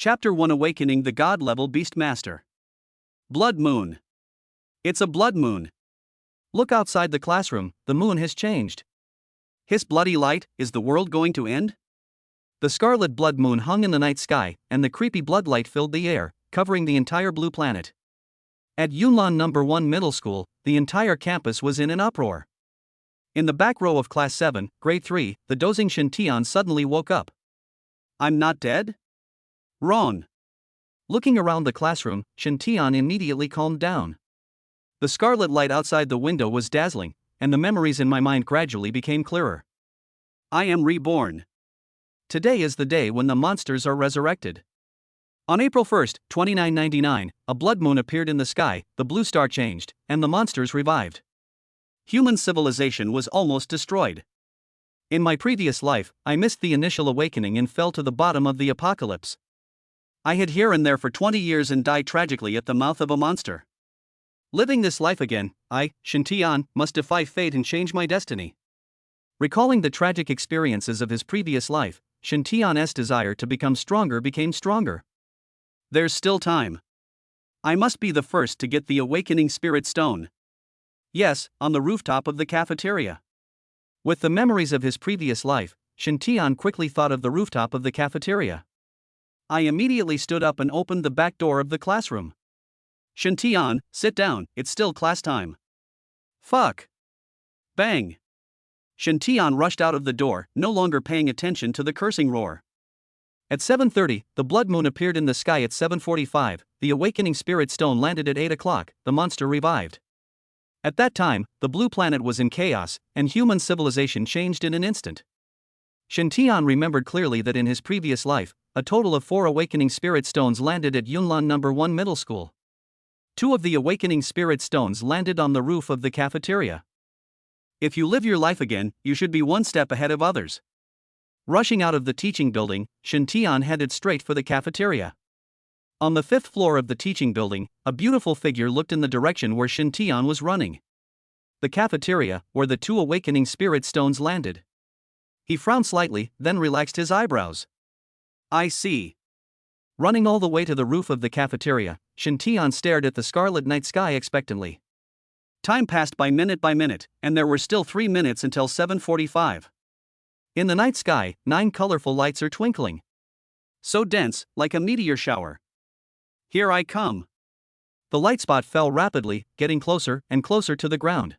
Chapter 1: Awakening the God-level Beast Master. Blood Moon. It's a blood moon. Look outside the classroom, the moon has changed. Hiss bloody light, is the world going to end? The scarlet blood moon hung in the night sky, and the creepy blood light filled the air, covering the entire blue planet. At Yunlan No. 1 Middle School, the entire campus was in an uproar. In the back row of Class 7, Grade 3, the dozing Shen Tian suddenly woke up. I'm not dead? Ron. Looking around the classroom, Shen Tian immediately calmed down. The scarlet light outside the window was dazzling, and the memories in my mind gradually became clearer. I am reborn. Today is the day when the monsters are resurrected. On April 1, 2999, a blood moon appeared in the sky, the blue star changed, and the monsters revived. Human civilization was almost destroyed. In my previous life, I missed the initial awakening and fell to the bottom of the apocalypse. I hid here and there for 20 years and died tragically at the mouth of a monster. Living this life again, I, Shen Tian, must defy fate and change my destiny. Recalling the tragic experiences of his previous life, Shen Tian's desire to become stronger became stronger. There's still time. I must be the first to get the awakening spirit stone. Yes, on the rooftop of the cafeteria. With the memories of his previous life, Shen Tian quickly thought of the rooftop of the cafeteria. I immediately stood up and opened the back door of the classroom. Shen Tian, sit down, it's still class time. Fuck. Bang. Shen Tian rushed out of the door, no longer paying attention to the cursing roar. At 7:30, the blood moon appeared in the sky. At 7:45, the awakening spirit stone landed. At 8 o'clock, the monster revived. At that time, the blue planet was in chaos, and human civilization changed in an instant. Shen Tian remembered clearly that in his previous life, a total of 4 awakening spirit stones landed at Yunlan No. 1 Middle School. 2 of the awakening spirit stones landed on the roof of the cafeteria. If you live your life again, you should be one step ahead of others. Rushing out of the teaching building, Shen Tian headed straight for the cafeteria. On the 5th floor of the teaching building, a beautiful figure looked in the direction where Shen Tian was running. The cafeteria, where the 2 awakening spirit stones landed. He frowned slightly, then relaxed his eyebrows. I see. Running all the way to the roof of the cafeteria, Shen Tian stared at the scarlet night sky expectantly. Time passed by minute, and there were still 3 minutes until 7:45. In the night sky, 9 colorful lights are twinkling. So dense, like a meteor shower. Here I come. The light spot fell rapidly, getting closer and closer to the ground.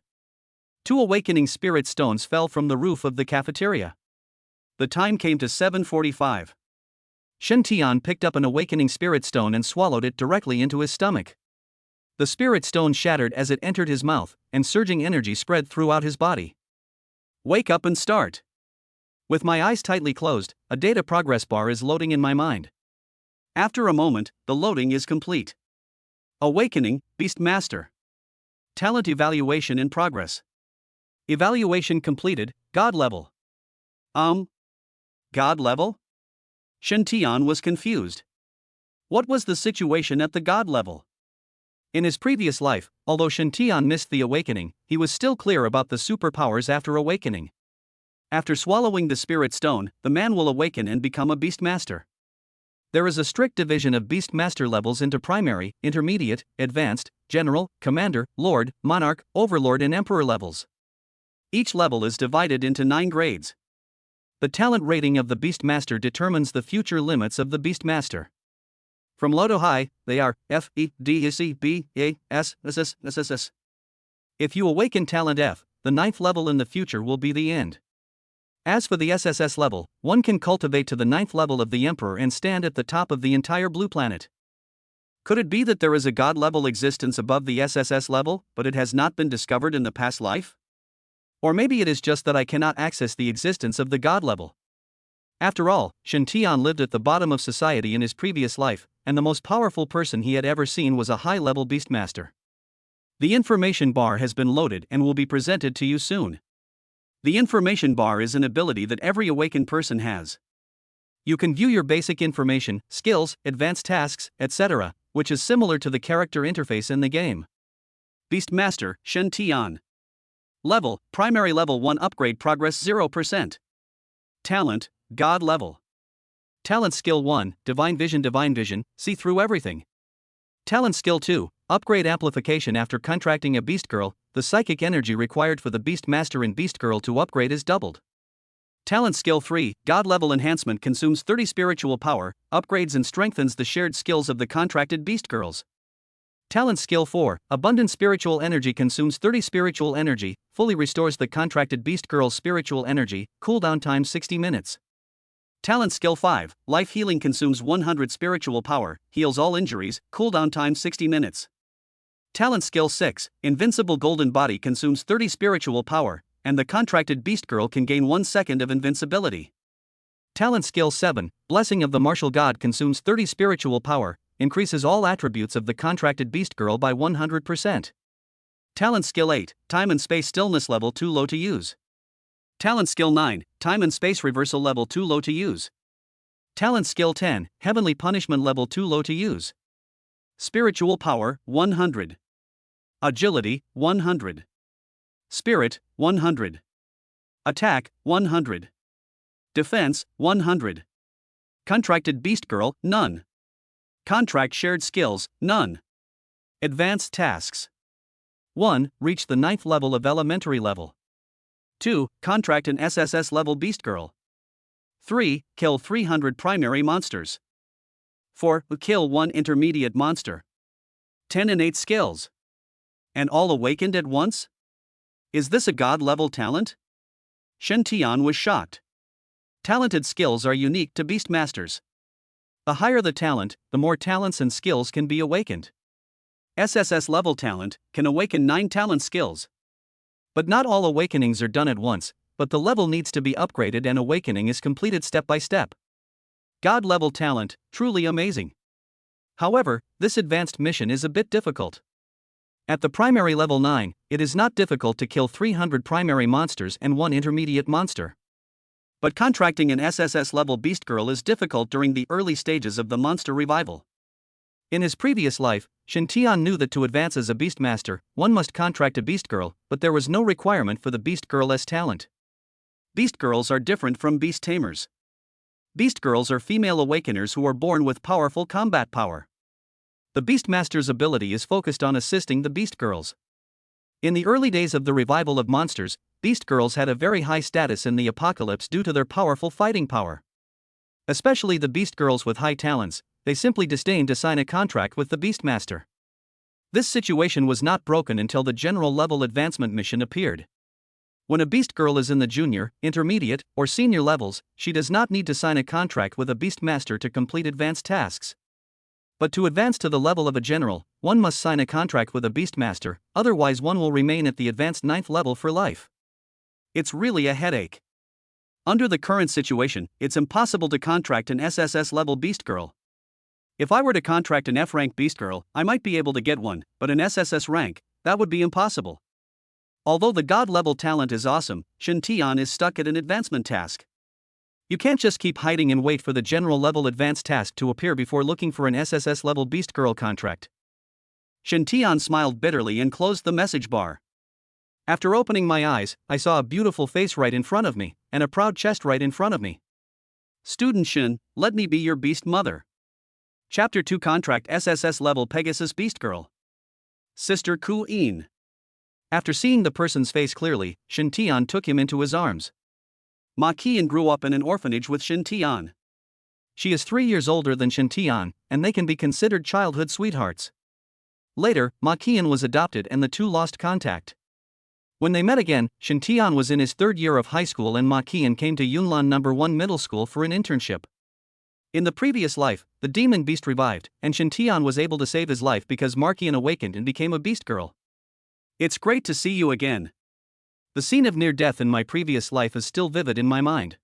2 awakening spirit stones fell from the roof of the cafeteria. The time came to 7:45. Shen Tian picked up an awakening spirit stone and swallowed it directly into his stomach. The spirit stone shattered as it entered his mouth, and surging energy spread throughout his body. Wake up and start. With my eyes tightly closed, a data progress bar is loading in my mind. After a moment, the loading is complete. Awakening, Beast Master. Talent evaluation in progress. Evaluation completed, God level. God level? Shen Tian was confused. What was the situation at the God level? In his previous life, although Shen Tian missed the awakening, he was still clear about the superpowers after awakening. After swallowing the spirit stone, the man will awaken and become a beast master. There is a strict division of beast master levels into primary, intermediate, advanced, general, commander, lord, monarch, overlord and emperor levels. Each level is divided into 9 grades. The talent rating of the beast master determines the future limits of the beast master. From low to high, they are F, E, D, C, B, A, S, SS, SSS. If you awaken talent F, the 9th level in the future will be the end. As for the SSS level, one can cultivate to the 9th level of the Emperor and stand at the top of the entire blue planet. Could it be that there is a God-level existence above the SSS level, but it has not been discovered in the past life? Or maybe it is just that I cannot access the existence of the God level. After all, Shen Tian lived at the bottom of society in his previous life, and the most powerful person he had ever seen was a high-level beastmaster. The information bar has been loaded and will be presented to you soon. The information bar is an ability that every awakened person has. You can view your basic information, skills, advanced tasks, etc., which is similar to the character interface in the game. Beastmaster, Shen Tian. Level, primary level 1 upgrade progress 0%. Talent, God level. Talent Skill 1, Divine Vision, see through everything. Talent Skill 2, Upgrade Amplification. After contracting a Beast Girl, the psychic energy required for the Beast Master in Beast Girl to upgrade is doubled. Talent Skill 3, God Level Enhancement, consumes 30 spiritual power, upgrades and strengthens the shared skills of the contracted Beast Girls. Talent Skill 4, Abundant Spiritual Energy, consumes 30 spiritual energy, fully restores the contracted Beast Girl's spiritual energy, cooldown time 60 minutes. Talent Skill 5, Life Healing, consumes 100 spiritual power, heals all injuries, cooldown time 60 minutes. Talent Skill 6, Invincible Golden Body, consumes 30 spiritual power, and the contracted Beast Girl can gain 1 second of invincibility. Talent Skill 7, Blessing of the Martial God, consumes 30 spiritual power, increases all attributes of the contracted Beast Girl by 100%. Talent Skill 8, Time and Space Stillness, level too low to use. Talent Skill 9, Time and Space Reversal, level too low to use. Talent Skill 10, Heavenly Punishment, level too low to use. Spiritual Power, 100. Agility, 100. Spirit, 100. Attack, 100. Defense, 100. Contracted Beast Girl, none. Contract Shared Skills, none. Advanced Tasks. 1. Reach the 9th level of Elementary Level. 2. Contract an SSS-level Beast Girl. 3. Kill 300 primary monsters. 4. Kill 1 intermediate monster. 10 innate skills. And all awakened at once? Is this a god-level talent? Shen Tian was shocked. Talented skills are unique to Beast Masters. The higher the talent, the more talents and skills can be awakened. SSS-level talent can awaken 9 talent skills. But not all awakenings are done at once, but the level needs to be upgraded and awakening is completed step by step. God-level talent, truly amazing. However, this advanced mission is a bit difficult. At the primary level 9, it is not difficult to kill 300 primary monsters and 1 intermediate monster. But contracting an SSS-level Beast Girl is difficult during the early stages of the monster revival. In his previous life, Shen Tian knew that to advance as a Beast Master, one must contract a Beast Girl, but there was no requirement for the Beast Girl's talent. Beast Girls are different from Beast Tamers. Beast Girls are female awakeners who are born with powerful combat power. The Beast Master's ability is focused on assisting the Beast Girls. In the early days of the revival of monsters, Beast Girls had a very high status in the apocalypse due to their powerful fighting power. Especially the Beast Girls with high talents, they simply disdained to sign a contract with the Beast Master. This situation was not broken until the general level advancement mission appeared. When a Beast Girl is in the junior, intermediate, or senior levels, she does not need to sign a contract with a Beast Master to complete advanced tasks. But to advance to the level of a general, one must sign a contract with a Beast Master, otherwise one will remain at the advanced 9th level for life. It's really a headache. Under the current situation, it's impossible to contract an SSS-level Beast Girl. If I were to contract an F-rank Beast Girl, I might be able to get one, but an SSS rank, that would be impossible. Although the god-level talent is awesome, Shen Tian is stuck at an advancement task. You can't just keep hiding and wait for the general level advanced task to appear before looking for an SSS-level Beast Girl contract. Shen Tian smiled bitterly and closed the message bar. After opening my eyes, I saw a beautiful face right in front of me, and a proud chest right in front of me. Student Shen, let me be your beast mother. Chapter 2 Contract SSS-level Pegasus Beast Girl. Sister Ku In. After seeing the person's face clearly, Shen Tian took him into his arms. Ma Qian grew up in an orphanage with Shen Tian. She is 3 years older than Shen Tian, and they can be considered childhood sweethearts. Later, Ma Qian was adopted and the two lost contact. When they met again, Shen Tian was in his 3rd year of high school and Ma Qian came to Yunlan No. 1 Middle School for an internship. In the previous life, the demon beast revived, and Shen Tian was able to save his life because Ma Qian awakened and became a Beast Girl. It's great to see you again. The scene of near death in my previous life is still vivid in my mind.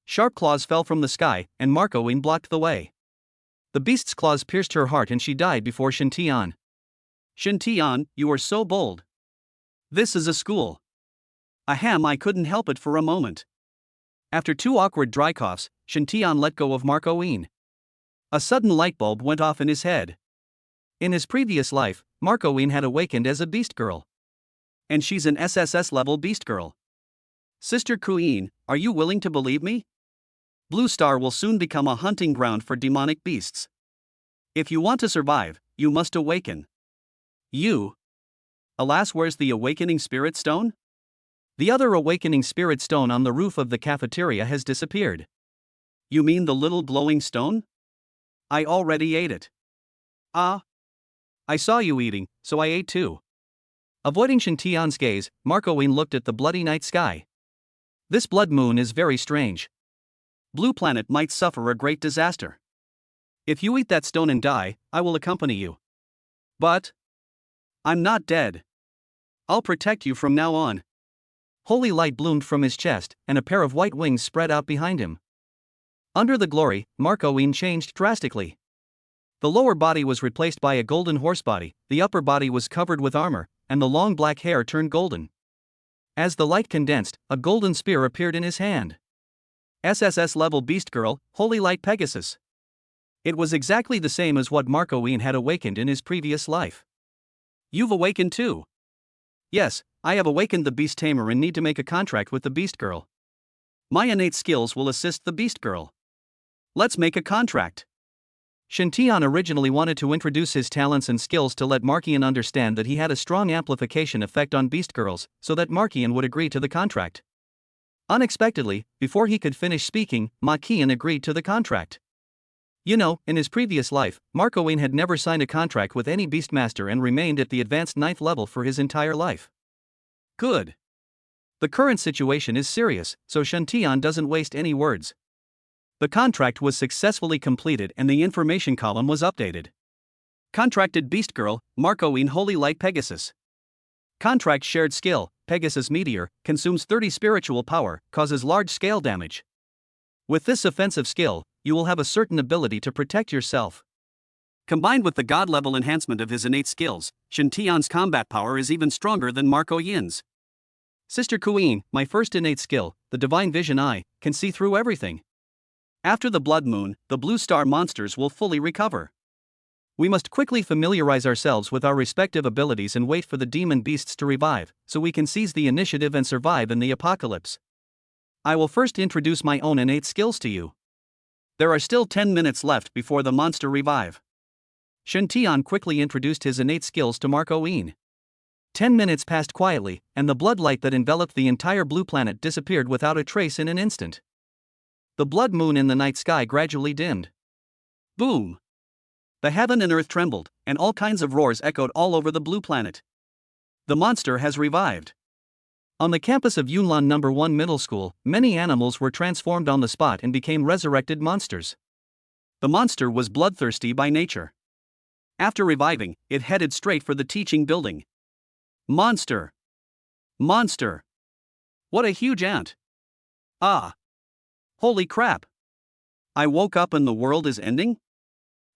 Sharp claws fell from the sky, and Marcoine blocked the way. The beast's claws pierced her heart and she died before Shen Tian. Shen Tian, you are so bold. This is a school. Ahem, I couldn't help it for a moment. After 2 awkward dry coughs, Shen Tian let go of Marcoine. A sudden light bulb went off in his head. In his previous life, Marcoine had awakened as a Beast Girl. And she's an SSS-level Beast Girl. Sister Kuin, are you willing to believe me? Blue Star will soon become a hunting ground for demonic beasts. If you want to survive, you must awaken. Alas, where's the awakening spirit stone? The other awakening spirit stone on the roof of the cafeteria has disappeared. You mean the little glowing stone? I already ate it. Ah. I saw you eating, so I ate too. Avoiding Shintian's gaze, Marco Yin looked at the bloody night sky. This blood moon is very strange. Blue Planet might suffer a great disaster. If you eat that stone and die, I will accompany you. But I'm not dead. I'll protect you from now on. Holy light bloomed from his chest, and a pair of white wings spread out behind him. Under the glory, Marco Yin changed drastically. The lower body was replaced by a golden horse body, the upper body was covered with armor, and the long black hair turned golden. As the light condensed, a golden spear appeared in his hand. SSS-level Beast Girl, Holy Light Pegasus. It was exactly the same as what Marco Yin had awakened in his previous life. You've awakened too. Yes, I have awakened the Beast Tamer and need to make a contract with the Beast Girl. My innate skills will assist the Beast Girl. Let's make a contract. Shintian originally wanted to introduce his talents and skills to let Markian understand that he had a strong amplification effect on Beast Girls, so that Markian would agree to the contract. Unexpectedly, before he could finish speaking, Markian agreed to the contract. You know, in his previous life, Marco Yin had never signed a contract with any Beastmaster and remained at the advanced 9th level for his entire life. Good. The current situation is serious, so Shintian doesn't waste any words. The contract was successfully completed and the information column was updated. Contracted Beast Girl, Marco Yin Holy Light Pegasus. Contract shared skill, Pegasus Meteor, consumes 30 spiritual power, causes large-scale damage. With this offensive skill, you will have a certain ability to protect yourself. Combined with the God-level enhancement of his innate skills, Shintian's combat power is even stronger than Marco Yin's. Sister Queen, my first innate skill, the Divine Vision Eye, can see through everything. After the blood moon, the blue star monsters will fully recover. We must quickly familiarize ourselves with our respective abilities and wait for the demon beasts to revive, so we can seize the initiative and survive in the apocalypse. I will first introduce my own innate skills to you. There are still 10 minutes left before the monster revive. Shintian quickly introduced his innate skills to Marco Yin. 10 minutes passed quietly, and the blood light that enveloped the entire blue planet disappeared without a trace in an instant. The blood moon in the night sky gradually dimmed. Boom! The heaven and earth trembled, and all kinds of roars echoed all over the blue planet. The monster has revived. On the campus of Yunlan No. 1 Middle School, many animals were transformed on the spot and became resurrected monsters. The monster was bloodthirsty by nature. After reviving, it headed straight for the teaching building. Monster! Monster! What a huge ant! Ah! Holy crap! I woke up and the world is ending?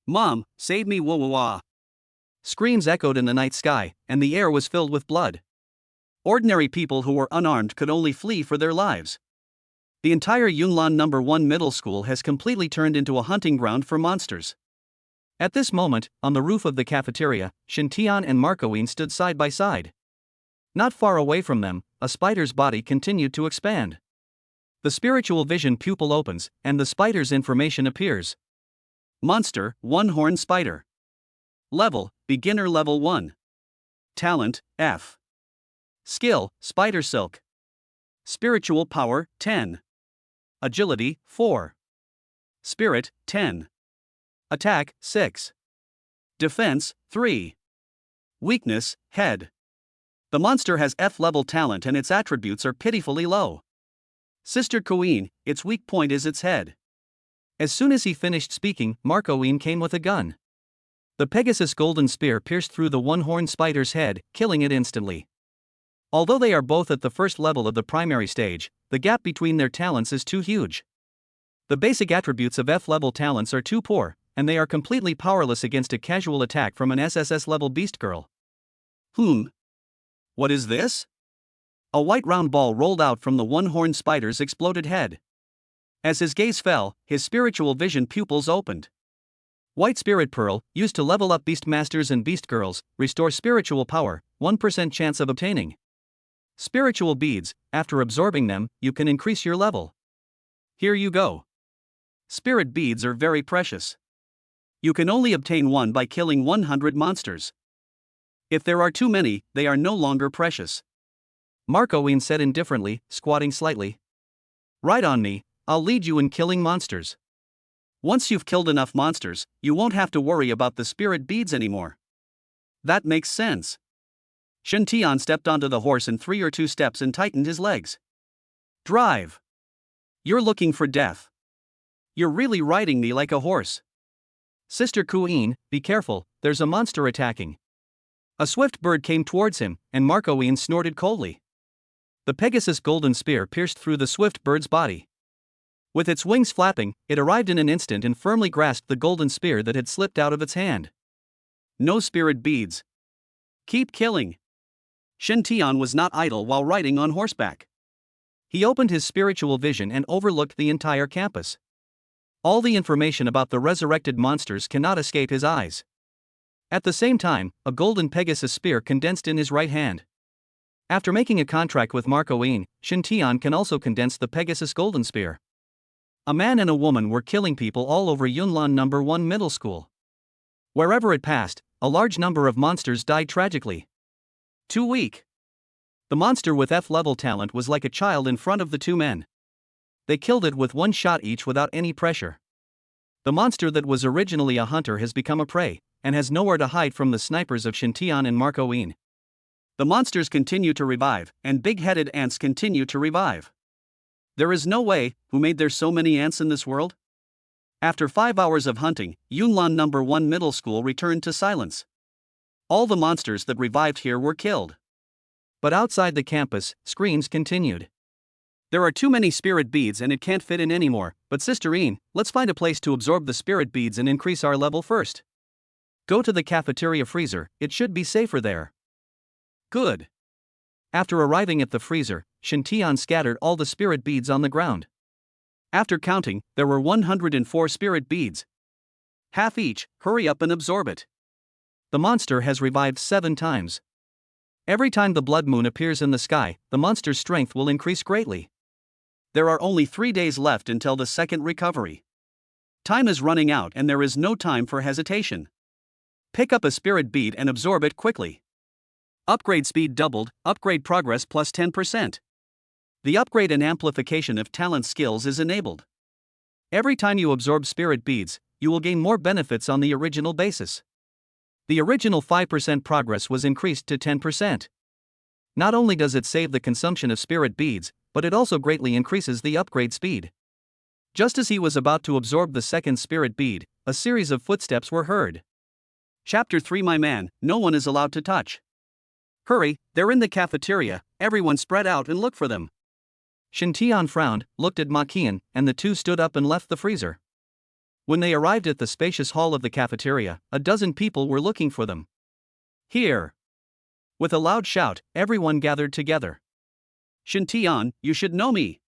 Mom, save me, wah wah wah! Screams echoed in the night sky, and the air was filled with blood. Ordinary people who were unarmed could only flee for their lives. The entire Yunlan No. 1 Middle School has completely turned into a hunting ground for monsters. At this moment, on the roof of the cafeteria, Shintian and Marco Yin stood side by side. Not far away from them, a spider's body continued to expand. The spiritual vision pupil opens, and the spider's information appears. Monster, one-horned spider. Level, beginner level 1. Talent, F. Skill, spider silk. Spiritual power, 10. Agility, 4. Spirit, 10. Attack, 6. Defense, 3. Weakness, head. The monster has F-level talent and its attributes are pitifully low. Sister Queen, its weak point is its head. As soon as he finished speaking, Marco Yin came with a gun. The Pegasus golden spear pierced through the one-horned spider's head, killing it instantly. Although they are both at the first level of the primary stage, the gap between their talents is too huge. The basic attributes of F-level talents are too poor, and they are completely powerless against a casual attack from an SSS-level beast girl. What is this? A white round ball rolled out from the one-horned spider's exploded head. As his gaze fell, his spiritual vision pupils opened. White Spirit Pearl, used to level up Beastmasters and Beast Girls, restore spiritual power, 1% chance of obtaining. Spiritual beads, after absorbing them, you can increase your level. Here you go. Spirit beads are very precious. You can only obtain one by killing 100 monsters. If there are too many, they are no longer precious. Marco said indifferently, squatting slightly. Ride on me, I'll lead you in killing monsters. Once you've killed enough monsters, you won't have to worry about the spirit beads anymore. That makes sense. Shen Tian stepped onto the horse in 3 or 2 steps and tightened his legs. Drive. You're looking for death. You're really riding me like a horse. Sister Kuyin, be careful, there's a monster attacking. A swift bird came towards him, and Marco snorted coldly. The Pegasus golden spear pierced through the swift bird's body. With its wings flapping, it arrived in an instant and firmly grasped the golden spear that had slipped out of its hand. No spirit beads. Keep killing. Shen Tian was not idle while riding on horseback. He opened his spiritual vision and overlooked the entire campus. All the information about the resurrected monsters cannot escape his eyes. At the same time, a golden Pegasus spear condensed in his right hand. After making a contract with Marco Shen Tian can also condense the Pegasus golden spear. A man and a woman were killing people all over Yunlan No. 1 middle school. Wherever it passed, a large number of monsters died tragically. Too weak. The monster with F-level talent was like a child in front of the 2 men. They killed it with 1 shot each without any pressure. The monster that was originally a hunter has become a prey, and has nowhere to hide from the snipers of Shen Tian and Marco The monsters continue to revive, and big-headed ants continue to revive. There is no way, who made there so many ants in this world? After 5 hours of hunting, Yunlan No. 1 middle school returned to silence. All the monsters that revived here were killed. But outside the campus, screams continued. There are too many spirit beads and it can't fit in anymore, but Sister let's find a place to absorb the spirit beads and increase our level first. Go to the cafeteria freezer, it should be safer there. Good. After arriving at the freezer, Shen Tian scattered all the spirit beads on the ground. After counting, there were 104 spirit beads. Half each, hurry up and absorb it. The monster has revived 7 times. Every time the blood moon appears in the sky, the monster's strength will increase greatly. There are only 3 days left until the second recovery. Time is running out and there is no time for hesitation. Pick up a spirit bead and absorb it quickly. Upgrade speed doubled, upgrade progress plus 10%. The upgrade and amplification of talent skills is enabled. Every time you absorb spirit beads, you will gain more benefits on the original basis. The original 5% progress was increased to 10%. Not only does it save the consumption of spirit beads, but it also greatly increases the upgrade speed. Just as he was about to absorb the second spirit bead, a series of footsteps were heard. Chapter 3 My man, no one is allowed to touch. Hurry, they're in the cafeteria, everyone spread out and look for them. Shen Tian frowned, looked at Ma Qian, and the 2 stood up and left the freezer. When they arrived at the spacious hall of the cafeteria, a dozen people were looking for them. Here! With a loud shout, everyone gathered together. Shen Tian, you should know me.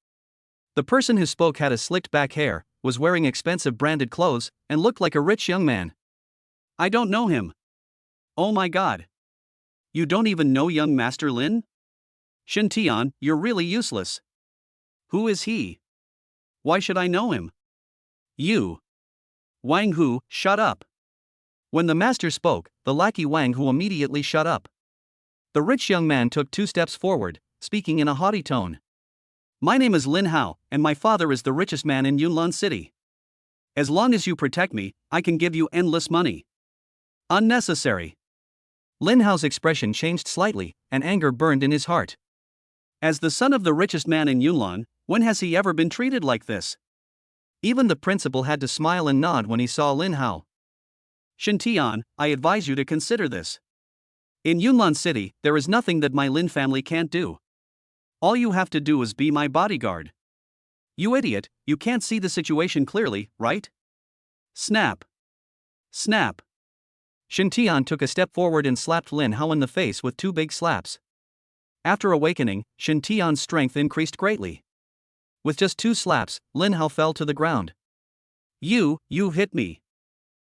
The person who spoke had a slicked back hair, was wearing expensive branded clothes, and looked like a rich young man. I don't know him. Oh my god. You don't even know young Master Lin? Shen Tian, you're really useless. Who is he? Why should I know him? You. Wang Hu, shut up. When the master spoke, the lackey Wang Hu immediately shut up. The rich young man took 2 steps forward, speaking in a haughty tone. My name is Lin Hao, and my father is the richest man in Yunlan City. As long as you protect me, I can give you endless money. Unnecessary. Lin Hao's expression changed slightly, and anger burned in his heart. As the son of the richest man in Yunlan, when has he ever been treated like this? Even the principal had to smile and nod when he saw Lin Hao. Shen Tian, I advise you to consider this. In Yunlan City, there is nothing that my Lin family can't do. All you have to do is be my bodyguard. You idiot, you can't see the situation clearly, right? Snap. Snap. Shen Tian took a step forward and slapped Lin Hao in the face with 2 big slaps. After awakening, Shen Tian's strength increased greatly. With just 2 slaps, Lin Hao fell to the ground. You hit me.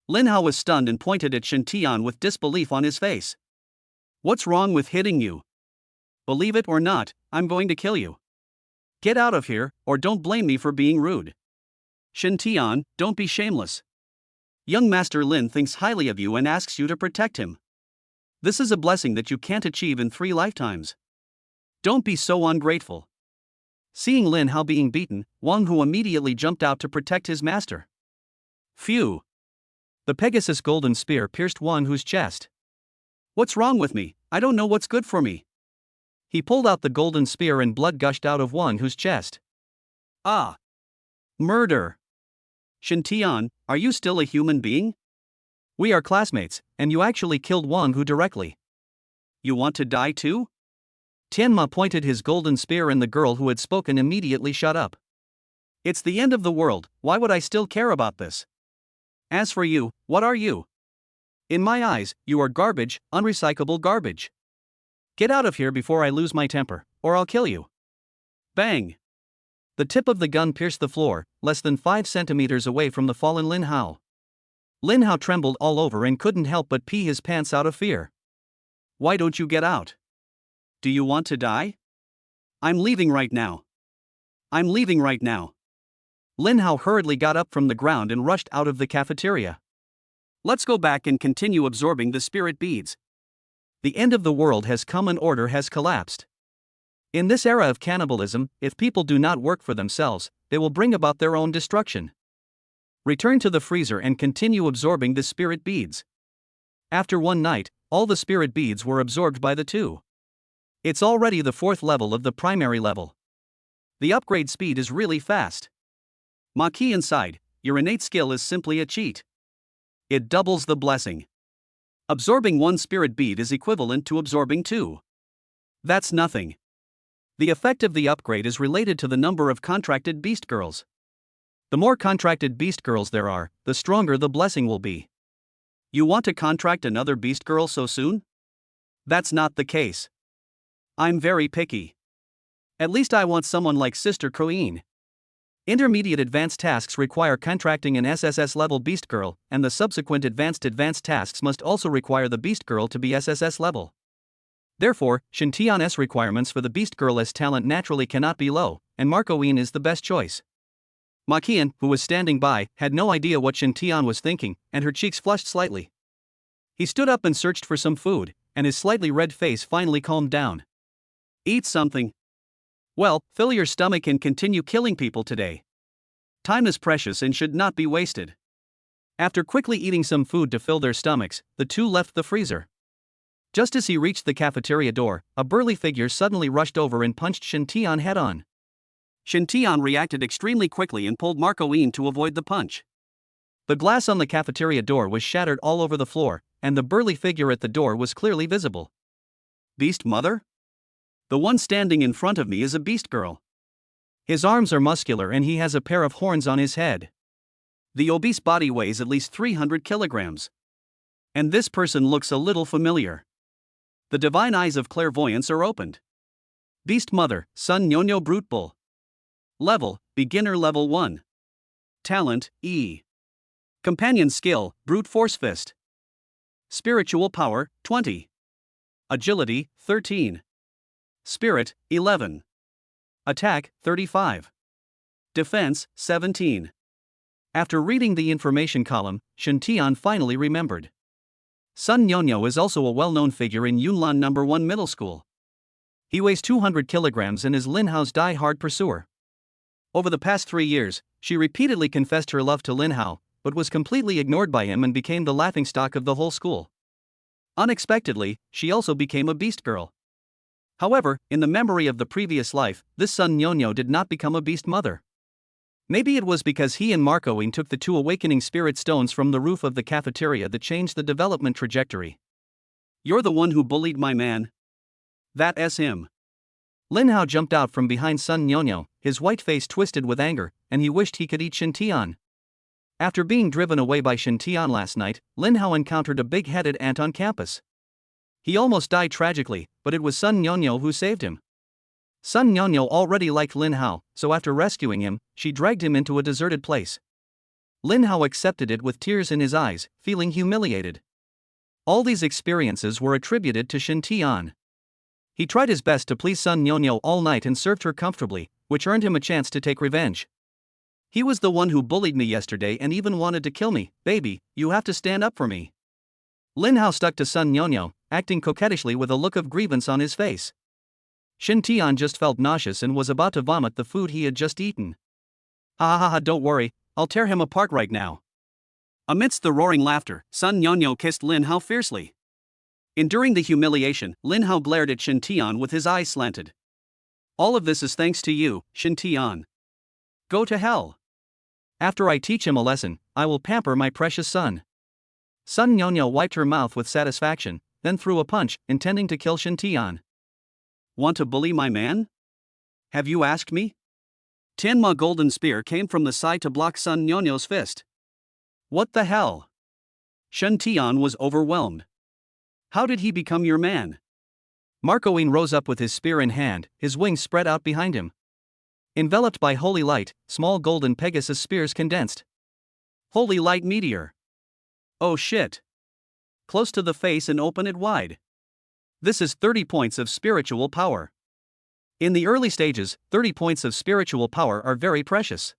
Lin Hao was stunned and pointed at Shen Tian with disbelief on his face. What's wrong with hitting you? Believe it or not, I'm going to kill you. Get out of here, or don't blame me for being rude. Shen Tian, don't be shameless. Young Master Lin thinks highly of you and asks you to protect him. This is a blessing that you can't achieve in 3 lifetimes. Don't be so ungrateful. Seeing Lin Hao being beaten, Wang Hu immediately jumped out to protect his master. Phew! The Pegasus golden spear pierced Wang Hu's chest. What's wrong with me? I don't know what's good for me. He pulled out the golden spear and blood gushed out of Wang Hu's chest. Ah! Murder! Shen Tian, are you still a human being? We are classmates, and you actually killed Wang Hu directly. You want to die too? Tianma pointed his golden spear and the girl who had spoken immediately shut up. It's the end of the world, why would I still care about this? As for you, what are you? In my eyes, you are garbage, unrecyclable garbage. Get out of here before I lose my temper, or I'll kill you. Bang! The tip of the gun pierced the floor, less than 5 centimeters away from the fallen Lin Hao. Lin Hao trembled all over and couldn't help but pee his pants out of fear. Why don't you get out? Do you want to die? I'm leaving right now. I'm leaving right now. Lin Hao hurriedly got up from the ground and rushed out of the cafeteria. Let's go back and continue absorbing the spirit beads. The end of the world has come and order has collapsed. In this era of cannibalism, if people do not work for themselves, they will bring about their own destruction. Return to the freezer and continue absorbing the spirit beads. After one night, all the spirit beads were absorbed by the 2. It's already the 4th level of the primary level. The upgrade speed is really fast. Maki inside, your innate skill is simply a cheat. It doubles the blessing. Absorbing 1 spirit bead is equivalent to absorbing 2. That's nothing. The effect of the upgrade is related to the number of contracted beast girls. The more contracted beast girls there are, the stronger the blessing will be. You want to contract another beast girl so soon? That's not the case. I'm very picky. At least I want someone like Sister Queen. Intermediate advanced tasks require contracting an SSS-level beast girl, and the subsequent advanced tasks must also require the beast girl to be SSS-level. Therefore, Shen Tian's requirements for the beast girl as talent naturally cannot be low, and Marcoine is the best choice. Makian, who was standing by, had no idea what Shen Tian was thinking, and her cheeks flushed slightly. He stood up and searched for some food, and his slightly red face finally calmed down. Eat something. Well, fill your stomach and continue killing people today. Time is precious and should not be wasted. After quickly eating some food to fill their stomachs, the 2 left the freezer. Just as he reached the cafeteria door, a burly figure suddenly rushed over and punched Shen Tian head-on. Shen Tian reacted extremely quickly and pulled Marcoine to avoid the punch. The glass on the cafeteria door was shattered all over the floor, and the burly figure at the door was clearly visible. Beast Mother? The one standing in front of me is a beast girl. His arms are muscular and he has a pair of horns on his head. The obese body weighs at least 300 kilograms. And this person looks a little familiar. The divine eyes of clairvoyance are opened. Beast Mother, Sun Nyonyo Brute Bull. Level, Beginner Level 1. Talent, E. Companion Skill, Brute Force Fist. Spiritual Power, 20. Agility, 13. Spirit, 11. Attack, 35. Defense, 17. After reading the information column, Shen Tian finally remembered. Sun Nyonyo is also a well-known figure in Yunlan No. 1 Middle School. He weighs 200 kilograms and is Lin Hao's die-hard pursuer. Over the past 3 years, she repeatedly confessed her love to Lin Hao, but was completely ignored by him and became the laughingstock of the whole school. Unexpectedly, she also became a beast girl. However, in the memory of the previous life, this Sun Nyonyo did not become a beast mother. Maybe it was because he and Marcoine took the 2 awakening spirit stones from the roof of the cafeteria that changed the development trajectory. You're the one who bullied my man. That's him. Lin Hao jumped out from behind Sun Nyonyo, his white face twisted with anger, and he wished he could eat Shen Tian. After being driven away by Shen Tian last night, Lin Hao encountered a big-headed ant on campus. He almost died tragically, but it was Sun Nyonyo who saved him. Sun Nyonyo already liked Lin Hao, so after rescuing him, she dragged him into a deserted place. Lin Hao accepted it with tears in his eyes, feeling humiliated. All these experiences were attributed to Shen Tian. He tried his best to please Sun Nyonyo all night and served her comfortably, which earned him a chance to take revenge. He was the one who bullied me yesterday and even wanted to kill me. Baby, you have to stand up for me. Lin Hao stuck to Sun Nyonya, acting coquettishly with a look of grievance on his face. Shen Tian just felt nauseous and was about to vomit the food he had just eaten. Ha ha ha, don't worry, I'll tear him apart right now. Amidst the roaring laughter, Sun Nyonya kissed Lin Hao fiercely. Enduring the humiliation, Lin Hao glared at Shen Tian with his eyes slanted. All of this is thanks to you, Shen Tian. Go to hell. After I teach him a lesson, I will pamper my precious son. Sun Nyonya wiped her mouth with satisfaction, then threw a punch, intending to kill Shen Tian. Want to bully my man? Have you asked me? Tianma golden spear came from the side to block Sun Nyonyo's fist. What the hell? Shen Tian was overwhelmed. How did he become your man? Marcoine rose up with his spear in hand, his wings spread out behind him. Enveloped by holy light, small golden Pegasus spears condensed. Holy light meteor. Oh shit. Close to the face and open it wide. This is 30 points of spiritual power. In the early stages, 30 points of spiritual power are very precious.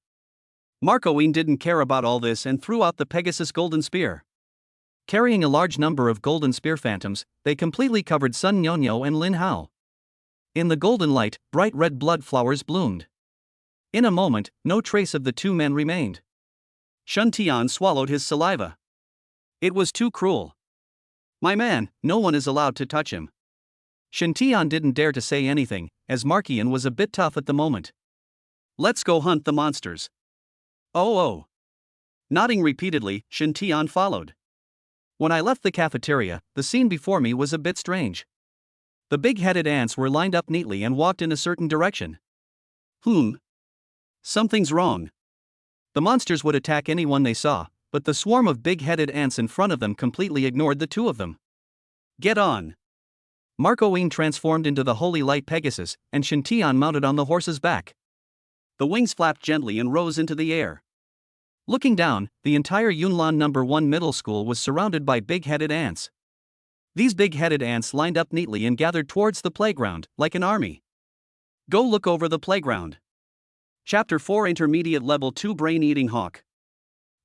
Marcoine didn't care about all this and threw out the Pegasus golden spear. Carrying a large number of golden spear phantoms, they completely covered Sun Nyonya and Lin Hao. In the golden light, bright red blood flowers bloomed. In a moment, no trace of the two men remained. Shen Tian swallowed his saliva. It was too cruel. My man, no one is allowed to touch him. Shen Tian didn't dare to say anything, as Markian was a bit tough at the moment. Let's go hunt the monsters. Oh. Nodding repeatedly, Shen Tian followed. When I left the cafeteria, the scene before me was a bit strange. The big-headed ants were lined up neatly and walked in a certain direction. Something's wrong. The monsters would attack anyone they saw, but the swarm of big-headed ants in front of them completely ignored the two of them. Get on. Marcoine transformed into the holy light Pegasus, and Shen Tian mounted on the horse's back. The wings flapped gently and rose into the air. Looking down, the entire Yunlan No. 1 middle school was surrounded by big-headed ants. These big-headed ants lined up neatly and gathered towards the playground, like an army. Go look over the playground. Chapter 4 Intermediate Level 2 Brain-Eating Hawk.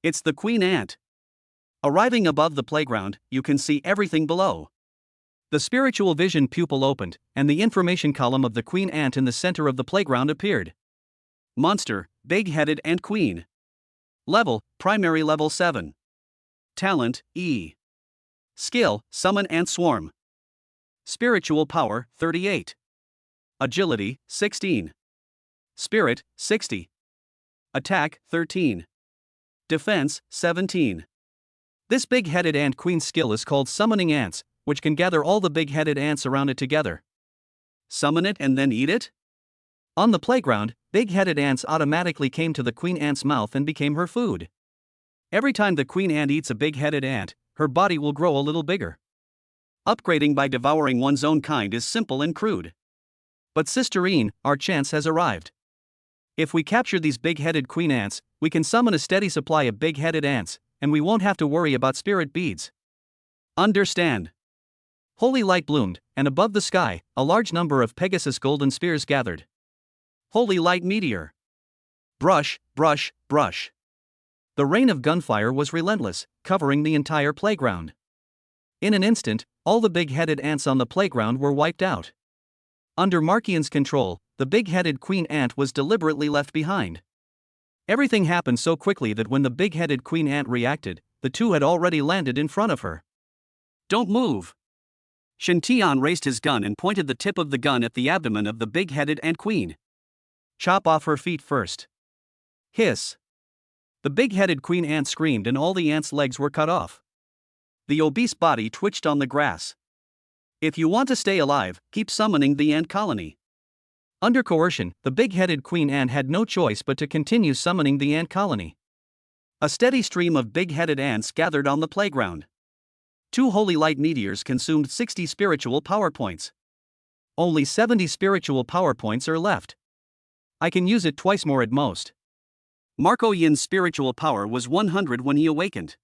It's the queen ant. Arriving above the playground, you can see everything below. The spiritual vision pupil opened, and the information column of the queen ant in the center of the playground appeared. Monster, big-headed ant queen. Level, primary level 7. Talent, E. Skill, summon ant swarm. Spiritual power, 38. Agility, 16. Spirit, 60. Attack, 13. Defense, 17. This big-headed ant queen's skill is called summoning ants, which can gather all the big-headed ants around it together. Summon it and then eat it? On the playground, big-headed ants automatically came to the queen ant's mouth and became her food. Every time the queen ant eats a big-headed ant, her body will grow a little bigger. Upgrading by devouring one's own kind is simple and crude. But Sisterine, our chance has arrived. If we capture these big-headed queen ants, we can summon a steady supply of big-headed ants, and we won't have to worry about spirit beads. Understand? Holy light bloomed, and above the sky, a large number of Pegasus golden spears gathered. Holy light meteor. Brush, brush, brush. The rain of gunfire was relentless, covering the entire playground. In an instant, all the big-headed ants on the playground were wiped out. Under Markian's control, the big-headed queen ant was deliberately left behind. Everything happened so quickly that when the big-headed queen ant reacted, the two had already landed in front of her. Don't move. Shen Tian raised his gun and pointed the tip of the gun at the abdomen of the big-headed ant queen. Chop off her feet first. Hiss. The big-headed queen ant screamed and all the ant's legs were cut off. The obese body twitched on the grass. If you want to stay alive, keep summoning the ant colony. Under coercion, the big-headed queen ant had no choice but to continue summoning the ant colony. A steady stream of big-headed ants gathered on the playground. 2 holy light meteors consumed 60 spiritual power points. Only 70 spiritual power points are left. I can use it twice more at most. Marco Yin's spiritual power was 100 when he awakened.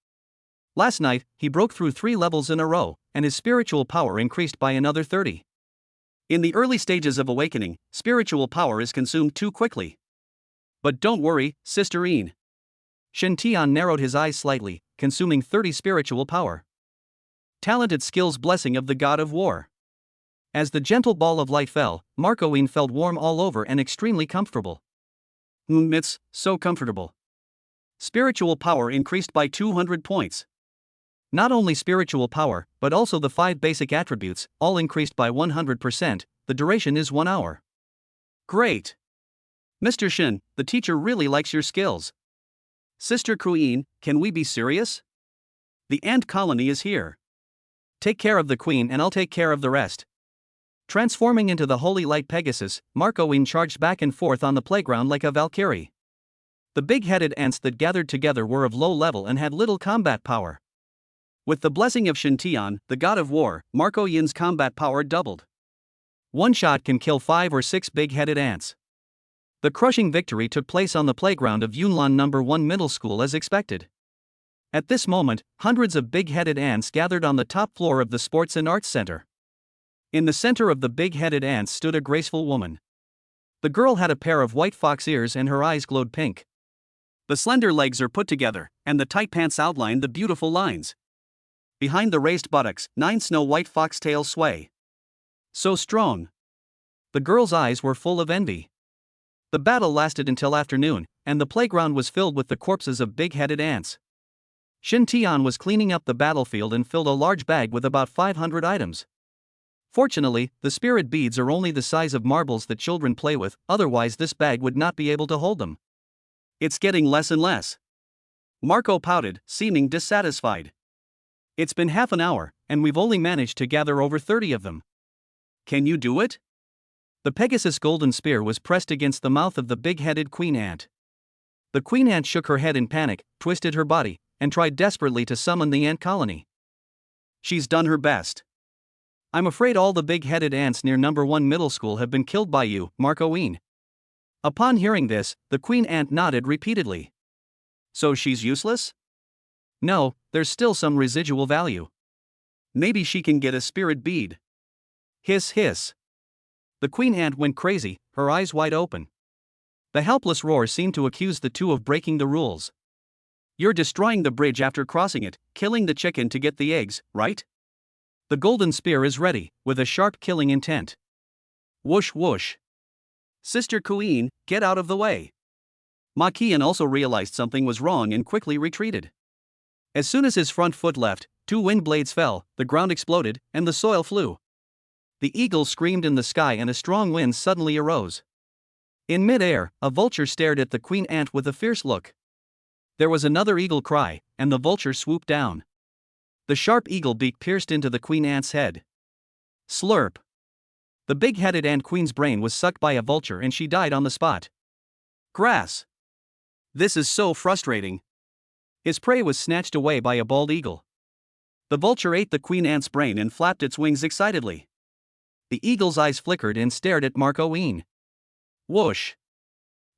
Last night, he broke through 3 levels in a row, and his spiritual power increased by another 30. In the early stages of awakening, spiritual power is consumed too quickly. But don't worry, Sister Een. Shen Tian narrowed his eyes slightly, consuming 30 spiritual power. Talented skills blessing of the God of War. As the gentle ball of light fell, Marco Een felt warm all over and extremely comfortable. It's so comfortable. Spiritual power increased by 200 points. Not only spiritual power, but also the 5 basic attributes, all increased by 100%, the duration is 1 hour. Great! Mr. Shen, the teacher really likes your skills. Sister Queen, can we be serious? The ant colony is here. Take care of the queen and I'll take care of the rest. Transforming into the holy light Pegasus, Marco Een charged back and forth on the playground like a Valkyrie. The big-headed ants that gathered together were of low level and had little combat power. With the blessing of Shen Tian, the God of War, Marco Yin's combat power doubled. One shot can kill 5 or 6 big-headed ants. The crushing victory took place on the playground of Yunlan No. 1 Middle School as expected. At this moment, hundreds of big-headed ants gathered on the top floor of the Sports and Arts Center. In the center of the big-headed ants stood a graceful woman. The girl had a pair of white fox ears and her eyes glowed pink. The slender legs are put together, and the tight pants outline the beautiful lines. Behind the raised buttocks, 9 snow-white foxtails sway. So strong. The girl's eyes were full of envy. The battle lasted until afternoon, and the playground was filled with the corpses of big-headed ants. Shen Tian was cleaning up the battlefield and filled a large bag with about 500 items. Fortunately, the spirit beads are only the size of marbles that children play with, otherwise this bag would not be able to hold them. It's getting less and less. Marco pouted, seeming dissatisfied. It's been half an hour, and we've only managed to gather over 30 of them. Can you do it? The Pegasus golden spear was pressed against the mouth of the big-headed queen ant. The queen ant shook her head in panic, twisted her body, and tried desperately to summon the ant colony. She's done her best. I'm afraid all the big-headed ants near No. 1 Middle School have been killed by you, Marco Een. Upon hearing this, the queen ant nodded repeatedly. So she's useless? No, there's still some residual value. Maybe she can get a spirit bead. Hiss hiss. The queen ant went crazy, her eyes wide open. The helpless roar seemed to accuse the two of breaking the rules. You're destroying the bridge after crossing it, killing the chicken to get the eggs, right? The golden spear is ready, with a sharp killing intent. Whoosh whoosh. Sister Queen, get out of the way. Ma Qian also realized something was wrong and quickly retreated. As soon as his front foot left, 2 wind blades fell, the ground exploded, and the soil flew. The eagle screamed in the sky and a strong wind suddenly arose. In mid-air, a vulture stared at the queen ant with a fierce look. There was another eagle cry, and the vulture swooped down. The sharp eagle beak pierced into the queen ant's head. Slurp. The big-headed ant queen's brain was sucked by a vulture and she died on the spot. Grass. This is so frustrating. His prey was snatched away by a bald eagle. The vulture ate the queen ant's brain and flapped its wings excitedly. The eagle's eyes flickered and stared at Marco Een. Whoosh.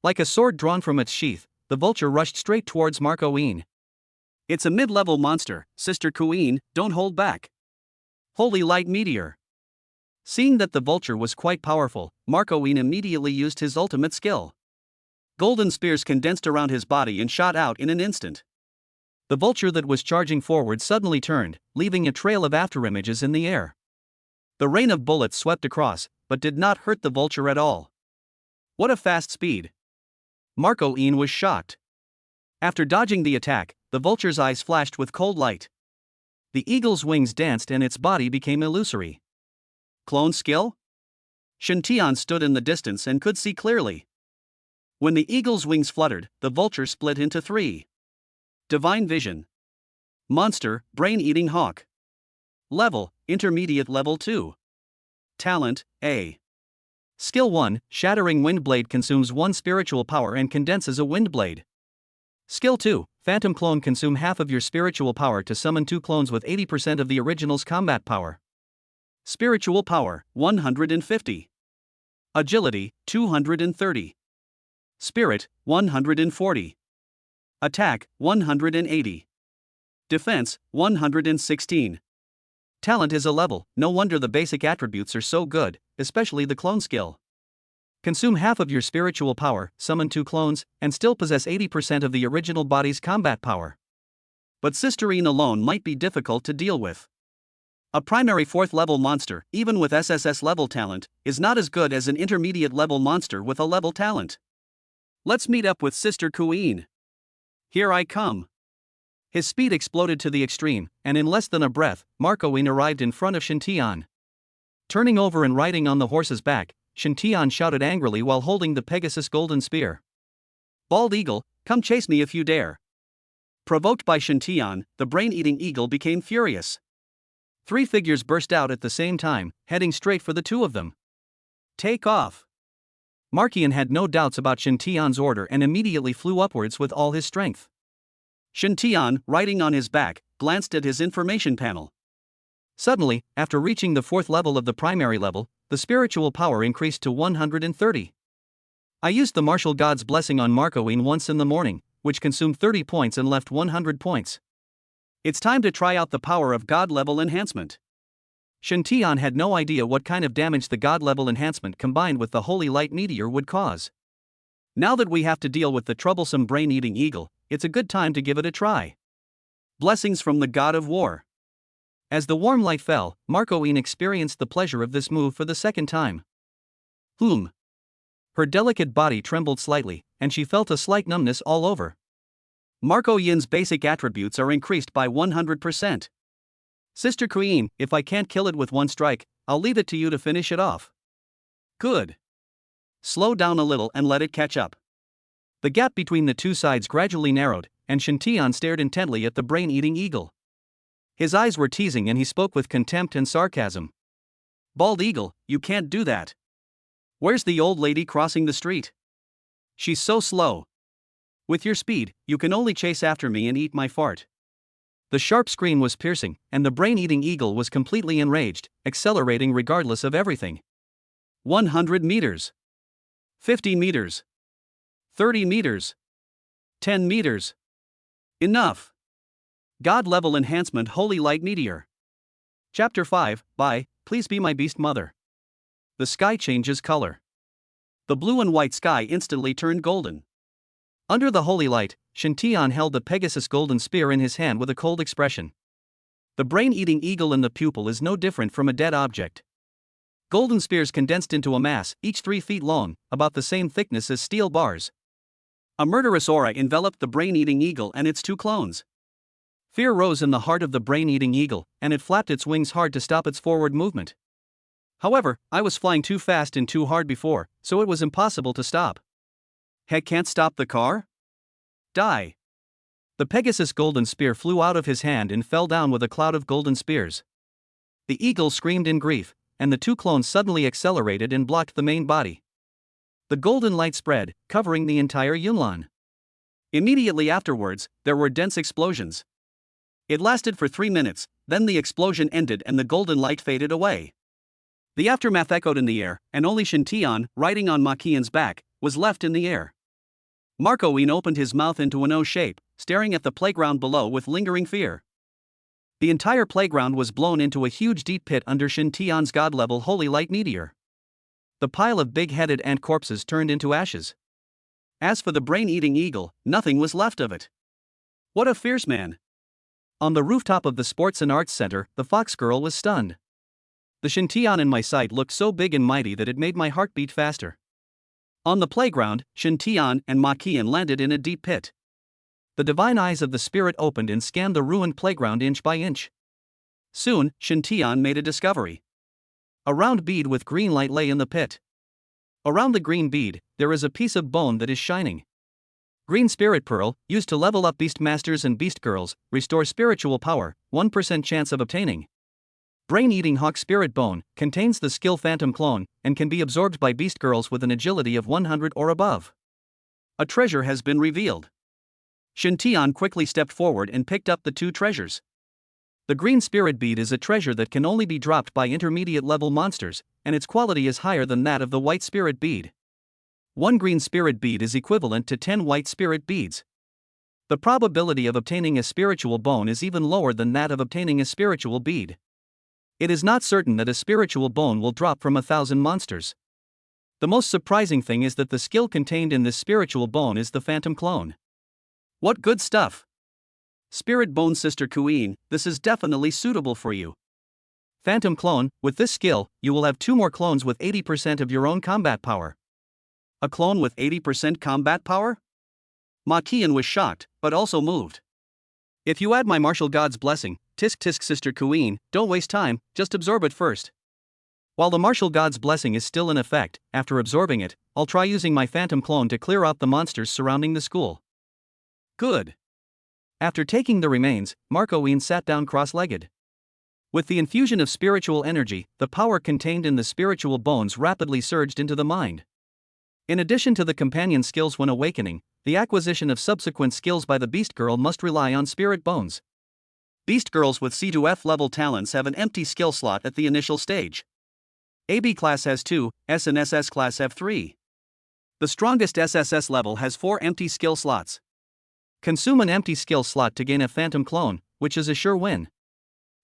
Like a sword drawn from its sheath, the vulture rushed straight towards Marco Een. It's a mid-level monster, Sister Queen, don't hold back. Holy light meteor. Seeing that the vulture was quite powerful, Marco Een immediately used his ultimate skill. Golden spears condensed around his body and shot out in an instant. The vulture that was charging forward suddenly turned, leaving a trail of afterimages in the air. The rain of bullets swept across, but did not hurt the vulture at all. What a fast speed! Marco Een was shocked. After dodging the attack, the vulture's eyes flashed with cold light. The eagle's wings danced and its body became illusory. Clone skill? Shen Tian stood in the distance and could see clearly. When the eagle's wings fluttered, the vulture split into 3. Divine Vision. Monster, Brain-Eating Hawk. Level, Intermediate Level 2. Talent, A. Skill 1, Shattering Windblade consumes 1 spiritual power and condenses a windblade. Skill 2, Phantom Clone consume half of your spiritual power to summon 2 clones with 80% of the original's combat power. Spiritual power, 150. Agility, 230. Spirit, 140. Attack, 180. Defense, 116. Talent is a level, no wonder the basic attributes are so good, especially the clone skill. Consume half of your spiritual power, summon 2 clones, and still possess 80% of the original body's combat power. But Sisterine alone might be difficult to deal with. A primary 4th level monster, even with SSS level talent, is not as good as an intermediate level monster with a level talent. Let's meet up with Sister Queen. Here I come. His speed exploded to the extreme, and in less than a breath, Marcoine arrived in front of Shintian. Turning over and riding on the horse's back, Shintian shouted angrily while holding the Pegasus golden spear. Bald eagle, come chase me if you dare. Provoked by Shintian, the brain-eating eagle became furious. 3 figures burst out at the same time, heading straight for the 2 of them. Take off. Markian had no doubts about Shintian's order and immediately flew upwards with all his strength. Shintian, riding on his back, glanced at his information panel. Suddenly, after reaching the 4th level of the primary level, the spiritual power increased to 130. I used the martial god's blessing on Marcoine once in the morning, which consumed 30 points and left 100 points. It's time to try out the power of God level enhancement. Shintian had no idea what kind of damage the God level enhancement combined with the holy light meteor would cause. Now that we have to deal with the troublesome brain-eating eagle, it's a good time to give it a try. Blessings from the God of War. As the warm light fell, Marcoine experienced the pleasure of this move for the second time. Her delicate body trembled slightly, and she felt a slight numbness all over. Marcoine's basic attributes are increased by 100%. Sister Queen, if I can't kill it with one strike, I'll leave it to you to finish it off. Good. Slow down a little and let it catch up. The gap between the 2 sides gradually narrowed, and Shintian stared intently at the brain-eating eagle. His eyes were teasing and he spoke with contempt and sarcasm. Bald eagle, you can't do that. Where's the old lady crossing the street? She's so slow. With your speed, you can only chase after me and eat my fart. The sharp scream was piercing, and the brain-eating eagle was completely enraged, accelerating regardless of everything. 100 meters. 50 meters. 30 meters. 10 meters. Enough. God-level enhancement Holy Light Meteor. Chapter 5, Bai, please be my beast mother. The sky changes color. The blue and white sky instantly turned golden. Under the holy light, Shintian held the Pegasus golden spear in his hand with a cold expression. The brain-eating eagle in the pupil is no different from a dead object. Golden spears condensed into a mass, each 3 feet long, about the same thickness as steel bars. A murderous aura enveloped the brain-eating eagle and its 2 clones. Fear rose in the heart of the brain-eating eagle, and it flapped its wings hard to stop its forward movement. However, I was flying too fast and too hard before, so it was impossible to stop. Heck, can't stop the car? Die. The Pegasus golden spear flew out of his hand and fell down with a cloud of golden spears. The eagle screamed in grief, and the 2 clones suddenly accelerated and blocked the main body. The golden light spread, covering the entire Yunlan. Immediately afterwards, there were dense explosions. It lasted for 3 minutes, then the explosion ended and the golden light faded away. The aftermath echoed in the air, and only Shintian, riding on Markian's back, was left in the air. Marcoine opened his mouth into an O shape, staring at the playground below with lingering fear. The entire playground was blown into a huge deep pit under Shintian's god-level holy light meteor. The pile of big-headed ant corpses turned into ashes. As for the brain-eating eagle, nothing was left of it. What a fierce man! On the rooftop of the Sports and Arts Center, the fox girl was stunned. The Shintian in my sight looked so big and mighty that it made my heart beat faster. On the playground, Shintian and Markian landed in a deep pit. The divine eyes of the spirit opened and scanned the ruined playground inch by inch. Soon, Shintian made a discovery. A round bead with green light lay in the pit. Around the green bead, there is a piece of bone that is shining. Green spirit pearl, used to level up beast masters and beast girls, restore spiritual power, 1% chance of obtaining. Brain-eating hawk spirit bone, contains the skill phantom clone, and can be absorbed by beast girls with an agility of 100 or above. A treasure has been revealed. Shintian quickly stepped forward and picked up the 2 treasures. The green spirit bead is a treasure that can only be dropped by intermediate level monsters, and its quality is higher than that of the white spirit bead. 1 green spirit bead is equivalent to 10 white spirit beads. The probability of obtaining a spiritual bone is even lower than that of obtaining a spiritual bead. It is not certain that a spiritual bone will drop from 1,000 monsters. The most surprising thing is that the skill contained in this spiritual bone is the phantom clone. What good stuff! Spirit bone Sister Queen, this is definitely suitable for you. Phantom clone, with this skill, you will have 2 more clones with 80% of your own combat power. A clone with 80% combat power? Ma Qian was shocked, but also moved. If you add my martial god's blessing, tisk tisk Sister Queen, don't waste time, just absorb it first. While the martial god's blessing is still in effect, after absorbing it, I'll try using my phantom clone to clear out the monsters surrounding the school. Good. After taking the remains, Marco Wien sat down cross-legged. With the infusion of spiritual energy, the power contained in the spiritual bones rapidly surged into the mind. In addition to the companion skills when awakening, the acquisition of subsequent skills by the Beast Girl must rely on spirit bones. Beast Girls with C to F level talents have an empty skill slot at the initial stage. AB class has 2, S and SS class have 3. The strongest SSS level has 4 empty skill slots. Consume an empty skill slot to gain a phantom clone, which is a sure win.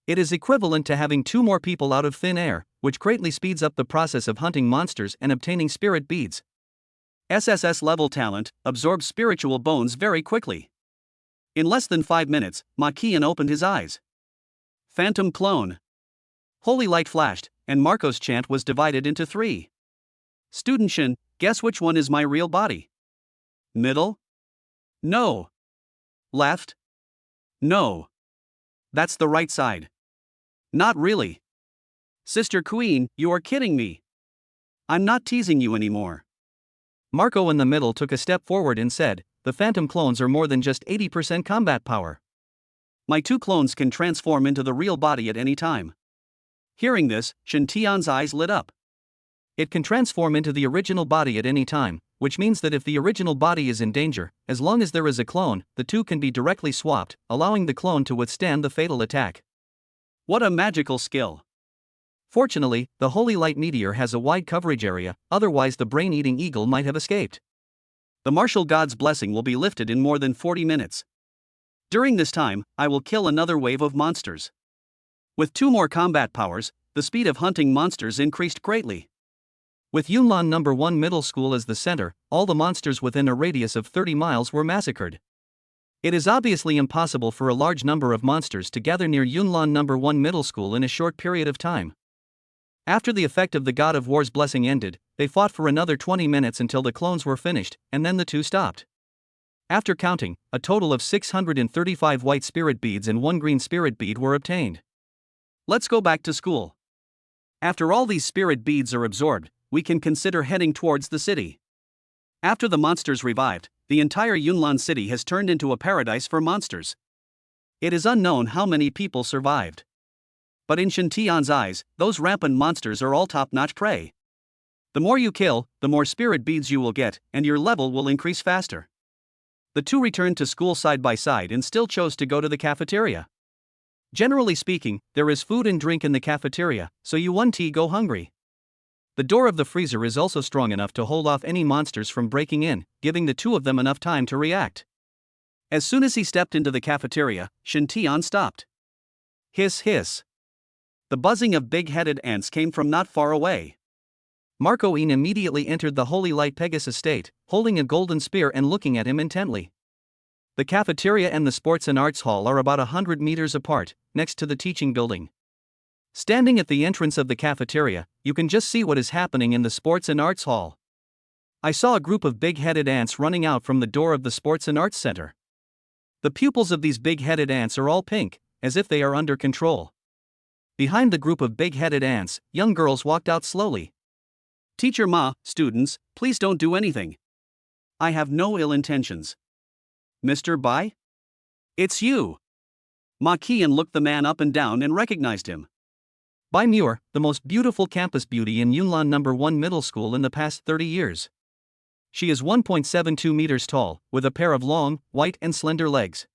It is equivalent to having 2 more people out of thin air, which greatly speeds up the process of hunting monsters and obtaining spirit beads. SSS level talent absorbs spiritual bones very quickly. In less than 5 minutes, Ma Qian opened his eyes. Phantom clone. Holy light flashed, and Marco's chant was divided into 3. Student Shin, guess which one is my real body? Middle? No. Left? No. That's the right side. Not really. Sister Queen, you are kidding me. I'm not teasing you anymore. Marco in the middle took a step forward and said, the phantom clones are more than just 80% combat power. My 2 clones can transform into the real body at any time. Hearing this, Shen Tian's eyes lit up. It can transform into the original body at any time, which means that if the original body is in danger, as long as there is a clone, the 2 can be directly swapped, allowing the clone to withstand the fatal attack. What a magical skill! Fortunately, the Holy Light Meteor has a wide coverage area, otherwise the brain-eating eagle might have escaped. The martial god's blessing will be lifted in more than 40 minutes. During this time, I will kill another wave of monsters. With 2 more combat powers, the speed of hunting monsters increased greatly. With Yunlan No. 1 Middle School as the center, all the monsters within a radius of 30 miles were massacred. It is obviously impossible for a large number of monsters to gather near Yunlan No. 1 Middle School in a short period of time. After the effect of the God of War's blessing ended, they fought for another 20 minutes until the clones were finished, and then the 2 stopped. After counting, a total of 635 white spirit beads and 1 green spirit bead were obtained. Let's go back to school. After all these spirit beads are absorbed, we can consider heading towards the city. After the monsters revived, the entire Yunlan city has turned into a paradise for monsters. It is unknown how many people survived. But in Shen Tian's eyes, those rampant monsters are all top-notch prey. The more you kill, the more spirit beads you will get, and your level will increase faster. The 2 returned to school side by side and still chose to go to the cafeteria. Generally speaking, there is food and drink in the cafeteria, so you won't go hungry. The door of the freezer is also strong enough to hold off any monsters from breaking in, giving the 2 of them enough time to react. As soon as he stepped into the cafeteria, Shen Tian stopped. Hiss hiss. The buzzing of big-headed ants came from not far away. Marco Wien immediately entered the Holy Light Pegasus state, holding a golden spear and looking at him intently. The cafeteria and the sports and arts hall are about 100 meters apart, next to the teaching building. Standing at the entrance of the cafeteria, you can just see what is happening in the sports and arts hall. I saw a group of big-headed ants running out from the door of the sports and arts center. The pupils of these big-headed ants are all pink, as if they are under control. Behind the group of big-headed ants, young girls walked out slowly. Teacher Ma, students, please don't do anything. I have no ill intentions. Mr. Bai? It's you. Ma Qian looked the man up and down and recognized him. Bai Muer, the most beautiful campus beauty in Yunlan No. 1 Middle School in the past 30 years. She is 1.72 meters tall, with a pair of long, white and slender legs.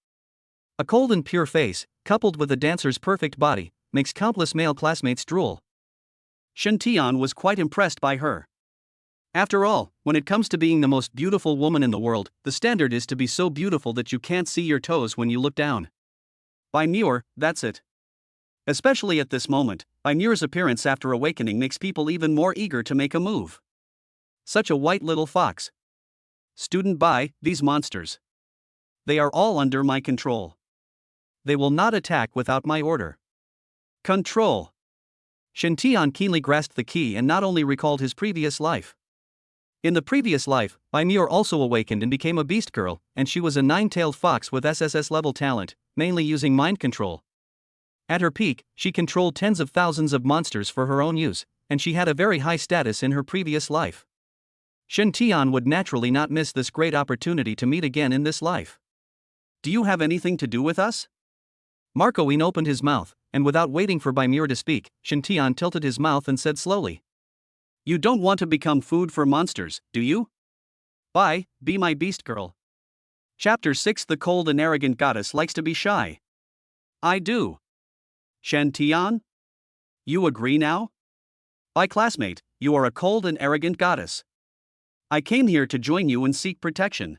A cold and pure face, coupled with a dancer's perfect body, makes countless male classmates drool. Shen Tian was quite impressed by her. After all, when it comes to being the most beautiful woman in the world, the standard is to be so beautiful that you can't see your toes when you look down. Bai Muer, that's it. Especially at this moment, Bai Muer's appearance after awakening makes people even more eager to make a move. Such a white little fox. Student Bai, these monsters. They are all under my control. They will not attack without my order. Control. Shen Tian keenly grasped the key and not only recalled his previous life. In the previous life, Bai Muer also awakened and became a beast girl, and she was a nine-tailed fox with SSS-level talent, mainly using mind control. At her peak, she controlled tens of thousands of monsters for her own use, and she had a very high status in her previous life. Shen Tian would naturally not miss this great opportunity to meet again in this life. Do you have anything to do with us? Marco Yin opened his mouth, and without waiting for Bai Muer to speak, Shen Tian tilted his mouth and said slowly. You don't want to become food for monsters, do you? Bai, be my beast girl. Chapter 6. The cold and arrogant goddess likes to be shy. I do. Shen Tian? You agree now? Bai classmate, you are a cold and arrogant goddess. I came here to join you and seek protection.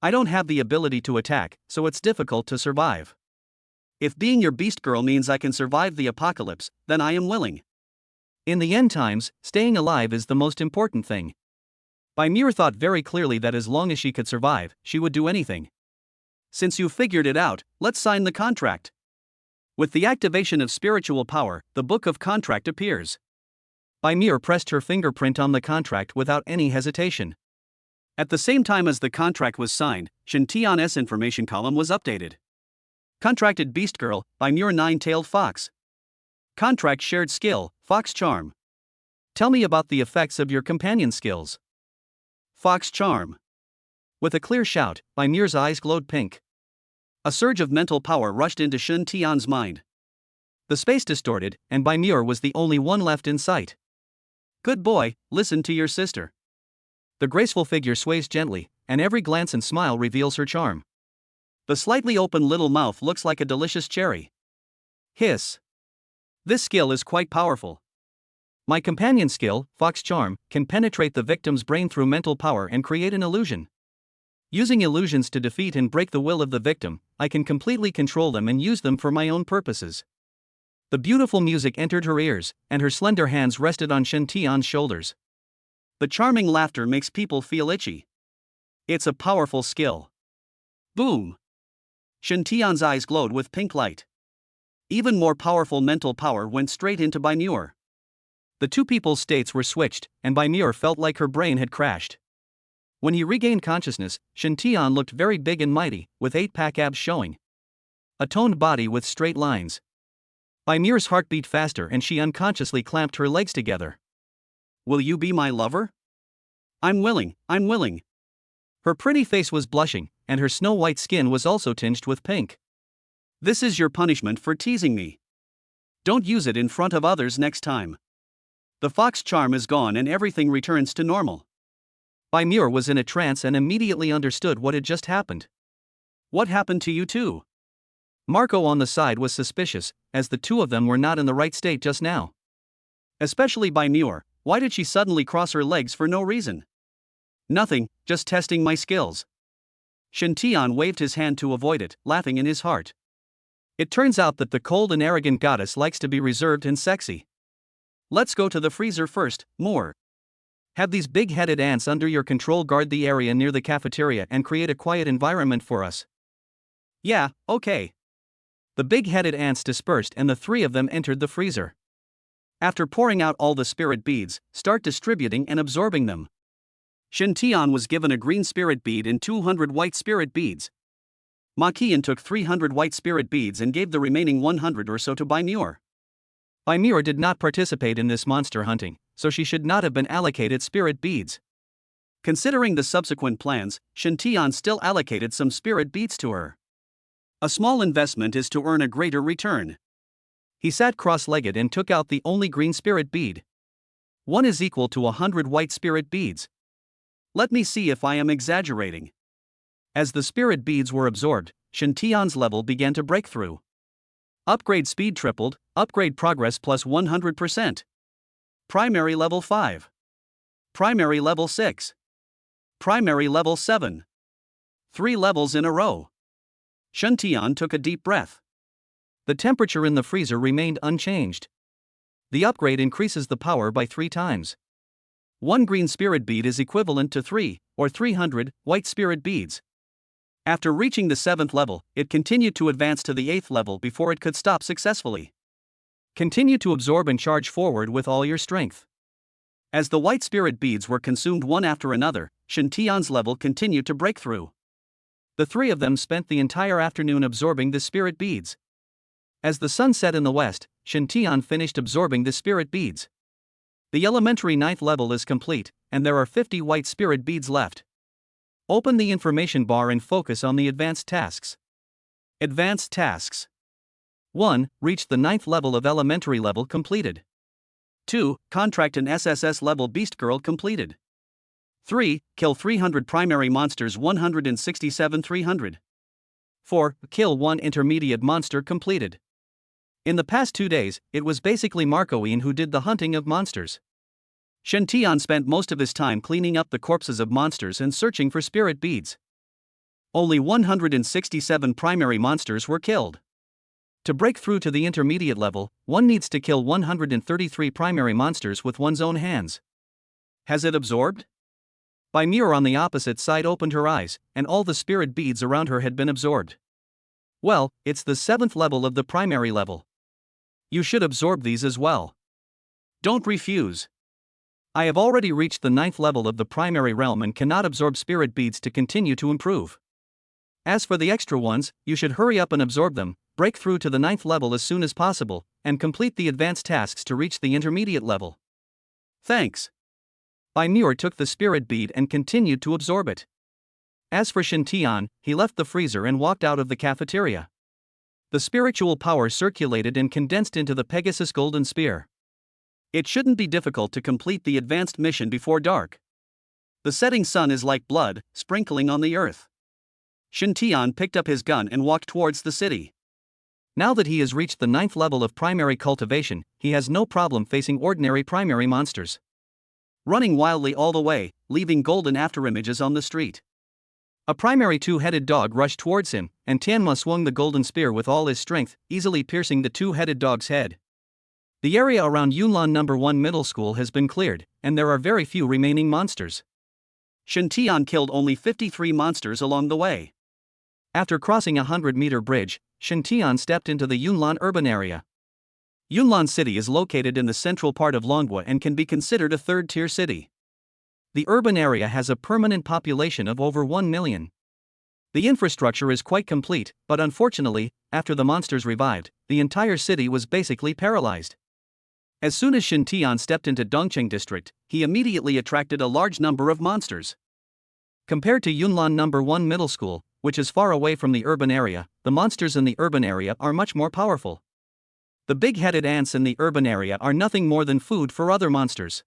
I don't have the ability to attack, so it's difficult to survive. If being your beast girl means I can survive the apocalypse, then I am willing. In the end times, staying alive is the most important thing. Bai Muer thought very clearly that as long as she could survive, she would do anything. Since you figured it out, let's sign the contract. With the activation of spiritual power, the book of contract appears. Bai Muer pressed her fingerprint on the contract without any hesitation. At the same time as the contract was signed, Shen Tian's information column was updated. Contracted beast girl, Bai Muer nine-tailed fox. Contract shared skill, Fox Charm. Tell me about the effects of your companion skills. Fox Charm. With a clear shout, Bai Muer's eyes glowed pink. A surge of mental power rushed into Shen Tian's mind. The space distorted, and Bai Muer was the only one left in sight. Good boy, listen to your sister. The graceful figure sways gently, and every glance and smile reveals her charm. The slightly open little mouth looks like a delicious cherry. Hiss. This skill is quite powerful. My companion skill, Fox Charm, can penetrate the victim's brain through mental power and create an illusion. Using illusions to defeat and break the will of the victim, I can completely control them and use them for my own purposes. The beautiful music entered her ears, and her slender hands rested on Shen Tian's shoulders. The charming laughter makes people feel itchy. It's a powerful skill. Boom! Shen Tian's eyes glowed with pink light. Even more powerful mental power went straight into Bai Muer. The two people's states were switched, and Bai Muer felt like her brain had crashed. When he regained consciousness, Shen Tian looked very big and mighty, with 8-pack abs showing. A toned body with straight lines. Bai Muer's heart beat faster and she unconsciously clamped her legs together. Will you be my lover? I'm willing. Her pretty face was blushing, and her snow-white skin was also tinged with pink. This is your punishment for teasing me. Don't use it in front of others next time. The fox charm is gone and everything returns to normal. Bai Muer was in a trance and immediately understood what had just happened. What happened to you too? Marco on the side was suspicious, as the two of them were not in the right state just now. Especially Bai Muer, why did she suddenly cross her legs for no reason? Nothing, just testing my skills. Shen Tian waved his hand to avoid it, laughing in his heart. It turns out that the cold and arrogant goddess likes to be reserved and sexy. Let's go to the freezer first, Muer. Have these big-headed ants under your control guard the area near the cafeteria and create a quiet environment for us. Yeah, okay. The big-headed ants dispersed and the three of them entered the freezer. After pouring out all the spirit beads, start distributing and absorbing them. Shen Tian was given a green spirit bead and 200 white spirit beads. Ma Qian took 300 white spirit beads and gave the remaining 100 or so to Bai Muer. Bai Muer did not participate in this monster hunting, so she should not have been allocated spirit beads. Considering the subsequent plans, Shen Tian still allocated some spirit beads to her. A small investment is to earn a greater return. He sat cross-legged and took out the only green spirit bead. 1 is equal to 100 white spirit beads. Let me see if I am exaggerating. As the spirit beads were absorbed, Shen Tian's level began to break through. Upgrade speed tripled, upgrade progress plus 100%. Primary level 5. Primary level 6. Primary level 7. 3 levels in a row. Shen Tian took a deep breath. The temperature in the freezer remained unchanged. The upgrade increases the power by 3 times. 1 green spirit bead is equivalent to 3, or 300, white spirit beads. After reaching the 7th level, it continued to advance to the 8th level before it could stop successfully. Continue to absorb and charge forward with all your strength. As the white spirit beads were consumed one after another, Shen Tian's level continued to break through. The three of them spent the entire afternoon absorbing the spirit beads. As the sun set in the west, Shen Tian finished absorbing the spirit beads. The elementary 9th level is complete, and there are 50 white spirit beads left. Open the information bar and focus on the advanced tasks. Advanced tasks. 1. Reach the 9th level of elementary level completed. 2. Contract an SSS-level beast girl completed. 3. Kill 300 primary monsters 167 300. 4. Kill 1 intermediate monster completed. In the past 2 days, it was basically Marcoine who did the hunting of monsters. Shen Tian spent most of his time cleaning up the corpses of monsters and searching for spirit beads. Only 167 primary monsters were killed. To break through to the intermediate level, one needs to kill 133 primary monsters with one's own hands. Has it absorbed? Bai Muer on the opposite side opened her eyes, and all the spirit beads around her had been absorbed. Well, it's the 7th level of the primary level. You should absorb these as well. Don't refuse. I have already reached the 9th level of the primary realm and cannot absorb spirit beads to continue to improve. As for the extra ones, you should hurry up and absorb them, break through to the 9th level as soon as possible, and complete the advanced tasks to reach the intermediate level. Thanks. Bai Muer took the spirit bead and continued to absorb it. As for Shen Tian, he left the freezer and walked out of the cafeteria. The spiritual power circulated and condensed into the Pegasus Golden Spear. It shouldn't be difficult to complete the advanced mission before dark. The setting sun is like blood, sprinkling on the earth. Shen Tian picked up his gun and walked towards the city. Now that he has reached the 9th level of primary cultivation, he has no problem facing ordinary primary monsters. Running wildly all the way, leaving golden afterimages on the street. A primary 2-headed dog rushed towards him, and Tianma swung the golden spear with all his strength, easily piercing the 2-headed dog's head. The area around Yunlan No. 1 Middle School has been cleared, and there are very few remaining monsters. Shen Tian killed only 53 monsters along the way. After crossing a 100-meter bridge, Shen Tian stepped into the Yunlan urban area. Yunlan City is located in the central part of Longhua and can be considered a 3rd-tier city. The urban area has a permanent population of over 1 million. The infrastructure is quite complete, but unfortunately, after the monsters revived, the entire city was basically paralyzed. As soon as Shen Tian stepped into Dongqing District, he immediately attracted a large number of monsters. Compared to Yunlan No. 1 Middle School, which is far away from the urban area, the monsters in the urban area are much more powerful. The big-headed ants in the urban area are nothing more than food for other monsters.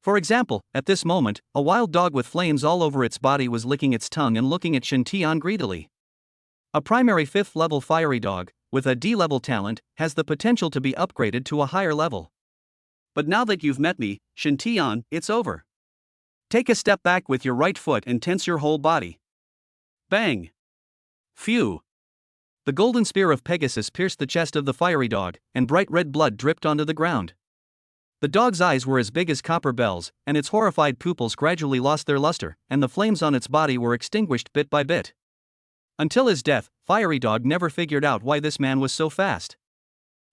For example, at this moment, a wild dog with flames all over its body was licking its tongue and looking at Shen Tian greedily. A primary 5th-level fiery dog, with a D-level talent, has the potential to be upgraded to a higher level. But now that you've met me, Shen Tian, it's over. Take a step back with your right foot and tense your whole body. Bang! Phew! The golden spear of Pegasus pierced the chest of the fiery dog, and bright red blood dripped onto the ground. The dog's eyes were as big as copper bells, and its horrified pupils gradually lost their luster, and the flames on its body were extinguished bit by bit. Until his death, Fiery Dog never figured out why this man was so fast.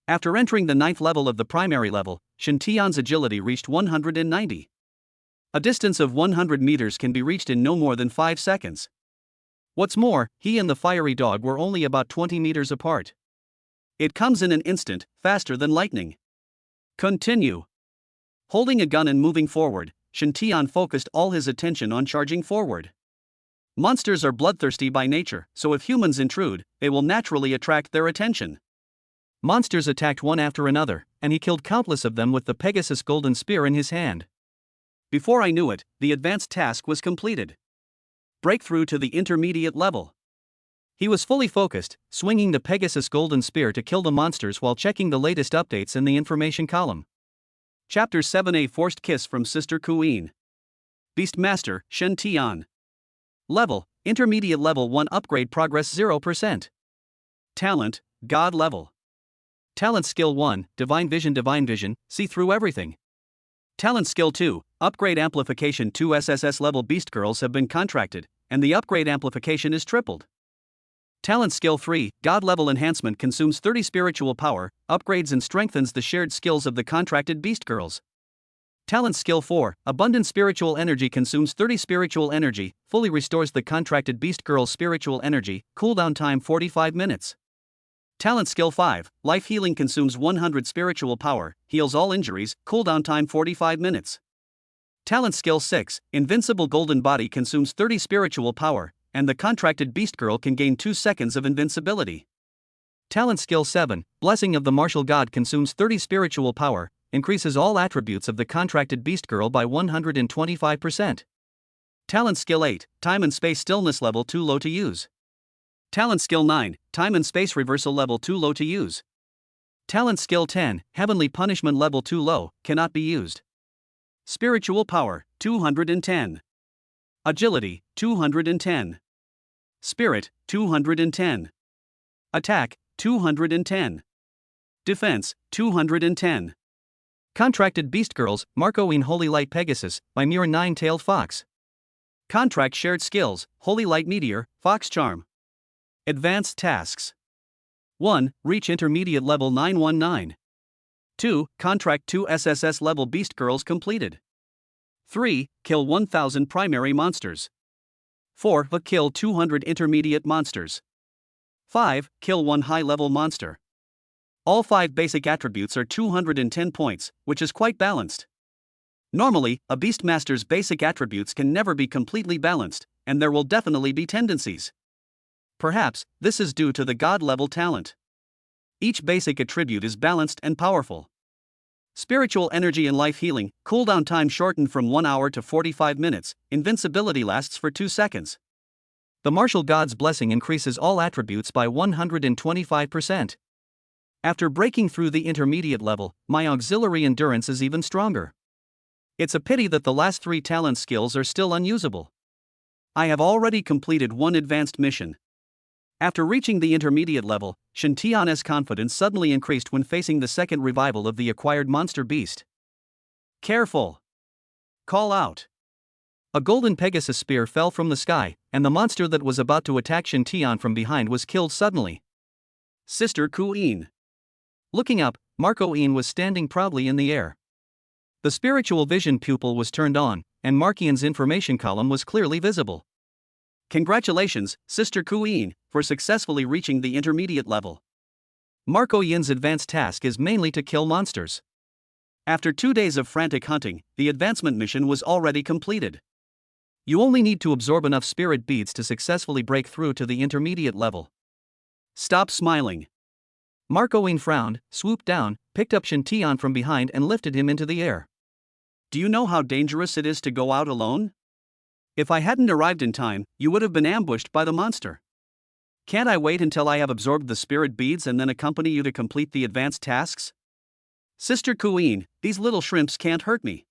After entering the 9th level of the primary level, Shen Tian's agility reached 190. A distance of 100 meters can be reached in no more than 5 seconds. What's more, he and the Fiery Dog were only about 20 meters apart. It comes in an instant, faster than lightning. Continue. Holding a gun and moving forward, Shen Tian focused all his attention on charging forward. Monsters are bloodthirsty by nature, so if humans intrude, they will naturally attract their attention. Monsters attacked one after another, and he killed countless of them with the Pegasus Golden Spear in his hand. Before I knew it, the advanced task was completed. Breakthrough to the intermediate level. He was fully focused, swinging the Pegasus Golden Spear to kill the monsters while checking the latest updates in the information column. Chapter 7A Forced Kiss from Sister Queen. Beastmaster, Shen Tian. Level, Intermediate Level 1 Upgrade Progress 0%. Talent, God Level. Talent Skill 1, Divine Vision, see through everything. Talent Skill 2, Upgrade amplification. 2 SSS-level beast girls have been contracted, and the upgrade amplification is tripled. Talent skill 3, God level enhancement consumes 30 spiritual power, upgrades and strengthens the shared skills of the contracted beast girls. Talent skill 4, abundant spiritual energy consumes 30 spiritual energy, fully restores the contracted beast girl's spiritual energy, cooldown time 45 minutes. Talent skill 5, life healing consumes 100 spiritual power, heals all injuries, cooldown time 45 minutes. Talent skill 6, invincible golden body consumes 30 spiritual power, and the contracted beast girl can gain 2 seconds of invincibility. Talent skill 7, blessing of the martial god consumes 30 spiritual power, increases all attributes of the contracted beast girl by 125%. Talent skill 8, time and space stillness level too low to use. Talent skill 9, time and space reversal level too low to use. Talent skill 10, heavenly punishment level too low, cannot be used. Spiritual power, 210. Agility, 210. Spirit, 210. Attack, 210. Defense, 210. Contracted beast girls, Marco-ine Holy Light Pegasus, Bai Muer Nine-tailed Fox. Contract shared skills, Holy Light Meteor, Fox Charm. Advanced tasks. 1. Reach intermediate level 919. 2. Contract 2 SSS level beast girls completed. 3. Kill 1000 primary monsters. 4. Kill 200 intermediate monsters. 5. Kill 1 high level monster. All 5 basic attributes are 210 points, which is quite balanced. Normally, a Beastmaster's basic attributes can never be completely balanced, and there will definitely be tendencies. Perhaps, this is due to the God-level talent. Each basic attribute is balanced and powerful. Spiritual energy and life healing, cooldown time shortened from 1 hour to 45 minutes, invincibility lasts for 2 seconds. The martial god's blessing increases all attributes by 125%. After breaking through the intermediate level, my auxiliary endurance is even stronger. It's a pity that the last 3 talent skills are still unusable. I have already completed 1 advanced mission. After reaching the intermediate level, Shen Tian's confidence suddenly increased when facing the second revival of the acquired monster beast. Careful! Call out! A golden Pegasus spear fell from the sky, and the monster that was about to attack Shen Tian from behind was killed suddenly. Sister Ku-ine. Looking up, Marco-ine was standing proudly in the air. The spiritual vision pupil was turned on, and Markian's information column was clearly visible. Congratulations, Sister Ku-ine, for successfully reaching the intermediate level. Marco-ine's advanced task is mainly to kill monsters. After 2 days of frantic hunting, the advancement mission was already completed. You only need to absorb enough spirit beads to successfully break through to the intermediate level. Stop smiling. Marco-ine frowned, swooped down, picked up Shen Tian from behind and lifted him into the air. Do you know how dangerous it is to go out alone? If I hadn't arrived in time, you would have been ambushed by the monster. Can't I wait until I have absorbed the spirit beads and then accompany you to complete the advanced tasks? Sister Ku-ine, these little shrimps can't hurt me.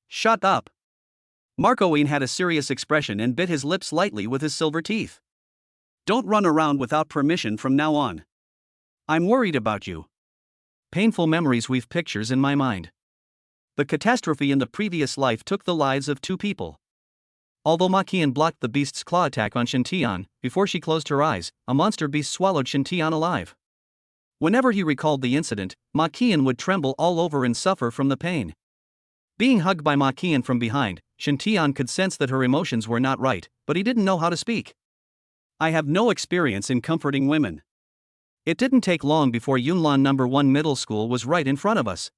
Shut up. Marco-ine had a serious expression and bit his lips lightly with his silver teeth. Don't run around without permission from now on. I'm worried about you. Painful memories weave pictures in my mind. The catastrophe in the previous life took the lives of 2 people. Although Markian blocked the beast's claw attack on Shen Tian, before she closed her eyes, a monster beast swallowed Shen Tian alive. Whenever he recalled the incident, Markian would tremble all over and suffer from the pain. Being hugged by Markian from behind, Shen Tian could sense that her emotions were not right, but he didn't know how to speak. I have no experience in comforting women. It didn't take long before Yunlan No. 1 middle school was right in front of us.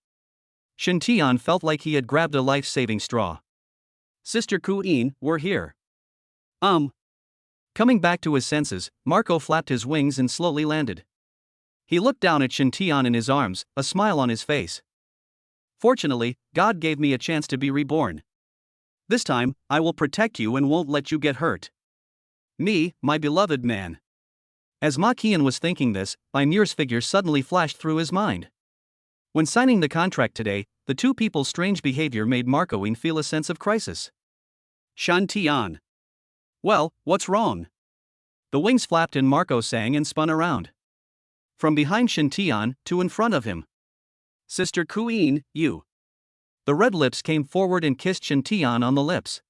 Shen Tian felt like he had grabbed a life-saving straw. Sister Ku-ine, we're here. Coming back to his senses, Marco flapped his wings and slowly landed. He looked down at Shen Tian in his arms, a smile on his face. Fortunately, God gave me a chance to be reborn. This time, I will protect you and won't let you get hurt. Me, my beloved man. As Markian was thinking this, Bai Muer's figure suddenly flashed through his mind. When signing the contract today, the 2 people's strange behavior made Marco-ine feel a sense of crisis. Shen Tian. Well, what's wrong? The wings flapped and Marco sang and spun around. From behind Shen Tian, to in front of him. Sister Ku-ine, you. The red lips came forward and kissed Shen Tian on the lips.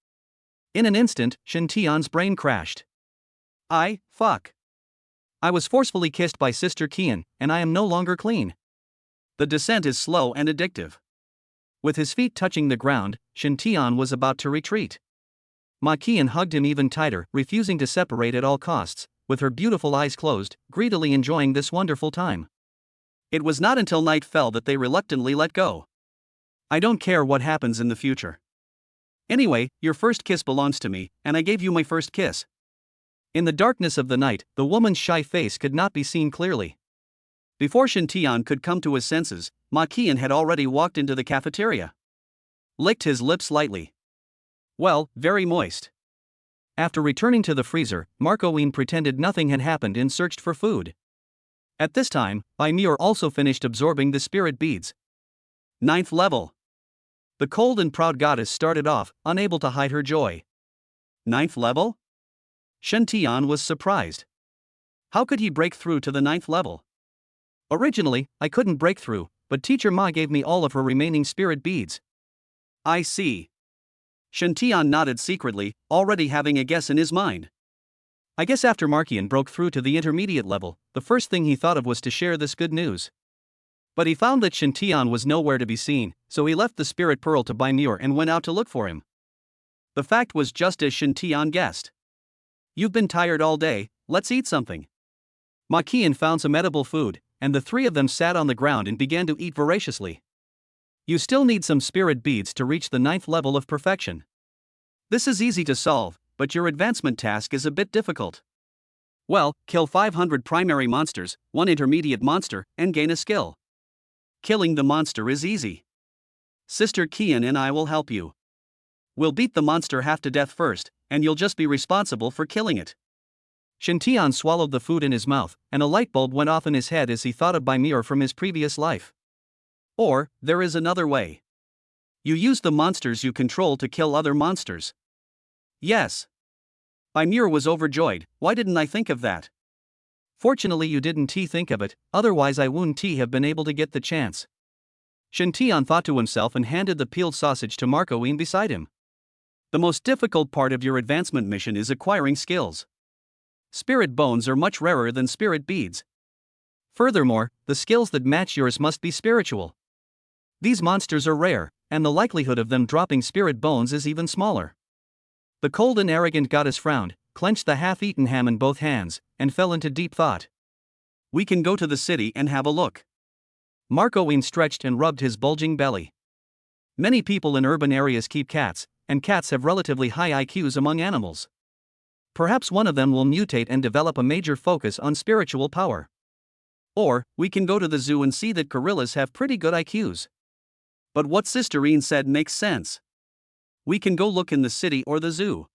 In an instant, Shen Tian's brain crashed. Fuck. I was forcefully kissed by Sister Qian, and I am no longer clean. The descent is slow and addictive. With his feet touching the ground, Shen Tian was about to retreat. Ma Qian hugged him even tighter, refusing to separate at all costs, with her beautiful eyes closed, greedily enjoying this wonderful time. It was not until night fell that they reluctantly let go. I don't care what happens in the future. Anyway, your first kiss belongs to me, and I gave you my first kiss. In the darkness of the night, the woman's shy face could not be seen clearly. Before Shen Tian could come to his senses, Ma Qian had already walked into the cafeteria. Licked his lips lightly. Well, very moist. After returning to the freezer, Marco Wien pretended nothing had happened and searched for food. At this time, Bai Muer also finished absorbing the spirit beads. 9th level. The cold and proud goddess started off, unable to hide her joy. 9th level? Shen Tian was surprised. How could he break through to the 9th level? Originally, I couldn't break through, but Teacher Ma gave me all of her remaining spirit beads. I see. Shen Tian nodded secretly, already having a guess in his mind. I guess after Markian broke through to the intermediate level, the first thing he thought of was to share this good news. But he found that Shen Tian was nowhere to be seen, so he left the spirit pearl to Bai Muer and went out to look for him. The fact was just as Shen Tian guessed. You've been tired all day, let's eat something. Ma Qian found some edible food, and the three of them sat on the ground and began to eat voraciously. You still need some spirit beads to reach the 9th level of perfection. This is easy to solve, but your advancement task is a bit difficult. Well, kill 500 primary monsters, 1 intermediate monster, and gain a skill. Killing the monster is easy. Sister Qian and I will help you. We'll beat the monster half to death first, and you'll just be responsible for killing it. Shen Tian swallowed the food in his mouth, and a light bulb went off in his head as he thought of Bai Muer from his previous life. Or, there is another way. You use the monsters you control to kill other monsters. Yes. Bai Muer was overjoyed. Why didn't I think of that? Fortunately you didn't think of it, otherwise I wouldn't have been able to get the chance. Shen Tian thought to himself and handed the peeled sausage to Marco Wien beside him. The most difficult part of your advancement mission is acquiring skills. Spirit bones are much rarer than spirit beads. Furthermore, the skills that match yours must be spiritual. These monsters are rare, and the likelihood of them dropping spirit bones is even smaller. The cold and arrogant goddess frowned, clenched the half-eaten ham in both hands, and fell into deep thought. We can go to the city and have a look. Marco Wien stretched and rubbed his bulging belly. Many people in urban areas keep cats, and cats have relatively high IQs among animals. Perhaps one of them will mutate and develop a major focus on spiritual power. Or, we can go to the zoo and see that gorillas have pretty good IQs. But what Sister Ian said makes sense. We can go look in the city or the zoo.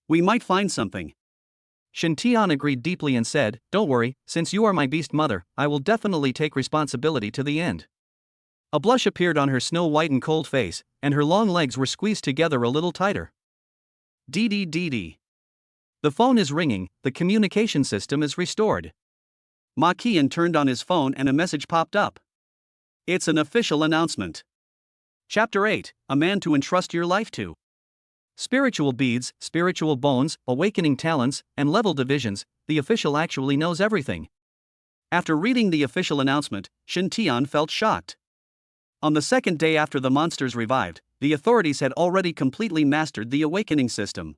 We might find something. Shen Tian agreed deeply and said, Don't worry, since you are my beast mother, I will definitely take responsibility to the end. A blush appeared on her snow-white and cold face, and her long legs were squeezed together a little tighter. Dee. The phone is ringing, the communication system is restored. Ma Qian turned on his phone and a message popped up. It's an official announcement. Chapter 8, A Man to Entrust Your Life to. Spiritual beads, spiritual bones, awakening talents, and level divisions, the official actually knows everything. After reading the official announcement, Shen Tian felt shocked. On the second day after the monsters revived, the authorities had already completely mastered the awakening system.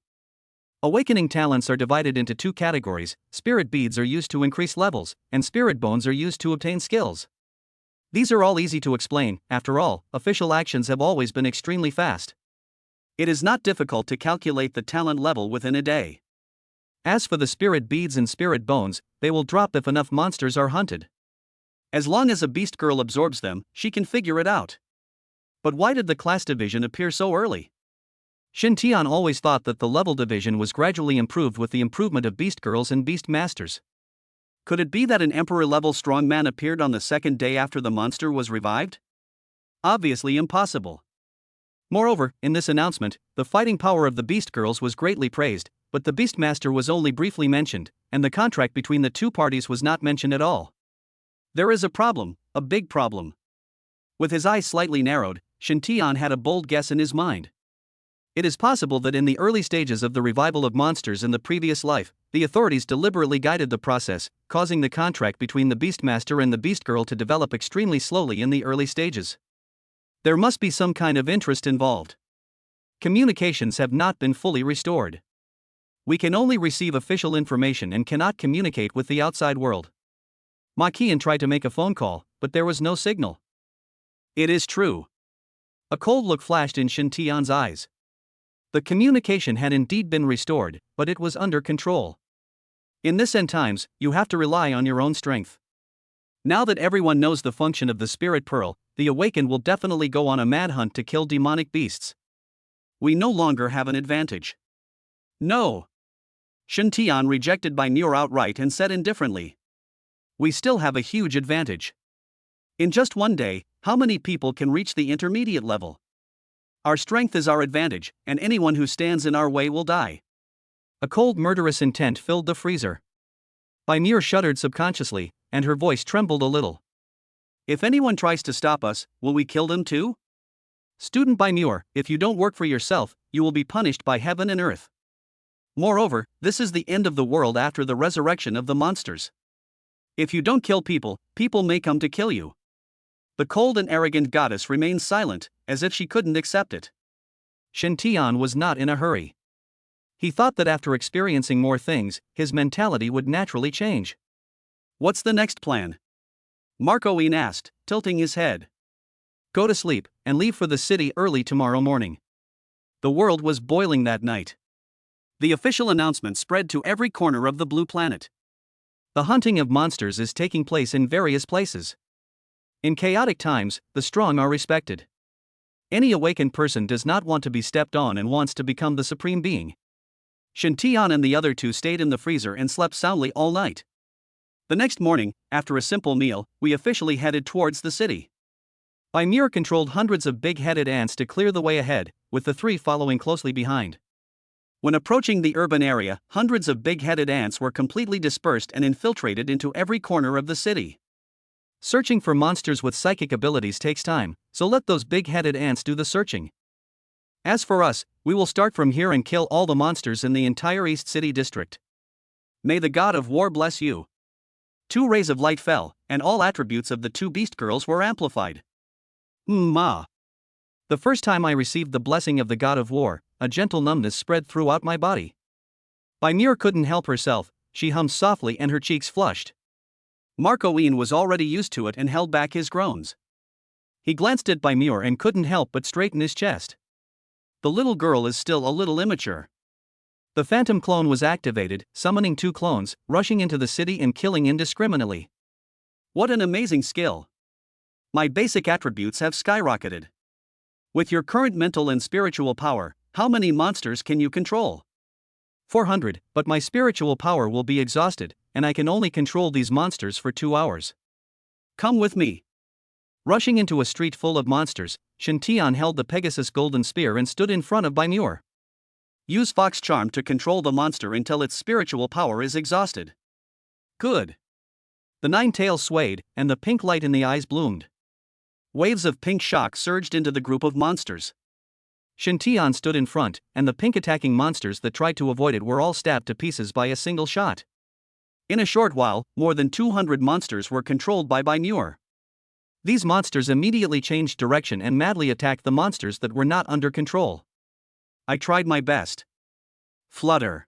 Awakening talents are divided into 2 categories, spirit beads are used to increase levels, and spirit bones are used to obtain skills. These are all easy to explain, after all, official actions have always been extremely fast. It is not difficult to calculate the talent level within a day. As for the spirit beads and spirit bones, they will drop if enough monsters are hunted. As long as a beast girl absorbs them, she can figure it out. But why did the class division appear so early? Shen Tian always thought that the level division was gradually improved with the improvement of beast girls and beast masters. Could it be that an emperor-level strongman appeared on the second day after the monster was revived? Obviously impossible. Moreover, in this announcement, the fighting power of the beast girls was greatly praised, but the beastmaster was only briefly mentioned, and the contract between the 2 parties was not mentioned at all. There is a problem, a big problem. With his eyes slightly narrowed, Shintian had a bold guess in his mind. It is possible that in the early stages of the revival of monsters in the previous life, the authorities deliberately guided the process, causing the contract between the Beastmaster and the Beast Girl to develop extremely slowly in the early stages. There must be some kind of interest involved. Communications have not been fully restored. We can only receive official information and cannot communicate with the outside world. Ma Qian tried to make a phone call, but there was no signal. It is true. A cold look flashed in Shintian's eyes. The communication had indeed been restored, but it was under control. In this end times, you have to rely on your own strength. Now that everyone knows the function of the Spirit Pearl, the Awakened will definitely go on a mad hunt to kill demonic beasts. We no longer have an advantage. No. Shintian rejected Bai Muer outright and said indifferently. We still have a huge advantage. In just one day, how many people can reach the intermediate level? Our strength is our advantage, and anyone who stands in our way will die. A cold murderous intent filled the freezer. Bai Muer shuddered subconsciously, and her voice trembled a little. If anyone tries to stop us, will we kill them too? Student Bai Muer, if you don't work for yourself, you will be punished by heaven and earth. Moreover, this is the end of the world after the resurrection of the monsters. If you don't kill people, people may come to kill you. The cold and arrogant goddess remained silent, as if she couldn't accept it. Shintian was not in a hurry. He thought that after experiencing more things, his mentality would naturally change. What's the next plan? Marco Yin asked, tilting his head. Go to sleep, and leave for the city early tomorrow morning. The world was boiling that night. The official announcement spread to every corner of the blue planet. The hunting of monsters is taking place in various places. In chaotic times, the strong are respected. Any awakened person does not want to be stepped on and wants to become the supreme being. Shintian and the other two stayed in the freezer and slept soundly all night. The next morning, after a simple meal, we officially headed towards the city. Bai Muer controlled hundreds of big-headed ants to clear the way ahead, with the three following closely behind. When approaching the urban area, hundreds of big-headed ants were completely dispersed and infiltrated into every corner of the city. Searching for monsters with psychic abilities takes time, so let those big-headed ants do the searching. As for us, we will start from here and kill all the monsters in the entire East City district. May the God of War bless you. 2 rays of light fell, and all attributes of the 2 beast girls were amplified. The first time I received the blessing of the God of War, a gentle numbness spread throughout my body. Bai Muer couldn't help herself, she hummed softly and her cheeks flushed. Marco Yin was already used to it and held back his groans. He glanced at Bai Muer and couldn't help but straighten his chest. The little girl is still a little immature. The phantom clone was activated, summoning 2 clones, rushing into the city and killing indiscriminately. What an amazing skill! My basic attributes have skyrocketed. With your current mental and spiritual power, how many monsters can you control? 400, but my spiritual power will be exhausted, and I can only control these monsters for 2 hours. Come with me. Rushing into a street full of monsters, Shintian held the Pegasus golden spear and stood in front of Bai Muer. Use Fox Charm to control the monster until its spiritual power is exhausted. Good. The 9 tails swayed, and the pink light in the eyes bloomed. Waves of pink shock surged into the group of monsters. Shintian stood in front, and the pink attacking monsters that tried to avoid it were all stabbed to pieces by a single shot. In a short while, more than 200 monsters were controlled by Bai Muer. These monsters immediately changed direction and madly attacked the monsters that were not under control. I tried my best. Flutter.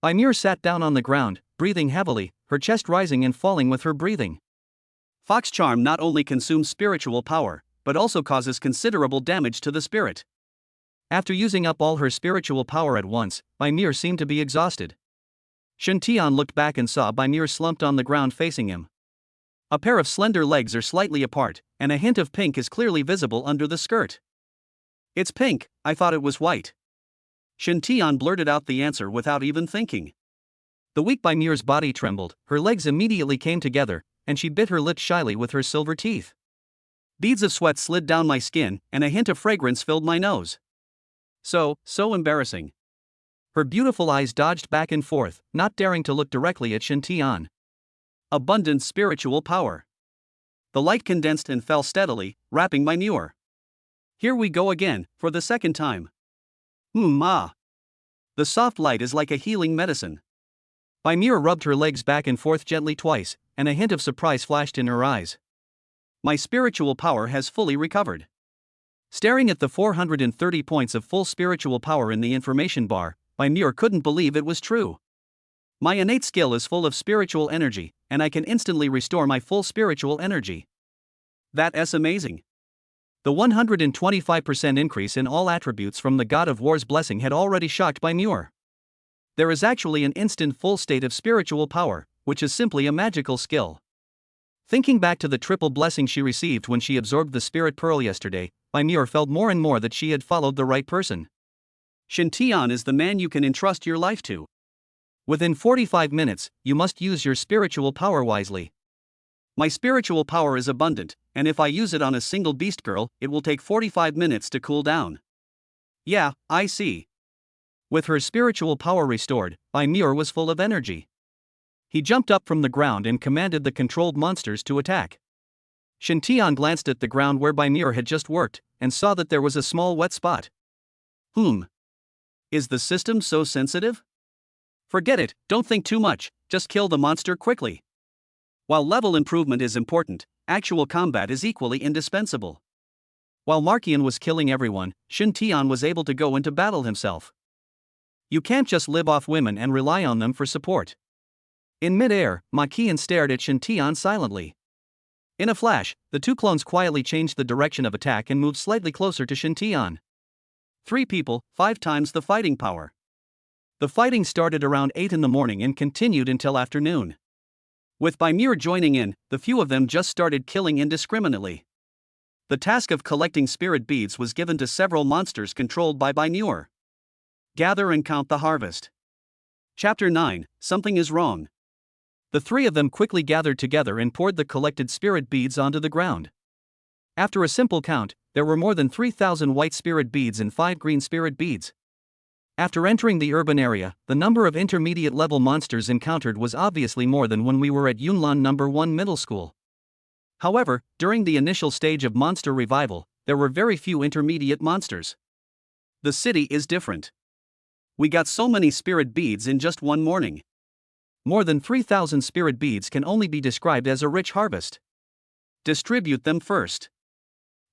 Bai Muer sat down on the ground, breathing heavily, her chest rising and falling with her breathing. Fox Charm not only consumes spiritual power, but also causes considerable damage to the spirit. After using up all her spiritual power at once, Bai Muer seemed to be exhausted. Shintian looked back and saw Bai Muer slumped on the ground facing him. A pair of slender legs are slightly apart, and a hint of pink is clearly visible under the skirt. It's pink, I thought it was white. Shintian blurted out the answer without even thinking. The weak Bai Muer's body trembled, her legs immediately came together, and she bit her lip shyly with her silver teeth. Beads of sweat slid down my skin, and a hint of fragrance filled my nose. So embarrassing. Her beautiful eyes dodged back and forth, not daring to look directly at Shintian. Abundant spiritual power. The light condensed and fell steadily, wrapping Bai Muer. Here we go again, for the second time. The soft light is like a healing medicine. Bai Muer rubbed her legs back and forth gently twice, and a hint of surprise flashed in her eyes. My spiritual power has fully recovered. Staring at the 430 points of full spiritual power in the information bar, Bai Muer couldn't believe it was true. My innate skill is full of spiritual energy, and I can instantly restore my full spiritual energy. That's amazing. The 125% increase in all attributes from the God of War's blessing had already shocked Bai Muer. There is actually an instant full state of spiritual power, which is simply a magical skill. Thinking back to the triple blessing she received when she absorbed the spirit pearl yesterday, Bai Muer felt more and more that she had followed the right person. Shintian is the man you can entrust your life to. Within 45 minutes, you must use your spiritual power wisely. My spiritual power is abundant, and if I use it on a single beast girl, it will take 45 minutes to cool down. Yeah, I see. With her spiritual power restored, Bai Muer was full of energy. He jumped up from the ground and commanded the controlled monsters to attack. Shintian glanced at the ground where Bai Muer had just worked, and saw that there was a small wet spot. Is the system so sensitive? Forget it, don't think too much, just kill the monster quickly. While level improvement is important, actual combat is equally indispensable. While Markian was killing everyone, Shintian was able to go into battle himself. You can't just live off women and rely on them for support. In mid-air, Markian stared at Shintian silently. In a flash, the two clones quietly changed the direction of attack and moved slightly closer to Shintian. 3 people, 5 times the fighting power. The fighting started around 8 in the morning and continued until afternoon. With Bai Muer joining in, the few of them just started killing indiscriminately. The task of collecting spirit beads was given to several monsters controlled by Bai Muer. Gather and count the harvest. Chapter 9, Something is Wrong. The 3 of them quickly gathered together and poured the collected spirit beads onto the ground. After a simple count, there were more than 3,000 white spirit beads and 5 green spirit beads. After entering the urban area, the number of intermediate-level monsters encountered was obviously more than when we were at Yunlan No. 1 Middle School. However, during the initial stage of monster revival, there were very few intermediate monsters. The city is different. We got so many spirit beads in just one morning. More than 3,000 spirit beads can only be described as a rich harvest. Distribute them first.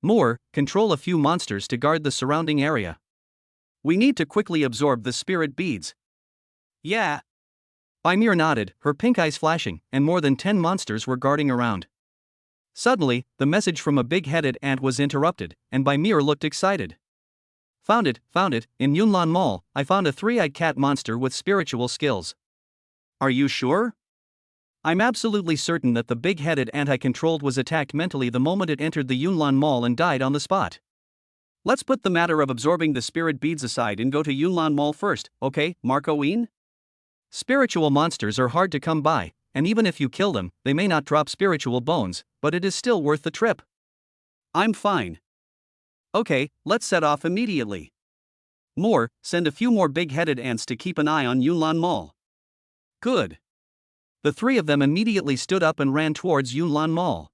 More, control a few monsters to guard the surrounding area. We need to quickly absorb the spirit beads. Yeah. Bai Muer nodded, her pink eyes flashing, and more than 10 monsters were guarding around. Suddenly, the message from a big-headed ant was interrupted, and Bai Muer looked excited. Found it, in Yunlan Mall, I found a 3-eyed cat monster with spiritual skills. Are you sure? I'm absolutely certain that the big-headed ant I controlled was attacked mentally the moment it entered the Yunlan Mall and died on the spot. Let's put the matter of absorbing the spirit beads aside and go to Yunlan Mall first, okay, Marcoine? Spiritual monsters are hard to come by, and even if you kill them, they may not drop spiritual bones, but it is still worth the trip. I'm fine. Okay, let's set off immediately. More, send a few more big-headed ants to keep an eye on Yunlan Mall. Good. The 3 of them immediately stood up and ran towards Yunlan Mall.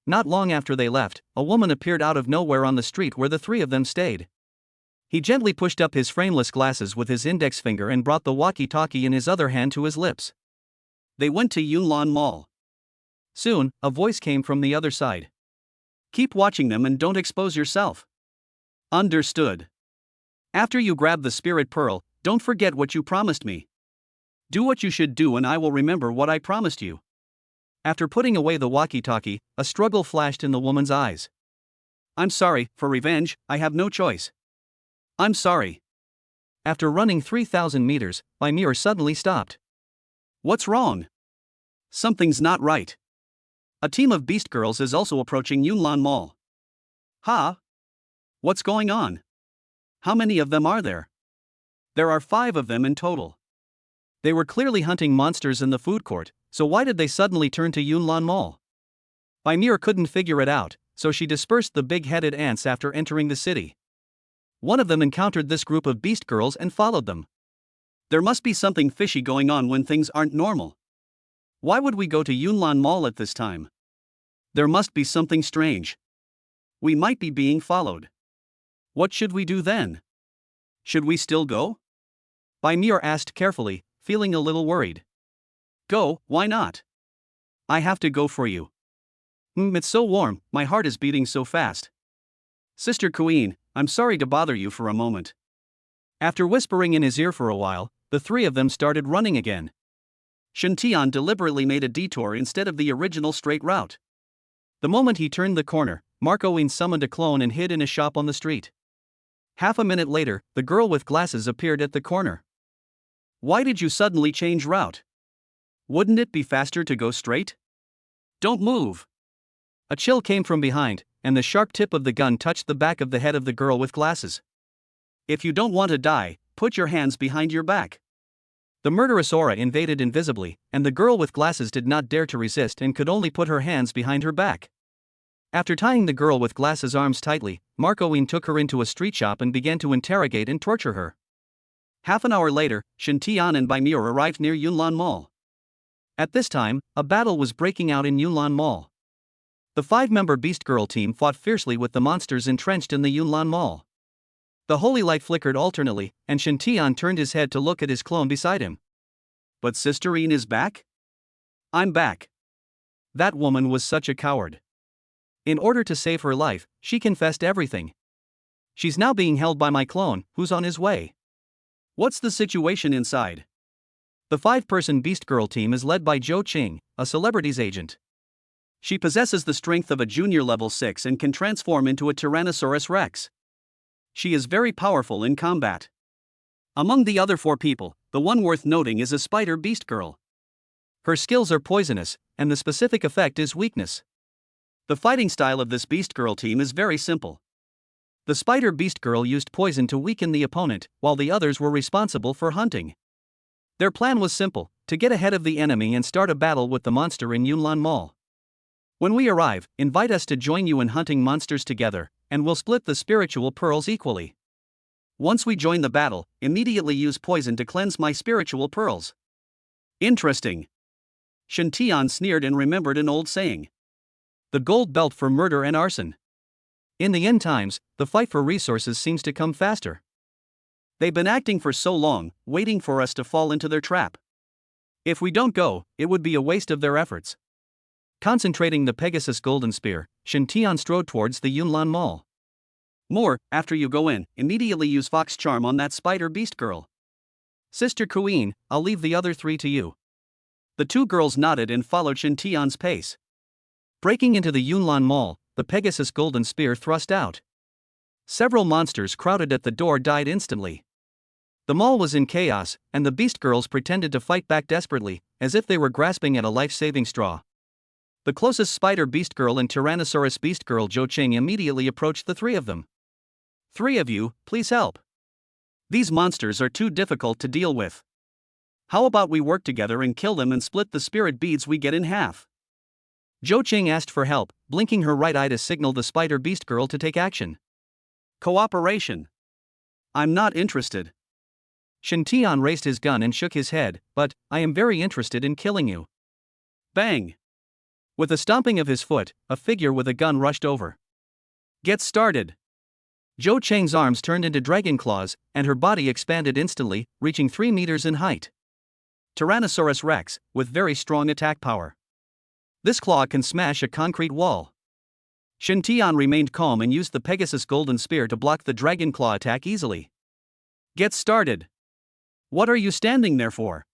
Not long after they left, a woman appeared out of nowhere on the street where the 3 of them stayed. He gently pushed up his frameless glasses with his index finger and brought the walkie-talkie in his other hand to his lips. They went to Yunlan Mall. Soon, a voice came from the other side. Keep watching them and don't expose yourself. Understood. After you grab the spirit pearl, don't forget what you promised me. Do what you should do and I will remember what I promised you. After putting away the walkie-talkie, a struggle flashed in the woman's eyes. I'm sorry, for revenge, I have no choice. I'm sorry. After running 3,000 meters, Bai Muer suddenly stopped. What's wrong? Something's not right. A team of beast girls is also approaching Yunlan Mall. What's going on? How many of them are there? There are 5 of them in total. They were clearly hunting monsters in the food court, so why did they suddenly turn to Yunlan Mall? Bai Muer couldn't figure it out, so she dispersed the big-headed ants after entering the city. One of them encountered this group of beast girls and followed them. There must be something fishy going on when things aren't normal. Why would we go to Yunlan Mall at this time? There must be something strange. We might be being followed. What should we do then? Should we still go? Bai Muer asked carefully, feeling a little worried. Go, why not? I have to go for you. It's so warm, my heart is beating so fast. Sister Queen, I'm sorry to bother you for a moment. After whispering in his ear for a while, the three of them started running again. Shen Tian deliberately made a detour instead of the original straight route. The moment he turned the corner, Marco Wien summoned a clone and hid in a shop on the street. Half a minute later, the girl with glasses appeared at the corner. Why did you suddenly change route? Wouldn't it be faster to go straight? Don't move. A chill came from behind, and the sharp tip of the gun touched the back of the head of the girl with glasses. If you don't want to die, put your hands behind your back. The murderous aura invaded invisibly, and the girl with glasses did not dare to resist and could only put her hands behind her back. After tying the girl with glasses' arms tightly, Marco Wien took her into a street shop and began to interrogate and torture her. Half an hour later, Shen Tian and Bai Muer arrived near Yunlan Mall. At this time, a battle was breaking out in Yunlan Mall. The 5-member Beast Girl team fought fiercely with the monsters entrenched in the Yunlan Mall. The holy light flickered alternately, and Shen Tian turned his head to look at his clone beside him. But Sister Yin is back? I'm back. That woman was such a coward. In order to save her life, she confessed everything. She's now being held by my clone, who's on his way. What's the situation inside? The 5-person Beast Girl team is led by Zhou Qing, a celebrities agent. She possesses the strength of a junior level 6 and can transform into a Tyrannosaurus Rex. She is very powerful in combat. Among the other 4 people, the one worth noting is a spider Beast Girl. Her skills are poisonous, and the specific effect is weakness. The fighting style of this Beast Girl team is very simple. The spider Beast Girl used poison to weaken the opponent, while the others were responsible for hunting. Their plan was simple: to get ahead of the enemy and start a battle with the monster in Yunlan Mall. When we arrive, invite us to join you in hunting monsters together, and we'll split the spiritual pearls equally. Once we join the battle, immediately use poison to cleanse my spiritual pearls. Interesting. Shen Tian sneered and remembered an old saying. The gold belt for murder and arson. In the end times, the fight for resources seems to come faster. They've been acting for so long, waiting for us to fall into their trap. If we don't go, it would be a waste of their efforts. Concentrating the Pegasus Golden Spear, Shen Tian strode towards the Yunlan Mall. More, after you go in, immediately use Fox Charm on that spider Beast Girl. Sister Queen, I'll leave the other 3 to you. The 2 girls nodded and followed Shen Tian's pace. Breaking into the Yunlan Mall, the Pegasus Golden Spear thrust out. Several monsters crowded at the door died instantly. The mall was in chaos, and the Beast Girls pretended to fight back desperately, as if they were grasping at a life-saving straw. The closest Spider Beast Girl and Tyrannosaurus Beast Girl Zhou Qing immediately approached the 3 of them. 3 of you, please help. These monsters are too difficult to deal with. How about we work together and kill them and split the spirit beads we get in half? Zhou Qing asked for help, blinking her right eye to signal the Spider Beast Girl to take action. Cooperation. I'm not interested. Shen Tian raised his gun and shook his head, but I am very interested in killing you. Bang! With a stomping of his foot, a figure with a gun rushed over. Get started! Zhou Qing's arms turned into dragon claws, and her body expanded instantly, reaching 3 meters in height. Tyrannosaurus Rex, with very strong attack power. This claw can smash a concrete wall. Shen Tian remained calm and used the Pegasus Golden Spear to block the dragon claw attack easily. Get started! What are you standing there for?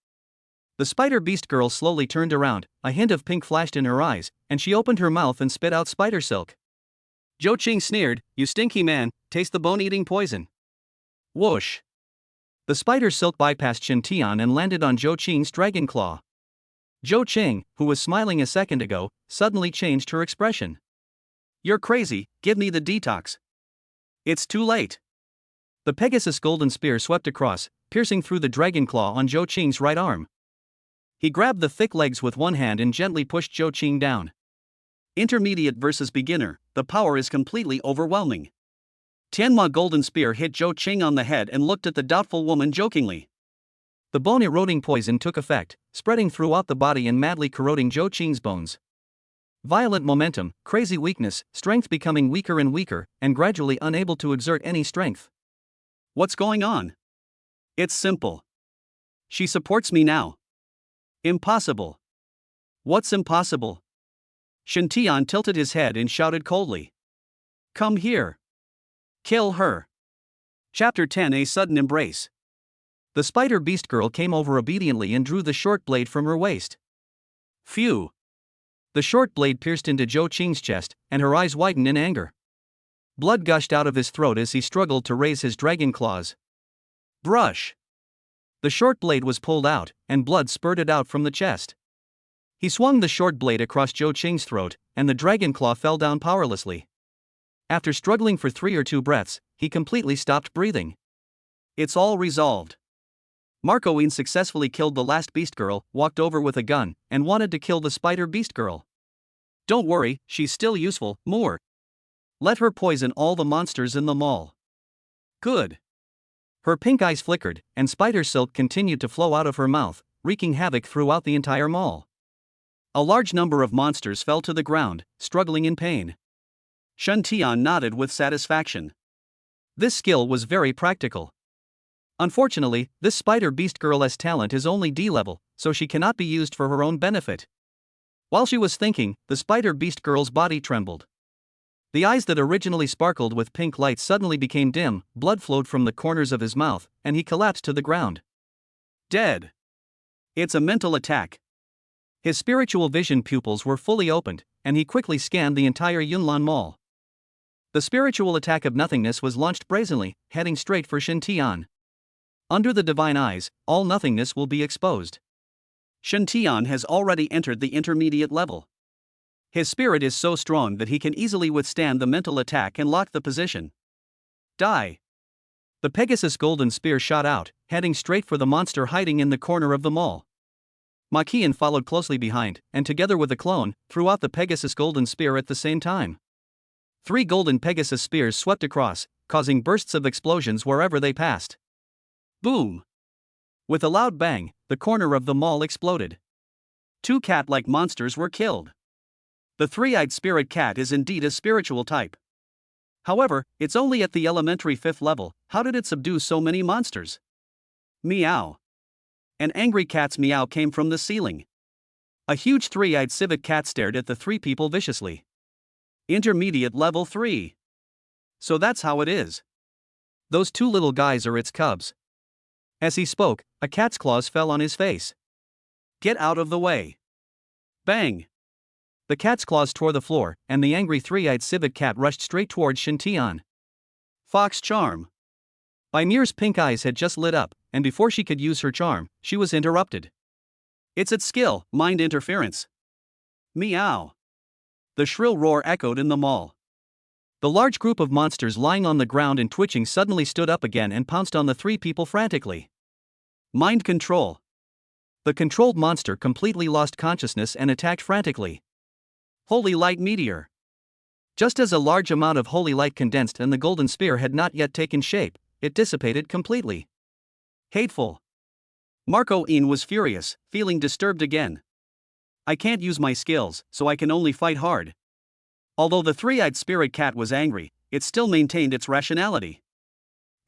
The Spider Beast Girl slowly turned around, a hint of pink flashed in her eyes, and she opened her mouth and spit out spider silk. Zhou Qing sneered, "You stinky man, taste the bone-eating poison." Whoosh! The spider silk bypassed Shen Tian and landed on Zhou Qing's dragon claw. Zhou Qing, who was smiling a second ago, suddenly changed her expression. You're crazy, give me the detox. It's too late. The Pegasus Golden Spear swept across, piercing through the dragon claw on Zhou Qing's right arm. He grabbed the thick legs with one hand and gently pushed Zhou Qing down. Intermediate versus beginner, the power is completely overwhelming. Tianma Golden Spear hit Zhou Qing on the head and looked at the doubtful woman jokingly. The bone-eroding poison took effect, spreading throughout the body and madly corroding Zhou Qing's bones. Violent momentum, crazy weakness, strength becoming weaker and weaker, and gradually unable to exert any strength. What's going on? It's simple. She supports me now. Impossible. What's impossible? Shintian tilted his head and shouted coldly. Come here. Kill her. Chapter 10: A Sudden Embrace. The spider beast girl came over obediently and drew the short blade from her waist. Phew. The short blade pierced into Zhou Qing's chest, and her eyes widened in anger. Blood gushed out of his throat as he struggled to raise his dragon claws. Brush. The short blade was pulled out, and blood spurted out from the chest. He swung the short blade across Zhou Qing's throat, and the dragon claw fell down powerlessly. After struggling for 3 or 2 breaths, he completely stopped breathing. It's all resolved. Marcoine successfully killed the last beast girl, walked over with a gun, and wanted to kill the spider beast girl. Don't worry, she's still useful, Muer. Let her poison all the monsters in the mall. Good. Her pink eyes flickered, and spider silk continued to flow out of her mouth, wreaking havoc throughout the entire mall. A large number of monsters fell to the ground, struggling in pain. Shintian nodded with satisfaction. This skill was very practical. Unfortunately, this spider beast girl's talent is only D-level, so she cannot be used for her own benefit. While she was thinking, the spider beast girl's body trembled. The eyes that originally sparkled with pink light suddenly became dim, blood flowed from the corners of his mouth, and he collapsed to the ground. Dead. It's a mental attack. His spiritual vision pupils were fully opened, and he quickly scanned the entire Yunlan Mall. The spiritual attack of nothingness was launched brazenly, heading straight for Shintian. Under the divine eyes, all nothingness will be exposed. Shintian has already entered the intermediate level. His spirit is so strong that he can easily withstand the mental attack and lock the position. Die. The Pegasus golden spear shot out, heading straight for the monster hiding in the corner of the mall. Maqian followed closely behind, and together with the clone, threw out the Pegasus golden spear at the same time. 3 golden Pegasus spears swept across, causing bursts of explosions wherever they passed. Boom! With a loud bang, the corner of the mall exploded. 2 cat-like monsters were killed. The 3-eyed spirit cat is indeed a spiritual type. However, it's only at the elementary 5th level. How did it subdue so many monsters? Meow. An angry cat's meow came from the ceiling. A huge 3-eyed civet cat stared at the 3 people viciously. Intermediate level 3. So that's how it is. Those 2 little guys are its cubs. As he spoke, a cat's claws fell on his face. Get out of the way. Bang. The cat's claws tore the floor, and the angry 3-eyed civet cat rushed straight towards Shintian. Fox charm. Bai Muer's pink eyes had just lit up, and before she could use her charm, she was interrupted. It's its skill, mind interference. Meow. The shrill roar echoed in the mall. The large group of monsters lying on the ground and twitching suddenly stood up again and pounced on the 3 people frantically. Mind control. The controlled monster completely lost consciousness and attacked frantically. Holy light meteor. Just as a large amount of holy light condensed and the golden spear had not yet taken shape, it dissipated completely. Hateful. Marcoine was furious, feeling disturbed again. I can't use my skills, so I can only fight hard. Although the 3-eyed spirit cat was angry, it still maintained its rationality.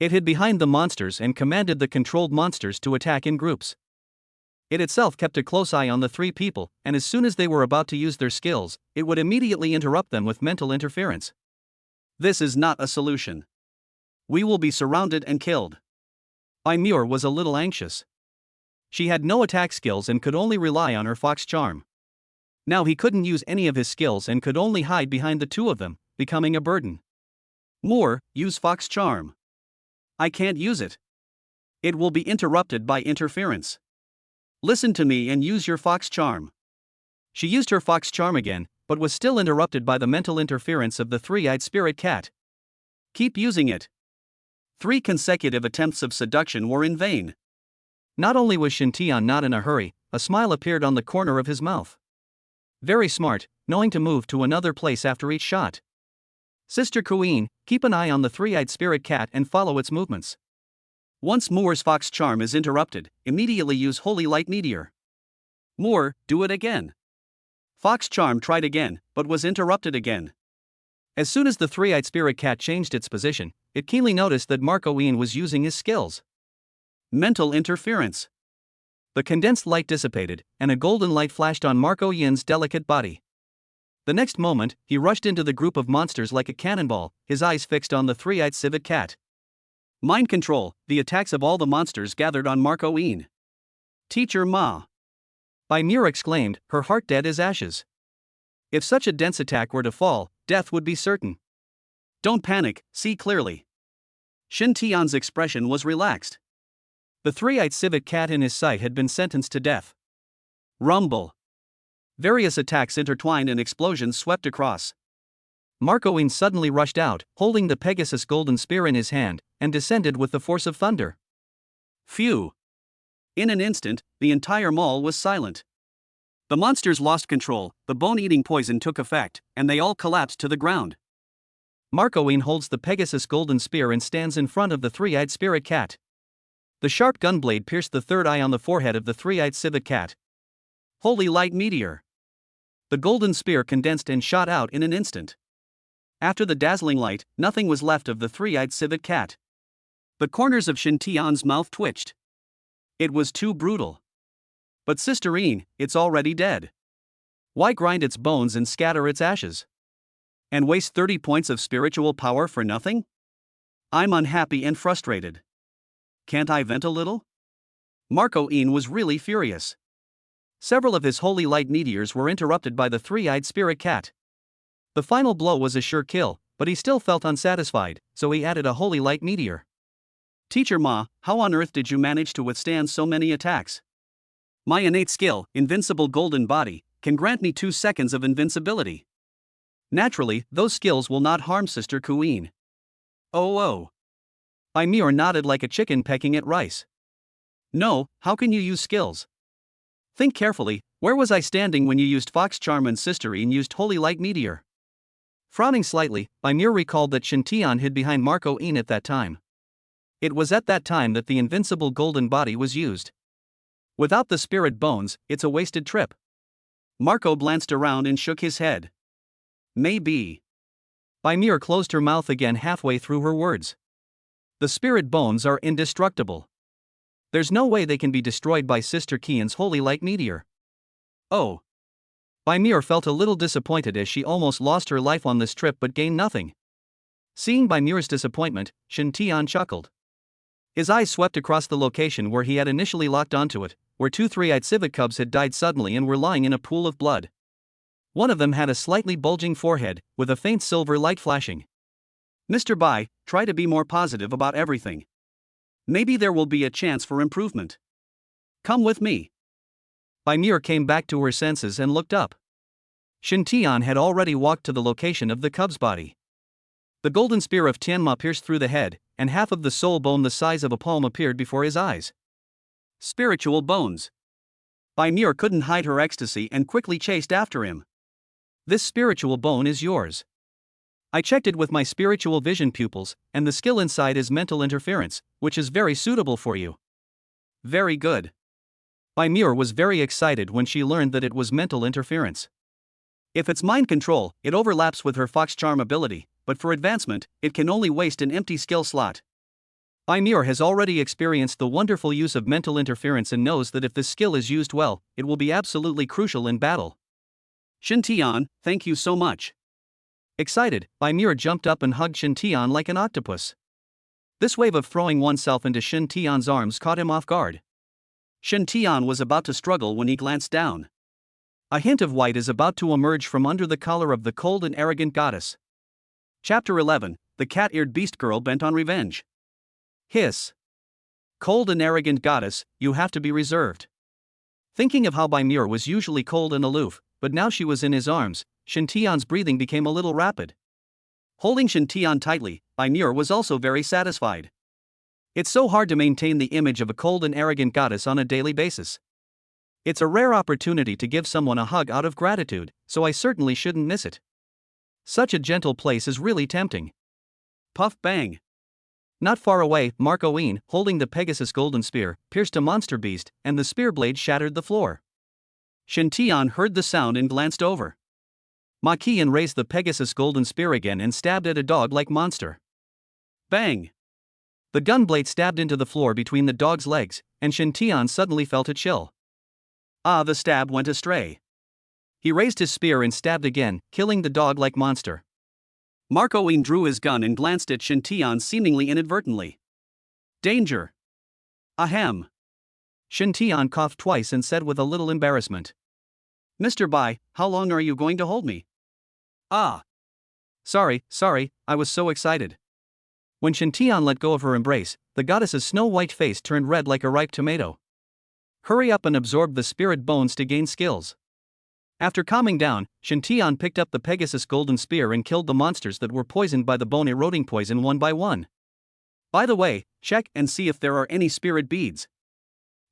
It hid behind the monsters and commanded the controlled monsters to attack in groups. It itself kept a close eye on the 3 people, and as soon as they were about to use their skills, it would immediately interrupt them with mental interference. This is not a solution. We will be surrounded and killed. Bai Muer was a little anxious. She had no attack skills and could only rely on her fox charm. Now he couldn't use any of his skills and could only hide behind the 2 of them, becoming a burden. Muer, use fox charm. I can't use it. It will be interrupted by interference. Listen to me and use your fox charm. She used her fox charm again, but was still interrupted by the mental interference of the 3-eyed spirit cat. Keep using it. 3 consecutive attempts of seduction were in vain. Not only was Shintian not in a hurry, a smile appeared on the corner of his mouth. Very smart, knowing to move to another place after each shot. Sister Queen, keep an eye on the 3-eyed spirit cat and follow its movements. Once Muer's fox charm is interrupted, immediately use Holy Light Meteor. Muer, do it again. Fox Charm tried again, but was interrupted again. As soon as the three-eyed spirit cat changed its position, it keenly noticed that Marco Ian was using his skills. Mental interference. The condensed light dissipated, and a golden light flashed on Marco Ian's delicate body. The next moment, he rushed into the group of monsters like a cannonball, his eyes fixed on the three-eyed civet cat. Mind control, the attacks of all the monsters gathered on Marco Ian. Teacher Ma. Bai Muer exclaimed, her heart dead as ashes. If such a dense attack were to fall, death would be certain. Don't panic, see clearly. Shin Tian's expression was relaxed. The three-eyed civet cat in his sight had been sentenced to death. Rumble. Various attacks intertwined and explosions swept across. Marco Ian suddenly rushed out, holding the Pegasus golden spear in his hand, and descended with the force of thunder. Phew. In an instant, the entire mall was silent. The monsters lost control, the bone-eating poison took effect, and they all collapsed to the ground. Marco Ian holds the Pegasus golden spear and stands in front of the three-eyed spirit cat. The sharp gunblade pierced the third eye on the forehead of the three-eyed civet cat. Holy light meteor! The golden spear condensed and shot out in an instant. After the dazzling light, nothing was left of the three-eyed civet cat. The corners of Shin Tian's mouth twitched. It was too brutal. But Sister Ian, it's already dead. Why grind its bones and scatter its ashes? And waste 30 points of spiritual power for nothing? I'm unhappy and frustrated. Can't I vent a little? Marco Ian was really furious. Several of his holy light meteors were interrupted by the three-eyed spirit cat. The final blow was a sure kill, but he still felt unsatisfied, so he added a holy light meteor. Teacher Ma, how on earth did you manage to withstand so many attacks? My innate skill, invincible golden body, can grant me 2 seconds of invincibility. Naturally, those skills will not harm Sister Queen. Oh. Bai Muer nodded like a chicken pecking at rice. No, how can you use skills? Think carefully, where was I standing when you used Fox Charm and Sister Ian used Holy Light Meteor? Frowning slightly, Bai Muer recalled that Shin Tian hid behind Marco Ian at that time. It was at that time that the invincible golden body was used. Without the spirit bones, it's a wasted trip. Marco glanced around and shook his head. Maybe. Bai Muer closed her mouth again halfway through her words. The spirit bones are indestructible. There's no way they can be destroyed by Sister Qian's holy light meteor. Oh. Bai Muer felt a little disappointed as she almost lost her life on this trip but gained nothing. Seeing Bai Muer's disappointment, Shin Tian chuckled. His eyes swept across the location where he had initially locked onto it, where 2 three-eyed civet cubs had died suddenly and were lying in a pool of blood. One of them had a slightly bulging forehead, with a faint silver light flashing. Mr. Bai, try to be more positive about everything. Maybe there will be a chance for improvement. Come with me. Bai Muer came back to her senses and looked up. Shin Tian had already walked to the location of the cub's body. The golden spear of Tianma pierced through the head, and half of the soul bone the size of a palm appeared before his eyes. Spiritual bones. Bai Muer couldn't hide her ecstasy and quickly chased after him. This spiritual bone is yours. I checked it with my spiritual vision pupils, and the skill inside is mental interference, which is very suitable for you. Very good. Bai Muer was very excited when she learned that it was mental interference. If it's mind control, it overlaps with her Fox Charm ability, but for advancement, it can only waste an empty skill slot. Bai Muer has already experienced the wonderful use of mental interference and knows that if this skill is used well, it will be absolutely crucial in battle. Shin Tian, thank you so much. Excited, Bai Muer jumped up and hugged Shin Tian like an octopus. This wave of throwing oneself into Shin Tian's arms caught him off guard. Shin Tian was about to struggle when he glanced down. A hint of white is about to emerge from under the collar of the cold and arrogant goddess. Chapter 11, The Cat-Eared Beast Girl Bent on Revenge. Hiss. Cold and arrogant goddess, you have to be reserved. Thinking of how Bai Muer was usually cold and aloof, but now she was in his arms, Shin Tian's breathing became a little rapid. Holding Shin Tian tightly, Bai Muer was also very satisfied. It's so hard to maintain the image of a cold and arrogant goddess on a daily basis. It's a rare opportunity to give someone a hug out of gratitude, so I certainly shouldn't miss it. Such a gentle place is really tempting. Puff bang. Not far away, Marco Ian, holding the Pegasus golden spear, pierced a monster beast, and the spear blade shattered the floor. Shen Tian heard the sound and glanced over. Ma Qian raised the Pegasus golden spear again and stabbed at a dog-like monster. Bang! The gun blade stabbed into the floor between the dog's legs, and Shen Tian suddenly felt a chill. Ah, the stab went astray. He raised his spear and stabbed again, killing the dog-like monster. Marco Yin drew his gun and glanced at Shen Tian seemingly inadvertently. Danger! Ahem! Shen Tian coughed twice and said with a little embarrassment. Mr. Bai, how long are you going to hold me? Ah! Sorry, I was so excited. When Shen Tian let go of her embrace, the goddess's snow-white face turned red like a ripe tomato. Hurry up and absorb the spirit bones to gain skills. After calming down, Shen Tian picked up the Pegasus golden spear and killed the monsters that were poisoned by the bone-eroding poison one by one. By the way, check and see if there are any spirit beads.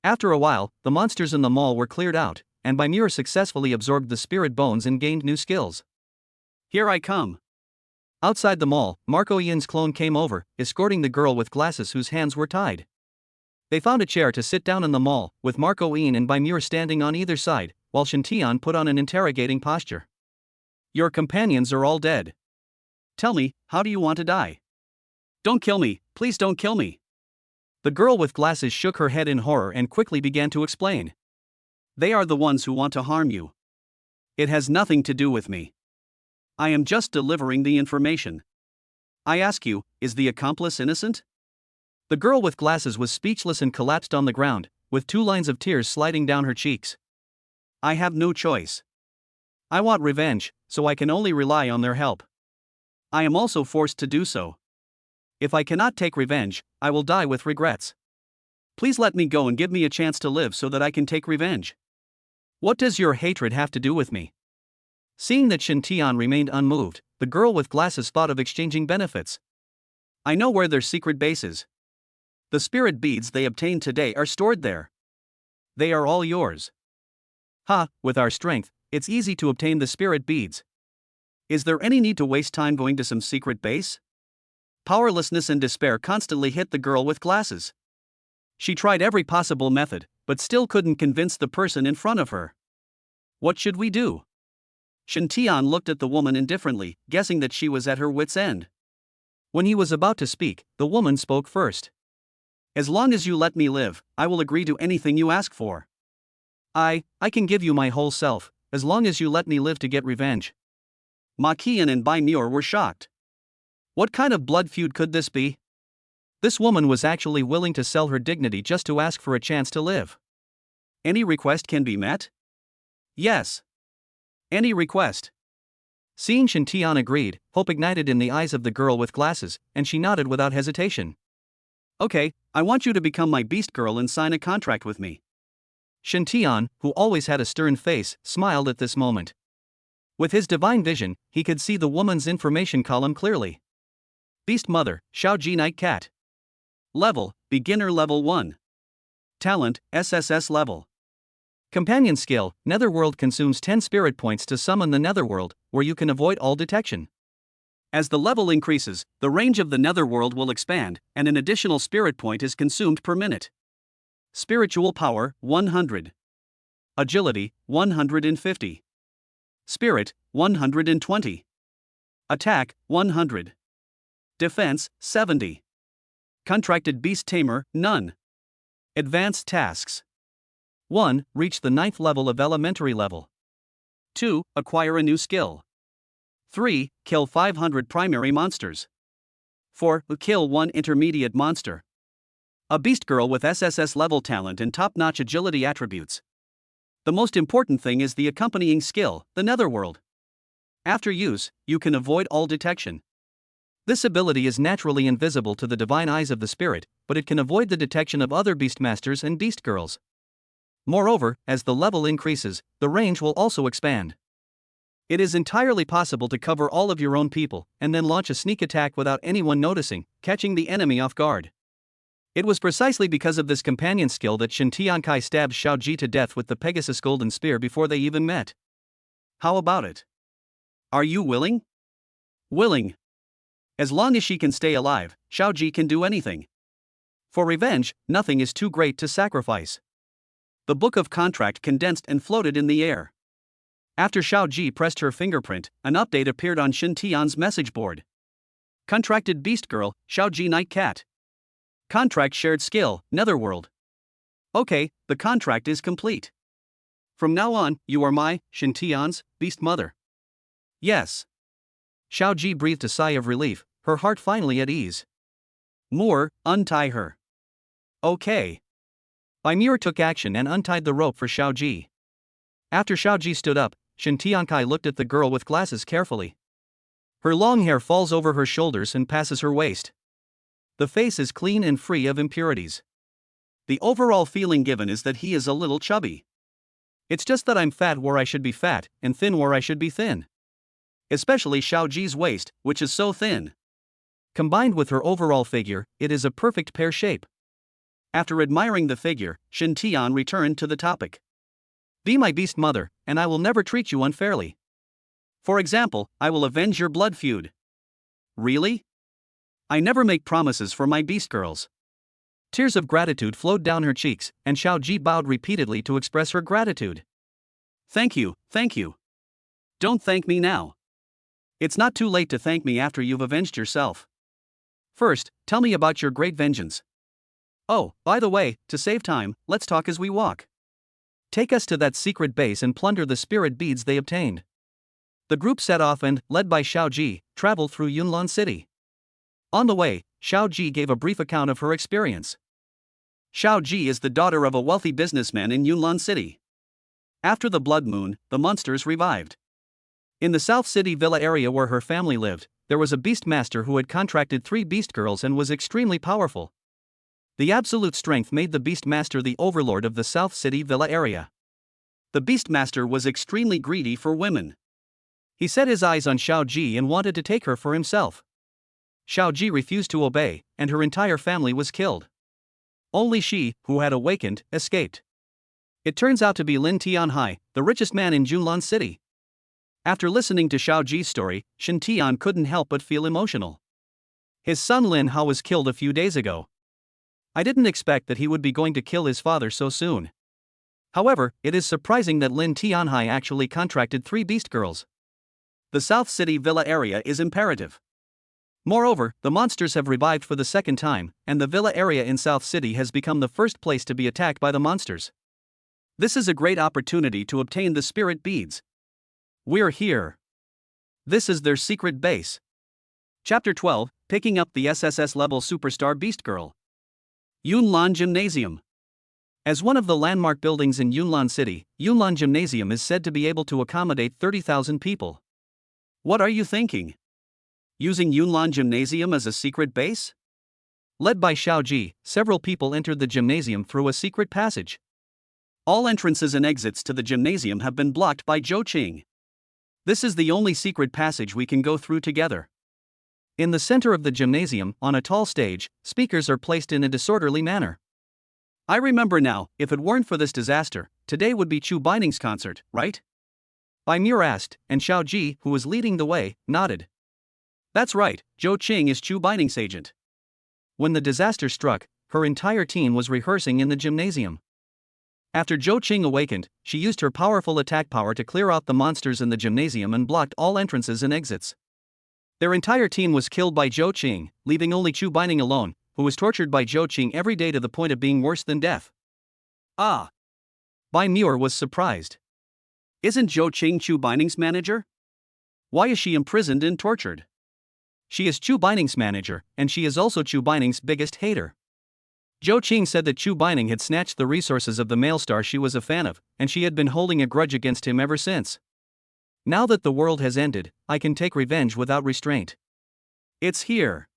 After a while, the monsters in the mall were cleared out, and Bai Muer successfully absorbed the spirit bones and gained new skills. Here I come. Outside the mall, Marco Yin's clone came over, escorting the girl with glasses whose hands were tied. They found a chair to sit down in the mall, with Marco Yin and Bai Muer standing on either side, while Shen Tian put on an interrogating posture. Your companions are all dead. Tell me, how do you want to die? Don't kill me, please don't kill me. The girl with glasses shook her head in horror and quickly began to explain. They are the ones who want to harm you. It has nothing to do with me. I am just delivering the information. I ask you, is the accomplice innocent? The girl with glasses was speechless and collapsed on the ground, with 2 lines of tears sliding down her cheeks. I have no choice. I want revenge, so I can only rely on their help. I am also forced to do so. If I cannot take revenge, I will die with regrets. Please let me go and give me a chance to live so that I can take revenge. What does your hatred have to do with me? Seeing that Shen Tian remained unmoved, the girl with glasses thought of exchanging benefits. I know where their secret base is. The spirit beads they obtained today are stored there. They are all yours. Ha, with our strength, it's easy to obtain the spirit beads. Is there any need to waste time going to some secret base? Powerlessness and despair constantly hit the girl with glasses. She tried every possible method, but still couldn't convince the person in front of her. What should we do? Shen Tian looked at the woman indifferently, guessing that she was at her wit's end. When he was about to speak, the woman spoke first. As long as you let me live, I will agree to anything you ask for. I can give you my whole self, as long as you let me live to get revenge. Ma Qian and Bai Muer were shocked. What kind of blood feud could this be? This woman was actually willing to sell her dignity just to ask for a chance to live. Any request can be met? Yes. Any request. Seeing Shen Tian agreed, hope ignited in the eyes of the girl with glasses, and she nodded without hesitation. Okay, I want you to become my beast girl and sign a contract with me. Shen Tian, who always had a stern face, smiled at this moment. With his divine vision, he could see the woman's information column clearly. Beast Mother, Shiao Ji Night Cat. Level, Beginner Level 1. Talent, SSS-level. Companion skill, Netherworld consumes 10 spirit points to summon the Netherworld, where you can avoid all detection. As the level increases, the range of the Netherworld will expand, and an additional spirit point is consumed per minute. Spiritual power, 100. Agility, 150. Spirit, 120. Attack, 100. Defense, 70. Contracted Beast Tamer, none. Advanced tasks. 1. Reach the 9th level of elementary level. 2. Acquire a new skill. 3. Kill 500 primary monsters. 4. Kill 1 intermediate monster. A beast girl with SSS-level talent and top-notch agility attributes. The most important thing is the accompanying skill, the Netherworld. After use, you can avoid all detection. This ability is naturally invisible to the divine eyes of the spirit, but it can avoid the detection of other beastmasters and beast girls. Moreover, as the level increases, the range will also expand. It is entirely possible to cover all of your own people, and then launch a sneak attack without anyone noticing, catching the enemy off guard. It was precisely because of this companion skill that Shen Tiankai stabbed Shiao Ji to death with the Pegasus Golden Spear before they even met. How about it? Are you willing? Willing. As long as she can stay alive, Shiao Ji can do anything. For revenge, nothing is too great to sacrifice. The book of contract condensed and floated in the air. After Shiao Ji pressed her fingerprint, an update appeared on Shin Tian's message board. Contracted Beast Girl, Shiao Ji Night Cat. Contract shared skill, Netherworld. Okay, the contract is complete. From now on, you are my, Shin Tian's, Beast Mother. Yes. Shiao Ji breathed a sigh of relief, her heart finally at ease. Muer, untie her. Okay. Bai Muer took action and untied the rope for Shiao Ji. After Shiao Ji stood up, Shin Tiankai looked at the girl with glasses carefully. Her long hair falls over her shoulders and passes her waist. The face is clean and free of impurities. The overall feeling given is that he is a little chubby. It's just that I'm fat where I should be fat, and thin where I should be thin. Especially Shiao Ji's waist, which is so thin. Combined with her overall figure, it is a perfect pear shape. After admiring the figure, Shin Tian returned to the topic. Be my beast mother, and I will never treat you unfairly. For example, I will avenge your blood feud. Really? I never make promises for my beast girls. Tears of gratitude flowed down her cheeks, and Shiao Ji bowed repeatedly to express her gratitude. Thank you, thank you. Don't thank me now. It's not too late to thank me after you've avenged yourself. First, tell me about your great vengeance. Oh, by the way, to save time, let's talk as we walk. Take us to that secret base and plunder the spirit beads they obtained. The group set off and, led by Shiao Ji, traveled through Yunlan City. On the way, Shiao Ji gave a brief account of her experience. Shiao Ji is the daughter of a wealthy businessman in Yunlan City. After the blood moon, the monsters revived. In the South City Villa area where her family lived, there was a beast master who had contracted 3 beast girls and was extremely powerful. The absolute strength made the beast master the overlord of the South City Villa area. The beast master was extremely greedy for women. He set his eyes on Shiao Ji and wanted to take her for himself. Shiao Ji refused to obey, and her entire family was killed. Only she, who had awakened, escaped. It turns out to be Lin Hai, the richest man in Yunlan City. After listening to Shiao Ji's story, Shin Tian couldn't help but feel emotional. His son Lin Hao was killed a few days ago. I didn't expect that he would be going to kill his father so soon. However, it is surprising that Lin Hai actually contracted 3 beast girls. The South City Villa area is imperative. Moreover, the monsters have revived for the second time, and the villa area in South City has become the first place to be attacked by the monsters. This is a great opportunity to obtain the spirit beads. We're here. This is their secret base. Chapter 12, Picking up the SSS-level superstar Beast Girl. Yunlan Gymnasium. As one of the landmark buildings in Yunlan City, Yunlan Gymnasium is said to be able to accommodate 30,000 people. What are you thinking? Using Yunlan Gymnasium as a secret base? Led by Shiao Ji, several people entered the gymnasium through a secret passage. All entrances and exits to the gymnasium have been blocked by Zhou Qing. This is the only secret passage we can go through together. In the center of the gymnasium, on a tall stage, speakers are placed in a disorderly manner. I remember now, if it weren't for this disaster, today would be Chu Bining's concert, right? Bai Muer asked, and Shiao Ji, who was leading the way, nodded. That's right, Zhou Qing is Chu Bining's agent. When the disaster struck, her entire team was rehearsing in the gymnasium. After Zhou Qing awakened, she used her powerful attack power to clear out the monsters in the gymnasium and blocked all entrances and exits. Their entire team was killed by Zhou Qing, leaving only Chu Bining alone, who was tortured by Zhou Qing every day to the point of being worse than death. Ah! Bai Muer was surprised. Isn't Zhou Qing Chu Bining's manager? Why is she imprisoned and tortured? She is Chu Bining's manager, and she is also Chu Bining's biggest hater. Zhou Qing said that Chu Bining had snatched the resources of the male star she was a fan of, and she had been holding a grudge against him ever since. Now that the world has ended, I can take revenge without restraint. It's here.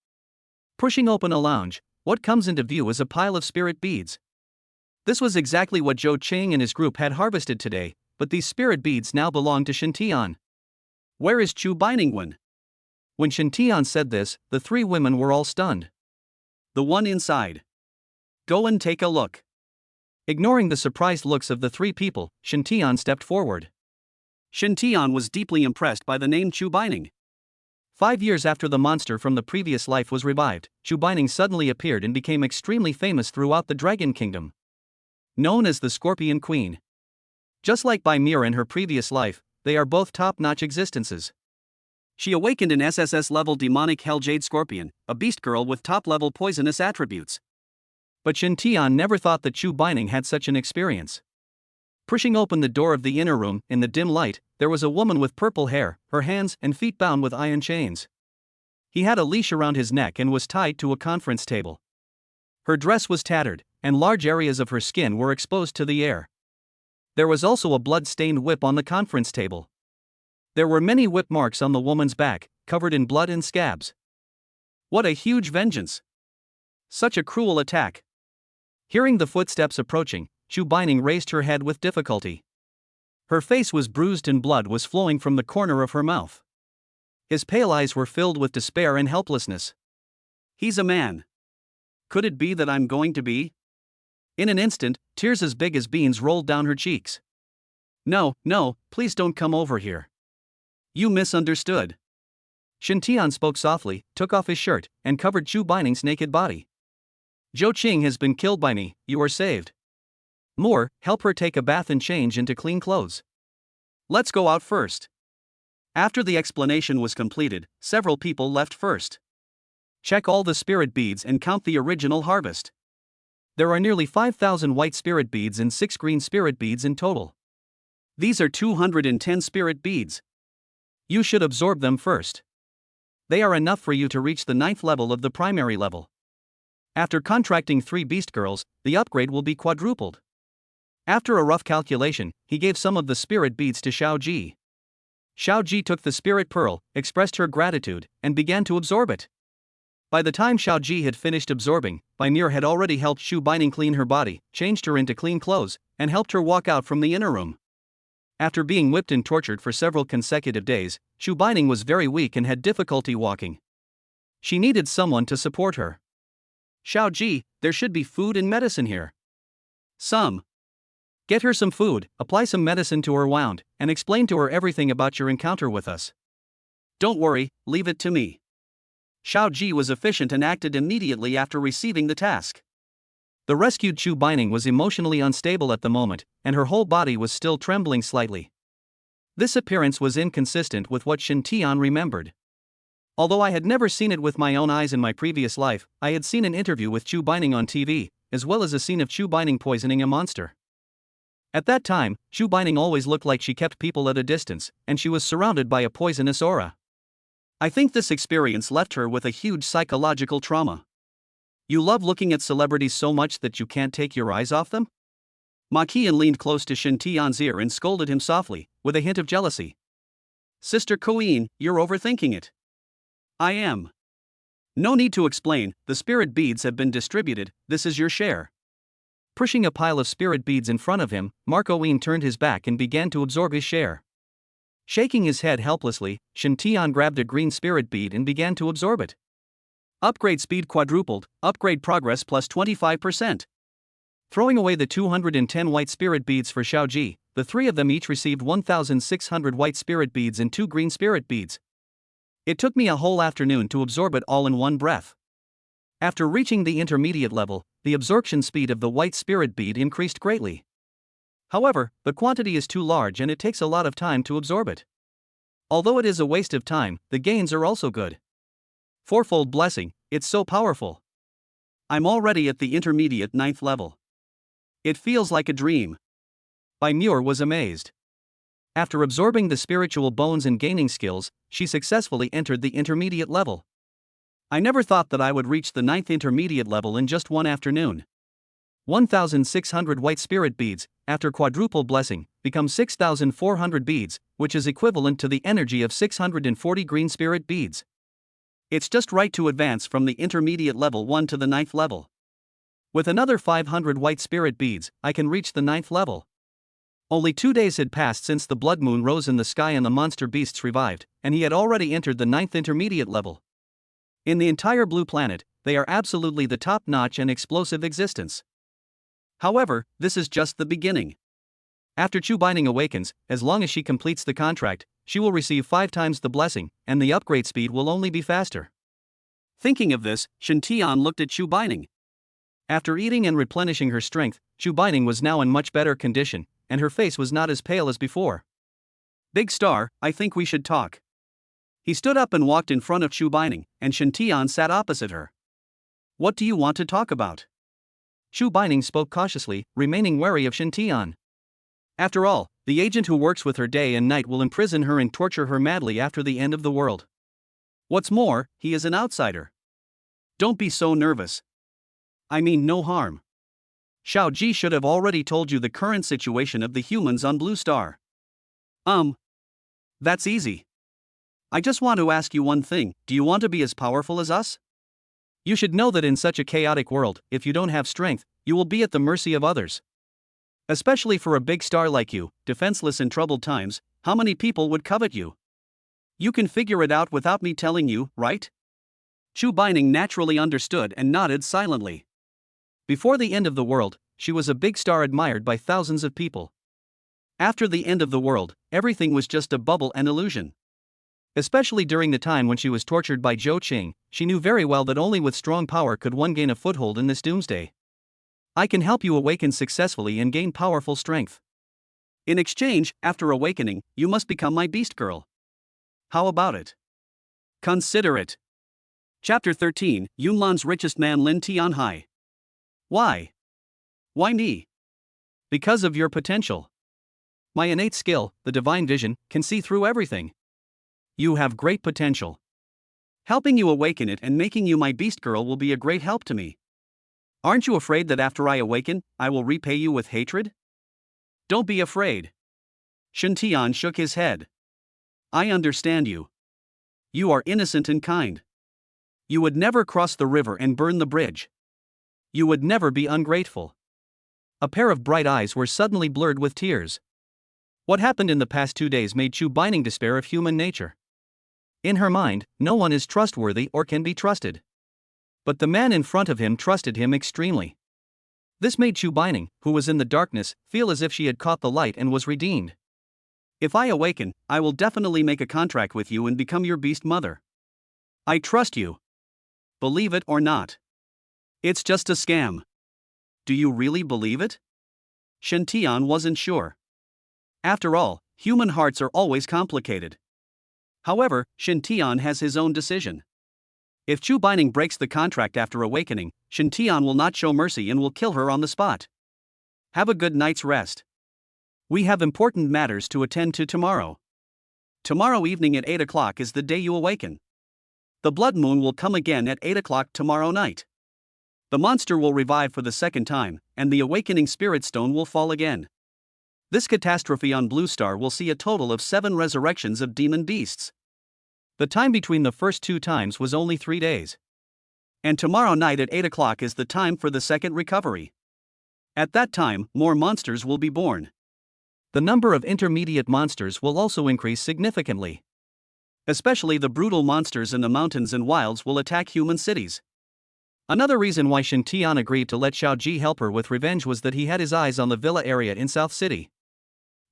Pushing open a lounge, what comes into view is a pile of spirit beads. This was exactly what Zhou Qing and his group had harvested today, but these spirit beads now belong to Shin Tian. Where is Chu Bining? When Shin Tian said this, the 3 women were all stunned. The one inside. Go and take a look. Ignoring the surprised looks of the 3 people, Shin Tian stepped forward. Shin Tian was deeply impressed by the name Chu Bining. 5 years after the monster from the previous life was revived, Chu Bining suddenly appeared and became extremely famous throughout the Dragon Kingdom. known as the Scorpion Queen. Just like Bai Muer in her previous life, they are both top-notch existences. She awakened an SSS-level demonic Hell Jade Scorpion, a beast girl with top-level poisonous attributes. But Shen Tian never thought that Chu Bining had such an experience. Pushing open the door of the inner room, in the dim light, there was a woman with purple hair, her hands and feet bound with iron chains. He had a leash around his neck and was tied to a conference table. Her dress was tattered, and large areas of her skin were exposed to the air. There was also a blood-stained whip on the conference table. There were many whip marks on the woman's back, covered in blood and scabs. What a huge vengeance! Such a cruel attack! Hearing the footsteps approaching, Chu Bining raised her head with difficulty. Her face was bruised and blood was flowing from the corner of her mouth. His pale eyes were filled with despair and helplessness. He's a man. Could it be that I'm going to be? In an instant, tears as big as beans rolled down her cheeks. No, please don't come over here. You misunderstood. Shen Tian spoke softly, took off his shirt, and covered Chu Bining's naked body. Zhou Qing has been killed by me, you are saved. Muer, help her take a bath and change into clean clothes. Let's go out first. After the explanation was completed, several people left first. Check all the spirit beads and count the original harvest. There are nearly 5,000 white spirit beads and 6 green spirit beads in total. These are 210 spirit beads. You should absorb them first. They are enough for you to reach the 9th level of the primary level. After contracting 3 beast girls, the upgrade will be quadrupled. After a rough calculation, he gave some of the spirit beads to Shiao Ji. Shiao Ji took the spirit pearl, expressed her gratitude, and began to absorb it. By the time Shiao Ji had finished absorbing, Bai Muer had already helped Chu Bining clean her body, changed her into clean clothes, and helped her walk out from the inner room. After being whipped and tortured for several consecutive days, Chu Bining was very weak and had difficulty walking. She needed someone to support her. Shiao Ji, there should be food and medicine here. Some. Get her some food, apply some medicine to her wound, and explain to her everything about your encounter with us. Don't worry, leave it to me. Shiao Ji was efficient and acted immediately after receiving the task. The rescued Chu Bining was emotionally unstable at the moment, and her whole body was still trembling slightly. This appearance was inconsistent with what Shen Tian remembered. Although I had never seen it with my own eyes in my previous life, I had seen an interview with Chu Bining on TV, as well as a scene of Chu Bining poisoning a monster. At that time, Chu Bining always looked like she kept people at a distance, and she was surrounded by a poisonous aura. I think this experience left her with a huge psychological trauma. You love looking at celebrities so much that you can't take your eyes off them? Ma Qian leaned close to Shen Tian's ear and scolded him softly, with a hint of jealousy. Sister Queen, you're overthinking it. I am. No need to explain, the spirit beads have been distributed, this is your share. Pushing a pile of spirit beads in front of him, Marco Wien turned his back and began to absorb his share. Shaking his head helplessly, Shen Tian grabbed a green spirit bead and began to absorb it. Upgrade speed quadrupled, upgrade progress plus 25%. Throwing away the 210 white spirit beads for Shiao Ji, the 3 of them each received 1,600 white spirit beads and 2 green spirit beads. It took me a whole afternoon to absorb it all in one breath. After reaching the intermediate level, the absorption speed of the white spirit bead increased greatly. However, the quantity is too large and it takes a lot of time to absorb it. Although it is a waste of time, the gains are also good. Fourfold blessing, it's so powerful. I'm already at the intermediate 9th level. It feels like a dream. Bai Muer was amazed. After absorbing the spiritual bones and gaining skills, she successfully entered the intermediate level. I never thought that I would reach the 9th intermediate level in just one afternoon. 1,600 white spirit beads, after quadruple blessing, become 6,400 beads, which is equivalent to the energy of 640 green spirit beads. It's just right to advance from the intermediate level 1 to the 9th level. With another 500 white spirit beads, I can reach the 9th level. Only 2 days had passed since the blood moon rose in the sky and the monster beasts revived, and he had already entered the 9th intermediate level. In the entire blue planet, they are absolutely the top-notch and explosive existence. However, this is just the beginning. After Chu Bining awakens, as long as she completes the contract, she will receive 5 times the blessing, and the upgrade speed will only be faster. Thinking of this, Shen Tian looked at Chu Bining. After eating and replenishing her strength, Chu Bining was now in much better condition, and her face was not as pale as before. Big Star, I think we should talk. He stood up and walked in front of Chu Bining, and Shen Tian sat opposite her. What do you want to talk about? Chu Bining spoke cautiously, remaining wary of Shen Tian. After all, the agent who works with her day and night will imprison her and torture her madly after the end of the world. What's more, he is an outsider. Don't be so nervous. I mean no harm. Shiao Ji should have already told you the current situation of the humans on Blue Star. That's easy. I just want to ask you one thing, do you want to be as powerful as us? You should know that in such a chaotic world, if you don't have strength, you will be at the mercy of others. Especially for a big star like you, defenseless in troubled times, how many people would covet you? You can figure it out without me telling you, right? Chu Bining naturally understood and nodded silently. Before the end of the world, she was a big star admired by thousands of people. After the end of the world, everything was just a bubble and illusion. Especially during the time when she was tortured by Zhou Qing, she knew very well that only with strong power could one gain a foothold in this doomsday. I can help you awaken successfully and gain powerful strength. In exchange, after awakening, you must become my beast girl. How about it? Consider it. Chapter 13, Yunlan's richest man Lin Tianhai. Why? Why me? Because of your potential. My innate skill, the divine vision, can see through everything. You have great potential. Helping you awaken it and making you my beast girl will be a great help to me. Aren't you afraid that after I awaken, I will repay you with hatred? Don't be afraid. Shen Tian shook his head. I understand you. You are innocent and kind. You would never cross the river and burn the bridge. You would never be ungrateful. A pair of bright eyes were suddenly blurred with tears. What happened in the past 2 days made Chu Bining despair of human nature. In her mind, no one is trustworthy or can be trusted. But the man in front of him trusted him extremely. This made Chu Bining, who was in the darkness, feel as if she had caught the light and was redeemed. If I awaken, I will definitely make a contract with you and become your beast mother. I trust you. Believe it or not. It's just a scam. Do you really believe it? Shen Tian wasn't sure. After all, human hearts are always complicated. However, Shen Tian has his own decision. If Chu Bining breaks the contract after awakening, Shen Tian will not show mercy and will kill her on the spot. Have a good night's rest. We have important matters to attend to tomorrow. Tomorrow evening at 8 o'clock is the day you awaken. The blood moon will come again at 8 o'clock tomorrow night. The monster will revive for the second time, and the awakening spirit stone will fall again. This catastrophe on Blue Star will see a total of 7 resurrections of demon beasts. The time between the first 2 times was only 3 days. And tomorrow night at 8 o'clock is the time for the second recovery. At that time, more monsters will be born. The number of intermediate monsters will also increase significantly. Especially the brutal monsters in the mountains and wilds will attack human cities. Another reason why Shen Tian agreed to let Shiao Ji help her with revenge was that he had his eyes on the villa area in South City.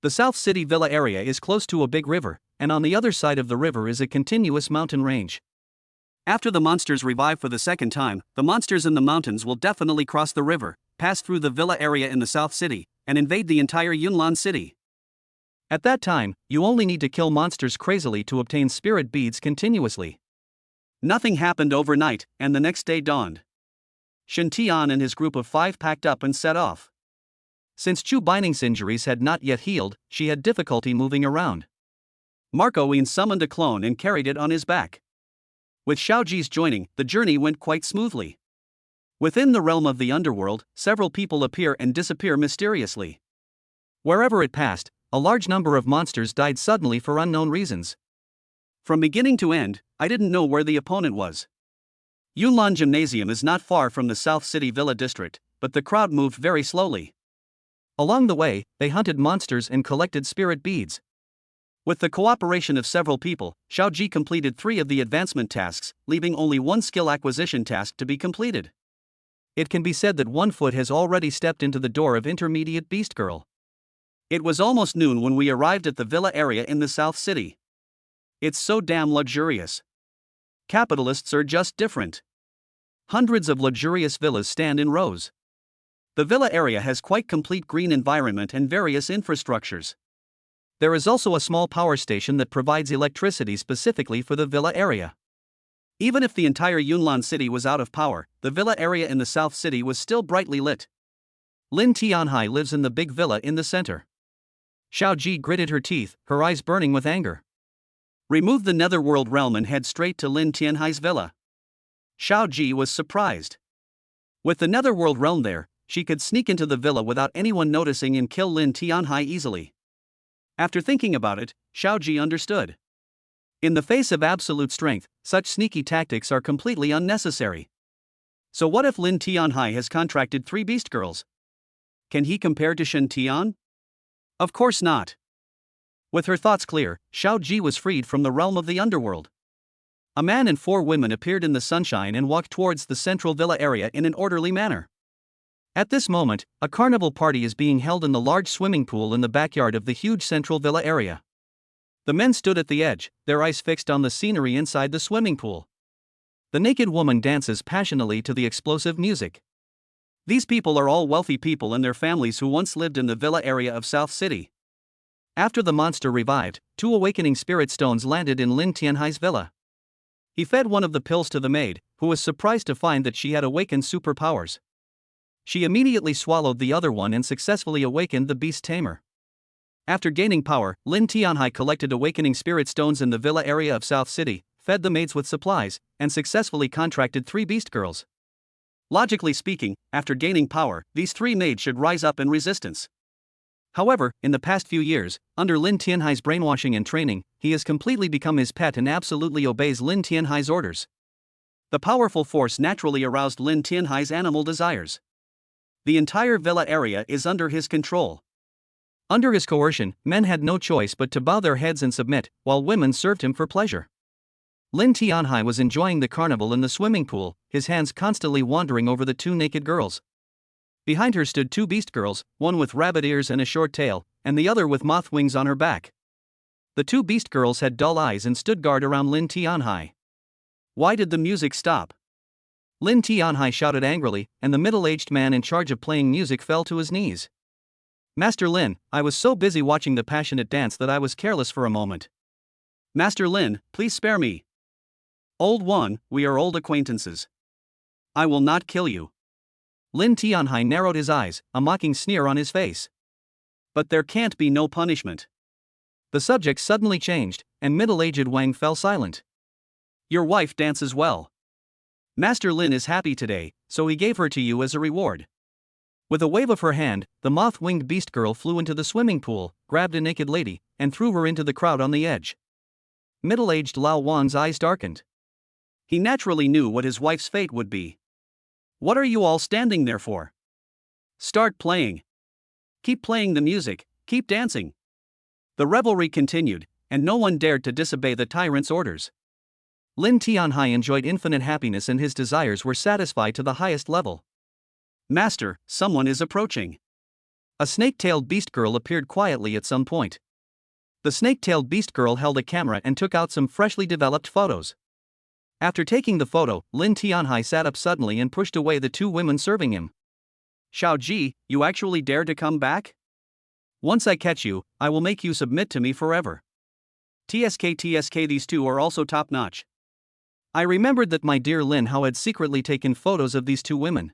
The South City villa area is close to a big river, and on the other side of the river is a continuous mountain range. After the monsters revive for the second time, the monsters in the mountains will definitely cross the river, pass through the villa area in the South City, and invade the entire Yunlan city. At that time, you only need to kill monsters crazily to obtain spirit beads continuously. Nothing happened overnight, and the next day dawned. Shen Tian and his group of 5 packed up and set off. Since Chu Bining's injuries had not yet healed, she had difficulty moving around. Marco Yin summoned a clone and carried it on his back. With Shiao Ji's joining, the journey went quite smoothly. Within the realm of the underworld, several people appear and disappear mysteriously. Wherever it passed, a large number of monsters died suddenly for unknown reasons. From beginning to end, I didn't know where the opponent was. Yunlan Gymnasium is not far from the South City Villa district, but the crowd moved very slowly. Along the way, they hunted monsters and collected spirit beads. With the cooperation of several people, Shiao Ji completed 3 of the advancement tasks, leaving only 1 skill acquisition task to be completed. It can be said that 1 foot has already stepped into the door of intermediate beast girl. It was almost noon when we arrived at the villa area in the South City. It's so damn luxurious. Capitalists are just different. Hundreds of luxurious villas stand in rows. The villa area has quite complete green environment and various infrastructures. There is also a small power station that provides electricity specifically for the villa area. Even if the entire Yunnan city was out of power, the villa area in the south city was still brightly lit. Lin Tianhai lives in the big villa in the center. Shiao Ji gritted her teeth, her eyes burning with anger. Remove the netherworld realm and head straight to Lin Tianhai's villa. Shiao Ji was surprised. With the netherworld realm there, she could sneak into the villa without anyone noticing and kill Lin Tianhai easily. After thinking about it, Shiao Ji understood. In the face of absolute strength, such sneaky tactics are completely unnecessary. So what if Lin Tianhai has contracted 3 beast girls? Can he compare to Shen Tian? Of course not. With her thoughts clear, Shiao Ji was freed from the realm of the underworld. A man and 4 women appeared in the sunshine and walked towards the central villa area in an orderly manner. At this moment, a carnival party is being held in the large swimming pool in the backyard of the huge central villa area. The men stood at the edge, their eyes fixed on the scenery inside the swimming pool. The naked woman dances passionately to the explosive music. These people are all wealthy people and their families who once lived in the villa area of South City. After the monster revived, 2 awakening spirit stones landed in Lin Tianhai's villa. He fed one of the pills to the maid, who was surprised to find that she had awakened superpowers. She immediately swallowed the other one and successfully awakened the Beast Tamer. After gaining power, Lin Tianhai collected awakening spirit stones in the villa area of South City, fed the maids with supplies, and successfully contracted 3 beast girls. Logically speaking, after gaining power, these 3 maids should rise up in resistance. However, in the past few years, under Lin Tianhai's brainwashing and training, he has completely become his pet and absolutely obeys Lin Tianhai's orders. The powerful force naturally aroused Lin Tianhai's animal desires. The entire villa area is under his control. Under his coercion, men had no choice but to bow their heads and submit, while women served him for pleasure. Lin Tianhai was enjoying the carnival in the swimming pool, his hands constantly wandering over the 2 naked girls. Behind her stood 2 beast girls, one with rabbit ears and a short tail, and the other with moth wings on her back. The 2 beast girls had dull eyes and stood guard around Lin Tianhai. Why did the music stop? Lin Tianhai shouted angrily, and the middle-aged man in charge of playing music fell to his knees. Master Lin, I was so busy watching the passionate dance that I was careless for a moment. Master Lin, please spare me. Old one, we are old acquaintances. I will not kill you. Lin Tianhai narrowed his eyes, a mocking sneer on his face. But there can't be no punishment. The subject suddenly changed, and middle-aged Wang fell silent. Your wife dances well. Master Lin is happy today, so he gave her to you as a reward. With a wave of her hand, the moth-winged beast girl flew into the swimming pool, grabbed a naked lady, and threw her into the crowd on the edge. Middle-aged Lao Wan's eyes darkened. He naturally knew what his wife's fate would be. What are you all standing there for? Start playing. Keep playing the music, keep dancing. The revelry continued, and no one dared to disobey the tyrant's orders. Lin Tianhai enjoyed infinite happiness and his desires were satisfied to the highest level. Master, someone is approaching. A snake-tailed beast girl appeared quietly at some point. The snake-tailed beast girl held a camera and took out some freshly developed photos. After taking the photo, Lin Tianhai sat up suddenly and pushed away the 2 women serving him. Shiao Ji, you actually dare to come back? Once I catch you, I will make you submit to me forever. TSK, these 2 are also top-notch. I remembered that my dear Lin Hao had secretly taken photos of these 2 women.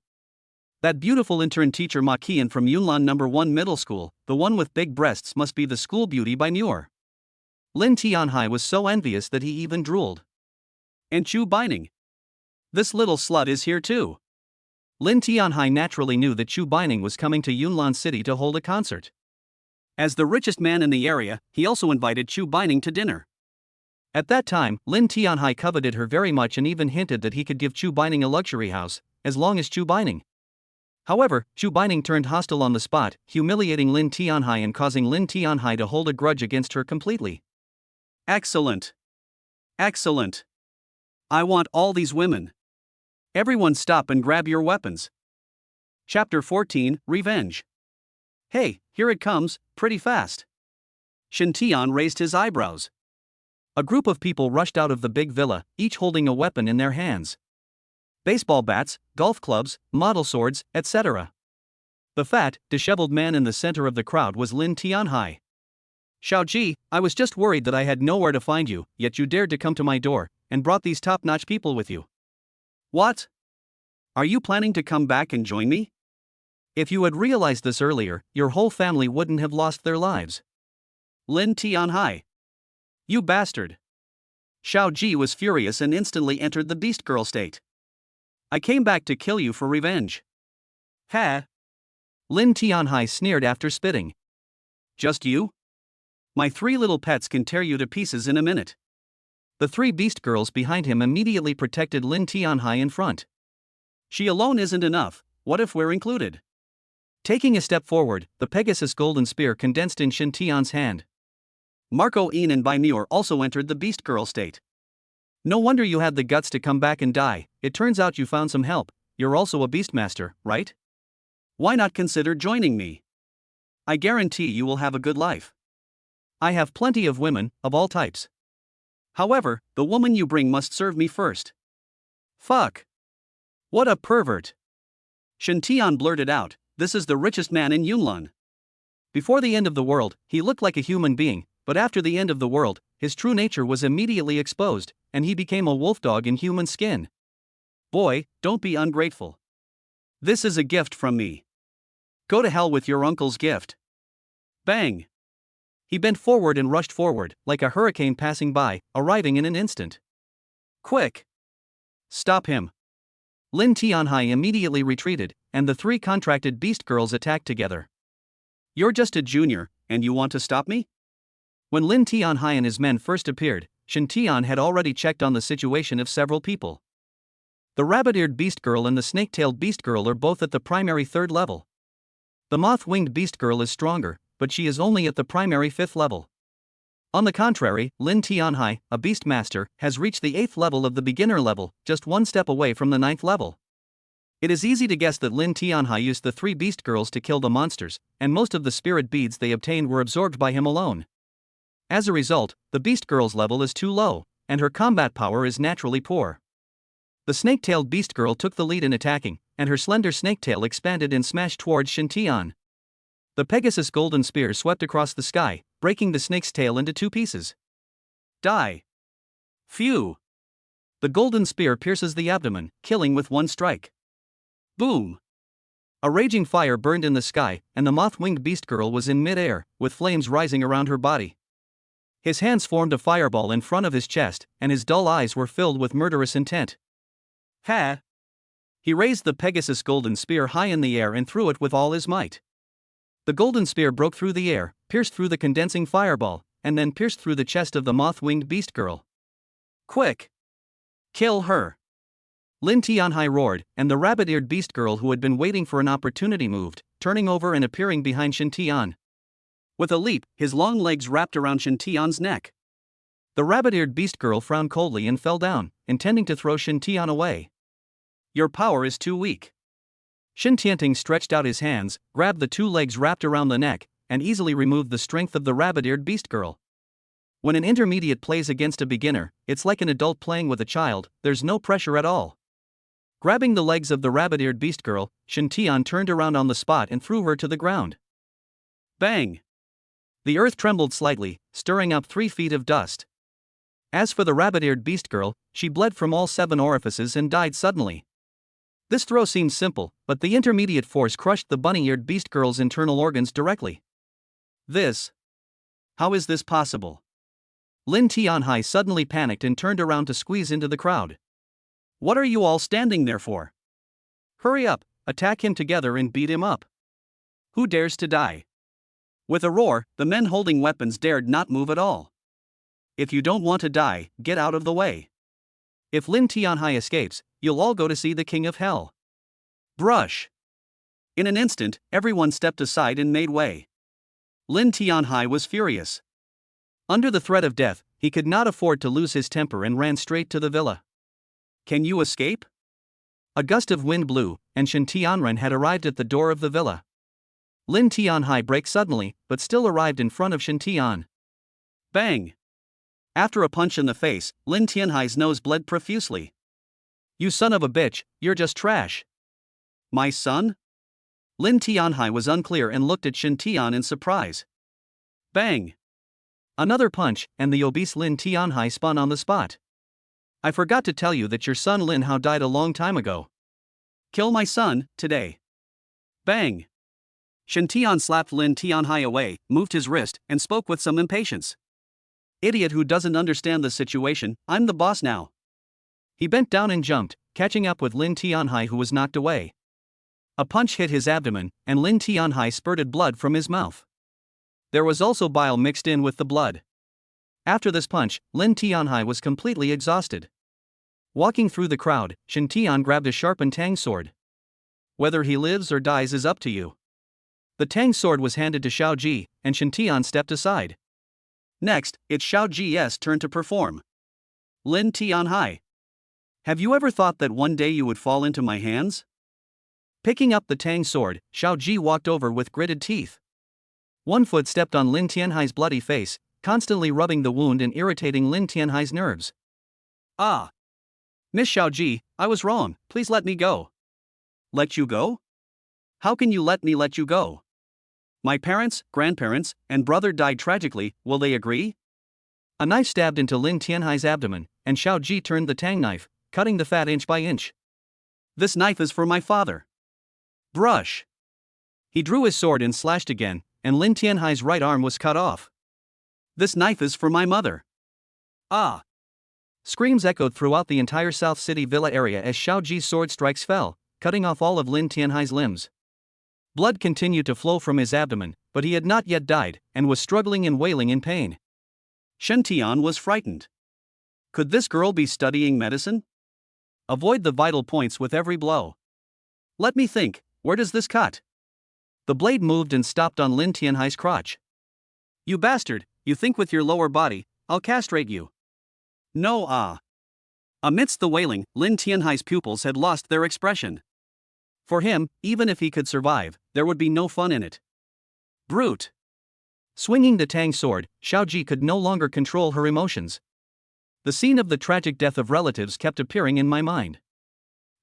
That beautiful intern teacher Ma Qian from Yunnan No. 1 Middle School, the one with big breasts, must be the school beauty Bai Muer. Lin Tianhai was so envious that he even drooled. And Chu Bining. This little slut is here too. Lin Tianhai naturally knew that Chu Bining was coming to Yunnan City to hold a concert. As the richest man in the area, he also invited Chu Bining to dinner. At that time, Lin Tianhai coveted her very much and even hinted that he could give Chu Bining a luxury house, as long as Chu Bining. However, Chu Bining turned hostile on the spot, humiliating Lin Tianhai and causing Lin Tianhai to hold a grudge against her completely. Excellent. Excellent. I want all these women. Everyone stop and grab your weapons. Chapter 14, Revenge. Hey, here it comes, pretty fast. Shen Tian raised his eyebrows. A group of people rushed out of the big villa, each holding a weapon in their hands. Baseball bats, golf clubs, model swords, etc. The fat, disheveled man in the center of the crowd was Lin Tianhai. Shiao Ji, I was just worried that I had nowhere to find you, yet you dared to come to my door, and brought these top-notch people with you. What? Are you planning to come back and join me? If you had realized this earlier, your whole family wouldn't have lost their lives. Lin Tianhai. You bastard. Shiao Ji was furious and instantly entered the beast girl state. I came back to kill you for revenge. Ha! Lin Tianhai sneered after spitting. Just you? My 3 little pets can tear you to pieces in a minute. The 3 beast girls behind him immediately protected Lin Tianhai in front. She alone isn't enough, what if we're included? Taking a step forward, the Pegasus golden spear condensed in Shen Tian's hand. Marco Yin and Bai Muer also entered the beast girl state. No wonder you had the guts to come back and die, it turns out you found some help, you're also a beastmaster, right? Why not consider joining me? I guarantee you will have a good life. I have plenty of women, of all types. However, the woman you bring must serve me first. Fuck. What a pervert. Shen Tian blurted out, this is the richest man in Yunlin. Before the end of the world, he looked like a human being, but after the end of the world, his true nature was immediately exposed, and he became a wolf dog in human skin. Boy, don't be ungrateful. This is a gift from me. Go to hell with your uncle's gift. Bang! He bent forward and rushed forward, like a hurricane passing by, arriving in an instant. Quick! Stop him! Lin Tianhai immediately retreated, and the 3 contracted beast girls attacked together. You're just a junior, and you want to stop me? When Lin Tianhai and his men first appeared, Shen Tian had already checked on the situation of several people. The rabbit-eared beast girl and the snake-tailed beast girl are both at the primary 3rd level. The moth-winged beast girl is stronger, but she is only at the primary 5th level. On the contrary, Lin Tianhai, a beast master, has reached the 8th level of the beginner level, just 1 step away from the 9th level. It is easy to guess that Lin Tianhai used the 3 beast girls to kill the monsters, and most of the spirit beads they obtained were absorbed by him alone. As a result, the beast girl's level is too low, and her combat power is naturally poor. The snake-tailed beast girl took the lead in attacking, and her slender snake tail expanded and smashed towards Shen Tian. The Pegasus golden spear swept across the sky, breaking the snake's tail into 2 pieces. Die! Phew! The golden spear pierces the abdomen, killing with 1 strike. Boom! A raging fire burned in the sky, and the moth-winged beast girl was in mid-air, with flames rising around her body. His hands formed a fireball in front of his chest, and his dull eyes were filled with murderous intent. Ha! He raised the Pegasus golden spear high in the air and threw it with all his might. The golden spear broke through the air, pierced through the condensing fireball, and then pierced through the chest of the moth-winged beast girl. Quick! Kill her! Lin Tianhai roared, and the rabbit-eared beast girl who had been waiting for an opportunity moved, turning over and appearing behind Shen Tian. With a leap, his long legs wrapped around Shen Tian's neck. The rabbit-eared beast girl frowned coldly and fell down, intending to throw Shen Tian away. Your power is too weak. Shen Tianting stretched out his hands, grabbed the 2 legs wrapped around the neck, and easily removed the strength of the rabbit-eared beast girl. When an intermediate plays against a beginner, it's like an adult playing with a child, there's no pressure at all. Grabbing the legs of the rabbit-eared beast girl, Shen Tian turned around on the spot and threw her to the ground. Bang! The earth trembled slightly, stirring up 3 feet of dust. As for the rabbit-eared beast girl, she bled from all 7 orifices and died suddenly. This throw seemed simple, but the intermediate force crushed the bunny-eared beast girl's internal organs directly. How is this possible? Lin Tianhai suddenly panicked and turned around to squeeze into the crowd. What are you all standing there for? Hurry up, attack him together and beat him up. Who dares to die? With a roar, the men holding weapons dared not move at all. If you don't want to die, get out of the way. If Lin Tianhai escapes, you'll all go to see the king of hell. Brush! In an instant, everyone stepped aside and made way. Lin Tianhai was furious. Under the threat of death, he could not afford to lose his temper and ran straight to the villa. Can you escape? A gust of wind blew, and Shen Tianren had arrived at the door of the villa. Lin Tianhai braked suddenly, but still arrived in front of Shen Tian. Bang! After a punch in the face, Lin Tianhai's nose bled profusely. You son of a bitch, you're just trash. My son? Lin Tianhai was unclear and looked at Shen Tian in surprise. Bang! Another punch, and the obese Lin Tianhai spun on the spot. I forgot to tell you that your son Lin Hao died a long time ago. Kill my son, today. Bang! Shen Tian slapped Lin Tianhai away, moved his wrist, and spoke with some impatience. Idiot who doesn't understand the situation, I'm the boss now. He bent down and jumped, catching up with Lin Tianhai, who was knocked away. A punch hit his abdomen, and Lin Tianhai spurted blood from his mouth. There was also bile mixed in with the blood. After this punch, Lin Tianhai was completely exhausted. Walking through the crowd, Shen Tian grabbed a sharpened tang sword. Whether he lives or dies is up to you. The tang sword was handed to Shiao Ji, and Shen Tian stepped aside. Next, it's Shiao Ji's turn to perform. Lin Tianhai. Have you ever thought that one day you would fall into my hands? Picking up the tang sword, Shiao Ji walked over with gritted teeth. One foot stepped on Lin Tianhai's bloody face, constantly rubbing the wound and irritating Lin Tianhai's nerves. Ah! Miss Shiao Ji, I was wrong, please let me go. Let you go? How can you let me let you go? My parents, grandparents, and brother died tragically, will they agree? A knife stabbed into Lin Tianhai's abdomen, and Shiao Ji turned the tang knife, cutting the fat inch by inch. This knife is for my father. Brush. He drew his sword and slashed again, and Lin Tianhai's right arm was cut off. This knife is for my mother. Ah! Screams echoed throughout the entire South City Villa area as Shiao Ji's sword strikes fell, cutting off all of Lin Tianhai's limbs. Blood continued to flow from his abdomen, but he had not yet died, and was struggling and wailing in pain. Shen Tian was frightened. Could this girl be studying medicine? Avoid the vital points with every blow. Let me think, where does this cut? The blade moved and stopped on Lin Tianhai's crotch. You bastard, you think with your lower body, I'll castrate you. No, ah. Amidst the wailing, Lin Tianhai's pupils had lost their expression. For him, even if he could survive, there would be no fun in it. Brute. Swinging the tang sword, Shiao Ji could no longer control her emotions. The scene of the tragic death of relatives kept appearing in my mind.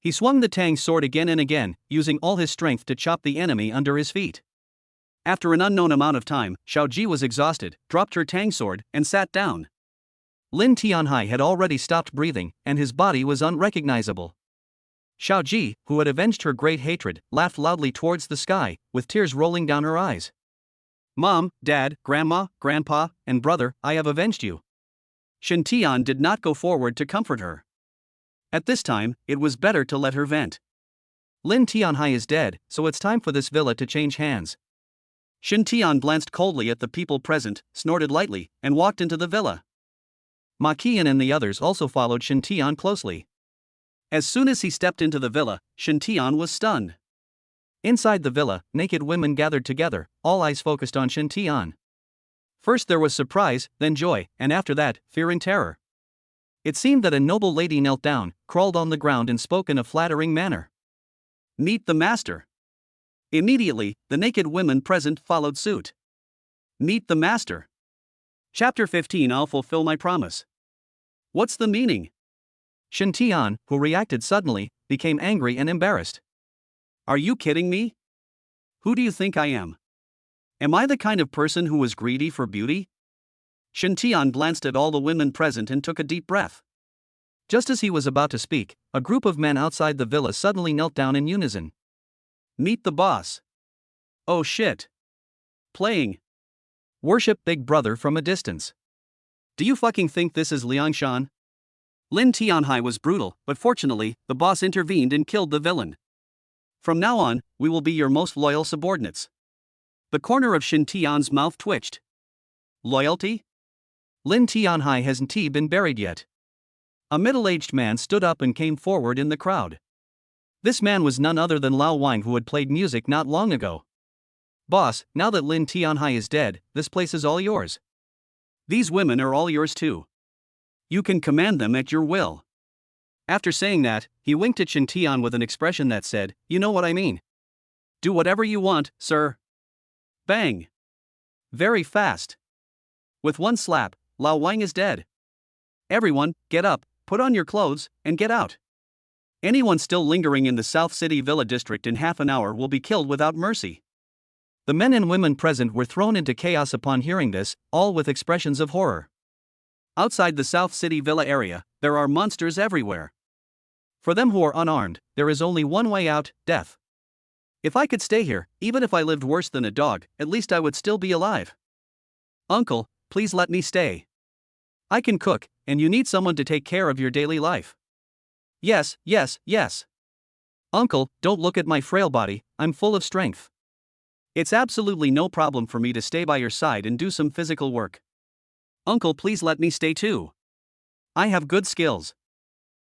He swung the tang sword again and again, using all his strength to chop the enemy under his feet. After an unknown amount of time, Shiao Ji was exhausted, dropped her tang sword, and sat down. Lin Tianhai had already stopped breathing, and his body was unrecognizable. Shiao Ji, who had avenged her great hatred, laughed loudly towards the sky, with tears rolling down her eyes. Mom, Dad, Grandma, Grandpa, and brother, I have avenged you. Shen Tian did not go forward to comfort her. At this time, it was better to let her vent. Lin Tianhai is dead, so it's time for this villa to change hands. Shen Tian glanced coldly at the people present, snorted lightly, and walked into the villa. Ma Qian and the others also followed Shen Tian closely. As soon as he stepped into the villa, Shen Tian was stunned. Inside the villa, naked women gathered together, all eyes focused on Shen Tian. First there was surprise, then joy, and after that, fear and terror. It seemed that a noble lady knelt down, crawled on the ground and spoke in a flattering manner. Meet the master. Immediately, the naked women present followed suit. Meet the master. Chapter 15. I'll fulfill my promise. What's the meaning? Shen Tian, who reacted suddenly, became angry and embarrassed. Are you kidding me? Who do you think I am? Am I the kind of person who is greedy for beauty? Shen Tian glanced at all the women present and took a deep breath. Just as he was about to speak, a group of men outside the villa suddenly knelt down in unison. Meet the boss. Oh shit. Playing. Worship Big Brother from a distance. Do you fucking think this is Lijiang? Lin Tianhai was brutal, but fortunately, the boss intervened and killed the villain. From now on, we will be your most loyal subordinates. The corner of Shen Tian's mouth twitched. Loyalty? Lin Tianhai hasn't been buried yet. A middle-aged man stood up and came forward in the crowd. This man was none other than Lao Wang, who had played music not long ago. Boss, now that Lin Tianhai is dead, this place is all yours. These women are all yours too. You can command them at your will. After saying that, he winked at Shen Tian with an expression that said, you know what I mean. Do whatever you want, sir. Bang. Very fast. With one slap, Lao Wang is dead. Everyone, get up, put on your clothes, and get out. Anyone still lingering in the South City Villa district in half an hour will be killed without mercy. The men and women present were thrown into chaos upon hearing this, all with expressions of horror. Outside the South City Villa area, there are monsters everywhere. For them who are unarmed, there is only one way out: death. If I could stay here, even if I lived worse than a dog, at least I would still be alive. Uncle, please let me stay. I can cook, and you need someone to take care of your daily life. Yes, yes, yes. Uncle, don't look at my frail body, I'm full of strength. It's absolutely no problem for me to stay by your side and do some physical work. Uncle, please let me stay too. I have good skills.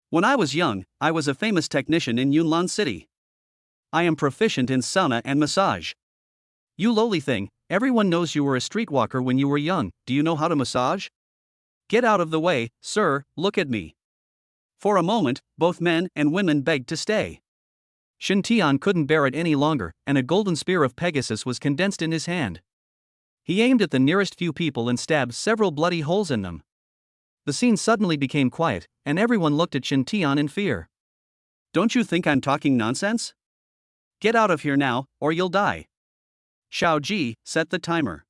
When I was young, I was a famous technician in Yunnan City. I am proficient in sauna and massage. You lowly thing, everyone knows you were a streetwalker when you were young. Do you know how to massage? Get out of the way, sir, look at me. For a moment, both men and women begged to stay. Shintian couldn't bear it any longer, and a golden spear of Pegasus was condensed in his hand. He aimed at the nearest few people and stabbed several bloody holes in them. The scene suddenly became quiet, and everyone looked at Shintian in fear. Don't you think I'm talking nonsense? Get out of here now, or you'll die. Shiao Ji, set the timer.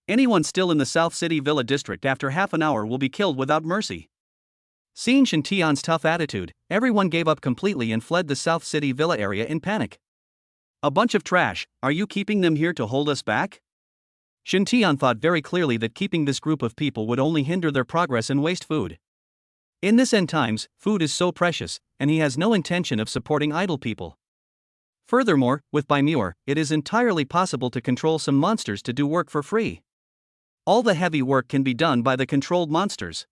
Anyone still in the South City Villa district after half an hour will be killed without mercy. Seeing Shintian's tough attitude, everyone gave up completely and fled the South City Villa area in panic. A bunch of trash, are you keeping them here to hold us back? Shintian thought very clearly that keeping this group of people would only hinder their progress and waste food. In this end times, food is so precious, and he has no intention of supporting idle people. Furthermore, with Bai Muer, it is entirely possible to control some monsters to do work for free. All the heavy work can be done by the controlled monsters.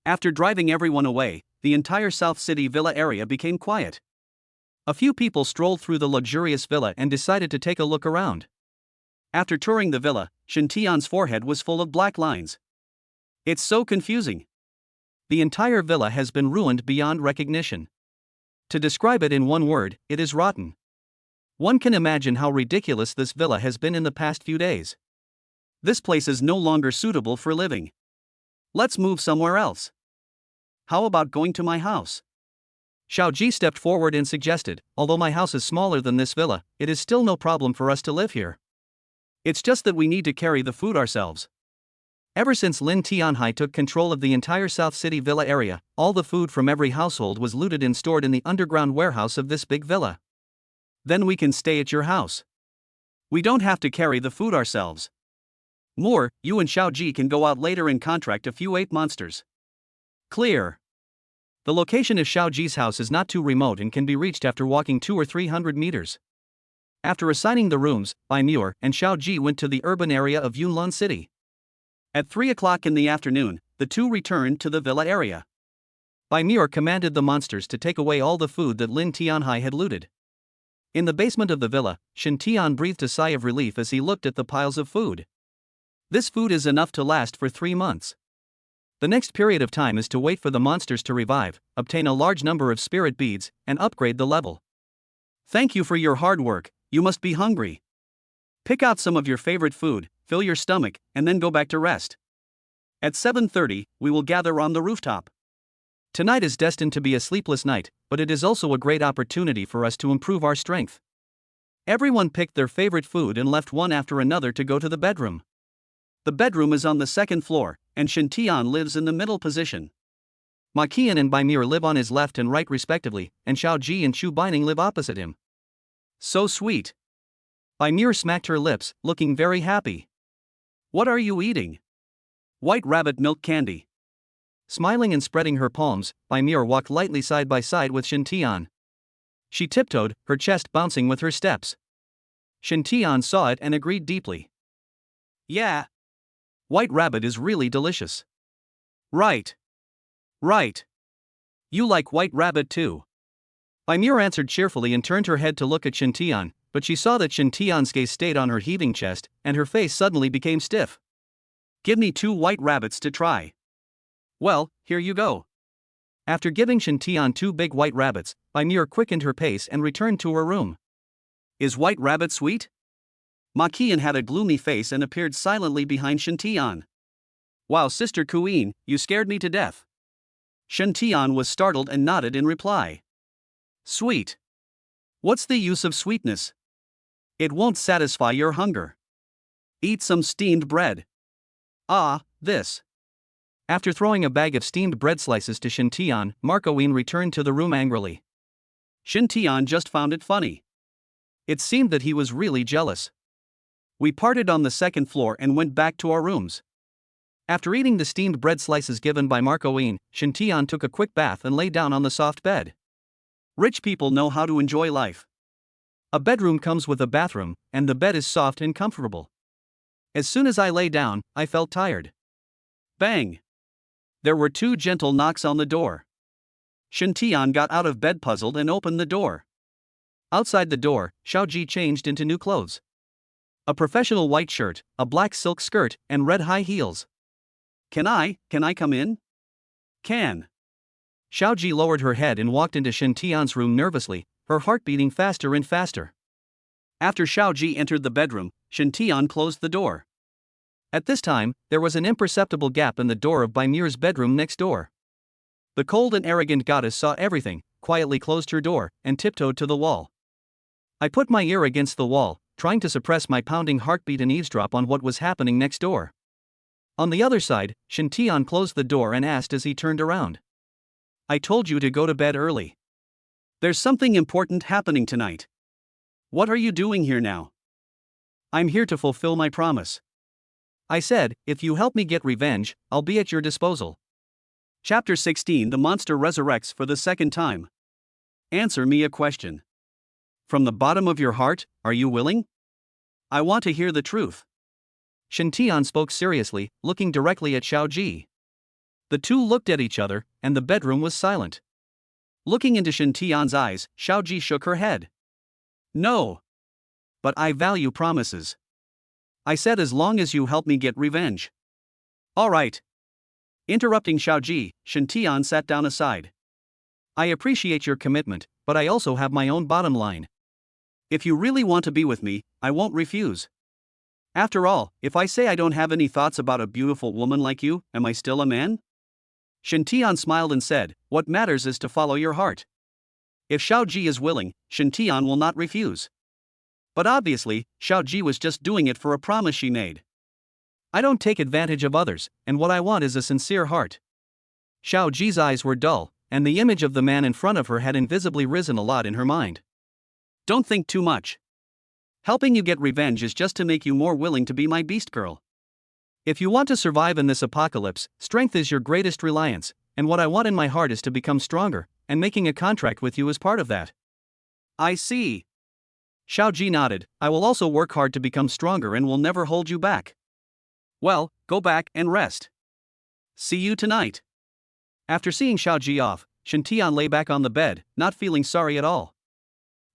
After driving everyone away, the entire South City Villa area became quiet. A few people strolled through the luxurious villa and decided to take a look around. After touring the villa, Shintian's forehead was full of black lines. It's so confusing. The entire villa has been ruined beyond recognition. To describe it in one word, it is rotten. One can imagine how ridiculous this villa has been in the past few days. This place is no longer suitable for living. Let's move somewhere else. How about going to my house? Shiao Ji stepped forward and suggested, although my house is smaller than this villa, it is still no problem for us to live here. It's just that we need to carry the food ourselves. Ever since Lin Tianhai took control of the entire South City Villa area, all the food from every household was looted and stored in the underground warehouse of this big villa. Then we can stay at your house. We don't have to carry the food ourselves. More, you and Shiao Ji can go out later and contract a few 8 monsters. Clear. The location of Shiao Ji's house is not too remote and can be reached after walking 200 or 300 meters. After assigning the rooms, Bai Muer and Shiao Ji went to the urban area of Yunnan City. At 3 o'clock in the afternoon, the two returned to the villa area. Bai Muer commanded the monsters to take away all the food that Lin Tianhai had looted. In the basement of the villa, Shintian breathed a sigh of relief as he looked at the piles of food. This food is enough to last for 3 months. The next period of time is to wait for the monsters to revive, obtain a large number of spirit beads, and upgrade the level. Thank you for your hard work, you must be hungry. Pick out some of your favorite food, fill your stomach, and then go back to rest. At 7:30, we will gather on the rooftop. Tonight is destined to be a sleepless night, but it is also a great opportunity for us to improve our strength. Everyone picked their favorite food and left one after another to go to the bedroom. The bedroom is on the 2nd floor, and Shintian lives in the middle position. Ma Qian and Bai Muer live on his left and right respectively, and Shiao Ji and Chu Bining live opposite him. So sweet. Bai Muer smacked her lips, looking very happy. What are you eating? White rabbit milk candy. Smiling and spreading her palms, Bai Muer walked lightly side by side with Shintian. She tiptoed, her chest bouncing with her steps. Shintian saw it and agreed deeply. Yeah. White rabbit is really delicious. Right. Right. You like white rabbit too. Bai Muer answered cheerfully and turned her head to look at Shintian, but she saw that Shintian's gaze stayed on her heaving chest, and her face suddenly became stiff. Give me 2 white rabbits to try. Well, here you go. After giving Shintian 2 big white rabbits, Bai Muer quickened her pace and returned to her room. Is white rabbit sweet? Ma Qian had a gloomy face and appeared silently behind Shintian. Wow, Sister Queen, you scared me to death. Shintian was startled and nodded in reply. Sweet. What's the use of sweetness? It won't satisfy your hunger. Eat some steamed bread. Ah, this. After throwing a bag of steamed bread slices to Shintian, Marcoine returned to the room angrily. Shintian just found it funny. It seemed that he was really jealous. We parted on the second floor and went back to our rooms. After eating the steamed bread slices given by Marcoine, Shintian took a quick bath and lay down on the soft bed. Rich people know how to enjoy life. A bedroom comes with a bathroom, and the bed is soft and comfortable. As soon as I lay down, I felt tired. Bang! There were 2 gentle knocks on the door. Shintian got out of bed puzzled and opened the door. Outside the door, Shiao Ji changed into new clothes. A professional white shirt, a black silk skirt, and red high heels. Can I come in? Can. Shiao Ji lowered her head and walked into Shintian's room nervously, her heart beating faster and faster. After Shiao Ji entered the bedroom, Shintian closed the door. At this time, there was an imperceptible gap in the door of Bai Muer's bedroom next door. The cold and arrogant goddess saw everything, quietly closed her door, and tiptoed to the wall. I put my ear against the wall, trying to suppress my pounding heartbeat and eavesdrop on what was happening next door. On the other side, Shintian closed the door and asked as he turned around. I told you to go to bed early. There's something important happening tonight. What are you doing here now? I'm here to fulfill my promise. I said, if you help me get revenge, I'll be at your disposal. Chapter 16. The monster resurrects for the second time. Answer me a question. From the bottom of your heart, are you willing? I want to hear the truth. Shintian spoke seriously, looking directly at Shiao Ji. The two looked at each other, and the bedroom was silent. Looking into Shintian's eyes, Shiao Ji shook her head. No. But I value promises. I said as long as you help me get revenge. All right. Interrupting Shiao Ji, Shintian sat down aside. I appreciate your commitment, but I also have my own bottom line. If you really want to be with me, I won't refuse. After all, if I say I don't have any thoughts about a beautiful woman like you, am I still a man? Shintian smiled and said, what matters is to follow your heart. If Shiao Ji is willing, Shintian will not refuse. But obviously, Shiao Ji was just doing it for a promise she made. I don't take advantage of others, and what I want is a sincere heart. Shiao Ji's eyes were dull, and the image of the man in front of her had invisibly risen a lot in her mind. Don't think too much. Helping you get revenge is just to make you more willing to be my beast girl. If you want to survive in this apocalypse, strength is your greatest reliance, and what I want in my heart is to become stronger, and making a contract with you is part of that. I see. Shiao Ji nodded, I will also work hard to become stronger and will never hold you back. Well, go back and rest. See you tonight. After seeing Shiao Ji off, Shintian lay back on the bed, not feeling sorry at all.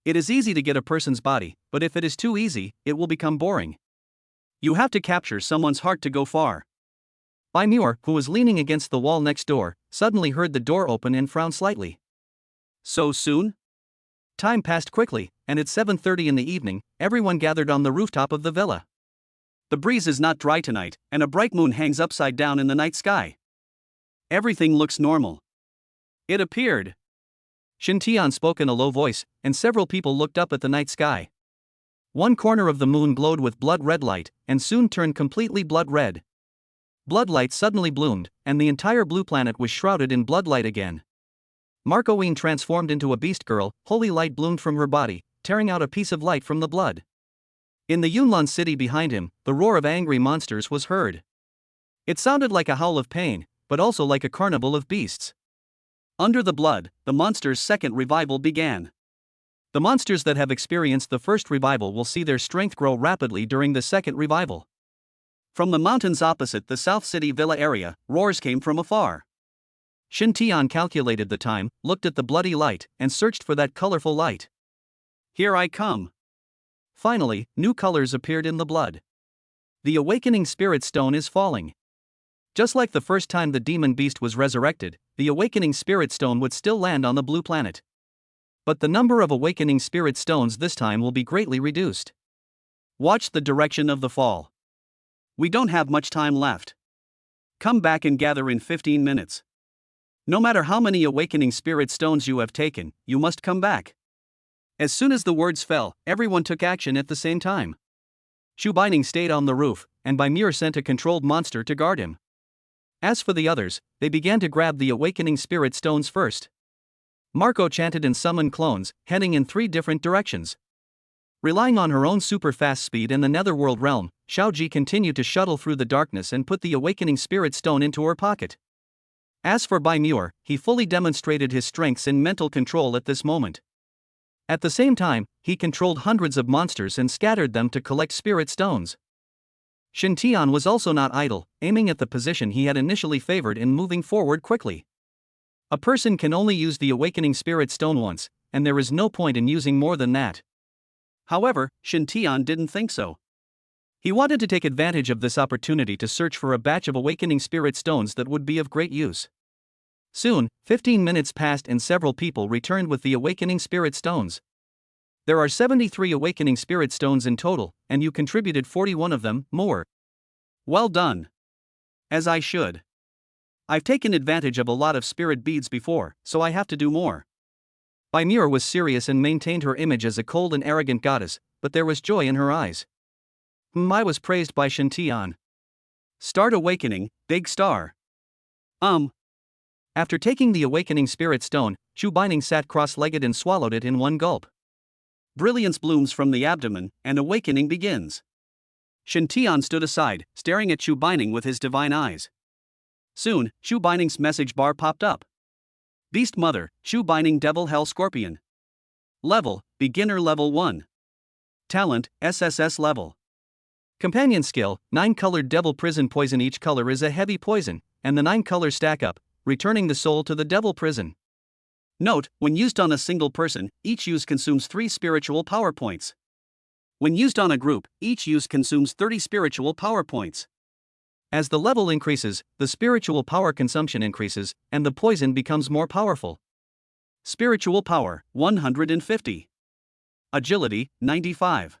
It is easy to get a person's body, but if it is too easy, it will become boring. You have to capture someone's heart to go far. Bai Muer, who was leaning against the wall next door, suddenly heard the door open and frowned slightly. So soon? Time passed quickly, and at 7:30 in the evening, everyone gathered on the rooftop of the villa. The breeze is not dry tonight, and a bright moon hangs upside down in the night sky. Everything looks normal. It appeared. Shintian spoke in a low voice, and several people looked up at the night sky. One corner of the moon glowed with blood-red light, and soon turned completely blood-red. Blood light suddenly bloomed, and the entire blue planet was shrouded in blood light again. Marcoine transformed into a beast girl, holy light bloomed from her body, tearing out a piece of light from the blood. In the Yunlan city behind him, the roar of angry monsters was heard. It sounded like a howl of pain, but also like a carnival of beasts. Under the blood, the monsters' second revival began. The monsters that have experienced the first revival will see their strength grow rapidly during the second revival. From the mountains opposite the South City Villa area, roars came from afar. Shintian calculated the time, looked at the bloody light, and searched for that colorful light. Here I come. Finally, new colors appeared in the blood. The awakening spirit stone is falling. Just like the first time the demon beast was resurrected, the awakening spirit stone would still land on the blue planet. But the number of awakening spirit stones this time will be greatly reduced. Watch the direction of the fall. We don't have much time left. Come back and gather in 15 minutes. No matter how many awakening spirit stones you have taken, you must come back. As soon as the words fell, everyone took action at the same time. Chu Bining stayed on the roof, and Bai Muer sent a controlled monster to guard him. As for the others, they began to grab the awakening spirit stones first. Marco chanted and summoned clones, heading in 3 different directions. Relying on her own super-fast speed in the netherworld realm, Shiao Ji continued to shuttle through the darkness and put the awakening spirit stone into her pocket. As for Bai Muer, he fully demonstrated his strengths in mental control at this moment. At the same time, he controlled hundreds of monsters and scattered them to collect spirit stones. Shen Tian was also not idle, aiming at the position he had initially favored and moving forward quickly. A person can only use the awakening spirit stone once, and there is no point in using more than that. However, Shen Tian didn't think so. He wanted to take advantage of this opportunity to search for a batch of awakening spirit stones that would be of great use. Soon, 15 minutes passed and several people returned with the awakening spirit stones. There are 73 awakening spirit stones in total, and you contributed 41 of them, more. Well done. As I should. I've taken advantage of a lot of spirit beads before, so I have to do more. Bai Muer was serious and maintained her image as a cold and arrogant goddess, but there was joy in her eyes. I was praised by Shen Tian. Start awakening, big star. After taking the awakening spirit stone, Chu Bining sat cross-legged and swallowed it in one gulp. Brilliance blooms from the abdomen, and awakening begins. Shen Tian stood aside, staring at Chu Bining with his divine eyes. Soon, Chu Bining's message bar popped up. Beast Mother, Chu Bining Devil Hell Scorpion. Level, Beginner Level 1. Talent, SSS-level. Companion skill, 9-colored Devil Prison Poison. Each color is a heavy poison, and the 9 colors stack up, returning the soul to the Devil Prison. Note, when used on a single person, each use consumes 3 spiritual power points. When used on a group, each use consumes 30 spiritual power points. As the level increases, the spiritual power consumption increases, and the poison becomes more powerful. Spiritual power, 150. Agility, 95.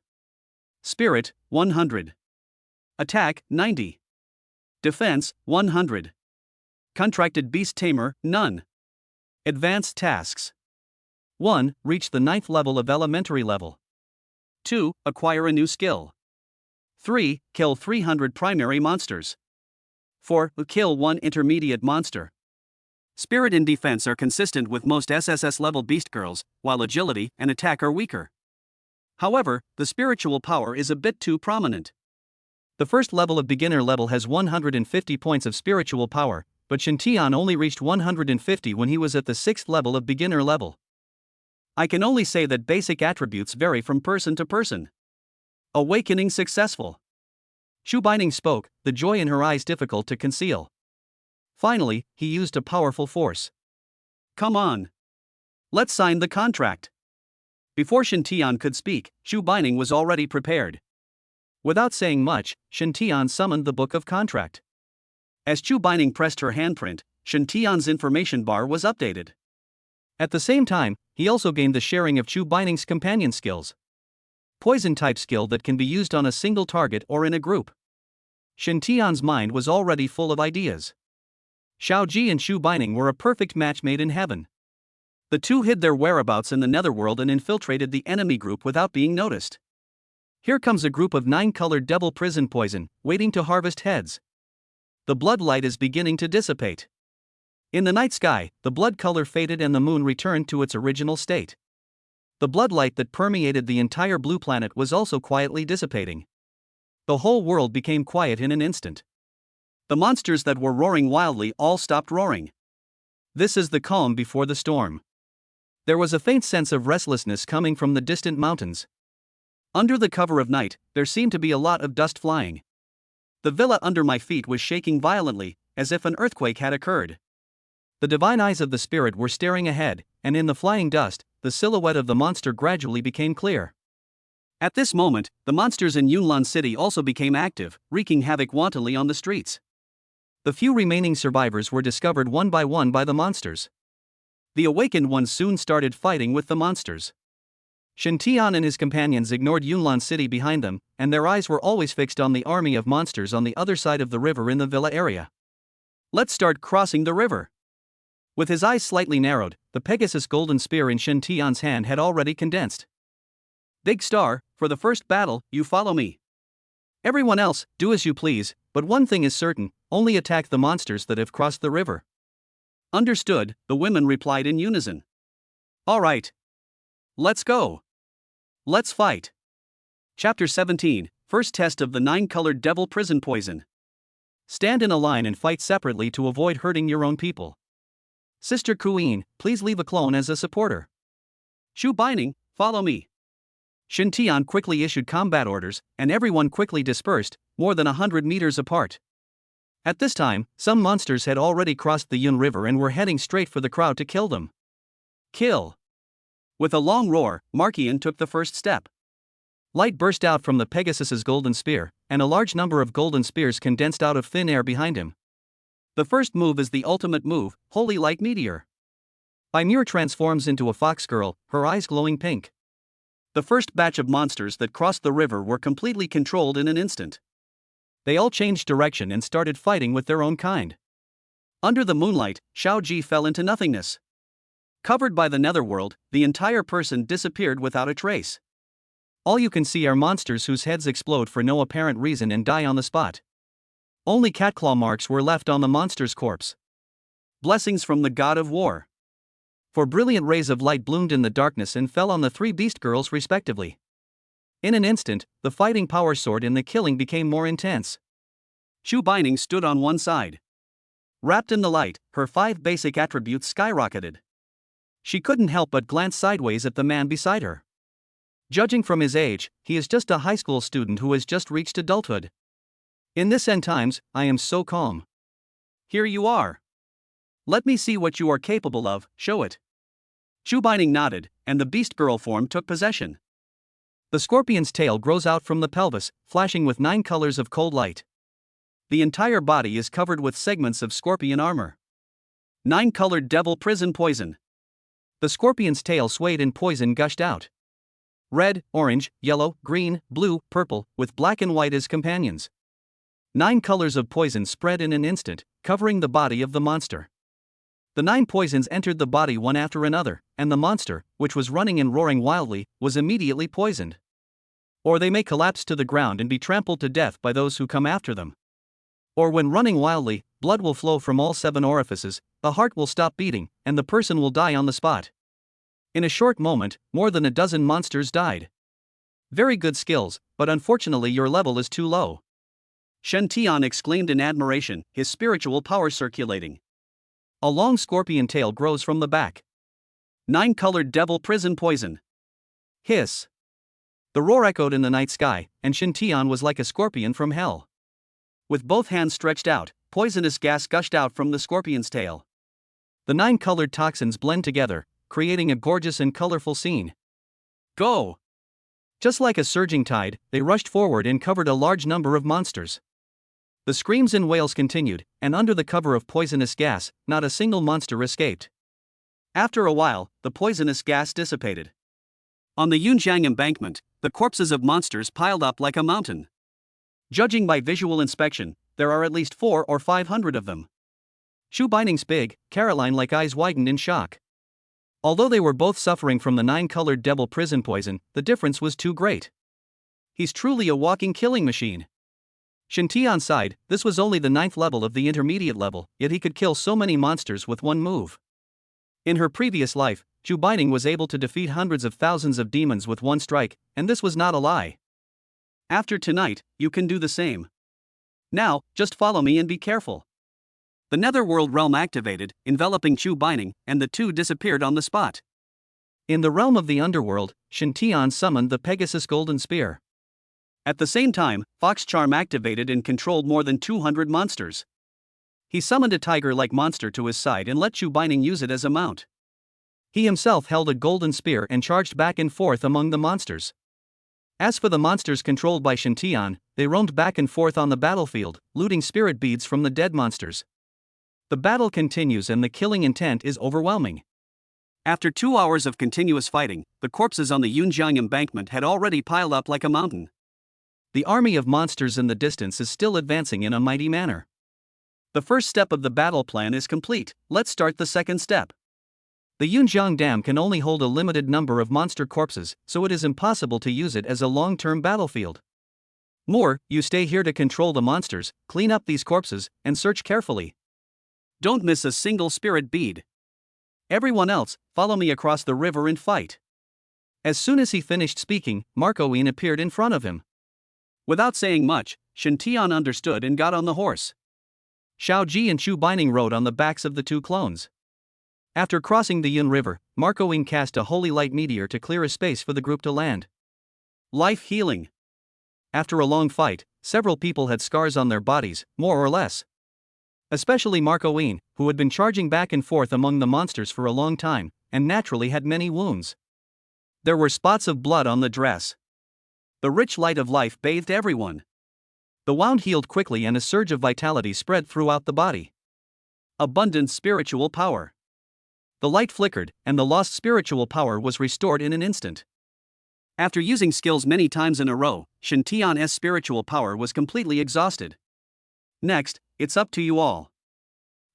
Spirit, 100. Attack, 90. Defense, 100. Contracted Beast Tamer, none. Advanced tasks. 1. Reach the 9th level of elementary level. 2. Acquire a new skill. 3. Kill 300 primary monsters. 4. Kill 1 intermediate monster. Spirit and defense are consistent with most SSS-level beast girls, while agility and attack are weaker. However, the spiritual power is a bit too prominent. The first level of beginner level has 150 points of spiritual power, but Shen Tian only reached 150 when he was at the 6th level of beginner level. I can only say that basic attributes vary from person to person. Awakening successful. Chu Bining spoke, the joy in her eyes difficult to conceal. Finally, he used a powerful force. Come on. Let's sign the contract. Before Shen Tian could speak, Chu Bining was already prepared. Without saying much, Shen Tian summoned the book of contract. As Chu Bining pressed her handprint, Shen Tian's information bar was updated. At the same time, he also gained the sharing of Chu Bining's companion skills. Poison-type skill that can be used on a single target or in a group. Shen Tian's mind was already full of ideas. Shiao Ji and Chu Bining were a perfect match made in heaven. The two hid their whereabouts in the netherworld and infiltrated the enemy group without being noticed. Here comes a group of 9-colored Devil Prison Poison, waiting to harvest heads. The blood light is beginning to dissipate. In the night sky, the blood color faded and the moon returned to its original state. The blood light that permeated the entire blue planet was also quietly dissipating. The whole world became quiet in an instant. The monsters that were roaring wildly all stopped roaring. This is the calm before the storm. There was a faint sense of restlessness coming from the distant mountains. Under the cover of night, there seemed to be a lot of dust flying. The villa under my feet was shaking violently, as if an earthquake had occurred. The divine eyes of the spirit were staring ahead, and in the flying dust, the silhouette of the monster gradually became clear. At this moment, the monsters in Yunlan City also became active, wreaking havoc wantonly on the streets. The few remaining survivors were discovered one by the monsters. The awakened ones soon started fighting with the monsters. Shen Tian and his companions ignored Yunlan City behind them, and their eyes were always fixed on the army of monsters on the other side of the river in the villa area. Let's start crossing the river. With his eyes slightly narrowed, the Pegasus golden spear in Shen Tian's hand had already condensed. Big Star, for the first battle, you follow me. Everyone else, do as you please, but one thing is certain, only attack the monsters that have crossed the river. Understood, the women replied in unison. All right. Let's go. Let's fight. Chapter 17, First Test of the Nine-Colored Devil Prison Poison. Stand in a line and fight separately to avoid hurting your own people. Sister Queen, please leave a clone as a supporter. Chu Bining, follow me. Shen Tian quickly issued combat orders, and everyone quickly dispersed, more than 100 meters apart. At this time, some monsters had already crossed the Yun River and were heading straight for the crowd to kill them. Kill! With a long roar, Markian took the first step. Light burst out from the Pegasus's golden spear, and a large number of golden spears condensed out of thin air behind him. The first move is the ultimate move, Holy Light Meteor. Bai Muer transforms into a fox girl, her eyes glowing pink. The first batch of monsters that crossed the river were completely controlled in an instant. They all changed direction and started fighting with their own kind. Under the moonlight, Shiao Ji fell into nothingness. Covered by the netherworld, the entire person disappeared without a trace. All you can see are monsters whose heads explode for no apparent reason and die on the spot. Only catclaw marks were left on the monster's corpse. Blessings from the god of war. For brilliant rays of light bloomed in the darkness and fell on the three beast girls respectively. In an instant, the fighting power soared and the killing became more intense. Chu Bining stood on one side. Wrapped in the light, her 5 basic attributes skyrocketed. She couldn't help but glance sideways at the man beside her. Judging from his age, he is just a high school student who has just reached adulthood. In this end times, I am so calm. Here you are. Let me see what you are capable of, show it. Chu Bining nodded, and the beast girl form took possession. The scorpion's tail grows out from the pelvis, flashing with 9 colors of cold light. The entire body is covered with segments of scorpion armor. 9-colored devil prison poison. The scorpion's tail swayed and poison gushed out. Red, orange, yellow, green, blue, purple, with black and white as companions. 9 colors of poison spread in an instant, covering the body of the monster. The 9 poisons entered the body one after another, and the monster, which was running and roaring wildly, was immediately poisoned. Or they may collapse to the ground and be trampled to death by those who come after them. Or when running wildly, blood will flow from all 7 orifices, the heart will stop beating, and the person will die on the spot. In a short moment, more than a dozen monsters died. Very good skills, but unfortunately your level is too low. Shen Tian exclaimed in admiration, his spiritual power circulating. A long scorpion tail grows from the back. 9-colored devil prison poison. Hiss. The roar echoed in the night sky, and Shen Tian was like a scorpion from hell. With both hands stretched out, poisonous gas gushed out from the scorpion's tail. The 9-colored toxins blend together, creating a gorgeous and colorful scene. Go! Just like a surging tide, they rushed forward and covered a large number of monsters. The screams and wails continued, and under the cover of poisonous gas, not a single monster escaped. After a while, the poisonous gas dissipated. On the Yunjiang embankment, the corpses of monsters piled up like a mountain. Judging by visual inspection, there are at least 400 or 500 of them. Chu Bining's big, Caroline-like eyes widened in shock. Although they were both suffering from the 9-colored devil prison poison, the difference was too great. He's truly a walking killing machine. Shen Tian sighed, this was only the 9th level of the intermediate level, yet he could kill so many monsters with one move. In her previous life, Chu Bining was able to defeat hundreds of thousands of demons with one strike, and this was not a lie. After tonight, you can do the same. Now, just follow me and be careful. The netherworld realm activated, enveloping Chu Bining, and the two disappeared on the spot. In the realm of the underworld, Shen Tian summoned the Pegasus Golden Spear. At the same time, Fox Charm activated and controlled more than 200 monsters. He summoned a tiger-like monster to his side and let Chu Bining use it as a mount. He himself held a golden spear and charged back and forth among the monsters. As for the monsters controlled by Shen Tian, they roamed back and forth on the battlefield, looting spirit beads from the dead monsters. The battle continues and the killing intent is overwhelming. After 2 hours of continuous fighting, the corpses on the Yunjiang embankment had already piled up like a mountain. The army of monsters in the distance is still advancing in a mighty manner. The first step of the battle plan is complete, let's start the second step. The Yunjiang Dam can only hold a limited number of monster corpses, so it is impossible to use it as a long-term battlefield. Muer, you stay here to control the monsters, clean up these corpses, and search carefully. Don't miss a single spirit bead. Everyone else, follow me across the river and fight. As soon as he finished speaking, Marco Yin appeared in front of him. Without saying much, Shen Tian understood and got on the horse. Shiao Ji and Chu Bining rode on the backs of the two clones. After crossing the Yun River, Marco Yin cast a holy light meteor to clear a space for the group to land. Life healing. After a long fight, several people had scars on their bodies, more or less. Especially Marco Yin, who had been charging back and forth among the monsters for a long time, and naturally had many wounds. There were spots of blood on the dress. The rich light of life bathed everyone. The wound healed quickly and a surge of vitality spread throughout the body. Abundant spiritual power. The light flickered, and the lost spiritual power was restored in an instant. After using skills many times in a row, Shen Tian's spiritual power was completely exhausted. Next, it's up to you all.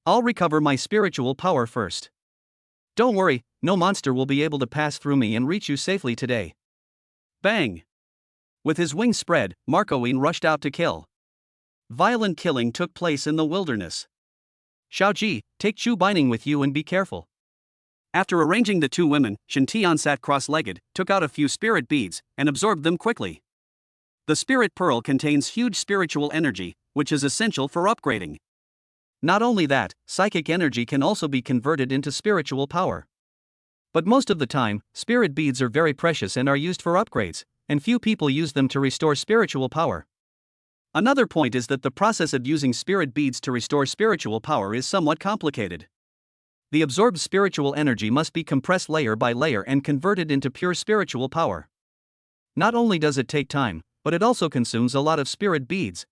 I'll recover my spiritual power first. Don't worry, no monster will be able to pass through me and reach you safely today. Bang! With his wings spread, Marco Yin rushed out to kill. Violent killing took place in the wilderness. Shiao Ji, take Chu Bining with you and be careful. After arranging the two women, Shen Tian sat cross-legged, took out a few spirit beads, and absorbed them quickly. The spirit pearl contains huge spiritual energy, which is essential for upgrading. Not only that, psychic energy can also be converted into spiritual power. But most of the time, spirit beads are very precious and are used for upgrades, and few people use them to restore spiritual power. Another point is that the process of using spirit beads to restore spiritual power is somewhat complicated. The absorbed spiritual energy must be compressed layer by layer and converted into pure spiritual power. Not only does it take time, but it also consumes a lot of spirit beads.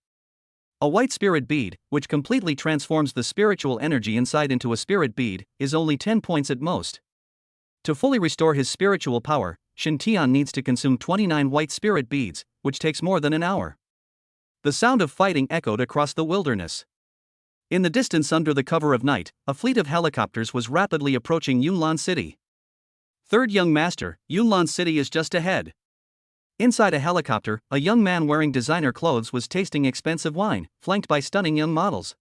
A white spirit bead, which completely transforms the spiritual energy inside into a spirit bead, is only 10 points at most. To fully restore his spiritual power, Shen Tian needs to consume 29 white spirit beads, which takes more than an hour. The sound of fighting echoed across the wilderness. In the distance under the cover of night, a fleet of helicopters was rapidly approaching Yunlan City. Third young master, Yunlan City is just ahead. Inside a helicopter, a young man wearing designer clothes was tasting expensive wine, flanked by stunning young models.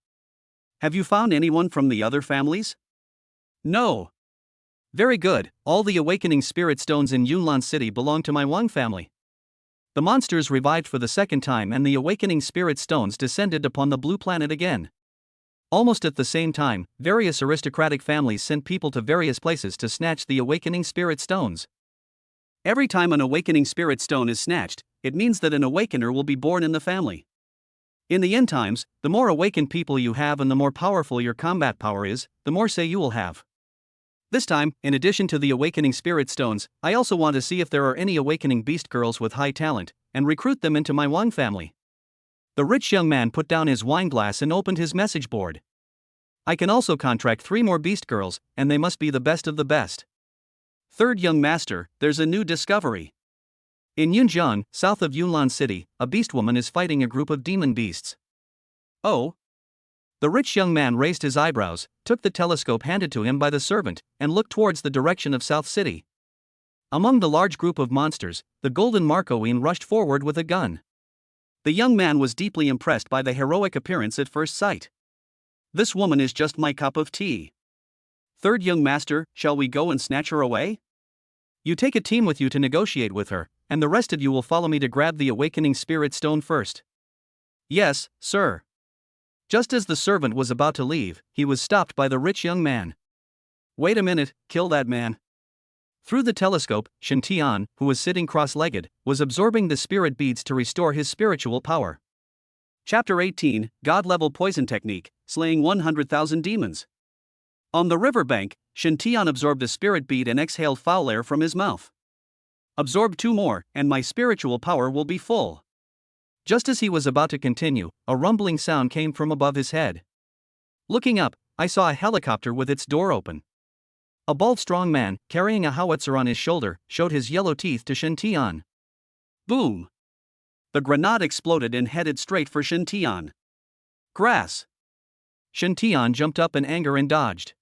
Have you found anyone from the other families? No. Very good, all the awakening spirit stones in Yunlan City belong to my Wang family. The monsters revived for the second time and the awakening spirit stones descended upon the blue planet again. Almost at the same time, various aristocratic families sent people to various places to snatch the awakening spirit stones. Every time an awakening spirit stone is snatched, it means that an awakener will be born in the family. In the end times, the more awakened people you have and the more powerful your combat power is, the more say you will have. This time, in addition to the awakening spirit stones, I also want to see if there are any awakening beast girls with high talent, and recruit them into my Wang family. The rich young man put down his wine glass and opened his message board. I can also contract 3 more beast girls, and they must be the best of the best. Third young master, there's a new discovery. In Yunjiang, south of Yunlan City, a beast woman is fighting a group of demon beasts. Oh? The rich young man raised his eyebrows, took the telescope handed to him by the servant, and looked towards the direction of South City. Among the large group of monsters, the golden Marco Yin rushed forward with a gun. The young man was deeply impressed by the heroic appearance at first sight. This woman is just my cup of tea. Third young master, shall we go and snatch her away? You take a team with you to negotiate with her, and the rest of you will follow me to grab the awakening spirit stone first. Yes, sir. Just as the servant was about to leave, he was stopped by the rich young man. Wait a minute, kill that man. Through the telescope, Shen Tian, who was sitting cross-legged, was absorbing the spirit beads to restore his spiritual power. Chapter 18, God-level poison technique, slaying 100,000 demons. On the riverbank, Shen Tian absorbed a spirit bead and exhaled foul air from his mouth. Absorb 2 more, and my spiritual power will be full. Just as he was about to continue, a rumbling sound came from above his head. Looking up, I saw a helicopter with its door open. A bald strong man, carrying a howitzer on his shoulder, showed his yellow teeth to Shen Tian. Boom! The grenade exploded and headed straight for Shen Tian. Grass! Shen Tian jumped up in anger and dodged.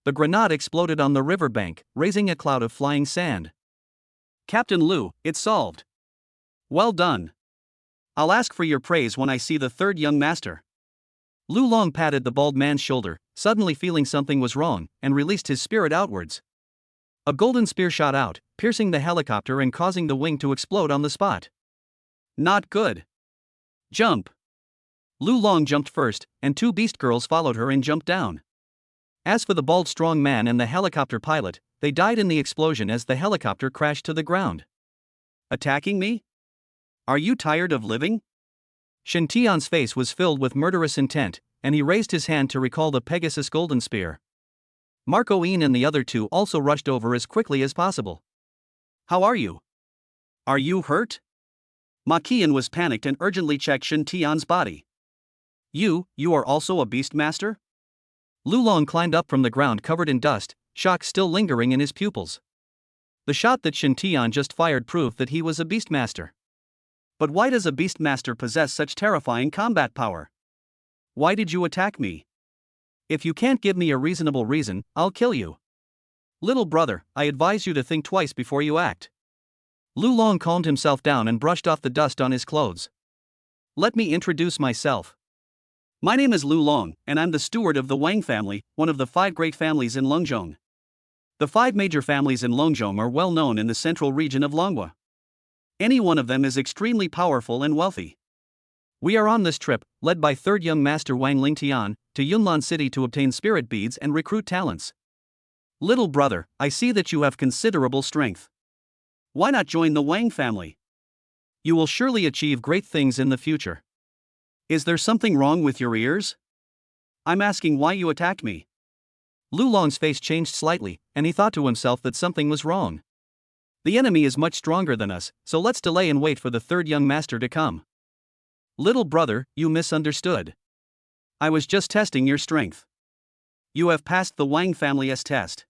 The grenade exploded on the riverbank, raising a cloud of flying sand. Captain Lu, it's solved. Well done. I'll ask for your praise when I see the third young master. Lu Long patted the bald man's shoulder, suddenly feeling something was wrong, and released his spirit outwards. A golden spear shot out, piercing the helicopter and causing the wing to explode on the spot. Not good. Jump. Lu Long jumped first, and two beast girls followed her and jumped down. As for the bald strong man and the helicopter pilot, they died in the explosion as the helicopter crashed to the ground. Attacking me? Are you tired of living? Shen Tian's face was filled with murderous intent, and he raised his hand to recall the Pegasus golden spear. Marco Yin and the other two also rushed over as quickly as possible. How are you? Are you hurt? Ma Qian was panicked and urgently checked Shen Tian's body. You are also a beast master? Lu Long climbed up from the ground covered in dust, shock still lingering in his pupils. The shot that Shen Tian just fired proved that he was a beastmaster. But why does a beastmaster possess such terrifying combat power? Why did you attack me? If you can't give me a reasonable reason, I'll kill you. Little brother, I advise you to think twice before you act. Lu Long calmed himself down and brushed off the dust on his clothes. Let me introduce myself. My name is Lu Long, and I'm the steward of the Wang family, one of the 5 great families in Longzhong. The 5 major families in Longzhong are well known in the central region of Longhua. Any one of them is extremely powerful and wealthy. We are on this trip, led by 3rd Young Master Wang Lingtian, to Yunlan City to obtain spirit beads and recruit talents. Little brother, I see that you have considerable strength. Why not join the Wang family? You will surely achieve great things in the future. Is there something wrong with your ears? I'm asking why you attacked me. Lu Long's face changed slightly, and he thought to himself that something was wrong. The enemy is much stronger than us, so let's delay and wait for the 3rd young master to come. Little brother, you misunderstood. I was just testing your strength. You have passed the Wang family's test.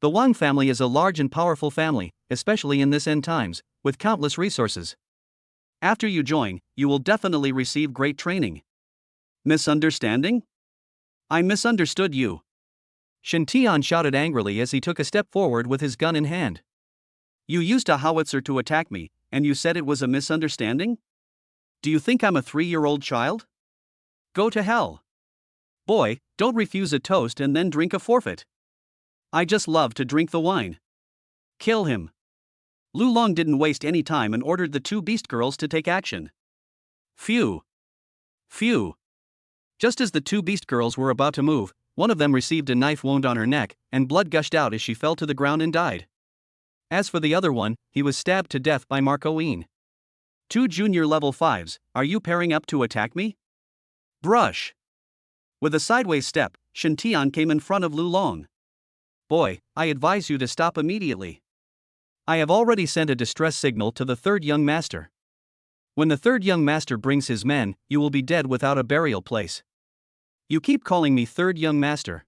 The Wang family is a large and powerful family, especially in this end times, with countless resources. After you join, you will definitely receive great training. Misunderstanding? I misunderstood you. Shen Tian shouted angrily as he took a step forward with his gun in hand. You used a howitzer to attack me, and you said it was a misunderstanding? Do you think I'm a 3-year-old child? Go to hell. Boy, don't refuse a toast and then drink a forfeit. I just love to drink the wine. Kill him. Lu Long didn't waste any time and ordered the 2 beast girls to take action. Phew. Phew. Just as the 2 beast girls were about to move, one of them received a knife wound on her neck, and blood gushed out as she fell to the ground and died. As for the other one, he was stabbed to death by Marco Yin. 2 junior level 5s, are you pairing up to attack me? Brush. With a sideways step, Shen Tian came in front of Lu Long. Boy, I advise you to stop immediately. I have already sent a distress signal to the 3rd young master. When the 3rd young master brings his men, you will be dead without a burial place. You keep calling me 3rd young master.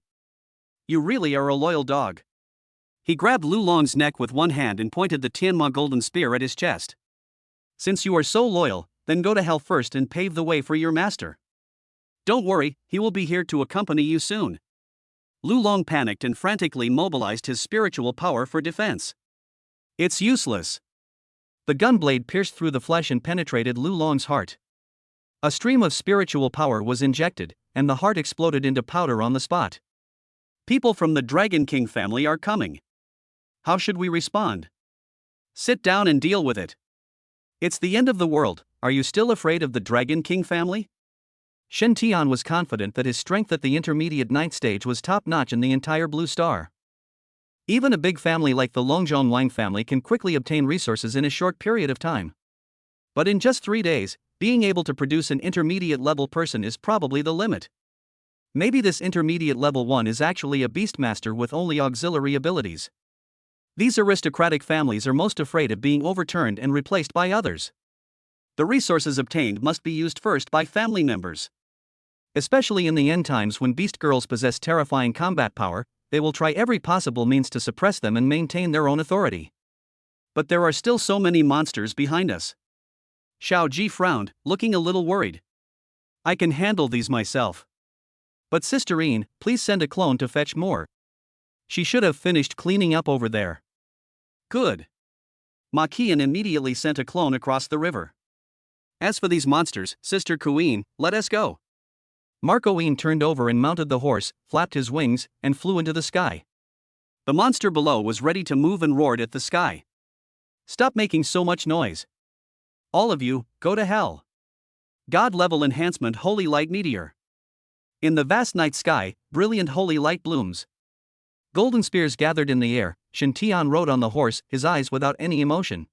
You really are a loyal dog. He grabbed Lu Long's neck with one hand and pointed the Tianma golden spear at his chest. Since you are so loyal, then go to hell first and pave the way for your master. Don't worry, he will be here to accompany you soon. Lu Long panicked and frantically mobilized his spiritual power for defense. It's useless. The gun blade pierced through the flesh and penetrated Lu Long's heart. A stream of spiritual power was injected, and the heart exploded into powder on the spot. People from the Dragon King family are coming. How should we respond? Sit down and deal with it. It's the end of the world. Are you still afraid of the Dragon King family? Shen Tian was confident that his strength at the intermediate 9th stage was top-notch in the entire Blue Star. Even a big family like the Longzhong Wang family can quickly obtain resources in a short period of time. But in just 3 days, being able to produce an intermediate level person is probably the limit. Maybe this intermediate level 1 is actually a beastmaster with only auxiliary abilities. These aristocratic families are most afraid of being overturned and replaced by others. The resources obtained must be used first by family members. Especially in the end times when beast girls possess terrifying combat power, they will try every possible means to suppress them and maintain their own authority. But there are still so many monsters behind us. Shiao Ji frowned, looking a little worried. I can handle these myself. But Sister Ian, please send a clone to fetch more. She should have finished cleaning up over there. Good. Ma Qian immediately sent a clone across the river. As for these monsters, Sister Queen, let us go. Marco Ian turned over and mounted the horse, flapped his wings, and flew into the sky. The monster below was ready to move and roared at the sky. Stop making so much noise. All of you, go to hell. God-level enhancement holy light meteor. In the vast night sky, brilliant holy light blooms. Golden spears gathered in the air. Shen Tian rode on the horse, his eyes without any emotion.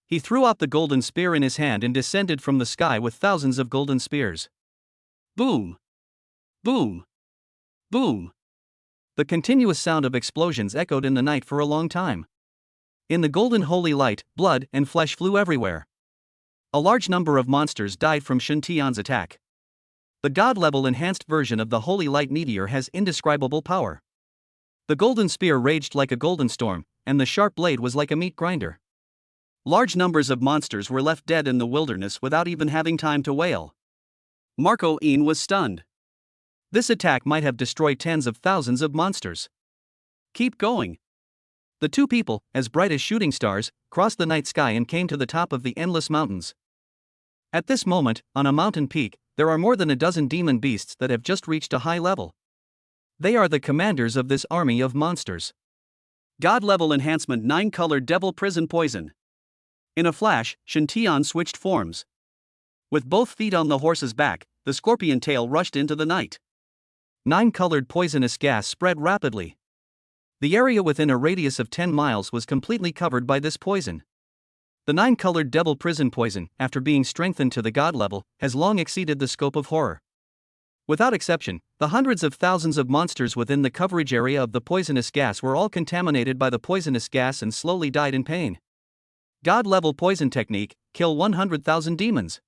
He threw out the golden spear in his hand and descended from the sky with thousands of golden spears. Boom! Boom! Boom! The continuous sound of explosions echoed in the night for a long time. In the golden holy light, blood and flesh flew everywhere. A large number of monsters died from Shen Tian's attack. The God-level enhanced version of the holy light meteor has indescribable power. The golden spear raged like a golden storm, and the sharp blade was like a meat grinder. Large numbers of monsters were left dead in the wilderness without even having time to wail. Marco Ian was stunned. This attack might have destroyed tens of thousands of monsters. Keep going. The two people, as bright as shooting stars, crossed the night sky and came to the top of the endless mountains. At this moment, on a mountain peak, there are more than a dozen demon beasts that have just reached a high level. They are the commanders of this army of monsters. God-level enhancement 9-colored devil prison poison. In a flash, Shen Tian switched forms. With both feet on the horse's back, the scorpion tail rushed into the night. 9-colored poisonous gas spread rapidly. The area within a radius of 10 miles was completely covered by this poison. The 9-colored devil prison poison, after being strengthened to the god level, has long exceeded the scope of horror. Without exception, the hundreds of thousands of monsters within the coverage area of the poisonous gas were all contaminated by the poisonous gas and slowly died in pain. God-level poison technique, kill 100,000 demons.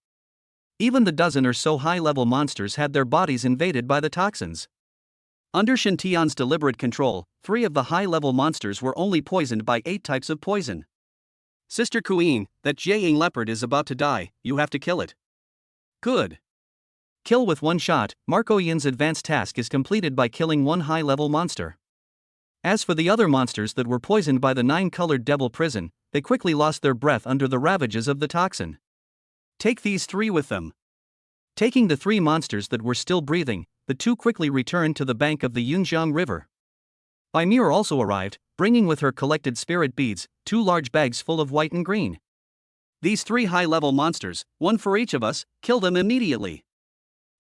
Even the dozen or so high-level monsters had their bodies invaded by the toxins. Under Shen Tian's deliberate control, 3 of the high-level monsters were only poisoned by 8 types of poison. Sister Queen, that Jiaying leopard is about to die, you have to kill it. Good. Kill with one shot. Marco Ian's advanced task is completed by killing one high-level monster. As for the other monsters that were poisoned by the 9-colored devil prison, they quickly lost their breath under the ravages of the toxin. Take these 3 with them. Taking the 3 monsters that were still breathing, the 2 quickly returned to the bank of the Yunjiang River. Bai Muer also arrived, bringing with her collected spirit beads, 2 large bags full of white and green. These 3 high-level monsters, 1 for each of us, kill them immediately.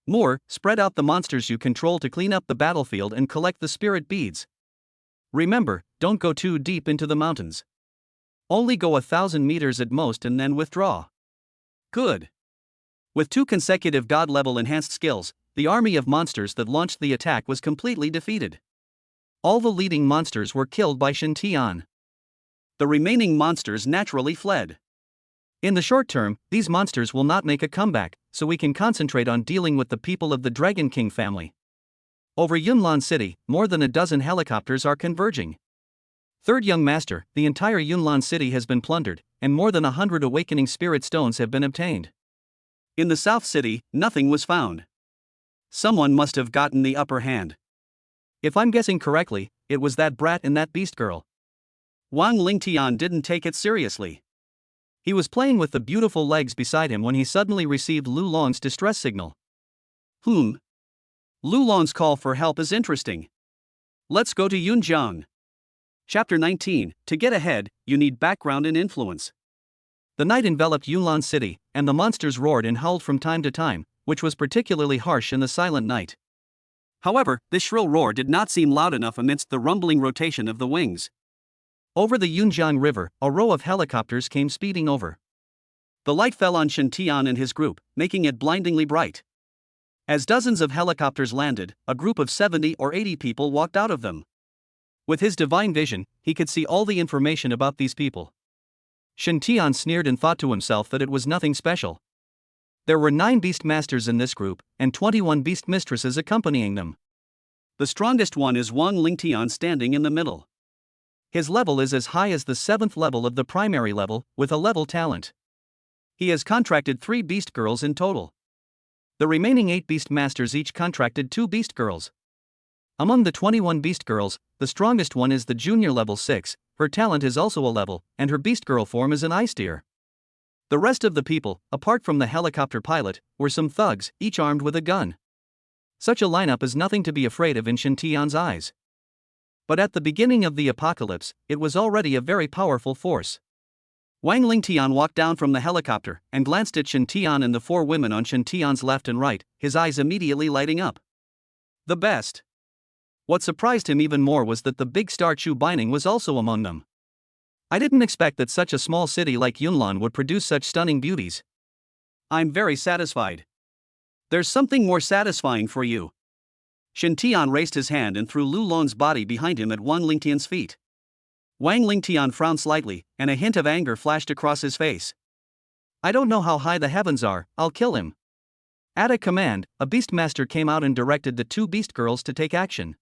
More, spread out the monsters you control to clean up the battlefield and collect the spirit beads. Remember, don't go too deep into the mountains. Only go 1,000 meters at most and then withdraw. Good. With 2 consecutive god-level enhanced skills, the army of monsters that launched the attack was completely defeated. All the leading monsters were killed by Shen Tian. The remaining monsters naturally fled. In the short term, these monsters will not make a comeback, so we can concentrate on dealing with the people of the Dragon King family. Over Yunlan City, more than a dozen helicopters are converging. Third young master, the entire Yunlan City has been plundered, and more than 100 awakening spirit stones have been obtained. In the South City, nothing was found. Someone must have gotten the upper hand. If I'm guessing correctly, it was that brat and that beast girl. Wang Lingtian didn't take it seriously. He was playing with the beautiful legs beside him when he suddenly received Lu Long's distress signal. Lu Long's call for help is interesting. Let's go to Yunjiang. Chapter 19, to get ahead, you need background and influence. The night enveloped Yunlan City, and the monsters roared and howled from time to time, which was particularly harsh in the silent night. However, this shrill roar did not seem loud enough amidst the rumbling rotation of the wings. Over the Yunjiang River, a row of helicopters came speeding over. The light fell on Shen Tian and his group, making it blindingly bright. As dozens of helicopters landed, a group of 70 or 80 people walked out of them. With his divine vision, he could see all the information about these people. Shen Tian sneered and thought to himself that it was nothing special. There were 9 beast masters in this group, and 21 beast mistresses accompanying them. The strongest one is Wang Lingtian standing in the middle. His level is as high as the 7th level of the primary level, with a level talent. He has contracted 3 beast girls in total. The remaining 8 Beast Masters each contracted 2 Beast Girls. Among the 21 Beast Girls, the strongest one is the Junior level 6, her talent is also a level, and her Beast Girl form is an ice tier. The rest of the people, apart from the helicopter pilot, were some thugs, each armed with a gun. Such a lineup is nothing to be afraid of in Shen Tian's eyes. But at the beginning of the apocalypse, it was already a very powerful force. Wang Lingtian walked down from the helicopter and glanced at Shen Tian and the 4 women on Shen Tian's left and right, his eyes immediately lighting up. The best. What surprised him even more was that the big star Chu Bining was also among them. I didn't expect that such a small city like Yunlan would produce such stunning beauties. I'm very satisfied. There's something more satisfying for you. Shen Tian raised his hand and threw Lu Lon's body behind him at Wang Lingtian's feet. Wang Lingtian frowned slightly, and a hint of anger flashed across his face. I don't know how high the heavens are, I'll kill him. At a command, a Beastmaster came out and directed the 2 Beast Girls to take action.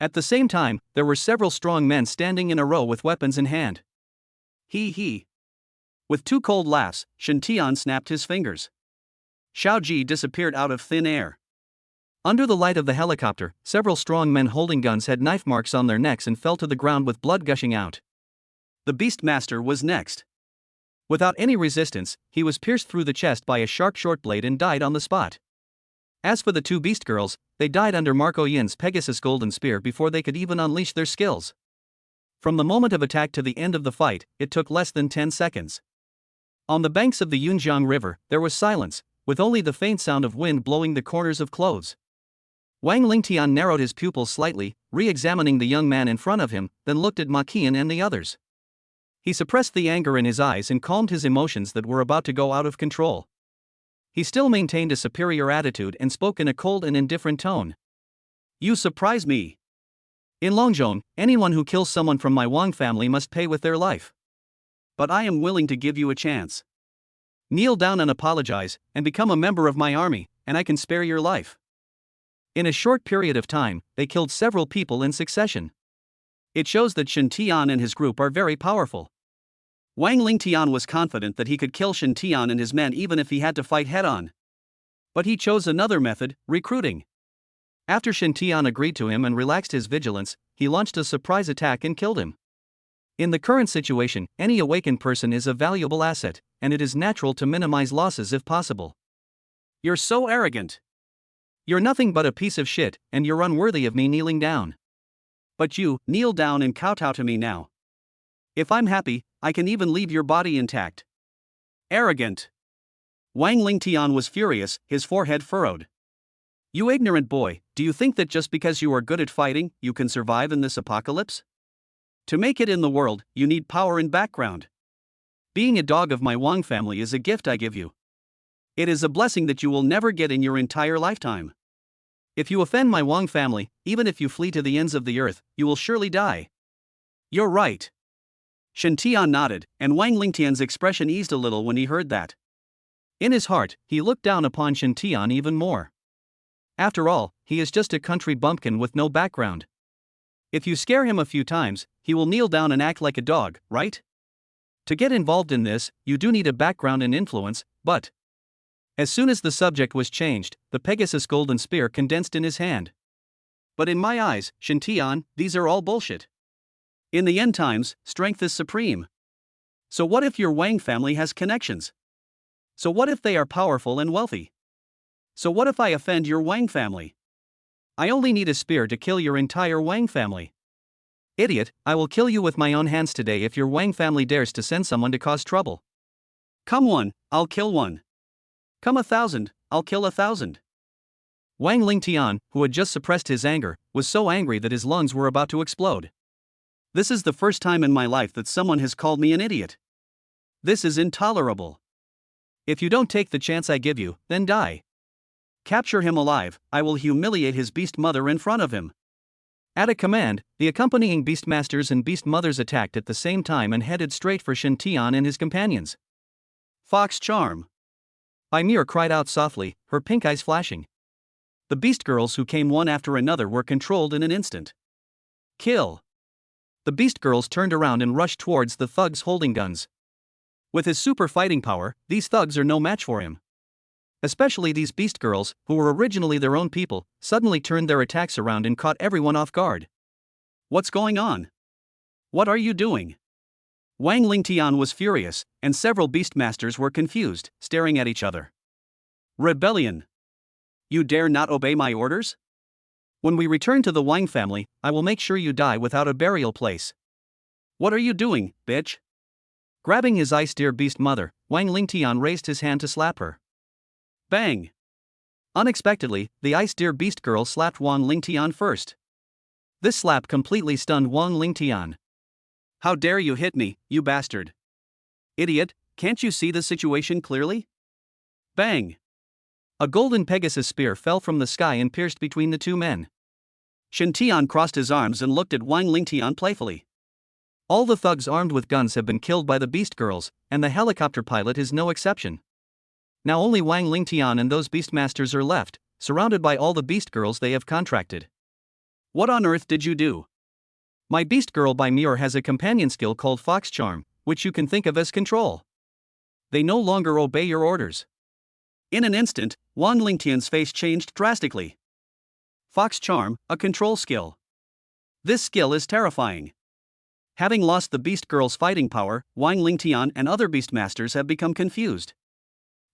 At the same time, there were several strong men standing in a row with weapons in hand. He. With 2 cold laughs, Shen Tian snapped his fingers. Shiao Ji disappeared out of thin air. Under the light of the helicopter, several strong men holding guns had knife marks on their necks and fell to the ground with blood gushing out. The Beastmaster was next. Without any resistance, he was pierced through the chest by a sharp short blade and died on the spot. As for the 2 Beast Girls, they died under Marco Yin's Pegasus Golden Spear before they could even unleash their skills. From the moment of attack to the end of the fight, it took less than 10 seconds. On the banks of the Yunjiang River, there was silence, with only the faint sound of wind blowing the corners of clothes. Wang Lingtian narrowed his pupils slightly, re-examining the young man in front of him, then looked at Ma Qian and the others. He suppressed the anger in his eyes and calmed his emotions that were about to go out of control. He still maintained a superior attitude and spoke in a cold and indifferent tone. You surprise me. In Longzhong, anyone who kills someone from my Wang family must pay with their life. But I am willing to give you a chance. Kneel down and apologize, and become a member of my army, and I can spare your life. In a short period of time, they killed several people in succession. It shows that Shen Tian and his group are very powerful. Wang Lingtian was confident that he could kill Shen Tian and his men even if he had to fight head-on. But he chose another method, recruiting. After Shen Tian agreed to him and relaxed his vigilance, he launched a surprise attack and killed him. In the current situation, any awakened person is a valuable asset, and it is natural to minimize losses if possible. You're so arrogant. You're nothing but a piece of shit, and you're unworthy of me kneeling down. But you, kneel down and kowtow to me now. If I'm happy, I can even leave your body intact. Arrogant. Wang Lingtian was furious, his forehead furrowed. You ignorant boy, do you think that just because you are good at fighting, you can survive in this apocalypse? To make it in the world, you need power and background. Being a dog of my Wang family is a gift I give you. It is a blessing that you will never get in your entire lifetime. If you offend my Wang family, even if you flee to the ends of the earth, you will surely die. You're right. Shen Tian nodded, and Wang Lingtian's expression eased a little when he heard that. In his heart, he looked down upon Shen Tian even more. After all, he is just a country bumpkin with no background. If you scare him a few times, he will kneel down and act like a dog, right? To get involved in this, you do need a background and influence, but... As soon as the subject was changed, the Pegasus Golden Spear condensed in his hand. But in my eyes, Shen Tian, these are all bullshit. In the end times, strength is supreme. So what if your Wang family has connections? So what if they are powerful and wealthy? So what if I offend your Wang family? I only need a spear to kill your entire Wang family. Idiot, I will kill you with my own hands today if your Wang family dares to send someone to cause trouble. Come one, I'll kill one. Come 1,000, I'll kill 1,000. Wang Lingtian, who had just suppressed his anger, was so angry that his lungs were about to explode. This is the first time in my life that someone has called me an idiot. This is intolerable. If you don't take the chance I give you, then die. Capture him alive, I will humiliate his beast mother in front of him. At a command, the accompanying beastmasters and beast mothers attacked at the same time and headed straight for Shen Tian and his companions. Fox charm. Bai Muer cried out softly, her pink eyes flashing. The beast girls who came one after another were controlled in an instant. Kill. The beast girls turned around and rushed towards the thugs holding guns. With his super fighting power, these thugs are no match for him. Especially these beast girls, who were originally their own people, suddenly turned their attacks around and caught everyone off guard. What's going on? What are you doing? Wang Lingtian was furious, and several beastmasters were confused, staring at each other. Rebellion! You dare not obey my orders? When we return to the Wang family, I will make sure you die without a burial place. What are you doing, bitch? Grabbing his ice-deer beast mother, Wang Lingtian raised his hand to slap her. Bang! Unexpectedly, the ice-deer beast girl slapped Wang Lingtian first. This slap completely stunned Wang Lingtian. How dare you hit me, you bastard! Idiot, can't you see the situation clearly? Bang! A golden Pegasus spear fell from the sky and pierced between the two men. Shen Tian crossed his arms and looked at Wang Lingtian playfully. All the thugs armed with guns have been killed by the beast girls, and the helicopter pilot is no exception. Now only Wang Lingtian and those beastmasters are left, surrounded by all the beast girls they have contracted. What on earth did you do? My beast girl Bai Muer has a companion skill called Fox Charm, which you can think of as control. They no longer obey your orders. In an instant, Wang Lingtian's face changed drastically. Fox Charm, a control skill. This skill is terrifying. Having lost the beast girl's fighting power, Wang Lingtian and other beastmasters have become confused.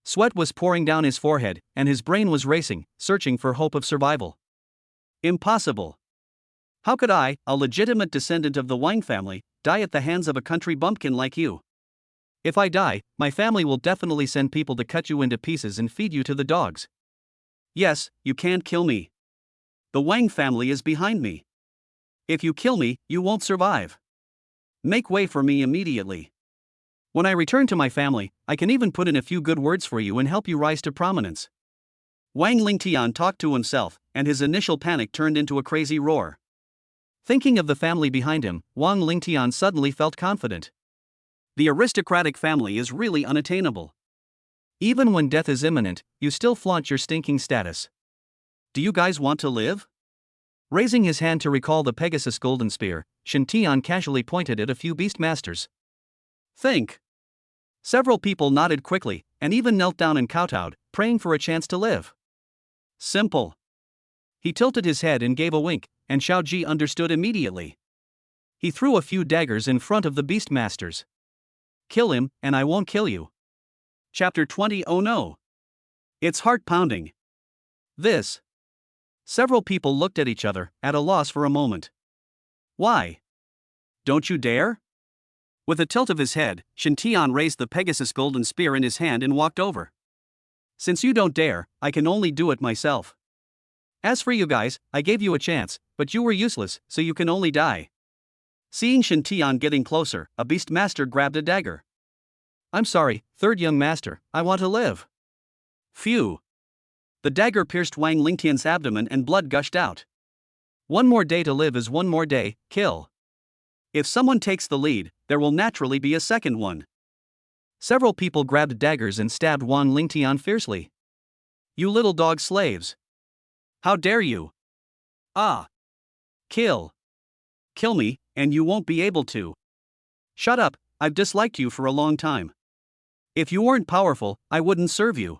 Sweat was pouring down his forehead, and his brain was racing, searching for hope of survival. Impossible. How could I, a legitimate descendant of the Wang family, die at the hands of a country bumpkin like you? If I die, my family will definitely send people to cut you into pieces and feed you to the dogs. Yes, you can't kill me. The Wang family is behind me. If you kill me, you won't survive. Make way for me immediately. When I return to my family, I can even put in a few good words for you and help you rise to prominence. Wang Lingtian talked to himself, and his initial panic turned into a crazy roar. Thinking of the family behind him, Wang Lingtian suddenly felt confident. The aristocratic family is really unattainable. Even when death is imminent, you still flaunt your stinking status. Do you guys want to live? Raising his hand to recall the Pegasus golden spear, Shen Tian casually pointed at a few beastmasters. Think. Several people nodded quickly, and even knelt down and kowtowed, praying for a chance to live. Simple. He tilted his head and gave a wink, and Shiao Ji understood immediately. He threw a few daggers in front of the beastmasters. Kill him, and I won't kill you. Chapter 20. Oh no. It's heart-pounding. This. Several people looked at each other, at a loss for a moment. Why? Don't you dare? With a tilt of his head, Shen Tian raised the Pegasus golden spear in his hand and walked over. Since you don't dare, I can only do it myself. As for you guys, I gave you a chance, but you were useless, so you can only die. Seeing Shen Tian getting closer, a beastmaster grabbed a dagger. I'm sorry, third young master, I want to live. Phew. The dagger pierced Wang Lingtian's abdomen and blood gushed out. One more day to live is one more day, kill. If someone takes the lead, there will naturally be a second one. Several people grabbed daggers and stabbed Wang Lingtian fiercely. You little dog slaves. How dare you? Ah. Kill. Kill me, and you won't be able to. Shut up, I've disliked you for a long time. If you weren't powerful, I wouldn't serve you.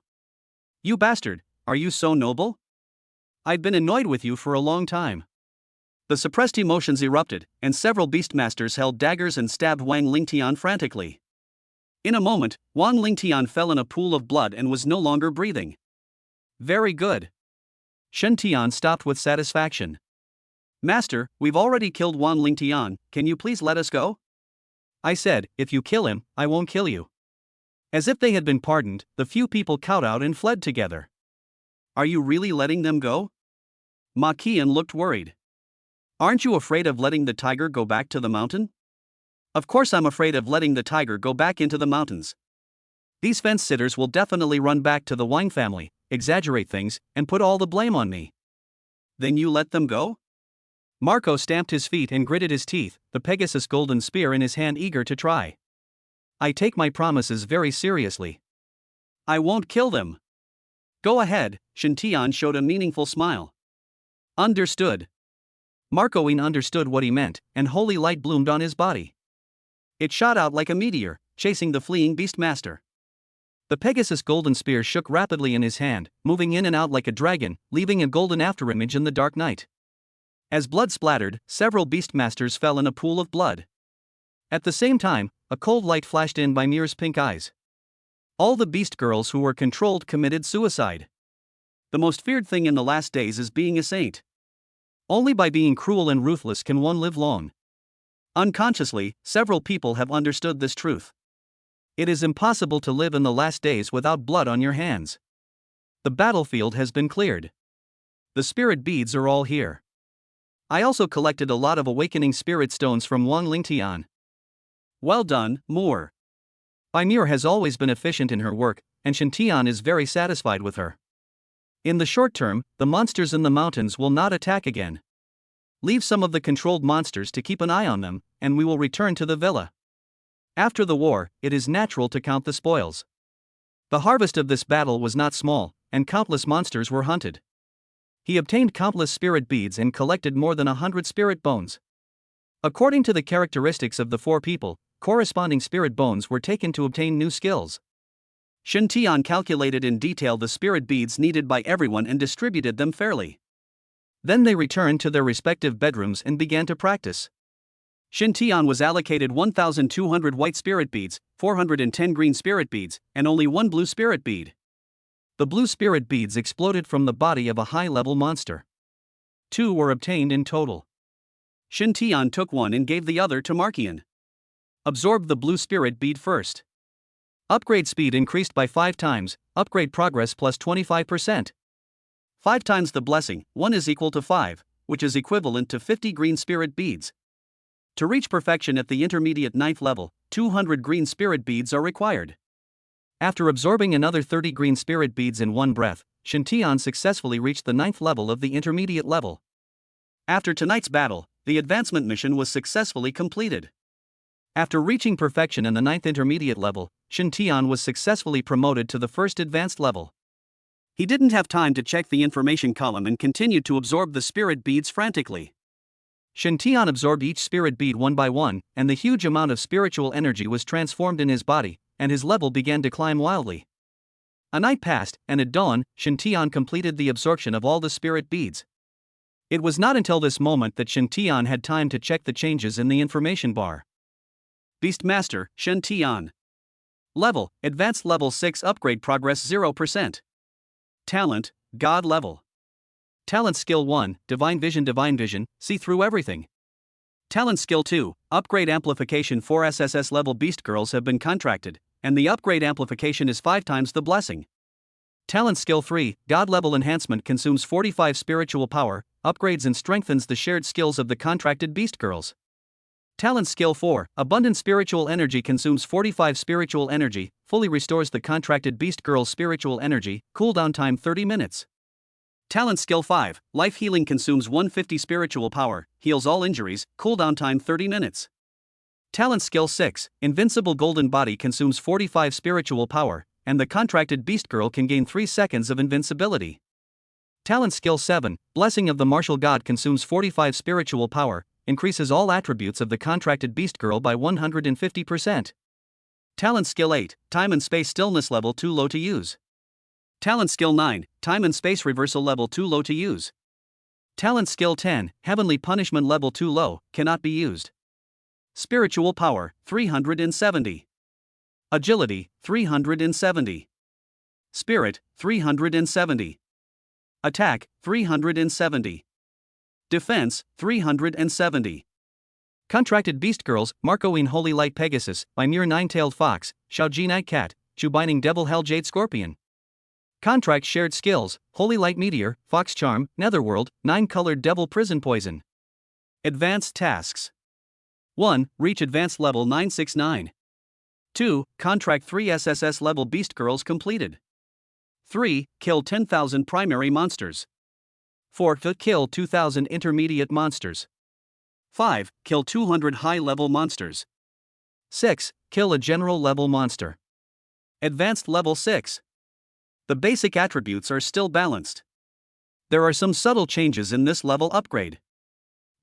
You bastard, are you so noble? I've been annoyed with you for a long time. The suppressed emotions erupted, and several beastmasters held daggers and stabbed Wang Lingtian frantically. In a moment, Wang Lingtian fell in a pool of blood and was no longer breathing. Very good. Shen Tian stopped with satisfaction. Master, we've already killed Wang Lingtian, can you please let us go? I said, if you kill him, I won't kill you. As if they had been pardoned, the few people kowtowed and fled together. Are you really letting them go? Ma Qian looked worried. Aren't you afraid of letting the tiger go back to the mountain? Of course I'm afraid of letting the tiger go back into the mountains. These fence-sitters will definitely run back to the Wang family, exaggerate things, and put all the blame on me. Then you let them go? Marco stamped his feet and gritted his teeth, the Pegasus golden spear in his hand eager to try. I take my promises very seriously. I won't kill them. Go ahead, Shen Tian showed a meaningful smile. Understood. Marcoine understood what he meant, and holy light bloomed on his body. It shot out like a meteor, chasing the fleeing beastmaster. The Pegasus golden spear shook rapidly in his hand, moving in and out like a dragon, leaving a golden afterimage in the dark night. As blood splattered, several beastmasters fell in a pool of blood. At the same time, a cold light flashed in Bai Muer's pink eyes. All the beast girls who were controlled committed suicide. The most feared thing in the last days is being a saint. Only by being cruel and ruthless can one live long. Unconsciously, several people have understood this truth. It is impossible to live in the last days without blood on your hands. The battlefield has been cleared. The spirit beads are all here. I also collected a lot of awakening spirit stones from Wang Lingtian. Well done, Muer. Bai Muer has always been efficient in her work, and Shintian is very satisfied with her. In the short term, the monsters in the mountains will not attack again. Leave some of the controlled monsters to keep an eye on them, and we will return to the villa. After the war, it is natural to count the spoils. The harvest of this battle was not small, and countless monsters were hunted. He obtained countless spirit beads and collected more than 100 spirit bones. According to the characteristics of the four people, corresponding spirit bones were taken to obtain new skills. Shintian calculated in detail the spirit beads needed by everyone and distributed them fairly. Then they returned to their respective bedrooms and began to practice. Shintian was allocated 1,200 white spirit beads, 410 green spirit beads, and only one blue spirit bead. The blue spirit beads exploded from the body of a high-level monster. 2 were obtained in total. Shintian took one and gave the other to Markian. Absorb the blue spirit bead first. Upgrade speed increased by 5 times, upgrade progress plus 25%. 5 times the blessing, 1 is equal to 5, which is equivalent to 50 green spirit beads. To reach perfection at the intermediate 9th level, 200 green spirit beads are required. After absorbing another 30 green spirit beads in one breath, Shintian successfully reached the 9th level of the intermediate level. After tonight's battle, the advancement mission was successfully completed. After reaching perfection in the 9th intermediate level, Shintian was successfully promoted to the 1st advanced level. He didn't have time to check the information column and continued to absorb the spirit beads frantically. Shintian absorbed each spirit bead one by one, and the huge amount of spiritual energy was transformed in his body, and his level began to climb wildly. A night passed, and at dawn, Shintian completed the absorption of all the spirit beads. It was not until this moment that Shintian had time to check the changes in the information bar. Beastmaster, Shintian. Level, Advanced Level 6 Upgrade Progress 0%. Talent, God Level. Talent Skill 1, Divine Vision, see through everything. Talent Skill 2, Upgrade Amplification. 4 SSS-level Beast Girls have been contracted, and the upgrade amplification is 5 times the blessing. Talent Skill 3, God Level Enhancement consumes 45 spiritual power, upgrades and strengthens the shared skills of the contracted Beast Girls. Talent Skill 4, Abundant Spiritual Energy consumes 45 spiritual energy, fully restores the contracted Beast Girl's spiritual energy, cooldown time 30 minutes. Talent Skill 5, Life Healing consumes 150 spiritual power, heals all injuries, cooldown time 30 minutes. Talent Skill 6, Invincible Golden Body consumes 45 spiritual power, and the contracted Beast Girl can gain 3 seconds of invincibility. Talent Skill 7, Blessing of the Martial God consumes 45 spiritual power, increases all attributes of the contracted Beast Girl by 150%. Talent Skill 8, Time and Space Stillness level too low to use. Talent Skill 9, Time and Space Reversal level too low to use. Talent Skill 10, Heavenly Punishment level too low, cannot be used. Spiritual Power, 370. Agility, 370. Spirit, 370. Attack, 370. Defense, 370. Contracted Beast Girls, Marcoine Holy Light Pegasus, Bai Muer Nine-Tailed Fox, Shiao Ji Night Cat, Chu Bining Devil Hell Jade Scorpion. Contract Shared Skills, Holy Light Meteor, Fox Charm, Netherworld, 9-Colored Devil Prison Poison. Advanced Tasks. 1. Reach Advanced Level 969. 2. Contract 3 SSS-level Beast Girls completed. 3. Kill 10,000 primary monsters. 4. Kill 2,000 intermediate monsters. 5. Kill 200 high-level monsters. 6. Kill a general-level monster. Advanced Level 6. The basic attributes are still balanced. There are some subtle changes in this level upgrade.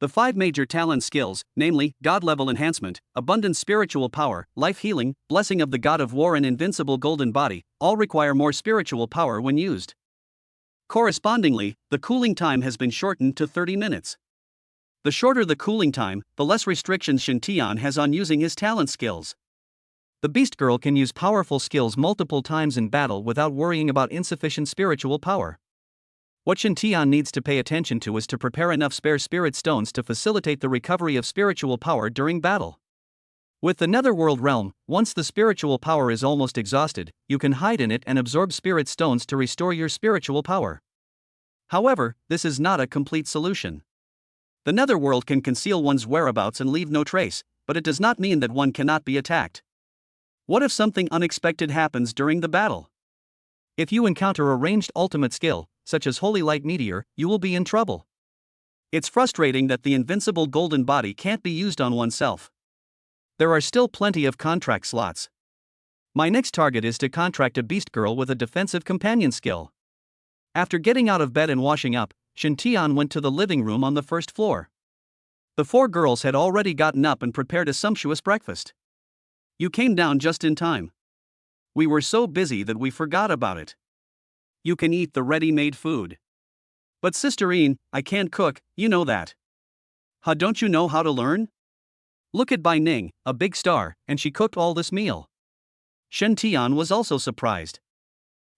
The 5 major talent skills, namely, God-level enhancement, abundant spiritual power, life healing, blessing of the god of war and invincible golden body, all require more spiritual power when used. Correspondingly, the cooling time has been shortened to 30 minutes. The shorter the cooling time, the less restrictions Shen Tian has on using his talent skills. The Beast Girl can use powerful skills multiple times in battle without worrying about insufficient spiritual power. What Shen Tian needs to pay attention to is to prepare enough spare spirit stones to facilitate the recovery of spiritual power during battle. With the Netherworld realm, once the spiritual power is almost exhausted, you can hide in it and absorb spirit stones to restore your spiritual power. However, this is not a complete solution. The Netherworld can conceal one's whereabouts and leave no trace, but it does not mean that one cannot be attacked. What if something unexpected happens during the battle? If you encounter a ranged ultimate skill, such as Holy Light Meteor, you will be in trouble. It's frustrating that the invincible golden body can't be used on oneself. There are still plenty of contract slots. My next target is to contract a Beast Girl with a defensive companion skill. After getting out of bed and washing up, Shen Tian went to the living room on the first floor. The 4 girls had already gotten up and prepared a sumptuous breakfast. You came down just in time. We were so busy that we forgot about it. You can eat the ready-made food. But Sisterine, I can't cook, you know that. Huh, don't you know how to learn? Look at Bai Ning, a big star, and she cooked all this meal. Shen Tian was also surprised.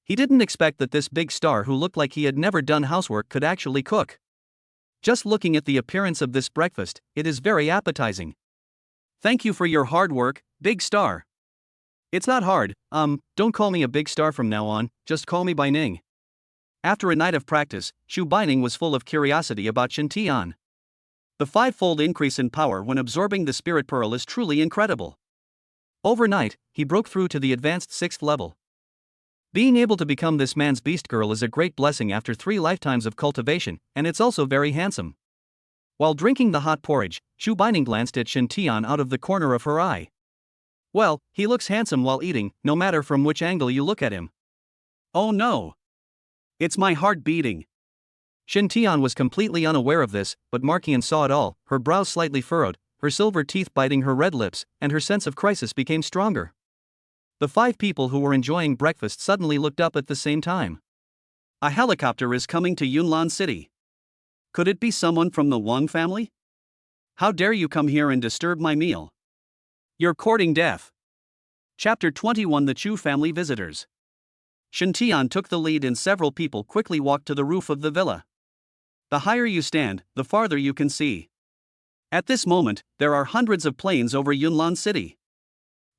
He didn't expect that this big star who looked like he had never done housework could actually cook. Just looking at the appearance of this breakfast, it is very appetizing. Thank you for your hard work, big star. It's not hard, don't call me a big star from now on, just call me Bai Ning. After a night of practice, Chu Bining was full of curiosity about Shen Tian. The 5-fold increase in power when absorbing the Spirit Pearl is truly incredible. Overnight, he broke through to the advanced 6th level. Being able to become this man's Beast Girl is a great blessing after 3 lifetimes of cultivation, and it's also very handsome. While drinking the hot porridge, Chu Bining glanced at Shen Tian out of the corner of her eye. Well, he looks handsome while eating, no matter from which angle you look at him. Oh no! It's my heart beating. Shen Tian was completely unaware of this, but Markian saw it all, her brows slightly furrowed, her silver teeth biting her red lips, and her sense of crisis became stronger. The 5 people who were enjoying breakfast suddenly looked up at the same time. A helicopter is coming to Yunlan City. Could it be someone from the Wang family? How dare you come here and disturb my meal? You're courting death. Chapter 21 The Chu Family Visitors. Shen Tian took the lead and several people quickly walked to the roof of the villa. The higher you stand, the farther you can see. At this moment, there are hundreds of planes over Yunlan City.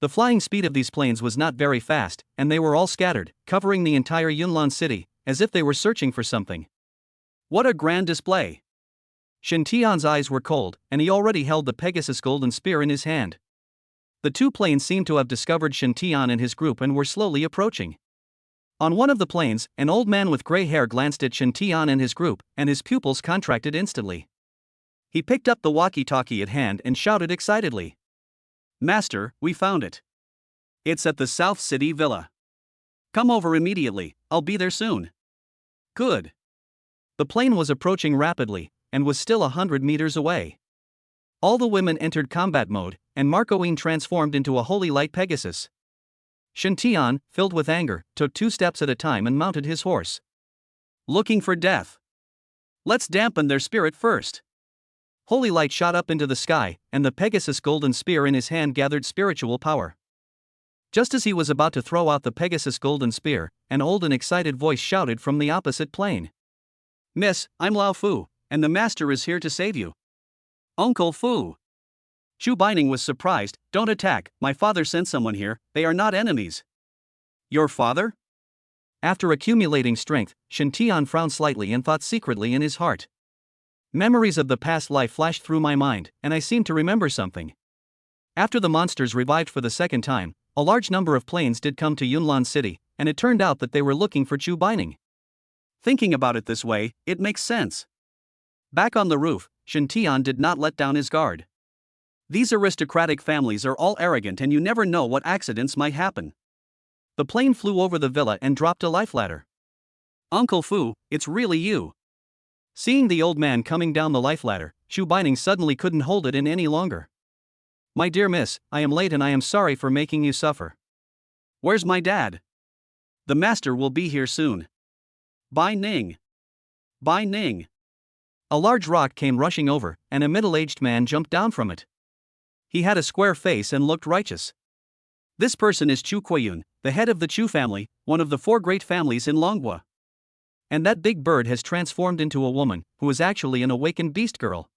The flying speed of these planes was not very fast, and they were all scattered, covering the entire Yunlan City, as if they were searching for something. What a grand display! Shen Tian's eyes were cold, and he already held the Pegasus golden spear in his hand. The 2 planes seemed to have discovered Shen Tian and his group and were slowly approaching. On one of the planes, an old man with gray hair glanced at Shen Tian and his group, and his pupils contracted instantly. He picked up the walkie-talkie at hand and shouted excitedly. Master, we found it. It's at the South City Villa. Come over immediately, I'll be there soon. Good. The plane was approaching rapidly, and was still 100 meters away. All the women entered combat mode, and Marcoine transformed into a holy light Pegasus. Shen Tian, filled with anger, took 2 steps at a time and mounted his horse. Looking for death. Let's dampen their spirit first. Holy light shot up into the sky, and the Pegasus golden spear in his hand gathered spiritual power. Just as he was about to throw out the Pegasus golden spear, an old and excited voice shouted from the opposite plane. Miss, I'm Lao Fu, and the master is here to save you. Uncle Fu. Chu Bining was surprised. Don't attack, my father sent someone here, they are not enemies. Your father? After accumulating strength, Shen Tian frowned slightly and thought secretly in his heart. Memories of the past life flashed through my mind, and I seemed to remember something. After the monsters revived for the second time, a large number of planes did come to Yunlan City, and it turned out that they were looking for Chu Bining. Thinking about it this way, it makes sense. Back on the roof, Shen Tian did not let down his guard. These aristocratic families are all arrogant and you never know what accidents might happen. The plane flew over the villa and dropped a life ladder. Uncle Fu, it's really you. Seeing the old man coming down the life ladder, Chu Bining suddenly couldn't hold it in any longer. My dear miss, I am late and I am sorry for making you suffer. Where's my dad? The master will be here soon. Bai Ning. Bai Ning. A large rock came rushing over, and a middle-aged man jumped down from it. He had a square face and looked righteous. This person is Chu Kuiyun, the head of the Chu family, one of the 4 great families in Longhua. And that big bird has transformed into a woman, who is actually an awakened beast girl.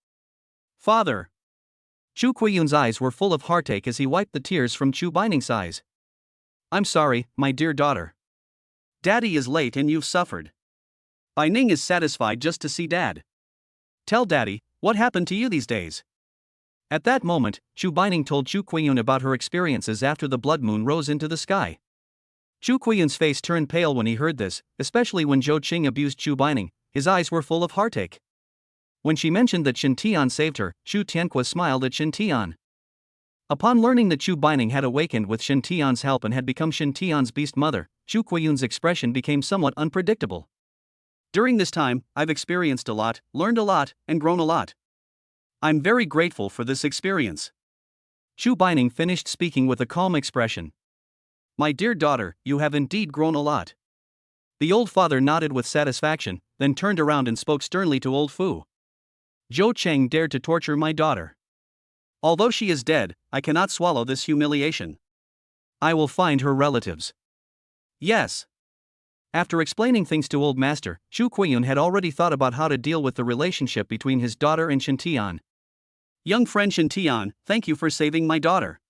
Father! Chu Kuiyun's eyes were full of heartache as he wiped the tears from Chu Bining's eyes. I'm sorry, my dear daughter. Daddy is late and you've suffered. Bai Ning is satisfied just to see Dad. Tell Daddy, what happened to you these days? At that moment, Chu Bining told Chu Kuiyun about her experiences after the blood moon rose into the sky. Chu Kuiyun's face turned pale when he heard this, especially when Zhou Qing abused Chu Bining. His eyes were full of heartache. When she mentioned that Shen Tian saved her, Chu Tianqua smiled at Shen Tian. Upon learning that Chu Bining had awakened with Shen Tian's help and had become Shen Tian's beast mother, Chu Kuiyun's expression became somewhat unpredictable. During this time, I've experienced a lot, learned a lot, and grown a lot. I'm very grateful for this experience. Chu Bining finished speaking with a calm expression. My dear daughter, you have indeed grown a lot. The old father nodded with satisfaction, then turned around and spoke sternly to old Fu. Zhou Cheng dared to torture my daughter. Although she is dead, I cannot swallow this humiliation. I will find her relatives. Yes. After explaining things to Old Master, Chu Kuiyun had already thought about how to deal with the relationship between his daughter and Shen Tian. Young friend Shen Tian, thank you for saving my daughter.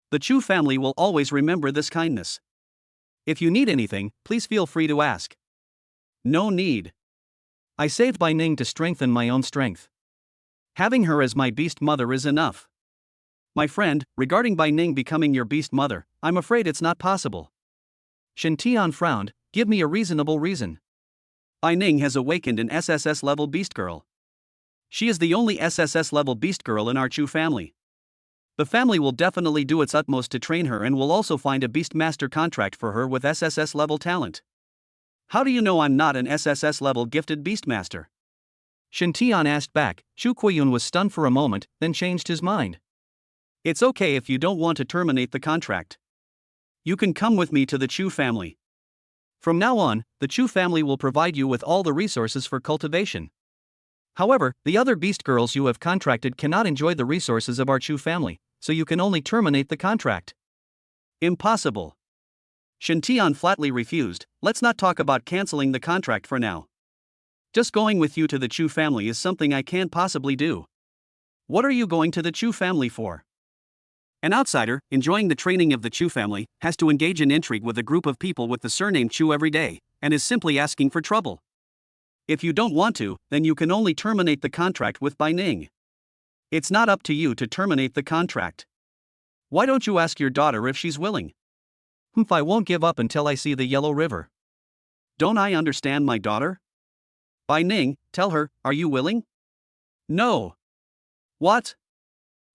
The Chu family will always remember this kindness. If you need anything, please feel free to ask. No need. I saved Bai Ning to strengthen my own strength. Having her as my beast mother is enough. My friend, regarding Bai Ning becoming your beast mother, I'm afraid it's not possible. Shen Tian frowned. Give me a reasonable reason. Bai Ning has awakened an SSS-level beast girl. She is the only SSS-level beast girl in our Chu family. The family will definitely do its utmost to train her and will also find a beast master contract for her with SSS-level talent. How do you know I'm not an SSS-level gifted beast master? Shen Tian asked back. Chu Kuiyun was stunned for a moment, then changed his mind. It's okay if you don't want to terminate the contract. You can come with me to the Chu family. From now on, the Chu family will provide you with all the resources for cultivation. However, the other beast girls you have contracted cannot enjoy the resources of our Chu family, so you can only terminate the contract. Impossible. Shen Tian flatly refused. Let's not talk about canceling the contract for now. Just going with you to the Chu family is something I can't possibly do. What are you going to the Chu family for? An outsider, enjoying the training of the Chu family, has to engage in intrigue with a group of people with the surname Chu every day, and is simply asking for trouble. If you don't want to, then you can only terminate the contract with Bai Ning. It's not up to you to terminate the contract. Why don't you ask your daughter if she's willing? I won't give up until I see the Yellow River. Don't I understand my daughter? Bai Ning, tell her, are you willing? No. What?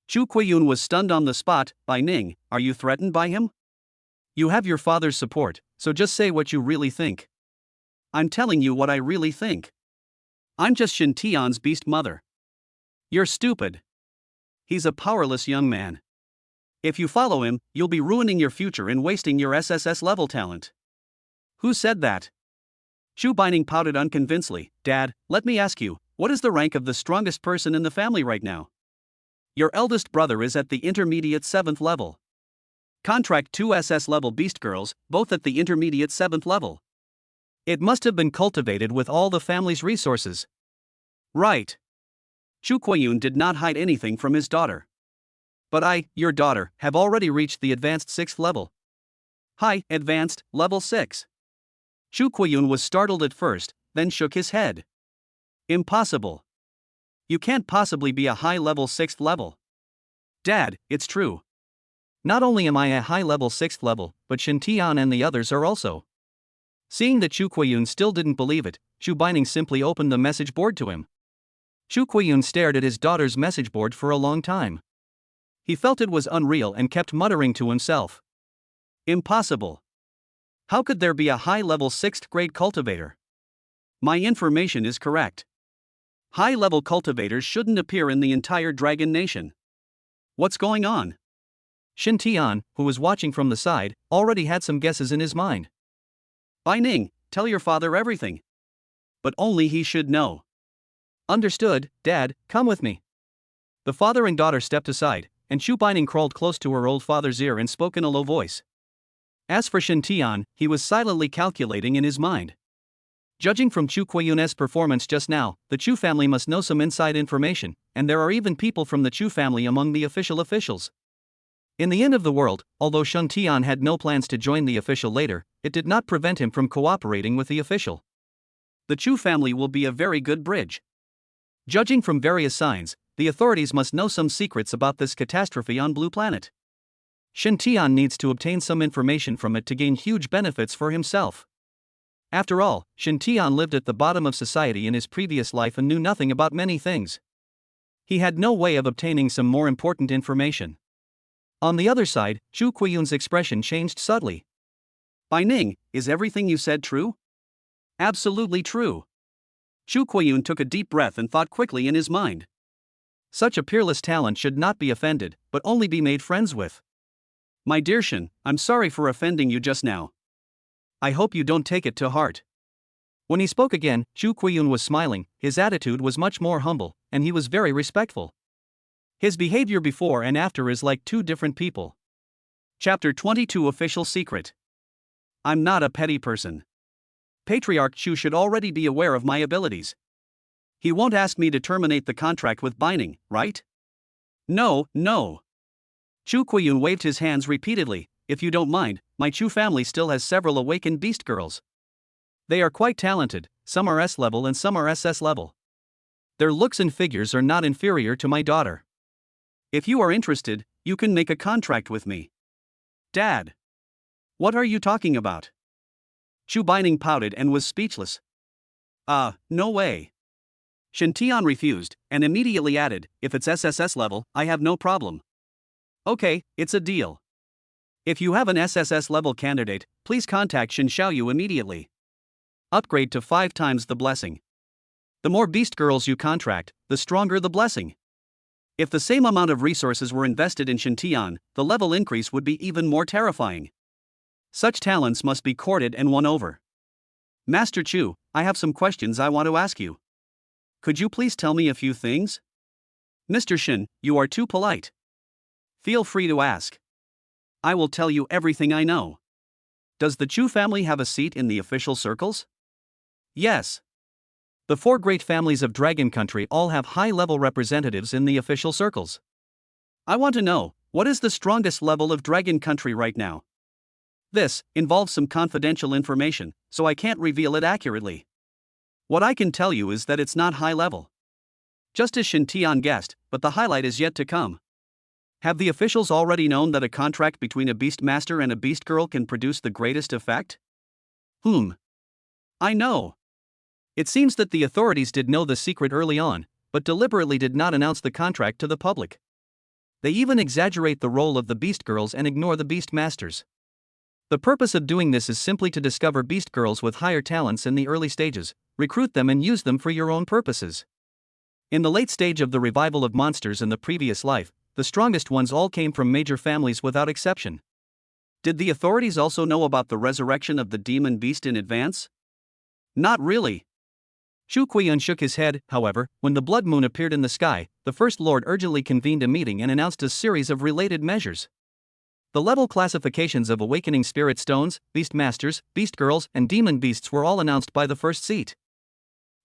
Chu Kuiyun was stunned on the spot. Bai Ning, are you threatened by him? You have your father's support, so just say what you really think. I'm telling you what I really think. I'm just Shen Tian's beast mother. You're stupid. He's a powerless young man. If you follow him, you'll be ruining your future and wasting your SSS-level talent. Who said that? Chu Bining pouted unconvincedly. Dad, let me ask you, what is the rank of the strongest person in the family right now? Your eldest brother is at the intermediate 7th level. Contract 2 SS-level beast girls, both at the intermediate 7th level. It must have been cultivated with all the family's resources. Right. Chu Kuiyun did not hide anything from his daughter. But I, your daughter, have already reached the advanced 6th level. Hi, advanced, level 6. Chu Kuiyun was startled at first, then shook his head. Impossible. You can't possibly be a high-level 6th level. Dad, it's true. Not only am I a high-level 6th level, but Shen Tian and the others are also. Seeing that Chu Kuiyun still didn't believe it, Chu Bining simply opened the message board to him. Chu Kuiyun stared at his daughter's message board for a long time. He felt it was unreal and kept muttering to himself. Impossible. How could there be a high-level 6th grade cultivator? My information is correct. High-level cultivators shouldn't appear in the entire Dragon Nation. What's going on? Shen Tian, who was watching from the side, already had some guesses in his mind. Bai Ning, tell your father everything. But only he should know. Understood, Dad, come with me. The father and daughter stepped aside, and Chu Bining crawled close to her old father's ear and spoke in a low voice. As for Shen Tian, he was silently calculating in his mind. Judging from Chu Kuiyun's performance just now, the Chu family must know some inside information, and there are even people from the Chu family among the officials. In the end of the world, although Shen Tian had no plans to join the official later, it did not prevent him from cooperating with the official. The Chu family will be a very good bridge. Judging from various signs, the authorities must know some secrets about this catastrophe on Blue Planet. Shen Tian needs to obtain some information from it to gain huge benefits for himself. After all, Shen Tian lived at the bottom of society in his previous life and knew nothing about many things. He had no way of obtaining some more important information. On the other side, Chu Kuiyun's expression changed subtly. Bai Ning, is everything you said true? Absolutely true. Chu Kuiyun took a deep breath and thought quickly in his mind. Such a peerless talent should not be offended, but only be made friends with. My dear Shen, I'm sorry for offending you just now. I hope you don't take it to heart. When he spoke again, Chu Kuiyun was smiling, his attitude was much more humble, and he was very respectful. His behavior before and after is like two different people. Chapter 22 Official Secret. I'm not a petty person. Patriarch Chu should already be aware of my abilities. He won't ask me to terminate the contract with Bining, right? No. Chu Kuiyun waved his hands repeatedly. If you don't mind, my Chu family still has several awakened beast girls. They are quite talented, some are S-level and some are SS-level. Their looks and figures are not inferior to my daughter. If you are interested, you can make a contract with me. Dad. What are you talking about? Chu Bining pouted and was speechless. No way. Shen Tian refused, and immediately added, if it's SSS level, I have no problem. Okay, it's a deal. If you have an SSS level candidate, please contact Shen Xiaoyu immediately. Upgrade to 5 times the blessing. The more beast girls you contract, the stronger the blessing. If the same amount of resources were invested in Shen Tian, the level increase would be even more terrifying. Such talents must be courted and won over. Master Chu, I have some questions I want to ask you. Could you please tell me a few things? Mr. Shen, you are too polite. Feel free to ask. I will tell you everything I know. Does the Chu family have a seat in the official circles? Yes. The 4 great families of Dragon Country all have high-level representatives in the official circles. I want to know, what is the strongest level of Dragon Country right now? This involves some confidential information, so I can't reveal it accurately. What I can tell you is that it's not high level. Just as Shen Tian guessed, but the highlight is yet to come. Have the officials already known that a contract between a beast master and a beast girl can produce the greatest effect? I know. It seems that the authorities did know the secret early on, but deliberately did not announce the contract to the public. They even exaggerate the role of the beast girls and ignore the beast masters. The purpose of doing this is simply to discover beast girls with higher talents in the early stages, recruit them and use them for your own purposes. In the late stage of the revival of monsters in the previous life, the strongest ones all came from major families without exception. Did the authorities also know about the resurrection of the demon beast in advance? Not really. Chu Kuiyun shook his head. However, when the blood moon appeared in the sky, the First Lord urgently convened a meeting and announced a series of related measures. The level classifications of awakening spirit stones, beast masters, beast girls, and demon beasts were all announced by the first seat.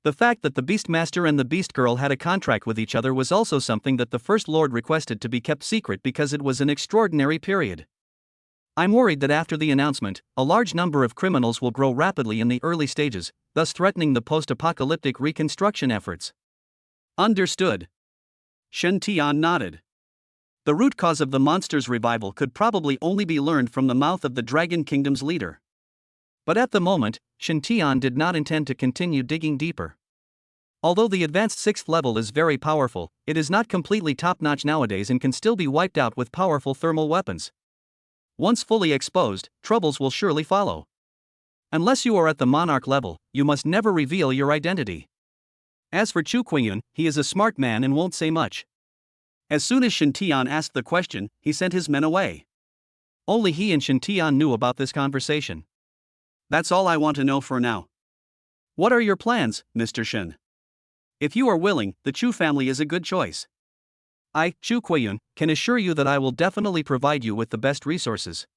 The fact that the beast master and the beast girl had a contract with each other was also something that the First Lord requested to be kept secret because it was an extraordinary period. I'm worried that after the announcement, a large number of criminals will grow rapidly in the early stages, thus threatening the post-apocalyptic reconstruction efforts. Understood. Shen Tian nodded. The root cause of the monster's revival could probably only be learned from the mouth of the Dragon Kingdom's leader. But at the moment, Shen Tian did not intend to continue digging deeper. Although the advanced 6th level is very powerful, it is not completely top-notch nowadays and can still be wiped out with powerful thermal weapons. Once fully exposed, troubles will surely follow. Unless you are at the monarch level, you must never reveal your identity. As for Chu Quiyun, he is a smart man and won't say much. As soon as Shen Tian asked the question, he sent his men away. Only he and Shen Tian knew about this conversation. That's all I want to know for now. What are your plans, Mr. Shen? If you are willing, the Chu family is a good choice. I, Chu Quiyun, can assure you that I will definitely provide you with the best resources.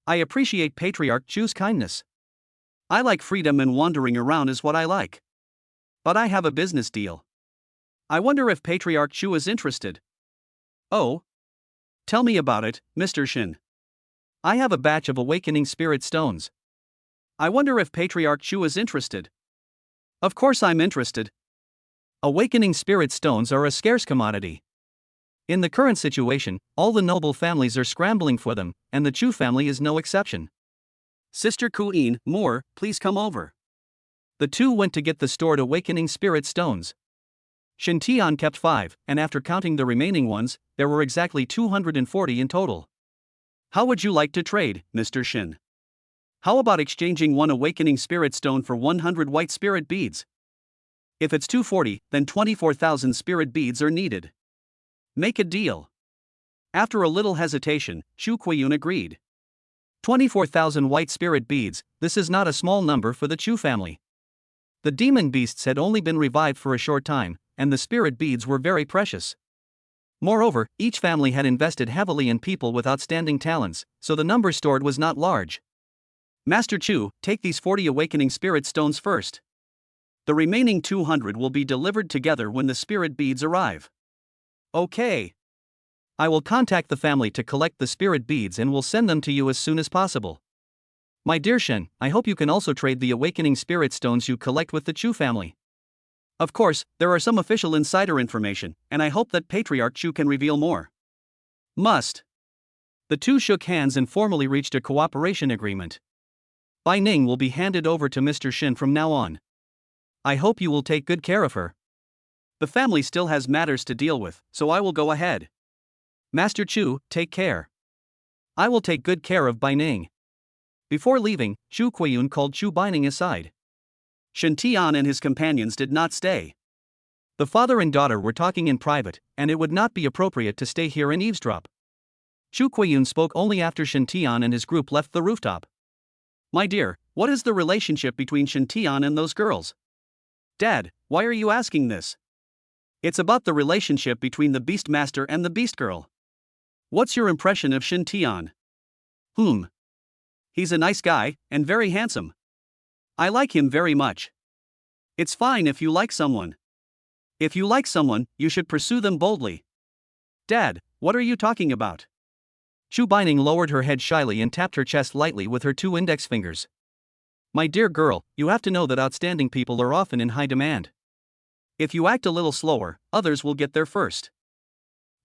I appreciate Patriarch Chu's kindness. I like freedom, and wandering around is what I like. But I have a business deal. I wonder if Patriarch Chu is interested. Oh? Tell me about it, Mr. Shen. I have a batch of awakening spirit stones. I wonder if Patriarch Chu is interested. Of course I'm interested. Awakening spirit stones are a scarce commodity. In the current situation, all the noble families are scrambling for them, and the Chu family is no exception. Sister Bai Muer, please come over. The two went to get the stored awakening spirit stones. Shen Tian kept 5, and after counting the remaining ones, there were exactly 240 in total. How would you like to trade, Mr. Shen? How about exchanging one awakening spirit stone for 100 white spirit beads? If it's 240, then 24,000 spirit beads are needed. Make a deal. After a little hesitation, Chu Quiyun agreed. 24,000 white spirit beads, this is not a small number for the Chu family. The demon beasts had only been revived for a short time, and the spirit beads were very precious. Moreover, each family had invested heavily in people with outstanding talents, so the number stored was not large. Master Chu, take these 40 awakening spirit stones first. The remaining 200 will be delivered together when the spirit beads arrive. Okay. I will contact the family to collect the spirit beads and will send them to you as soon as possible. My dear Shen, I hope you can also trade the awakening spirit stones you collect with the Chu family. Of course, there are some official insider information, and I hope that Patriarch Chu can reveal more. Must. The two shook hands and formally reached a cooperation agreement. Bai Ning will be handed over to Mr. Shen from now on. I hope you will take good care of her. The family still has matters to deal with, so I will go ahead. Master Chu, take care. I will take good care of Bai Ning. Before leaving, Chu Quiyun called Chu Bining aside. Shen Tian and his companions did not stay. The father and daughter were talking in private, and it would not be appropriate to stay here and eavesdrop. Chu Quiyun spoke only after Shen Tian and his group left the rooftop. My dear, what is the relationship between Shen Tian and those girls? Dad, why are you asking this? It's about the relationship between the Beastmaster and the Beast Girl. What's your impression of Shen Tian? He's a nice guy, and very handsome. I like him very much. It's fine if you like someone. If you like someone, you should pursue them boldly. Dad, what are you talking about? Chu Bining lowered her head shyly and tapped her chest lightly with her 2 index fingers. My dear girl, you have to know that outstanding people are often in high demand. If you act a little slower, others will get there first.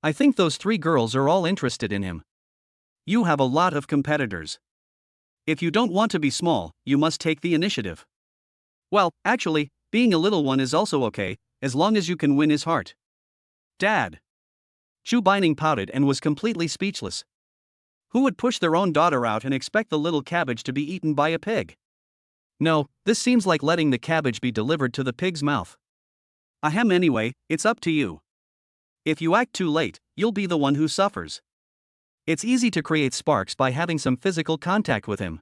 I think those 3 girls are all interested in him. You have a lot of competitors. If you don't want to be small, you must take the initiative. Well, actually, being a little one is also okay, as long as you can win his heart. Dad. Chu Bining pouted and was completely speechless. Who would push their own daughter out and expect the little cabbage to be eaten by a pig? No, this seems like letting the cabbage be delivered to the pig's mouth. Ahem, anyway, it's up to you. If you act too late, you'll be the one who suffers. It's easy to create sparks by having some physical contact with him.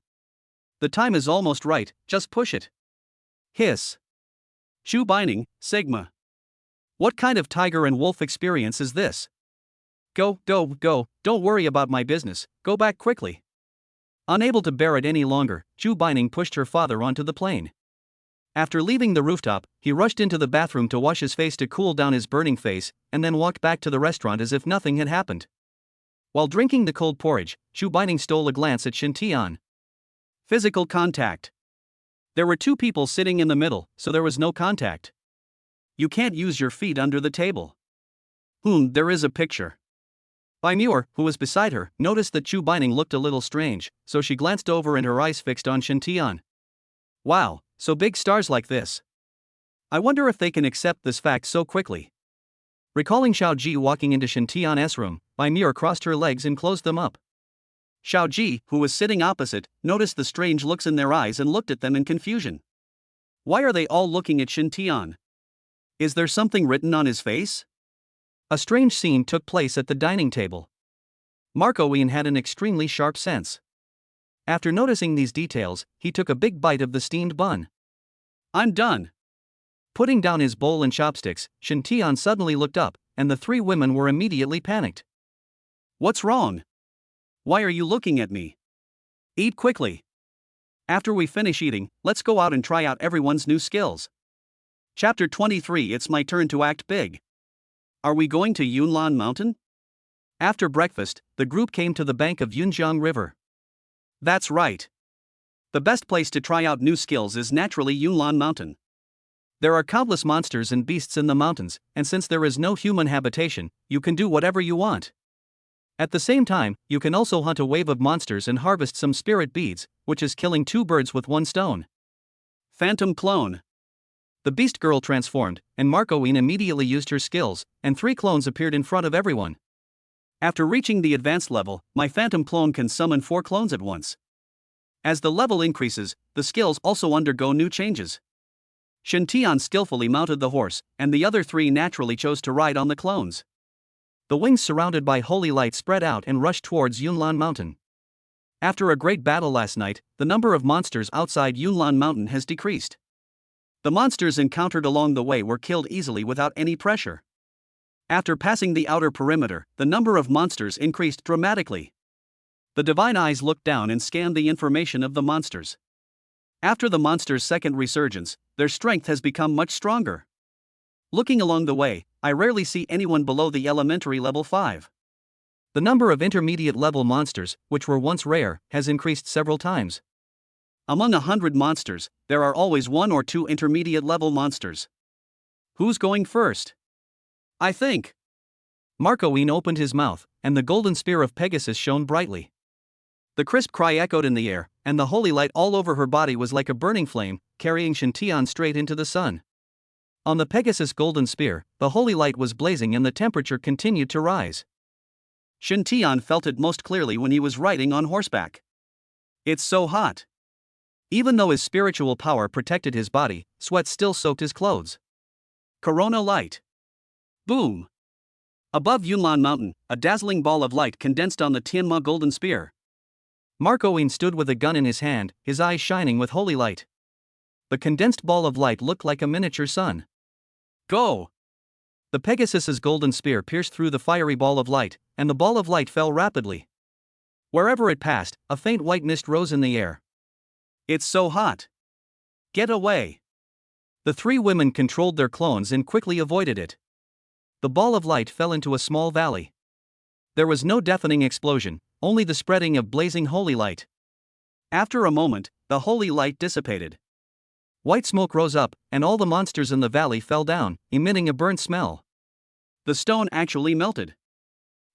The time is almost right, just push it. Hiss. Chu Bining, Sigma. What kind of tiger and wolf experience is this? Go, don't worry about my business, go back quickly. Unable to bear it any longer, Chu Bining pushed her father onto the plane. After leaving the rooftop, he rushed into the bathroom to wash his face to cool down his burning face, and then walked back to the restaurant as if nothing had happened. While drinking the cold porridge, Chu Bining stole a glance at Shen Tian. Physical contact. There were 2 people sitting in the middle, so there was no contact. You can't use your feet under the table. There is a picture. Bai Muer, who was beside her, noticed that Chu Bining looked a little strange, so she glanced over and her eyes fixed on Shen Tian. Wow, so big stars like this. I wonder if they can accept this fact so quickly. Recalling Shiao Ji walking into Shen Tian's room, Bai Muer crossed her legs and closed them up. Shiao Ji, who was sitting opposite, noticed the strange looks in their eyes and looked at them in confusion. Why are they all looking at Shen Tian? Is there something written on his face? A strange scene took place at the dining table. Marco Ian had an extremely sharp sense. After noticing these details, he took a big bite of the steamed bun. I'm done. Putting down his bowl and chopsticks, Shen Tian suddenly looked up, and the three women were immediately panicked. What's wrong? Why are you looking at me? Eat quickly. After we finish eating, let's go out and try out everyone's new skills. Chapter 23. It's my turn to act big. Are we going to Yunlan Mountain? After breakfast, the group came to the bank of Yunjiang River. That's right. The best place to try out new skills is naturally Yunlan Mountain. There are countless monsters and beasts in the mountains, and since there is no human habitation, you can do whatever you want. At the same time, you can also hunt a wave of monsters and harvest some spirit beads, which is killing 2 birds with 1 stone. Phantom clone. The beast girl transformed, and Marco Ian immediately used her skills, and 3 clones appeared in front of everyone. After reaching the advanced level, my phantom clone can summon 4 clones at once. As the level increases, the skills also undergo new changes. Shen Tian skillfully mounted the horse, and the other 3 naturally chose to ride on the clones. The wings surrounded by holy light spread out and rushed towards Yunlan Mountain. After a great battle last night, the number of monsters outside Yunlan Mountain has decreased. The monsters encountered along the way were killed easily without any pressure. After passing the outer perimeter, the number of monsters increased dramatically. The divine eyes looked down and scanned the information of the monsters. After the monsters' second resurgence, their strength has become much stronger. Looking along the way, I rarely see anyone below the elementary level 5. The number of intermediate level monsters, which were once rare, has increased several times. Among 100 monsters, there are always 1 or 2 intermediate level monsters. Who's going first? I think. Marco Ian opened his mouth, and the golden spear of Pegasus shone brightly. The crisp cry echoed in the air, and the holy light all over her body was like a burning flame, carrying Shen Tian straight into the sun. On the Pegasus golden spear, the holy light was blazing and the temperature continued to rise. Shen Tian felt it most clearly when he was riding on horseback. It's so hot. Even though his spiritual power protected his body, sweat still soaked his clothes. Corona light. Boom. Above Yunlan Mountain, a dazzling ball of light condensed on the Tianma golden spear. Marco Ian stood with a gun in his hand, his eyes shining with holy light. The condensed ball of light looked like a miniature sun. Go! The Pegasus's golden spear pierced through the fiery ball of light, and the ball of light fell rapidly. Wherever it passed, a faint white mist rose in the air. It's so hot. Get away. The 3 women controlled their clones and quickly avoided it. The ball of light fell into a small valley. There was no deafening explosion, only the spreading of blazing holy light. After a moment, the holy light dissipated. White smoke rose up, and all the monsters in the valley fell down, emitting a burnt smell. The stone actually melted.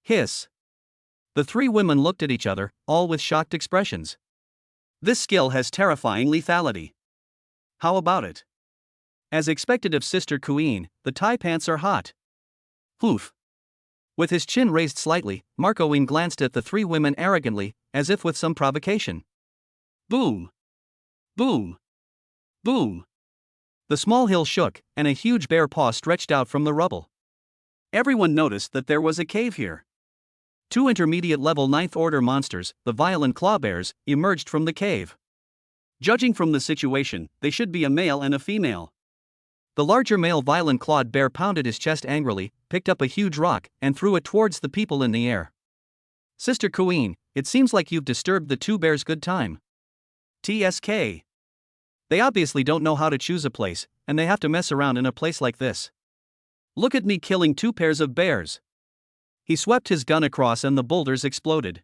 Hiss. The 3 women looked at each other, all with shocked expressions. This skill has terrifying lethality. How about it? As expected of Sister Queen, the Thai pants are hot. Poof. With his chin raised slightly, Marco Ian glanced at the 3 women arrogantly, as if with some provocation. Boom. Boom. Boom. The small hill shook, and a huge bare paw stretched out from the rubble. Everyone noticed that there was a cave here. 2 intermediate level 9th order monsters, the violent claw bears, emerged from the cave. Judging from the situation, they should be a male and a female. The larger male violent clawed bear pounded his chest angrily, picked up a huge rock, and threw it towards the people in the air. Sister Queen, it seems like you've disturbed the 2 bears' good time. TSK. They obviously don't know how to choose a place, and they have to mess around in a place like this. Look at me killing 2 pairs of bears. He swept his gun across and the boulders exploded.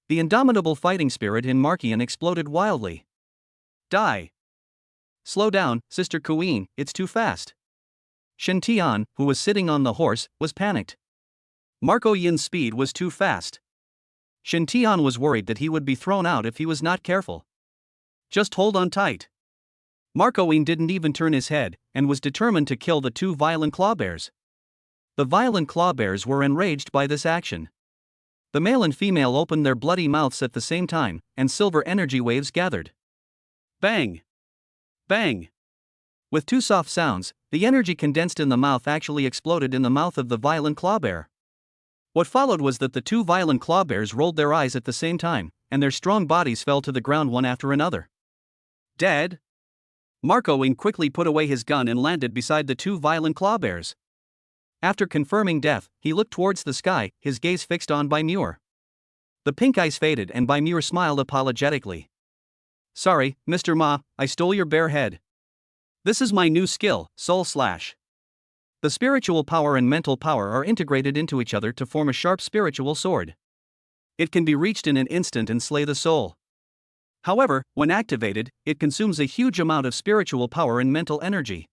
The indomitable fighting spirit in Markian exploded wildly. Die. Slow down, Sister Queen, it's too fast. Shen Tian, who was sitting on the horse, was panicked. Marco Ian's speed was too fast. Shen Tian was worried that he would be thrown out if he was not careful. Just hold on tight. Marco Ian didn't even turn his head, and was determined to kill the 2 violent claw bears. The violent claw bears were enraged by this action. The male and female opened their bloody mouths at the same time, and silver energy waves gathered. Bang! Bang! With 2 soft sounds, The energy condensed in the mouth actually exploded in the mouth of the violent claw bear. What followed was that the two violent claw bears rolled their eyes at the same time, and their strong bodies fell to the ground one after another. Dead? Marco Wing quickly put away his gun and landed beside the two violent claw bears. After confirming death, he looked towards the sky, his gaze fixed on Bai Muer. The pink eyes faded and Bai Muer smiled apologetically. Sorry, Mr. Ma, I stole your bear head. This is my new skill, Soul Slash. The spiritual power and mental power are integrated into each other to form a sharp spiritual sword. It can be reached in an instant and slay the soul. However, when activated, it consumes a huge amount of spiritual power and mental energy.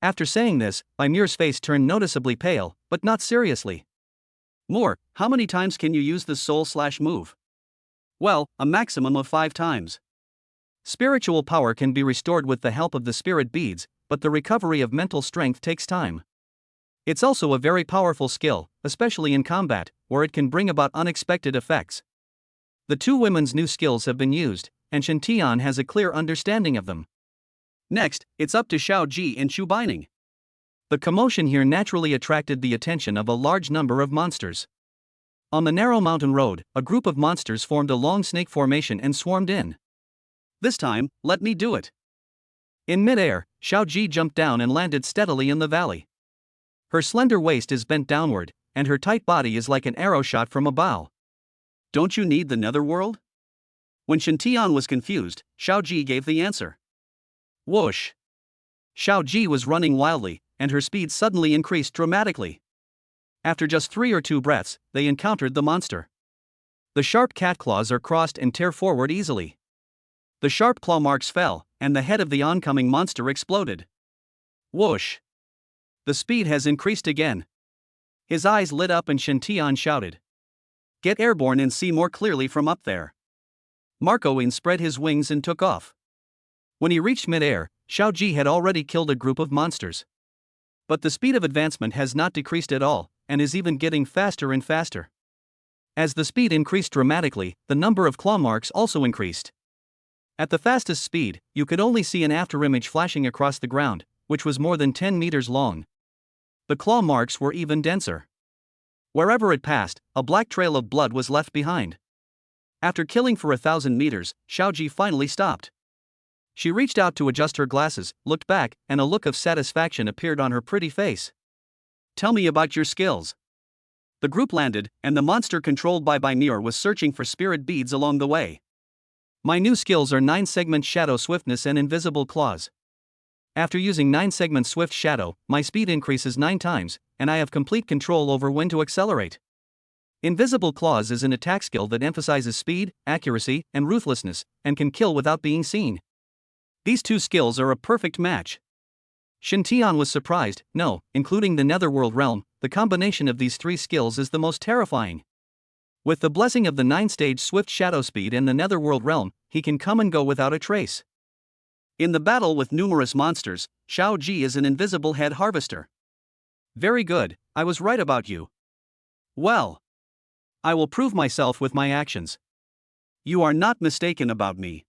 After saying this, Bai Muer's face turned noticeably pale, but not seriously. More, how many times can you use the Soul Slash move? Well, a maximum of 5 times. Spiritual power can be restored with the help of the spirit beads, but the recovery of mental strength takes time. It's also a very powerful skill, especially in combat, where it can bring about unexpected effects. The two women's new skills have been used, and Shen Tian has a clear understanding of them. Next, it's up to Shiao Ji and Chu Bining. The commotion here naturally attracted the attention of a large number of monsters. On the narrow mountain road, a group of monsters formed a long snake formation and swarmed in. This time, let me do it. In mid-air, Shiao Ji jumped down and landed steadily in the valley. Her slender waist is bent downward, and her tight body is like an arrow shot from a bow. Don't you need the netherworld? When Shen Tian was confused, Shiao Ji gave the answer. Whoosh! Shiao Ji was running wildly, and her speed suddenly increased dramatically. After just 3 or 2 breaths, they encountered the monster. The sharp cat claws are crossed and tear forward easily. The sharp claw marks fell, and the head of the oncoming monster exploded. Whoosh! The speed has increased again. His eyes lit up and Shen Tian shouted. Get airborne and see more clearly from up there. Marco Wing spread his wings and took off. When he reached mid-air, Shiao Ji had already killed a group of monsters. But the speed of advancement has not decreased at all, and is even getting faster and faster. As the speed increased dramatically, the number of claw marks also increased. At the fastest speed, you could only see an afterimage flashing across the ground, which was more than 10 meters long. The claw marks were even denser. Wherever it passed, a black trail of blood was left behind. After killing for 1,000 meters, Shiao Ji finally stopped. She reached out to adjust her glasses, looked back, and a look of satisfaction appeared on her pretty face. Tell me about your skills. The group landed, and the monster controlled by Bai Muer was searching for spirit beads along the way. My new skills are 9-segment shadow swiftness and invisible claws. After using 9-segment swift shadow, my speed increases 9 times, and I have complete control over when to accelerate. Invisible claws is an attack skill that emphasizes speed, accuracy, and ruthlessness, and can kill without being seen. These two skills are a perfect match. Shen Tian was surprised. No, including the netherworld realm, the combination of these 3 skills is the most terrifying. With the blessing of the 9-stage swift shadow speed and the netherworld realm, he can come and go without a trace. In the battle with numerous monsters, Shiao Ji is an invisible head harvester. Very good, I was right about you. Well, I will prove myself with my actions. You are not mistaken about me.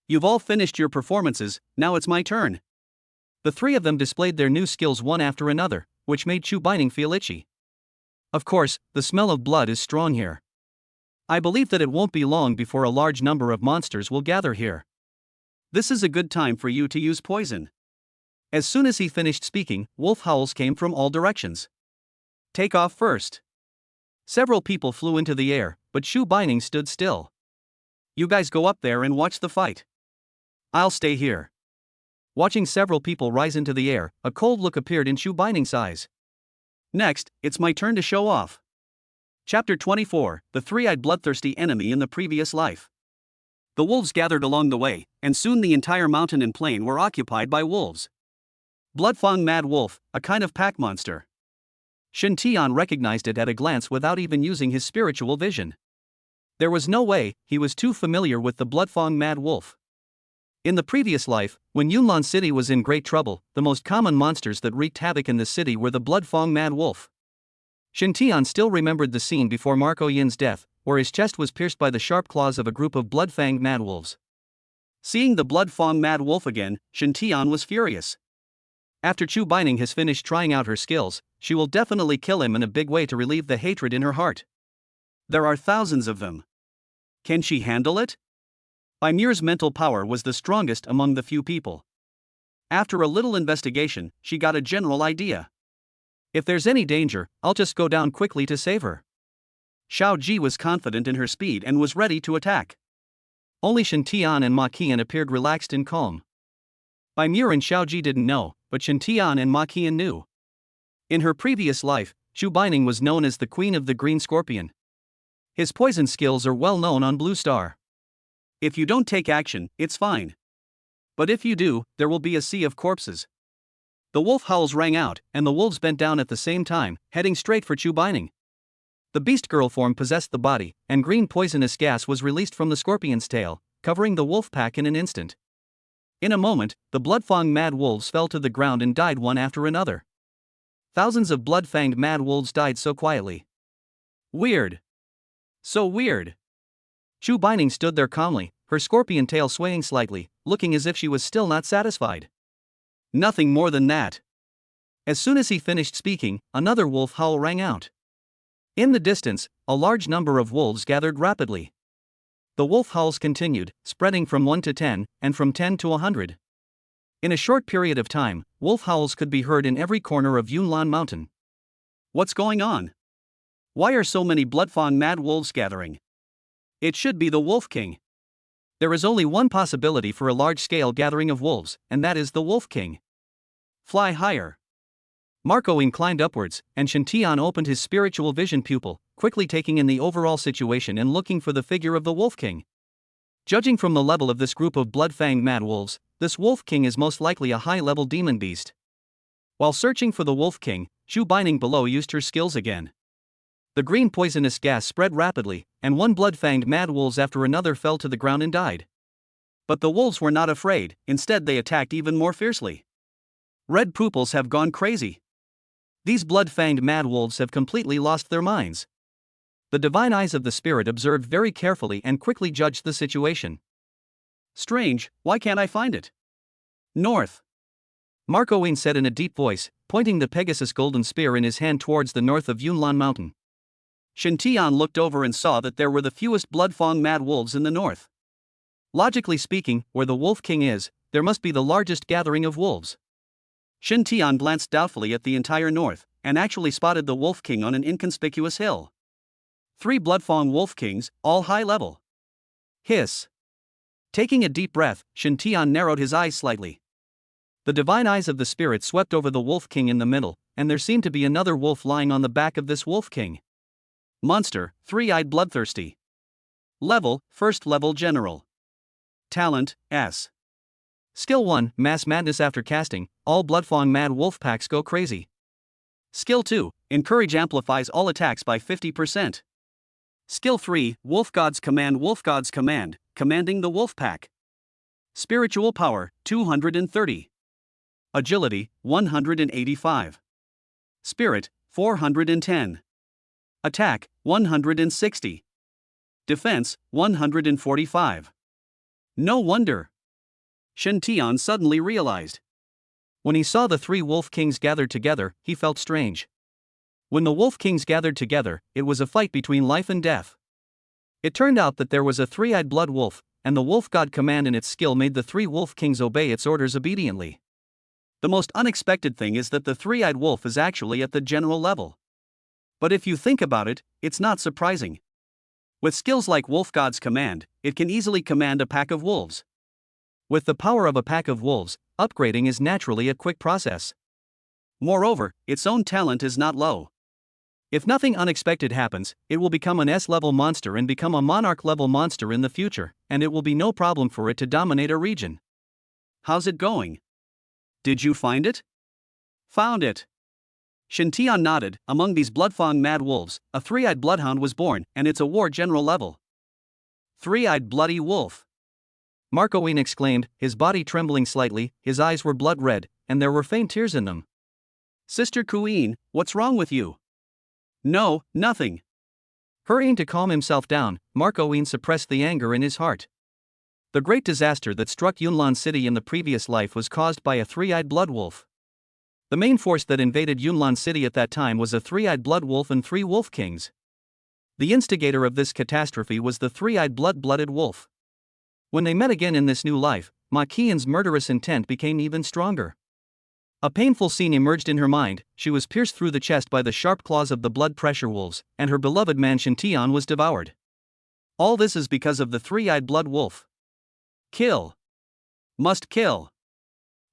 You've all finished your performances, now it's my turn. The 3 of them displayed their new skills one after another, which made Chu Bining feel itchy. Of course, the smell of blood is strong here. I believe that it won't be long before a large number of monsters will gather here. This is a good time for you to use poison. As soon as he finished speaking, wolf howls came from all directions. Take off first. Several people flew into the air, but Chu Bining stood still. You guys go up there and watch the fight. I'll stay here. Watching several people rise into the air, a cold look appeared in Chu Bining's eyes. Next, it's my turn to show off. Chapter 24, The Three-Eyed Bloodthirsty Enemy in the Previous Life. The wolves gathered along the way, and soon the entire mountain and plain were occupied by wolves. Bloodfang Mad Wolf, a kind of pack monster. Shen Tian recognized it at a glance without even using his spiritual vision. There was no way, he was too familiar with the Bloodfang Mad Wolf. In the previous life, when Yunlan City was in great trouble, the most common monsters that wreaked havoc in the city were the Bloodfang Mad Wolf. Shen Tian still remembered the scene before Marco Yin's death, where his chest was pierced by the sharp claws of a group of blood-fanged mad wolves. Seeing the Bloodfang Mad Wolf again, Shen Tian was furious. After Chu Bining has finished trying out her skills, she will definitely kill him in a big way to relieve the hatred in her heart. There are thousands of them. Can she handle it? Bai Muer's mental power was the strongest among the few people. After a little investigation, she got a general idea. If there's any danger, I'll just go down quickly to save her. Shiao Ji was confident in her speed and was ready to attack. Only Shen Tian and Ma Qian appeared relaxed and calm. Bai Muer and Shiao Ji didn't know, but Shen Tian and Ma Qian knew. In her previous life, Chu Bining was known as the Queen of the Green Scorpion. His poison skills are well known on Blue Star. If you don't take action, it's fine. But if you do, there will be a sea of corpses. The wolf howls rang out, and the wolves bent down at the same time, heading straight for Chu Bining. The beast girl form possessed the body, and green poisonous gas was released from the scorpion's tail, covering the wolf pack in an instant. In a moment, the blood-fanged mad wolves fell to the ground and died one after another. Thousands of blood-fanged mad wolves died so quietly. Weird. So weird. Chu Bining stood there calmly, her scorpion tail swaying slightly, looking as if she was still not satisfied. Nothing more than that. As soon as he finished speaking, another wolf howl rang out. In the distance, a large number of wolves gathered rapidly. The wolf howls continued, spreading from 1 to 10, and from 10 to 100. In a short period of time, wolf howls could be heard in every corner of Yunlan Mountain. What's going on? Why are so many blood-fanged mad wolves gathering? It should be the Wolf King. There is only one possibility for a large-scale gathering of wolves, and that is the Wolf King. Fly higher. Marco Yin climbed upwards, and Shen Tian opened his spiritual vision pupil, quickly taking in the overall situation and looking for the figure of the Wolf King. Judging from the level of this group of blood-fanged mad wolves, this Wolf King is most likely a high-level demon beast. While searching for the Wolf King, Chu Bining below used her skills again. The green poisonous gas spread rapidly, and one blood-fanged mad wolves after another fell to the ground and died. But the wolves were not afraid, instead they attacked even more fiercely. Red pupils have gone crazy. These blood-fanged mad wolves have completely lost their minds. The divine eyes of the spirit observed very carefully and quickly judged the situation. Strange, why can't I find it? North. Marco Yin said in a deep voice, pointing the Pegasus golden spear in his hand towards the north of Yunlan Mountain. Shen Tian looked over and saw that there were the fewest blood-fanged mad wolves in the north. Logically speaking, where the Wolf King is, there must be the largest gathering of wolves. Shen Tian glanced doubtfully at the entire north, and actually spotted the Wolf King on an inconspicuous hill. 3 blood-fanged Wolf Kings, all high level. Hiss. Taking a deep breath, Shen Tian narrowed his eyes slightly. The divine eyes of the spirit swept over the Wolf King in the middle, and there seemed to be another wolf lying on the back of this Wolf King. Monster, 3-eyed bloodthirsty. Level, 1st level general. Talent, S. Skill 1, Mass Madness. After casting, all blood-fanged mad wolf packs go crazy. Skill 2, Encourage amplifies all attacks by 50%. Skill 3, Wolf God's Command, commanding the wolf pack. Spiritual power, 230. Agility, 185. Spirit, 410. Attack, 160. Defense, 145. No wonder. Shen Tian suddenly realized. When he saw the 3 Wolf Kings gathered together, he felt strange. When the Wolf Kings gathered together, it was a fight between life and death. It turned out that there was a 3-eyed blood wolf, and the Wolf God command in its skill made the 3 Wolf Kings obey its orders obediently. The most unexpected thing is that the 3-eyed wolf is actually at the general level. But if you think about it, it's not surprising. With skills like Wolf God's Command, it can easily command a pack of wolves. With the power of a pack of wolves, upgrading is naturally a quick process. Moreover, its own talent is not low. If nothing unexpected happens, it will become an S-level monster and become a monarch-level monster in the future, and it will be no problem for it to dominate a region. How's it going? Did you find it? Found it. Shen Tian nodded. Among these blood-fanged mad wolves, a 3-eyed bloodhound was born, and it's a war general level. 3-eyed bloody wolf. Marco Yin exclaimed, his body trembling slightly, his eyes were blood red, and there were faint tears in them. Sister Queen, what's wrong with you? No, nothing. Hurrying to calm himself down, Marco Yin suppressed the anger in his heart. The great disaster that struck Yunlan City in the previous life was caused by a 3-eyed blood wolf. The main force that invaded Yunlan City at that time was a three-eyed blood wolf and 3 wolf kings. The instigator of this catastrophe was the three-eyed blood-blooded wolf. When they met again in this new life, Ma Qian's murderous intent became even stronger. A painful scene emerged in her mind. She was pierced through the chest by the sharp claws of the blood pressure wolves, and her beloved man Shen Tian was devoured. All this is because of the three-eyed blood wolf. Kill. Must kill.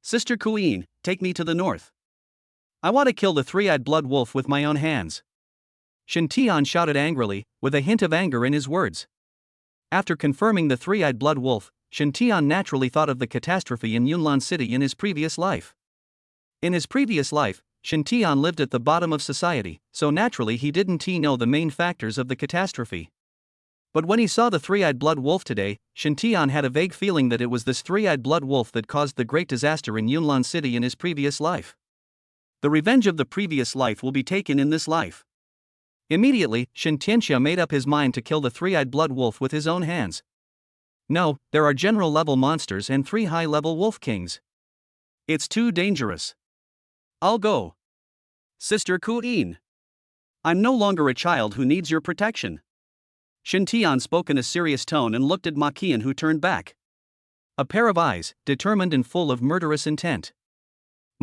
Sister Queen, take me to the north. I want to kill the three-eyed blood wolf with my own hands. Shen Tian shouted angrily, with a hint of anger in his words. After confirming the three-eyed blood wolf, Shen Tian naturally thought of the catastrophe in Yunlan City in his previous life. In his previous life, Shen Tian lived at the bottom of society, so naturally he didn't know the main factors of the catastrophe. But when he saw the three-eyed blood wolf today, Shen Tian had a vague feeling that it was this three-eyed blood wolf that caused the great disaster in Yunlan City in his previous life. The revenge of the previous life will be taken in this life. Immediately, Shen Tianxia made up his mind to kill the three-eyed blood wolf with his own hands. No, there are general-level monsters and 3 high-level wolf kings. It's too dangerous. I'll go. Sister Queen. I'm no longer a child who needs your protection. Shen Tian spoke in a serious tone and looked at Ma Qian, who turned back. A pair of eyes, determined and full of murderous intent.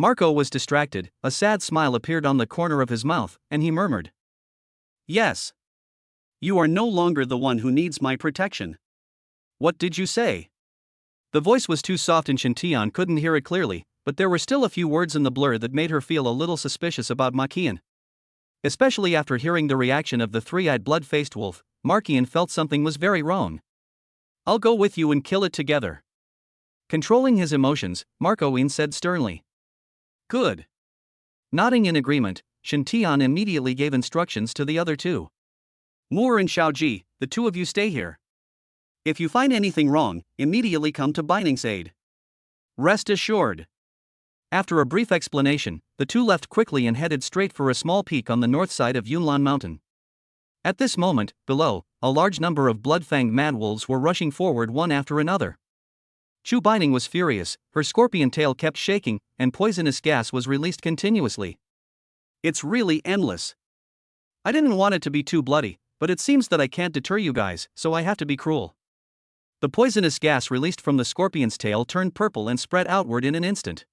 Marco was distracted, a sad smile appeared on the corner of his mouth, and he murmured. Yes. You are no longer the one who needs my protection. What did you say? The voice was too soft and Shen Tian couldn't hear it clearly, but there were still a few words in the blur that made her feel a little suspicious about Ma Qian. Especially after hearing the reaction of the three-eyed blood-faced wolf, Ma Qian felt something was very wrong. I'll go with you and kill it together. Controlling his emotions, Marco Yin said sternly. Good. Nodding in agreement, Shen Tian immediately gave instructions to the other two. Muer and Shiao Ji, the two of you stay here. If you find anything wrong, immediately come to Bining's aid. Rest assured. After a brief explanation, the two left quickly and headed straight for a small peak on the north side of Yunlan Mountain. At this moment, below, a large number of blood-fanged madwolves were rushing forward one after another. Chu Bining was furious, her scorpion tail kept shaking, and poisonous gas was released continuously. It's really endless. I didn't want it to be too bloody, but it seems that I can't deter you guys, so I have to be cruel. The poisonous gas released from the scorpion's tail turned purple and spread outward in an instant.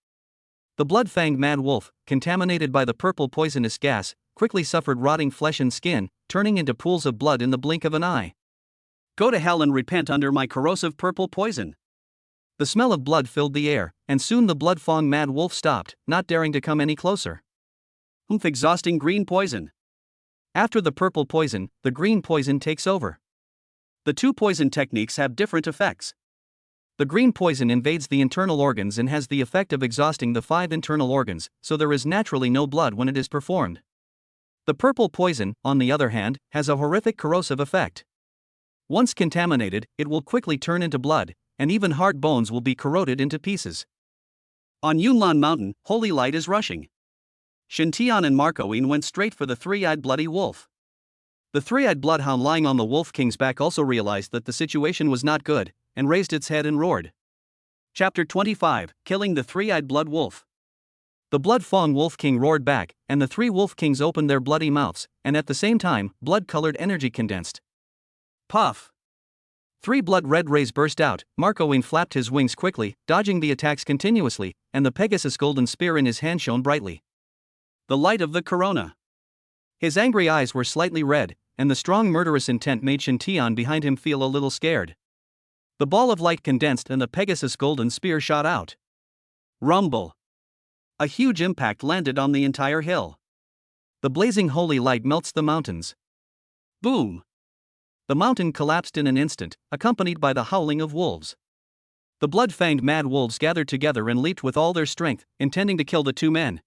The blood-fanged mad wolf, contaminated by the purple poisonous gas, quickly suffered rotting flesh and skin, turning into pools of blood in the blink of an eye. Go to hell and repent under my corrosive purple poison. The smell of blood filled the air, and soon the blood-fanged mad wolf stopped, not daring to come any closer. Exhausting green poison. After the purple poison, the green poison takes over. The two poison techniques have different effects. The green poison invades the internal organs and has the effect of exhausting the 5 internal organs, so there is naturally no blood when it is performed. The purple poison, on the other hand, has a horrific corrosive effect. Once contaminated, it will quickly turn into blood, and even heart bones will be corroded into pieces. On Yunlan Mountain, holy light is rushing. Shen Tian and Marco Yin went straight for the three-eyed bloody wolf. The three-eyed bloodhound lying on the wolf king's back also realized that the situation was not good, and raised its head and roared. Chapter 25, Killing the Three-Eyed Blood Wolf. The blood-fanged wolf king roared back, and the 3 wolf kings opened their bloody mouths, and at the same time, blood-colored energy condensed. Puff! 3 blood-red rays burst out. Marco Yin flapped his wings quickly, dodging the attacks continuously, and the Pegasus golden spear in his hand shone brightly. The light of the corona. His angry eyes were slightly red, and the strong murderous intent made Shen Tian behind him feel a little scared. The ball of light condensed and the Pegasus golden spear shot out. Rumble. A huge impact landed on the entire hill. The blazing holy light melts the mountains. Boom. The mountain collapsed in an instant, accompanied by the howling of wolves. The blood-fanged mad wolves gathered together and leaped with all their strength, intending to kill the 2 men.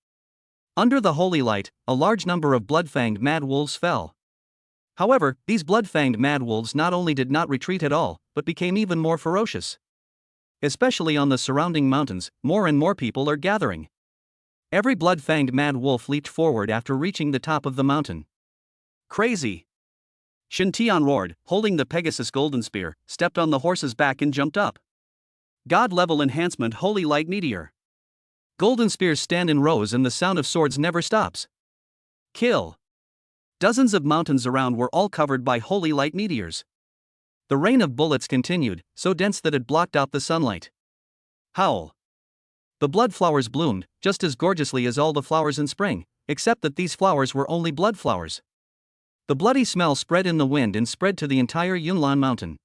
Under the holy light, a large number of blood-fanged mad wolves fell. However, these blood-fanged mad wolves not only did not retreat at all, but became even more ferocious. Especially on the surrounding mountains, more and more people are gathering. Every blood-fanged mad wolf leaped forward after reaching the top of the mountain. Crazy! Shen Tian roared, holding the Pegasus golden spear, stepped on the horse's back and jumped up. God-level enhancement holy light meteor. Golden spears stand in rows and the sound of swords never stops. Kill. Dozens of mountains around were all covered by holy light meteors. The rain of bullets continued, so dense that it blocked out the sunlight. Howl. The blood flowers bloomed, just as gorgeously as all the flowers in spring, except that these flowers were only blood flowers. The bloody smell spread in the wind and spread to the entire Yunlan mountain.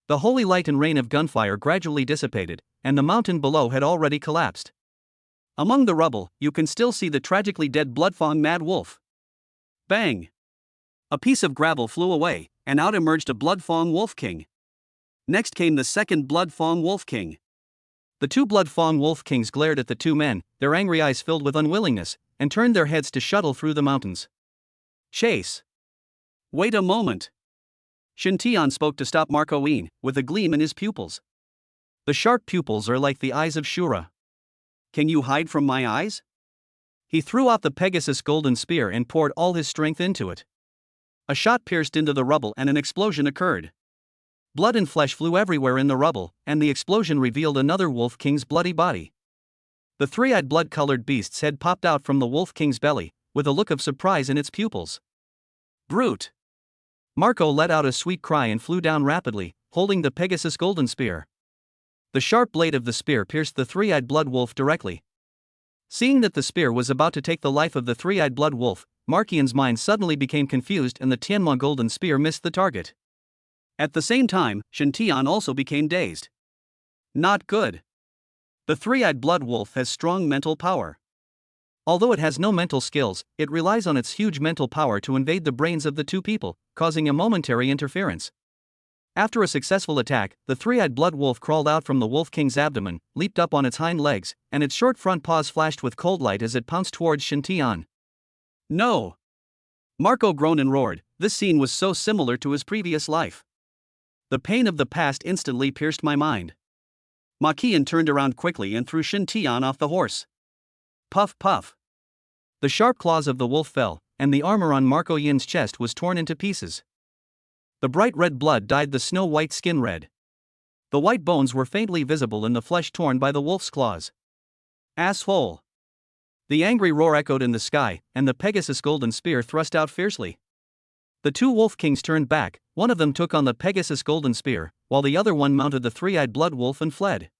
The holy light and rain of gunfire gradually dissipated, and the mountain below had already collapsed. Among the rubble, you can still see the tragically dead Bloodfang Mad Wolf. Bang! A piece of gravel flew away, and out emerged a Bloodfang Wolf King. Next came the second Bloodfang Wolf King. The two Bloodfang Wolf Kings glared at the two men, their angry eyes filled with unwillingness, and turned their heads to shuttle through the mountains. Chase! Wait a moment! Shen Tian spoke to stop Marco Yin, with a gleam in his pupils. The sharp pupils are like the eyes of Shura. Can you hide from my eyes? He threw out the Pegasus golden spear and poured all his strength into it. A shot pierced into the rubble and an explosion occurred. Blood and flesh flew everywhere in the rubble, and the explosion revealed another Wolf King's bloody body. The three-eyed blood-colored beast's head popped out from the Wolf King's belly, with a look of surprise in its pupils. Brute! Marco let out a sweet cry and flew down rapidly, holding the Pegasus golden spear. The sharp blade of the spear pierced the three-eyed blood wolf directly. Seeing that the spear was about to take the life of the three-eyed blood wolf, Marquian's mind suddenly became confused and the Tianma golden spear missed the target. At the same time, Shen Tian also became dazed. Not good. The three-eyed blood wolf has strong mental power. Although it has no mental skills, it relies on its huge mental power to invade the brains of the two people, causing a momentary interference. After a successful attack, the three-eyed blood wolf crawled out from the Wolf King's abdomen, leaped up on its hind legs, and its short front paws flashed with cold light as it pounced towards Shen Tian. No! Marco groaned and roared. This scene was so similar to his previous life. The pain of the past instantly pierced my mind. Marquian turned around quickly and threw Shen Tian off the horse. Puff puff. The sharp claws of the wolf fell, and the armor on Marco Yin's chest was torn into pieces. The bright red blood dyed the snow-white skin red. The white bones were faintly visible in the flesh torn by the wolf's claws. Asshole! The angry roar echoed in the sky, and the Pegasus golden spear thrust out fiercely. The two Wolf Kings turned back, one of them took on the Pegasus golden spear, while the other one mounted the three-eyed blood wolf and fled.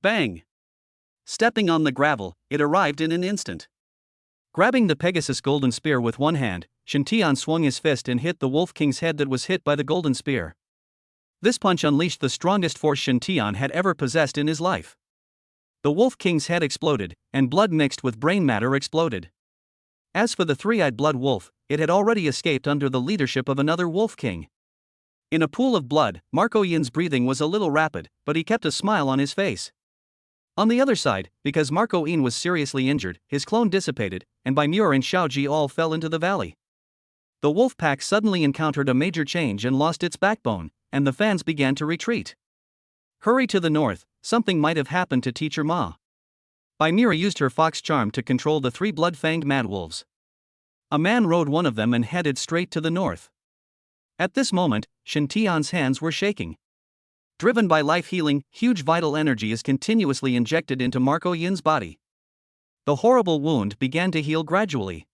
Bang! Stepping on the gravel, it arrived in an instant. Grabbing the Pegasus golden spear with one hand, Shen Tian swung his fist and hit the Wolf King's head that was hit by the golden spear. This punch unleashed the strongest force Shen Tian had ever possessed in his life. The Wolf King's head exploded, and blood mixed with brain matter exploded. As for the three-eyed blood wolf, it had already escaped under the leadership of another Wolf King. In a pool of blood, Marco Yin's breathing was a little rapid, but he kept a smile on his face. On the other side, because Marco Yin was seriously injured, his clone dissipated, and Bai Muer and Shiao Ji all fell into the valley. The wolf pack suddenly encountered a major change and lost its backbone, and the fans began to retreat. Hurry to the north, something might have happened to Teacher Ma. Bai Muer used her fox charm to control the three blood-fanged mad wolves. A man rode one of them and headed straight to the north. At this moment, Shen Tian's hands were shaking. Driven by life-healing, huge vital energy is continuously injected into Marco Yin's body. The horrible wound began to heal gradually.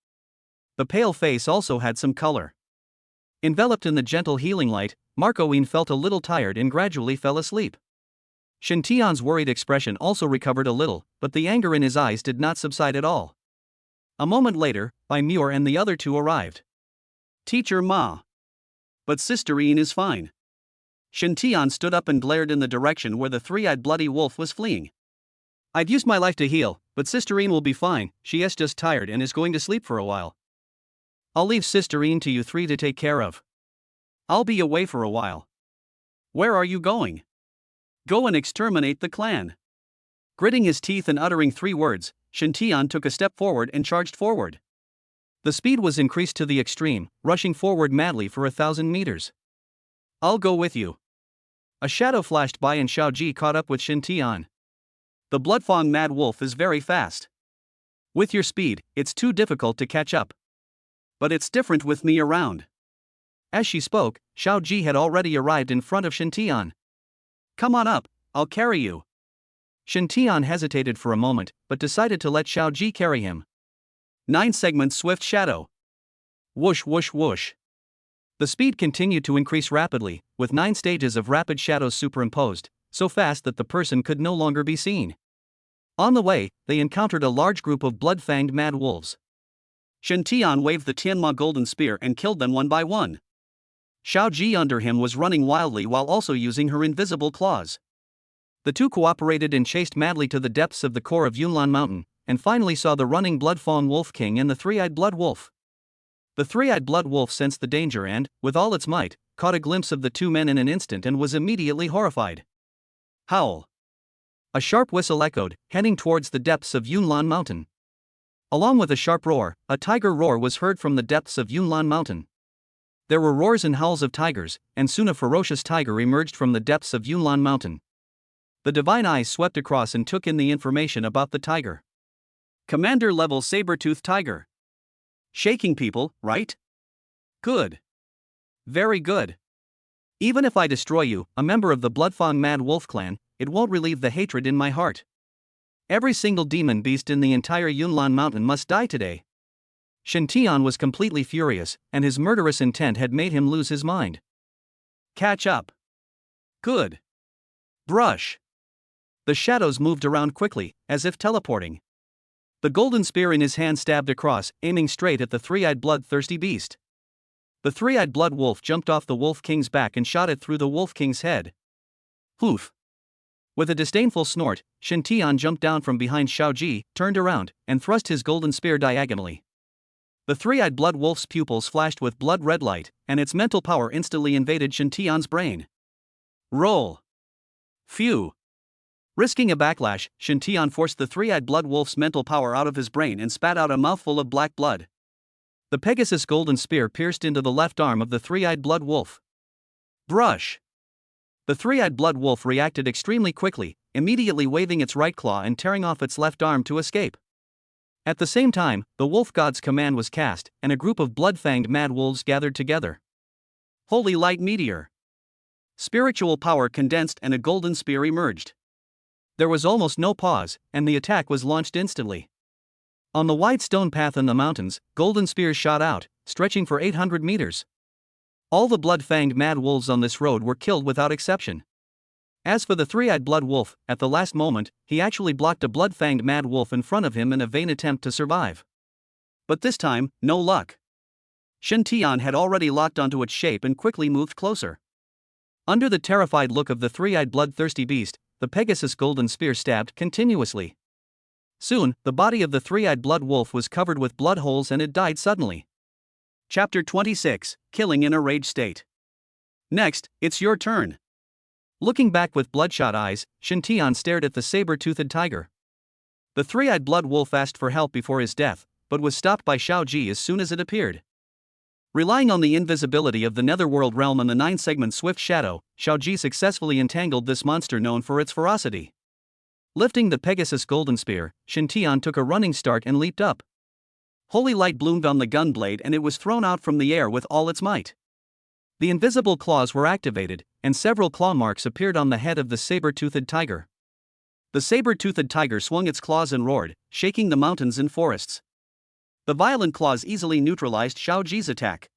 The pale face also had some color. Enveloped in the gentle healing light, Marco Yin felt a little tired and gradually fell asleep. Shen Tian's worried expression also recovered a little, but the anger in his eyes did not subside at all. A moment later, Bai Muer and the other two arrived. Teacher Ma. But Sister Yin is fine. Shen Tian stood up and glared in the direction where the three-eyed bloody wolf was fleeing. I've used my life to heal, but Sister Yin will be fine. She is just tired and is going to sleep for a while. I'll leave Sister Yin to you three to take care of. I'll be away for a while. Where are you going? Go and exterminate the clan. Gritting his teeth and uttering 3 words, Shen Tian took a step forward and charged forward. The speed was increased to the extreme, rushing forward madly for 1,000 meters. I'll go with you. A shadow flashed by and Shiao Ji caught up with Shen Tian. The Bloodfang Mad Wolf is very fast. With your speed, it's too difficult to catch up. But it's different with me around. As she spoke, Shiao Ji had already arrived in front of Shen Tian. Come on up, I'll carry you. Shen Tian hesitated for a moment, but decided to let Shiao Ji carry him. 9-segment swift shadow. Whoosh whoosh whoosh. The speed continued to increase rapidly, with 9 stages of rapid shadows superimposed, so fast that the person could no longer be seen. On the way, they encountered a large group of blood-fanged mad wolves. Shen Tian waved the Tianma golden spear and killed them one by one. Shiao Ji under him was running wildly while also using her invisible claws. The two cooperated and chased madly to the depths of the core of Yunlan Mountain, and finally saw the running Blood Fawn Wolf King and the three-eyed Blood Wolf. The three-eyed Blood Wolf sensed the danger and, with all its might, caught a glimpse of the two men in an instant and was immediately horrified. Howl! A sharp whistle echoed, heading towards the depths of Yunlan Mountain. Along with a sharp roar, a tiger roar was heard from the depths of Yunlan Mountain. There were roars and howls of tigers, and soon a ferocious tiger emerged from the depths of Yunlan Mountain. The divine eyes swept across and took in the information about the tiger. Commander-level saber-toothed tiger. Shaking people, right? Good. Very good. Even if I destroy you, a member of the Bloodfawn Mad Wolf clan, it won't relieve the hatred in my heart. Every single demon beast in the entire Yunlan Mountain must die today. Shen Tian was completely furious, and his murderous intent had made him lose his mind. Catch up. Good. Brush. The shadows moved around quickly, as if teleporting. The golden spear in his hand stabbed across, aiming straight at the three-eyed bloodthirsty beast. The three-eyed blood wolf jumped off the Wolf King's back and shot it through the Wolf King's head. Hoof. With a disdainful snort, Shen Tian jumped down from behind Shiao Ji, turned around, and thrust his golden spear diagonally. The three-eyed blood wolf's pupils flashed with blood-red light, and its mental power instantly invaded Shen Tian's brain. Roll. Phew. Risking a backlash, Shen Tian forced the three-eyed blood wolf's mental power out of his brain and spat out a mouthful of black blood. The Pegasus golden spear pierced into the left arm of the three-eyed blood wolf. Brush. The three-eyed blood wolf reacted extremely quickly, immediately waving its right claw and tearing off its left arm to escape. At the same time, the wolf god's command was cast, and a group of blood-fanged mad wolves gathered together. Holy light meteor. Spiritual power condensed and a golden spear emerged. There was almost no pause, and the attack was launched instantly. On the wide stone path in the mountains, golden spears shot out, stretching for 800 meters. All the blood-fanged mad wolves on this road were killed without exception. As for the three-eyed blood wolf, at the last moment, he actually blocked a blood-fanged mad wolf in front of him in a vain attempt to survive. But this time, no luck. Shen Tian had already locked onto its shape and quickly moved closer. Under the terrified look of the three-eyed bloodthirsty beast, the Pegasus golden spear stabbed continuously. Soon, the body of the three-eyed blood wolf was covered with blood holes and it died suddenly. Chapter 26, Killing in a Rage State. Next, it's your turn. Looking back with bloodshot eyes, Shen Tian stared at the saber-toothed tiger. The three-eyed blood wolf asked for help before his death, but was stopped by Shiao Ji as soon as it appeared. Relying on the invisibility of the netherworld realm and the 9-segment swift shadow, Shiao Ji successfully entangled this monster known for its ferocity. Lifting the Pegasus golden spear, Shen Tian took a running start and leaped up. Holy light bloomed on the gun blade and it was thrown out from the air with all its might. The invisible claws were activated, and several claw marks appeared on the head of the saber-toothed tiger. The saber-toothed tiger swung its claws and roared, shaking the mountains and forests. The violent claws easily neutralized Shiao Ji's attack.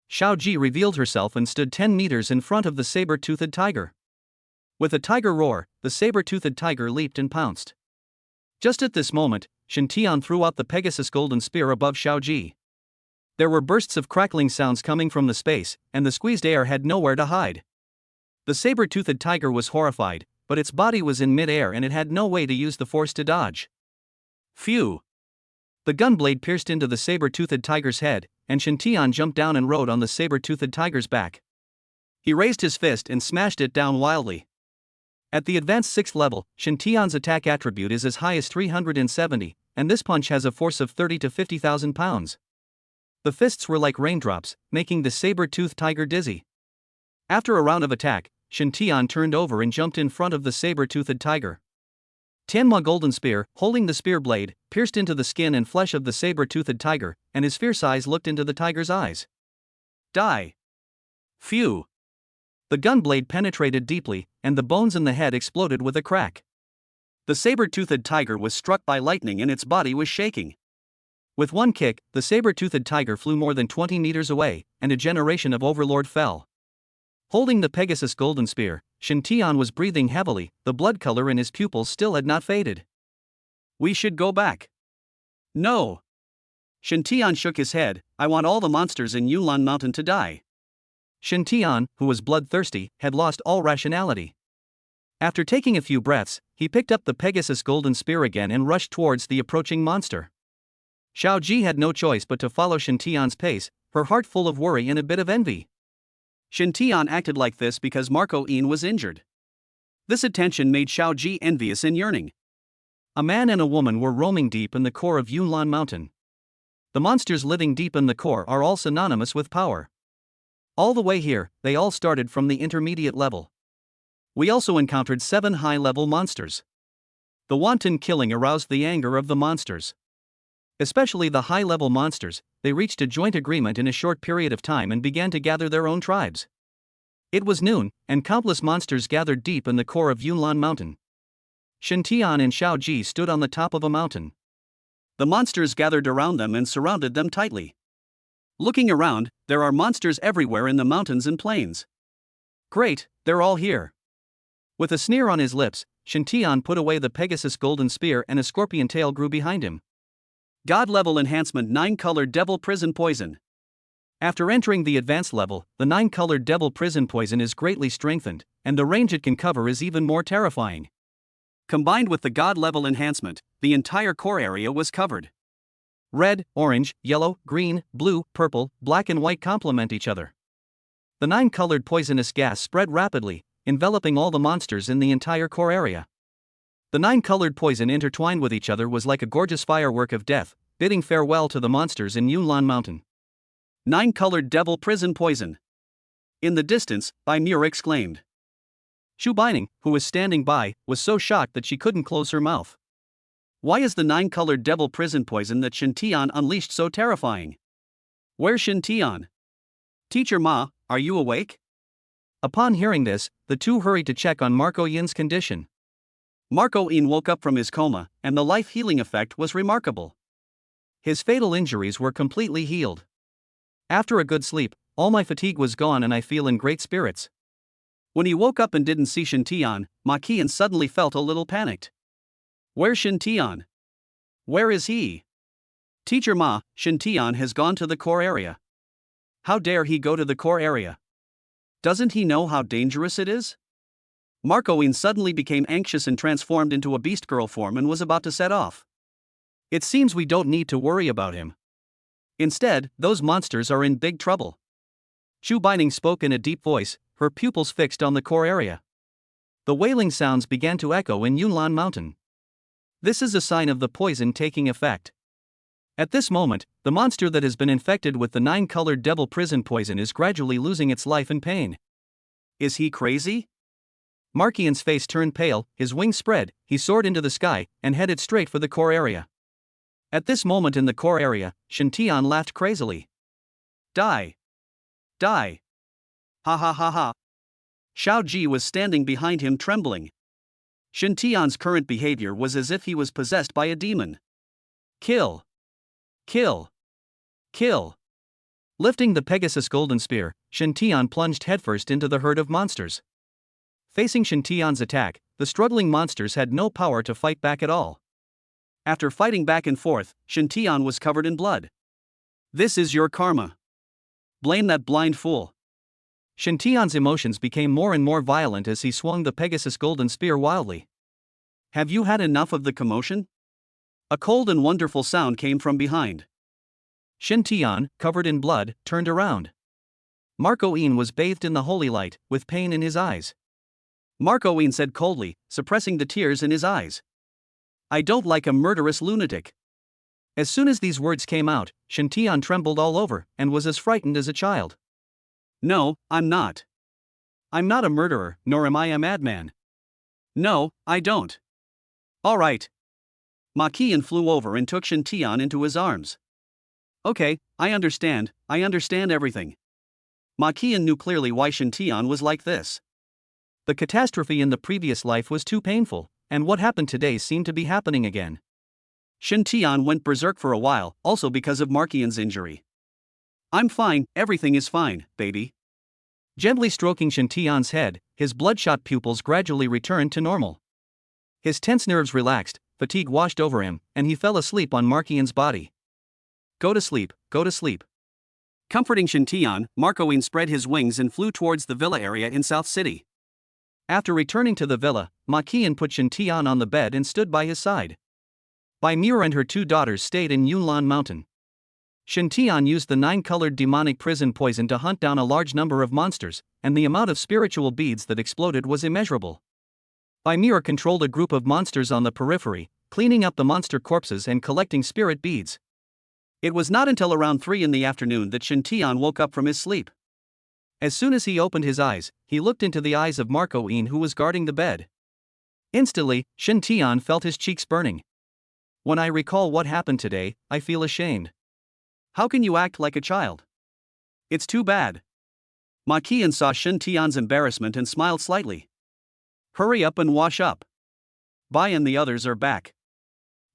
Shiao Ji revealed herself and stood 10 meters in front of the saber-toothed tiger. With a tiger roar, the saber-toothed tiger leaped and pounced. Just at this moment, Shen Tian threw out the Pegasus golden spear above Shiao Ji. There were bursts of crackling sounds coming from the space, and the squeezed air had nowhere to hide. The saber-toothed tiger was horrified, but its body was in mid-air and it had no way to use the force to dodge. Phew! The gunblade pierced into the saber-toothed tiger's head, and Shen Tian jumped down and rode on the saber-toothed tiger's back. He raised his fist and smashed it down wildly. At the advanced 6th level, Shen Tian's attack attribute is as high as 370, and this punch has a force of 30 to 50,000 pounds. The fists were like raindrops, making the saber-toothed tiger dizzy. After a round of attack, Shen Tian turned over and jumped in front of the saber-toothed tiger. Tianma golden spear, holding the spear blade, pierced into the skin and flesh of the saber-toothed tiger, and his fierce eyes looked into the tiger's eyes. Die! Phew! The gun blade penetrated deeply, and the bones in the head exploded with a crack. The saber-toothed tiger was struck by lightning and its body was shaking. With one kick, the saber-toothed tiger flew more than 20 meters away, and a generation of overlord fell. Holding the Pegasus golden spear, Shen Tian was breathing heavily, the blood color in his pupils still had not faded. We should go back. No. Shen Tian shook his head. I want all the monsters in Yunlan Mountain to die. Shen Tian, who was bloodthirsty, had lost all rationality. After taking a few breaths, he picked up the Pegasus golden spear again and rushed towards the approaching monster. Shiao Ji had no choice but to follow Shen Tian's pace, her heart full of worry and a bit of envy. Shen Tian acted like this because Marco Yin was injured. This attention made Shiao Ji envious and yearning. A man and a woman were roaming deep in the core of Yunlan Mountain. The monsters living deep in the core are all synonymous with power. All the way here, they all started from the intermediate level. We also encountered 7 high-level monsters. The wanton killing aroused the anger of the monsters. Especially the high-level monsters, they reached a joint agreement in a short period of time and began to gather their own tribes. It was noon, and countless monsters gathered deep in the core of Yunlan Mountain. Shen Tian and Shiao Ji stood on the top of a mountain. The monsters gathered around them and surrounded them tightly. Looking around, there are monsters everywhere in the mountains and plains. Great, they're all here. With a sneer on his lips, Shen Tian put away the Pegasus golden spear and a scorpion tail grew behind him. God-level enhancement 9-colored devil prison poison. After entering the advanced level, the 9-colored devil prison poison is greatly strengthened, and the range it can cover is even more terrifying. Combined with the God-level enhancement, the entire core area was covered. Red, orange, yellow, green, blue, purple, black and white complement each other. The 9-colored poisonous gas spread rapidly, enveloping all the monsters in the entire core area. The 9-colored poison intertwined with each other was like a gorgeous firework of death, bidding farewell to the monsters in Yunlan Mountain. 9-colored devil prison poison. In the distance, Bai Muer exclaimed. Chu Bining, who was standing by, was so shocked that she couldn't close her mouth. Why is the 9-colored devil prison poison that Shen Tian unleashed so terrifying? Where's Shen Tian? Teacher Ma, are you awake? Upon hearing this, the two hurried to check on Marco Yin's condition. Marco Yin woke up from his coma, and the life-healing effect was remarkable. His fatal injuries were completely healed. After a good sleep, all my fatigue was gone and I feel in great spirits. When he woke up and didn't see Shen Tian, Ma Qian suddenly felt a little panicked. Where's Shen Tian? Where is he? Teacher Ma, Shen Tian has gone to the core area. How dare he go to the core area? Doesn't he know how dangerous it is? Marco Yin suddenly became anxious and transformed into a beast girl form and was about to set off. It seems we don't need to worry about him. Instead, those monsters are in big trouble. Chu Bining spoke in a deep voice, her pupils fixed on the core area. The wailing sounds began to echo in Yunlan Mountain. This is a sign of the poison taking effect. At this moment, the monster that has been infected with the 9-colored devil prison poison is gradually losing its life in pain. Is he crazy? Markian's face turned pale, his wings spread, he soared into the sky, and headed straight for the core area. At this moment in the core area, Shen Tian laughed crazily. Die! Die! Ha ha ha ha! Shiao Ji was standing behind him trembling. Shen Tian's current behavior was as if he was possessed by a demon. Kill! Kill! Kill! Lifting the Pegasus golden spear, Shen Tian plunged headfirst into the herd of monsters. Facing Shen Tian's attack, the struggling monsters had no power to fight back at all. After fighting back and forth, Shen Tian was covered in blood. This is your karma. Blame that blind fool. Shen Tian's emotions became more and more violent as he swung the Pegasus golden spear wildly. Have you had enough of the commotion? A cold and wonderful sound came from behind. Shen Tian, covered in blood, turned around. Marco Yin was bathed in the holy light, with pain in his eyes. Marco Yin said coldly, suppressing the tears in his eyes. I don't like a murderous lunatic. As soon as these words came out, Shen Tian trembled all over, and was as frightened as a child. No, I'm not. I'm not a murderer, nor am I a madman. No, I don't. All right. Ma Qian flew over and took Shen Tian into his arms. Okay, I understand everything. Ma Qian knew clearly why Shen Tian was like this. The catastrophe in the previous life was too painful, and what happened today seemed to be happening again. Shen Tian went berserk for a while, also because of Marqian's injury. I'm fine, everything is fine, baby. Gently stroking Shen Tian's head, his bloodshot pupils gradually returned to normal. His tense nerves relaxed, fatigue washed over him, and he fell asleep on Marqian's body. Go to sleep, go to sleep. Comforting Shen Tian, Marqian spread his wings and flew towards the villa area in South City. After returning to the villa, Marqian put Shen Tian on the bed and stood by his side. Bai Muer and her 2 daughters stayed in Yunlan Mountain. Shen Tian used the 9-colored demonic prison poison to hunt down a large number of monsters, and the amount of spiritual beads that exploded was immeasurable. Bai Muer controlled a group of monsters on the periphery, cleaning up the monster corpses and collecting spirit beads. It was not until around 3 in the afternoon that Shen Tian woke up from his sleep. As soon as he opened his eyes, he looked into the eyes of Marqian, who was guarding the bed. Instantly, Shen Tian felt his cheeks burning. When I recall what happened today, I feel ashamed. How can you act like a child? It's too bad. Marqian saw Shen Tian's embarrassment and smiled slightly. Hurry up and wash up. Bai and the others are back.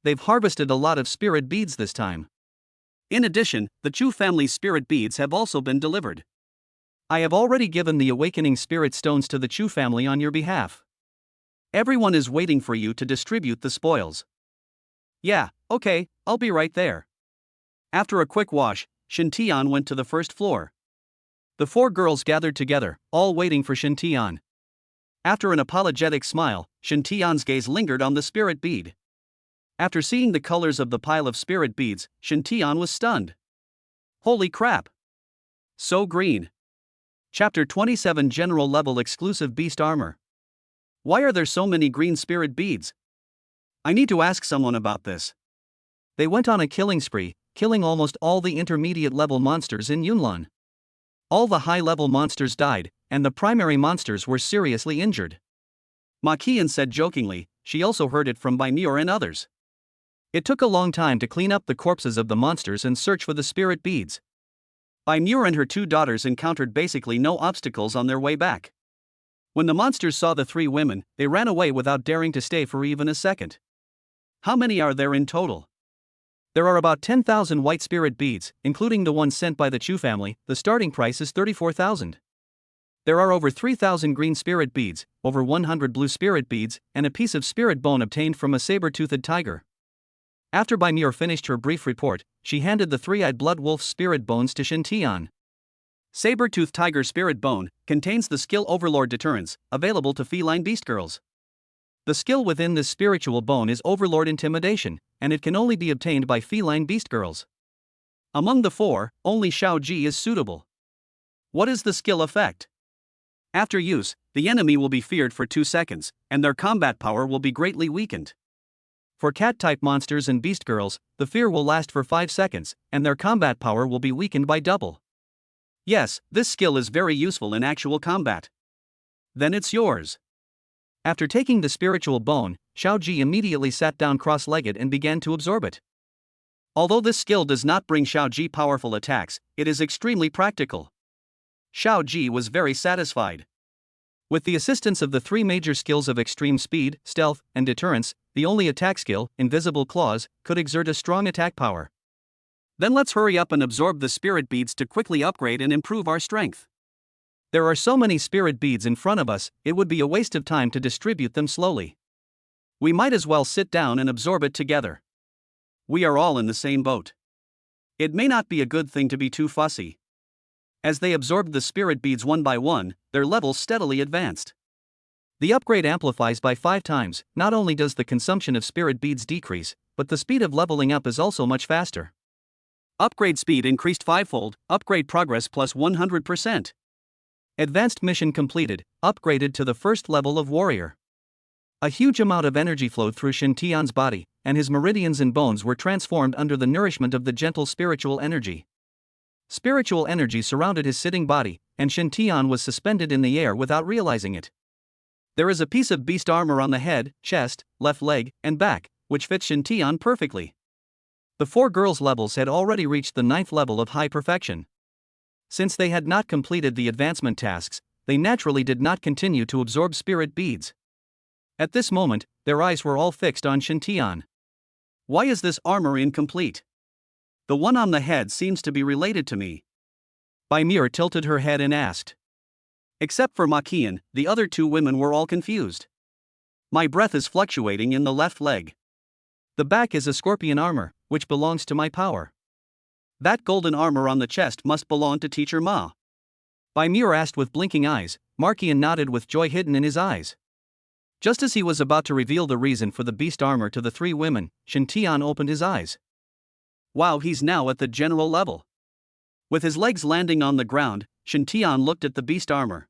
They've harvested a lot of spirit beads this time. In addition, the Chu family's spirit beads have also been delivered. I have already given the awakening spirit stones to the Chu family on your behalf. Everyone is waiting for you to distribute the spoils. Yeah, okay, I'll be right there. After a quick wash, Shen Tian went to the first floor. The 4 girls gathered together, all waiting for Shen Tian. After an apologetic smile, Shen Tian's gaze lingered on the spirit bead. After seeing the colors of the pile of spirit beads, Shen Tian was stunned. Holy crap! So green. Chapter 27 General Level Exclusive Beast Armor. Why are there so many green spirit beads? I need to ask someone about this. They went on a killing spree, killing almost all the intermediate level monsters in Yunlan. All the high level monsters died, and the primary monsters were seriously injured. Marqian said jokingly. She also heard it from Bai Muer and others. It took a long time to clean up the corpses of the monsters and search for the spirit beads. Bai Muer and her 2 daughters encountered basically no obstacles on their way back. When the monsters saw the 3 women, they ran away without daring to stay for even a second. How many are there in total? There are about 10,000 white spirit beads, including the ones sent by the Chu family. The starting price is 34,000. There are over 3,000 green spirit beads, over 100 blue spirit beads, and a piece of spirit bone obtained from a saber-toothed tiger. After Bai Muer finished her brief report, she handed the 3-eyed blood wolf's spirit bones to Shen Tian. Saber-toothed tiger spirit bone contains the skill Overlord Deterrence, available to feline beast girls. The skill within this spiritual bone is Overlord Intimidation, and it can only be obtained by feline beast girls. Among the 4, only Shiao Ji is suitable. What is the skill effect? After use, the enemy will be feared for 2 seconds, and their combat power will be greatly weakened. For cat-type monsters and beast girls, the fear will last for 5 seconds, and their combat power will be weakened by double. Yes, this skill is very useful in actual combat. Then it's yours. After taking the spiritual bone, Shiao Ji immediately sat down cross-legged and began to absorb it. Although this skill does not bring Shiao Ji powerful attacks, it is extremely practical. Shiao Ji was very satisfied. With the assistance of the 3 major skills of extreme speed, stealth, and deterrence, the only attack skill, Invisible Claws, could exert a strong attack power. Then let's hurry up and absorb the spirit beads to quickly upgrade and improve our strength. There are so many spirit beads in front of us, it would be a waste of time to distribute them slowly. We might as well sit down and absorb it together. We are all in the same boat. It may not be a good thing to be too fussy. As they absorbed the spirit beads one by one, their levels steadily advanced. The upgrade amplifies by 5 times. Not only does the consumption of spirit beads decrease, but the speed of leveling up is also much faster. Upgrade speed increased 5-fold, upgrade progress plus 100%. Advanced mission completed, upgraded to the first level of warrior. A huge amount of energy flowed through Shen Tian's body, and his meridians and bones were transformed under the nourishment of the gentle spiritual energy. Spiritual energy surrounded his sitting body, and Shen Tian was suspended in the air without realizing it. There is a piece of beast armor on the head, chest, left leg, and back, which fits Shen Tian perfectly. The 4 girls' levels had already reached the 9th level of high perfection. Since they had not completed the advancement tasks, they naturally did not continue to absorb spirit beads. At this moment, their eyes were all fixed on Shintian. Why is this armor incomplete? The one on the head seems to be related to me. Bai Muer tilted her head and asked. Except for Ma Qian, the other two women were all confused. My breath is fluctuating in the left leg. The back is a scorpion armor, which belongs to my power. That golden armor on the chest must belong to Teacher Ma. Bai Muer asked with blinking eyes. Ma Qian nodded with joy hidden in his eyes. Just as he was about to reveal the reason for the beast armor to the three women, Shintian opened his eyes. Wow, he's now at the general level. With his legs landing on the ground, Shintian looked at the beast armor.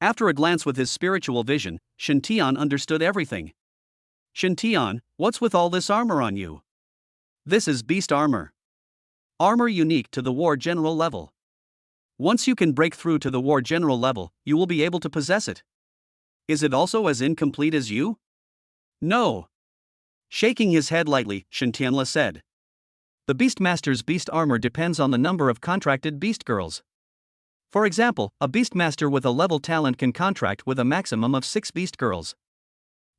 After a glance with his spiritual vision, Shintian understood everything. Shintian, what's with all this armor on you? This is beast armor. Armor unique to the war general level. Once you can break through to the war general level, you will be able to possess it. Is it also as incomplete as you? No. Shaking his head lightly, Shintianla said. The Beastmaster's beast armor depends on the number of contracted beast girls. For example, a Beastmaster with a level talent can contract with a maximum of 6 beast girls.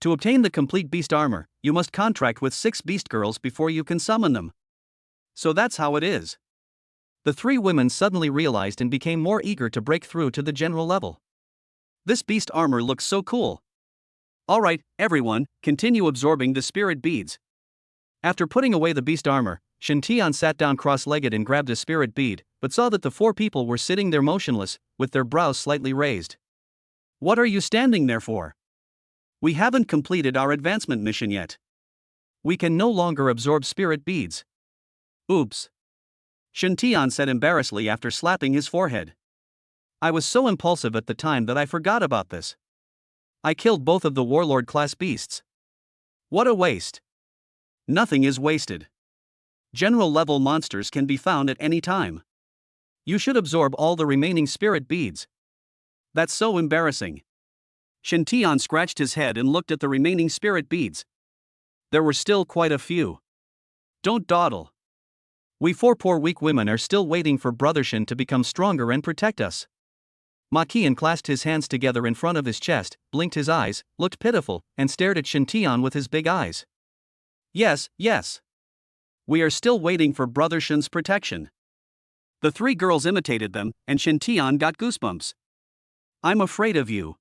To obtain the complete beast armor, you must contract with 6 beast girls before you can summon them. So that's how it is. The three women suddenly realized and became more eager to break through to the general level. This beast armor looks so cool. Alright, everyone, continue absorbing the spirit beads. After putting away the beast armor, Shintian sat down cross-legged and grabbed a spirit bead, but saw that the 4 people were sitting there motionless, with their brows slightly raised. What are you standing there for? We haven't completed our advancement mission yet. We can no longer absorb spirit beads. Oops. Shintian said embarrassedly after slapping his forehead. I was so impulsive at the time that I forgot about this. I killed both of the warlord class beasts. What a waste. Nothing is wasted. General level monsters can be found at any time. You should absorb all the remaining spirit beads. That's so embarrassing. Shintian scratched his head and looked at the remaining spirit beads. There were still quite a few. Don't dawdle. We 4 poor weak women are still waiting for Brother Shin to become stronger and protect us. Ma Qian clasped his hands together in front of his chest, blinked his eyes, looked pitiful, and stared at Shintian with his big eyes. Yes, yes. We are still waiting for Brother Shin's protection. The 3 girls imitated them, and Shintian got goosebumps. I'm afraid of you.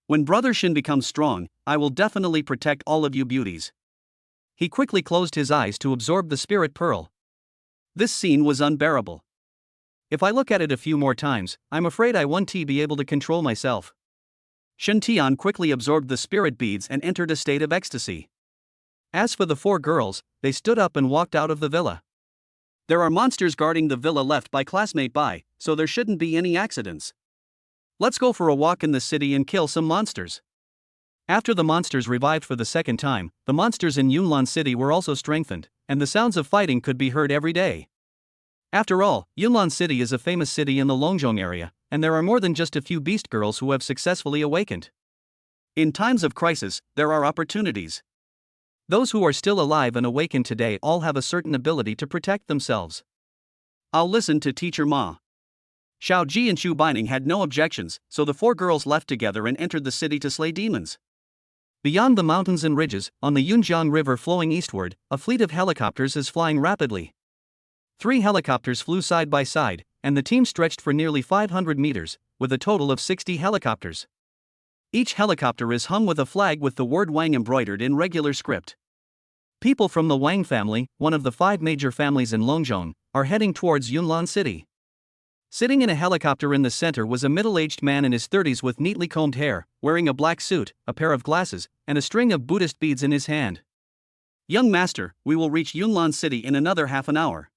When Brother Shin becomes strong, I will definitely protect all of you beauties. He quickly closed his eyes to absorb the spirit pearl. This scene was unbearable. If I look at it a few more times, I'm afraid I won't be able to control myself. Shintian quickly absorbed the spirit beads and entered a state of ecstasy. As for the 4 girls, they stood up and walked out of the villa. There are monsters guarding the villa left by classmate Bai, so there shouldn't be any accidents. Let's go for a walk in the city and kill some monsters. After the monsters revived for the second time, the monsters in Yunlan City were also strengthened, and the sounds of fighting could be heard every day. After all, Yunlan City is a famous city in the Longzhong area, and there are more than just a few beast girls who have successfully awakened. In times of crisis, there are opportunities. Those who are still alive and awakened today all have a certain ability to protect themselves. I'll listen to Teacher Ma. Shiao Ji and Chu Bining had no objections, so the 4 girls left together and entered the city to slay demons. Beyond the mountains and ridges, on the Yunjiang River flowing eastward, a fleet of helicopters is flying rapidly. 3 helicopters flew side by side, and the team stretched for nearly 500 meters, with a total of 60 helicopters. Each helicopter is hung with a flag with the word Wang embroidered in regular script. People from the Wang family, one of the 5 major families in Longzhong, are heading towards Yunlan City. Sitting in a helicopter in the center was a middle-aged man in his 30s with neatly combed hair, wearing a black suit, a pair of glasses, and a string of Buddhist beads in his hand. Young master, we will reach Yunlan City in another half an hour.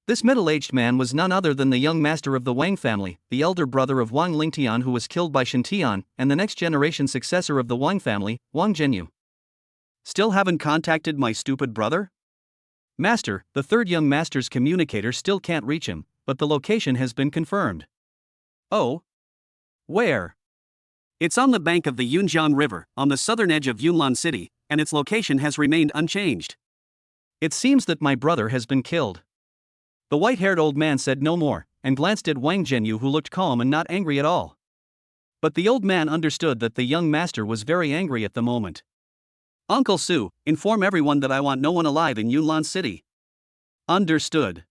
This middle-aged man was none other than the young master of the Wang family, the elder brother of Wang Lingtian who was killed by Shintian, and the next-generation successor of the Wang family, Wang Zhenyu. Still haven't contacted my stupid brother? Master, the 3rd young master's communicator still can't reach him, but the location has been confirmed. Oh? Where? It's on the bank of the Yunjiang River, on the southern edge of Yunlan City, and its location has remained unchanged. It seems that my brother has been killed. The white-haired old man said no more, and glanced at Wang Zhenyu who looked calm and not angry at all. But the old man understood that the young master was very angry at the moment. Uncle Su, inform everyone that I want no one alive in Yunlan City. Understood.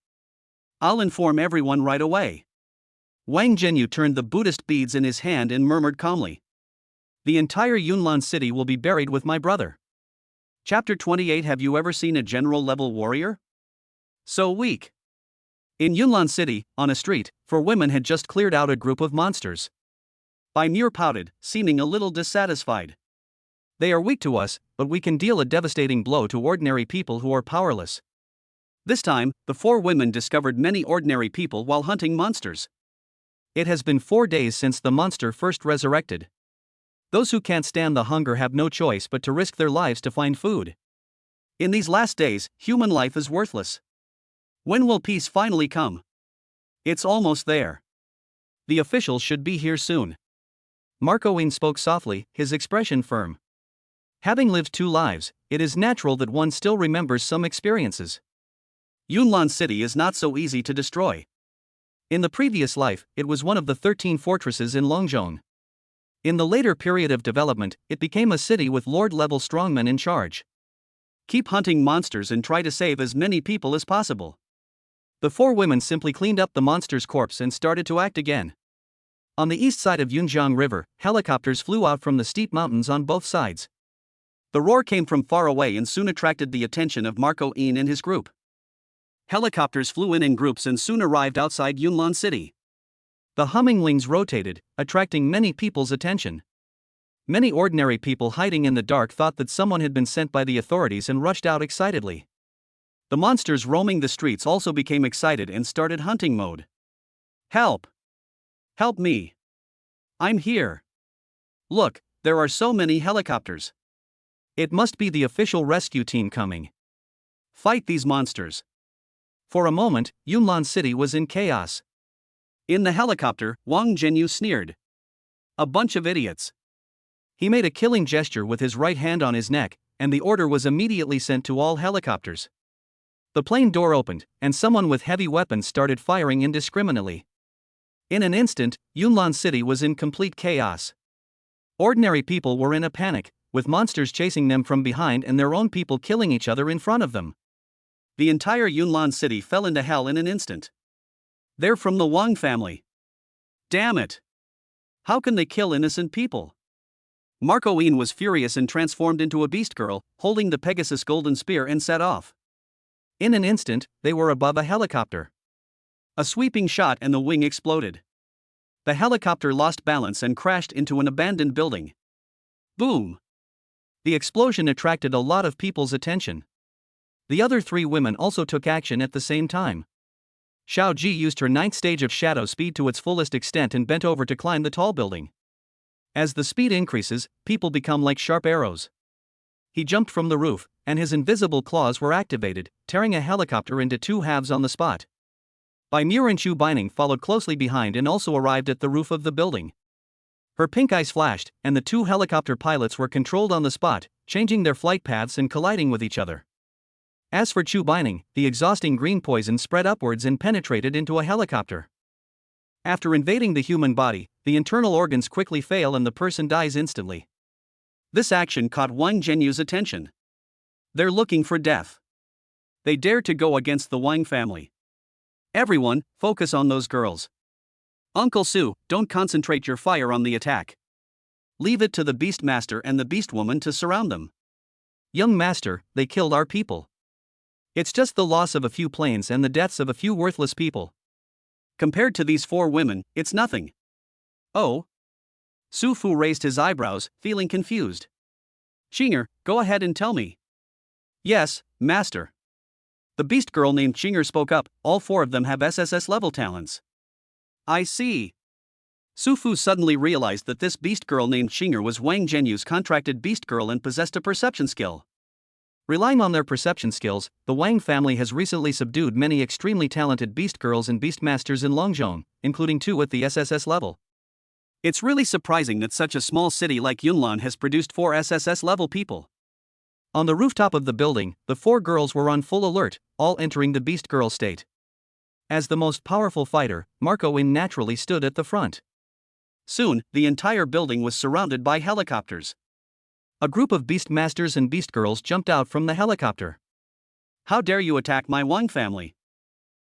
I'll inform everyone right away. Wang Zhenyu turned the Buddhist beads in his hand and murmured calmly. The entire Yunlan city will be buried with my brother. Chapter 28. Have you ever seen a general-level warrior? So weak. In Yunlan City, on a street, 4 women had just cleared out a group of monsters. Bai Muer pouted, seeming a little dissatisfied. They are weak to us, but we can deal a devastating blow to ordinary people who are powerless. This time, the 4 women discovered many ordinary people while hunting monsters. It has been 4 days since the monster first resurrected. Those who can't stand the hunger have no choice but to risk their lives to find food. In these last days, human life is worthless. When will peace finally come? It's almost there. The officials should be here soon. Marco Yin spoke softly, his expression firm. Having lived 2 lives, it is natural that one still remembers some experiences. Yunlan City is not so easy to destroy. In the previous life, it was one of the 13 fortresses in Longzhong. In the later period of development, it became a city with lord-level strongmen in charge. Keep hunting monsters and try to save as many people as possible. The 4 women simply cleaned up the monster's corpse and started to act again. On the east side of Yunjiang River, helicopters flew out from the steep mountains on both sides. The roar came from far away and soon attracted the attention of Marco Yin and his group. Helicopters flew in groups and soon arrived outside Yunlan City. The humming wings rotated, attracting many people's attention. Many ordinary people hiding in the dark thought that someone had been sent by the authorities and rushed out excitedly. The monsters roaming the streets also became excited and started hunting mode. Help! Help me! I'm here! Look, there are so many helicopters. It must be the official rescue team coming. Fight these monsters. For a moment, Yunlan City was in chaos. In the helicopter, Wang Zhenyu sneered. A bunch of idiots. He made a killing gesture with his right hand on his neck, and the order was immediately sent to all helicopters. The plane door opened, and someone with heavy weapons started firing indiscriminately. In an instant, Yunlan City was in complete chaos. Ordinary people were in a panic, with monsters chasing them from behind and their own people killing each other in front of them. The entire Yunlan City fell into hell in an instant. They're from the Wang family. Damn it! How can they kill innocent people? Marco Yin was furious and transformed into a beast girl, holding the Pegasus golden spear and set off. In an instant, they were above a helicopter. A sweeping shot and the wing exploded. The helicopter lost balance and crashed into an abandoned building. Boom! The explosion attracted a lot of people's attention. The other 3 women also took action at the same time. Shiao Ji used her 9th stage of shadow speed to its fullest extent and bent over to climb the tall building. As the speed increases, people become like sharp arrows. He jumped from the roof, and his invisible claws were activated, tearing a helicopter into 2 halves on the spot. Bai Muer and Chu Bining followed closely behind and also arrived at the roof of the building. Her pink eyes flashed, and the 2 helicopter pilots were controlled on the spot, changing their flight paths and colliding with each other. As for Chu Bining, the exhausting green poison spread upwards and penetrated into a helicopter. After invading the human body, the internal organs quickly fail and the person dies instantly. This action caught Wang Zhenyu's attention. They're looking for death. They dare to go against the Wang family. Everyone, focus on those girls. Uncle Su, don't concentrate your fire on the attack. Leave it to the Beast Master and the Beast Woman to surround them. Young Master, they killed our people. It's just the loss of a few planes and the deaths of a few worthless people. Compared to these 4 women, it's nothing. Oh? Su Fu raised his eyebrows, feeling confused. Qinger, go ahead and tell me. Yes, Master. The beast girl named Qinger spoke up. All 4 of them have SSS-level talents. I see. Su Fu suddenly realized that this beast girl named Qinger was Wang Zhenyu's contracted beast girl and possessed a perception skill. Relying on their perception skills, the Wang family has recently subdued many extremely talented beast girls and beast masters in Longzhong, including 2 at the SSS level. It's really surprising that such a small city like Yunlan has produced 4 SSS-level people. On the rooftop of the building, the 4 girls were on full alert, all entering the beast girl state. As the most powerful fighter, Marco Yin naturally stood at the front. Soon, the entire building was surrounded by helicopters. A group of beast masters and beast girls jumped out from the helicopter. How dare you attack my Wang family?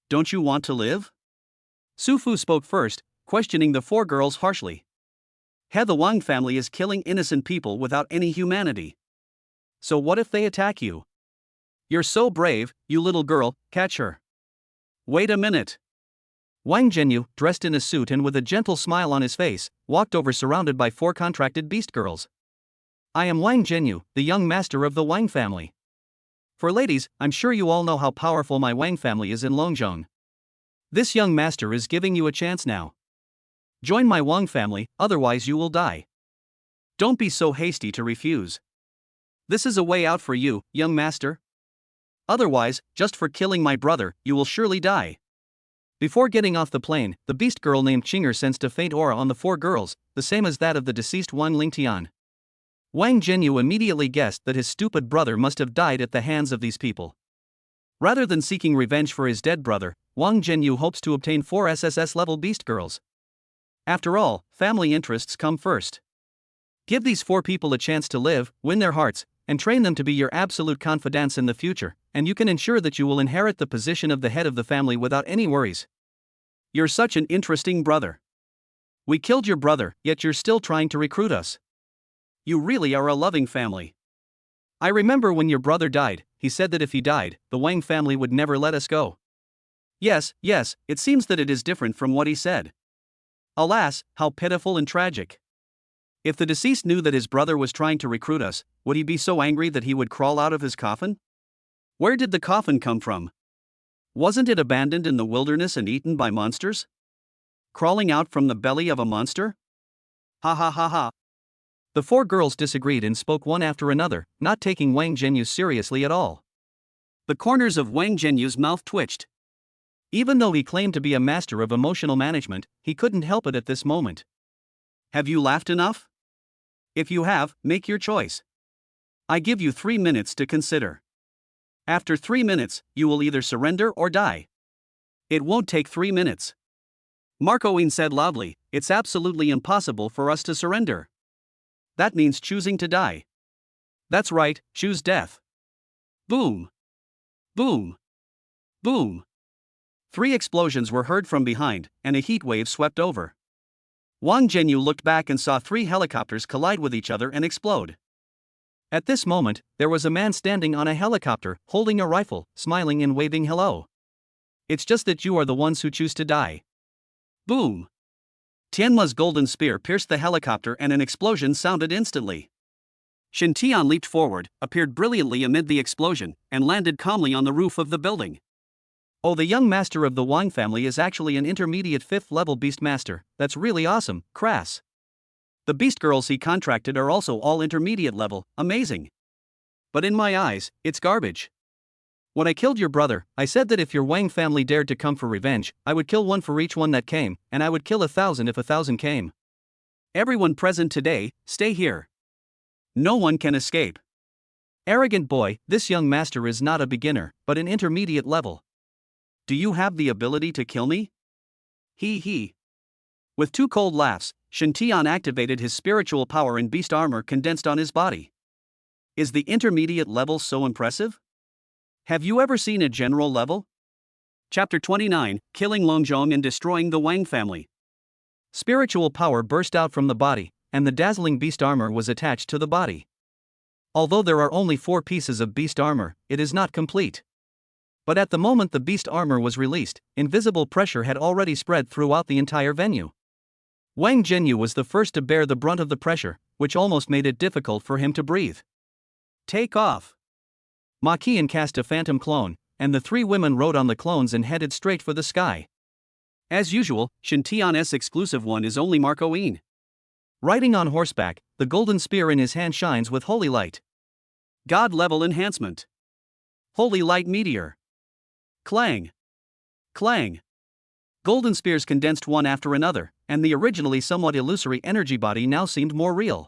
Don't you want to live? Su Fu spoke first, questioning the four girls harshly. The Wang family is killing innocent people without any humanity. So what if they attack you? You're so brave, you little girl, catch her. Wait a minute. Wang Zhenyu, dressed in a suit and with a gentle smile on his face, walked over surrounded by four contracted beast girls. I am Wang Zhenyu, the young master of the Wang family. For ladies, I'm sure you all know how powerful my Wang family is in Longzhong. This young master is giving you a chance now. Join my Wang family, otherwise you will die. Don't be so hasty to refuse. This is a way out for you, young master. Otherwise, just for killing my brother, you will surely die. Before getting off the plane, the beast girl named Qinger sensed a faint aura on the four girls, the same as that of the deceased Wang Lingtian. Wang Zhenyu immediately guessed that his stupid brother must have died at the hands of these people. Rather than seeking revenge for his dead brother, Wang Zhenyu hopes to obtain 4 SSS-level beast girls. After all, family interests come first. Give these 4 people a chance to live, win their hearts, and train them to be your absolute confidants in the future, and you can ensure that you will inherit the position of the head of the family without any worries. You're such an interesting brother. We killed your brother, yet you're still trying to recruit us. You really are a loving family. I remember when your brother died, he said that if he died, the Wang family would never let us go. Yes, it seems that it is different from what he said. Alas, how pitiful and tragic. If the deceased knew that his brother was trying to recruit us, would he be so angry that he would crawl out of his coffin? Where did the coffin come from? Wasn't it abandoned in the wilderness and eaten by monsters? Crawling out from the belly of a monster? Ha ha ha ha. The 4 girls disagreed and spoke one after another, not taking Wang Zhenyu seriously at all. The corners of Wang Zhenyu's mouth twitched. Even though he claimed to be a master of emotional management, he couldn't help it at this moment. Have you laughed enough? If you have, make your choice. I give you 3 minutes to consider. After 3 minutes, you will either surrender or die. It won't take 3 minutes. Marcoine said loudly, it's absolutely impossible for us to surrender. That means choosing to die. That's right, choose death. Boom. Boom. Boom. 3 explosions were heard from behind, and a heat wave swept over. Wang Zhenyu looked back and saw 3 helicopters collide with each other and explode. At this moment, there was a man standing on a helicopter, holding a rifle, smiling and waving hello. It's just that you are the ones who choose to die. Boom! Tianma's golden spear pierced the helicopter and an explosion sounded instantly. Shen Tian leaped forward, appeared brilliantly amid the explosion, and landed calmly on the roof of the building. Oh, the young master of the Wang family is actually an intermediate 5th level beast master, that's really awesome, crass. The beast girls he contracted are also all intermediate level, amazing. But in my eyes, it's garbage. When I killed your brother, I said that if your Wang family dared to come for revenge, I would kill 1 for each one that came, and I would kill 1,000 if 1,000 came. Everyone present today, stay here. No one can escape. Arrogant boy, this young master is not a beginner, but an intermediate level. Do you have the ability to kill me? He. With 2 cold laughs, Shen Tian activated his spiritual power and beast armor condensed on his body. Is the intermediate level so impressive? Have you ever seen a general level? Chapter 29, Killing Longzhong and Destroying the Wang Family. Spiritual power burst out from the body, and the dazzling beast armor was attached to the body. Although there are only 4 pieces of beast armor, it is not complete. But at the moment the beast armor was released, invisible pressure had already spread throughout the entire venue. Wang Zhenyu was the first to bear the brunt of the pressure, which almost made it difficult for him to breathe. Take off. Ma Qian cast a phantom clone, and the 3 women rode on the clones and headed straight for the sky. As usual, Shen Tian's exclusive one is only Marcoine. Riding on horseback, the golden spear in his hand shines with holy light. God level enhancement. Holy light meteor. Clang. Clang. Golden spears condensed one after another, and the originally somewhat illusory energy body now seemed more real.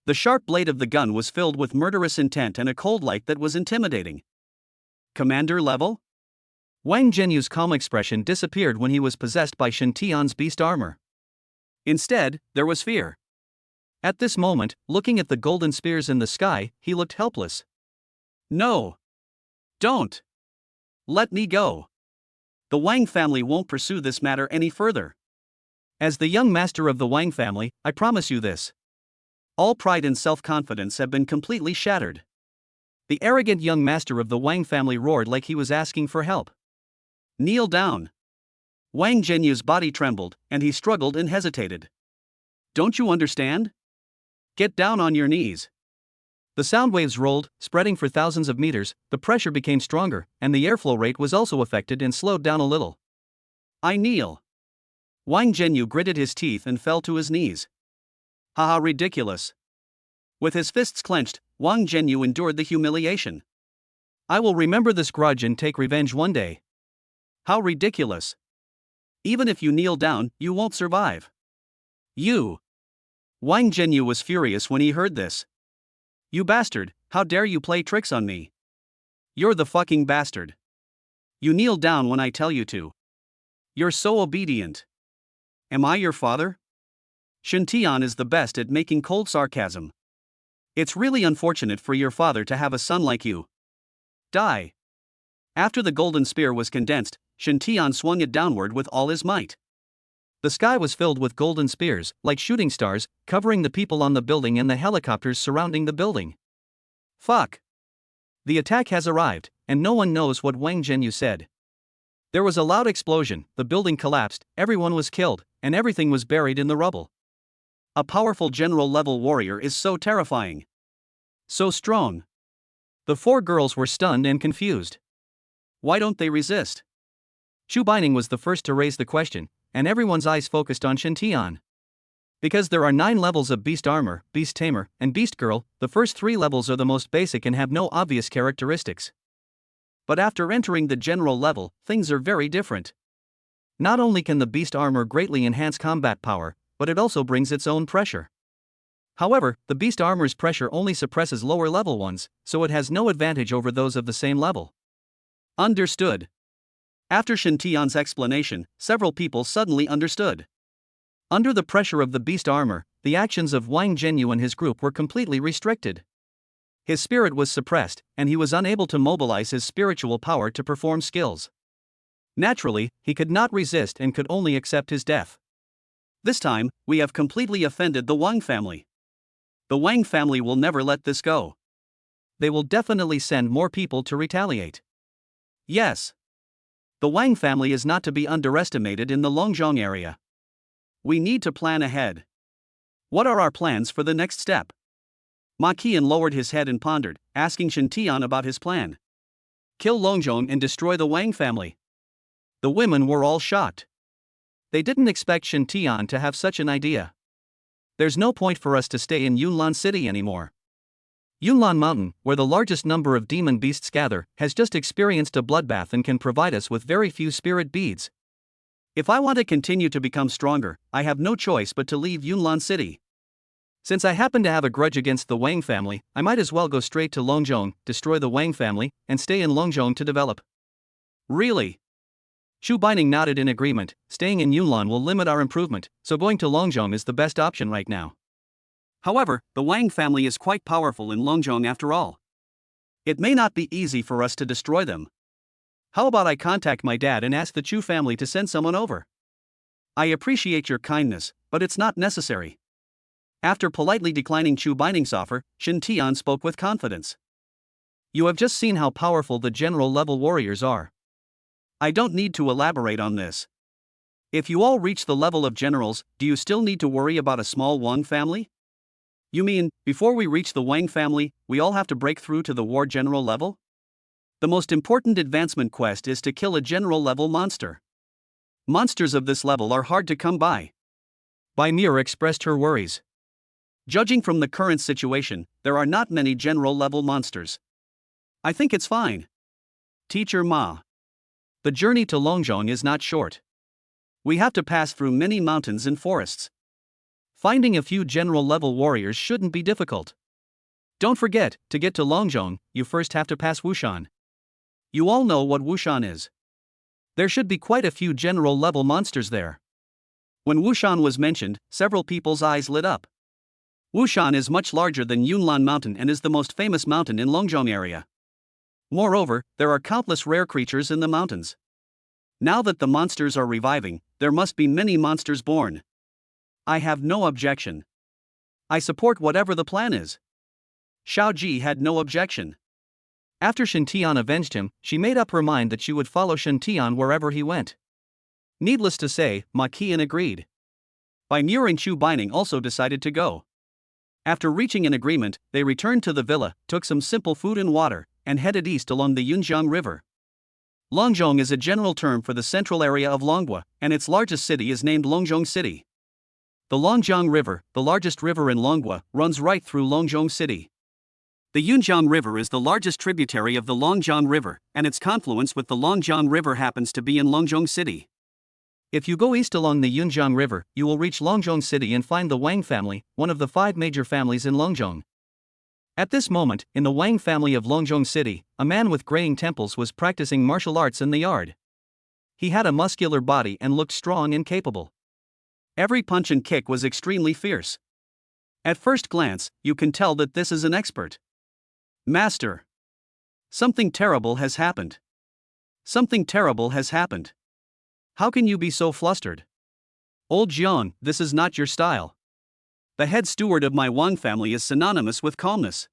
The sharp blade of the gun was filled with murderous intent and a cold light that was intimidating. Commander level? Wang Zhenyu's calm expression disappeared when he was possessed by Shen Tian's beast armor. Instead, there was fear. At this moment, looking at the golden spears in the sky, he looked helpless. No. Don't. Let me go. The Wang family won't pursue this matter any further. As the young master of the Wang family, I promise you this. All pride and self-confidence have been completely shattered. The arrogant young master of the Wang family roared like he was asking for help. Kneel down. Wang Zhenyu's body trembled, and he struggled and hesitated. Don't you understand? Get down on your knees. The sound waves rolled, spreading for thousands of meters, the pressure became stronger, and the airflow rate was also affected and slowed down a little. I kneel. Wang Zhenyu gritted his teeth and fell to his knees. Haha, ridiculous. With his fists clenched, Wang Zhenyu endured the humiliation. I will remember this grudge and take revenge one day. How ridiculous. Even if you kneel down, you won't survive. You. Wang Zhenyu was furious when he heard this. You bastard, how dare you play tricks on me? You're the fucking bastard. You kneel down when I tell you to. You're so obedient. Am I your father? Shintian is the best at making cold sarcasm. It's really unfortunate for your father to have a son like you. Die. After the golden spear was condensed, Shintian swung it downward with all his might. The sky was filled with golden spears, like shooting stars, covering the people on the building and the helicopters surrounding the building. Fuck. The attack has arrived, and no one knows what Wang Zhenyu said. There was a loud explosion, the building collapsed, everyone was killed, and everything was buried in the rubble. A powerful general-level warrior is so terrifying. So strong. The 4 girls were stunned and confused. Why don't they resist? Chu Bining was the first to raise the question, and everyone's eyes focused on Shintian. Because there are 9 levels of Beast Armor, Beast Tamer, and Beast Girl, the first 3 levels are the most basic and have no obvious characteristics. But after entering the general level, things are very different. Not only can the Beast Armor greatly enhance combat power, but it also brings its own pressure. However, the Beast Armor's pressure only suppresses lower level ones, so it has no advantage over those of the same level. Understood. After Shintian's explanation, several people suddenly understood. Under the pressure of the Beast Armor, the actions of Wang Zhenyu and his group were completely restricted. His spirit was suppressed, and he was unable to mobilize his spiritual power to perform skills. Naturally, he could not resist and could only accept his death. This time, we have completely offended the Wang family. The Wang family will never let this go. They will definitely send more people to retaliate. Yes. The Wang family is not to be underestimated in the Longzhong area. We need to plan ahead. What are our plans for the next step? Ma Qian lowered his head and pondered, asking Shintian about his plan. Kill Longzhong and destroy the Wang family. The women were all shocked. They didn't expect Shintian to have such an idea. There's no point for us to stay in Yunlan City anymore. Yunlan Mountain, where the largest number of demon beasts gather, has just experienced a bloodbath and can provide us with very few spirit beads. If I want to continue to become stronger, I have no choice but to leave Yunlan City. Since I happen to have a grudge against the Wang family, I might as well go straight to Longzhong, destroy the Wang family, and stay in Longzhong to develop. Really? Chu Bining nodded in agreement. Staying in Yunlan will limit our improvement, so going to Longzhong is the best option right now. However, the Wang family is quite powerful in Longzhong after all. It may not be easy for us to destroy them. How about I contact my dad and ask the Chu family to send someone over? I appreciate your kindness, but it's not necessary. After politely declining Chu Bining's offer, Shintian spoke with confidence. You have just seen how powerful the general-level warriors are. I don't need to elaborate on this. If you all reach the level of generals, do you still need to worry about a small Wang family? You mean, before we reach the Wang family, we all have to break through to the war general level? The most important advancement quest is to kill a general level monster. Monsters of this level are hard to come by. Bai Muer expressed her worries. Judging from the current situation, there are not many general level monsters. I think it's fine. Teacher Ma. The journey to Longzhong is not short. We have to pass through many mountains and forests. Finding a few general-level warriors shouldn't be difficult. Don't forget, to get to Longzhong, you first have to pass Wushan. You all know what Wushan is. There should be quite a few general-level monsters there. When Wushan was mentioned, several people's eyes lit up. Wushan is much larger than Yunnan Mountain and is the most famous mountain in Longzhong area. Moreover, there are countless rare creatures in the mountains. Now that the monsters are reviving, there must be many monsters born. I have no objection. I support whatever the plan is. Shiao Ji had no objection. After Shintian avenged him, she made up her mind that she would follow Shintian wherever he went. Needless to say, Ma Qian agreed. Bai Muer and Chu Bining also decided to go. After reaching an agreement, they returned to the villa, took some simple food and water, and headed east along the Yunjiang River. Longzhong is a general term for the central area of Longhua, and its largest city is named Longzhong City. The Longjiang River, the largest river in Longhua, runs right through Longzhong City. The Yunjiang River is the largest tributary of the Longjiang River, and its confluence with the Longjiang River happens to be in Longzhong City. If you go east along the Yunjiang River, you will reach Longzhong City and find the Wang family, one of the 5 major families in Longzhong. At this moment, in the Wang family of Longzhong City, a man with graying temples was practicing martial arts in the yard. He had a muscular body and looked strong and capable. Every punch and kick was extremely fierce. At first glance, you can tell that this is an expert. Master. Something terrible has happened. Something terrible has happened. How can you be so flustered? Old Jiang, this is not your style. The head steward of my Wang family is synonymous with calmness.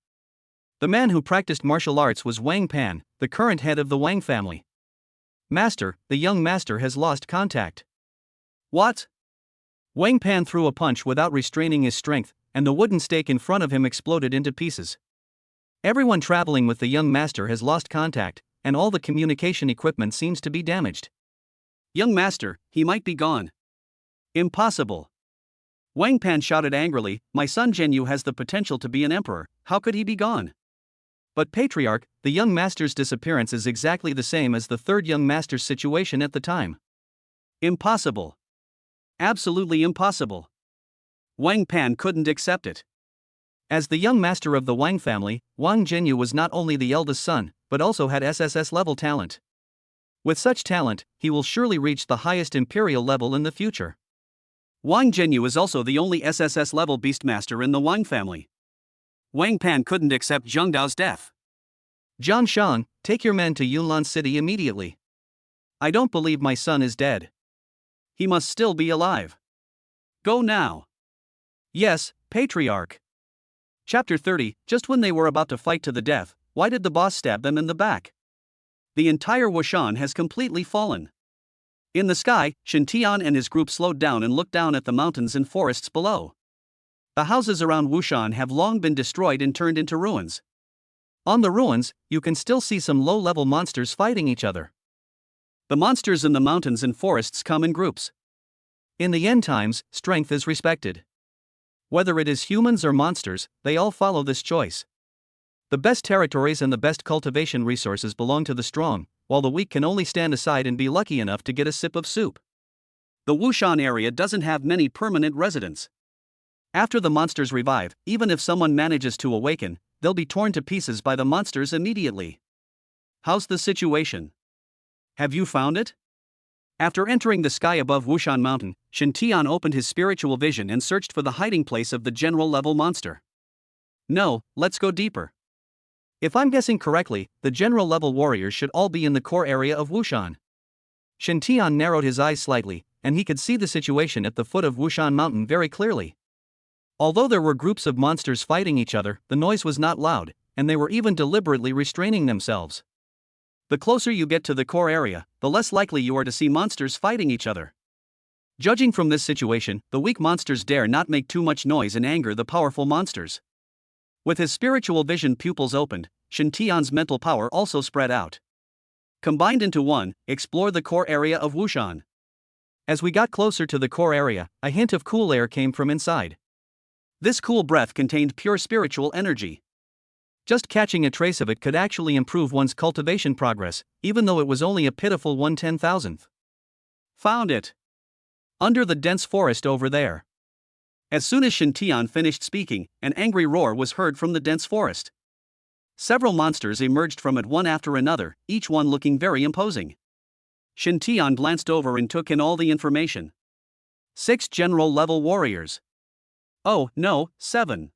The man who practiced martial arts was Wang Pan, the current head of the Wang family. Master, the young master has lost contact. What? Wang Pan threw a punch without restraining his strength, and the wooden stake in front of him exploded into pieces. Everyone traveling with the young master has lost contact, and all the communication equipment seems to be damaged. Young master, he might be gone. Impossible. Wang Pan shouted angrily, my son Zhenyu has the potential to be an emperor, how could he be gone? But Patriarch, the young master's disappearance is exactly the same as the third young master's situation at the time. Impossible. Absolutely impossible. Wang Pan couldn't accept it. As the young master of the Wang family, Wang Zhenyu was not only the eldest son, but also had SSS-level talent. With such talent, he will surely reach the highest imperial level in the future. Wang Zhenyu is also the only SSS-level beastmaster in the Wang family. Wang Pan couldn't accept Zheng Dao's death. Zhang Shang, take your men to Yunnan City immediately. I don't believe my son is dead. He must still be alive. Go now. Yes, Patriarch. Chapter 30, just when they were about to fight to the death, why did the boss stab them in the back? The entire Wushan has completely fallen. In the sky, Shintian and his group slowed down and looked down at the mountains and forests below. The houses around Wushan have long been destroyed and turned into ruins. On the ruins, you can still see some low-level monsters fighting each other. The monsters in the mountains and forests come in groups. In the end times, strength is respected. Whether it is humans or monsters, they all follow this choice. The best territories and the best cultivation resources belong to the strong, while the weak can only stand aside and be lucky enough to get a sip of soup. The Wushan area doesn't have many permanent residents. After the monsters revive, even if someone manages to awaken, they'll be torn to pieces by the monsters immediately. How's the situation? Have you found it? After entering the sky above Wushan Mountain, Shintian opened his spiritual vision and searched for the hiding place of the general-level monster. No, let's go deeper. If I'm guessing correctly, the general-level warriors should all be in the core area of Wushan. Shintian narrowed his eyes slightly, and he could see the situation at the foot of Wushan Mountain very clearly. Although there were groups of monsters fighting each other, the noise was not loud, and they were even deliberately restraining themselves. The closer you get to the core area, the less likely you are to see monsters fighting each other. Judging from this situation, the weak monsters dare not make too much noise and anger the powerful monsters. With his spiritual vision pupils opened, Shintian's mental power also spread out. Combined into one, explore the core area of Wushan. As we got closer to the core area, a hint of cool air came from inside. This cool breath contained pure spiritual energy. Just catching a trace of it could actually improve one's cultivation progress, even though it was only a pitiful 1/10,000th. Found it. Under the dense forest over there. As soon as Shintian finished speaking, an angry roar was heard from the dense forest. Several monsters emerged from it one after another, each one looking very imposing. Shintian glanced over and took in all the information. 6 general-level warriors. Oh, no, 7.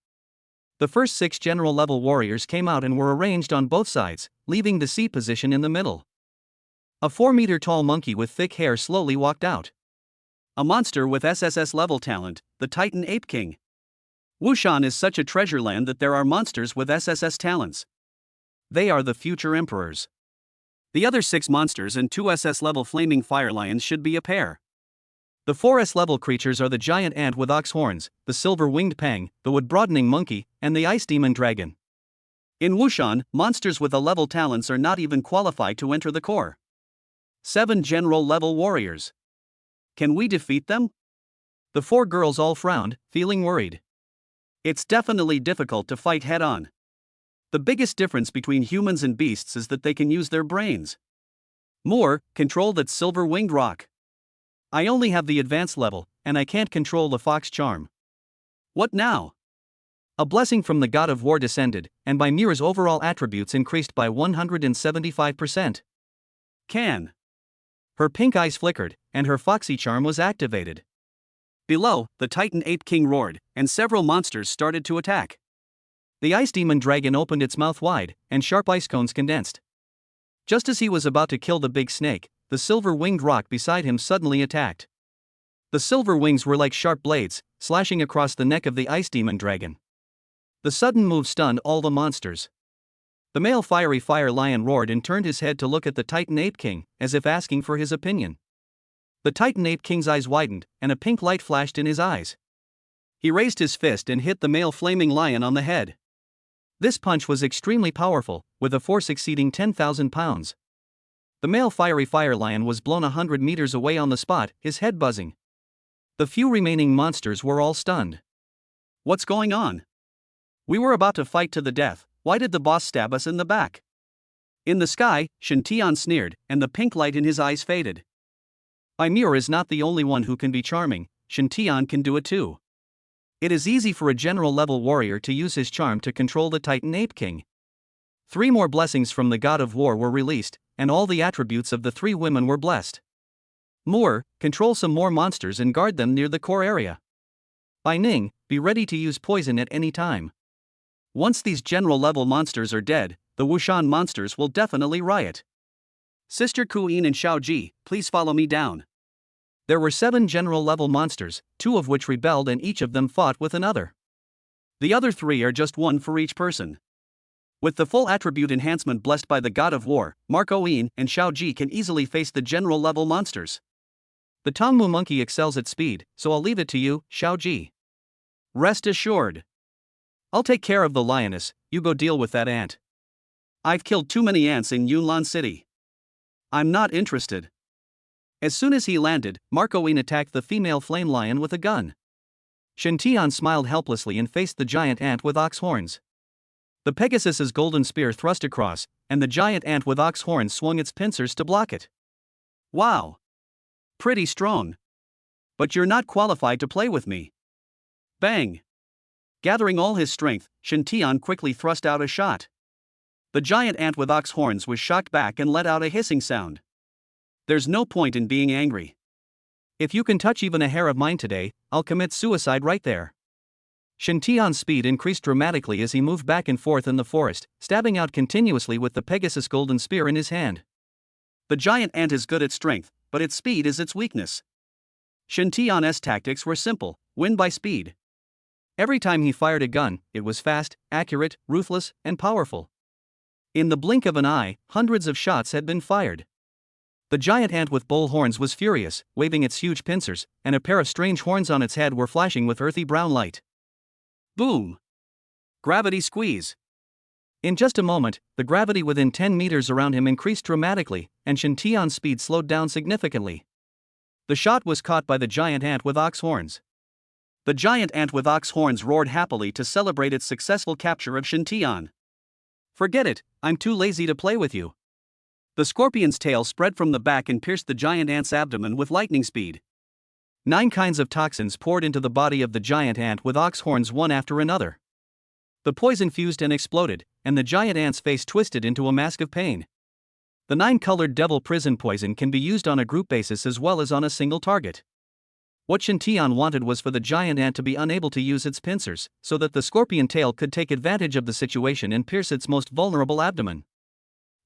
The first 6 general-level warriors came out and were arranged on both sides, leaving the C position in the middle. A 4-meter-tall monkey with thick hair slowly walked out. A monster with SSS-level talent, the Titan Ape King. Wushan is such a treasure land that there are monsters with SSS talents. They are the future emperors. The other 6 monsters and 2 SS-level flaming fire lions should be a pair. The 4 S-level creatures are the giant ant with ox horns, the silver-winged pang, the wood-broadening monkey, and the ice demon dragon. In Wushan, monsters with A-level talents are not even qualified to enter the core. 7 general-level warriors. Can we defeat them? The 4 girls all frowned, feeling worried. It's definitely difficult to fight head-on. The biggest difference between humans and beasts is that they can use their brains. Muer, control that silver-winged rock. I only have the advanced level, and I can't control the fox charm. What now? A blessing from the God of War descended, and Bai Muer's overall attributes increased by 175%. Can. Her pink eyes flickered, and her foxy charm was activated. Below, the Titan Ape King roared, and several monsters started to attack. The ice demon dragon opened its mouth wide, and sharp ice cones condensed. Just as he was about to kill the big snake, the silver-winged rock beside him suddenly attacked. The silver wings were like sharp blades, slashing across the neck of the ice demon dragon. The sudden move stunned all the monsters. The male fiery fire lion roared and turned his head to look at the Titan Ape King, as if asking for his opinion. The Titan Ape King's eyes widened, and a pink light flashed in his eyes. He raised his fist and hit the male flaming lion on the head. This punch was extremely powerful, with a force exceeding 10,000 pounds. The male fiery fire lion was blown 100 meters away on the spot, his head buzzing. The few remaining monsters were all stunned. What's going on? We were about to fight to the death, why did the boss stab us in the back? In the sky, Shen Tian sneered, and the pink light in his eyes faded. Bai Muer is not the only one who can be charming, Shen Tian can do it too. It is easy for a general-level warrior to use his charm to control the Titan Ape King. 3 more blessings from the God of War were released, and all the attributes of the 3 women were blessed. Muer, control some more monsters and guard them near the core area. Bai Ning, be ready to use poison at any time. Once these general-level monsters are dead, the Wushan monsters will definitely riot. Sister Kuyin and Shiao Ji, please follow me down. There were 7 general-level monsters, 2 of which rebelled and each of them fought with another. The other 3 are just 1 for each person. With the full attribute enhancement blessed by the God of War, Marco Yin and Shiao Ji can easily face the general-level monsters. The Tongmu monkey excels at speed, so I'll leave it to you, Shiao Ji. Rest assured. I'll take care of the lioness, you go deal with that ant. I've killed too many ants in Yunlan City. I'm not interested. As soon as he landed, Marco Yin attacked the female flame lion with a gun. Shen Tian smiled helplessly and faced the giant ant with ox horns. The Pegasus's golden spear thrust across, and the giant ant with ox horns swung its pincers to block it. Wow. Pretty strong. But you're not qualified to play with me. Bang. Gathering all his strength, Shen Tian quickly thrust out a shot. The giant ant with ox horns was shocked back and let out a hissing sound. There's no point in being angry. If you can touch even a hair of mine today, I'll commit suicide right there. Shen Tian's speed increased dramatically as he moved back and forth in the forest, stabbing out continuously with the Pegasus golden spear in his hand. The giant ant is good at strength, but its speed is its weakness. Shen Tian's tactics were simple: win by speed. Every time he fired a gun, it was fast, accurate, ruthless, and powerful. In the blink of an eye, hundreds of shots had been fired. The giant ant with bull horns was furious, waving its huge pincers, and a pair of strange horns on its head were flashing with earthy brown light. Boom! Gravity squeeze. In just a moment, the gravity within 10 meters around him increased dramatically, and Shen Tian's speed slowed down significantly. The shot was caught by the giant ant with ox horns. The giant ant with ox horns roared happily to celebrate its successful capture of Shen Tian. Forget it, I'm too lazy to play with you. The scorpion's tail spread from the back and pierced the giant ant's abdomen with lightning speed. 9 kinds of toxins poured into the body of the giant ant with ox horns one after another. The poison fused and exploded, and the giant ant's face twisted into a mask of pain. The 9-colored devil prison poison can be used on a group basis as well as on a single target. What Shen Tian wanted was for the giant ant to be unable to use its pincers, so that the scorpion tail could take advantage of the situation and pierce its most vulnerable abdomen.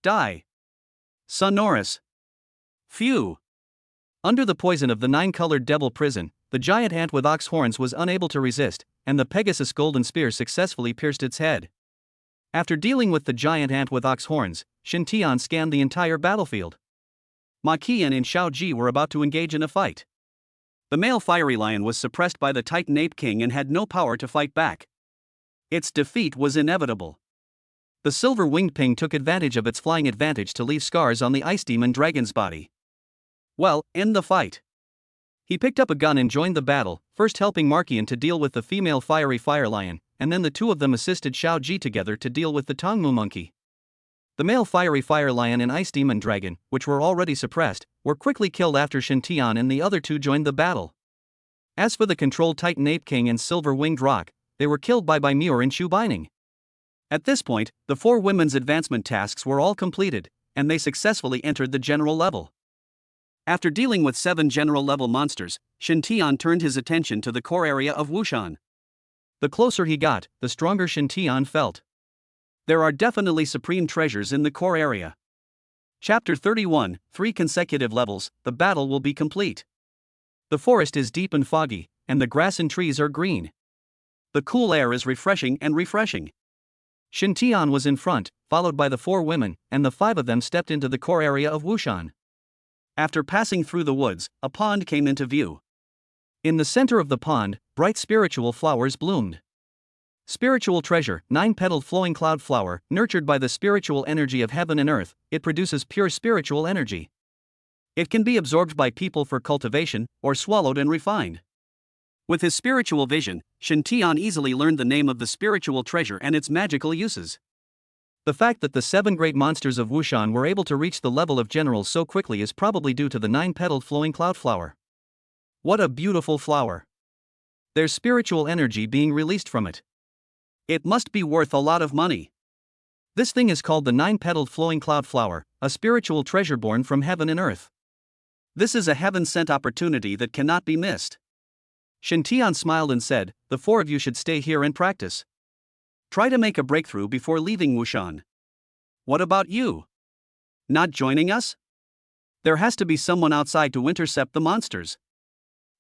Die. Sonorous. Phew. Under the poison of the nine-colored devil prison, the giant ant with ox horns was unable to resist, and the Pegasus golden spear successfully pierced its head. After dealing with the giant ant with ox horns, Shen Tian scanned the entire battlefield. Ma Qian and Shiao Ji were about to engage in a fight. The male fiery lion was suppressed by the Titan Ape King and had no power to fight back. Its defeat was inevitable. The silver-winged ping took advantage of its flying advantage to leave scars on the ice demon dragon's body. Well, end the fight. He picked up a gun and joined the battle, first helping Ma Qian to deal with the female fiery fire lion, and then the two of them assisted Shiao Ji together to deal with the Tongmu monkey. The male fiery fire lion and ice demon dragon, which were already suppressed, were quickly killed after Shen Tian and the other two joined the battle. As for the controlled Titan Ape King and silver-winged rock, they were killed by Bai Muer and Chu Bining. At this point, the 4 women's advancement tasks were all completed, and they successfully entered the general level. After dealing with 7 general-level monsters, Shen Tian turned his attention to the core area of Wushan. The closer he got, the stronger Shen Tian felt. There are definitely supreme treasures in the core area. Chapter 31, 3 consecutive levels, the battle will be complete. The forest is deep and foggy, and the grass and trees are green. The cool air is refreshing. Shen Tian was in front, followed by the 4 women, and the 5 of them stepped into the core area of Wushan. After passing through the woods, a pond came into view. In the center of the pond, bright spiritual flowers bloomed. Spiritual treasure, 9-petaled flowing cloud flower, nurtured by the spiritual energy of heaven and earth, it produces pure spiritual energy. It can be absorbed by people for cultivation, or swallowed and refined. With his spiritual vision, Shen Tian easily learned the name of the spiritual treasure and its magical uses. The fact that the 7 great monsters of Wushan were able to reach the level of generals so quickly is probably due to the 9-petaled flowing cloud flower. What a beautiful flower! There's spiritual energy being released from it. It must be worth a lot of money. This thing is called the 9-petaled flowing cloud flower, a spiritual treasure born from heaven and earth. This is a heaven-sent opportunity that cannot be missed. Shen Tian smiled and said, "The 4 of you should stay here and practice. Try to make a breakthrough before leaving Wushan. What about you? Not joining us? There has to be someone outside to intercept the monsters."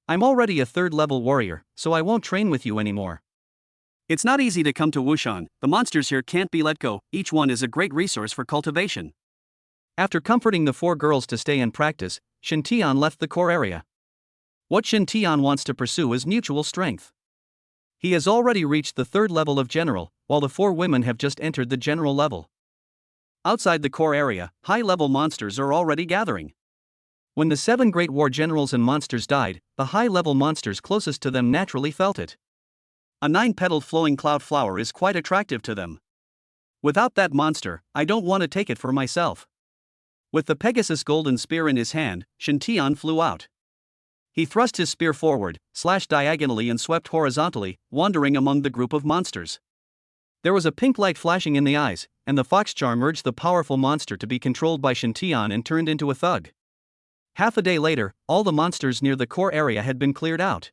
"I'm already a 3rd-level warrior, so I won't train with you anymore." It's not easy to come to Wushan, the monsters here can't be let go, each one is a great resource for cultivation. After comforting the 4 girls to stay and practice, Shen Tian left the core area. What Shen Tian wants to pursue is mutual strength. He has already reached the 3rd level of general, while the 4 women have just entered the general level. Outside the core area, high-level monsters are already gathering. When the 7 great war generals and monsters died, the high-level monsters closest to them naturally felt it. A 9-petaled flowing cloud flower is quite attractive to them. Without that monster, I don't want to take it for myself. With the Pegasus golden spear in his hand, Shen Tian flew out. He thrust his spear forward, slashed diagonally and swept horizontally, wandering among the group of monsters. There was a pink light flashing in the eyes, and the fox charm urged the powerful monster to be controlled by Shen Tian and turned into a thug. Half a day later, all the monsters near the core area had been cleared out.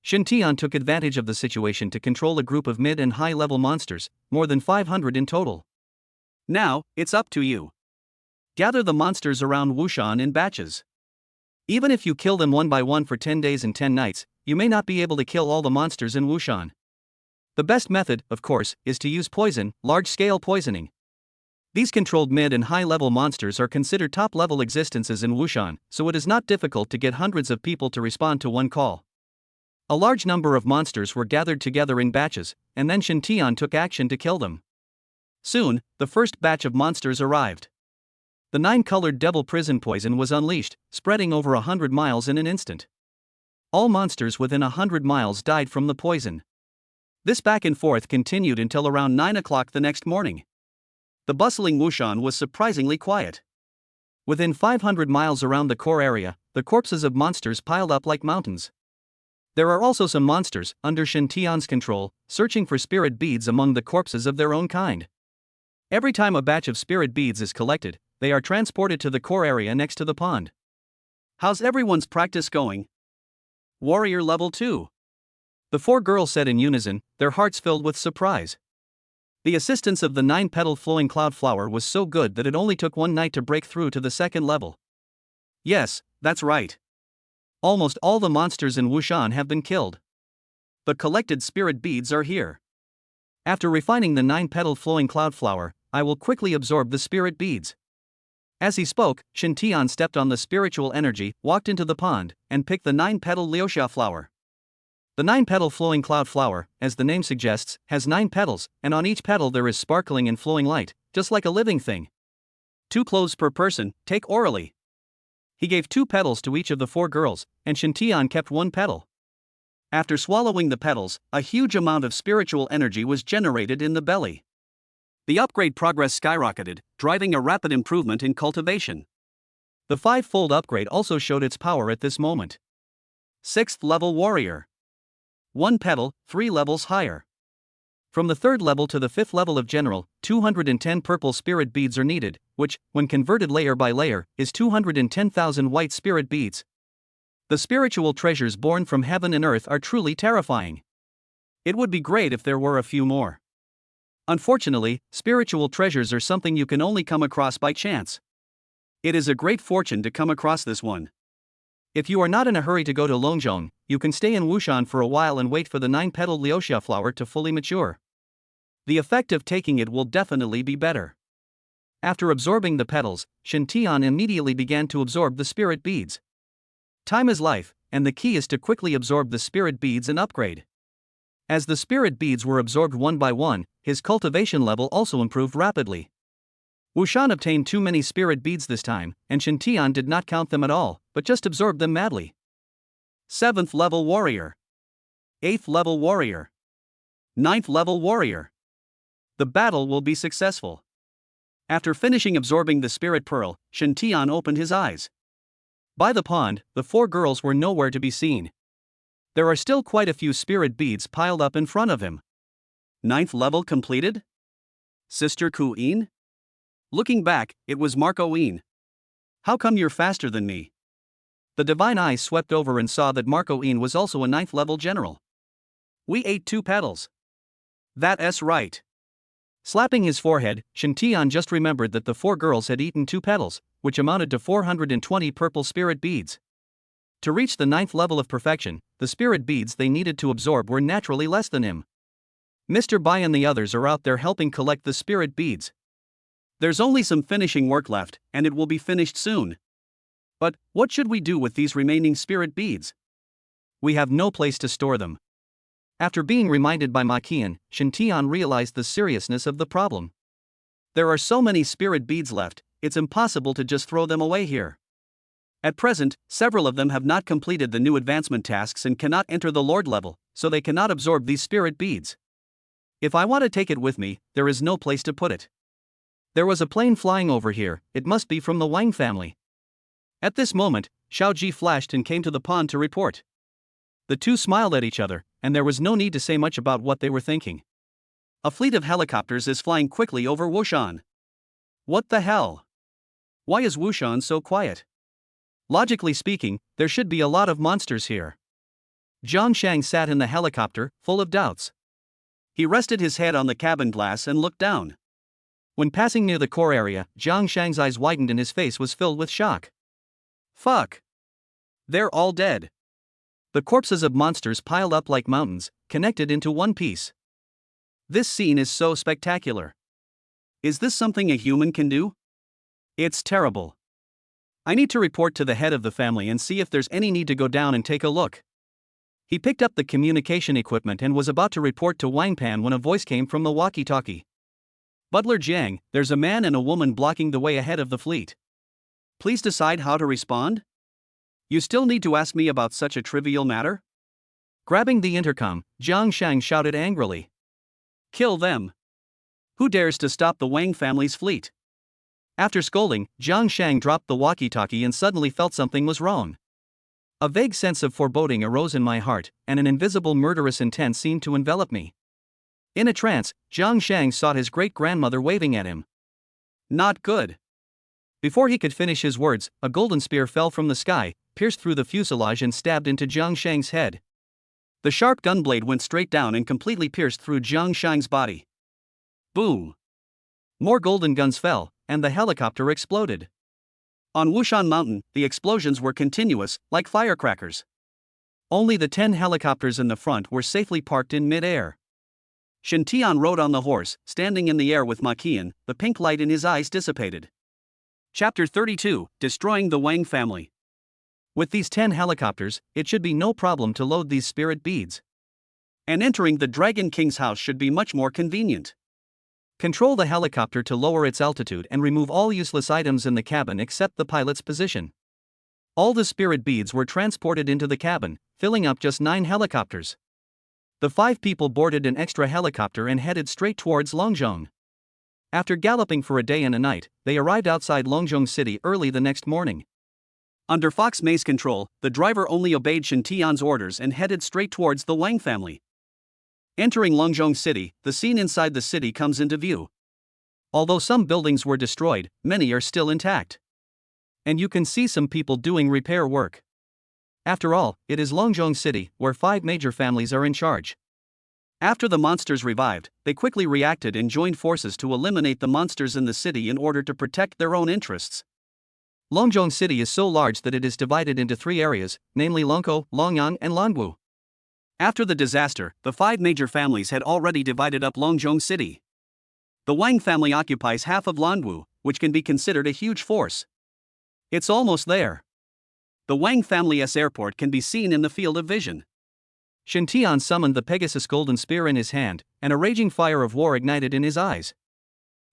Shen Tian took advantage of the situation to control a group of mid and high-level monsters, more than 500 in total. Now, it's up to you. Gather the monsters around Wushan in batches. Even if you kill them one by one for 10 days and 10 nights, you may not be able to kill all the monsters in Wushan. The best method, of course, is to use poison, large-scale poisoning. These controlled mid and high-level monsters are considered top-level existences in Wushan, so it is not difficult to get hundreds of people to respond to one call. A large number of monsters were gathered together in batches, and then Shen Tian took action to kill them. Soon, the first batch of monsters arrived. The 9-colored devil prison poison was unleashed, spreading over 100 miles in an instant. All monsters within 100 miles died from the poison. This back and forth continued until around 9 o'clock the next morning. The bustling Wushan was surprisingly quiet. Within 500 miles around the core area, the corpses of monsters piled up like mountains. There are also some monsters, under Shen Tian's control, searching for spirit beads among the corpses of their own kind. Every time a batch of spirit beads is collected, they are transported to the core area next to the pond. How's everyone's practice going? Warrior level 2. The 4 girls said in unison, their hearts filled with surprise. The assistance of the 9-petal flowing cloud flower was so good that it only took one night to break through to the 2nd level. Yes, that's right. Almost all the monsters in Wushan have been killed. The collected spirit beads are here. After refining the 9-petal flowing cloud flower, I will quickly absorb the spirit beads. As he spoke, Shen Tian stepped on the spiritual energy, walked into the pond, and picked the 9-petal liuxia flower. The 9-petal flowing cloud flower, as the name suggests, has 9 petals, and on each petal there is sparkling and flowing light, just like a living thing. 2 cloves per person, take orally. He gave 2 petals to each of the 4 girls, and Shen Tian kept 1 petal. After swallowing the petals, a huge amount of spiritual energy was generated in the belly. The upgrade progress skyrocketed, driving a rapid improvement in cultivation. The 5-fold upgrade also showed its power at this moment. 6th level warrior. 1 petal, 3 levels higher. From the 3rd level to the 5th level of general, 210 purple spirit beads are needed, which, when converted layer by layer, is 210,000 white spirit beads. The spiritual treasures born from heaven and earth are truly terrifying. It would be great if there were a few more. Unfortunately, spiritual treasures are something you can only come across by chance. It is a great fortune to come across this one. If you are not in a hurry to go to Longzhong, you can stay in Wushan for a while and wait for the 9-petal liuxia flower to fully mature. The effect of taking it will definitely be better. After absorbing the petals, Shen Tian immediately began to absorb the spirit beads. Time is life, and the key is to quickly absorb the spirit beads and upgrade. As the spirit beads were absorbed one by one, his cultivation level also improved rapidly. Wushan obtained too many spirit beads this time, and Shen Tian did not count them at all, but just absorbed them madly. 7th level warrior. 8th level warrior. 9th level warrior. The battle will be successful. After finishing absorbing the spirit pearl, Shen Tian opened his eyes. By the pond, the 4 girls were nowhere to be seen. There are still quite a few spirit beads piled up in front of him. 9th level completed? Sister Ku-in? Looking back, it was Marco-in. How come you're faster than me? The divine eyes swept over and saw that Marco-in was also a 9th level general. We ate 2 petals. That's right. Slapping his forehead, Shen Tian just remembered that the 4 girls had eaten 2 petals, which amounted to 420 purple spirit beads. To reach the 9th level of perfection, the spirit beads they needed to absorb were naturally less than him. Mr. Bai and the others are out there helping collect the spirit beads. There's only some finishing work left, and it will be finished soon. But what should we do with these remaining spirit beads? We have no place to store them. After being reminded by Ma Qian, Shen Tian realized the seriousness of the problem. There are so many spirit beads left, it's impossible to just throw them away here. At present, several of them have not completed the new advancement tasks and cannot enter the Lord level, so they cannot absorb these spirit beads. If I want to take it with me, there is no place to put it. There was a plane flying over here, it must be from the Wang family. At this moment, Shiao Ji flashed and came to the pond to report. The two smiled at each other, and there was no need to say much about what they were thinking. A fleet of helicopters is flying quickly over Wushan. What the hell? Why is Wushan so quiet? Logically speaking, there should be a lot of monsters here. Zhang Shang sat in the helicopter, full of doubts. He rested his head on the cabin glass and looked down. When passing near the core area, Zhang Shang's eyes widened and his face was filled with shock. Fuck! They're all dead. The corpses of monsters piled up like mountains, connected into one piece. This scene is so spectacular. Is this something a human can do? It's terrible. I need to report to the head of the family and see if there's any need to go down and take a look. He picked up the communication equipment and was about to report to Wang Pan when a voice came from the walkie-talkie. Butler Jiang, there's a man and a woman blocking the way ahead of the fleet. Please decide how to respond? You still need to ask me about such a trivial matter? Grabbing the intercom, Zhang Shang shouted angrily. Kill them. Who dares to stop the Wang family's fleet? After scolding, Zhang Shang dropped the walkie-talkie and suddenly felt something was wrong. A vague sense of foreboding arose in my heart, and an invisible murderous intent seemed to envelop me. In a trance, Zhang Shang sought his great-grandmother waving at him. Not good. Before he could finish his words, a golden spear fell from the sky, pierced through the fuselage and stabbed into Jiang Shang's head. The sharp gunblade went straight down and completely pierced through Jiang Shang's body. Boom! More golden guns fell, and the helicopter exploded. On Wushan Mountain, the explosions were continuous, like firecrackers. Only the 10 helicopters in the front were safely parked in mid-air. Shen Tian rode on the horse, standing in the air with Ma Qian. The pink light in his eyes dissipated. Chapter 32, Destroying the Wang Family. With these 10 helicopters, it should be no problem to load these spirit beads. And entering the Dragon King's house should be much more convenient. Control the helicopter to lower its altitude and remove all useless items in the cabin except the pilot's position. All the spirit beads were transported into the cabin, filling up just 9 helicopters. The 5 people boarded an extra helicopter and headed straight towards Longzhong. After galloping for a day and a night, they arrived outside Longzhong City early the next morning. Under Fox May's control, the driver only obeyed Shen Tian's orders and headed straight towards the Wang family. Entering Longzhong City, the scene inside the city comes into view. Although some buildings were destroyed, many are still intact. And you can see some people doing repair work. After all, it is Longzhong City, where 5 major families are in charge. After the monsters revived, they quickly reacted and joined forces to eliminate the monsters in the city in order to protect their own interests. Longzhong City is so large that it is divided into 3 areas, namely Longkou, Longyang, and Lanwu. After the disaster, the 5 major families had already divided up Longzhong City. The Wang family occupies half of Lanwu, which can be considered a huge force. It's almost there. The Wang family's airport can be seen in the field of vision. Shen Tian summoned the Pegasus golden spear in his hand, and a raging fire of war ignited in his eyes.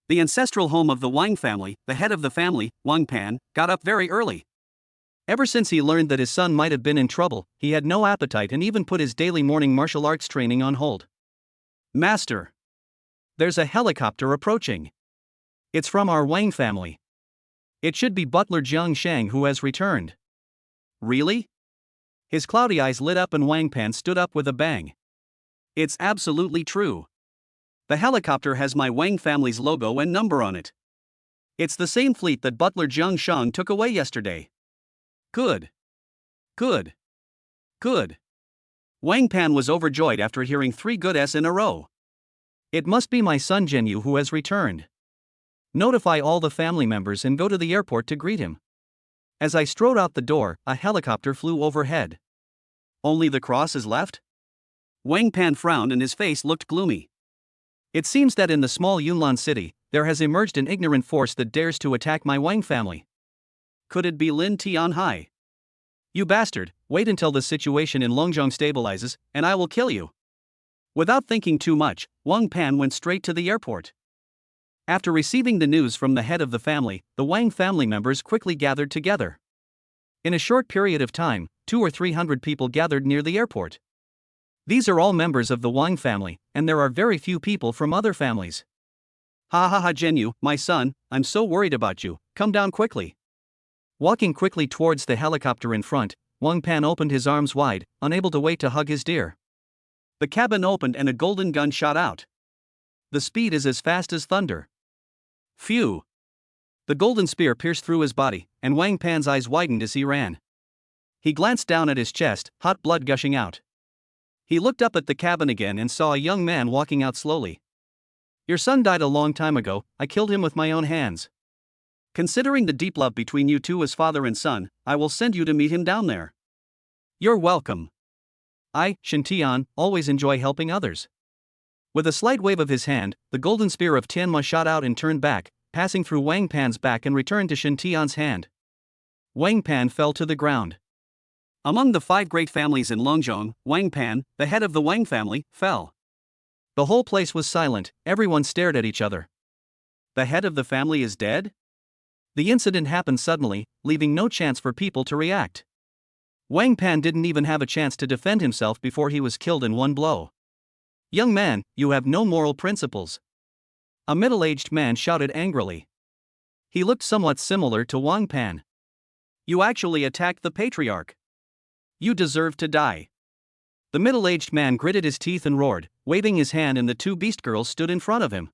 The ancestral home of the Wang family, the head of the family, Wang Pan, got up very early. Ever since he learned that his son might have been in trouble, he had no appetite and even put his daily morning martial arts training on hold. Master! There's a helicopter approaching. It's from our Wang family. It should be butler Jiang Shang who has returned. Really? His cloudy eyes lit up and Wang Pan stood up with a bang. It's absolutely true. The helicopter has my Wang family's logo and number on it. It's the same fleet that butler Jiang Shang took away yesterday. Good. Good. Good. Wang Pan was overjoyed after hearing 3 good S in a row. It must be my son Zhenyu who has returned. Notify all the family members and go to the airport to greet him. As I strode out the door, a helicopter flew overhead. Only the cross is left? Wang Pan frowned and his face looked gloomy. It seems that in the small Yunlan city, there has emerged an ignorant force that dares to attack my Wang family. Could it be Lin Tianhai? You bastard, wait until the situation in Longzhong stabilizes, and I will kill you. Without thinking too much, Wang Pan went straight to the airport. After receiving the news from the head of the family, the Wang family members quickly gathered together. In a short period of time, 200 or 300 people gathered near the airport. These are all members of the Wang family, and there are very few people from other families. Ha ha ha, Zhenyu, my son, I'm so worried about you, come down quickly. Walking quickly towards the helicopter in front, Wang Pan opened his arms wide, unable to wait to hug his dear. The cabin opened and a golden gun shot out. The speed is as fast as thunder. Phew! The golden spear pierced through his body, and Wang Pan's eyes widened as he ran. He glanced down at his chest, hot blood gushing out. He looked up at the cabin again and saw a young man walking out slowly. Your son died a long time ago, I killed him with my own hands. Considering the deep love between you two as father and son, I will send you to meet him down there. You're welcome. I, Shen Tian, always enjoy helping others. With a slight wave of his hand, the golden spear of Tianma shot out and turned back, passing through Wang Pan's back and returned to Shen Tian's hand. Wang Pan fell to the ground. Among the 5 great families in Longzhong, Wang Pan, the head of the Wang family, fell. The whole place was silent, everyone stared at each other. The head of the family is dead? The incident happened suddenly, leaving no chance for people to react. Wang Pan didn't even have a chance to defend himself before he was killed in one blow. Young man, you have no moral principles. A middle-aged man shouted angrily. He looked somewhat similar to Wang Pan. You actually attacked the patriarch. You deserve to die. The middle-aged man gritted his teeth and roared, waving his hand, and the 2 beast girls stood in front of him.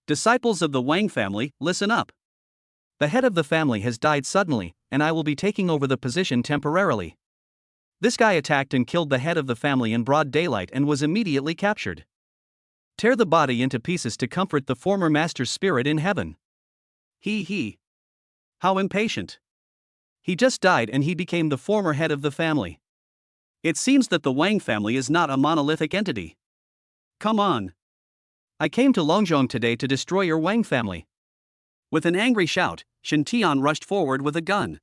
Disciples of the Wang family, listen up. The head of the family has died suddenly, and I will be taking over the position temporarily. This guy attacked and killed the head of the family in broad daylight and was immediately captured. Tear the body into pieces to comfort the former master's spirit in heaven. He. How impatient. He just died and he became the former head of the family. It seems that the Wang family is not a monolithic entity. Come on. I came to Longzhong today to destroy your Wang family. With an angry shout, Shen Tian rushed forward with a gun.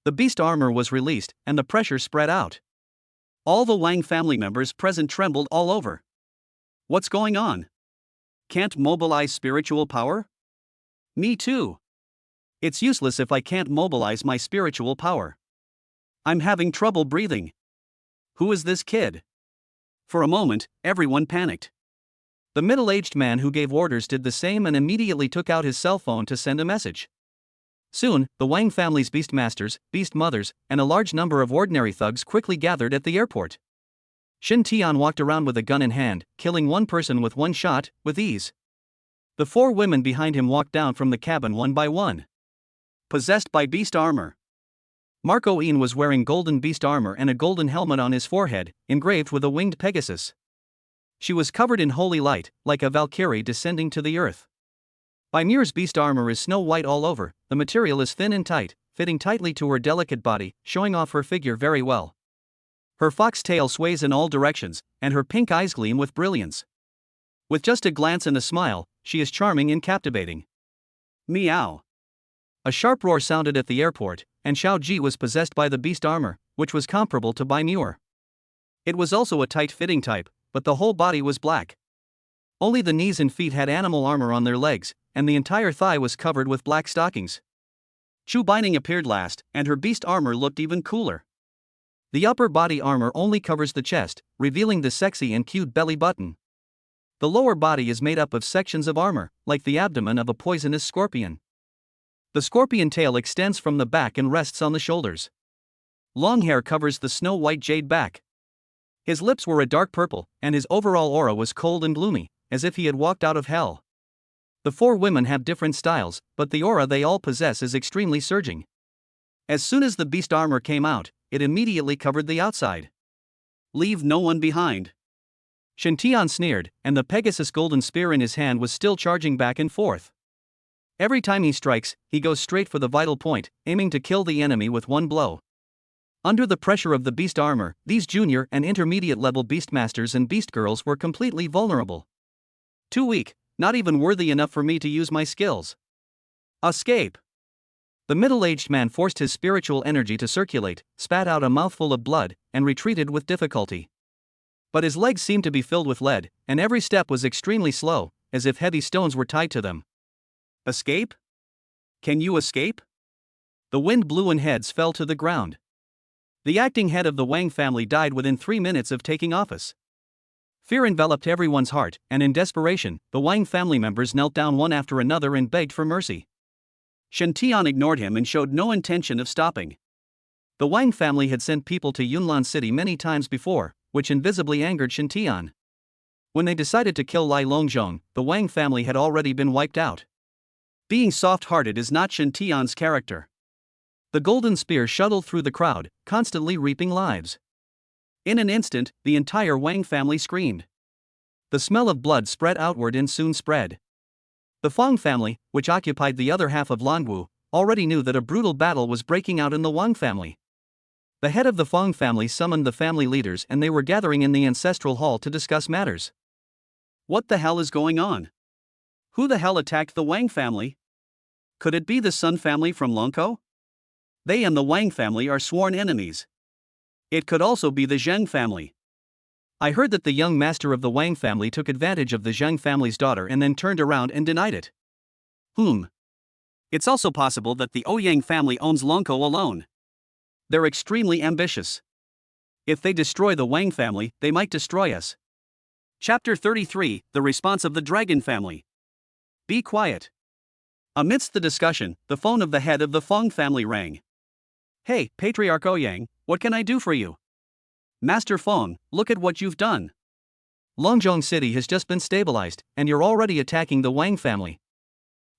The beast armor was released, and the pressure spread out. All the Wang family members present trembled all over. What's going on? Can't mobilize spiritual power? Me too. It's useless if I can't mobilize my spiritual power. I'm having trouble breathing. Who is this kid? For a moment, everyone panicked. The middle-aged man who gave orders did the same and immediately took out his cell phone to send a message. Soon, the Wang family's beast masters, beast mothers, and a large number of ordinary thugs quickly gathered at the airport. Shen Tian walked around with a gun in hand, killing one person with one shot, with ease. The 4 women behind him walked down from the cabin one by one. Possessed by beast armor. Marco Ian was wearing golden beast armor and a golden helmet on his forehead, engraved with a winged Pegasus. She was covered in holy light, like a Valkyrie descending to the earth. Bai Muer's beast armor is snow white all over, the material is thin and tight, fitting tightly to her delicate body, showing off her figure very well. Her fox tail sways in all directions, and her pink eyes gleam with brilliance. With just a glance and a smile, she is charming and captivating. Meow. A sharp roar sounded at the airport, and Shiao Ji was possessed by the beast armor, which was comparable to Bai Muer. It was also a tight-fitting type, but the whole body was black. Only the knees and feet had animal armor on their legs, and the entire thigh was covered with black stockings. Chu Bining appeared last, and her beast armor looked even cooler. The upper body armor only covers the chest, revealing the sexy and cute belly button. The lower body is made up of sections of armor, like the abdomen of a poisonous scorpion. The scorpion tail extends from the back and rests on the shoulders. Long hair covers the snow-white jade back. His lips were a dark purple, and his overall aura was cold and gloomy, as if he had walked out of hell. The 4 women have different styles, but the aura they all possess is extremely surging. As soon as the beast armor came out, it immediately covered the outside. Leave no one behind. Shen Tian sneered, and the Pegasus golden spear in his hand was still charging back and forth. Every time he strikes, he goes straight for the vital point, aiming to kill the enemy with one blow. Under the pressure of the beast armor, these junior and intermediate level beastmasters and beast girls were completely vulnerable. Too weak, not even worthy enough for me to use my skills. Escape! The middle-aged man forced his spiritual energy to circulate, spat out a mouthful of blood, and retreated with difficulty. But his legs seemed to be filled with lead, and every step was extremely slow, as if heavy stones were tied to them. Escape? Can you escape? The wind blew and heads fell to the ground. The acting head of the Wang family died within 3 minutes of taking office. Fear enveloped everyone's heart, and in desperation, the Wang family members knelt down one after another and begged for mercy. Shen Tian ignored him and showed no intention of stopping. The Wang family had sent people to Yunlan City many times before, which invisibly angered Shen Tian. When they decided to kill Lai Longzhong, the Wang family had already been wiped out. Being soft-hearted is not Shen Tian's character. The golden spear shuttled through the crowd, constantly reaping lives. In an instant, the entire Wang family screamed. The smell of blood spread outward and soon spread. The Fang family, which occupied the other half of Longwu, already knew that a brutal battle was breaking out in the Wang family. The head of the Fang family summoned the family leaders and they were gathering in the ancestral hall to discuss matters. What the hell is going on? Who the hell attacked the Wang family? Could it be the Sun family from Longkou? They and the Wang family are sworn enemies. It could also be the Zheng family. I heard that the young master of the Wang family took advantage of the Zheng family's daughter and then turned around and denied it. It's also possible that the Ouyang family owns Longkou alone. They're extremely ambitious. If they destroy the Wang family, they might destroy us. Chapter 33, The Response of the Dragon Family. Be quiet. Amidst the discussion, the phone of the head of the Fang family rang. Hey, Patriarch Ouyang, what can I do for you? Master Feng, look at what you've done. Longzhong City has just been stabilized, and you're already attacking the Wang family.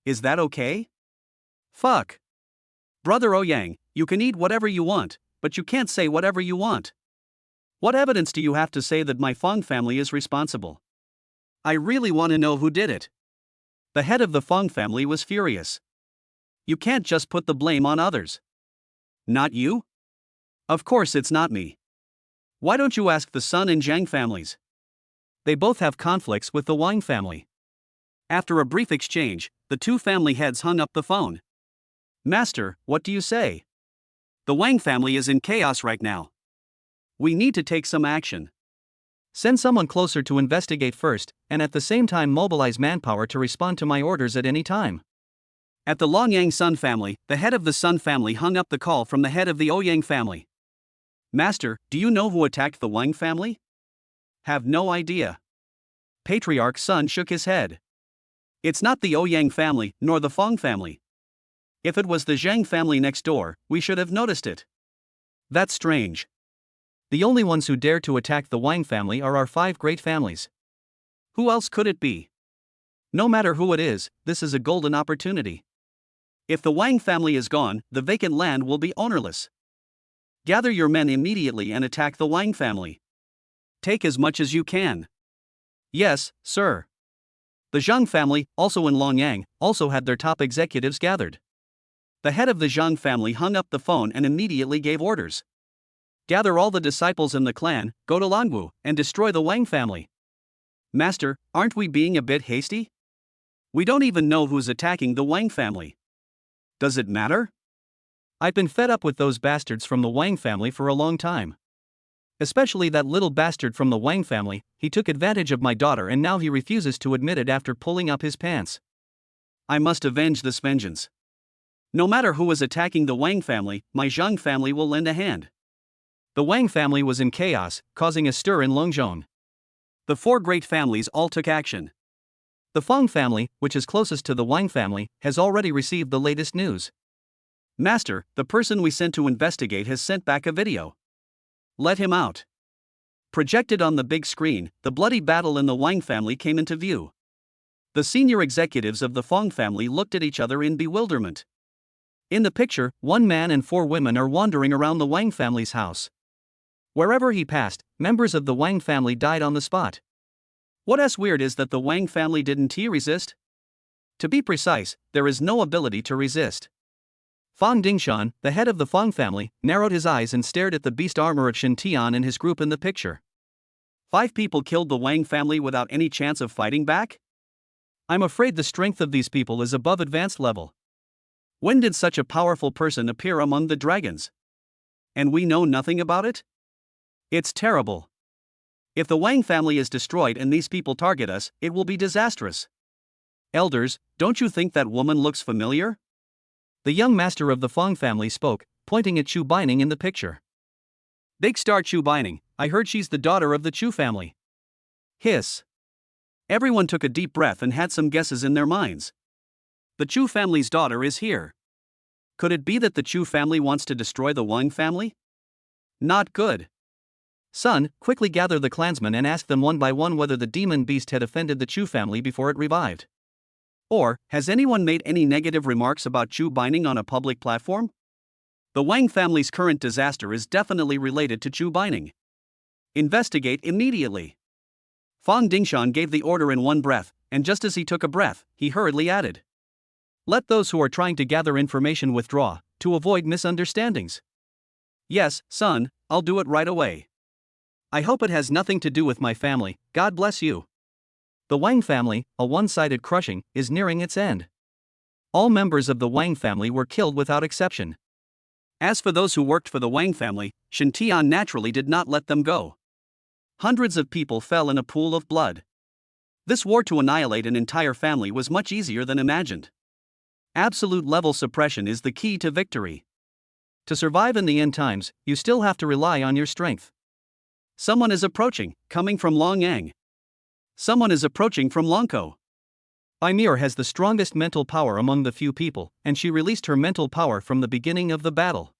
Is that okay? Fuck. Brother Ouyang, you can eat whatever you want, but you can't say whatever you want. What evidence do you have to say that my Fong family is responsible? I really want to know who did it. The head of the Fong family was furious. You can't just put the blame on others. Not you? Of course it's not me. Why don't you ask the Sun and Zhang families? They both have conflicts with the Wang family. After a brief exchange, the two family heads hung up the phone. Master, what do you say? The Wang family is in chaos right now. We need to take some action. Send someone closer to investigate first, and at the same time mobilize manpower to respond to my orders at any time. At the Longyang Sun family, the head of the Sun family hung up the call from the head of the Ouyang family. Master, do you know who attacked the Wang family? Have no idea. Patriarch Sun shook his head. It's not the Ouyang family, nor the Fong family. If it was the Zhang family next door, we should have noticed it. That's strange. The only ones who dare to attack the Wang family are our 5 great families. Who else could it be? No matter who it is, this is a golden opportunity. If the Wang family is gone, the vacant land will be ownerless. Gather your men immediately and attack the Wang family. Take as much as you can. Yes, sir. The Zhang family, also in Longyang, also had their top executives gathered. The head of the Zhang family hung up the phone and immediately gave orders. Gather all the disciples in the clan, go to Langwu, and destroy the Wang family. Master, aren't we being a bit hasty? We don't even know who's attacking the Wang family. Does it matter? I've been fed up with those bastards from the Wang family for a long time. Especially that little bastard from the Wang family. He took advantage of my daughter and now he refuses to admit it after pulling up his pants. I must avenge this vengeance. No matter who is attacking the Wang family, my Zhang family will lend a hand. The Wang family was in chaos, causing a stir in Longzhong. The 4 great families all took action. The Fong family, which is closest to the Wang family, has already received the latest news. Master, the person we sent to investigate has sent back a video. Let him out. Projected on the big screen, the bloody battle in the Wang family came into view. The senior executives of the Fong family looked at each other in bewilderment. In the picture, 1 man and 4 women are wandering around the Wang family's house. Wherever he passed, members of the Wang family died on the spot. What's weird is that the Wang family didn't resist? To be precise, there is no ability to resist. Fang Dingshan, the head of the Fong family, narrowed his eyes and stared at the beast armor of Shen Tian and his group in the picture. 5 people killed the Wang family without any chance of fighting back? I'm afraid the strength of these people is above advanced level. When did such a powerful person appear among the dragons? And we know nothing about it? It's terrible. If the Wang family is destroyed and these people target us, it will be disastrous. Elders, don't you think that woman looks familiar? The young master of the Fong family spoke, pointing at Chu Bining in the picture. Big star Chu Bining, I heard she's the daughter of the Chu family. Hiss. Everyone took a deep breath and had some guesses in their minds. The Chu family's daughter is here. Could it be that the Chu family wants to destroy the Wang family? Not good. Son, quickly gather the clansmen and ask them one by one whether the demon beast had offended the Chu family before it revived. Or, has anyone made any negative remarks about Chu Bining on a public platform? The Wang family's current disaster is definitely related to Chu Bining. Investigate immediately. Fang Dingshan gave the order in one breath, and just as he took a breath, he hurriedly added. Let those who are trying to gather information withdraw, to avoid misunderstandings. Yes, son, I'll do it right away. I hope it has nothing to do with my family, God bless you. The Wang family, a one-sided crushing, is nearing its end. All members of the Wang family were killed without exception. As for those who worked for the Wang family, Shen Tian naturally did not let them go. Hundreds of people fell in a pool of blood. This war to annihilate an entire family was much easier than imagined. Absolute level suppression is the key to victory. To survive in the end times, you still have to rely on your strength. Someone is approaching, coming from Longyang. Someone is approaching from Longkou. Bai Muer has the strongest mental power among the few people, and she released her mental power from the beginning of the battle.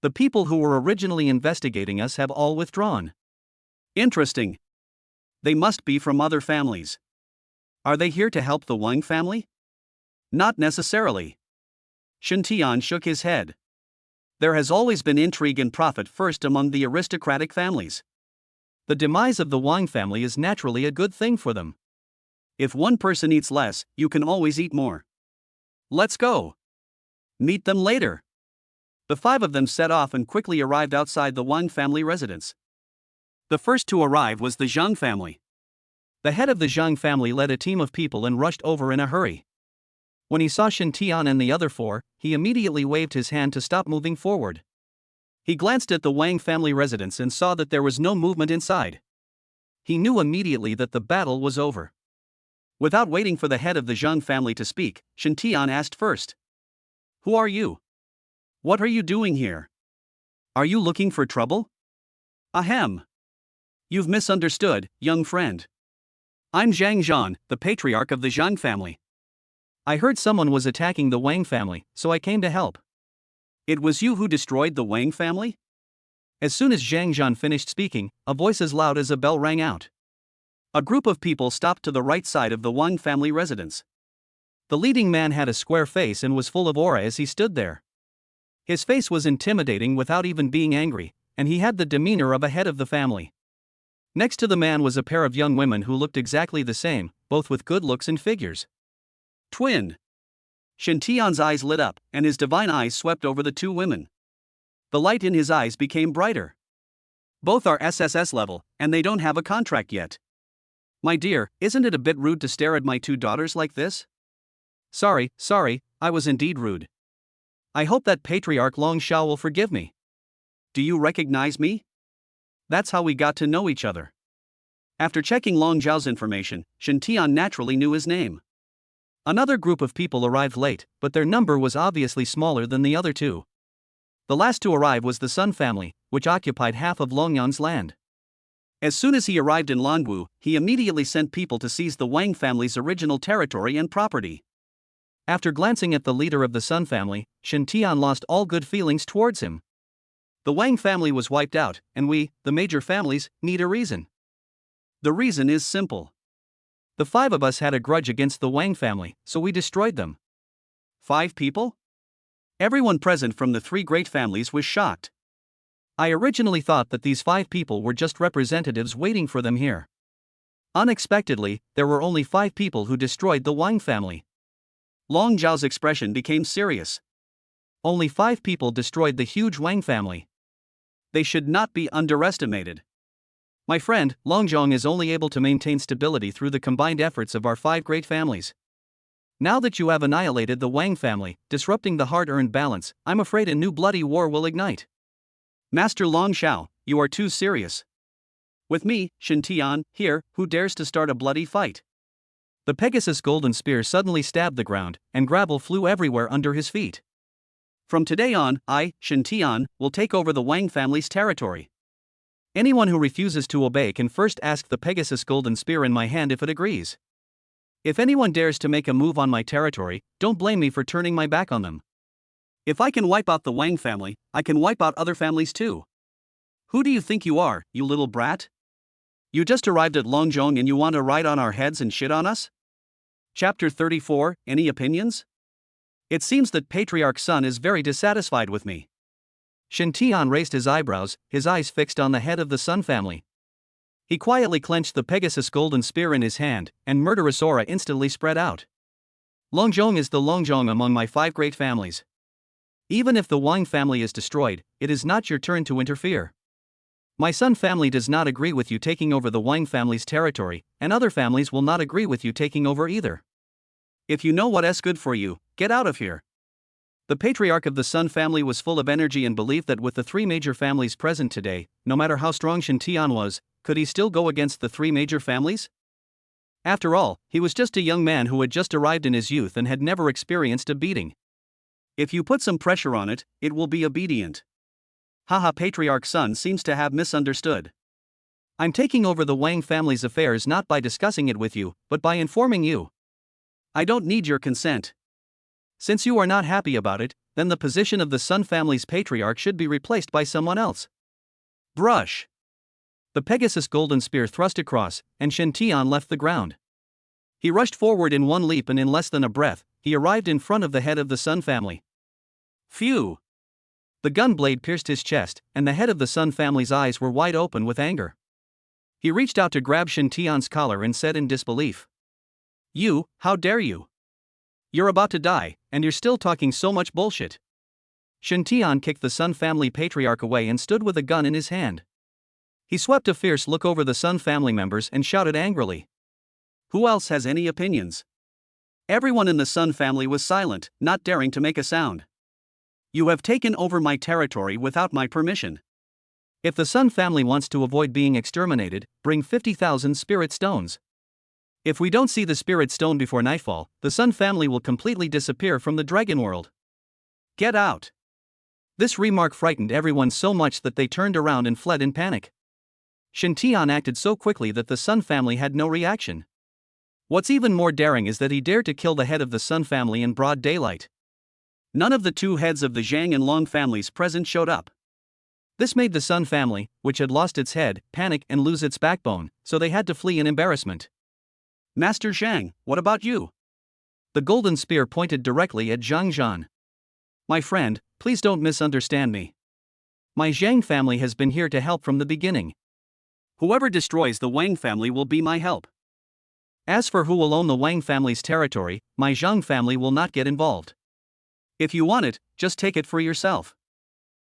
The people who were originally investigating us have all withdrawn. Interesting. They must be from other families. Are they here to help the Wang family? Not necessarily. Shen Tian shook his head. There has always been intrigue and profit first among the aristocratic families. The demise of the Wang family is naturally a good thing for them. If one person eats less, you can always eat more. Let's go. Meet them later. The five of them set off and quickly arrived outside the Wang family residence. The first to arrive was the Zhang family. The head of the Zhang family led a team of people and rushed over in a hurry. When he saw Shen Tian and the other four, he immediately waved his hand to stop moving forward. He glanced at the Wang family residence and saw that there was no movement inside. He knew immediately that the battle was over. Without waiting for the head of the Zhang family to speak, Shen Tian asked first. Who are you? What are you doing here? Are you looking for trouble? Ahem. You've misunderstood, young friend. I'm Zhang Zhan, the patriarch of the Zhang family. I heard someone was attacking the Wang family, so I came to help. It was you who destroyed the Wang family? As soon as Zhang Zhan finished speaking, a voice as loud as a bell rang out. A group of people stopped to the right side of the Wang family residence. The leading man had a square face and was full of aura as he stood there. His face was intimidating without even being angry, and he had the demeanor of a head of the family. Next to the man was a pair of young women who looked exactly the same, both with good looks and figures. Twin. Shen Tian's eyes lit up, and his divine eyes swept over the two women. The light in his eyes became brighter. Both are SSS level, and they don't have a contract yet. My dear, isn't it a bit rude to stare at my two daughters like this? Sorry, I was indeed rude. I hope that Patriarch Long Shao will forgive me. Do you recognize me? That's how we got to know each other. After checking Long Zhao's information, Shen Tian naturally knew his name. Another group of people arrived late, but their number was obviously smaller than the other two. The last to arrive was the Sun family, which occupied half of Longyan's land. As soon as he arrived in Lanwu, he immediately sent people to seize the Wang family's original territory and property. After glancing at the leader of the Sun family, Shen Tian lost all good feelings towards him. The Wang family was wiped out, and we, the major families, need a reason. The reason is simple. The five of us had a grudge against the Wang family, so we destroyed them. 5 people? Everyone present from the 3 great families was shocked. I originally thought that these 5 people were just representatives waiting for them here. Unexpectedly, there were only 5 people who destroyed the Wang family. Long Zhao's expression became serious. Only 5 people destroyed the huge Wang family. They should not be underestimated. My friend, Long Zhong is only able to maintain stability through the combined efforts of our 5 great families. Now that you have annihilated the Wang family, disrupting the hard-earned balance, I'm afraid a new bloody war will ignite. Master Long Shao, you are too serious. With me, Shen Tian, here, who dares to start a bloody fight? The Pegasus golden spear suddenly stabbed the ground, and gravel flew everywhere under his feet. From today on, I, Shen Tian, will take over the Wang family's territory. Anyone who refuses to obey can first ask the Pegasus golden spear in my hand if it agrees. If anyone dares to make a move on my territory, don't blame me for turning my back on them. If I can wipe out the Wang family, I can wipe out other families too. Who do you think you are, you little brat? You just arrived at Longzhong and you want to ride on our heads and shit on us? Chapter 34, Any opinions? It seems that Patriarch Sun is very dissatisfied with me. Shen Tian raised his eyebrows, his eyes fixed on the head of the Sun family. He quietly clenched the Pegasus golden spear in his hand, and murderous aura instantly spread out. Longzhong is the Longzhong among my 5 great families. Even if the Wang family is destroyed, it is not your turn to interfere. My Sun family does not agree with you taking over the Wang family's territory, and other families will not agree with you taking over either. If you know what's good for you, get out of here. The patriarch of the Sun family was full of energy and believed that with the 3 major families present today, no matter how strong Shen Tian was, could he still go against the 3 major families? After all, he was just a young man who had just arrived in his youth and had never experienced a beating. If you put some pressure on it, it will be obedient. Haha, Patriarch Sun seems to have misunderstood. I'm taking over the Wang family's affairs not by discussing it with you, but by informing you. I don't need your consent. Since you are not happy about it, then the position of the Sun family's patriarch should be replaced by someone else. Brush. The Pegasus golden spear thrust across, and Shen Tian left the ground. He rushed forward in one leap and in less than a breath, he arrived in front of the head of the Sun family. Phew! The gun blade pierced his chest, and the head of the Sun family's eyes were wide open with anger. He reached out to grab Shen Tian's collar and said in disbelief, "You, how dare you? You're about to die, and you're still talking so much bullshit." Shen Tian kicked the Sun family patriarch away and stood with a gun in his hand. He swept a fierce look over the Sun family members and shouted angrily, "Who else has any opinions?" Everyone in the Sun family was silent, not daring to make a sound. "You have taken over my territory without my permission. If the Sun family wants to avoid being exterminated, bring 50,000 spirit stones. If we don't see the spirit stone before nightfall, the Sun family will completely disappear from the dragon world. Get out." This remark frightened everyone so much that they turned around and fled in panic. Shen Tian acted so quickly that the Sun family had no reaction. What's even more daring is that he dared to kill the head of the Sun family in broad daylight. None of the two heads of the Zhang and Long families present showed up. This made the Sun family, which had lost its head, panic and lose its backbone, so they had to flee in embarrassment. "Master Zhang, what about you?" The golden spear pointed directly at Zhang Zhan. "My friend, please don't misunderstand me. My Zhang family has been here to help from the beginning. Whoever destroys the Wang family will be my help. As for who will own the Wang family's territory, my Zhang family will not get involved. If you want it, just take it for yourself."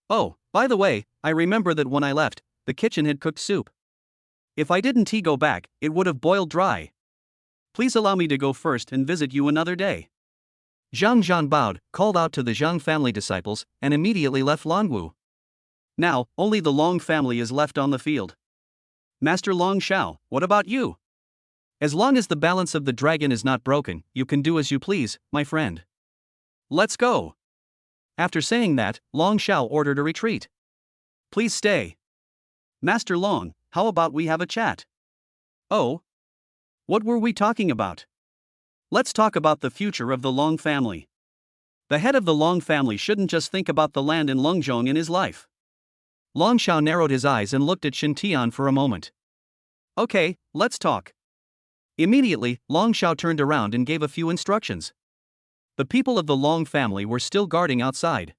Oh, by the way, I remember that when I left, the kitchen had cooked soup. If I didn't go back, it would have boiled dry. Please allow me to go first and visit you another day." Zhang Zhan bowed, called out to the Zhang family disciples, and immediately left Longwu. Now, only the Long family is left on the field. "Master Long Shao, what about you?" As long as the balance of the dragon is not broken, you can do as you please, my friend. "Let's go." After saying that, Long Shao ordered a retreat. "Please stay. Master Long, how about we have a chat?" "Oh? What were we talking about?" "Let's talk about the future of the Long family. The head of the Long family shouldn't just think about the land in Longzhong in his life." Long Shao narrowed his eyes and looked at Shen Tian for a moment. "Okay, let's talk." Immediately, Long Shao turned around and gave a few instructions. The people of the Long family were still guarding outside.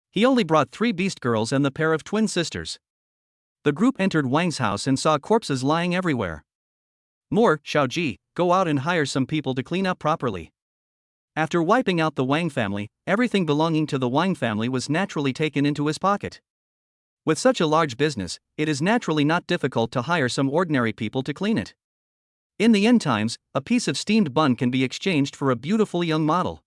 He only brought 3 beast girls and the pair of twin sisters. The group entered Wang's house and saw corpses lying everywhere. More, Shiao Ji, go out and hire some people to clean up properly. After wiping out the Wang family, everything belonging to the Wang family was naturally taken into his pocket. With such a large business, it is naturally not difficult to hire some ordinary people to clean it. In the end times, a piece of steamed bun can be exchanged for a beautiful young model.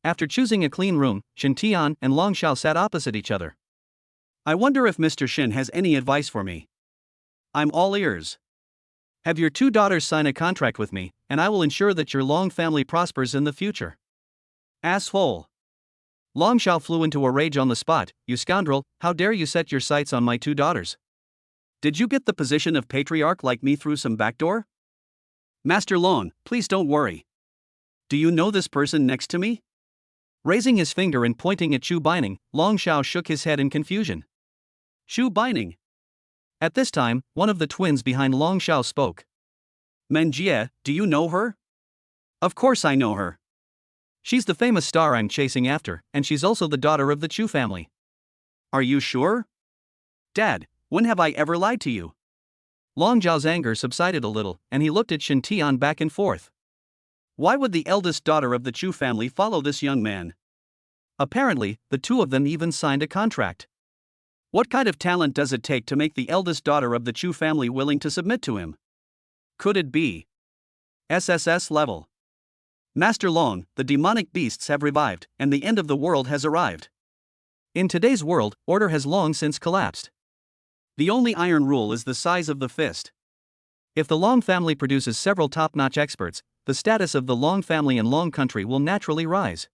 After choosing a clean room, Shen Tian and Long Shao sat opposite each other. "I wonder if Mr. Shen has any advice for me. I'm all ears." "Have your 2 daughters sign a contract with me, and I will ensure that your Long family prospers in the future." "Asshole." Long Shao flew into a rage on the spot. "You scoundrel, how dare you set your sights on my 2 daughters? Did you get the position of patriarch like me through some backdoor?" "Master Long, please don't worry. Do you know this person next to me?" Raising his finger and pointing at Chu Bining, Long Shao shook his head in confusion. "Chu Bining." At this time, one of the twins behind Long Shao spoke. "Menjie, do you know her?" "Of course I know her. She's the famous star I'm chasing after, and she's also the daughter of the Chu family." "Are you sure?" "Dad, when have I ever lied to you?" Long Zhao's anger subsided a little, and he looked at Shen Tian back and forth. Why would the eldest daughter of the Chu family follow this young man? Apparently, the 2 of them even signed a contract. What kind of talent does it take to make the eldest daughter of the Chu family willing to submit to him? Could it be SSS-level? "Master Long, the demonic beasts have revived, and the end of the world has arrived. In today's world, order has long since collapsed. The only iron rule is the size of the fist. If the Long family produces several top-notch experts, the status of the Long family and Long country will naturally rise.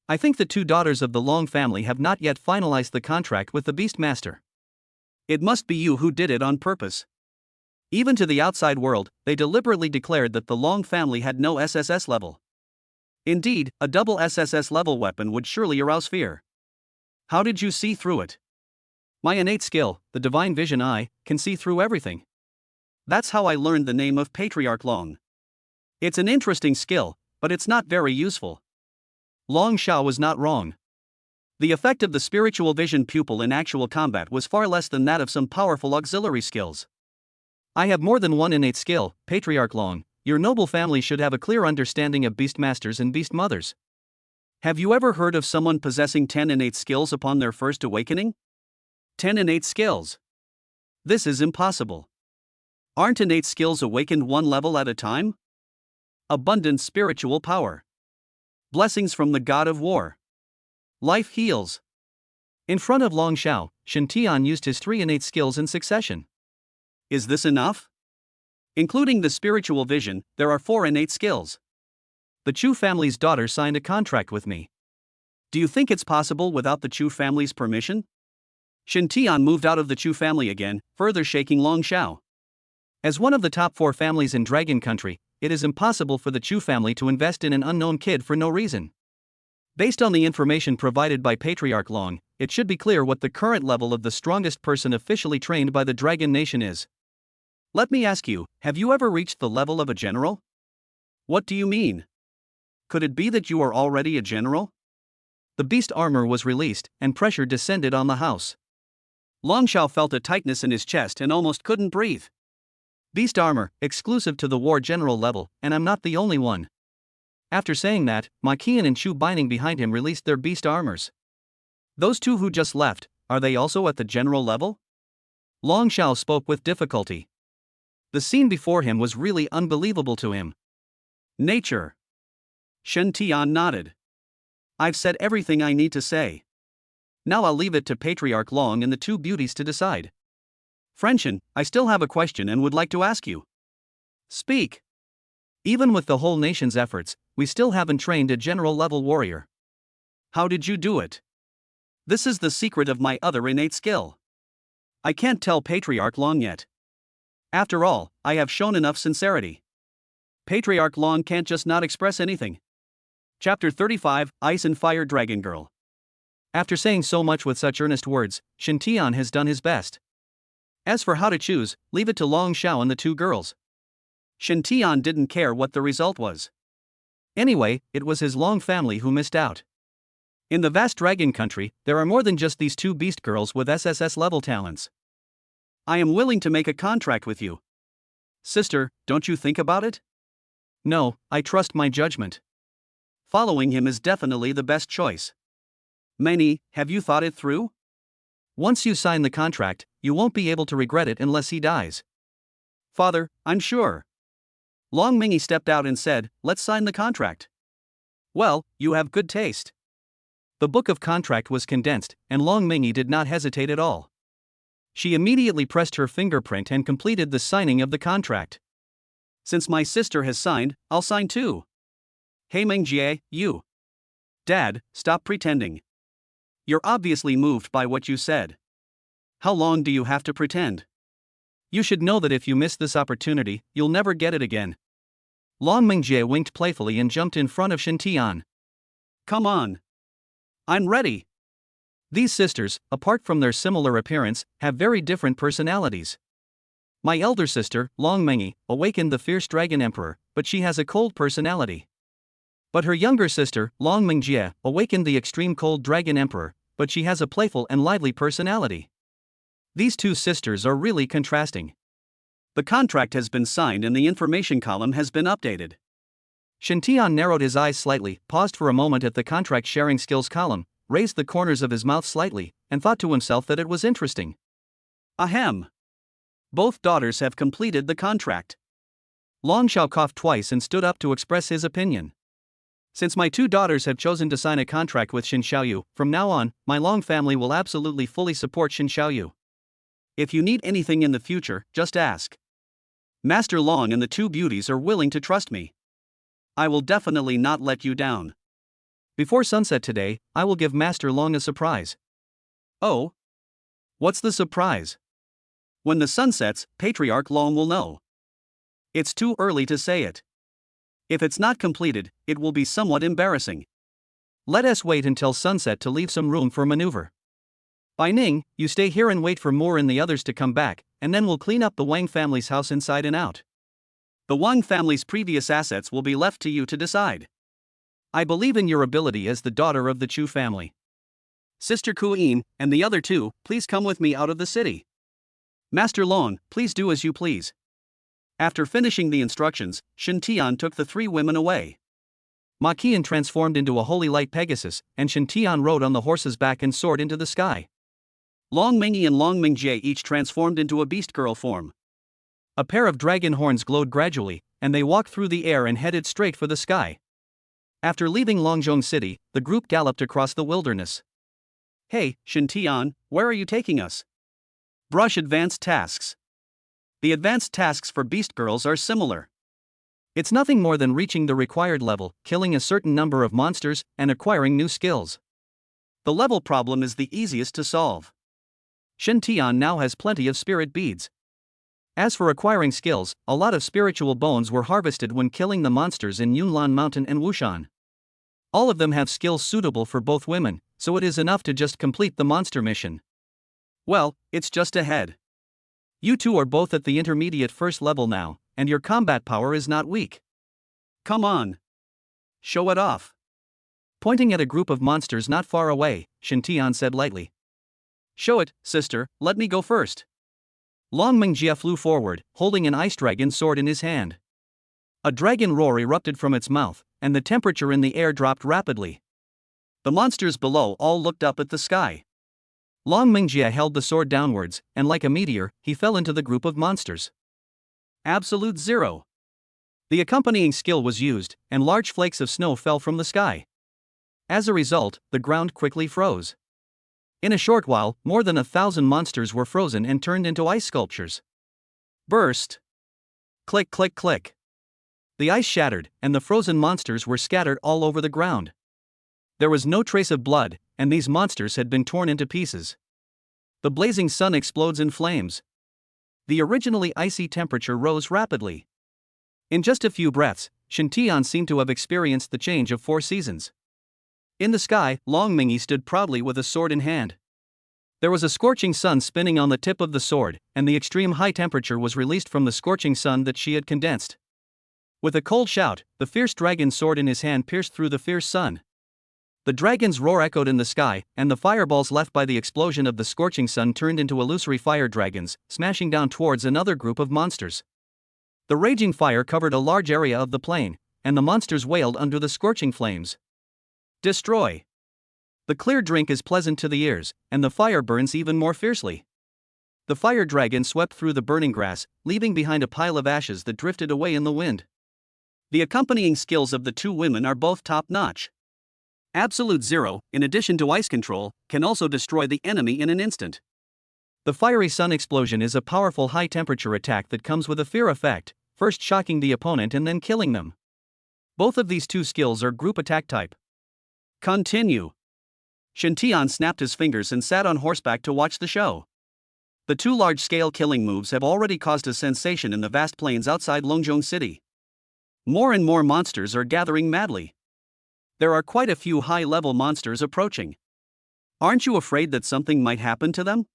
I think the 2 daughters of the Long family have not yet finalized the contract with the Beastmaster. It must be you who did it on purpose." Even to the outside world, they deliberately declared that the Long family had no SSS level. Indeed, a double SSS level weapon would surely arouse fear. "How did you see through it?" "My innate skill, the divine vision eye, can see through everything. That's how I learned the name of Patriarch Long. It's an interesting skill, but it's not very useful." Long Shao was not wrong. The effect of the spiritual vision pupil in actual combat was far less than that of some powerful auxiliary skills. I have more than one innate skill, Patriarch Long. Your noble family should have a clear understanding of beastmasters and beastmothers. Have you ever heard of someone possessing 10 innate skills upon their first awakening? 10 innate skills. This is impossible. Aren't innate skills awakened one level at a time? Abundant spiritual power. Blessings from the god of war. Life heals. In front of Long Xiao, Shen Tian used his 3 innate skills in succession. Is this enough? Including the spiritual vision, there are 4 innate skills. The Chu family's daughter signed a contract with me. Do you think it's possible without the Chu family's permission? Shen Tian moved out of the Chu family again, further shaking Long Xiao. As one of the top 4 families in Dragon Country, it is impossible for the Chu family to invest in an unknown kid for no reason. Based on the information provided by Patriarch Long, it should be clear what the current level of the strongest person officially trained by the Dragon Nation is. Let me ask you, have you ever reached the level of a general? What do you mean? Could it be that you are already a general? The beast armor was released, and pressure descended on the house. Long Xiao felt a tightness in his chest and almost couldn't breathe. Beast armor, exclusive to the war general level, and I'm not the only one. After saying that, Ma Qian and Chu Bining behind him released their beast armors. Those two who just left, are they also at the general level? Long Xiao spoke with difficulty. The scene before him was really unbelievable to him. Nature. Shen Tian nodded. I've said everything I need to say. Now I'll leave it to Patriarch Long and the 2 beauties to decide. Friendshen, I still have a question and would like to ask you. Speak. Even with the whole nation's efforts, we still haven't trained a general-level warrior. How did you do it? This is the secret of my other innate skill. I can't tell Patriarch Long yet. After all, I have shown enough sincerity. Patriarch Long can't just not express anything. Chapter 35, Ice and Fire Dragon Girl. After saying so much with such earnest words, Shen Tian has done his best. As for how to choose, leave it to Long Xiao and the 2 girls. Shen Tian didn't care what the result was. Anyway, it was his Long family who missed out. In the vast Dragon Country, there are more than just these 2 beast girls with SSS-level talents. I am willing to make a contract with you. Sister, don't you think about it? No, I trust my judgment. Following him is definitely the best choice. Many, have you thought it through? Once you sign the contract, you won't be able to regret it unless he dies. Father, I'm sure. Long Mingy stepped out and said, let's sign the contract. Well, you have good taste. The book of contract was condensed, and Long Mingy did not hesitate at all. She immediately pressed her fingerprint and completed the signing of the contract. Since my sister has signed, I'll sign too. Hey Mingjie, you. Dad, stop pretending. You're obviously moved by what you said. How long do you have to pretend? You should know that if you miss this opportunity, you'll never get it again. Long Mingjie winked playfully and jumped in front of Shen Tian. Come on. I'm ready. These sisters, apart from their similar appearance, have very different personalities. My elder sister, Long Mingy, awakened the fierce Dragon Emperor, but she has a cold personality. But her younger sister, Long Mingjie, awakened the extreme cold Dragon Emperor, but she has a playful and lively personality. These 2 sisters are really contrasting. The contract has been signed and the information column has been updated. Shen Tian narrowed his eyes slightly, paused for a moment at the contract sharing skills column, raised the corners of his mouth slightly, and thought to himself that it was interesting. Ahem. Both daughters have completed the contract. Long Xiao coughed twice and stood up to express his opinion. Since my 2 daughters have chosen to sign a contract with Xin Xiaoyu, from now on, my Long family will absolutely fully support Xin Xiaoyu. If you need anything in the future, just ask. Master Long and the 2 beauties are willing to trust me. I will definitely not let you down. Before sunset today, I will give Master Long a surprise. Oh? What's the surprise? When the sun sets, Patriarch Long will know. It's too early to say it. If it's not completed, it will be somewhat embarrassing. Let us wait until sunset to leave some room for maneuver. Bai Ning, you stay here and wait for Moore and the others to come back, and then we'll clean up the Wang family's house inside and out. The Wang family's previous assets will be left to you to decide. I believe in your ability as the daughter of the Chu family. Sister Kuyin, and the other two, please come with me out of the city. Master Long, please do as you please. After finishing the instructions, Shen Tian took the three women away. Ma Qian transformed into a holy light Pegasus, and Shen Tian rode on the horse's back and soared into the sky. Long Mingyi and Long Mingjie each transformed into a beast girl form. A pair of dragon horns glowed gradually, and they walked through the air and headed straight for the sky. After leaving Longzhong City, the group galloped across the wilderness. Hey, Shen Tian, where are you taking us? Brush advanced tasks. The advanced tasks for beast girls are similar. It's nothing more than reaching the required level, killing a certain number of monsters, and acquiring new skills. The level problem is the easiest to solve. Shen Tian now has plenty of spirit beads. As for acquiring skills, a lot of spiritual bones were harvested when killing the monsters in Yunlan Mountain and Wushan. All of them have skills suitable for both women, so it is enough to just complete the monster mission. Well, it's just ahead. You two are both at the intermediate first level now, and your combat power is not weak. Come on. Show it off. Pointing at a group of monsters not far away, Shen Tian said lightly. Show it, sister, let me go first. Long Mingjie flew forward, holding an ice dragon sword in his hand. A dragon roar erupted from its mouth, and the temperature in the air dropped rapidly. The monsters below all looked up at the sky. Long Mingjie held the sword downwards, and like a meteor, he fell into the group of monsters. Absolute zero. The accompanying skill was used, and large flakes of snow fell from the sky. As a result, the ground quickly froze. In a short while, more than 1,000 monsters were frozen and turned into ice sculptures. Burst. Click, click, click. The ice shattered, and the frozen monsters were scattered all over the ground. There was no trace of blood, and these monsters had been torn into pieces. The blazing sun explodes in flames. The originally icy temperature rose rapidly. In just a few breaths, Shen Tian seemed to have experienced the change of 4 seasons. In the sky, Long Mingyi stood proudly with a sword in hand. There was a scorching sun spinning on the tip of the sword, and the extreme high temperature was released from the scorching sun that she had condensed. With a cold shout, the fierce dragon sword in his hand pierced through the fierce sun. The dragon's roar echoed in the sky, and the fireballs left by the explosion of the scorching sun turned into illusory fire dragons, smashing down towards another group of monsters. The raging fire covered a large area of the plain, and the monsters wailed under the scorching flames. Destroy. The clear drink is pleasant to the ears, and the fire burns even more fiercely. The fire dragon swept through the burning grass, leaving behind a pile of ashes that drifted away in the wind. The accompanying skills of the two women are both top-notch. Absolute Zero, in addition to ice control, can also destroy the enemy in an instant. The fiery sun explosion is a powerful high-temperature attack that comes with a fear effect, first shocking the opponent and then killing them. Both of these two skills are group attack type. Continue. Shen Tian snapped his fingers and sat on horseback to watch the show. The two large-scale killing moves have already caused a sensation in the vast plains outside Longzhong City. More and more monsters are gathering madly. There are quite a few high-level monsters approaching. Aren't you afraid that something might happen to them?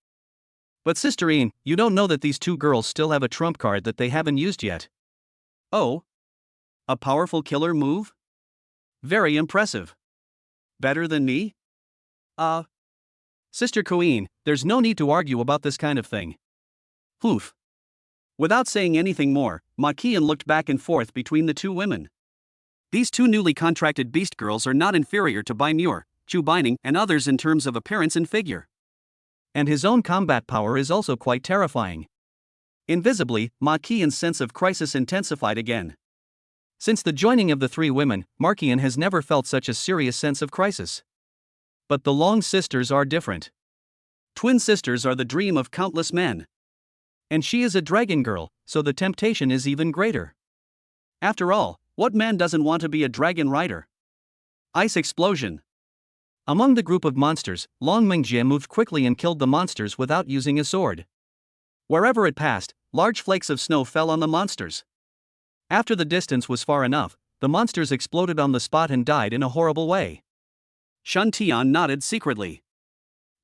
But Sister Ian, you don't know that these two girls still have a trump card that they haven't used yet. Oh? A powerful killer move? Very impressive. Better than me? Sister Kuyin, there's no need to argue about this kind of thing. Poof. Without saying anything more, Ma Qian looked back and forth between the two women. These two newly contracted beast girls are not inferior to Bai Muer, Chu Bining, and others in terms of appearance and figure. And his own combat power is also quite terrifying. Invisibly, Ma Qian's sense of crisis intensified again. Since the joining of the three women, Ma Qian has never felt such a serious sense of crisis. But the Long sisters are different. Twin sisters are the dream of countless men. And she is a dragon girl, so the temptation is even greater. After all, what man doesn't want to be a dragon rider? Ice explosion. Among the group of monsters, Long Mingjie moved quickly and killed the monsters without using a sword. Wherever it passed, large flakes of snow fell on the monsters. After the distance was far enough, the monsters exploded on the spot and died in a horrible way. Shen Tian nodded secretly.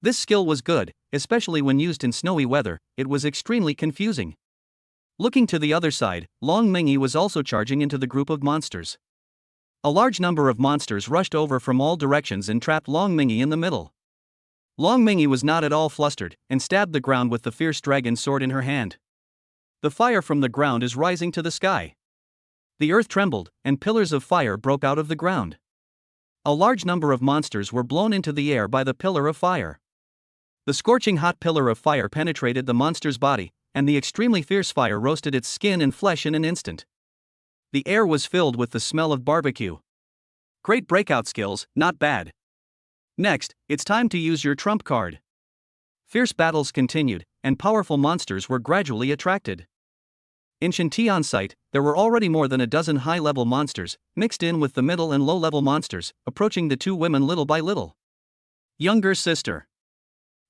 This skill was good, especially when used in snowy weather. It was extremely confusing. Looking to the other side, Long Mingyi was also charging into the group of monsters. A large number of monsters rushed over from all directions and trapped Long Mingyi in the middle. Long Mingyi was not at all flustered, and stabbed the ground with the fierce dragon sword in her hand. The fire from the ground is rising to the sky. The earth trembled, and pillars of fire broke out of the ground. A large number of monsters were blown into the air by the pillar of fire. The scorching hot pillar of fire penetrated the monster's body, and the extremely fierce fire roasted its skin and flesh in an instant. The air was filled with the smell of barbecue. Great breakout skills, not bad. Next, it's time to use your trump card. Fierce battles continued, and powerful monsters were gradually attracted. In Shintian's sight, there were already more than a dozen high-level monsters, mixed in with the middle and low-level monsters, approaching the two women little by little. Younger sister.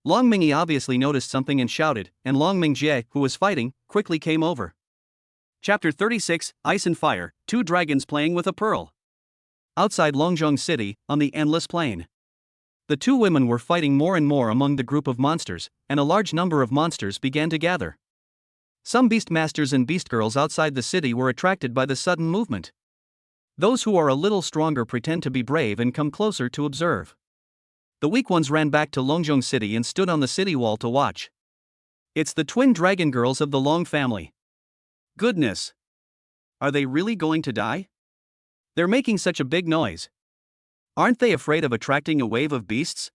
Long Mingyi obviously noticed something and shouted, and Long Mingjie, who was fighting, quickly came over. Chapter 36, Ice and Fire, Two Dragons Playing with a Pearl. Outside Longzhong City, on the endless plain. The two women were fighting more and more among the group of monsters, and a large number of monsters began to gather. Some beastmasters and beastgirls outside the city were attracted by the sudden movement. Those who are a little stronger pretend to be brave and come closer to observe. The weak ones ran back to Longzhong City and stood on the city wall to watch. It's the twin dragon girls of the Long family. Goodness! Are they really going to die? They're making such a big noise. Aren't they afraid of attracting a wave of beasts?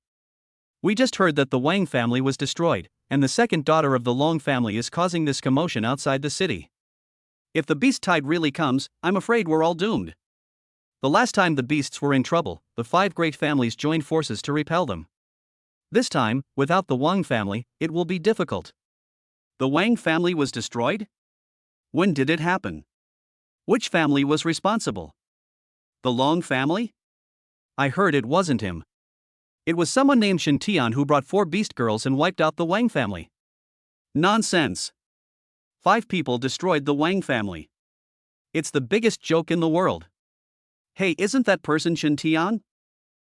We just heard that the Wang family was destroyed, and the second daughter of the Long family is causing this commotion outside the city. If the beast tide really comes, I'm afraid we're all doomed. The last time the beasts were in trouble, the five great families joined forces to repel them. This time, without the Wang family, it will be difficult. The Wang family was destroyed? When did it happen? Which family was responsible? The Long family? I heard it wasn't him. It was someone named Shintian who brought 4 beast girls and wiped out the Wang family. Nonsense. 5 people destroyed the Wang family. It's the biggest joke in the world. Hey, isn't that person Shintian?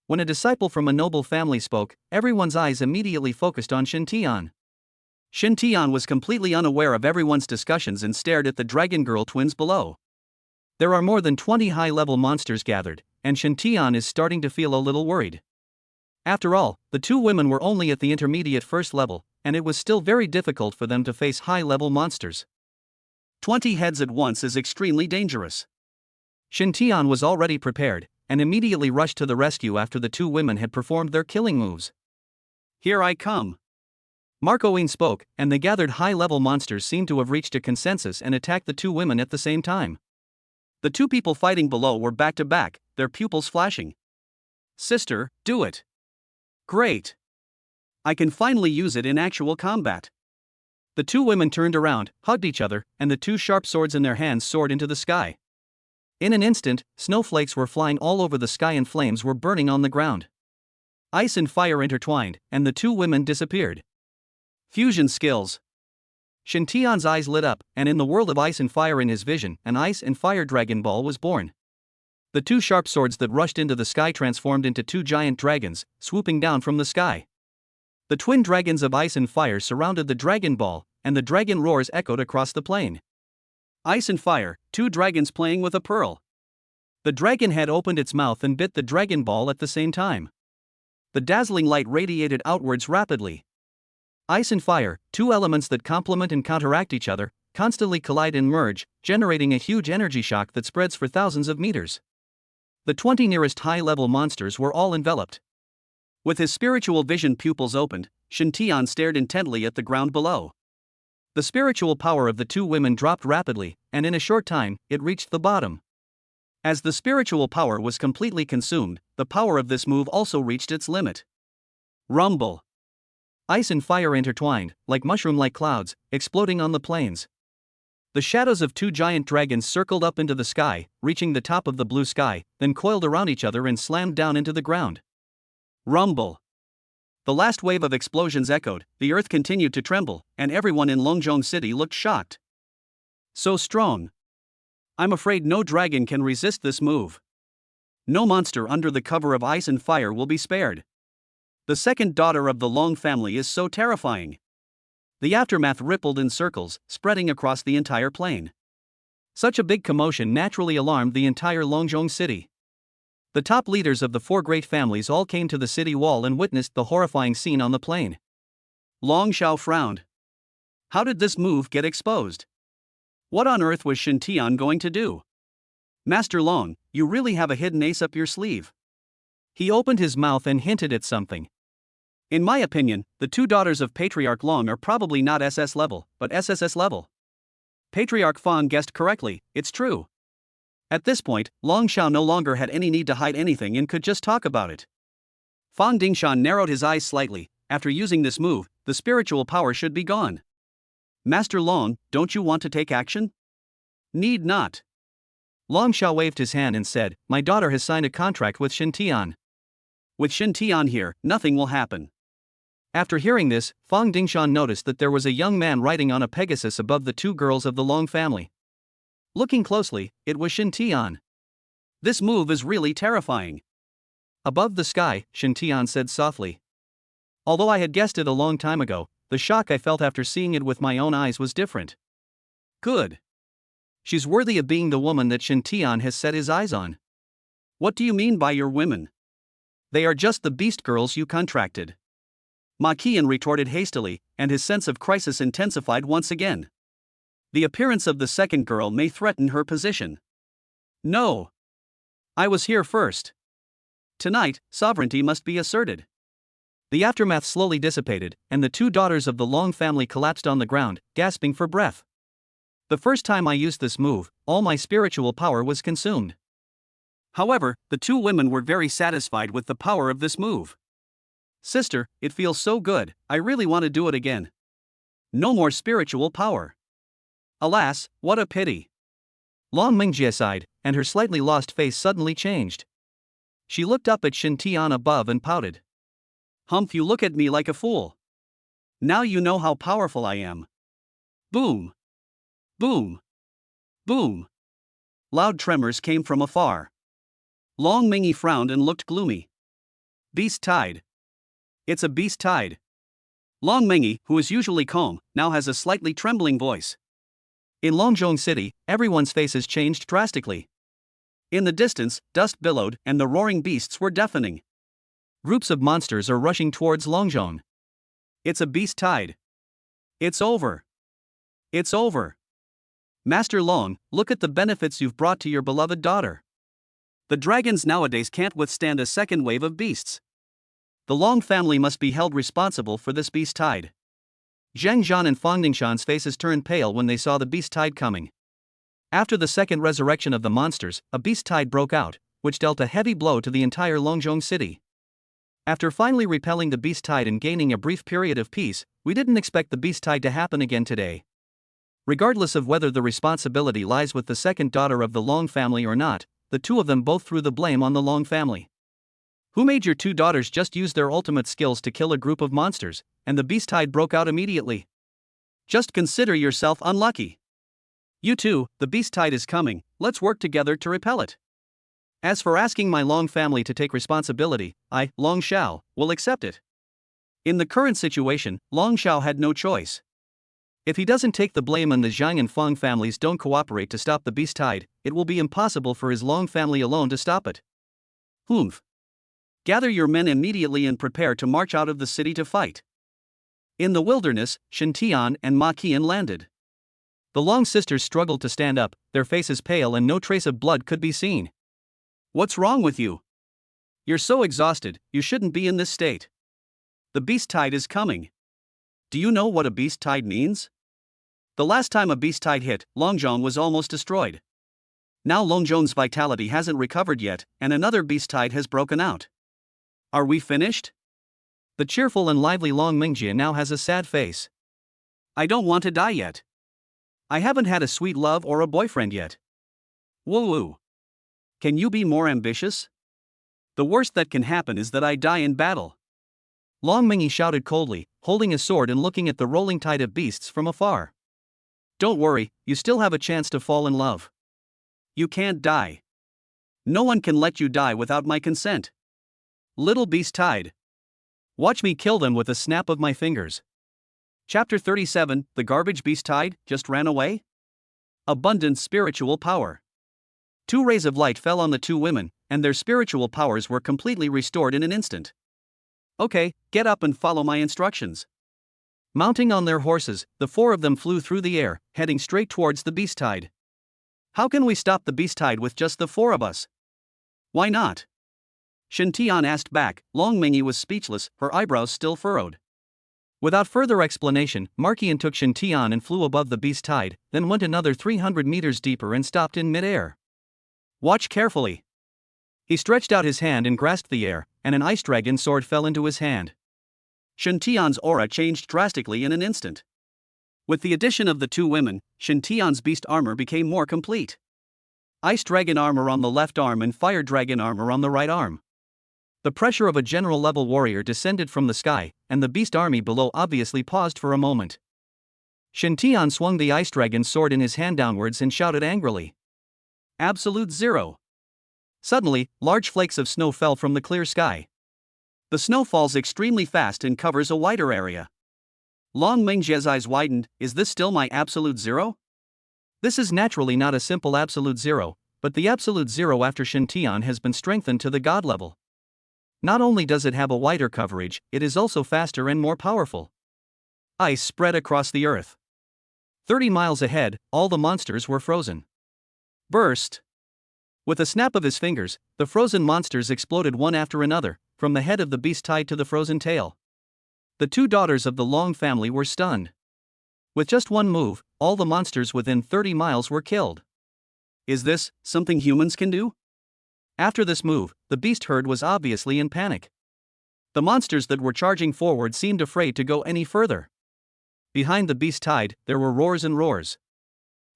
When a disciple from a noble family spoke, everyone's eyes immediately focused on Shintian. Shintian was completely unaware of everyone's discussions and stared at the dragon girl twins below. There are more than 20 high-level monsters gathered, and Shintian is starting to feel a little worried. After all, the two women were only at the intermediate first level, and it was still very difficult for them to face high-level monsters. 20 heads at once is extremely dangerous. Shintian was already prepared, and immediately rushed to the rescue after the two women had performed their killing moves. Here I come. Marco Yin spoke, and the gathered high-level monsters seemed to have reached a consensus and attacked the two women at the same time. The two people fighting below were back to back, their pupils flashing. Sister, do it. Great. I can finally use it in actual combat. The two women turned around, hugged each other, and the two sharp swords in their hands soared into the sky. In an instant, snowflakes were flying all over the sky and flames were burning on the ground. Ice and fire intertwined, and the two women disappeared. Fusion skills. Shintian's eyes lit up, and in the world of ice and fire in his vision, an ice and fire dragon ball was born. The two sharp swords that rushed into the sky transformed into 2 giant dragons, swooping down from the sky. The twin dragons of ice and fire surrounded the dragon ball, and the dragon roars echoed across the plain. Ice and fire, 2 dragons playing with a pearl. The dragon head opened its mouth and bit the dragon ball at the same time. The dazzling light radiated outwards rapidly. Ice and fire, 2 elements that complement and counteract each other, constantly collide and merge, generating a huge energy shock that spreads for thousands of meters. The 20 nearest high-level monsters were all enveloped. With his spiritual vision pupils opened, Shintian stared intently at the ground below. The spiritual power of the two women dropped rapidly, and in a short time, it reached the bottom. As the spiritual power was completely consumed, the power of this move also reached its limit. Rumble. Ice and fire intertwined, like mushroom-like clouds, exploding on the plains. The shadows of 2 giant dragons circled up into the sky, reaching the top of the blue sky, then coiled around each other and slammed down into the ground. Rumble. The last wave of explosions echoed, the earth continued to tremble, and everyone in Longzhong City looked shocked. So strong. I'm afraid no dragon can resist this move. No monster under the cover of ice and fire will be spared. The second daughter of the Long family is so terrifying. The aftermath rippled in circles, spreading across the entire plain. Such a big commotion naturally alarmed the entire Longzhong City. The top leaders of the 4 great families all came to the city wall and witnessed the horrifying scene on the plain. Long Xiao frowned. How did this move get exposed? What on earth was Shen Tian going to do? Master Long, you really have a hidden ace up your sleeve. He opened his mouth and hinted at something. In my opinion, the 2 daughters of Patriarch Long are probably not SS level, but SSS level. Patriarch Fang guessed correctly, it's true. At this point, Long Xiao no longer had any need to hide anything and could just talk about it. Fang Dingshan narrowed his eyes slightly. After using this move, the spiritual power should be gone. Master Long, don't you want to take action? Need not. Long Xiao waved his hand and said, my daughter has signed a contract with Shen Tian. With Shen Tian here, nothing will happen. After hearing this, Fang Dingshan noticed that there was a young man riding on a Pegasus above the 2 girls of the Long family. Looking closely, it was Shen Tian. This move is really terrifying. Above the sky, Shen Tian said softly. Although I had guessed it a long time ago, the shock I felt after seeing it with my own eyes was different. Good. She's worthy of being the woman that Shen Tian has set his eyes on. What do you mean by your women? They are just the beast girls you contracted. Ma Qian retorted hastily, and his sense of crisis intensified once again. The appearance of the second girl may threaten her position. No. I was here first. Tonight, sovereignty must be asserted. The aftermath slowly dissipated, and the 2 daughters of the Long family collapsed on the ground, gasping for breath. The first time I used this move, all my spiritual power was consumed. However, the 2 women were very satisfied with the power of this move. Sister, it feels so good, I really want to do it again. No more spiritual power. Alas, what a pity. Long Mingjie sighed, and her slightly lost face suddenly changed. She looked up at Shen Tian above and pouted. Humph, you look at me like a fool. Now you know how powerful I am. Boom. Boom. Boom. Loud tremors came from afar. Long Mingjie frowned and looked gloomy. Beast tide. It's a beast tide. Long Mingjie, who is usually calm, now has a slightly trembling voice. In Longzhong City, everyone's faces changed drastically. In the distance, dust billowed and the roaring beasts were deafening. Groups of monsters are rushing towards Longzhong. It's a beast tide. It's over. It's over. Master Long, look at the benefits you've brought to your beloved daughter. The dragons nowadays can't withstand a second wave of beasts. The Long family must be held responsible for this beast tide. Zheng Zhan and Fang Dingshan's faces turned pale when they saw the beast tide coming. After the second resurrection of the monsters, a beast tide broke out, which dealt a heavy blow to the entire Longzhong city. After finally repelling the beast tide and gaining a brief period of peace, we didn't expect the beast tide to happen again today. Regardless of whether the responsibility lies with the second daughter of the Long family or not, the 2 of them both threw the blame on the Long family. Who made your 2 daughters just use their ultimate skills to kill a group of monsters, and the beast tide broke out immediately? Just consider yourself unlucky. You 2, the beast tide is coming, let's work together to repel it. As for asking my Long family to take responsibility, I, Long Xiao, will accept it. In the current situation, Long Xiao had no choice. If he doesn't take the blame and the Zhang and Fang families don't cooperate to stop the beast tide, it will be impossible for his Long family alone to stop it. Humph. Gather your men immediately and prepare to march out of the city to fight. In the wilderness, Shen Tian and Ma Qian landed. The Long sisters struggled to stand up, their faces pale and no trace of blood could be seen. What's wrong with you? You're so exhausted, you shouldn't be in this state. The beast tide is coming. Do you know what a beast tide means? The last time a beast tide hit, Longzhong was almost destroyed. Now Longzhong's vitality hasn't recovered yet, and another beast tide has broken out. Are we finished? The cheerful and lively Long Mingjie now has a sad face. I don't want to die yet. I haven't had a sweet love or a boyfriend yet. Woo-woo. Can you be more ambitious? The worst that can happen is that I die in battle. Long Mingjie shouted coldly, holding a sword and looking at the rolling tide of beasts from afar. Don't worry, you still have a chance to fall in love. You can't die. No one can let you die without my consent. Little beast tide. Watch me kill them with a snap of my fingers. Chapter 37, The Garbage Beast Tide Just Ran Away? Abundant Spiritual Power. 2 rays of light fell on the 2 women, and their spiritual powers were completely restored in an instant. Okay, get up and follow my instructions. Mounting on their horses, the four of them flew through the air, heading straight towards the beast tide. How can we stop the beast tide with just the four of us? Why not? Shen Tian asked back. Long Mingyi was speechless, her eyebrows still furrowed. Without further explanation, Marqian took Shen Tian and flew above the beast tide, then went another 300 meters deeper and stopped in mid-air. Watch carefully. He stretched out his hand and grasped the air, and an ice dragon sword fell into his hand. Shen Tian's aura changed drastically in an instant. With the addition of the two women, Shen Tian's beast armor became more complete. Ice dragon armor on the left arm and fire dragon armor on the right arm. The pressure of a general-level warrior descended from the sky, and the beast army below obviously paused for a moment. Shen Tian swung the ice dragon sword in his hand downwards and shouted angrily. Absolute zero. Suddenly, large flakes of snow fell from the clear sky. The snow falls extremely fast and covers a wider area. Long Mingjia's eyes widened. Is this still my absolute zero? This is naturally not a simple absolute zero, but the absolute zero after Shen Tian has been strengthened to the god level. Not only does it have a wider coverage, it is also faster and more powerful. Ice spread across the earth. 30 miles ahead, all the monsters were frozen. Burst! With a snap of his fingers, the frozen monsters exploded one after another, from the head of the beast tied to the frozen tail. The two daughters of the Long family were stunned. With just one move, all the monsters within 30 miles were killed. Is this something humans can do? After this move, the beast herd was obviously in panic. The monsters that were charging forward seemed afraid to go any further. Behind the beast tide, there were roars and roars.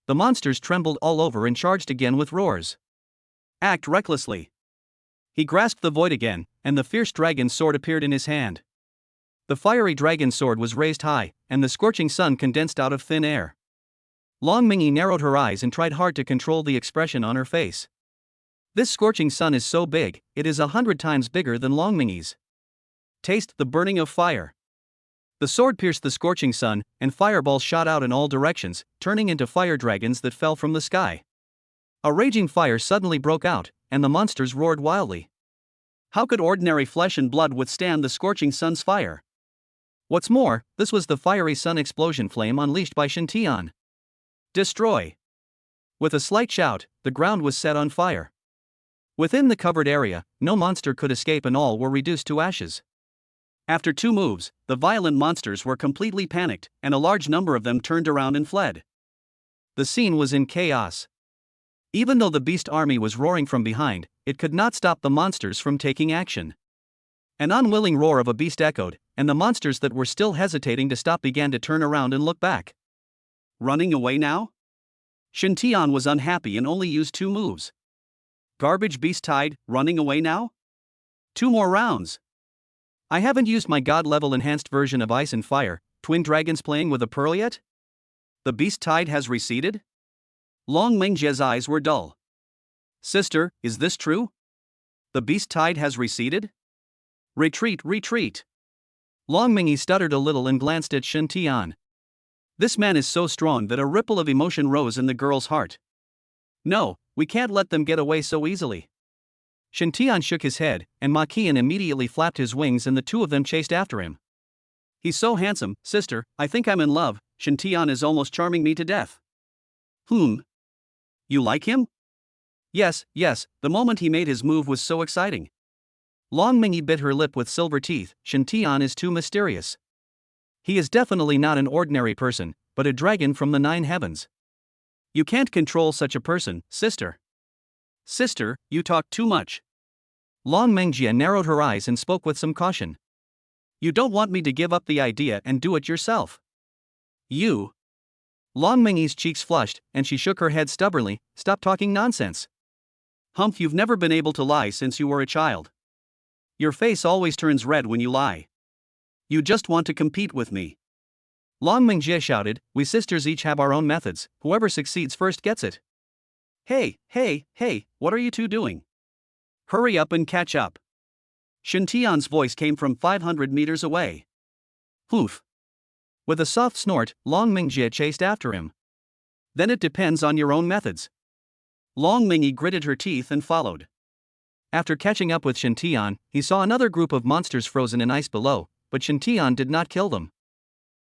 The monsters trembled all over and charged again with roars. Act recklessly. He grasped the void again, and the fierce dragon sword appeared in his hand. The fiery dragon sword was raised high, and the scorching sun condensed out of thin air. Long Mingyi narrowed her eyes and tried hard to control the expression on her face. This scorching sun is so big, it is 100 times bigger than Long Mingyi's. Taste the burning of fire. The sword pierced the scorching sun, and fireballs shot out in all directions, turning into fire dragons that fell from the sky. A raging fire suddenly broke out, and the monsters roared wildly. How could ordinary flesh and blood withstand the scorching sun's fire? What's more, this was the fiery sun explosion flame unleashed by Shen Tian. Destroy! With a slight shout, the ground was set on fire. Within the covered area, no monster could escape and all were reduced to ashes. After two moves, the violent monsters were completely panicked, and a large number of them turned around and fled. The scene was in chaos. Even though the beast army was roaring from behind, it could not stop the monsters from taking action. An unwilling roar of a beast echoed, and the monsters that were still hesitating to stop began to turn around and look back. Running away now? Shen Tian was unhappy and only used two moves. Garbage beast tide, running away now? 2 more rounds. I haven't used my god-level enhanced version of Ice and Fire, Twin Dragons playing with a pearl yet? The beast tide has receded? Long Mingjia's eyes were dull. Sister, is this true? The beast tide has receded? Retreat, retreat. Long Mingyi stuttered a little and glanced at Shen Tian. This man is so strong that a ripple of emotion rose in the girl's heart. No, we can't let them get away so easily. Shen Tian shook his head, and Marqian immediately flapped his wings and the two of them chased after him. He's so handsome, sister, I think I'm in love. Shen Tian is almost charming me to death. You like him? Yes, the moment he made his move was so exciting. Long Mingyi bit her lip with silver teeth. Shen Tian is too mysterious. He is definitely not an ordinary person, but a dragon from the 9 heavens. You can't control such a person, sister. Sister, you talk too much. Long Mingjia narrowed her eyes and spoke with some caution. You don't want me to give up the idea and do it yourself. You. Long Mingyi's cheeks flushed, and she shook her head stubbornly. Stop talking nonsense. Humph, you've never been able to lie since you were a child. Your face always turns red when you lie. You just want to compete with me. Long Mingjie shouted, we sisters each have our own methods, whoever succeeds first gets it. Hey, what are you two doing? Hurry up and catch up. Shen Tian's voice came from 500 meters away. Hoof. With a soft snort, Long Mingjie chased after him. Then it depends on your own methods. Long Mingyi gritted her teeth and followed. After catching up with Shen Tian, he saw another group of monsters frozen in ice below, but Shen Tian did not kill them.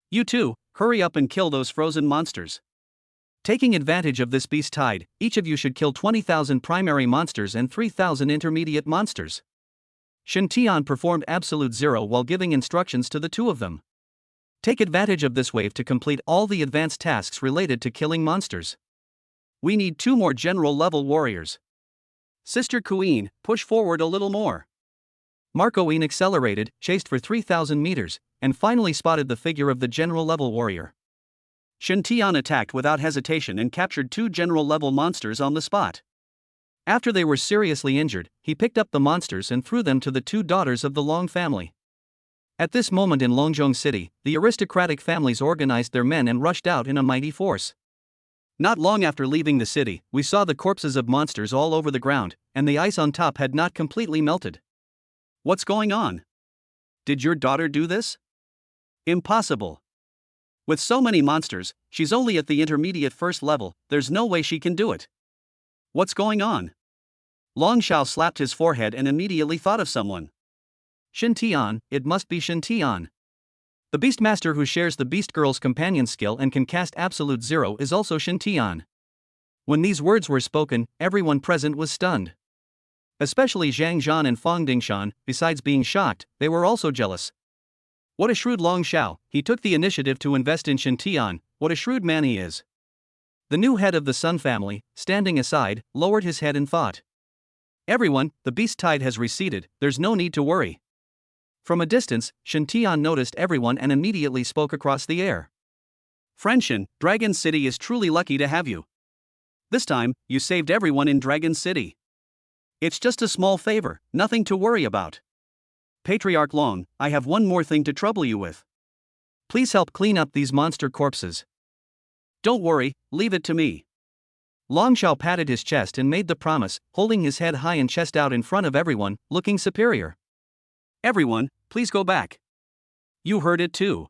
You two, hurry up and kill those frozen monsters. Taking advantage of this beast tide, each of you should kill 20,000 primary monsters and 3,000 intermediate monsters. Shen Tian performed absolute zero while giving instructions to the two of them. Take advantage of this wave to complete all the advanced tasks related to killing monsters. We need 2 more general-level warriors. Sister Queen, push forward a little more. Marcoine accelerated, chased for 3,000 meters, and finally spotted the figure of the general-level warrior. Shen Tian attacked without hesitation and captured 2 general-level monsters on the spot. After they were seriously injured, he picked up the monsters and threw them to the 2 daughters of the Long family. At this moment in Longzhong City, the aristocratic families organized their men and rushed out in a mighty force. Not long after leaving the city, we saw the corpses of monsters all over the ground, and the ice on top had not completely melted. What's going on? Did your daughter do this? Impossible. With so many monsters, she's only at the intermediate first level, there's no way she can do it. What's going on? Long Xiao slapped his forehead and immediately thought of someone. Shen Tian, it must be Shen Tian. The Beastmaster who shares the Beast Girl's companion skill and can cast absolute zero is also Shen Tian. When these words were spoken, everyone present was stunned. Especially Zhang Zhan and Fang Dingshan, besides being shocked, they were also jealous. What a shrewd Long Xiao, he took the initiative to invest in Shen Tian, what a shrewd man he is. The new head of the Sun family, standing aside, lowered his head and thought. Everyone, the beast tide has receded, there's no need to worry. From a distance, Shen Tian noticed everyone and immediately spoke across the air. Friend Shen, Dragon City is truly lucky to have you. This time, you saved everyone in Dragon City. It's just a small favor, nothing to worry about. Patriarch Long, I have one more thing to trouble you with. Please help clean up these monster corpses. Don't worry, leave it to me. Long Xiao patted his chest and made the promise, holding his head high and chest out in front of everyone, looking superior. Everyone, please go back. You heard it too.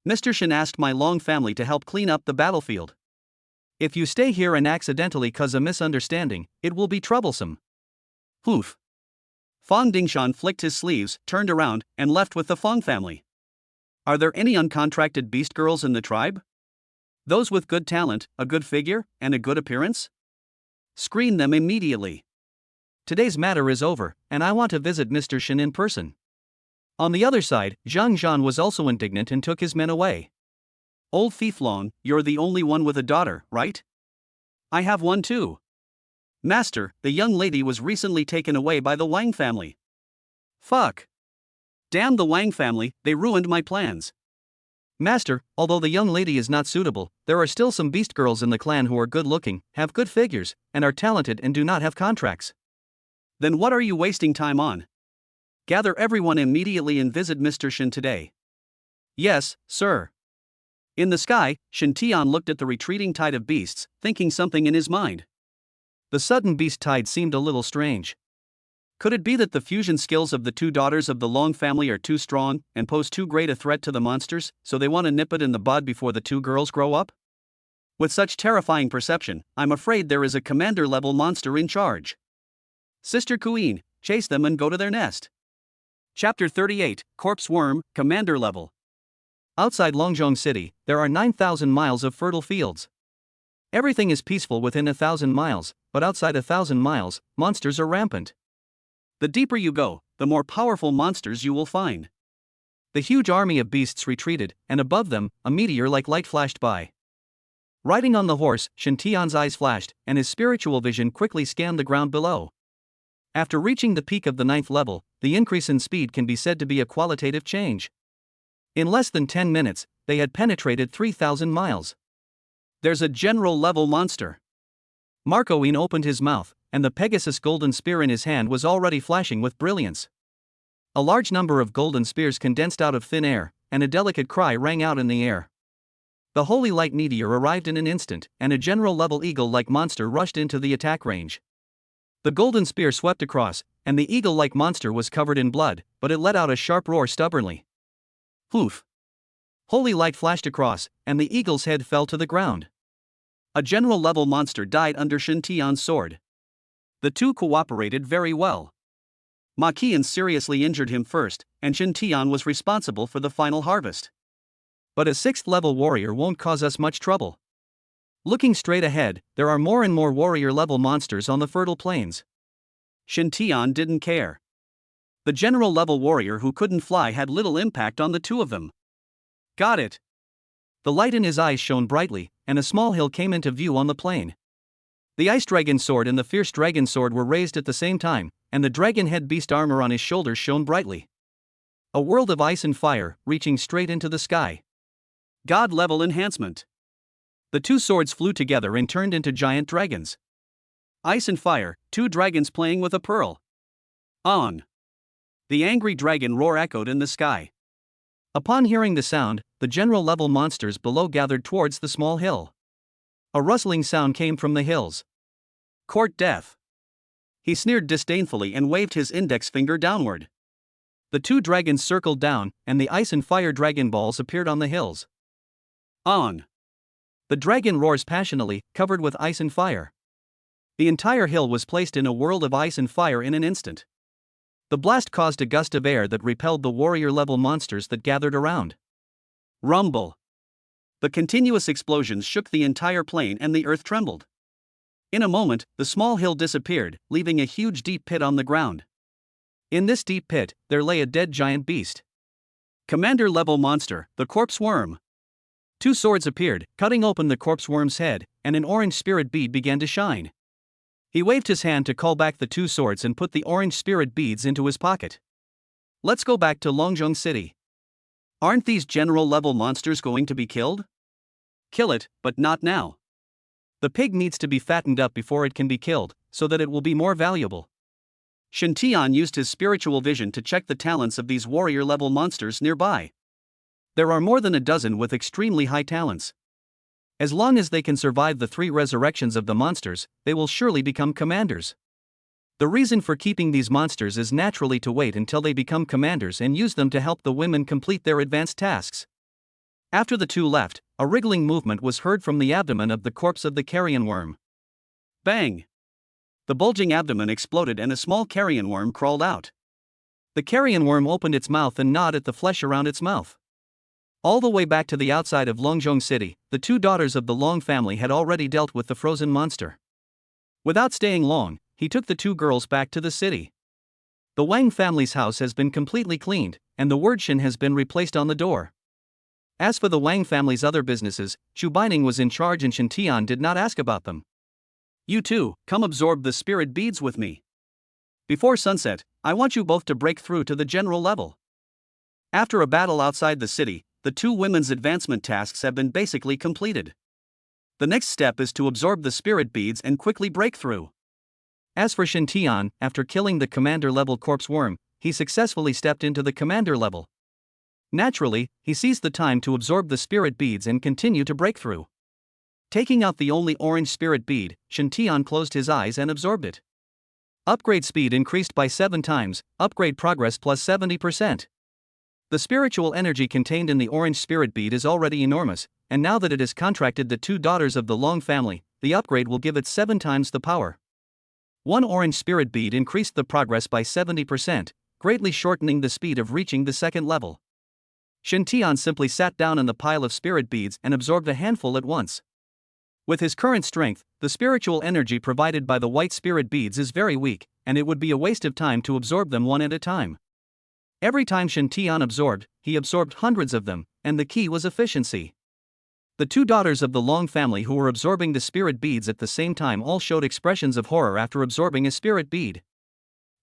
Mr. Shen asked my Long family to help clean up the battlefield. If you stay here and accidentally cause a misunderstanding, it will be troublesome. Poof. Fang Dingshan flicked his sleeves, turned around, and left with the Fang family. Are there any uncontracted beast girls in the tribe? Those with good talent, a good figure, and a good appearance? Screen them immediately. Today's matter is over, and I want to visit Mr. Shen in person. On the other side, Zhang Zhan was also indignant and took his men away. Old thief Long, you're the only one with a daughter, right? I have one too. Master, the young lady was recently taken away by the Wang family. Fuck. Damn the Wang family, they ruined my plans. Master, although the young lady is not suitable, there are still some beast girls in the clan who are good looking, have good figures, and are talented and do not have contracts. Then what are you wasting time on? Gather everyone immediately and visit Mr. Shen today. Yes, sir. In the sky, Shen Tian looked at the retreating tide of beasts, thinking something in his mind. The sudden beast tide seemed a little strange. Could it be that the fusion skills of the 2 daughters of the Long family are too strong and pose too great a threat to the monsters, so they want to nip it in the bud before the 2 girls grow up? With such terrifying perception, I'm afraid there is a commander-level monster in charge. Sister Queen, chase them and go to their nest. Chapter 38, Corpse Worm, Commander Level. Outside Longzhong City, there are 9,000 miles of fertile fields. Everything is peaceful within 1,000 miles, but outside 1,000 miles, monsters are rampant. The deeper you go, the more powerful monsters you will find. The huge army of beasts retreated, and above them, a meteor-like light flashed by. Riding on the horse, Shen Tian's eyes flashed, and his spiritual vision quickly scanned the ground below. After reaching the peak of the 9th level, the increase in speed can be said to be a qualitative change. In less than 10 minutes, they had penetrated 3,000 miles. There's a general-level monster. Marcoine opened his mouth, and the Pegasus golden spear in his hand was already flashing with brilliance. A large number of golden spears condensed out of thin air, and a delicate cry rang out in the air. The holy light meteor arrived in an instant, and a general-level eagle-like monster rushed into the attack range. The golden spear swept across, and the eagle-like monster was covered in blood, but it let out a sharp roar stubbornly. Poof! Holy light flashed across, and the eagle's head fell to the ground. A general-level monster died under Shen Tian's sword. The two cooperated very well. Ma Qian seriously injured him first, and Shen Tian was responsible for the final harvest. But a 6th level warrior won't cause us much trouble. Looking straight ahead, there are more and more warrior level monsters on the fertile plains. Shen Tian didn't care. The general level warrior who couldn't fly had little impact on the two of them. Got it. The light in his eyes shone brightly, and a small hill came into view on the plain. The ice dragon sword and the fierce dragon sword were raised at the same time, and the dragon head beast armor on his shoulders shone brightly. A world of ice and fire, reaching straight into the sky. God level enhancement. The two swords flew together and turned into giant dragons. Ice and fire, two dragons playing with a pearl. On. The angry dragon roar echoed in the sky. Upon hearing the sound, the general level monsters below gathered towards the small hill. A rustling sound came from the hills. Court death. He sneered disdainfully and waved his index finger downward. The two dragons circled down, and the ice and fire dragon balls appeared on the hills. On. The dragon roars passionately, covered with ice and fire. The entire hill was placed in a world of ice and fire in an instant. The blast caused a gust of air that repelled the warrior-level monsters that gathered around. Rumble. The continuous explosions shook the entire plain and the earth trembled. In a moment, the small hill disappeared, leaving a huge deep pit on the ground. In this deep pit, there lay a dead giant beast. Commander-level monster, the corpse worm. Two swords appeared, cutting open the corpse worm's head, and an orange spirit bead began to shine. He waved his hand to call back the two swords and put the orange spirit beads into his pocket. Let's go back to Longzhong City. Aren't these general-level monsters going to be killed? Kill it, but not now. The pig needs to be fattened up before it can be killed, so that it will be more valuable. Shen Tian used his spiritual vision to check the talents of these warrior-level monsters nearby. There are more than a dozen with extremely high talents. As long as they can survive the 3 resurrections of the monsters, they will surely become commanders. The reason for keeping these monsters is naturally to wait until they become commanders and use them to help the women complete their advanced tasks. After the two left, a wriggling movement was heard from the abdomen of the corpse of the carrion worm. Bang! The bulging abdomen exploded and a small carrion worm crawled out. The carrion worm opened its mouth and gnawed at the flesh around its mouth. All the way back to the outside of Longzhong City, the 2 daughters of the Long family had already dealt with the frozen monster. Without staying long, he took the 2 girls back to the city. The Wang family's house has been completely cleaned, and the word Shen has been replaced on the door. As for the Wang family's other businesses, Chu Bining was in charge and Shen Tian did not ask about them. You two, come absorb the spirit beads with me. Before sunset, I want you both to break through to the general level. After a battle outside the city, the 2 women's advancement tasks have been basically completed. The next step is to absorb the spirit beads and quickly break through. As for Shen Tian, after killing the commander-level corpse worm, he successfully stepped into the commander level. Naturally, he seized the time to absorb the spirit beads and continue to break through. Taking out the only orange spirit bead, Shen Tian closed his eyes and absorbed it. Upgrade speed increased by 7 times, upgrade progress plus 70%. The spiritual energy contained in the orange spirit bead is already enormous, and now that it has contracted the 2 daughters of the Long family, the upgrade will give it 7 times the power. 1 orange spirit bead increased the progress by 70%, greatly shortening the speed of reaching the 2nd level. Shen Tian simply sat down in the pile of spirit beads and absorbed a handful at once. With his current strength, the spiritual energy provided by the white spirit beads is very weak, and it would be a waste of time to absorb them one at a time. Every time Shen Tian absorbed, he absorbed hundreds of them, and the key was efficiency. The 2 daughters of the Long family who were absorbing the spirit beads at the same time all showed expressions of horror after absorbing a spirit bead.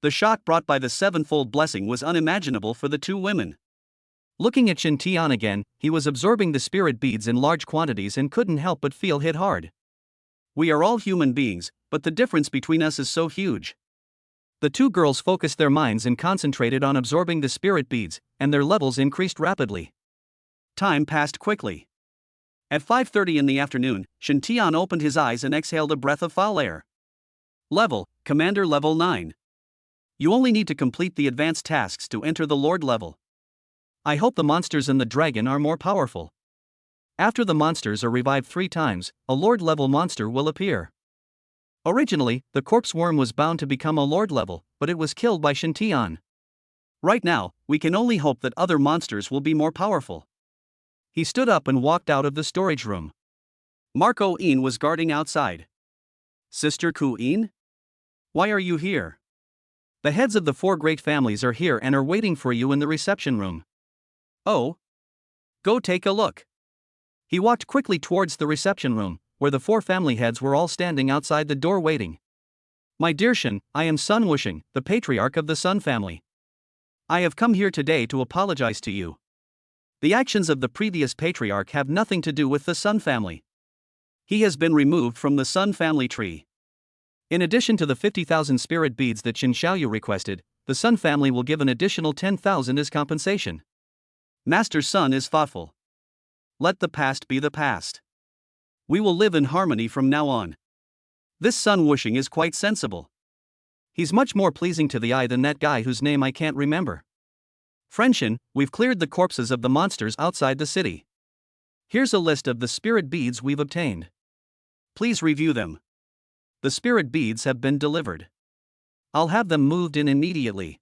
The shock brought by the 7-fold blessing was unimaginable for the 2 women. Looking at Shen Tian again, he was absorbing the spirit beads in large quantities and couldn't help but feel hit hard. We are all human beings, but the difference between us is so huge. The 2 girls focused their minds and concentrated on absorbing the spirit beads, and their levels increased rapidly. Time passed quickly. At 5:30 in the afternoon, Shen Tian opened his eyes and exhaled a breath of foul air. Level, Commander level 9. You only need to complete the advanced tasks to enter the Lord level. I hope the monsters and the dragon are more powerful. After the monsters are revived 3 times, a Lord level monster will appear. Originally, the corpse worm was bound to become a lord level, but it was killed by Shen Tian. Right now, we can only hope that other monsters will be more powerful. He stood up and walked out of the storage room. Marco Een was guarding outside. Sister Ku Een? Why are you here? The heads of the 4 great families are here and are waiting for you in the reception room. Oh? Go take a look. He walked quickly towards the reception room, where the 4 family heads were all standing outside the door waiting. My dear Shen, I am Sun Wusheng, the patriarch of the Sun family. I have come here today to apologize to you. The actions of the previous patriarch have nothing to do with the Sun family. He has been removed from the Sun family tree. In addition to the 50,000 spirit beads that Qin Xiaoyu requested, the Sun family will give an additional 10,000 as compensation. Master Sun is thoughtful. Let the past be the past. We will live in harmony from now on. This Sun Wusheng is quite sensible. He's much more pleasing to the eye than that guy whose name I can't remember. Friend Shen, we've cleared the corpses of the monsters outside the city. Here's a list of the spirit beads we've obtained. Please review them. The spirit beads have been delivered. I'll have them moved in immediately.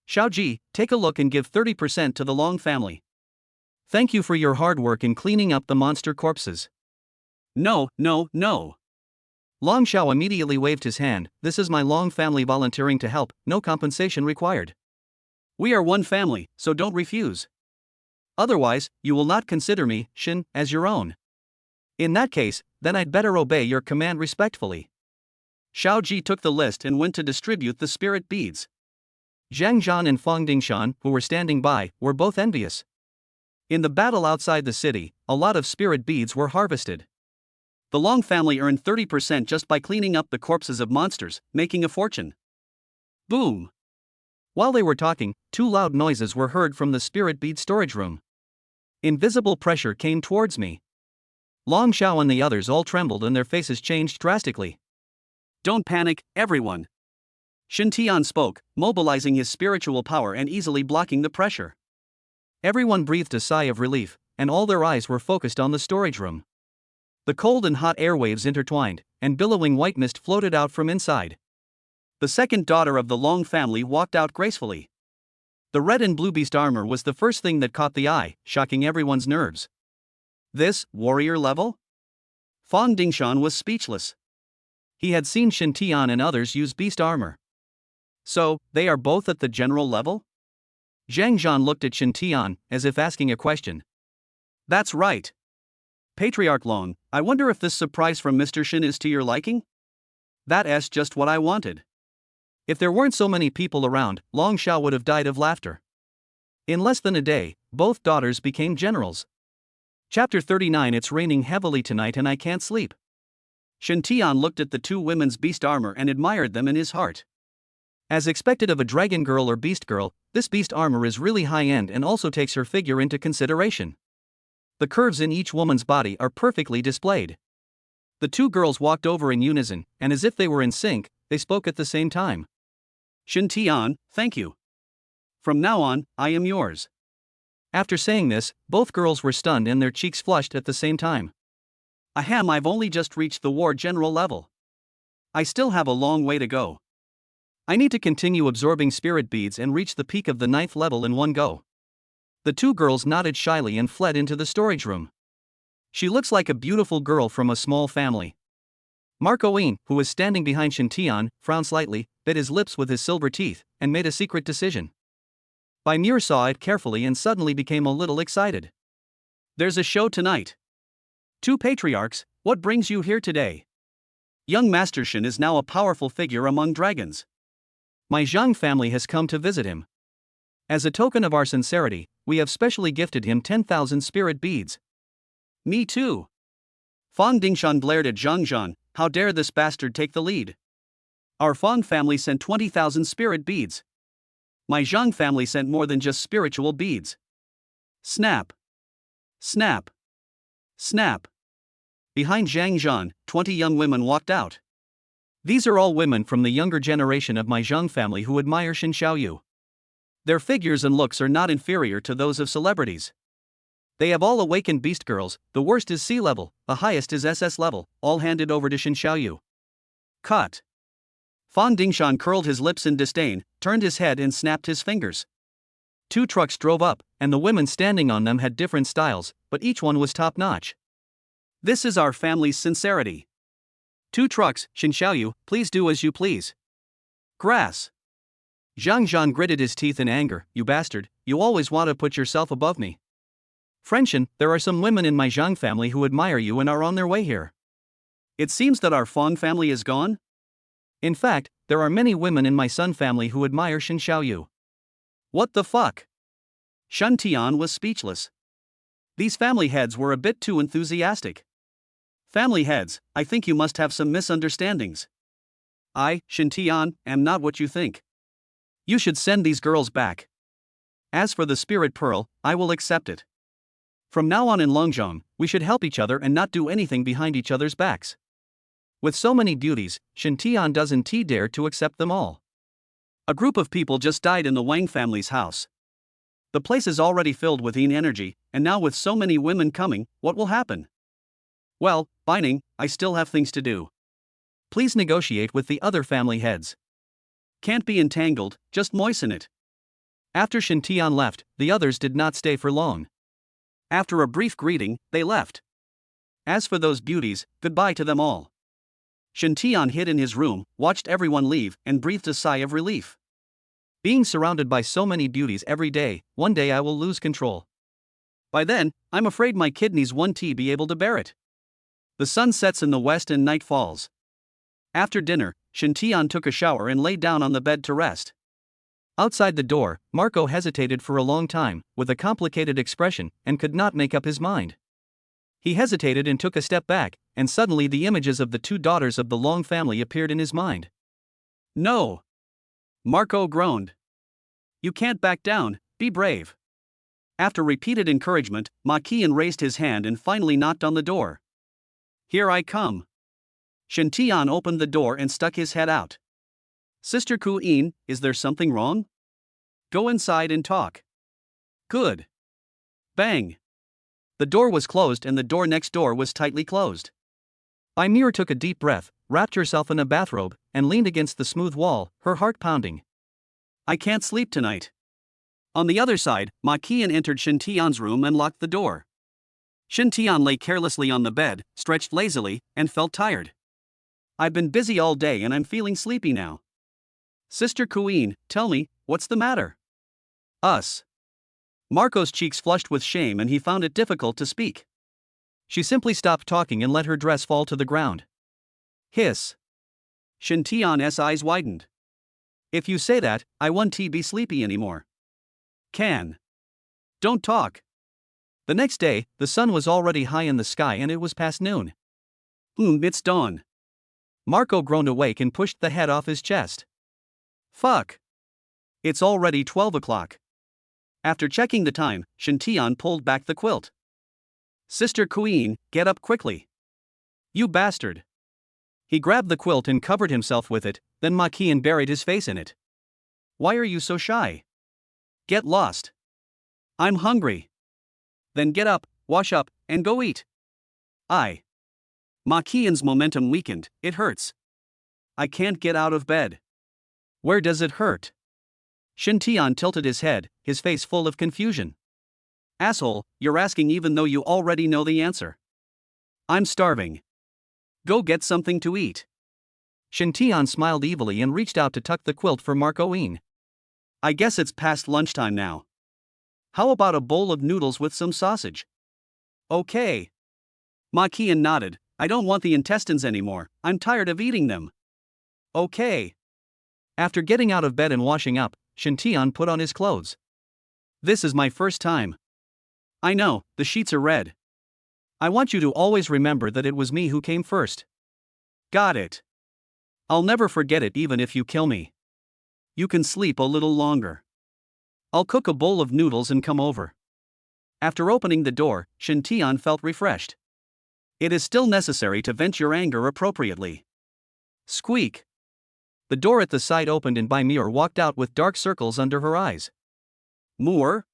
Shiao Ji, take a look and give 30% to the Long family. Thank you for your hard work in cleaning up the monster corpses. No. Long Xiao immediately waved his hand. This is my Long family volunteering to help, no compensation required. We are one family, so don't refuse. Otherwise, you will not consider me, Shen, as your own. In that case, then I'd better obey your command respectfully. Shiao Ji took the list and went to distribute the spirit beads. Zhang Zhan and Fang Dingshan, who were standing by, were both envious. In the battle outside the city, a lot of spirit beads were harvested. The Long family earned 30% just by cleaning up the corpses of monsters, making a fortune. Boom! While they were talking, 2 loud noises were heard from the spirit bead storage room. Invisible pressure came towards me. Long Xiao and the others all trembled and their faces changed drastically. Don't panic, everyone. Shen Tian spoke, mobilizing his spiritual power and easily blocking the pressure. Everyone breathed a sigh of relief, and all their eyes were focused on the storage room. The cold and hot airwaves intertwined, and billowing white mist floated out from inside. The second daughter of the Long family walked out gracefully. The red and blue beast armor was the first thing that caught the eye, shocking everyone's nerves. This, warrior level? Fang Dingshan was speechless. He had seen Shen Tian and others use beast armor. So, they are both at the general level? Zhang Zhan looked at Shen Tian, as if asking a question. That's right. Patriarch Long, I wonder if this surprise from Mr. Shen is to your liking? That's just what I wanted. If there weren't so many people around, Long Xiao would have died of laughter. In less than a day, both daughters became generals. Chapter 39. It's raining heavily tonight and I can't sleep. Shen Tian looked at the 2 women's beast armor and admired them in his heart. As expected of a dragon girl or beast girl, this beast armor is really high-end and also takes her figure into consideration. The curves in each woman's body are perfectly displayed. The 2 girls walked over in unison, and as if they were in sync, they spoke at the same time. Shen Tian, thank you. From now on, I am yours. After saying this, both girls were stunned and their cheeks flushed at the same time. Ahem, I've only just reached the war general level. I still have a long way to go. I need to continue absorbing spirit beads and reach the peak of the 9th level in one go. The 2 girls nodded shyly and fled into the storage room. She looks like a beautiful girl from a small family. Marco Een, who was standing behind Shen Tian, frowned slightly, bit his lips with his silver teeth, and made a secret decision. Bai Muer saw it carefully and suddenly became a little excited. There's a show tonight. 2 patriarchs, what brings you here today? Young Master Shen is now a powerful figure among dragons. My Zhang family has come to visit him. As a token of our sincerity, we have specially gifted him 10,000 spirit beads. Me too. Fang Dingshan glared at Zhang Zhan, how dare this bastard take the lead? Our Fang family sent 20,000 spirit beads. My Zhang family sent more than just spiritual beads. Snap. Snap. Snap. Behind Zhang Zhan, 20 young women walked out. These are all women from the younger generation of my Zhang family who admire Shen Xiaoyu. Their figures and looks are not inferior to those of celebrities. They have all awakened beast girls, the worst is C level, the highest is SS level, all handed over to Shen Xiaoyu. Cut. Fan Dingshan curled his lips in disdain, turned his head and snapped his fingers. 2 trucks drove up, and the women standing on them had different styles, but each one was top-notch. This is our family's sincerity. 2 trucks, Xin Xiaoyu, please do as you please. Grass. Zhang Zhan gritted his teeth in anger. You bastard, you always want to put yourself above me. Frenshin, there are some women in my Zhang family who admire you and are on their way here. It seems that our Fan family is gone? In fact, there are many women in my Sun family who admire Xin Xiaoyu. What the fuck? Shen Tian was speechless. These family heads were a bit too enthusiastic. Family heads, I think you must have some misunderstandings. I, Shen Tian, am not what you think. You should send these girls back. As for the spirit pearl, I will accept it. From now on in Longzhong, we should help each other and not do anything behind each other's backs. With so many beauties, Shen Tian doesn't dare to accept them all. A group of people just died in the Wang family's house. The place is already filled with yin energy, and now with so many women coming, what will happen? Well, Bining, I still have things to do. Please negotiate with the other family heads. Can't be entangled, just moisten it. After Shen Tian left, the others did not stay for long. After a brief greeting, they left. As for those beauties, goodbye to them all. Shen Tian hid in his room, watched everyone leave, and breathed a sigh of relief. Being surrounded by so many beauties every day, one day I will lose control. By then, I'm afraid my kidneys won't be able to bear it. The sun sets in the west and night falls. After dinner, Shen Tian took a shower and lay down on the bed to rest. Outside the door, Marco hesitated for a long time, with a complicated expression, and could not make up his mind. He hesitated and took a step back, and suddenly the images of the 2 daughters of the Long family appeared in his mind. No! Marco groaned. You can't back down, be brave. After repeated encouragement, Ma Qian raised his hand and finally knocked on the door. Here I come. Shen Tian opened the door and stuck his head out. Sister Ku Yin, is there something wrong? Go inside and talk. Good. Bang. The door was closed and the door next door was tightly closed. Bai Muer took a deep breath, wrapped herself in a bathrobe, and leaned against the smooth wall, her heart pounding. I can't sleep tonight. On the other side, Ma Qian entered Shen Tian's room and locked the door. Shen Tian lay carelessly on the bed, stretched lazily, and felt tired. I've been busy all day and I'm feeling sleepy now. Sister Ku Yin, tell me, what's the matter? Us. Marco's cheeks flushed with shame and he found it difficult to speak. She simply stopped talking and let her dress fall to the ground. Hiss. Shen Tian's eyes widened. If you say that, I won't be sleepy anymore. Can. Don't talk. The next day, the sun was already high in the sky and it was past noon. It's dawn. Marco groaned awake and pushed the head off his chest. Fuck. It's already 12 o'clock. After checking the time, Shen Tian pulled back the quilt. Sister Ku Yin, get up quickly. You bastard. He grabbed the quilt and covered himself with it, then Ma Qian buried his face in it. Why are you so shy? Get lost. I'm hungry. Then get up, wash up, and go eat. Ma Qian's momentum weakened, it hurts. I can't get out of bed. Where does it hurt? Shen Tian tilted his head, his face full of confusion. Asshole, you're asking even though you already know the answer. I'm starving. Go get something to eat. Shen Tian smiled evilly and reached out to tuck the quilt for Marco Yin. I guess it's past lunchtime now. How about a bowl of noodles with some sausage? Okay. Ma Qian nodded. I don't want the intestines anymore, I'm tired of eating them. Okay. After getting out of bed and washing up, Shen Tian put on his clothes. This is my first time. I know, the sheets are red. I want you to always remember that it was me who came first. Got it. I'll never forget it even if you kill me. You can sleep a little longer. I'll cook a bowl of noodles and come over. After opening the door, Shen Tian felt refreshed. It is still necessary to vent your anger appropriately. Squeak. The door at the side opened and Bai Muer walked out with dark circles under her eyes. Muer?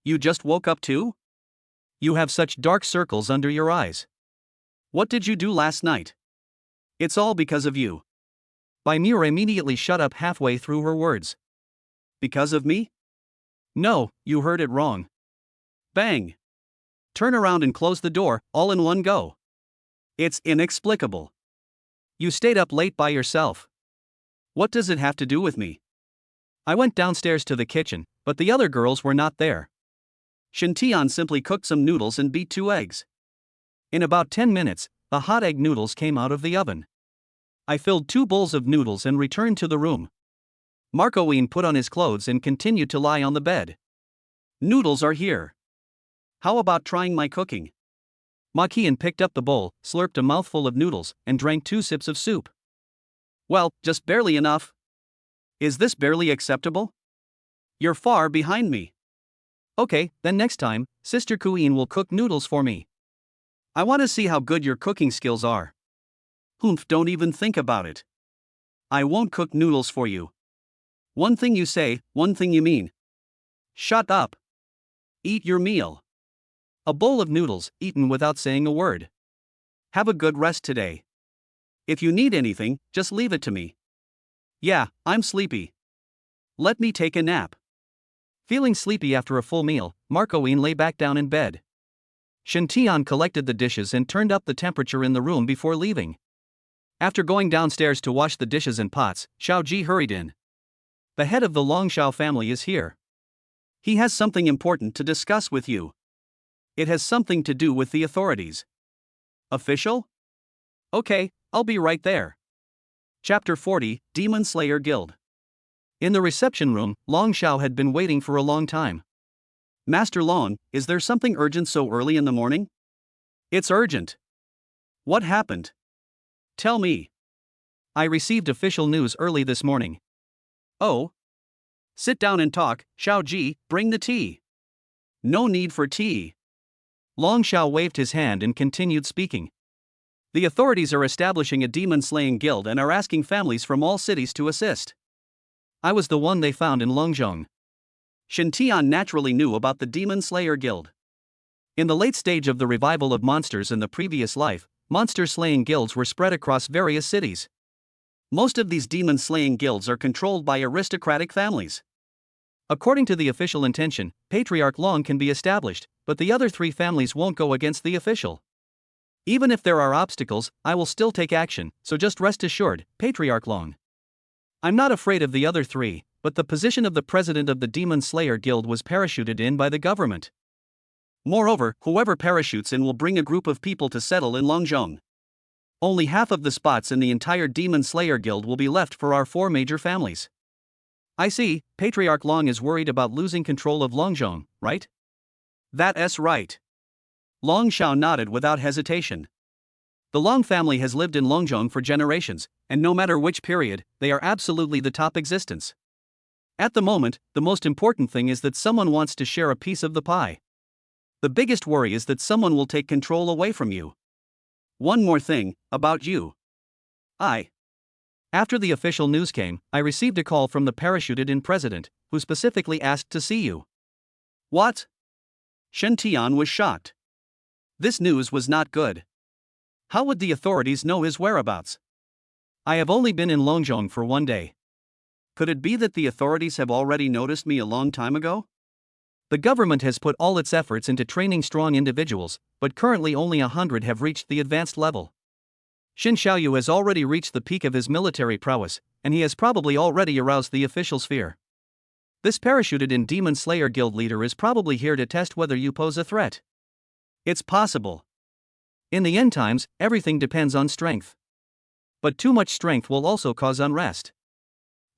You just woke up too? You have such dark circles under your eyes. What did you do last night? It's all because of you. Bai Muer immediately shut up halfway through her words. Because of me? No, you heard it wrong. Bang! Turn around and close the door, all in one go. It's inexplicable. You stayed up late by yourself. What does it have to do with me? I went downstairs to the kitchen, but the other girls were not there. Shen Tian simply cooked some noodles and beat 2 eggs. In about 10 minutes, the hot egg noodles came out of the oven. I filled 2 bowls of noodles and returned to the room. Marco Wien put on his clothes and continued to lie on the bed. Noodles are here. How about trying my cooking? Ma Qian picked up the bowl, slurped a mouthful of noodles, and drank 2 sips of soup. Well, just barely enough. Is this barely acceptable? You're far behind me. Okay, then next time, Sister Queen will cook noodles for me. I want to see how good your cooking skills are. Humph, don't even think about it. I won't cook noodles for you. One thing you say, one thing you mean. Shut up. Eat your meal. A bowl of noodles, eaten without saying a word. Have a good rest today. If you need anything, just leave it to me. Yeah, I'm sleepy. Let me take a nap. Feeling sleepy after a full meal, Marco Wien lay back down in bed. Shen Tian collected the dishes and turned up the temperature in the room before leaving. After going downstairs to wash the dishes and pots, Shiao Ji hurried in. The head of the Long Shao family is here. He has something important to discuss with you. It has something to do with the authorities. Official? Okay, I'll be right there. Chapter 40, Demon Slayer Guild. In the reception room, Long Shao had been waiting for a long time. Master Long, is there something urgent so early in the morning? It's urgent. What happened? Tell me. I received official news early this morning. Oh? Sit down and talk, Shiao Ji, bring the tea. No need for tea. Long Shao waved his hand and continued speaking. The authorities are establishing a demon-slaying guild and are asking families from all cities to assist. I was the one they found in Longzhong. Shen Tian naturally knew about the Demon Slayer Guild. In the late stage of the revival of monsters in the previous life, monster-slaying guilds were spread across various cities. Most of these demon-slaying guilds are controlled by aristocratic families. According to the official intention, Patriarch Long can be established, but the other 3 families won't go against the official. Even if there are obstacles, I will still take action, so just rest assured, Patriarch Long. I'm not afraid of the other 3, but the position of the president of the Demon Slayer Guild was parachuted in by the government. Moreover, whoever parachutes in will bring a group of people to settle in Longzhong. Only half of the spots in the entire Demon Slayer Guild will be left for our 4 major families. I see, Patriarch Long is worried about losing control of Longzhong, right? That's right. Long Shao nodded without hesitation. The Long family has lived in Longzhong for generations, and no matter which period, they are absolutely the top existence. At the moment, the most important thing is that someone wants to share a piece of the pie. The biggest worry is that someone will take control away from you. One more thing, about you. After the official news came, I received a call from the parachuted-in president, who specifically asked to see you. What? Shen Tian was shocked. This news was not good. How would the authorities know his whereabouts? I have only been in Longzhong for 1 day. Could it be that the authorities have already noticed me a long time ago? The government has put all its efforts into training strong individuals, but currently only 100 have reached the advanced level. Xin Xiaoyu has already reached the peak of his military prowess, and he has probably already aroused the official sphere. This parachuted-in Demon Slayer Guild leader is probably here to test whether you pose a threat. It's possible. In the end times, everything depends on strength. But too much strength will also cause unrest.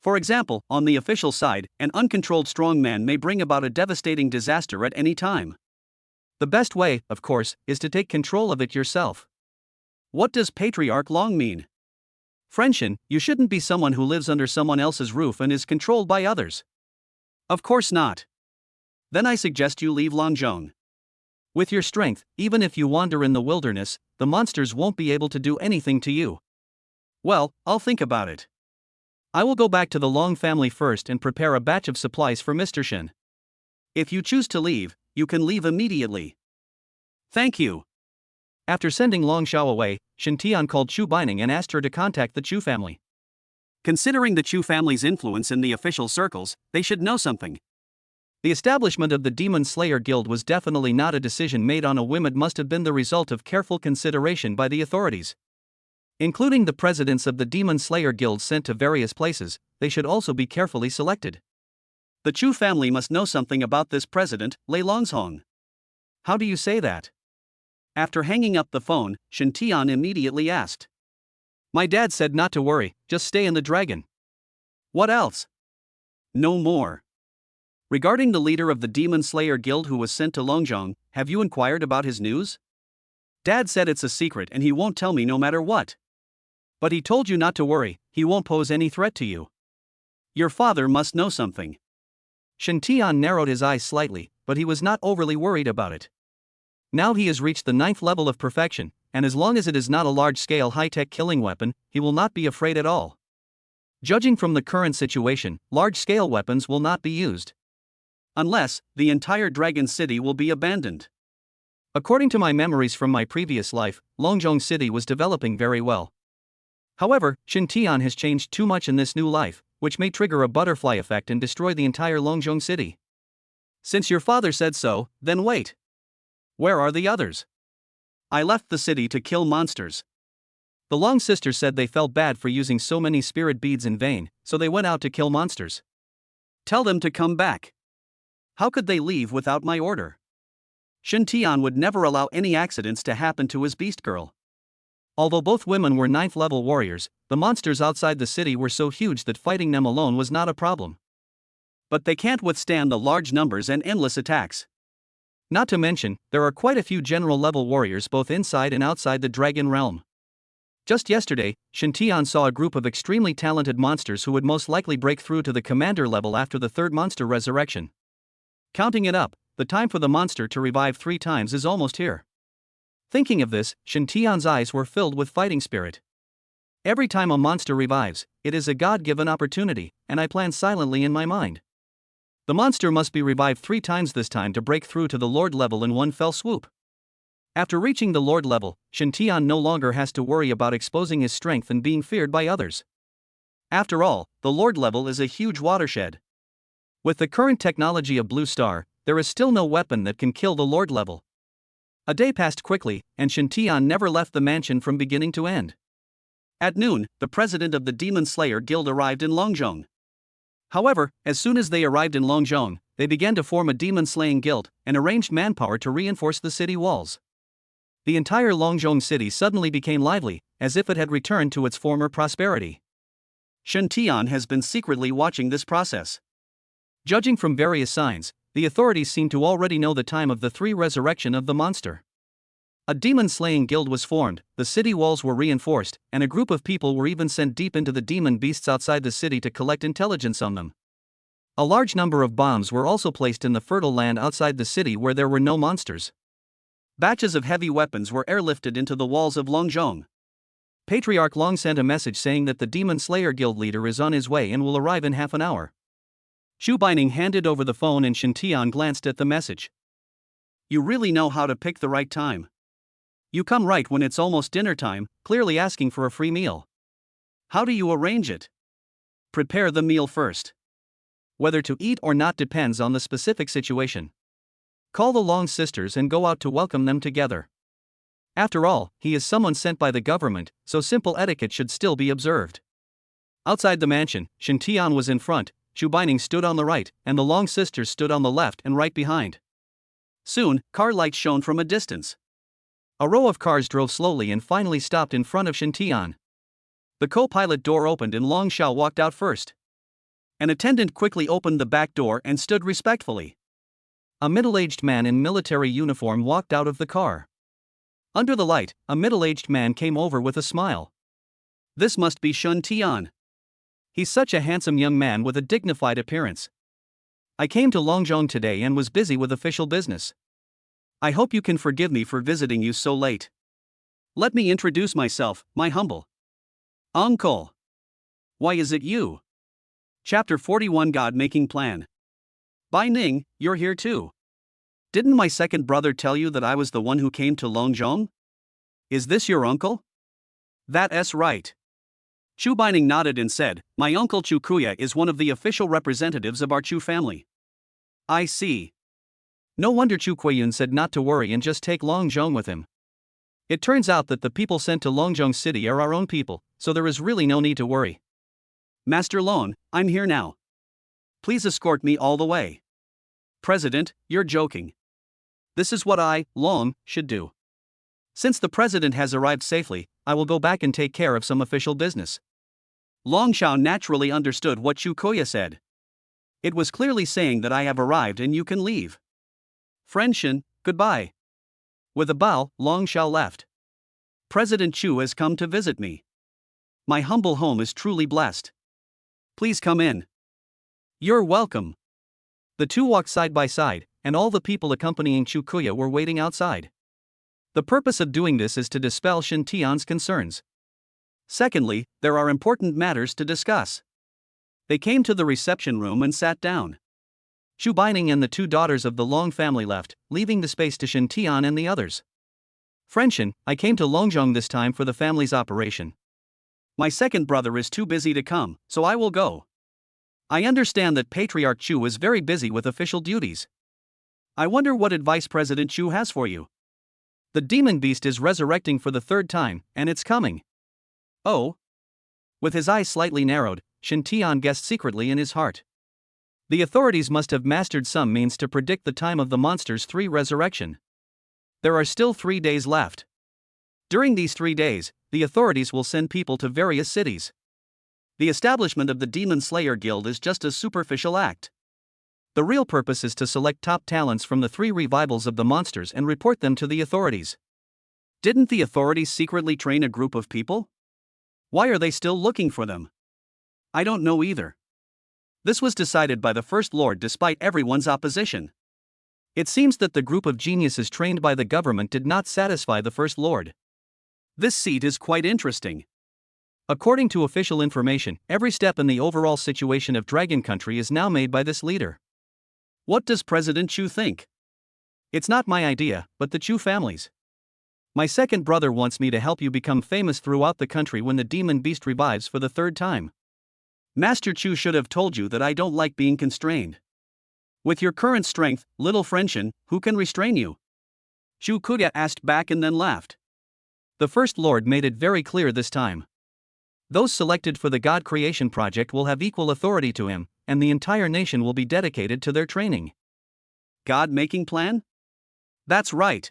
For example, on the official side, an uncontrolled strongman may bring about a devastating disaster at any time. The best way, of course, is to take control of it yourself. What does Patriarch Long mean? Friendshin, you shouldn't be someone who lives under someone else's roof and is controlled by others. Of course not. Then I suggest you leave Longzhong. With your strength, even if you wander in the wilderness, the monsters won't be able to do anything to you. Well, I'll think about it. I will go back to the Long family first and prepare a batch of supplies for Mr. Shen. If you choose to leave, you can leave immediately. Thank you. After sending Long Shao away, Shen Tian called Chu Bining and asked her to contact the Chu family. Considering the Chu family's influence in the official circles, they should know something. The establishment of the Demon Slayer Guild was definitely not a decision made on a whim. It must have been the result of careful consideration by the authorities. Including the presidents of the Demon Slayer Guild sent to various places, they should also be carefully selected. The Chu family must know something about this president, Lei Longzhong. How do you say that? After hanging up the phone, Shen Tian immediately asked. My dad said not to worry, just stay in the dragon. What else? No more. Regarding the leader of the Demon Slayer Guild who was sent to Longzhong, have you inquired about his news? Dad said it's a secret and he won't tell me no matter what. But he told you not to worry, he won't pose any threat to you. Your father must know something. Shen Tian narrowed his eyes slightly, but he was not overly worried about it. Now he has reached the 9th level of perfection, and as long as it is not a large-scale high-tech killing weapon, he will not be afraid at all. Judging from the current situation, large-scale weapons will not be used. Unless, the entire Dragon City will be abandoned. According to my memories from my previous life, Longzhong City was developing very well. However, Shen Tian has changed too much in this new life, which may trigger a butterfly effect and destroy the entire Longzhong City. Since your father said so, then wait. Where are the others? I left the city to kill monsters. The Long sisters said they felt bad for using so many spirit beads in vain, so they went out to kill monsters. Tell them to come back. How could they leave without my order? Shen Tian would never allow any accidents to happen to his beast girl. Although both women were 9th level warriors, the monsters outside the city were so huge that fighting them alone was not a problem. But they can't withstand the large numbers and endless attacks. Not to mention, there are quite a few general level warriors both inside and outside the dragon realm. Just yesterday, Shen Tian saw a group of extremely talented monsters who would most likely break through to the commander level after the 3rd monster resurrection. Counting it up, the time for the monster to revive 3 times is almost here. Thinking of this, Shen Tian's eyes were filled with fighting spirit. Every time a monster revives, it is a God-given opportunity, and I plan silently in my mind. The monster must be revived 3 times this time to break through to the Lord level in one fell swoop. After reaching the Lord level, Shen Tian no longer has to worry about exposing his strength and being feared by others. After all, the Lord level is a huge watershed. With the current technology of Blue Star, there is still no weapon that can kill the Lord level. A day passed quickly, and Shen Tian never left the mansion from beginning to end. At noon, the president of the Demon Slayer Guild arrived in Longzhong. However, as soon as they arrived in Longzhong, they began to form a demon-slaying guild and arranged manpower to reinforce the city walls. The entire Longzhong city suddenly became lively, as if it had returned to its former prosperity. Shen Tian has been secretly watching this process. Judging from various signs, the authorities seem to already know the time of the 3 resurrection of the monster. A demon-slaying guild was formed, the city walls were reinforced, and a group of people were even sent deep into the demon beasts outside the city to collect intelligence on them. A large number of bombs were also placed in the fertile land outside the city where there were no monsters. Batches of heavy weapons were airlifted into the walls of Longzhong. Patriarch Long sent a message saying that the Demon Slayer Guild leader is on his way and will arrive in half an hour. Chu Bining handed over the phone and Shen Tian glanced at the message. You really know how to pick the right time. You come right when it's almost dinner time, clearly asking for a free meal. How do you arrange it? Prepare the meal first. Whether to eat or not depends on the specific situation. Call the Long sisters and go out to welcome them together. After all, he is someone sent by the government, so simple etiquette should still be observed. Outside the mansion, Shen Tian was in front, Chu Bining stood on the right, and the Long sisters stood on the left and right behind. Soon, car lights shone from a distance. A row of cars drove slowly and finally stopped in front of Shen Tian. The co-pilot door opened and Long Xiao walked out first. An attendant quickly opened the back door and stood respectfully. A middle-aged man in military uniform walked out of the car. Under the light, a middle-aged man came over with a smile. This must be Shen Tian. He's such a handsome young man with a dignified appearance. I came to Longzhong today and was busy with official business. I hope you can forgive me for visiting you so late. Let me introduce myself, my humble uncle. Why is it you? Chapter 41 God-Making Plan. Bai Ning, you're here too. Didn't my second brother tell you that I was the one who came to Longzhong? Is this your uncle? That's right. Chu Bining nodded and said, "My uncle Chu Kuya is one of the official representatives of our Chu family." "I see." No wonder Chu Kuiyun said not to worry and just take Longzhong with him. It turns out that the people sent to Longzhong City are our own people, so there is really no need to worry. "Master Lon, I'm here now. Please escort me all the way." "President, you're joking. This is what I, Long, should do. Since the president has arrived safely, I will go back and take care of some official business." Long Shao naturally understood what Chu Kuya said. It was clearly saying that I have arrived and you can leave. "Friend Shen, goodbye." With a bow, Long Shao left. "President Chu has come to visit me. My humble home is truly blessed. Please come in." "You're welcome." The two walked side by side, and all the people accompanying Chu Kuya were waiting outside. The purpose of doing this is to dispel Shen Tian's concerns. Secondly, there are important matters to discuss. They came to the reception room and sat down. Chu Bining and the two daughters of the Long family left, leaving the space to Shen Tian and the others. "Friend Shen, I came to Longzhong this time for the family's operation. My second brother is too busy to come, so I will go. I understand that Patriarch Chu is very busy with official duties. I wonder what advice President Chu has for you. The demon beast is resurrecting for the third time, and it's coming." "Oh?" With his eyes slightly narrowed, Shen Tian guessed secretly in his heart. The authorities must have mastered some means to predict the time of the monster's resurrection. There are still 3 days left. During these 3 days, the authorities will send people to various cities. The establishment of the Demon Slayer Guild is just a superficial act. The real purpose is to select top talents from the 3 revivals of the monsters and report them to the authorities. Didn't the authorities secretly train a group of people? Why are they still looking for them? I don't know either. This was decided by the First Lord despite everyone's opposition. It seems that the group of geniuses trained by the government did not satisfy the First Lord. This seat is quite interesting. According to official information, every step in the overall situation of Dragon Country is now made by this leader. What does President Chu think? It's not my idea, but the Chu family's. My second brother wants me to help you become famous throughout the country when the demon beast revives for the 3rd time. Master Chu should have told you that I don't like being constrained. With your current strength, little friend Shen, who can restrain you? Chu Kuya asked back and then laughed. The First Lord made it very clear this time. Those selected for the God Creation Project will have equal authority to him, and the entire nation will be dedicated to their training. God-making plan? That's right.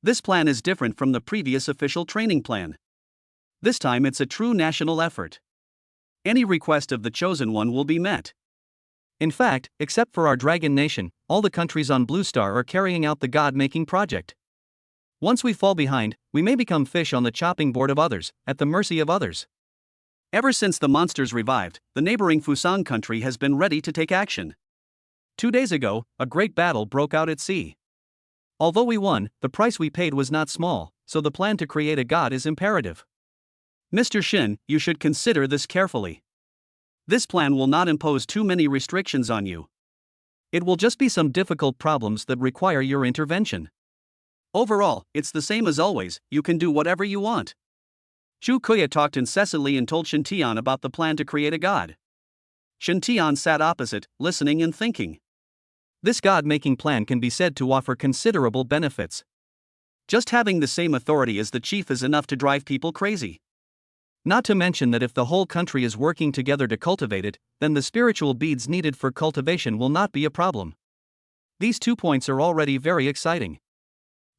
This plan is different from the previous official training plan. This time it's a true national effort. Any request of the Chosen One will be met. In fact, except for our Dragon Nation, all the countries on Blue Star are carrying out the God-making project. Once we fall behind, we may become fish on the chopping board of others, at the mercy of others. Ever since the monsters revived, the neighboring Fusang country has been ready to take action. 2 days ago, a great battle broke out at sea. Although we won, the price we paid was not small, so the plan to create a god is imperative. Mr. Shen, you should consider this carefully. This plan will not impose too many restrictions on you. It will just be some difficult problems that require your intervention. Overall, it's the same as always, you can do whatever you want. Chu Kuya talked incessantly and told Shen Tian about the plan to create a god. Shen Tian sat opposite, listening and thinking. This god-making plan can be said to offer considerable benefits. Just having the same authority as the chief is enough to drive people crazy. Not to mention that if the whole country is working together to cultivate it, then the spiritual beads needed for cultivation will not be a problem. These 2 points are already very exciting.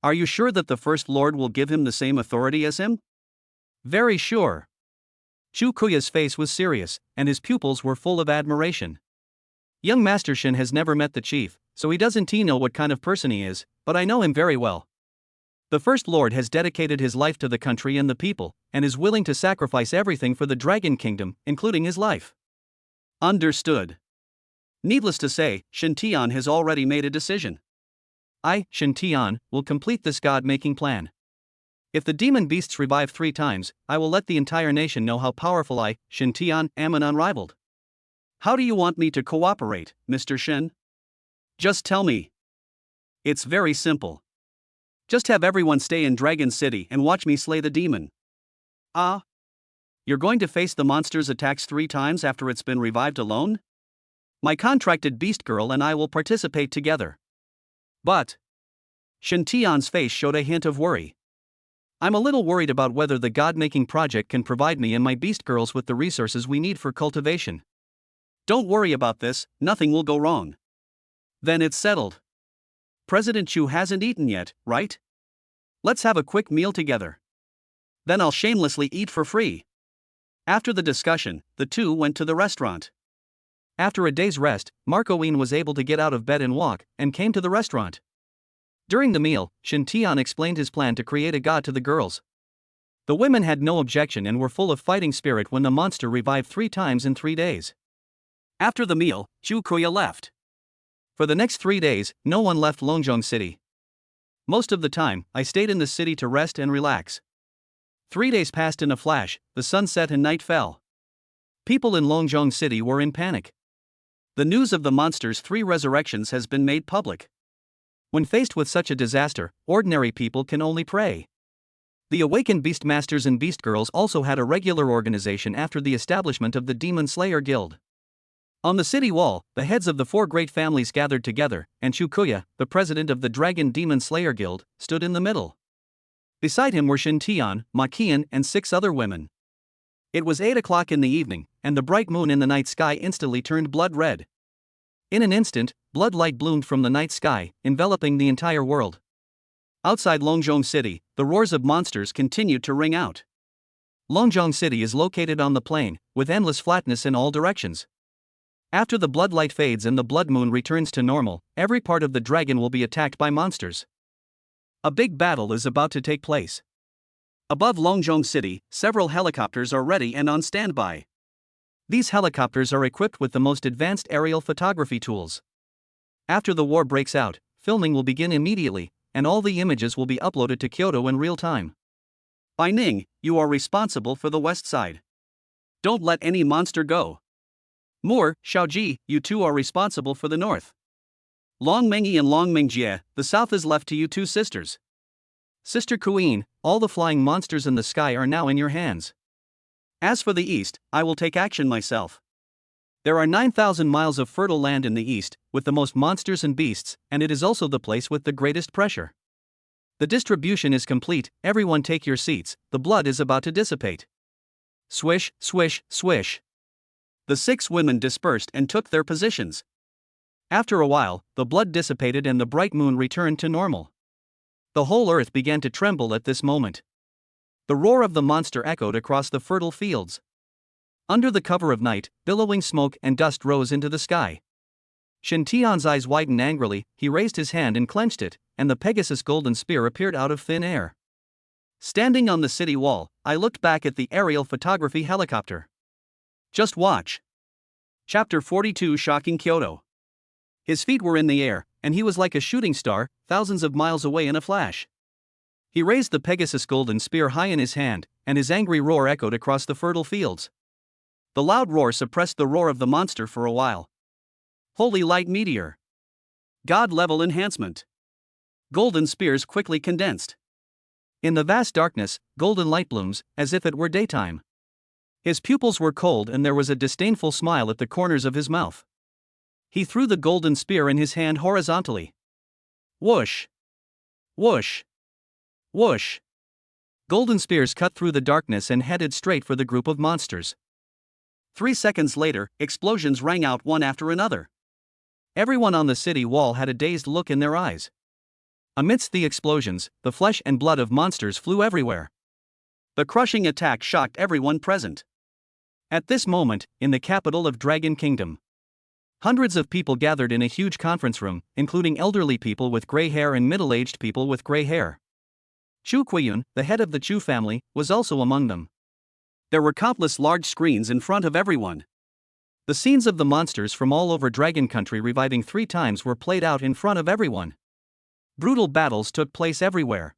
Are you sure that the First Lord will give him the same authority as him? Very sure. Chu Kuya's face was serious, and his pupils were full of admiration. Young Master Shen has never met the chief, so he doesn't know what kind of person he is, but I know him very well. The First Lord has dedicated his life to the country and the people, and is willing to sacrifice everything for the Dragon Kingdom, including his life. Understood. Needless to say, Shen Tian has already made a decision. I, Shen Tian, will complete this god-making plan. If the demon beasts revive 3 times, I will let the entire nation know how powerful I, Shen Tian, am and unrivaled. How do you want me to cooperate, Mr. Shen? Just tell me. It's very simple. Just have everyone stay in Dragon City and watch me slay the demon. Ah? You're going to face the monster's attacks 3 times after it's been revived alone? My contracted beast girl and I will participate together. But Shen Tian's face showed a hint of worry. I'm a little worried about whether the god-making project can provide me and my beast girls with the resources we need for cultivation. Don't worry about this, nothing will go wrong. Then it's settled. President Chu hasn't eaten yet, right? Let's have a quick meal together. Then I'll shamelessly eat for free. After the discussion, the two went to the restaurant. After a day's rest, Marcoine was able to get out of bed and walk, and came to the restaurant. During the meal, Shen Tian explained his plan to create a god to the girls. The women had no objection and were full of fighting spirit when the monster revived 3 times in 3 days. After the meal, Chu Kuya left. For the next 3 days, no one left Longzhong City. Most of the time, I stayed in the city to rest and relax. 3 days passed in a flash, the sun set and night fell. People in Longzhong City were in panic. The news of the monster's 3 resurrections has been made public. When faced with such a disaster, ordinary people can only pray. The awakened Beastmasters and Beast Girls also had a regular organization after the establishment of the Demon Slayer Guild. On the city wall, the heads of the 4 great families gathered together, and Chu Kuya, the president of the Dragon Demon Slayer Guild, stood in the middle. Beside him were Shen Tian, Ma Qian, and 6 other women. It was 8 o'clock in the evening, and the bright moon in the night sky instantly turned blood red. In an instant, blood light bloomed from the night sky, enveloping the entire world. Outside Longzhong City, the roars of monsters continued to ring out. Longzhong City is located on the plain, with endless flatness in all directions. After the blood light fades and the blood moon returns to normal, every part of the dragon will be attacked by monsters. A big battle is about to take place. Above Longzhong City, several helicopters are ready and on standby. These helicopters are equipped with the most advanced aerial photography tools. After the war breaks out, filming will begin immediately, and all the images will be uploaded to Kyoto in real time. Bai Ning, you are responsible for the west side. Don't let any monster go. Muer, Shiao Ji, you two are responsible for the north. Long Mengyi and Long Mengjie, the south is left to you 2 sisters. Sister Queen, all the flying monsters in the sky are now in your hands. As for the east, I will take action myself. There are 9,000 miles of fertile land in the east, with the most monsters and beasts, and it is also the place with the greatest pressure. The distribution is complete, everyone take your seats, the blood is about to dissipate. Swish, swish, swish. The 6 women dispersed and took their positions. After a while, the blood dissipated and the bright moon returned to normal. The whole earth began to tremble at this moment. The roar of the monster echoed across the fertile fields. Under the cover of night, billowing smoke and dust rose into the sky. Shen Tian's eyes widened angrily, he raised his hand and clenched it, and the Pegasus golden spear appeared out of thin air. Standing on the city wall, I looked back at the aerial photography helicopter. Just watch. Chapter 42 Shocking Kyoto. His feet were in the air, and he was like a shooting star, thousands of miles away in a flash. He raised the Pegasus golden spear high in his hand, and his angry roar echoed across the fertile fields. The loud roar suppressed the roar of the monster for a while. Holy light meteor. God level enhancement. Golden spears quickly condensed. In the vast darkness, golden light blooms, as if it were daytime. His pupils were cold and there was a disdainful smile at the corners of his mouth. He threw the golden spear in his hand horizontally. Whoosh! Whoosh! Whoosh! Golden spears cut through the darkness and headed straight for the group of monsters. 3 seconds later, explosions rang out one after another. Everyone on the city wall had a dazed look in their eyes. Amidst the explosions, the flesh and blood of monsters flew everywhere. The crushing attack shocked everyone present. At this moment, in the capital of Dragon Kingdom, hundreds of people gathered in a huge conference room, including elderly people with gray hair and middle-aged people with gray hair. Chu Quiyun, the head of the Chu family, was also among them. There were countless large screens in front of everyone. The scenes of the monsters from all over Dragon Country reviving 3 times were played out in front of everyone. Brutal battles took place everywhere.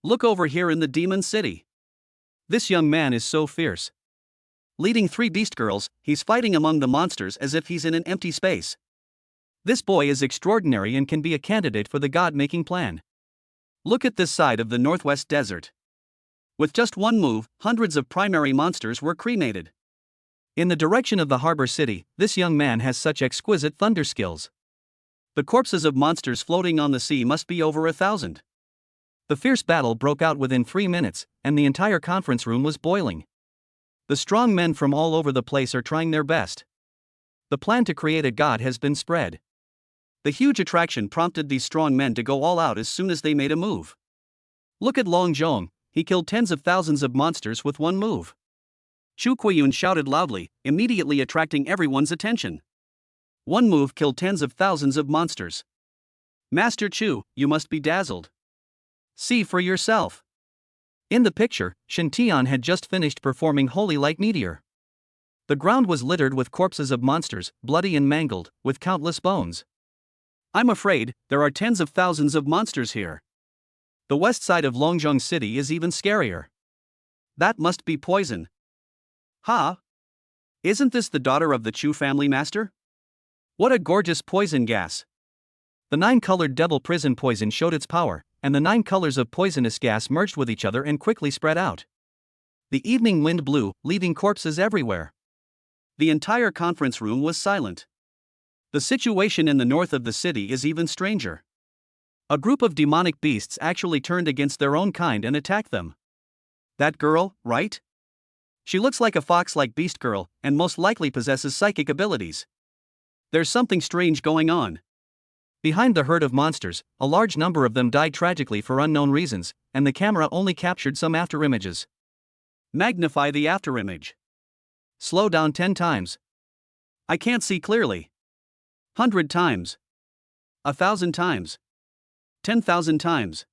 Look over here in the Demon City. This young man is so fierce. Leading 3 beast girls, he's fighting among the monsters as if he's in an empty space. This boy is extraordinary and can be a candidate for the god-making plan. Look at this side of the Northwest Desert. With just one move, hundreds of primary monsters were cremated. In the direction of the harbor city, this young man has such exquisite thunder skills. The corpses of monsters floating on the sea must be over 1,000. The fierce battle broke out within 3 minutes, and the entire conference room was boiling. The strong men from all over the place are trying their best. The plan to create a god has been spread. The huge attraction prompted these strong men to go all out as soon as they made a move. Look at Long Zhong, he killed tens of thousands of monsters with one move. Chu Quiyun shouted loudly, immediately attracting everyone's attention. One move killed tens of thousands of monsters. Master Chu, you must be dazzled. See for yourself. In the picture, Shen Tian had just finished performing Holy Light Meteor. The ground was littered with corpses of monsters, bloody and mangled, with countless bones. I'm afraid, there are tens of thousands of monsters here. The west side of Longzhong City is even scarier. That must be poison. Ha! Isn't this the daughter of the Chu family master? What a gorgeous poison gas! The 9-colored devil prison poison showed its power, and the 9 colors of poisonous gas merged with each other and quickly spread out. The evening wind blew, leaving corpses everywhere. The entire conference room was silent. The situation in the north of the city is even stranger. A group of demonic beasts actually turned against their own kind and attacked them. That girl, right? She looks like a fox-like beast girl, and most likely possesses psychic abilities. There's something strange going on. Behind the herd of monsters, a large number of them died tragically for unknown reasons, and the camera only captured some afterimages. Magnify the afterimage. Slow down 10 times. I can't see clearly. 100 times. 1,000 times. 10,000 times.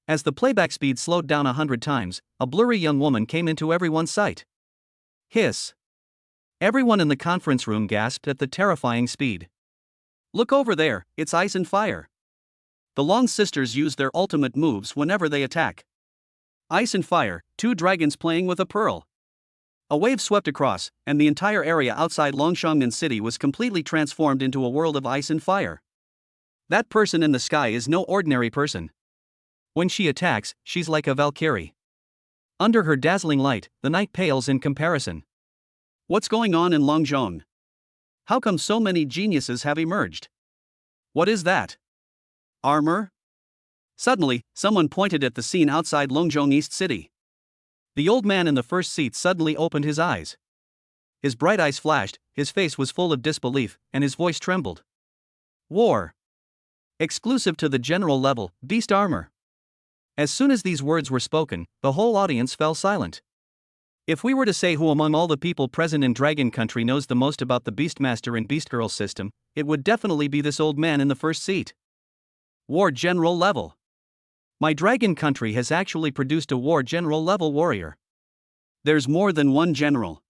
As the playback speed slowed down 100 times, a blurry young woman came into everyone's sight. Hiss. Everyone in the conference room gasped at the terrifying speed. Look over there, it's ice and fire. The Long sisters use their ultimate moves whenever they attack. Ice and fire, 2 dragons playing with a pearl. A wave swept across, and the entire area outside Longshangnan City was completely transformed into a world of ice and fire. That person in the sky is no ordinary person. When she attacks, she's like a Valkyrie. Under her dazzling light, the night pales in comparison. What's going on in Longzhong? How come so many geniuses have emerged? What is that? Armor? Suddenly, someone pointed at the scene outside Longzhong East City. The old man in the first seat suddenly opened his eyes. His bright eyes flashed, his face was full of disbelief, and his voice trembled. War. Exclusive to the general level, beast armor. As soon as these words were spoken, the whole audience fell silent. If we were to say who among all the people present in Dragon Country knows the most about the Beastmaster and Beast Girl system, it would definitely be this old man in the first seat. War General Level. My Dragon Country has actually produced a War General Level warrior. There's more than one general.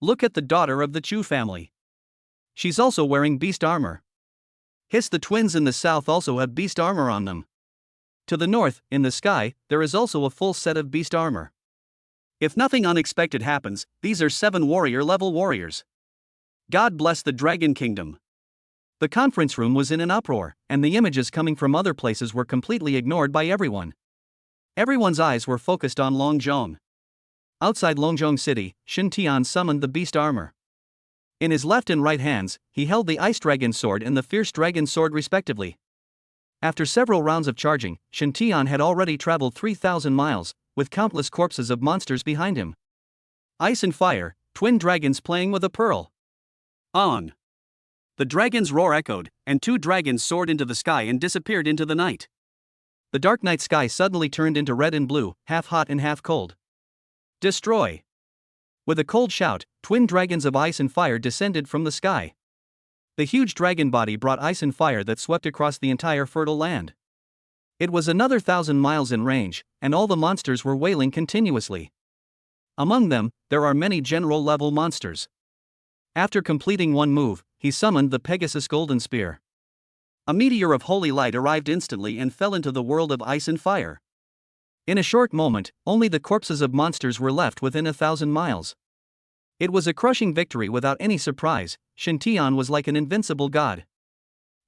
Look at the daughter of the Chu family. She's also wearing beast armor. Hiss, the twins in the south also have beast armor on them. To the north, in the sky, there is also a full set of beast armor. If nothing unexpected happens, these are 7 warrior-level warriors. God bless the Dragon Kingdom. The conference room was in an uproar, and the images coming from other places were completely ignored by everyone. Everyone's eyes were focused on Longzhong. Outside Longzhong City, Shen Tian summoned the beast armor. In his left and right hands, he held the Ice Dragon Sword and the Fierce Dragon Sword respectively. After several rounds of charging, Shen Tian had already traveled 3,000 miles, with countless corpses of monsters behind him. Ice and fire, twin dragons playing with a pearl. On. The dragon's roar echoed, and 2 dragons soared into the sky and disappeared into the night. The dark night sky suddenly turned into red and blue, half hot and half cold. Destroy. With a cold shout, twin dragons of ice and fire descended from the sky. The huge dragon body brought ice and fire that swept across the entire fertile land. It was another 1,000 miles in range, and all the monsters were wailing continuously. Among them, there are many general-level monsters. After completing one move, he summoned the Pegasus Golden Spear. A meteor of holy light arrived instantly and fell into the world of ice and fire. In a short moment, only the corpses of monsters were left within 1,000 miles. It was a crushing victory without any surprise. Shen Tian was like an invincible god.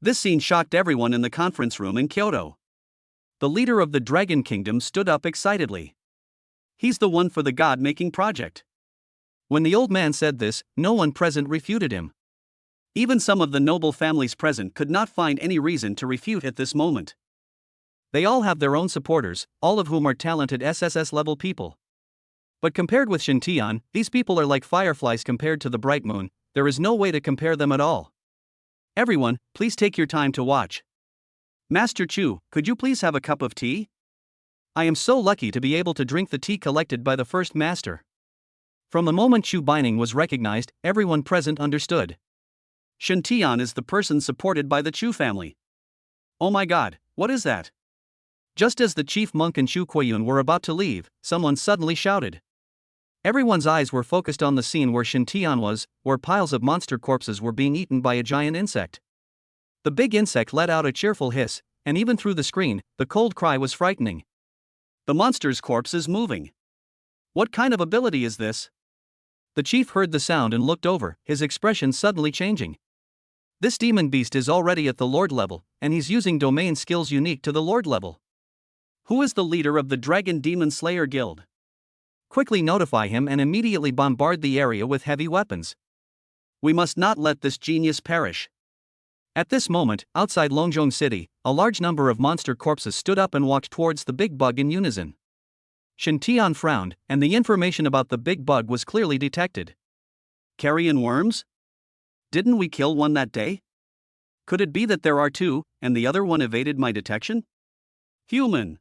This scene shocked everyone in the conference room in Kyoto. The leader of the Dragon Kingdom stood up excitedly. He's the one for the god-making project. When the old man said this, no one present refuted him. Even some of the noble families present could not find any reason to refute at this moment. They all have their own supporters, all of whom are talented SSS-level people. But compared with Shintian, these people are like fireflies compared to the bright moon. There is no way to compare them at all. Everyone, please take your time to watch. Master Chu, could you please have a cup of tea? I am so lucky to be able to drink the tea collected by the first master. From the moment Chu Bining was recognized, everyone present understood. Shintian is the person supported by the Chu family. Oh my god, what is that? Just as the chief monk and Chu Kuiyun were about to leave, someone suddenly shouted. Everyone's eyes were focused on the scene where Shintian was, where piles of monster corpses were being eaten by a giant insect. The big insect let out a cheerful hiss, and even through the screen, the cold cry was frightening. The monster's corpse is moving. What kind of ability is this? The chief heard the sound and looked over, his expression suddenly changing. This demon beast is already at the Lord level, and he's using domain skills unique to the Lord level. Who is the leader of the Dragon Demon Slayer Guild? Quickly notify him and immediately bombard the area with heavy weapons. We must not let this genius perish. At this moment, outside Longzhong City, a large number of monster corpses stood up and walked towards the big bug in unison. Shintian frowned, and the information about the big bug was clearly detected. Carrion worms? Didn't we kill one that day? Could it be that there are two, and the other one evaded my detection? Human.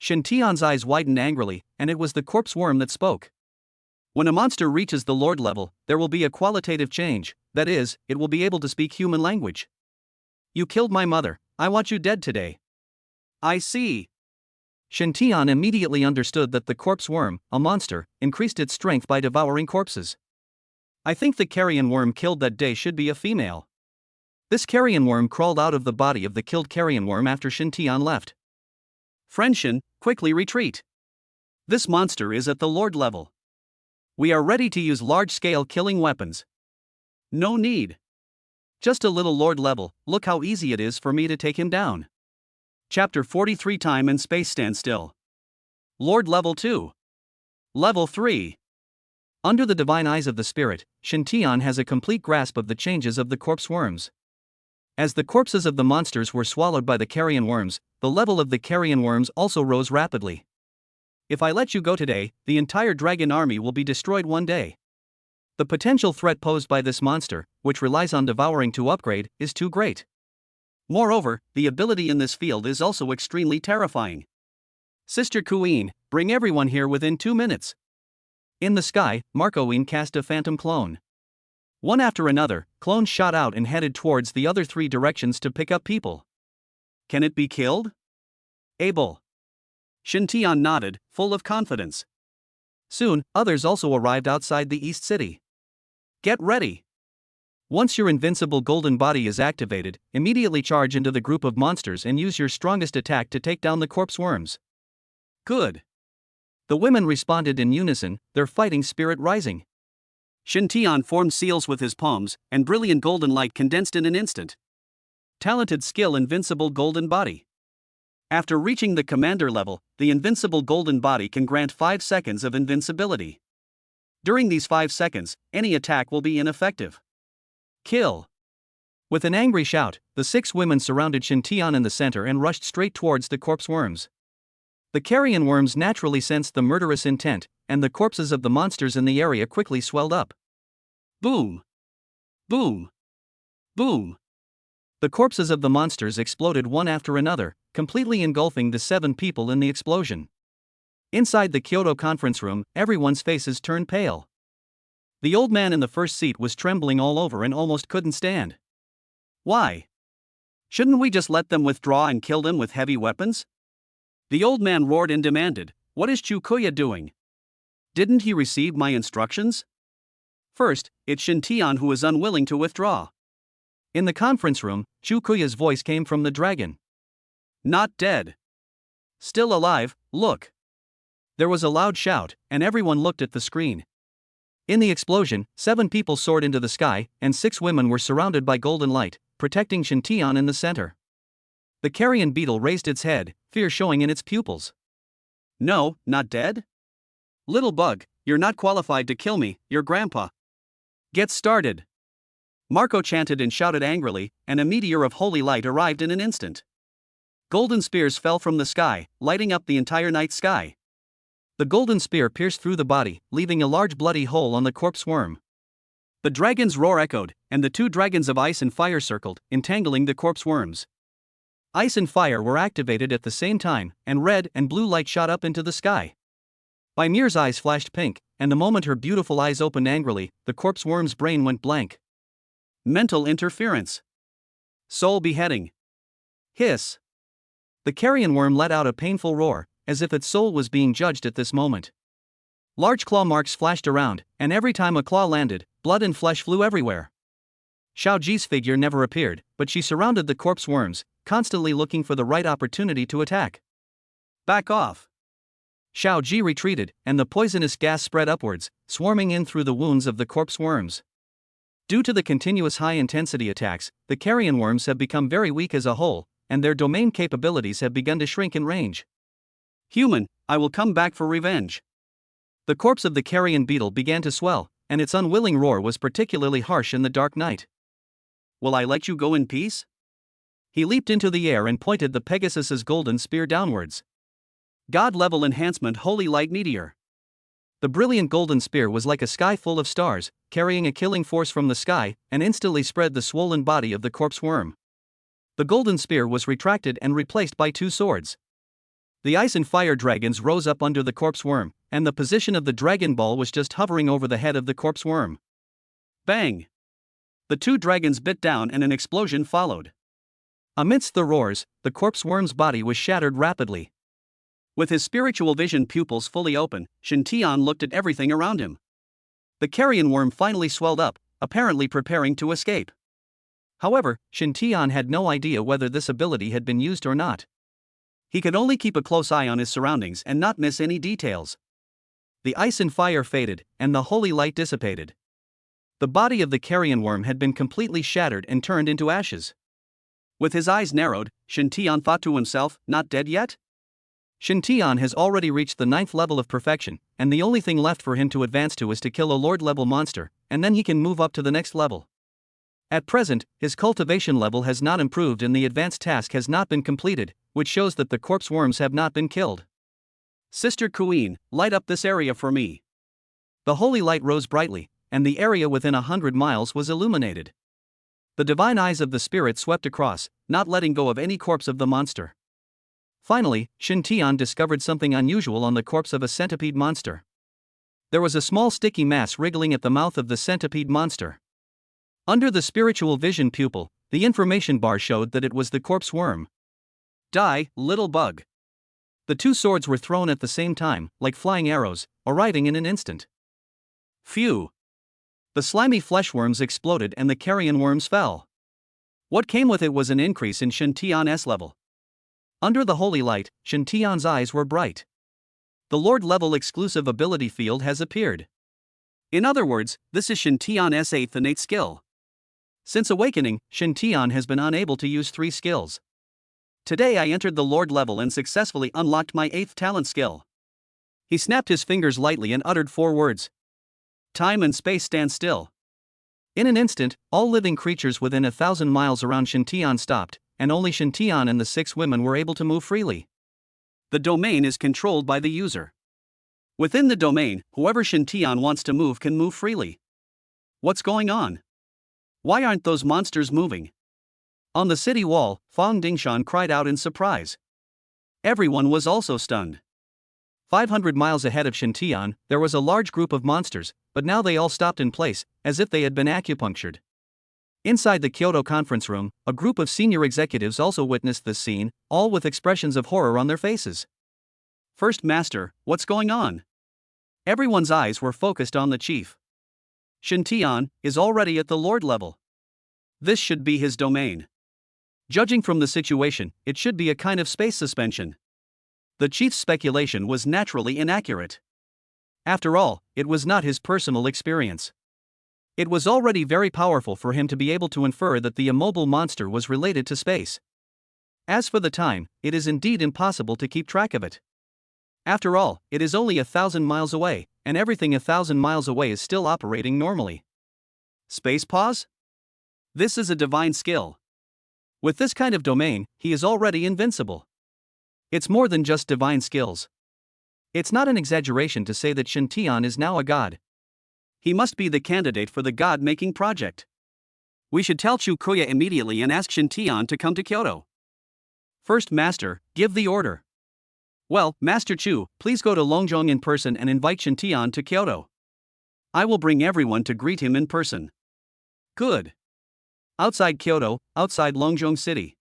Shintian's eyes widened angrily, and it was the corpse worm that spoke. When a monster reaches the Lord level, there will be a qualitative change, that is, it will be able to speak human language. You killed my mother, I want you dead today. I see. Shintian immediately understood that the corpse worm, a monster, increased its strength by devouring corpses. I think the carrion worm killed that day should be a female. This carrion worm crawled out of the body of the killed carrion worm after Shintian left. Friend Shin, quickly retreat. This monster is at the Lord level. We are ready to use large-scale killing weapons. No need. Just a little Lord level, look how easy it is for me to take him down. Chapter 43 Time and Space Stand Still. Lord level 2. Level 3. Under the divine eyes of the spirit, Shintian has a complete grasp of the changes of the corpse worms. As the corpses of the monsters were swallowed by the carrion worms, the level of the carrion worms also rose rapidly. If I let you go today, the entire dragon army will be destroyed one day. The potential threat posed by this monster, which relies on devouring to upgrade, is too great. Moreover, the ability in this field is also extremely terrifying. Sister Queen, bring everyone here within 2 minutes. In the sky, Marcoine cast a phantom clone. One after another, clones shot out and headed towards the other 3 directions to pick up people. Can it be killed? Able. Shintian nodded, full of confidence. Soon, others also arrived outside the East City. Get ready. Once your invincible golden body is activated, immediately charge into the group of monsters and use your strongest attack to take down the corpse worms. Good. The women responded in unison, their fighting spirit rising. Shintian formed seals with his palms, and brilliant golden light condensed in an instant. Talented skill invincible golden body. After reaching the commander level, the invincible golden body can grant 5 seconds of invincibility. During these 5 seconds, any attack will be ineffective. Kill. With an angry shout, the 6 women surrounded Shintian in the center and rushed straight towards the corpse worms. The carrion worms naturally sensed the murderous intent, and the corpses of the monsters in the area quickly swelled up. Boom. Boom. Boom. The corpses of the monsters exploded one after another, completely engulfing the 7 people in the explosion. Inside the Kyoto conference room, everyone's faces turned pale. The old man in the first seat was trembling all over and almost couldn't stand. Why? Shouldn't we just let them withdraw and kill them with heavy weapons? The old man roared and demanded, "What is Chu Kuya doing? Didn't he receive my instructions?" First, it's Shintian who is unwilling to withdraw. In the conference room, Chu Kuya's voice came from the dragon. Not dead. Still alive, look. There was a loud shout, and everyone looked at the screen. In the explosion, 7 people soared into the sky, and 6 women were surrounded by golden light, protecting Shintian in the center. The carrion beetle raised its head, fear showing in its pupils. No, not dead? Little bug, you're not qualified to kill me, your grandpa. Get started. Marco chanted and shouted angrily, and a meteor of holy light arrived in an instant. Golden spears fell from the sky, lighting up the entire night sky. The golden spear pierced through the body, leaving a large bloody hole on the corpse worm. The dragon's roar echoed, and the two dragons of ice and fire circled, entangling the corpse worms. Ice and fire were activated at the same time, and red and blue light shot up into the sky. Bai Muer's eyes flashed pink, and the moment her beautiful eyes opened angrily, the corpse worm's brain went blank. Mental interference. Soul beheading. Hiss. The carrion worm let out a painful roar, as if its soul was being judged at this moment. Large claw marks flashed around, and every time a claw landed, blood and flesh flew everywhere. Shiao Ji's figure never appeared, but she surrounded the corpse worms, constantly looking for the right opportunity to attack. Back off. Shiao Ji retreated, and the poisonous gas spread upwards, swarming in through the wounds of the corpse worms. Due to the continuous high-intensity attacks, the carrion worms have become very weak as a whole, and their domain capabilities have begun to shrink in range. Human, I will come back for revenge. The corpse of the carrion beetle began to swell, and its unwilling roar was particularly harsh in the dark night. Will I let you go in peace? He leaped into the air and pointed the Pegasus's golden spear downwards. God-level enhancement holy light meteor. The brilliant golden spear was like a sky full of stars, carrying a killing force from the sky, and instantly spread the swollen body of the corpse worm. The golden spear was retracted and replaced by two swords. The ice and fire dragons rose up under the corpse worm, and the position of the dragon ball was just hovering over the head of the corpse worm. Bang! The two dragons bit down and an explosion followed. Amidst the roars, the corpse worm's body was shattered rapidly. With his spiritual vision pupils fully open, Shen Tian looked at everything around him. The carrion worm finally swelled up, apparently preparing to escape. However, Shen Tian had no idea whether this ability had been used or not. He could only keep a close eye on his surroundings and not miss any details. The ice and fire faded, and the holy light dissipated. The body of the carrion worm had been completely shattered and turned into ashes. With his eyes narrowed, Shen Tian thought to himself, not dead yet? Shen Tian has already reached the 9th level of perfection, and the only thing left for him to advance to is to kill a lord-level monster, and then he can move up to the next level. At present, his cultivation level has not improved and the advanced task has not been completed, which shows that the corpse worms have not been killed. Sister Queen, light up this area for me. The holy light rose brightly, and the area within 100 miles was illuminated. The divine eyes of the spirit swept across, not letting go of any corpse of the monster. Finally, Shen Tian discovered something unusual on the corpse of a centipede monster. There was a small sticky mass wriggling at the mouth of the centipede monster. Under the spiritual vision pupil, the information bar showed that it was the corpse worm. Die, little bug. The two swords were thrown at the same time, like flying arrows, arriving in an instant. Phew! The slimy flesh worms exploded and the carrion worms fell. What came with it was an increase in Shen Tian's level. Under the holy light, Shen Tian's eyes were bright. The Lord-level exclusive ability field has appeared. In other words, this is Shen Tian's 8th innate skill. Since awakening, Shen Tian has been unable to use 3 skills. Today I entered the Lord level and successfully unlocked my 8th talent skill. He snapped his fingers lightly and uttered 4 words. Time and space stand still. In an instant, all living creatures within 1,000 miles around Shen Tian stopped, and only Shen Tian and the 6 women were able to move freely. The domain is controlled by the user. Within the domain, whoever Shen Tian wants to move can move freely. What's going on? Why aren't those monsters moving? On the city wall, Fang Dingshan cried out in surprise. Everyone was also stunned. 500 miles ahead of Shen Tian, there was a large group of monsters, but now they all stopped in place, as if they had been acupunctured. Inside the Kyoto conference room, a group of senior executives also witnessed this scene, all with expressions of horror on their faces. First Master, what's going on? Everyone's eyes were focused on the chief. Shen Tian is already at the Lord level. This should be his domain. Judging from the situation, it should be a kind of space suspension. The chief's speculation was naturally inaccurate. After all, it was not his personal experience. It was already very powerful for him to be able to infer that the immobile monster was related to space. As for the time, it is indeed impossible to keep track of it. After all, it is only 1,000 miles away, and everything 1,000 miles away is still operating normally. Space pause? This is a divine skill. With this kind of domain, he is already invincible. It's more than just divine skills. It's not an exaggeration to say that Shen Tian is now a god. He must be the candidate for the god-making project. We should tell Chu Kuya immediately and ask Shen Tian to come to Kyoto. First Master, give the order. Well, Master Chu, please go to Longzhong in person and invite Shen Tian to Kyoto. I will bring everyone to greet him in person. Good. Outside Kyoto, outside Longzhong City.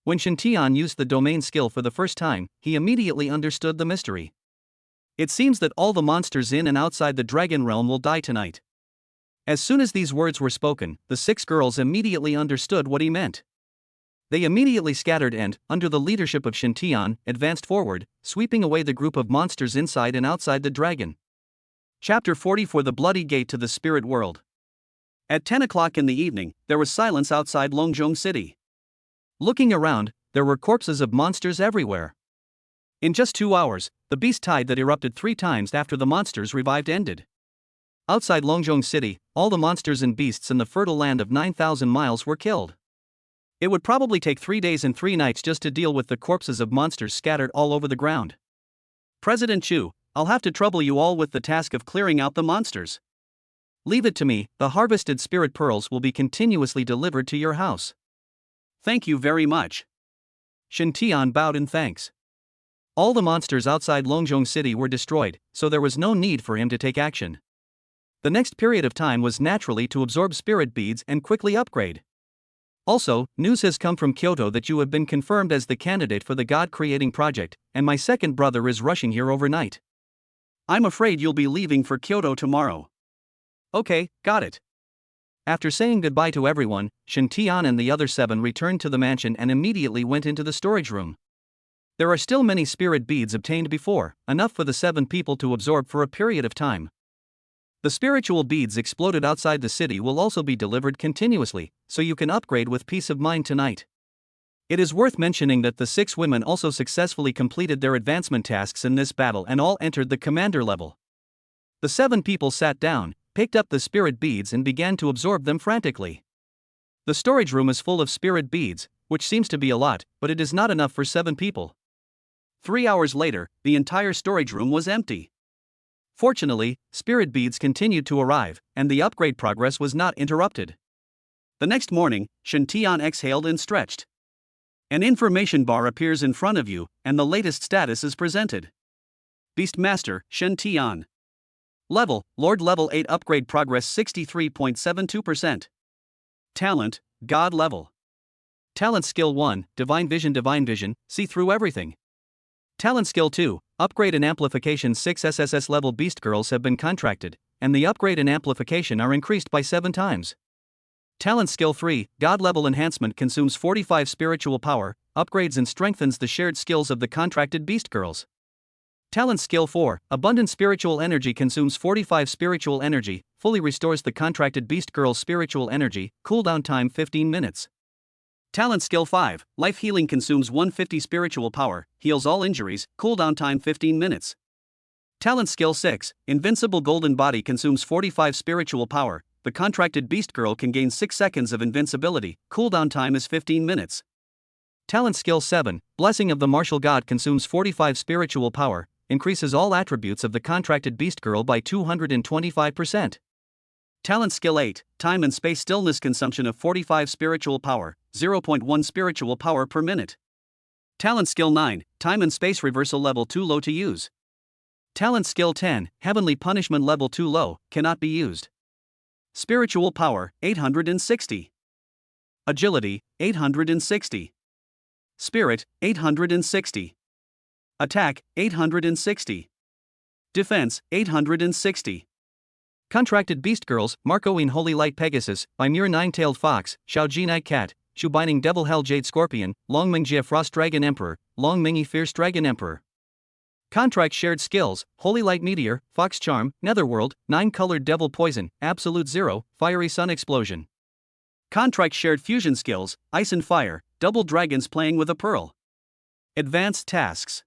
When Shen Tian used the domain skill for the first time, he immediately understood the mystery. It seems that all the monsters in and outside the dragon realm will die tonight. As soon as these words were spoken, the 6 girls immediately understood what he meant. They immediately scattered and, under the leadership of Shen Tian, advanced forward, sweeping away the group of monsters inside and outside the dragon. Chapter 44: The Bloody Gate to the Spirit World. At 10 o'clock in the evening, there was silence outside Longzhong City. Looking around, there were corpses of monsters everywhere. In just 2 hours, the beast tide that erupted 3 times after the monsters revived ended. Outside Longzhong City, all the monsters and beasts in the fertile land of 9,000 miles were killed. It would probably take 3 days and 3 nights just to deal with the corpses of monsters scattered all over the ground. President Chu, I'll have to trouble you all with the task of clearing out the monsters. Leave it to me, the harvested spirit pearls will be continuously delivered to your house. Thank you very much. Shen Tian bowed in thanks. All the monsters outside Longzhong City were destroyed, so there was no need for him to take action. The next period of time was naturally to absorb spirit beads and quickly upgrade. Also, news has come from Kyoto that you have been confirmed as the candidate for the God-creating project, and my second brother is rushing here overnight. I'm afraid you'll be leaving for Kyoto tomorrow. Okay, got it. After saying goodbye to everyone, Shen Tian and the other 7 returned to the mansion and immediately went into the storage room. There are still many spirit beads obtained before, enough for the 7 people to absorb for a period of time. The spiritual beads exploded outside the city will also be delivered continuously, so you can upgrade with peace of mind tonight. It is worth mentioning that the 6 women also successfully completed their advancement tasks in this battle and all entered the commander level. The 7 people sat down, picked up the spirit beads and began to absorb them frantically. The storage room is full of spirit beads, which seems to be a lot, but it is not enough for 7 people. 3 hours later, the entire storage room was empty. Fortunately, spirit beads continued to arrive, and the upgrade progress was not interrupted. The next morning, Shen Tian exhaled and stretched. An information bar appears in front of you, and the latest status is presented. Beastmaster, Shen Tian. Level, Lord level 8 upgrade progress 63.72%. Talent, God level. Talent skill 1, Divine Vision, see through everything. Talent skill 2, upgrade and amplification 6 SSS-level beast girls have been contracted, and the upgrade and amplification are increased by 7 times. Talent skill 3, God level enhancement consumes 45 spiritual power, upgrades and strengthens the shared skills of the contracted beast girls. Talent skill 4, abundant spiritual energy consumes 45 spiritual energy, fully restores the contracted beast girl's spiritual energy, cooldown time 15 minutes. Talent skill 5, life healing consumes 150 spiritual power, heals all injuries, cooldown time 15 minutes. Talent skill 6, invincible golden body consumes 45 spiritual power, the contracted beast girl can gain 6 seconds of invincibility, cooldown time is 15 minutes. Talent skill 7, blessing of the martial god consumes 45 spiritual power, increases all attributes of the contracted beast girl by 225%. Talent skill 8, time and space stillness consumption of 45 spiritual power, 0.1 spiritual power per minute. Talent skill 9, time and space reversal level too low to use. Talent skill 10, heavenly punishment level too low, cannot be used. Spiritual power, 860. Agility, 860. Spirit, 860. Attack, 860. Defense, 860. Contracted beast girls, Marco in Holy Light Pegasus, Bai Muer Nine-Tailed Fox, Shiao Ji Night Cat, Chu Bining Devil Hell Jade Scorpion, Long Mingjie Frost Dragon Emperor, Long Mingi Fierce Dragon Emperor. Contract shared skills, Holy Light Meteor, Fox Charm, Netherworld, 9-colored Devil Poison, Absolute Zero, Fiery Sun Explosion. Contract shared fusion skills, Ice and Fire, Double Dragons Playing with a Pearl. Advanced tasks.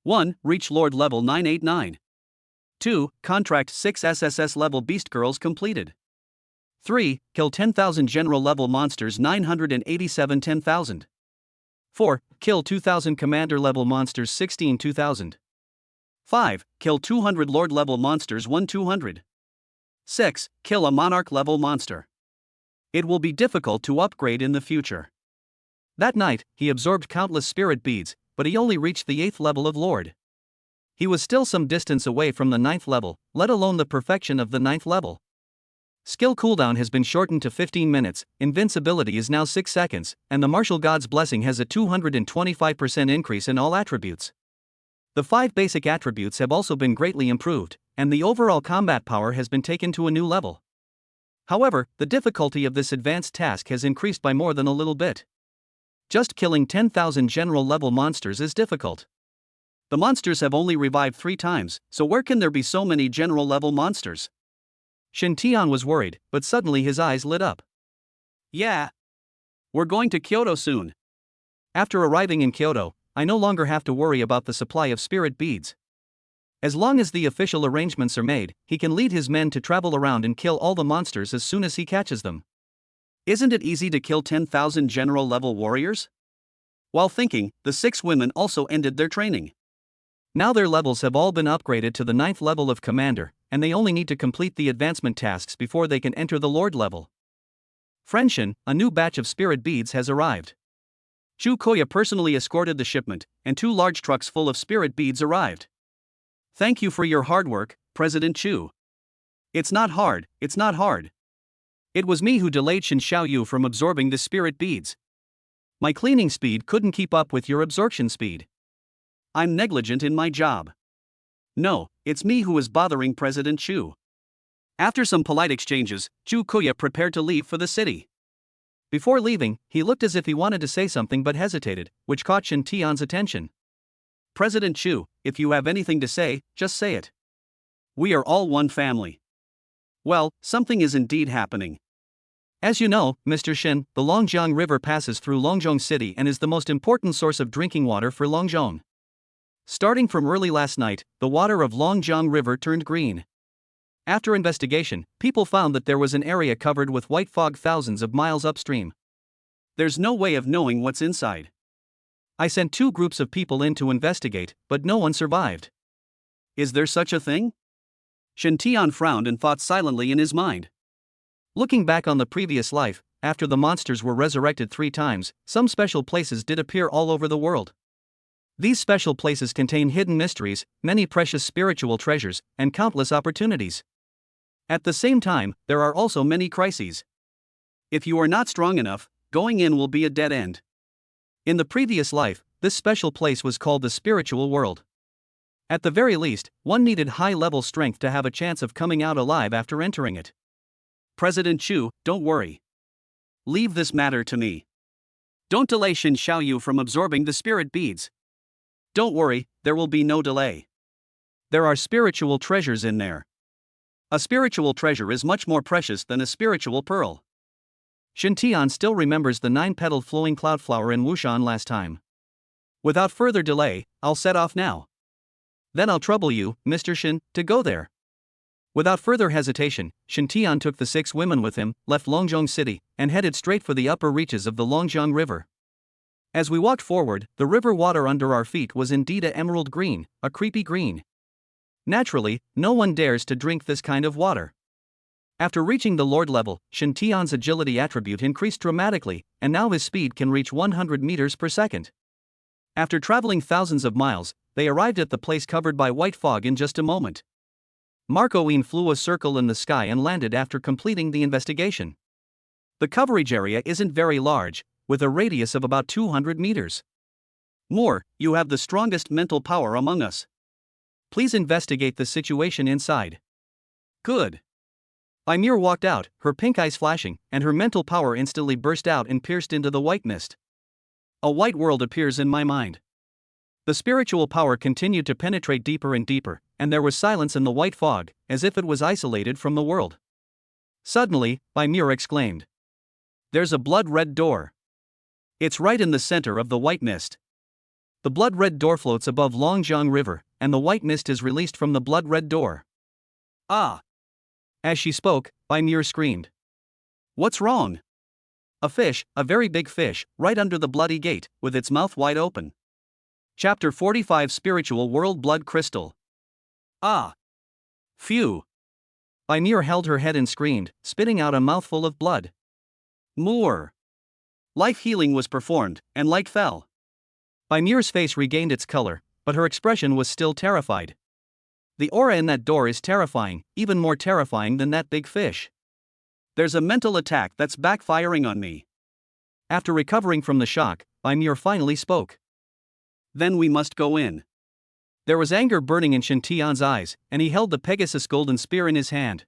1. Reach Lord level 989. 2. Contract 6 SSS-level beast girls completed. 3. Kill 10,000 general level monsters 987 10,000. 4. Kill 2,000 commander level monsters 16 2,000. 5. Kill 200 lord level monsters 1 200. 6. Kill a monarch level monster. It will be difficult to upgrade in the future. That night, he absorbed countless spirit beads, but he only reached the 8th level of Lord. He was still some distance away from the 9th level, let alone the perfection of the 9th level. Skill cooldown has been shortened to 15 minutes, invincibility is now 6 seconds, and the martial god's blessing has a 225% increase in all attributes. The 5 basic attributes have also been greatly improved, and the overall combat power has been taken to a new level. However, the difficulty of this advanced task has increased by more than a little bit. Just killing 10,000 general level monsters is difficult. The monsters have only revived 3 times, so where can there be so many general level monsters? Shen Tian was worried, but suddenly his eyes lit up. Yeah. We're going to Kyoto soon. After arriving in Kyoto, I no longer have to worry about the supply of spirit beads. As long as the official arrangements are made, he can lead his men to travel around and kill all the monsters as soon as he catches them. Isn't it easy to kill 10,000 general level warriors? While thinking, the 6 women also ended their training. Now their levels have all been upgraded to the 9th level of commander, and they only need to complete the advancement tasks before they can enter the Lord level. Friend Shen, a new batch of spirit beads has arrived. Chu Koya personally escorted the shipment, and 2 large trucks full of spirit beads arrived. Thank you for your hard work, President Chu. It's not hard, it's not hard. It was me who delayed Shen Xiaoyu from absorbing the spirit beads. My cleaning speed couldn't keep up with your absorption speed. I'm negligent in my job. No, it's me who is bothering President Chu. After some polite exchanges, Chu Koya prepared to leave for the city. Before leaving, he looked as if he wanted to say something but hesitated, which caught Shen Tian's attention. President Chu, if you have anything to say, just say it. We are all one family. Well, something is indeed happening. As you know, Mr. Shen, the Longjiang River passes through Longzhong City and is the most important source of drinking water for Longzhong. Starting from early last night, the water of Longjiang River turned green. After investigation, people found that there was an area covered with white fog thousands of miles upstream. There's no way of knowing what's inside. I sent 2 groups of people in to investigate, but no one survived. Is there such a thing? Shen Tian frowned and thought silently in his mind. Looking back on the previous life, after the monsters were resurrected 3 times, some special places did appear all over the world. These special places contain hidden mysteries, many precious spiritual treasures, and countless opportunities. At the same time, there are also many crises. If you are not strong enough, going in will be a dead end. In the previous life, this special place was called the spiritual world. At the very least, one needed high-level strength to have a chance of coming out alive after entering it. President Chu, don't worry. Leave this matter to me. Don't delay Shen Xiaoyu from absorbing the spirit beads. Don't worry, there will be no delay. There are spiritual treasures in there. A spiritual treasure is much more precious than a spiritual pearl. Shen Tian still remembers the 9-petaled flowing cloud flower in Wushan last time. Without further delay, I'll set off now. Then I'll trouble you, Mr. Shen, to go there. Without further hesitation, Shen Tian took the 6 women with him, left Longzhong City, and headed straight for the upper reaches of the Longjiang River. As we walked forward, the river water under our feet was indeed a emerald green, a creepy green. Naturally, no one dares to drink this kind of water. After reaching the Lord level, Shen Tian's agility attribute increased dramatically, and now his speed can reach 100 meters per second. After traveling thousands of miles, they arrived at the place covered by white fog in just a moment. Marco Yin flew a circle in the sky and landed after completing the investigation. The coverage area isn't very large, with a radius of about 200 meters. Muer, you have the strongest mental power among us. Please investigate the situation inside. Good. Bai Muer walked out, her pink eyes flashing, and her mental power instantly burst out and pierced into the white mist. A white world appears in my mind. The spiritual power continued to penetrate deeper and deeper, and there was silence in the white fog, as if it was isolated from the world. Suddenly, Bai Muer exclaimed. There's a blood-red door. It's right in the center of the white mist. The blood-red door floats above Longjiang River, and the white mist is released from the blood-red door. Ah! As she spoke, Bai Muer screamed. What's wrong? A fish, a very big fish, right under the bloody gate, with its mouth wide open. Chapter 45 Spiritual World Blood Crystal. Ah! Phew! Bai Muer held her head and screamed, spitting out a mouthful of blood. Muer! Life healing was performed, and light fell. Bai Muer's face regained its color, but her expression was still terrified. The aura in that door is terrifying, even more terrifying than that big fish. There's a mental attack that's backfiring on me. After recovering from the shock, Bai Muer finally spoke. Then we must go in. There was anger burning in Shen Tian's eyes, and he held the Pegasus golden spear in his hand.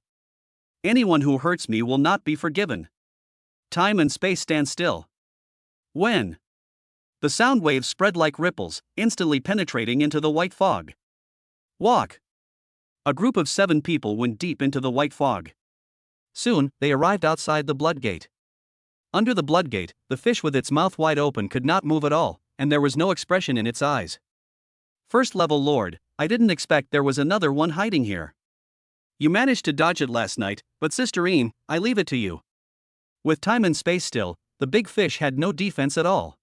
Anyone who hurts me will not be forgiven. Time and space stand still. When? The sound waves spread like ripples, instantly penetrating into the white fog. Walk! A group of 7 people went deep into the white fog. Soon, they arrived outside the blood gate. Under the blood gate, the fish with its mouth wide open could not move at all, and there was no expression in its eyes. First level Lord, I didn't expect there was another one hiding here. You managed to dodge it last night, but Sisterine, I leave it to you. With time and space still, the big fish had no defense at all.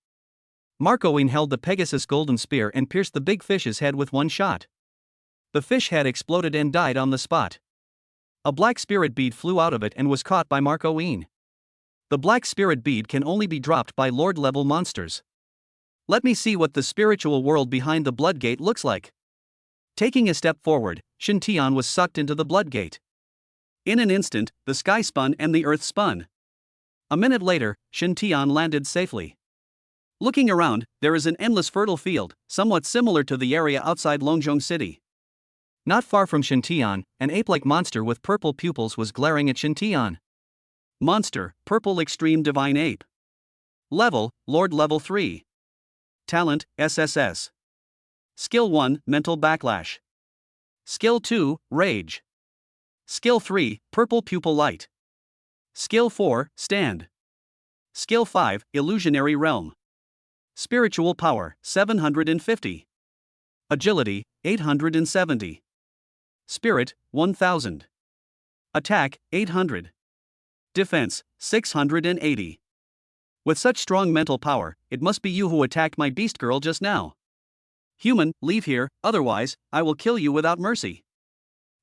Marcoine held the Pegasus golden spear and pierced the big fish's head with one shot. The fish head exploded and died on the spot. A black spirit bead flew out of it and was caught by Marcoine. The black spirit bead can only be dropped by Lord-level monsters. Let me see what the spiritual world behind the blood gate looks like. Taking a step forward, Shen Tian was sucked into the blood gate. In an instant, the sky spun and the earth spun. A minute later, Shen Tian landed safely. Looking around, there is an endless fertile field, somewhat similar to the area outside Longjiang City. Not far from Shen Tian, an ape-like monster with purple pupils was glaring at Shen Tian. Monster, Purple Extreme Divine Ape. Level, Lord Level 3. Talent, SSS. Skill 1, Mental Backlash. Skill 2, Rage. Skill 3, Purple Pupil Light. Skill 4, Stand. Skill 5, Illusionary Realm. Spiritual Power, 750. Agility, 870. Spirit, 1000. Attack, 800. Defense, 680. With such strong mental power, it must be you who attacked my beast girl just now. Human, leave here, otherwise, I will kill you without mercy.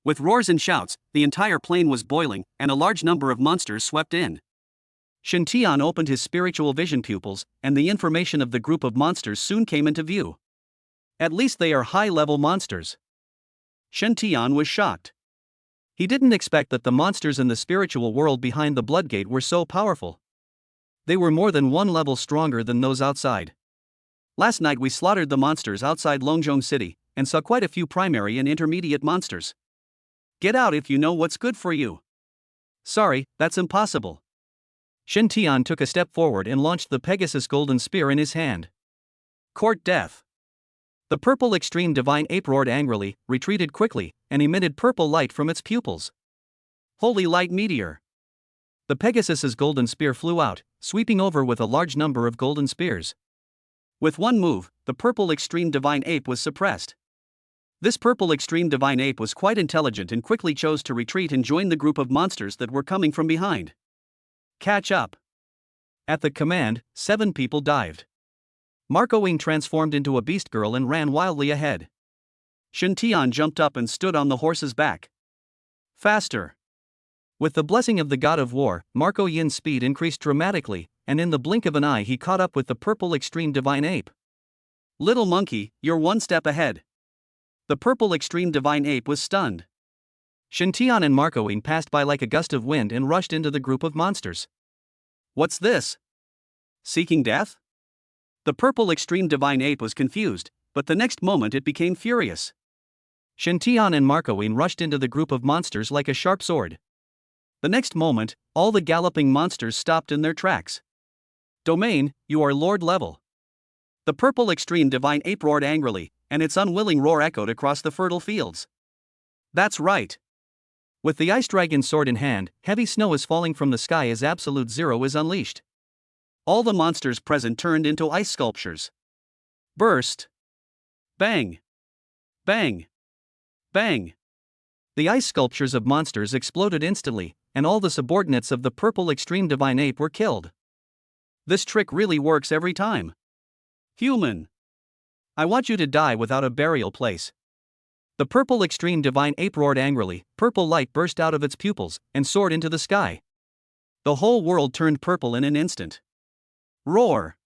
With roars and shouts, the entire plain was boiling, and a large number of monsters swept in. Shen Tian opened his spiritual vision pupils, and the information of the group of monsters soon came into view. At least they are high-level monsters. Shen Tian was shocked. He didn't expect that the monsters in the spiritual world behind the blood gate were so powerful. They were more than 1 level stronger than those outside. Last night we slaughtered the monsters outside Longjiang City, and saw quite a few primary and intermediate monsters. Get out if you know what's good for you. Sorry, that's impossible. Shen Tian took a step forward and launched the Pegasus golden spear in his hand. Court Death. The purple extreme divine ape roared angrily, retreated quickly, and emitted purple light from its pupils. Holy Light Meteor. The Pegasus's golden spear flew out, sweeping over with a large number of golden spears. With one move, the purple extreme divine ape was suppressed. This purple extreme divine ape was quite intelligent and quickly chose to retreat and join the group of monsters that were coming from behind. Catch up. At the command, 7 people dived. Marcoine transformed into a beast girl and ran wildly ahead. Shen Tian jumped up and stood on the horse's back. Faster. With the blessing of the god of war, Marco Yin's speed increased dramatically, and in the blink of an eye he caught up with the purple extreme divine ape. Little monkey, you're 1 step ahead. The purple extreme divine ape was stunned. Shen Tian and Marcoine passed by like a gust of wind and rushed into the group of monsters. What's this? Seeking death? The purple extreme divine ape was confused, but the next moment it became furious. Shen Tian and Marcoine rushed into the group of monsters like a sharp sword. The next moment, all the galloping monsters stopped in their tracks. Domain, you are Lord level. The purple extreme divine ape roared angrily, and its unwilling roar echoed across the fertile fields. That's right. With the ice dragon sword in hand, heavy snow is falling from the sky as absolute zero is unleashed. All the monsters present turned into ice sculptures. Burst. Bang! Bang! Bang! The ice sculptures of monsters exploded instantly, and all the subordinates of the purple extreme divine ape were killed. This trick really works every time. Human! I want you to die without a burial place. The purple extreme divine ape roared angrily, purple light burst out of its pupils, and soared into the sky. The whole world turned purple in an instant. Roar!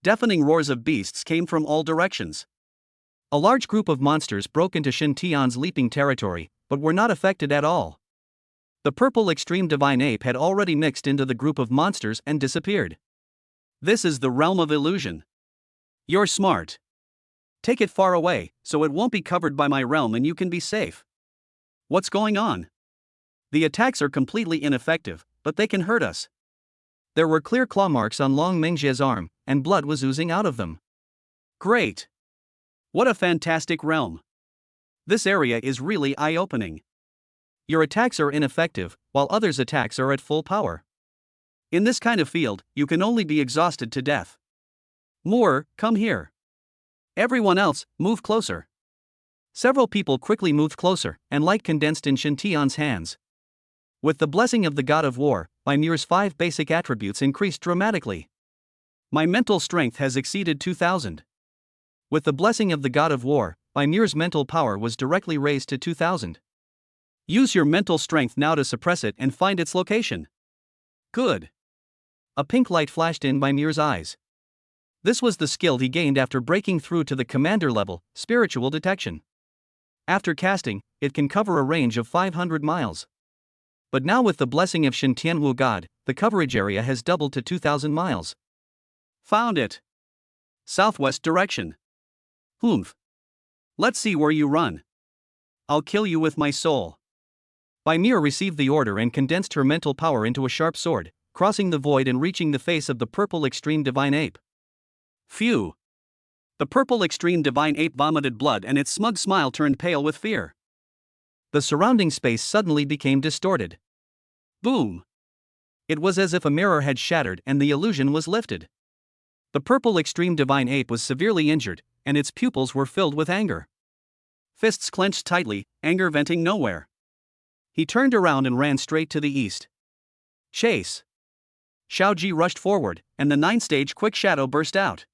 Deafening roars of beasts came from all directions. A large group of monsters broke into Shen Tian's leaping territory, but were not affected at all. The purple extreme divine ape had already mixed into the group of monsters and disappeared. This is the realm of illusion. You're smart. Take it far away, so it won't be covered by my realm and you can be safe. What's going on? The attacks are completely ineffective, but they can hurt us. There were clear claw marks on Long Mengjie's arm, and blood was oozing out of them. Great! What a fantastic realm. This area is really eye-opening. Your attacks are ineffective, while others' attacks are at full power. In this kind of field, you can only be exhausted to death. Muer, come here. Everyone else, move closer. Several people quickly moved closer, and light condensed in Shen Tian's hands. With the blessing of the God of War, Bai Muer's 5 basic attributes increased dramatically. My mental strength has exceeded 2,000. With the blessing of the God of War, Bai Muer's mental power was directly raised to 2,000. Use your mental strength now to suppress it and find its location. Good. A pink light flashed in Bai Muer's eyes. This was the skill he gained after breaking through to the commander level, spiritual detection. After casting, it can cover a range of 500 miles. But now with the blessing of Shen Tianwu God, the coverage area has doubled to 2,000 miles. Found it. Southwest direction. Humph. Let's see where you run. I'll kill you with my soul. Bai Muer received the order and condensed her mental power into a sharp sword, crossing the void and reaching the face of the purple extreme divine ape. Phew. The purple extreme divine ape vomited blood and its smug smile turned pale with fear. The surrounding space suddenly became distorted. Boom. It was as if a mirror had shattered and the illusion was lifted. The purple extreme divine ape was severely injured, and its pupils were filled with anger. Fists clenched tightly, anger venting nowhere. He turned around and ran straight to the east. Chase. Shiao Ji rushed forward, and the 9-stage quick shadow burst out.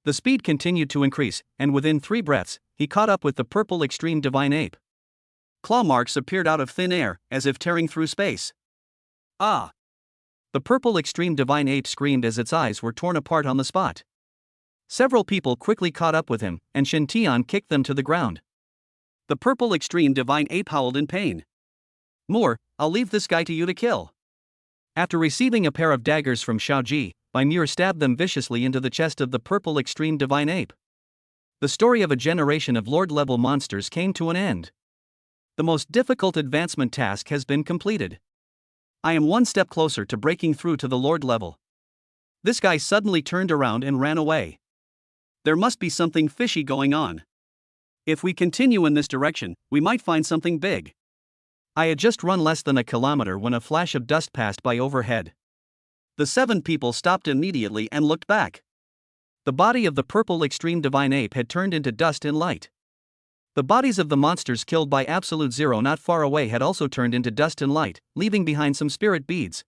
The speed continued to increase, and within 3 breaths, he caught up with the purple extreme divine ape. Claw marks appeared out of thin air, as if tearing through space. Ah! The purple extreme divine ape screamed as its eyes were torn apart on the spot. Several people quickly caught up with him, and Shen Tian kicked them to the ground. The purple extreme divine ape howled in pain. Muer, I'll leave this guy to you to kill. After receiving a pair of daggers from Shiao Ji, Bai Muer stabbed them viciously into the chest of the purple extreme divine ape. The story of a generation of Lord-level monsters came to an end. The most difficult advancement task has been completed. I am 1 step closer to breaking through to the Lord level. This guy suddenly turned around and ran away. There must be something fishy going on. If we continue in this direction, we might find something big. I had just run less than a kilometer when a flash of dust passed by overhead. The 7 people stopped immediately and looked back. The body of the purple extreme divine ape had turned into dust and light. The bodies of the monsters killed by Absolute Zero not far away had also turned into dust and light, leaving behind some spirit beads.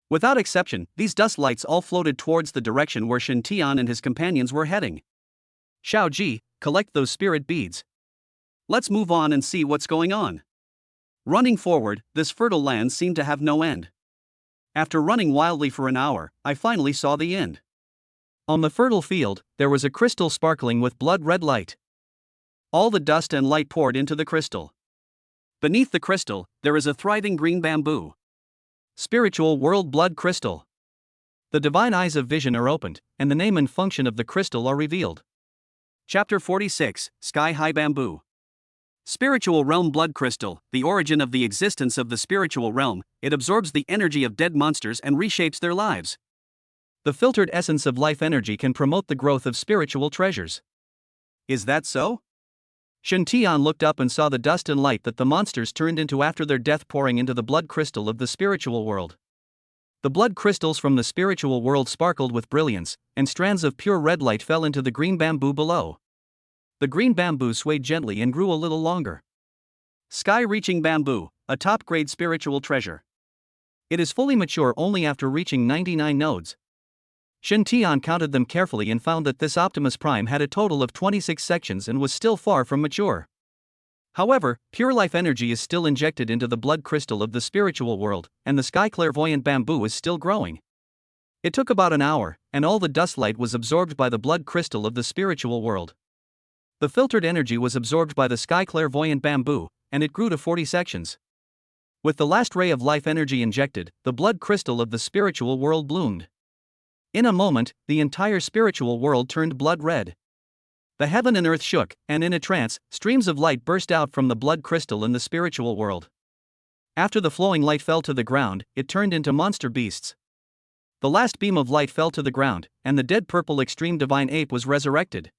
Without exception, these dust lights all floated towards the direction where Shen Tian and his companions were heading. Shiao Ji, collect those spirit beads. Let's move on and see what's going on. Running forward, this fertile land seemed to have no end. After running wildly for an hour, I finally saw the end. On the fertile field, there was a crystal sparkling with blood-red light. All the dust and light poured into the crystal. Beneath the crystal, there is a thriving green bamboo. Spiritual World Blood Crystal. The divine eyes of vision are opened, and the name and function of the crystal are revealed. Chapter 46, Sky High Bamboo. Spiritual Realm Blood Crystal, the origin of the existence of the spiritual realm, it absorbs the energy of dead monsters and reshapes their lives. The filtered essence of life energy can promote the growth of spiritual treasures. Is that so? Shen Tian looked up and saw the dust and light that the monsters turned into after their death pouring into the blood crystal of the spiritual world. The blood crystals from the spiritual world sparkled with brilliance, and strands of pure red light fell into the green bamboo below. The green bamboo swayed gently and grew a little longer. Sky-reaching bamboo, a top-grade spiritual treasure. It is fully mature only after reaching 99 nodes. Shen Tian counted them carefully and found that this Optimus Prime had a total of 26 sections and was still far from mature. However, pure life energy is still injected into the blood crystal of the spiritual world, and the sky clairvoyant bamboo is still growing. It took about an hour, and all the dust light was absorbed by the blood crystal of the spiritual world. The filtered energy was absorbed by the sky clairvoyant bamboo, and it grew to 40 sections. With the last ray of life energy injected, the blood crystal of the spiritual world bloomed. In a moment, the entire spiritual world turned blood red. The heaven and earth shook, and in a trance, streams of light burst out from the blood crystal in the spiritual world. After the flowing light fell to the ground, it turned into monster beasts. The last beam of light fell to the ground, and the dead purple extreme divine ape was resurrected.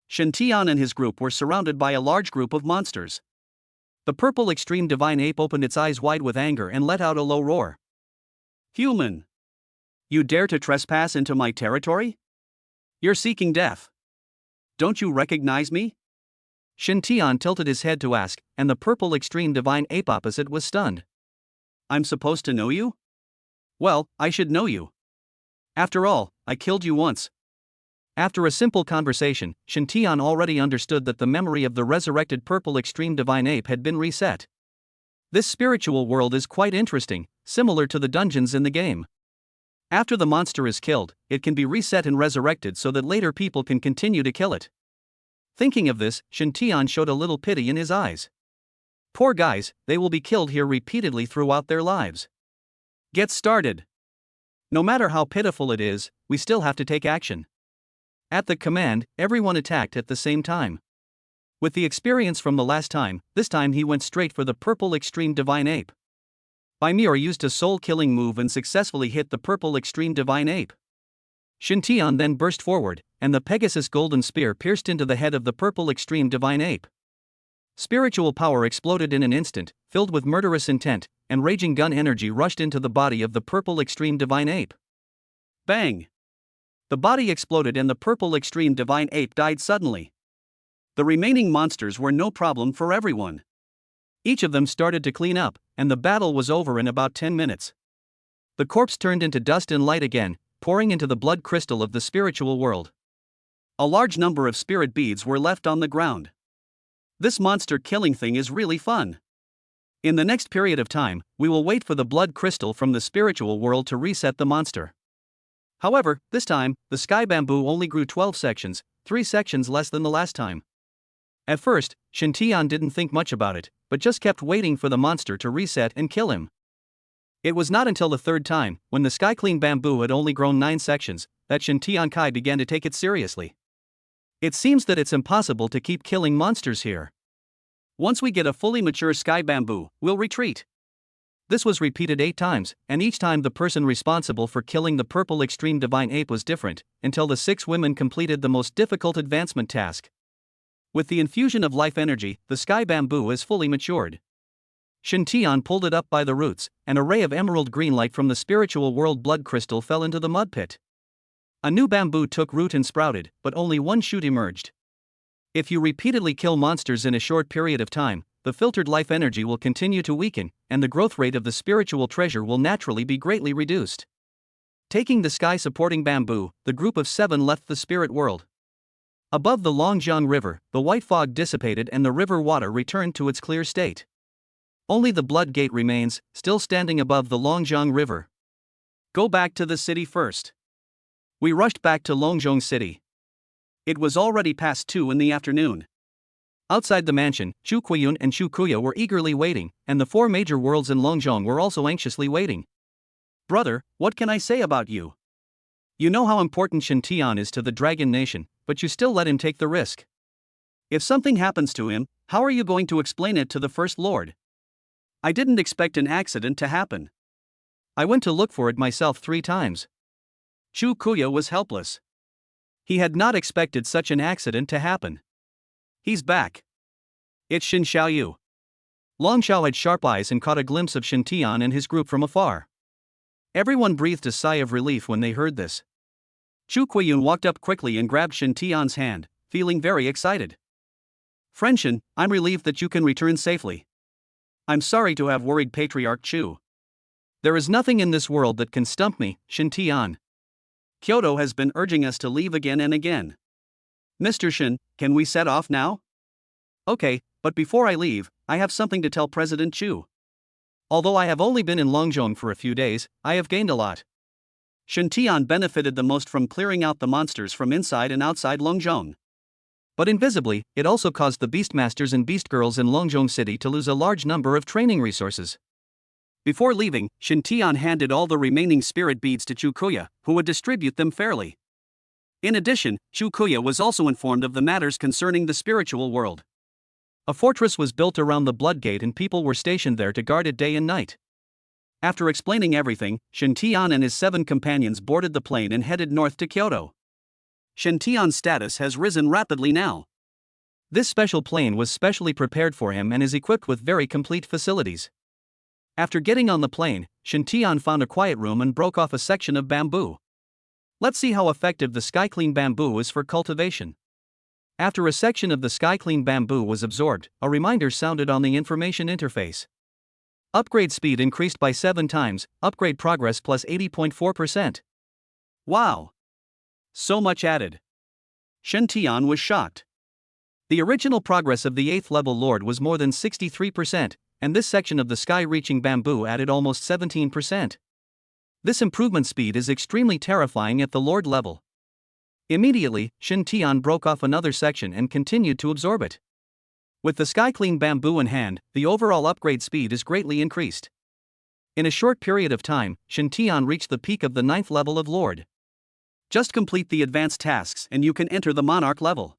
Shen Tian and his group were surrounded by a large group of monsters. The purple extreme divine ape opened its eyes wide with anger and let out a low roar. Human! You dare to trespass into my territory? You're seeking death. Don't you recognize me? Shen Tian tilted his head to ask, and the purple extreme divine ape opposite was stunned. I'm supposed to know you? Well, I should know you. After all, I killed you once. After a simple conversation, Shen Tian already understood that the memory of the resurrected purple extreme divine ape had been reset. This spiritual world is quite interesting, similar to the dungeons in the game. After the monster is killed, it can be reset and resurrected so that later people can continue to kill it. Thinking of this, Shen Tian showed a little pity in his eyes. Poor guys, they will be killed here repeatedly throughout their lives. Get started. No matter how pitiful it is, we still have to take action. At the command, everyone attacked at the same time. With the experience from the last time, this time he went straight for the purple extreme divine ape. Bai Muer used a soul-killing move and successfully hit the purple extreme divine ape. Shen Tian then burst forward, and the Pegasus golden spear pierced into the head of the purple extreme divine ape. Spiritual power exploded in an instant, filled with murderous intent, and raging gun energy rushed into the body of the purple extreme divine ape. Bang! The body exploded and the purple extreme divine ape died suddenly. The remaining monsters were no problem for everyone. Each of them started to clean up, and the battle was over in about 10 minutes. The corpse turned into dust and light again, pouring into the blood crystal of the spiritual world. A large number of spirit beads were left on the ground. This monster killing thing is really fun. In the next period of time, we will wait for the blood crystal from the spiritual world to reset the monster. However, this time, the sky bamboo only grew 12 sections, 3 sections less than the last time. At first, Shen Tian didn't think much about it, but just kept waiting for the monster to reset and kill him. It was not until the third time, when the sky clean bamboo had only grown 9 sections, that Shen Tian Kai began to take it seriously. It seems that it's impossible to keep killing monsters here. Once we get a fully mature sky bamboo, we'll retreat. This was repeated 8 times, and each time the person responsible for killing the purple extreme divine ape was different, until the 6 women completed the most difficult advancement task. With the infusion of life energy, the sky bamboo is fully matured. Shen Tian pulled it up by the roots, and a ray of emerald green light from the spiritual world blood crystal fell into the mud pit. A new bamboo took root and sprouted, but only one shoot emerged. If you repeatedly kill monsters in a short period of time, the filtered life energy will continue to weaken, and the growth rate of the spiritual treasure will naturally be greatly reduced. Taking the sky supporting bamboo, the group of 7 left the spirit world. Above the Lijiang River, the white fog dissipated and the river water returned to its clear state. Only the blood gate remains, still standing above the Lijiang River. Go back to the city first. We rushed back to Lijiang City. It was already past 2 in the afternoon. Outside the mansion, Chu Quiyun and Chu Kuya were eagerly waiting, and the 4 major worlds in Lijiang were also anxiously waiting. Brother, what can I say about you? You know how important Shen Tian is to the Dragon Nation, but you still let him take the risk. If something happens to him, how are you going to explain it to the First Lord? I didn't expect an accident to happen. I went to look for it myself 3 times. Chu Kuya was helpless. He had not expected such an accident to happen. He's back. It's Shen Xiaoyu. Long Xiao had sharp eyes and caught a glimpse of Shen Tian and his group from afar. Everyone breathed a sigh of relief when they heard this. Chu Quiyun walked up quickly and grabbed Shen Tian's hand, feeling very excited. Friend Shen, I'm relieved that you can return safely. I'm sorry to have worried Patriarch Chu. There is nothing in this world that can stump me, Shen Tian. Kyoto has been urging us to leave again and again. Mr. Shen, can we set off now? Okay, but before I leave, I have something to tell President Chu. Although I have only been in Longzhong for a few days, I have gained a lot. Shen Tian benefited the most from clearing out the monsters from inside and outside Longzhong. But invisibly, it also caused the Beastmasters and Beast Girls in Longzhong City to lose a large number of training resources. Before leaving, Shen Tian handed all the remaining spirit beads to Chu Kuya, who would distribute them fairly. In addition, Chu Kuya was also informed of the matters concerning the spiritual world. A fortress was built around the Blood Gate and people were stationed there to guard it day and night. After explaining everything, Shen Tian and his 7 companions boarded the plane and headed north to Kyoto. Shen Tian's status has risen rapidly now. This special plane was specially prepared for him and is equipped with very complete facilities. After getting on the plane, Shen Tian found a quiet room and broke off a section of bamboo. Let's see how effective the Sky Clean bamboo is for cultivation. After a section of the Sky Clean bamboo was absorbed, a reminder sounded on the information interface. Upgrade speed increased by 7 times, upgrade progress plus 80.4%. Wow! So much added. Shen Tian was shocked. The original progress of the 8th level Lord was more than 63%, and this section of the sky-reaching bamboo added almost 17%. This improvement speed is extremely terrifying at the Lord level. Immediately, Shen Tian broke off another section and continued to absorb it. With the Sky Clean bamboo in hand, the overall upgrade speed is greatly increased. In a short period of time, Shen Tian reached the peak of the 9th level of Lord. Just complete the advanced tasks and you can enter the monarch level.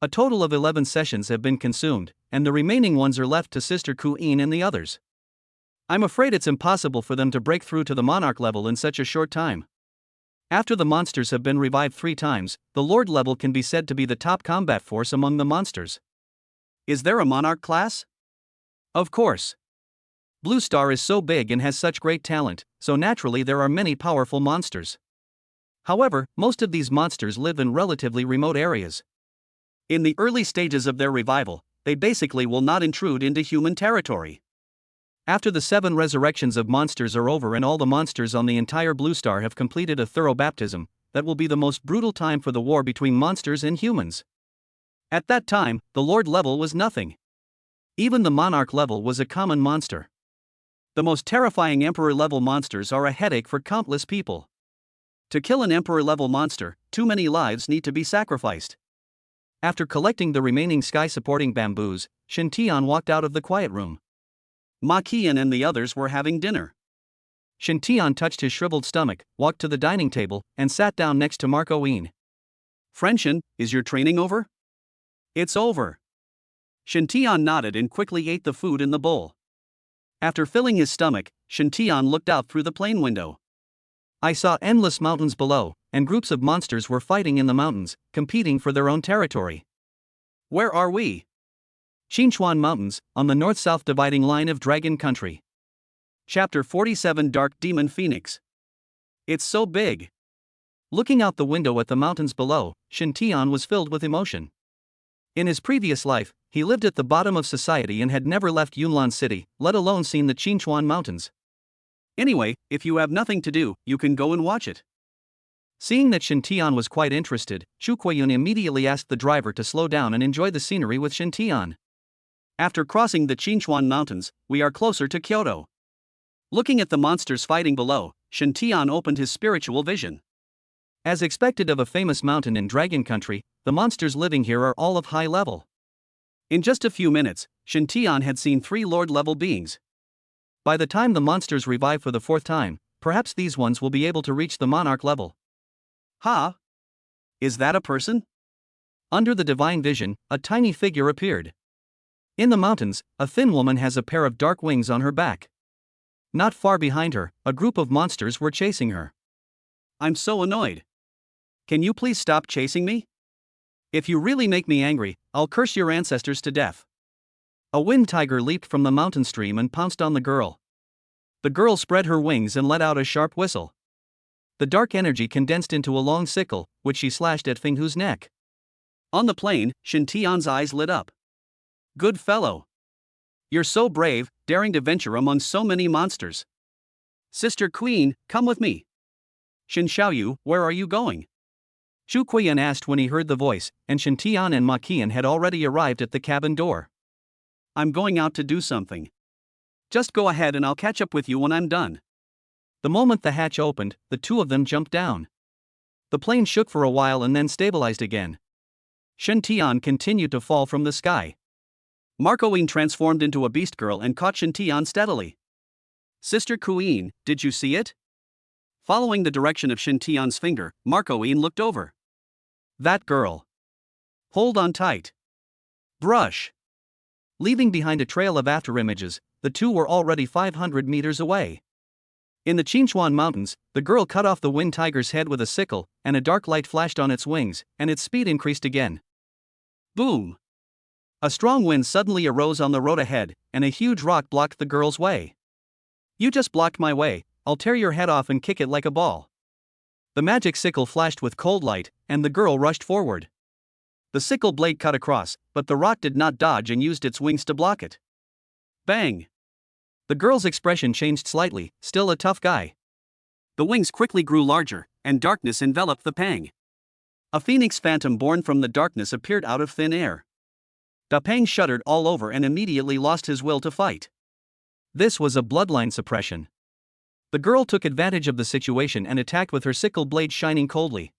A total of 11 sessions have been consumed, and the remaining ones are left to Sister Ku Yin and the others. I'm afraid it's impossible for them to break through to the monarch level in such a short time. After the monsters have been revived 3 times, the Lord level can be said to be the top combat force among the monsters. Is there a monarch class? Of course. Blue Star is so big and has such great talent, so naturally there are many powerful monsters. However, most of these monsters live in relatively remote areas. In the early stages of their revival, they basically will not intrude into human territory. After the 7 resurrections of monsters are over and all the monsters on the entire Blue Star have completed a thorough baptism, that will be the most brutal time for the war between monsters and humans. At that time, the Lord level was nothing. Even the Monarch level was a common monster. The most terrifying Emperor level monsters are a headache for countless people. To kill an Emperor level monster, too many lives need to be sacrificed. After collecting the remaining sky supporting bamboos, Shen Tian walked out of the quiet room. Ma Qian and the others were having dinner. Shen Tian touched his shriveled stomach, walked to the dining table, and sat down next to Marco Yin. Friend Shen, is your training over? It's over. Shen Tian nodded and quickly ate the food in the bowl. After filling his stomach, Shen Tian looked out through the plane window. I saw endless mountains below, and groups of monsters were fighting in the mountains, competing for their own territory. Where are we? Qinchuan Mountains, on the north-south dividing line of Dragon Country. Chapter 47 Dark Demon Phoenix. It's so big. Looking out the window at the mountains below, Shen Tian was filled with emotion. In his previous life, he lived at the bottom of society and had never left Yunlan City, let alone seen the Qinchuan Mountains. Anyway, if you have nothing to do, you can go and watch it. Seeing that Shen Tian was quite interested, Chu Kuiyun immediately asked the driver to slow down and enjoy the scenery with Shen Tian. After crossing the Qinchuan Mountains, we are closer to Kyoto. Looking at the monsters fighting below, Shen Tian opened his spiritual vision. As expected of a famous mountain in Dragon Country, the monsters living here are all of high level. In just a few minutes, Shen Tian had seen 3 Lord-level beings. By the time the monsters revive for the 4th time, perhaps these ones will be able to reach the Monarch level. Ha! Is that a person? Under the divine vision, a tiny figure appeared. In the mountains, a thin woman has a pair of dark wings on her back. Not far behind her, a group of monsters were chasing her. I'm so annoyed. Can you please stop chasing me? If you really make me angry, I'll curse your ancestors to death. A wind tiger leaped from the mountain stream and pounced on the girl. The girl spread her wings and let out a sharp whistle. The dark energy condensed into a long sickle, which she slashed at Feng Hu's neck. On the plane, Shen Tian's eyes lit up. Good fellow. You're so brave, daring to venture among so many monsters. Sister Queen, come with me. Shen Xiaoyu, where are you going? Zhu Qian asked when he heard the voice, and Shen Tian and Ma Qian had already arrived at the cabin door. I'm going out to do something. Just go ahead and I'll catch up with you when I'm done. The moment the hatch opened, the two of them jumped down. The plane shook for a while and then stabilized again. Shen Tian continued to fall from the sky. Marcoine transformed into a beast girl and caught Shen Tian steadily. Sister Queen, did you see it? Following the direction of Shen Tian's finger, Marcoine looked over. That girl. Hold on tight. Brush. Leaving behind a trail of afterimages, the two were already 500 meters away. In the Qinchuan Mountains, the girl cut off the wind tiger's head with a sickle, and a dark light flashed on its wings, and its speed increased again. Boom! A strong wind suddenly arose on the road ahead, and a huge rock blocked the girl's way. You just blocked my way, I'll tear your head off and kick it like a ball. The magic sickle flashed with cold light, and the girl rushed forward. The sickle blade cut across, but the rock did not dodge and used its wings to block it. Bang! The girl's expression changed slightly, still a tough guy. The wings quickly grew larger, and darkness enveloped the Pang. A phoenix phantom born from the darkness appeared out of thin air. Da Pang shuddered all over and immediately lost his will to fight. This was a bloodline suppression. The girl took advantage of the situation and attacked with her sickle blade shining coldly.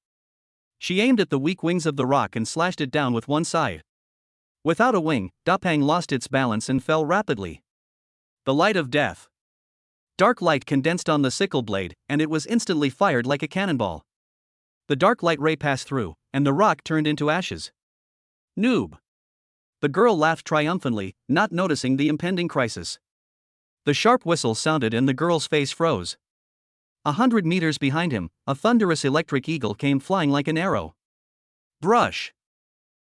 She aimed at the weak wings of the rock and slashed it down with one side. Without a wing, Da Pang lost its balance and fell rapidly. The light of death. Dark light condensed on the sickle blade, and it was instantly fired like a cannonball. The dark light ray passed through, and the rock turned into ashes. Noob. The girl laughed triumphantly, not noticing the impending crisis. The sharp whistle sounded and the girl's face froze. 100 meters behind him, a thunderous electric eagle came flying like an arrow. Brush.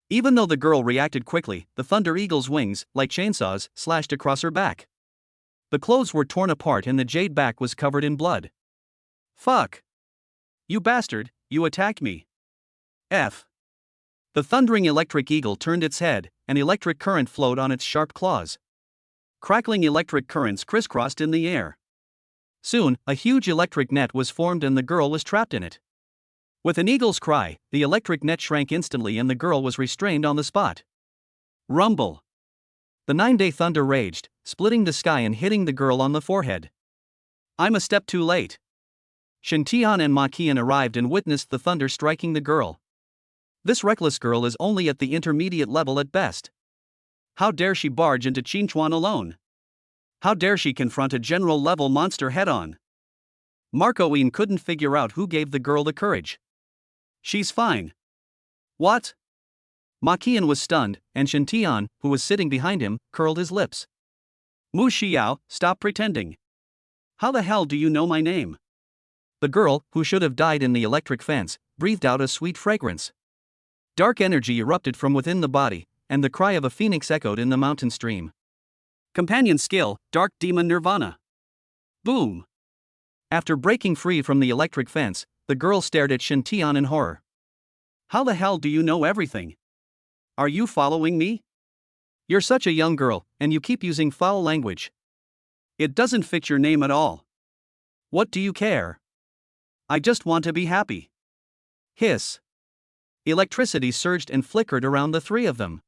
Even though the girl reacted quickly, the thunder eagle's wings, like chainsaws, slashed across her back. The clothes were torn apart and the jade back was covered in blood. Fuck. You bastard, you attacked me. F. The thundering electric eagle turned its head, and electric current flowed on its sharp claws. Crackling electric currents crisscrossed in the air. Soon, a huge electric net was formed and the girl was trapped in it. With an eagle's cry, the electric net shrank instantly and the girl was restrained on the spot. Rumble. The 9-day thunder raged, splitting the sky and hitting the girl on the forehead. I'm a step too late. Shen Tian and Ma Qian arrived and witnessed the thunder striking the girl. This reckless girl is only at the intermediate level at best. How dare she barge into Qinchuan alone? How dare she confront a general-level monster head-on? Marcoine couldn't figure out who gave the girl the courage. She's fine. What? Ma Qian was stunned, and Shen Tian, who was sitting behind him, curled his lips. Mu Xiao, stop pretending. How the hell do you know my name? The girl, who should have died in the electric fence, breathed out a sweet fragrance. Dark energy erupted from within the body, and the cry of a phoenix echoed in the mountain stream. Companion skill, Dark Demon Nirvana. Boom. After breaking free from the electric fence, the girl stared at Shen Tian in horror. How the hell do you know everything? Are you following me? You're such a young girl, and you keep using foul language. It doesn't fit your name at all. What do you care? I just want to be happy. Hiss. Electricity surged and flickered around the three of them.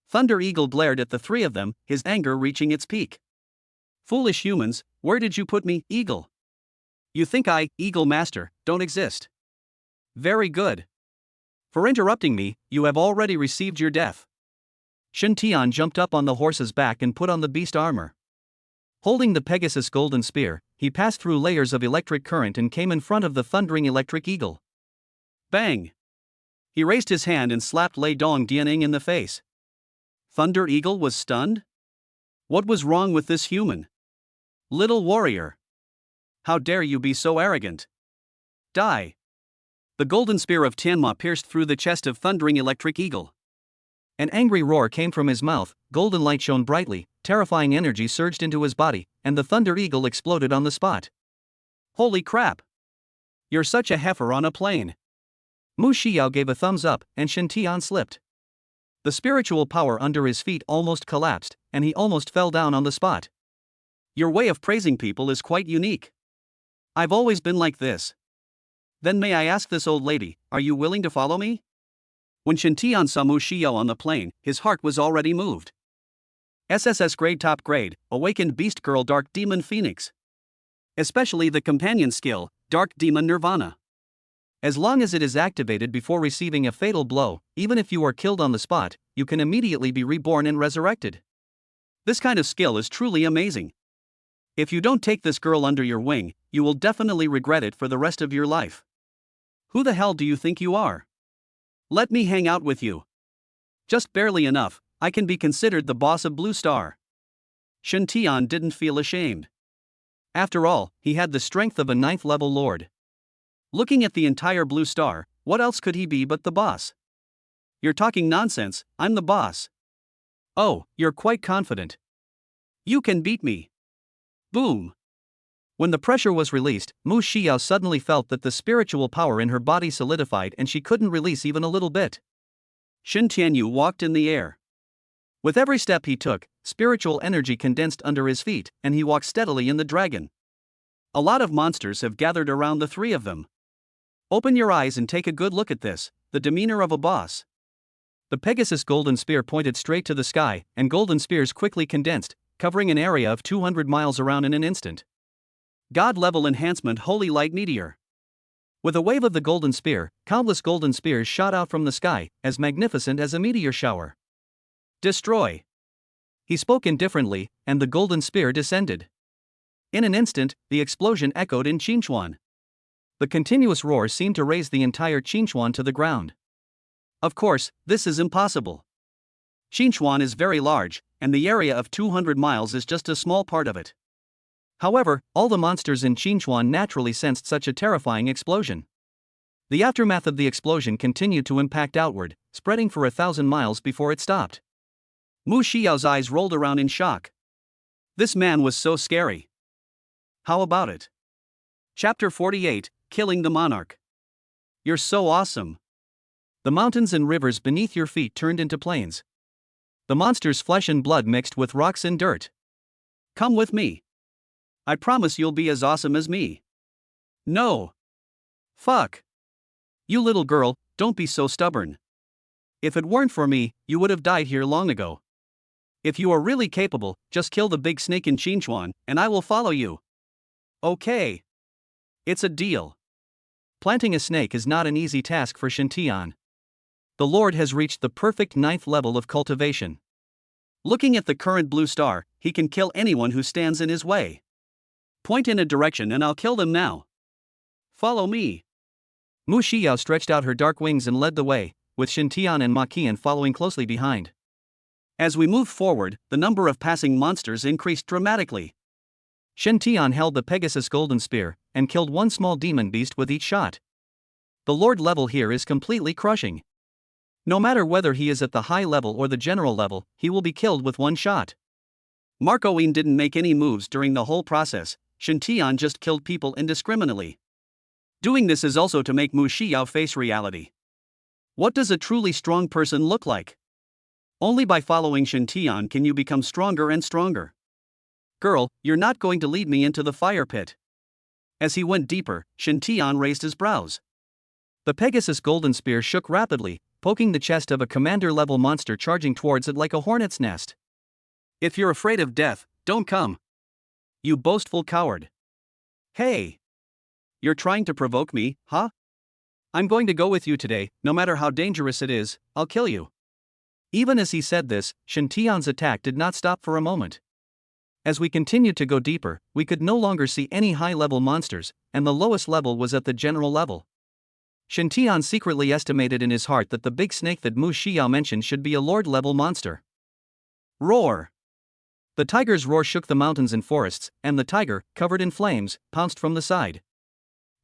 Thunder Eagle glared at the three of them, his anger reaching its peak. Foolish humans, where did you put me, Eagle? You think I, Eagle Master, don't exist? Very good. For interrupting me, you have already received your death. Shen Tian jumped up on the horse's back and put on the beast armor. Holding the Pegasus golden spear, he passed through layers of electric current and came in front of the thundering electric eagle. Bang! He raised his hand and slapped Lei Dong Dianing in the face. Thunder Eagle was stunned? What was wrong with this human? Little warrior. How dare you be so arrogant? Die. The golden spear of Tianma pierced through the chest of thundering electric eagle. An angry roar came from his mouth, golden light shone brightly, terrifying energy surged into his body, and the thunder eagle exploded on the spot. Holy crap! You're such a heifer on a plane. Mu Xiao gave a thumbs up, and Shen Tian slipped. The spiritual power under his feet almost collapsed, and he almost fell down on the spot. Your way of praising people is quite unique. I've always been like this. Then may I ask this old lady, are you willing to follow me? When Shen Tian saw Mu Xiao on the plane, his heart was already moved. SSS grade top grade, awakened beast girl dark demon phoenix. Especially the companion skill, dark demon nirvana. As long as it is activated before receiving a fatal blow, even if you are killed on the spot, you can immediately be reborn and resurrected. This kind of skill is truly amazing. If you don't take this girl under your wing, you will definitely regret it for the rest of your life. Who the hell do you think you are? Let me hang out with you. Just barely enough, I can be considered the boss of Blue Star. Shen Tian didn't feel ashamed. After all, he had the strength of a 9th level lord. Looking at the entire Blue Star, what else could he be but the boss? You're talking nonsense, I'm the boss. Oh, you're quite confident. You can beat me. Boom. When the pressure was released, Mu Xiao suddenly felt that the spiritual power in her body solidified and she couldn't release even a little bit. Shen Tianyu walked in the air. With every step he took, spiritual energy condensed under his feet, and he walked steadily in the dragon. A lot of monsters have gathered around the three of them. Open your eyes and take a good look at this, the demeanor of a boss. The Pegasus golden spear pointed straight to the sky, and golden spears quickly condensed, covering an area of 200 miles around in an instant. God-level enhancement Holy Light Meteor. With a wave of the golden spear, countless golden spears shot out from the sky, as magnificent as a meteor shower. Destroy. He spoke indifferently, and the golden spear descended. In an instant, the explosion echoed in Qinchuan. The continuous roar seemed to raise the entire Qinchuan to the ground. Of course, this is impossible. Qinchuan is very large, and the area of 200 miles is just a small part of it. However, all the monsters in Qinchuan naturally sensed such a terrifying explosion. The aftermath of the explosion continued to impact outward, spreading for 1,000 miles before it stopped. Mu Xiao's eyes rolled around in shock. This man was so scary. How about it? Chapter 48, Killing the Monarch. You're so awesome. The mountains and rivers beneath your feet turned into plains. The monster's flesh and blood mixed with rocks and dirt. Come with me. I promise you'll be as awesome as me. No. Fuck. You little girl, don't be so stubborn. If it weren't for me, you would have died here long ago. If you are really capable, just kill the big snake in Qinchuan, and I will follow you. Okay. It's a deal. Planting a snake is not an easy task for Shen Tian. The Lord has reached the perfect 9th level of cultivation. Looking at the current blue star, he can kill anyone who stands in his way. Point in a direction and I'll kill them now. Follow me. Mu Xiao stretched out her dark wings and led the way, with Shen Tian and Ma Qian following closely behind. As we moved forward, the number of passing monsters increased dramatically. Shen Tian held the Pegasus golden spear, and killed one small demon beast with each shot. The Lord level here is completely crushing. No matter whether he is at the high level or the general level, he will be killed with one shot. Marco Yin didn't make any moves during the whole process. Shen Tian just killed people indiscriminately. Doing this is also to make Mu Xiao face reality. What does a truly strong person look like? Only by following Shen Tian can you become stronger and stronger. Girl, you're not going to lead me into the fire pit. As he went deeper, Shen Tian raised his brows. The Pegasus golden spear shook rapidly, poking the chest of a commander-level monster charging towards it like a hornet's nest. If you're afraid of death, don't come. You boastful coward. Hey! You're trying to provoke me, huh? I'm going to go with you today, no matter how dangerous it is, I'll kill you. Even as he said this, Shen Tian's attack did not stop for a moment. As we continued to go deeper, we could no longer see any high-level monsters, and the lowest level was at the general level. Shen Tian secretly estimated in his heart that the big snake that Mu Xiao mentioned should be a lord-level monster. Roar! The tiger's roar shook the mountains and forests, and the tiger, covered in flames, pounced from the side.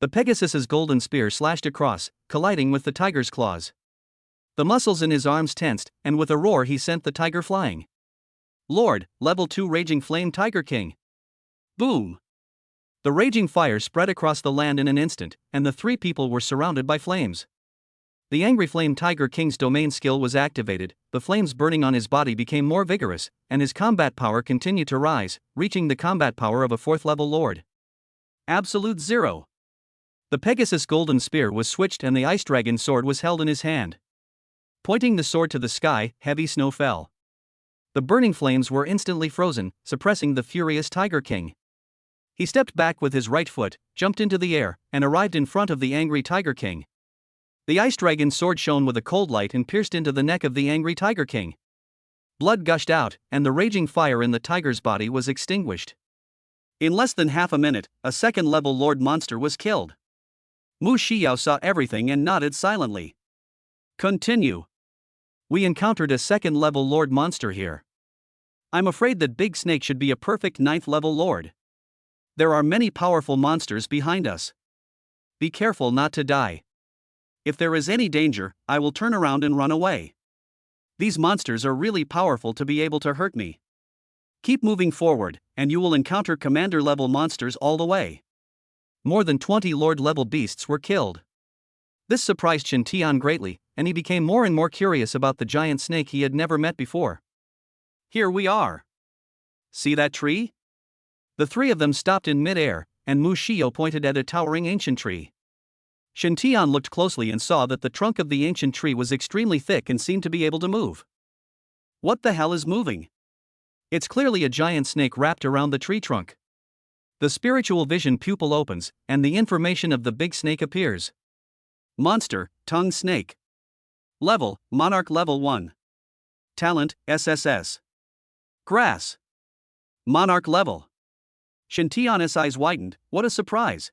The Pegasus's golden spear slashed across, colliding with the tiger's claws. The muscles in his arms tensed, and with a roar he sent the tiger flying. Lord, level 2 Raging Flame Tiger King. Boom! The raging fire spread across the land in an instant, and the three people were surrounded by flames. The angry flame Tiger King's domain skill was activated, the flames burning on his body became more vigorous, and his combat power continued to rise, reaching the combat power of a 4th level lord. Absolute zero. The Pegasus golden spear was switched and the ice dragon sword was held in his hand. Pointing the sword to the sky, heavy snow fell. The burning flames were instantly frozen, suppressing the furious Tiger King. He stepped back with his right foot, jumped into the air, and arrived in front of the angry Tiger King. The ice dragon's sword shone with a cold light and pierced into the neck of the angry Tiger King. Blood gushed out, and the raging fire in the tiger's body was extinguished. In less than half a minute, a 2nd level lord monster was killed. Mu Xiao saw everything and nodded silently. Continue. We encountered a 2nd level lord monster here. I'm afraid that Big Snake should be a perfect 9th level lord. There are many powerful monsters behind us. Be careful not to die. If there is any danger, I will turn around and run away. These monsters are really powerful to be able to hurt me. Keep moving forward, and you will encounter commander-level monsters all the way. More than 20 lord-level beasts were killed. This surprised Shen Tian greatly, and he became more and more curious about the giant snake he had never met before. Here we are. See that tree? The 3 of them stopped in mid-air, and Mu Xiao pointed at a towering ancient tree. Shen Tian looked closely and saw that the trunk of the ancient tree was extremely thick and seemed to be able to move. What the hell is moving? It's clearly a giant snake wrapped around the tree trunk. The spiritual vision pupil opens, and the information of the big snake appears. Monster, tongue snake. Level, monarch level 1. Talent, SSS. Grass. Monarch level. Shen Tian's eyes widened. What a surprise.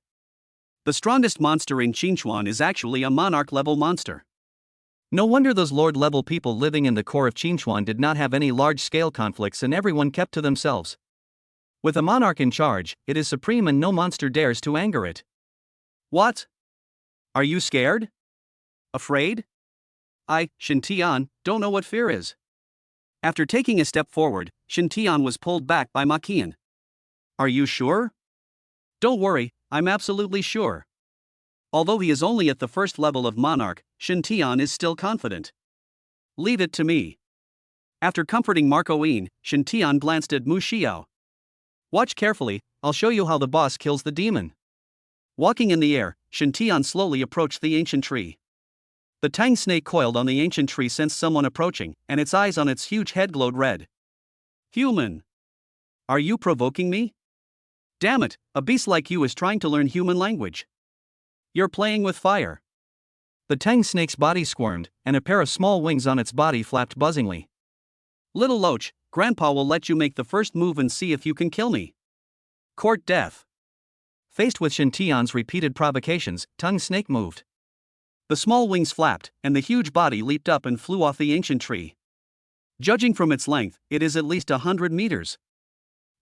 The strongest monster in Qinchuan is actually a monarch level monster. No wonder those lord level people living in the core of Qinchuan did not have any large scale conflicts and everyone kept to themselves. With a monarch in charge, it is supreme and no monster dares to anger it. What? Are you scared? Afraid? I, Shen Tian, don't know what fear is. After taking a step forward, Shen Tian was pulled back by Ma Qian. Are you sure? Don't worry, I'm absolutely sure. Although he is only at the 1st level of monarch, Shen Tian is still confident. Leave it to me. After comforting Marco Yin, Shen Tian glanced at Mu Xiao. Watch carefully, I'll show you how the boss kills the demon. Walking in the air, Shen Tian slowly approached the ancient tree. The tang snake coiled on the ancient tree sensed someone approaching, and its eyes on its huge head glowed red. Human. Are you provoking me? Damn it, a beast like you is trying to learn human language. You're playing with fire. The tang snake's body squirmed, and a pair of small wings on its body flapped buzzingly. Little Loach, Grandpa will let you make the first move and see if you can kill me. Court death. Faced with Shen Tian's repeated provocations, Tongue Snake moved. The small wings flapped, and the huge body leaped up and flew off the ancient tree. Judging from its length, it is at least 100 meters.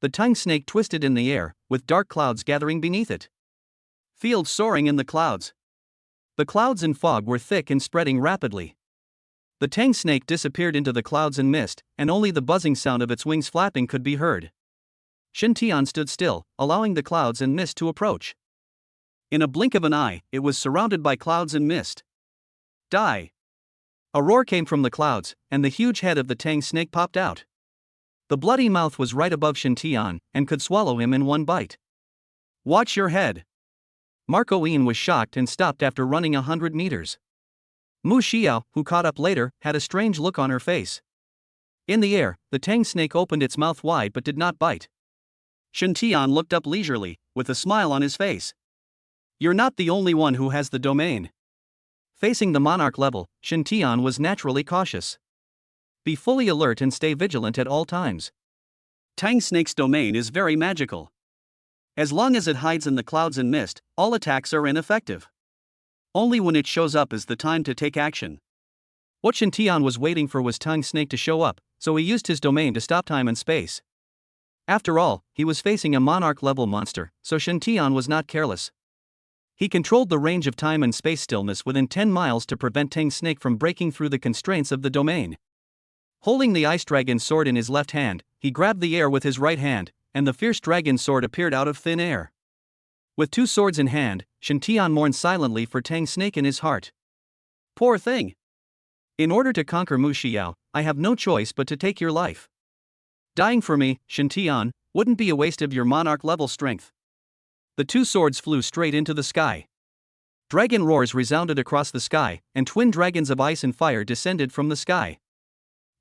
The tongue snake twisted in the air, with dark clouds gathering beneath it. Field soaring in the clouds. The clouds and fog were thick and spreading rapidly. The tang snake disappeared into the clouds and mist, and only the buzzing sound of its wings flapping could be heard. Shen Tian stood still, allowing the clouds and mist to approach. In a blink of an eye, it was surrounded by clouds and mist. Die! A roar came from the clouds, and the huge head of the tang snake popped out. The bloody mouth was right above Shen Tian, and could swallow him in one bite. Watch your head! Marco Yin was shocked and stopped after running 100 meters. Mu Xiao, who caught up later, had a strange look on her face. In the air, the tang snake opened its mouth wide but did not bite. Shen Tian looked up leisurely, with a smile on his face. You're not the only one who has the domain. Facing the monarch level, Shen Tian was naturally cautious. Be fully alert and stay vigilant at all times. Tang Snake's domain is very magical. As long as it hides in the clouds and mist, all attacks are ineffective. Only when it shows up is the time to take action. What Shen Tian was waiting for was Tang Snake to show up, so he used his domain to stop time and space. After all, he was facing a monarch-level monster, so Shen Tian was not careless. He controlled the range of time and space stillness within 10 miles to prevent Tang Snake from breaking through the constraints of the domain. Holding the ice dragon sword in his left hand, he grabbed the air with his right hand, and the fierce dragon sword appeared out of thin air. With two swords in hand, Shen Tian mourned silently for Tang Snake in his heart. Poor thing. In order to conquer Mu Xiao, I have no choice but to take your life. Dying for me, Shen Tian, wouldn't be a waste of your monarch level strength. The two swords flew straight into the sky. Dragon roars resounded across the sky, and twin dragons of ice and fire descended from the sky.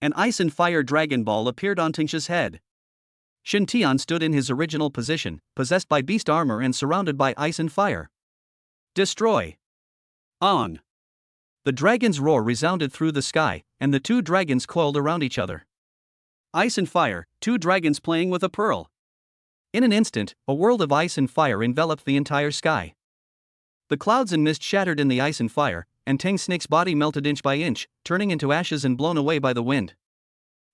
An ice and fire dragon ball appeared on Tingsha's head. Shen Tian stood in his original position, possessed by beast armor and surrounded by ice and fire. Destroy. On. The dragon's roar resounded through the sky, and the two dragons coiled around each other. Ice and fire, two dragons playing with a pearl. In an instant, a world of ice and fire enveloped the entire sky. The clouds and mist shattered in the ice and fire, and Tang Snake's body melted inch by inch, turning into ashes and blown away by the wind.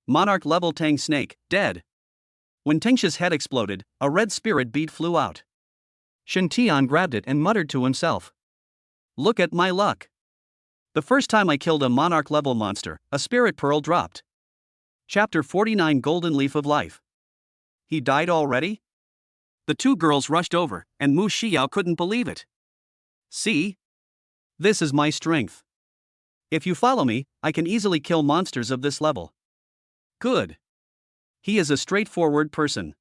Monarch level Tang Snake, dead. When Tingsha's head exploded, a red spirit bead flew out. Shen Tian grabbed it and muttered to himself. Look at my luck. The first time I killed a monarch level monster, a spirit pearl dropped. Chapter 49 Golden Leaf of Life. He died already? The two girls rushed over, and Mu Xiao couldn't believe it. See? This is my strength. If you follow me, I can easily kill monsters of this level. Good. He is a straightforward person.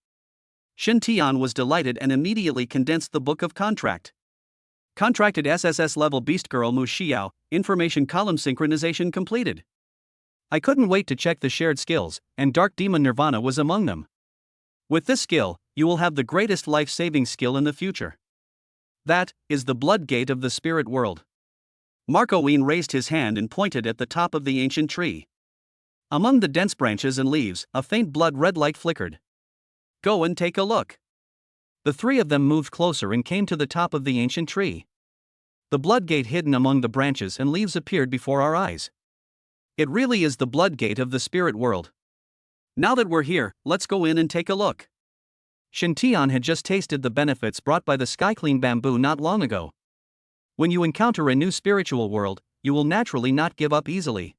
Shen Tian was delighted and immediately condensed the book of contract. Contracted SSS-level beast girl Mu Xiao, information column synchronization completed. I couldn't wait to check the shared skills, and Dark Demon Nirvana was among them. With this skill, you will have the greatest life-saving skill in the future. That is the blood gate of the spirit world. Marco Wien raised his hand and pointed at the top of the ancient tree. Among the dense branches and leaves, a faint blood red light flickered. Go and take a look. The three of them moved closer and came to the top of the ancient tree. The blood gate hidden among the branches and leaves appeared before our eyes. It really is the blood gate of the spirit world. Now that we're here, let's go in and take a look. Shen Tian had just tasted the benefits brought by the sky clean bamboo not long ago. When you encounter a new spiritual world, you will naturally not give up easily.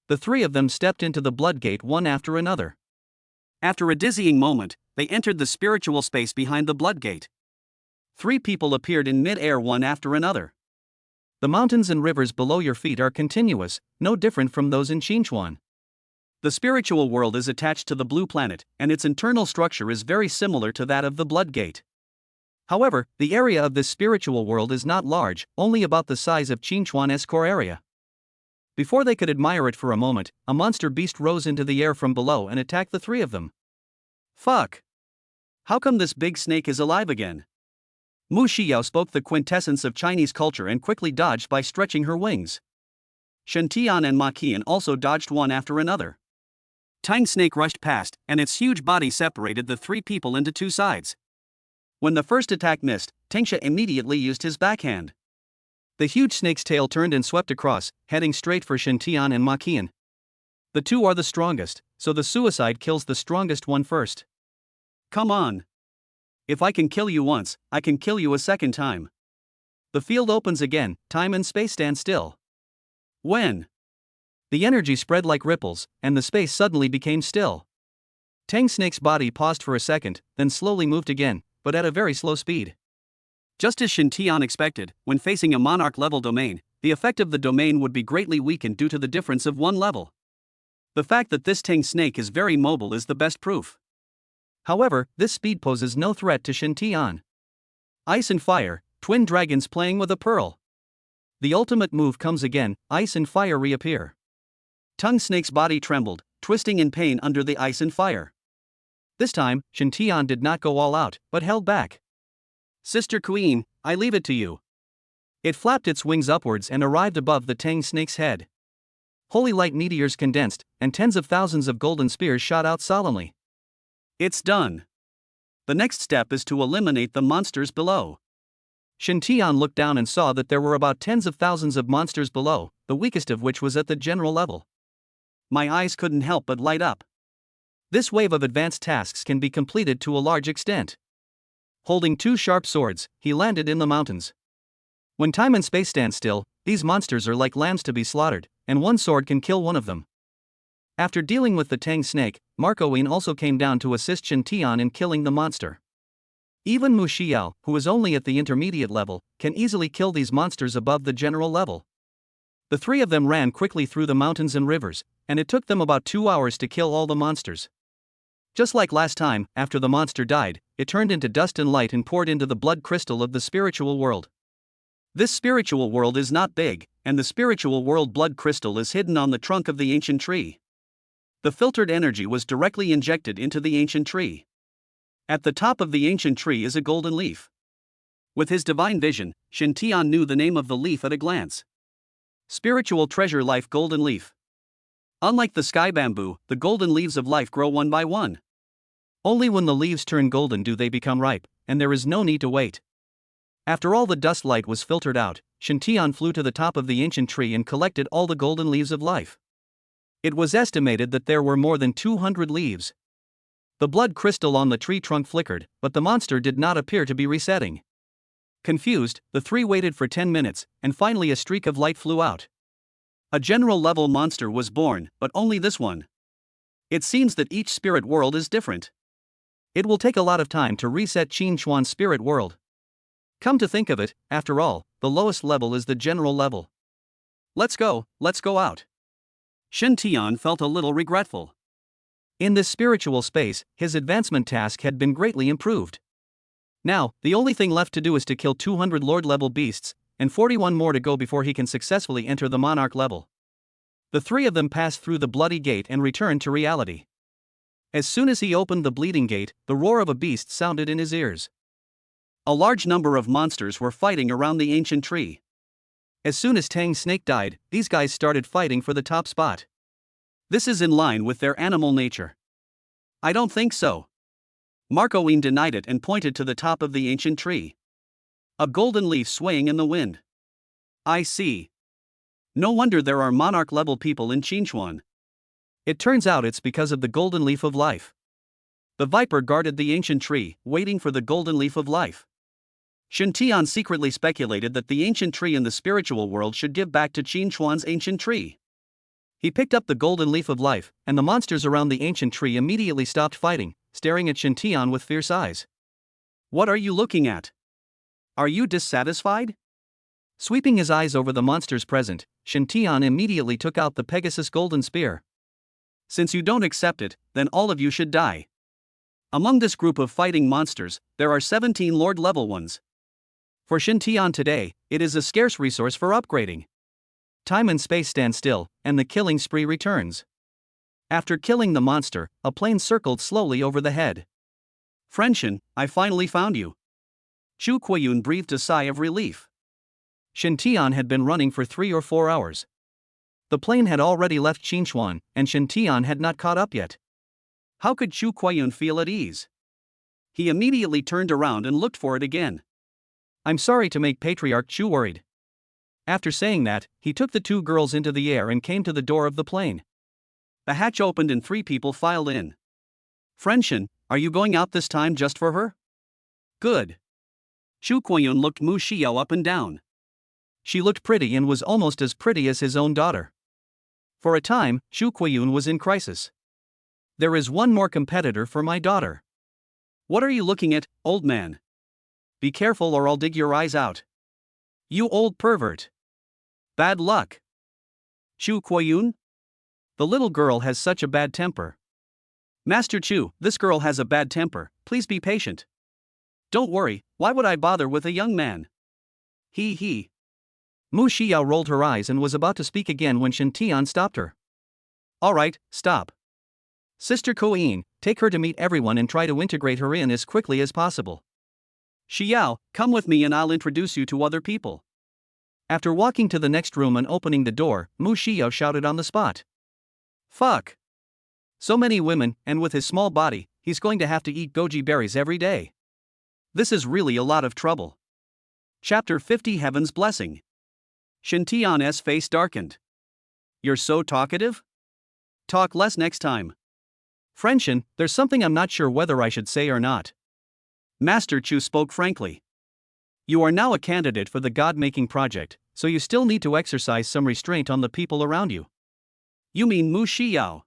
The three of them stepped into the blood gate one after another. After a dizzying moment, they entered the spiritual space behind the blood gate. Three people appeared in mid-air one after another. The mountains and rivers below your feet are continuous, no different from those in Xinchuan. The spiritual world is attached to the blue planet, and its internal structure is very similar to that of the blood gate. However, the area of this spiritual world is not large, only about the size of Xinchuan's core area. Before they could admire it for a moment, a monster beast rose into the air from below and attacked the three of them. Fuck! How come this big snake is alive again? Mu Xiao spoke the quintessence of Chinese culture and quickly dodged by stretching her wings. Shen Tian and Ma Qian also dodged one after another. Tang Snake rushed past, and its huge body separated the three people into two sides. When the first attack missed, Tingsha immediately used his backhand. The huge snake's tail turned and swept across, heading straight for Shen Tian and Ma Qian. The two are the strongest, so the suicide kills the strongest one first. Come on. If I can kill you once, I can kill you a second time. The field opens again, time and space stand still. When? The energy spread like ripples, and the space suddenly became still. Tang Snake's body paused for a second, then slowly moved again, but at a very slow speed. Just as Shen Tian expected, when facing a monarch-level domain, the effect of the domain would be greatly weakened due to the difference of one level. The fact that this Tang Snake is very mobile is the best proof. However, this speed poses no threat to Shen Tian. Ice and fire, twin dragons playing with a pearl. The ultimate move comes again, ice and fire reappear. Tang Snake's body trembled, twisting in pain under the ice and fire. This time, Shen Tian did not go all out, but held back. Sister Queen, I leave it to you. It flapped its wings upwards and arrived above the Tang Snake's head. Holy light meteors condensed, and tens of thousands of golden spears shot out solemnly. It's done. The next step is to eliminate the monsters below. Shen Tian looked down and saw that there were about tens of thousands of monsters below, the weakest of which was at the general level. My eyes couldn't help but light up. This wave of advanced tasks can be completed to a large extent. Holding two sharp swords, he landed in the mountains. When time and space stand still, these monsters are like lambs to be slaughtered, and one sword can kill one of them. After dealing with the Tang Snake, Marco Wien also came down to assist Shen Tian in killing the monster. Even Mu Xiao, who is only at the intermediate level, can easily kill these monsters above the general level. The three of them ran quickly through the mountains and rivers, and it took them about 2 hours to kill all the monsters. Just like last time, after the monster died, it turned into dust and light and poured into the blood crystal of the spiritual world. This spiritual world is not big, and the spiritual world blood crystal is hidden on the trunk of the ancient tree. The filtered energy was directly injected into the ancient tree. At the top of the ancient tree is a golden leaf. With his divine vision, Shen Tian knew the name of the leaf at a glance. Spiritual Treasure Life Golden Leaf. Unlike the sky bamboo, the golden leaves of life grow one by one. Only when the leaves turn golden do they become ripe, and there is no need to wait. After all the dust light was filtered out, Shen Tian flew to the top of the ancient tree and collected all the golden leaves of life. It was estimated that there were more than 200 leaves. The blood crystal on the tree trunk flickered, but the monster did not appear to be resetting. Confused, the three waited for 10 minutes, and finally a streak of light flew out. A general level monster was born, but only this one. It seems that each spirit world is different. It will take a lot of time to reset Qin Chuan's spirit world. Come to think of it, after all, the lowest level is the general level. Let's go out. Shen Tian felt a little regretful. In this spiritual space, his advancement task had been greatly improved. Now, the only thing left to do is to kill 200 Lord-level beasts, and 41 more to go before he can successfully enter the monarch level. The three of them passed through the bloody gate and returned to reality. As soon as he opened the bleeding gate, the roar of a beast sounded in his ears. A large number of monsters were fighting around the ancient tree. As soon as Tang Snake died, these guys started fighting for the top spot. This is in line with their animal nature. I don't think so. Marco Wien denied it and pointed to the top of the ancient tree. A golden leaf swaying in the wind. I see. No wonder there are monarch-level people in Qinchuan. It turns out it's because of the golden leaf of life. The viper guarded the ancient tree, waiting for the golden leaf of life. Shen Tian secretly speculated that the ancient tree in the spiritual world should give back to Qin Chuan's ancient tree. He picked up the golden leaf of life, and the monsters around the ancient tree immediately stopped fighting, staring at Shen Tian with fierce eyes. What are you looking at? Are you dissatisfied? Sweeping his eyes over the monsters present, Shen Tian immediately took out the Pegasus golden spear. Since you don't accept it, then all of you should die. Among this group of fighting monsters, there are 17 Lord-level ones. For Shen Tian today, it is a scarce resource for upgrading. Time and space stand still, and the killing spree returns. After killing the monster, a plane circled slowly over the head. Friend Shen, I finally found you. Chu Kuiyun breathed a sigh of relief. Shen Tian had been running for 3 or 4 hours. The plane had already left Qinchuan, and Shen Tian had not caught up yet. How could Chu Kuiyun feel at ease? He immediately turned around and looked for it again. I'm sorry to make Patriarch Chu worried. After saying that, he took the 2 girls into the air and came to the door of the plane. The hatch opened and 3 people filed in. Friend Shen, are you going out this time just for her? Good. Chu Kuiyun looked Mu Xiao up and down. She looked pretty and was almost as pretty as his own daughter. For a time, Chu Kuiyun was in crisis. There is one more competitor for my daughter. What are you looking at, old man? Be careful or I'll dig your eyes out. You old pervert. Bad luck. Chu Kuiyun? The little girl has such a bad temper. Master Chu, this girl has a bad temper, please be patient. Don't worry, why would I bother with a young man? He. Mu Xiao rolled her eyes and was about to speak again when Shen Tian stopped her. Alright, stop. Sister Kuiyun, take her to meet everyone and try to integrate her in as quickly as possible. Xiao, come with me and I'll introduce you to other people. After walking to the next room and opening the door, Mu Xiao shouted on the spot. Fuck. So many women, and with his small body, he's going to have to eat goji berries every day. This is really a lot of trouble. Chapter 50 Heaven's Blessing. Shen Tian's face darkened. You're so talkative? Talk less next time. Friend Shen, there's something I'm not sure whether I should say or not. Master Chu spoke frankly. You are now a candidate for the God-making project, so you still need to exercise some restraint on the people around you. You mean Mu Xiao?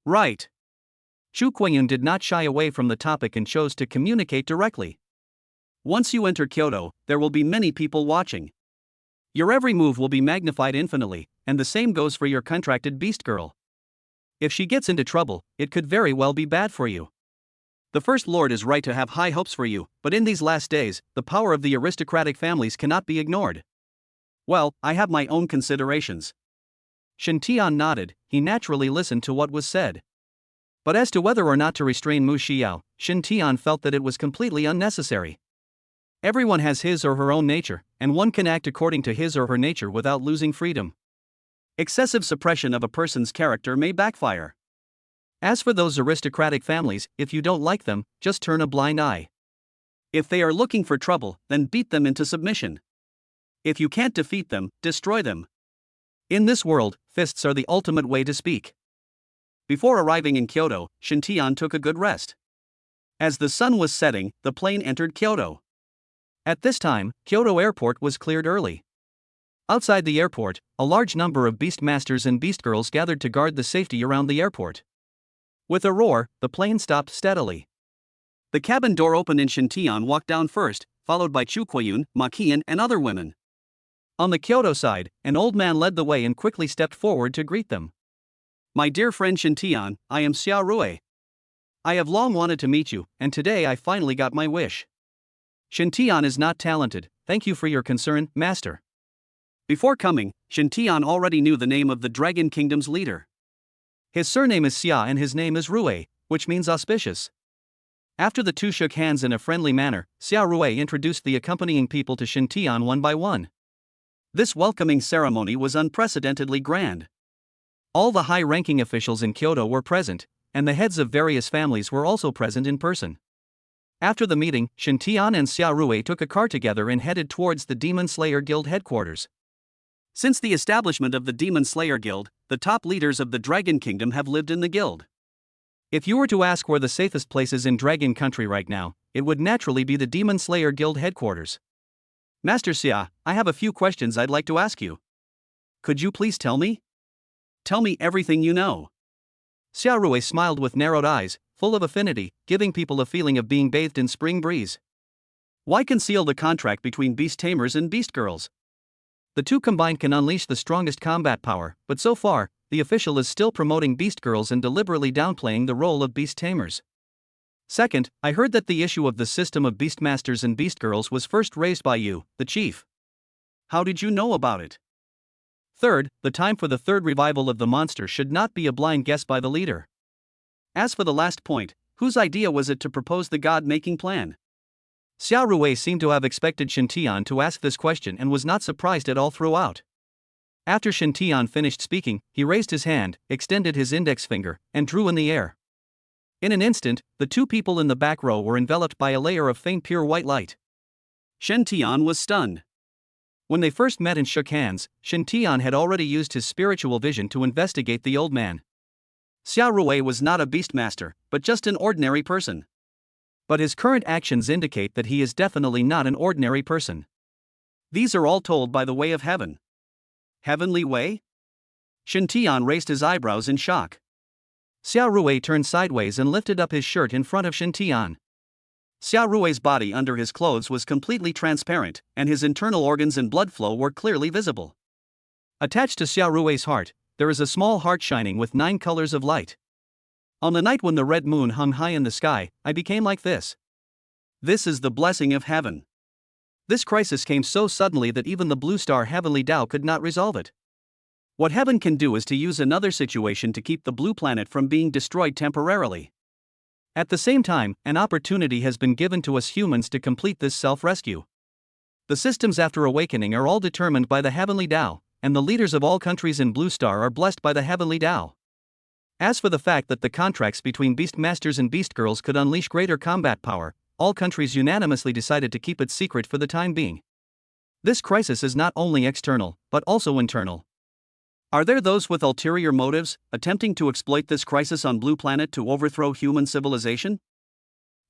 Right. Chu Kuiyun did not shy away from the topic and chose to communicate directly. Once you enter Kyoto, there will be many people watching. Your every move will be magnified infinitely, and the same goes for your contracted beast girl. If she gets into trouble, it could very well be bad for you. The First Lord is right to have high hopes for you, but in these last days, the power of the aristocratic families cannot be ignored. Well, I have my own considerations. Shen Tian nodded, he naturally listened to what was said. But as to whether or not to restrain Mu Xiao, Shen Tian felt that it was completely unnecessary. Everyone has his or her own nature, and one can act according to his or her nature without losing freedom. Excessive suppression of a person's character may backfire. As for those aristocratic families, if you don't like them, just turn a blind eye. If they are looking for trouble, then beat them into submission. If you can't defeat them, destroy them. In this world, fists are the ultimate way to speak. Before arriving in Kyoto, Shen Tian took a good rest. As the sun was setting, the plane entered Kyoto. At this time, Kyoto Airport was cleared early. Outside the airport, a large number of beast masters and beast girls gathered to guard the safety around the airport. With a roar, the plane stopped steadily. The cabin door opened and Shen Tian walked down first, followed by Chu Kuiyun, Ma Qian, and other women. On the Kyoto side, an old man led the way and quickly stepped forward to greet them. My dear friend Shen Tian, I am Xiao Rui. I have long wanted to meet you, and today I finally got my wish. Shen Tian is not talented, thank you for your concern, master. Before coming, Shen Tian already knew the name of the Dragon Kingdom's leader. His surname is Xia and his name is Rui, which means auspicious. After the two shook hands in a friendly manner, Xiao Rui introduced the accompanying people to Shen Tian one by one. This welcoming ceremony was unprecedentedly grand. All the high-ranking officials in Kyoto were present, and the heads of various families were also present in person. After the meeting, Shen Tian and Xiao Rui took a car together and headed towards the Demon Slayer Guild headquarters. Since the establishment of the Demon Slayer Guild, the top leaders of the Dragon Kingdom have lived in the guild. If you were to ask where the safest place is in Dragon Country right now, it would naturally be the Demon Slayer Guild headquarters. Master Xia, I have a few questions I'd like to ask you. Could you please tell me? Tell me everything you know. Xiao Rui smiled with narrowed eyes, full of affinity, giving people a feeling of being bathed in spring breeze. Why conceal the contract between beast tamers and beast girls? The two combined can unleash the strongest combat power, but so far, the official is still promoting beast girls and deliberately downplaying the role of beast tamers. Second, I heard that the issue of the system of beast masters and beast girls was first raised by you, the chief. How did you know about it? Third, the time for the third revival of the monster should not be a blind guess by the leader. As for the last point, whose idea was it to propose the god-making plan? Xiao Rui seemed to have expected Shen Tian to ask this question and was not surprised at all throughout. After Shen Tian finished speaking, he raised his hand, extended his index finger, and drew in the air. In an instant, the two people in the back row were enveloped by a layer of faint pure white light. Shen Tian was stunned. When they first met and shook hands, Shen Tian had already used his spiritual vision to investigate the old man. Xiao Rui was not a beastmaster, but just an ordinary person. But his current actions indicate that he is definitely not an ordinary person. These are all told by the way of heaven. Heavenly way? Shen Tian raised his eyebrows in shock. Xiao Rui turned sideways and lifted up his shirt in front of Shen Tian. Xiao Rui's body under his clothes was completely transparent, and his internal organs and blood flow were clearly visible. Attached to Xiao Rui's heart, there is a small heart shining with 9 colors of light. On the night when the red moon hung high in the sky, I became like this. This is the blessing of heaven. This crisis came so suddenly that even the blue star heavenly Tao could not resolve it. What heaven can do is to use another situation to keep the blue planet from being destroyed temporarily. At the same time, an opportunity has been given to us humans to complete this self-rescue. The systems after awakening are all determined by the heavenly Tao, and the leaders of all countries in Blue Star are blessed by the heavenly Tao. As for the fact that the contracts between beast masters and beast girls could unleash greater combat power, all countries unanimously decided to keep it secret for the time being. This crisis is not only external, but also internal. Are there those with ulterior motives, attempting to exploit this crisis on Blue Planet to overthrow human civilization?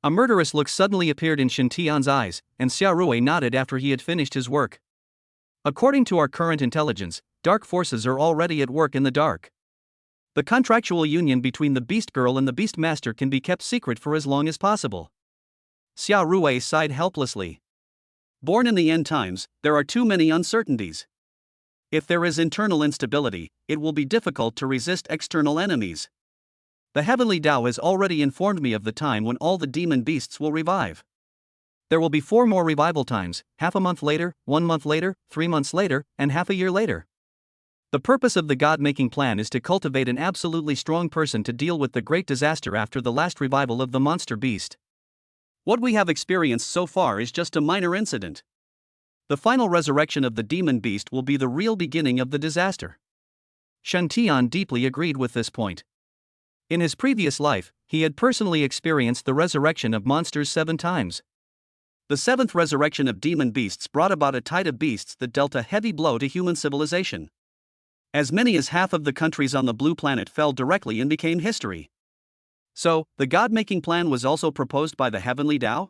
A murderous look suddenly appeared in Shen Tian's eyes, and Xiao Rui nodded after he had finished his work. According to our current intelligence, dark forces are already at work in the dark. The contractual union between the Beast Girl and the Beast Master can be kept secret for as long as possible. Xiao Rui sighed helplessly. Born in the end times, there are too many uncertainties. If there is internal instability, it will be difficult to resist external enemies. The Heavenly Tao has already informed me of the time when all the demon beasts will revive. There will be 4 more revival times, half a month later, 1 month later, 3 months later, and half a year later. The purpose of the God-making plan is to cultivate an absolutely strong person to deal with the great disaster after the last revival of the monster beast. What we have experienced so far is just a minor incident. The final resurrection of the demon beast will be the real beginning of the disaster. Shen Tian deeply agreed with this point. In his previous life, he had personally experienced the resurrection of monsters 7 times. The 7th resurrection of demon beasts brought about a tide of beasts that dealt a heavy blow to human civilization. As many as half of the countries on the blue planet fell directly and became history. So, the God-making plan was also proposed by the Heavenly Tao?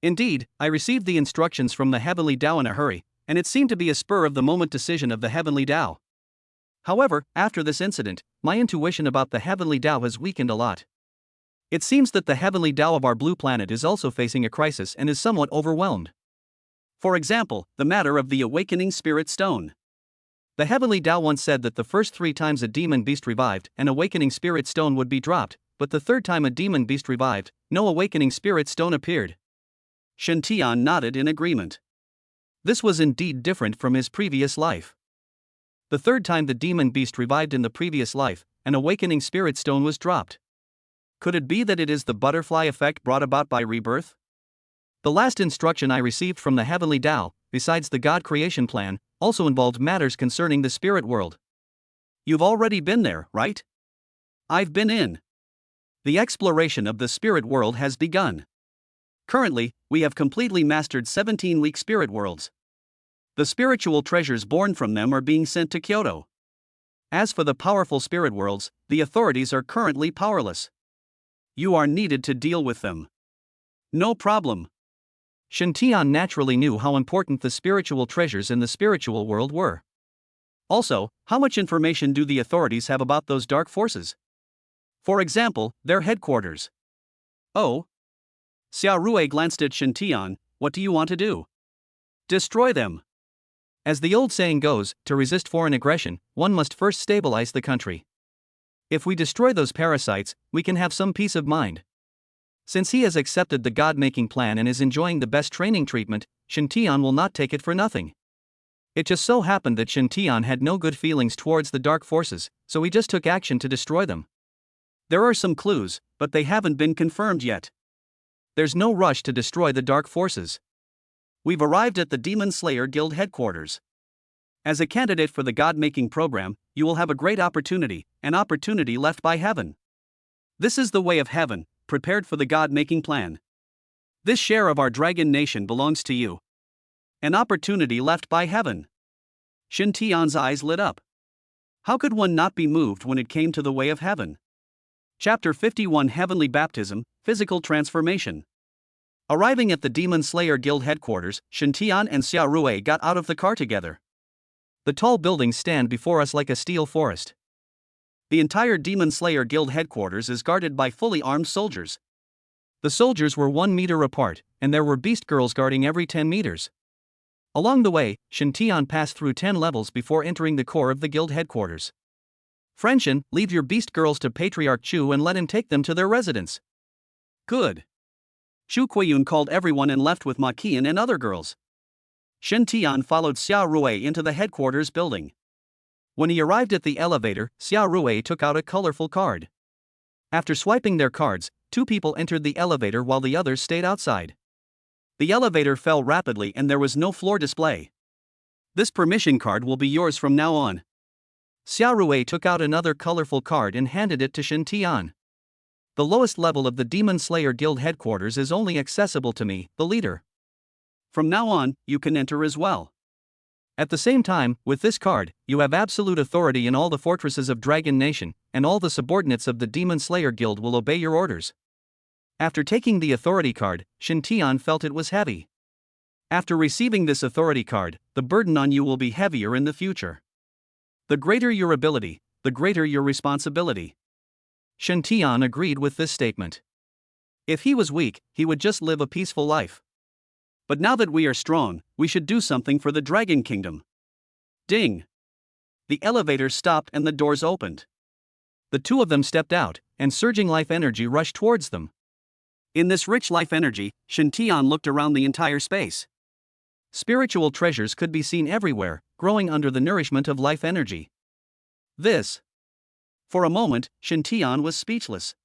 Indeed, I received the instructions from the Heavenly Tao in a hurry, and it seemed to be a spur-of-the-moment decision of the Heavenly Tao. However, after this incident, my intuition about the Heavenly Tao has weakened a lot. It seems that the Heavenly Tao of our blue planet is also facing a crisis and is somewhat overwhelmed. For example, the matter of the Awakening Spirit Stone. The Heavenly Tao once said that the first 3 times a demon beast revived, an Awakening Spirit Stone would be dropped, but the 3rd time a demon beast revived, no Awakening Spirit Stone appeared. Shen Tian nodded in agreement. This was indeed different from his previous life. The 3rd time the demon beast revived in the previous life, an Awakening Spirit Stone was dropped. Could it be that it is the butterfly effect brought about by rebirth? The last instruction I received from the Heavenly Tao, besides the God creation plan, also involved matters concerning the spirit world. You've already been there, right? I've been in. The exploration of the spirit world has begun. Currently, we have completely mastered 17 weak spirit worlds. The spiritual treasures born from them are being sent to Kyoto. As for the powerful spirit worlds, the authorities are currently powerless. You are needed to deal with them. No problem. Shen Tian naturally knew how important the spiritual treasures in the spiritual world were. Also, how much information do the authorities have about those dark forces? For example, their headquarters. Oh. Xiao Rui glanced at Shen Tian. What do you want to do? Destroy them. As the old saying goes, to resist foreign aggression, one must first stabilize the country. If we destroy those parasites, we can have some peace of mind. Since he has accepted the God-making plan and is enjoying the best training treatment, Shen Tian will not take it for nothing. It just so happened that Shen Tian had no good feelings towards the dark forces, so he just took action to destroy them. There are some clues, but they haven't been confirmed yet. There's no rush to destroy the dark forces. We've arrived at the Demon Slayer Guild headquarters. As a candidate for the God-making program, you will have a great opportunity, an opportunity left by heaven. This is the way of heaven, prepared for the God-making plan. This share of our dragon nation belongs to you. An opportunity left by heaven. Shen Tian's eyes lit up. How could one not be moved when it came to the way of heaven? Chapter 51 Heavenly Baptism, Physical Transformation. Arriving at the Demon Slayer Guild headquarters, Shen Tian and Xiao Rui got out of the car together. The tall buildings stand before us like a steel forest. The entire Demon Slayer Guild headquarters is guarded by fully armed soldiers. The soldiers were 1 meter apart, and there were beast girls guarding every 10 meters. Along the way, Shen Tian passed through 10 levels before entering the core of the guild headquarters. Frenshen, leave your beast girls to Patriarch Chu and let him take them to their residence. Good. Chu Kuiyun called everyone and left with Ma Qian and other girls. Shen Tian followed Xiao Rui into the headquarters building. When he arrived at the elevator, Xiao Rui took out a colorful card. After swiping their cards, 2 people entered the elevator while the others stayed outside. The elevator fell rapidly and there was no floor display. This permission card will be yours from now on. Xiao Rui took out another colorful card and handed it to Shen Tian. The lowest level of the Demon Slayer Guild headquarters is only accessible to me, the leader. From now on, you can enter as well. At the same time, with this card, you have absolute authority in all the fortresses of Dragon Nation, and all the subordinates of the Demon Slayer Guild will obey your orders. After taking the authority card, Shen Tian felt it was heavy. After receiving this authority card, the burden on you will be heavier in the future. The greater your ability, the greater your responsibility. Shen Tian agreed with this statement. If he was weak, he would just live a peaceful life. But now that we are strong, we should do something for the Dragon Kingdom. Ding! the elevator stopped and the doors opened. The two of them stepped out, and surging life energy rushed towards them. In this rich life energy, Shen Tian looked around the entire space. Spiritual treasures could be seen everywhere, growing under the nourishment of life energy. This. For a moment, Shen Tian was speechless.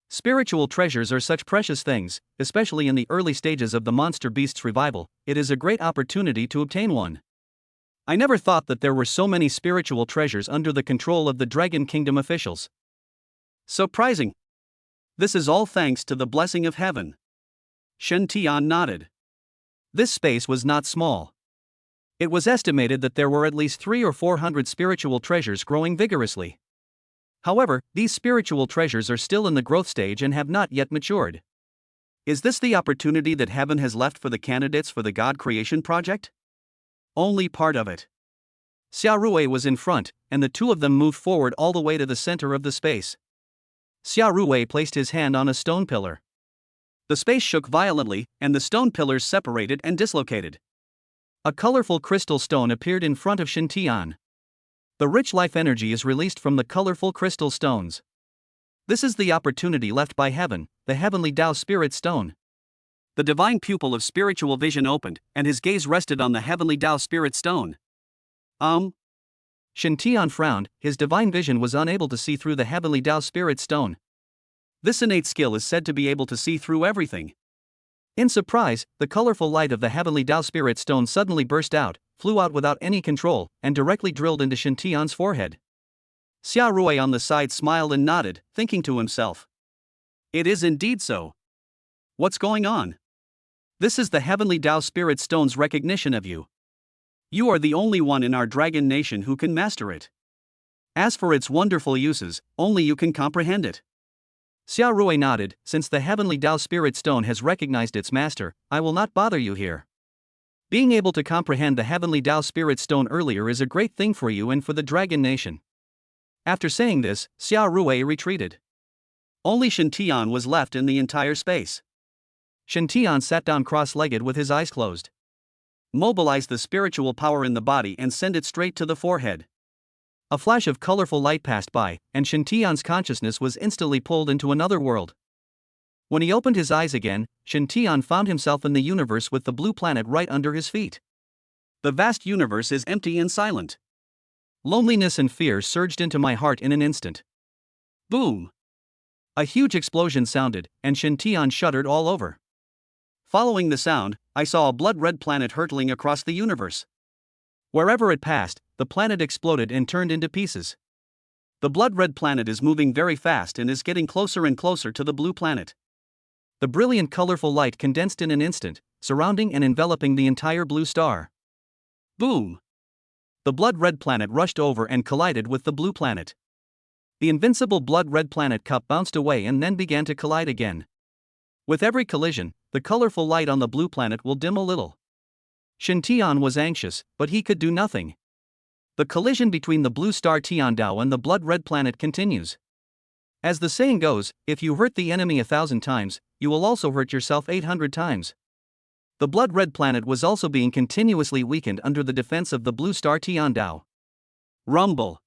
Spiritual treasures are such precious things, especially in the early stages of the monster beast's revival. It is a great opportunity to obtain one. I never thought that there were so many spiritual treasures under the control of the Dragon Kingdom officials. Surprising. This is all thanks to the blessing of heaven. Shen Tian nodded. This space was not small. It was estimated that there were at least 300 or 400 spiritual treasures growing vigorously. However, these spiritual treasures are still in the growth stage and have not yet matured. Is this the opportunity that heaven has left for the candidates for the God creation project? Only part of it. Xiao Rui was in front, and the two of them moved forward all the way to the center of the space. Xiao Rui placed his hand on a stone pillar. The space shook violently, and the stone pillars separated and dislocated. A colorful crystal stone appeared in front of Shen Tian. The rich life energy is released from the colorful crystal stones. This is the opportunity left by heaven, the heavenly Tao Spirit Stone. The divine pupil of spiritual vision opened, and his gaze rested on the heavenly Tao Spirit Stone. Shen Tian frowned, his divine vision was unable to see through the heavenly Tao Spirit Stone. This innate skill is said to be able to see through everything. In surprise, the colorful light of the heavenly Tao Spirit Stone suddenly burst out, flew out without any control, and directly drilled into Shen Tian's forehead. Xiao Rui on the side smiled and nodded, thinking to himself. It is indeed so. What's going on? This is the heavenly Tao Spirit Stone's recognition of you. You are the only one in our dragon nation who can master it. As for its wonderful uses, only you can comprehend it. Xiao Rui nodded. Since the heavenly Tao Spirit Stone has recognized its master, I will not bother you here. Being able to comprehend the heavenly Tao Spirit Stone earlier is a great thing for you and for the Dragon Nation. After saying this, Xiao Rui retreated. Only Shen Tian was left in the entire space. Shen Tian sat down cross-legged with his eyes closed. Mobilize the spiritual power in the body and send it straight to the forehead. A flash of colorful light passed by, and Shen Tian's consciousness was instantly pulled into another world. When he opened his eyes again, Shen Tian found himself in the universe with the blue planet right under his feet. The vast universe is empty and silent. Loneliness and fear surged into my heart in an instant. Boom! A huge explosion sounded, and Shen Tian shuddered all over. Following the sound, I saw a blood-red planet hurtling across the universe. Wherever it passed, the planet exploded and turned into pieces. The blood-red planet is moving very fast and is getting closer and closer to the blue planet. The brilliant colorful light condensed in an instant, surrounding and enveloping the entire blue star. Boom! The blood-red planet rushed over and collided with the blue planet. The invincible blood-red planet cup bounced away and then began to collide again. With every collision, the colorful light on the blue planet will dim a little. Shen Tian was anxious, but he could do nothing. The collision between the blue star Tiandao and the blood-red planet continues. As the saying goes, if you hurt the enemy 1,000 times, you will also hurt yourself 800 times. The blood-red planet was also being continuously weakened under the defense of the blue star Tiandao. Rumble!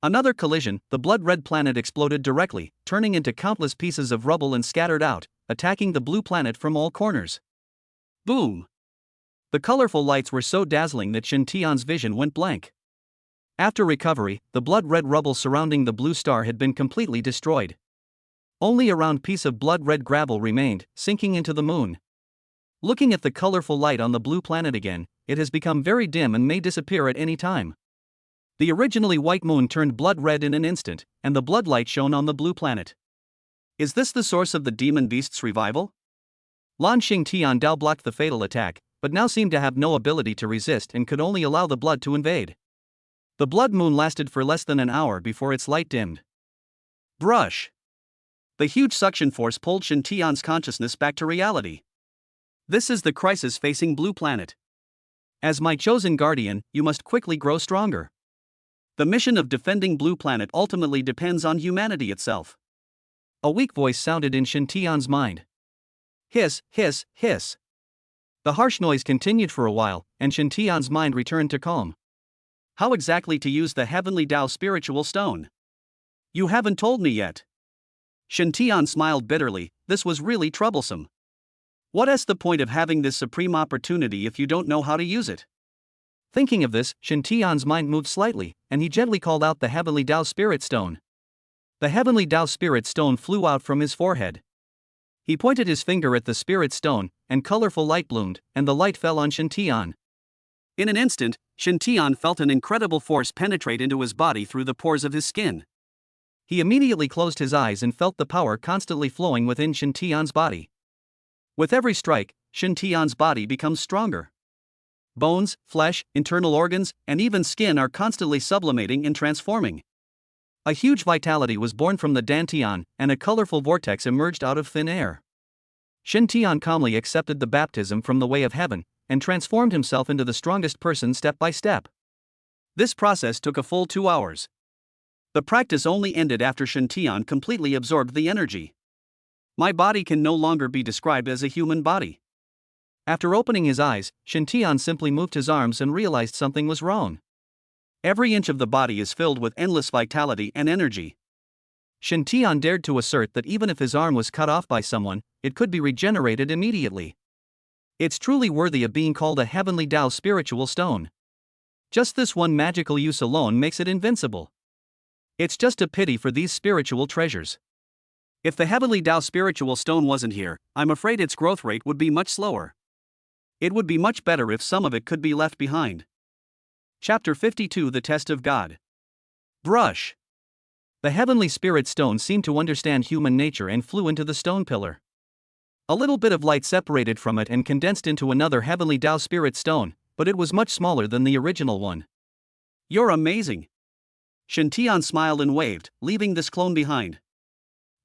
Another collision, the blood-red planet exploded directly, turning into countless pieces of rubble and scattered out, attacking the blue planet from all corners. Boom! The colorful lights were so dazzling that Shen Tian's vision went blank. After recovery, the blood-red rubble surrounding the blue star had been completely destroyed. Only a round piece of blood-red gravel remained, sinking into the moon. Looking at the colorful light on the blue planet again, it has become very dim and may disappear at any time. The originally white moon turned blood red in an instant, and the blood light shone on the blue planet. Is this the source of the demon beast's revival? Lan Xing Tiandao blocked the fatal attack, but now seemed to have no ability to resist and could only allow the blood to invade. The blood moon lasted for less than an hour before its light dimmed. Brush! The huge suction force pulled Shen Tian's consciousness back to reality. This is the crisis facing Blue Planet. As my chosen guardian, you must quickly grow stronger. The mission of defending Blue Planet ultimately depends on humanity itself. A weak voice sounded in Shen Tian's mind. Hiss, hiss, hiss. The harsh noise continued for a while, and Shen Tian's mind returned to calm. How exactly to use the Heavenly Tao spiritual stone? You haven't told me yet. Shen Tian smiled bitterly. This was really troublesome. What's the point of having this supreme opportunity if you don't know how to use it? Thinking of this, Shen Tian's mind moved slightly, and he gently called out the Heavenly Tao Spirit Stone. The Heavenly Tao Spirit Stone flew out from his forehead. He pointed his finger at the Spirit Stone, and colorful light bloomed, and the light fell on Shen Tian. In an instant, Shen Tian felt an incredible force penetrate into his body through the pores of his skin. He immediately closed his eyes and felt the power constantly flowing within Shen Tian's body. With every strike, Shen Tian's body becomes stronger. Bones, flesh, internal organs, and even skin are constantly sublimating and transforming. A huge vitality was born from the Dantian, and a colorful vortex emerged out of thin air. Shen Tian calmly accepted the baptism from the way of heaven, and transformed himself into the strongest person step by step. This process took a full 2 hours. The practice only ended after Shen Tian completely absorbed the energy. My body can no longer be described as a human body. After opening his eyes, Shen Tian simply moved his arms and realized something was wrong. Every inch of the body is filled with endless vitality and energy. Shen Tian dared to assert that even if his arm was cut off by someone, it could be regenerated immediately. It's truly worthy of being called a Heavenly Tao spiritual stone. Just this one magical use alone makes it invincible. It's just a pity for these spiritual treasures. If the Heavenly Tao spiritual stone wasn't here, I'm afraid its growth rate would be much slower. It would be much better if some of it could be left behind. Chapter 52 The Test of God. Brush. The Heavenly Spirit Stone seemed to understand human nature and flew into the stone pillar. A little bit of light separated from it and condensed into another Heavenly Tao Spirit Stone, but it was much smaller than the original one. You're amazing. Shen Tian smiled and waved, leaving this clone behind.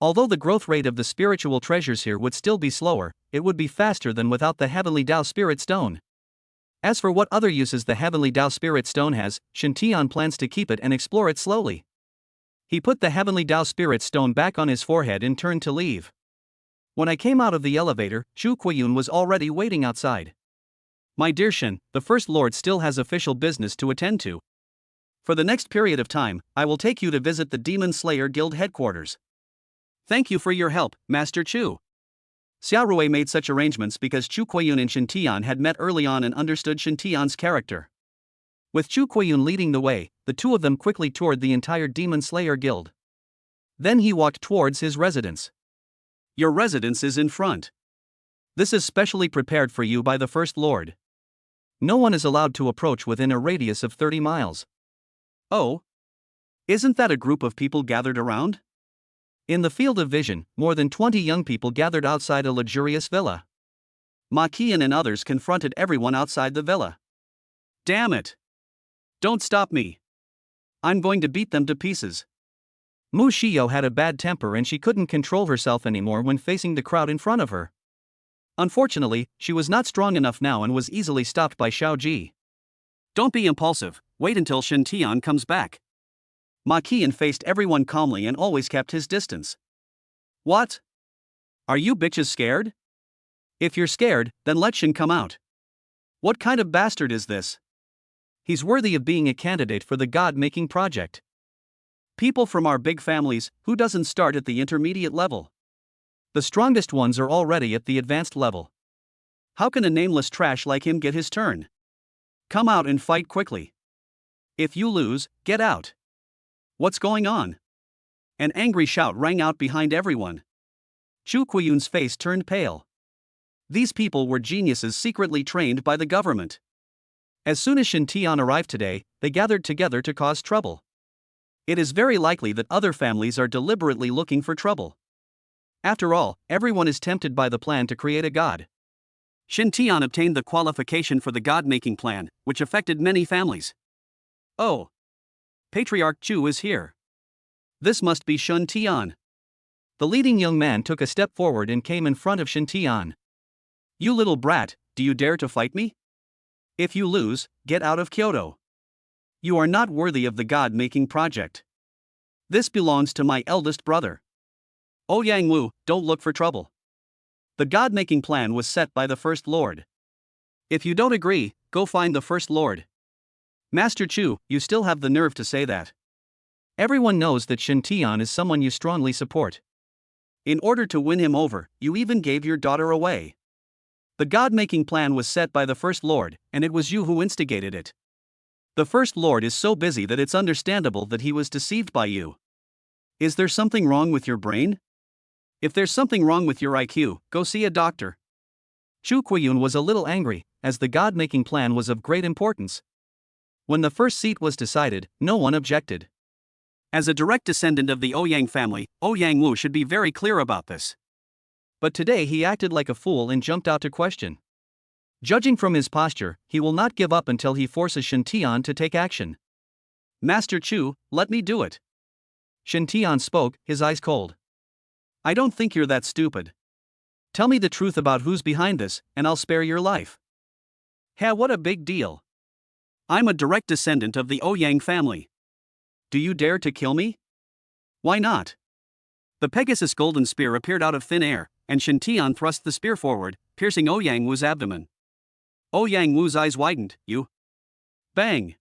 Although the growth rate of the spiritual treasures here would still be slower, it would be faster than without the Heavenly Tao Spirit Stone. As for what other uses the Heavenly Tao Spirit Stone has, Shen Tian plans to keep it and explore it slowly. He put the Heavenly Tao Spirit Stone back on his forehead and turned to leave. When I came out of the elevator, Chu Bining was already waiting outside. My dear Shen, the First Lord still has official business to attend to. For the next period of time, I will take you to visit the Demon Slayer Guild headquarters. Thank you for your help, Master Chu. Xiaorui made such arrangements because Chu Bining and Shen Tian had met early on and understood Shen Tian's character. With Chu Bining leading the way, the two of them quickly toured the entire Demon Slayer Guild. Then he walked towards his residence. Your residence is in front. This is specially prepared for you by the First Lord. No one is allowed to approach within a radius of 30 miles. Oh? Isn't that a group of people gathered around? In the field of vision, more than 20 young people gathered outside a luxurious villa. Ma Qian and others confronted everyone outside the villa. Damn it! Don't stop me. I'm going to beat them to pieces. Mu Xiao had a bad temper and she couldn't control herself anymore when facing the crowd in front of her. Unfortunately, she was not strong enough now and was easily stopped by Shiao Ji. Don't be impulsive, wait until Shen Tian comes back. Ma Qian faced everyone calmly and always kept his distance. What? Are you bitches scared? If you're scared, then let Shen come out. What kind of bastard is this? He's worthy of being a candidate for the God-making project. People from our big families, who doesn't start at the intermediate level? The strongest ones are already at the advanced level. How can a nameless trash like him get his turn? Come out and fight quickly. If you lose, get out. What's going on? An angry shout rang out behind everyone. Chu Bing's face turned pale. These people were geniuses secretly trained by the government. As soon as Shen Tian arrived today, they gathered together to cause trouble. It is very likely that other families are deliberately looking for trouble. After all, everyone is tempted by the plan to create a god. Shen Tian obtained the qualification for the god-making plan, which affected many families. Oh! Patriarch Chu is here. This must be Shen Tian. The leading young man took a step forward and came in front of Shen Tian. You little brat, do you dare to fight me? If you lose, get out of Kyoto. You are not worthy of the god-making project. This belongs to my eldest brother. Oh Yang Wu, don't look for trouble. The god-making plan was set by the First Lord. If you don't agree, go find the First Lord. Master Chu, you still have the nerve to say that. Everyone knows that Shen Tian is someone you strongly support. In order to win him over, you even gave your daughter away. The god-making plan was set by the First Lord, and it was you who instigated it. The First Lord is so busy that it's understandable that he was deceived by you. Is there something wrong with your brain? If there's something wrong with your IQ, go see a doctor. Chu Guiyun was a little angry, as the god-making plan was of great importance. When the first seat was decided, no one objected. As a direct descendant of the Ouyang family, Ouyang Wu should be very clear about this. But today he acted like a fool and jumped out to question. Judging from his posture, he will not give up until he forces Shen Tian to take action. Master Chu, let me do it. Shen Tian spoke, his eyes cold. I don't think you're that stupid. Tell me the truth about who's behind this, and I'll spare your life. Hey, what a big deal. I'm a direct descendant of the Ouyang family. Do you dare to kill me? Why not? The Pegasus golden spear appeared out of thin air, and Shen Tian thrust the spear forward, piercing Ouyang Wu's abdomen. Ouyang Wu's eyes widened. You. Bang!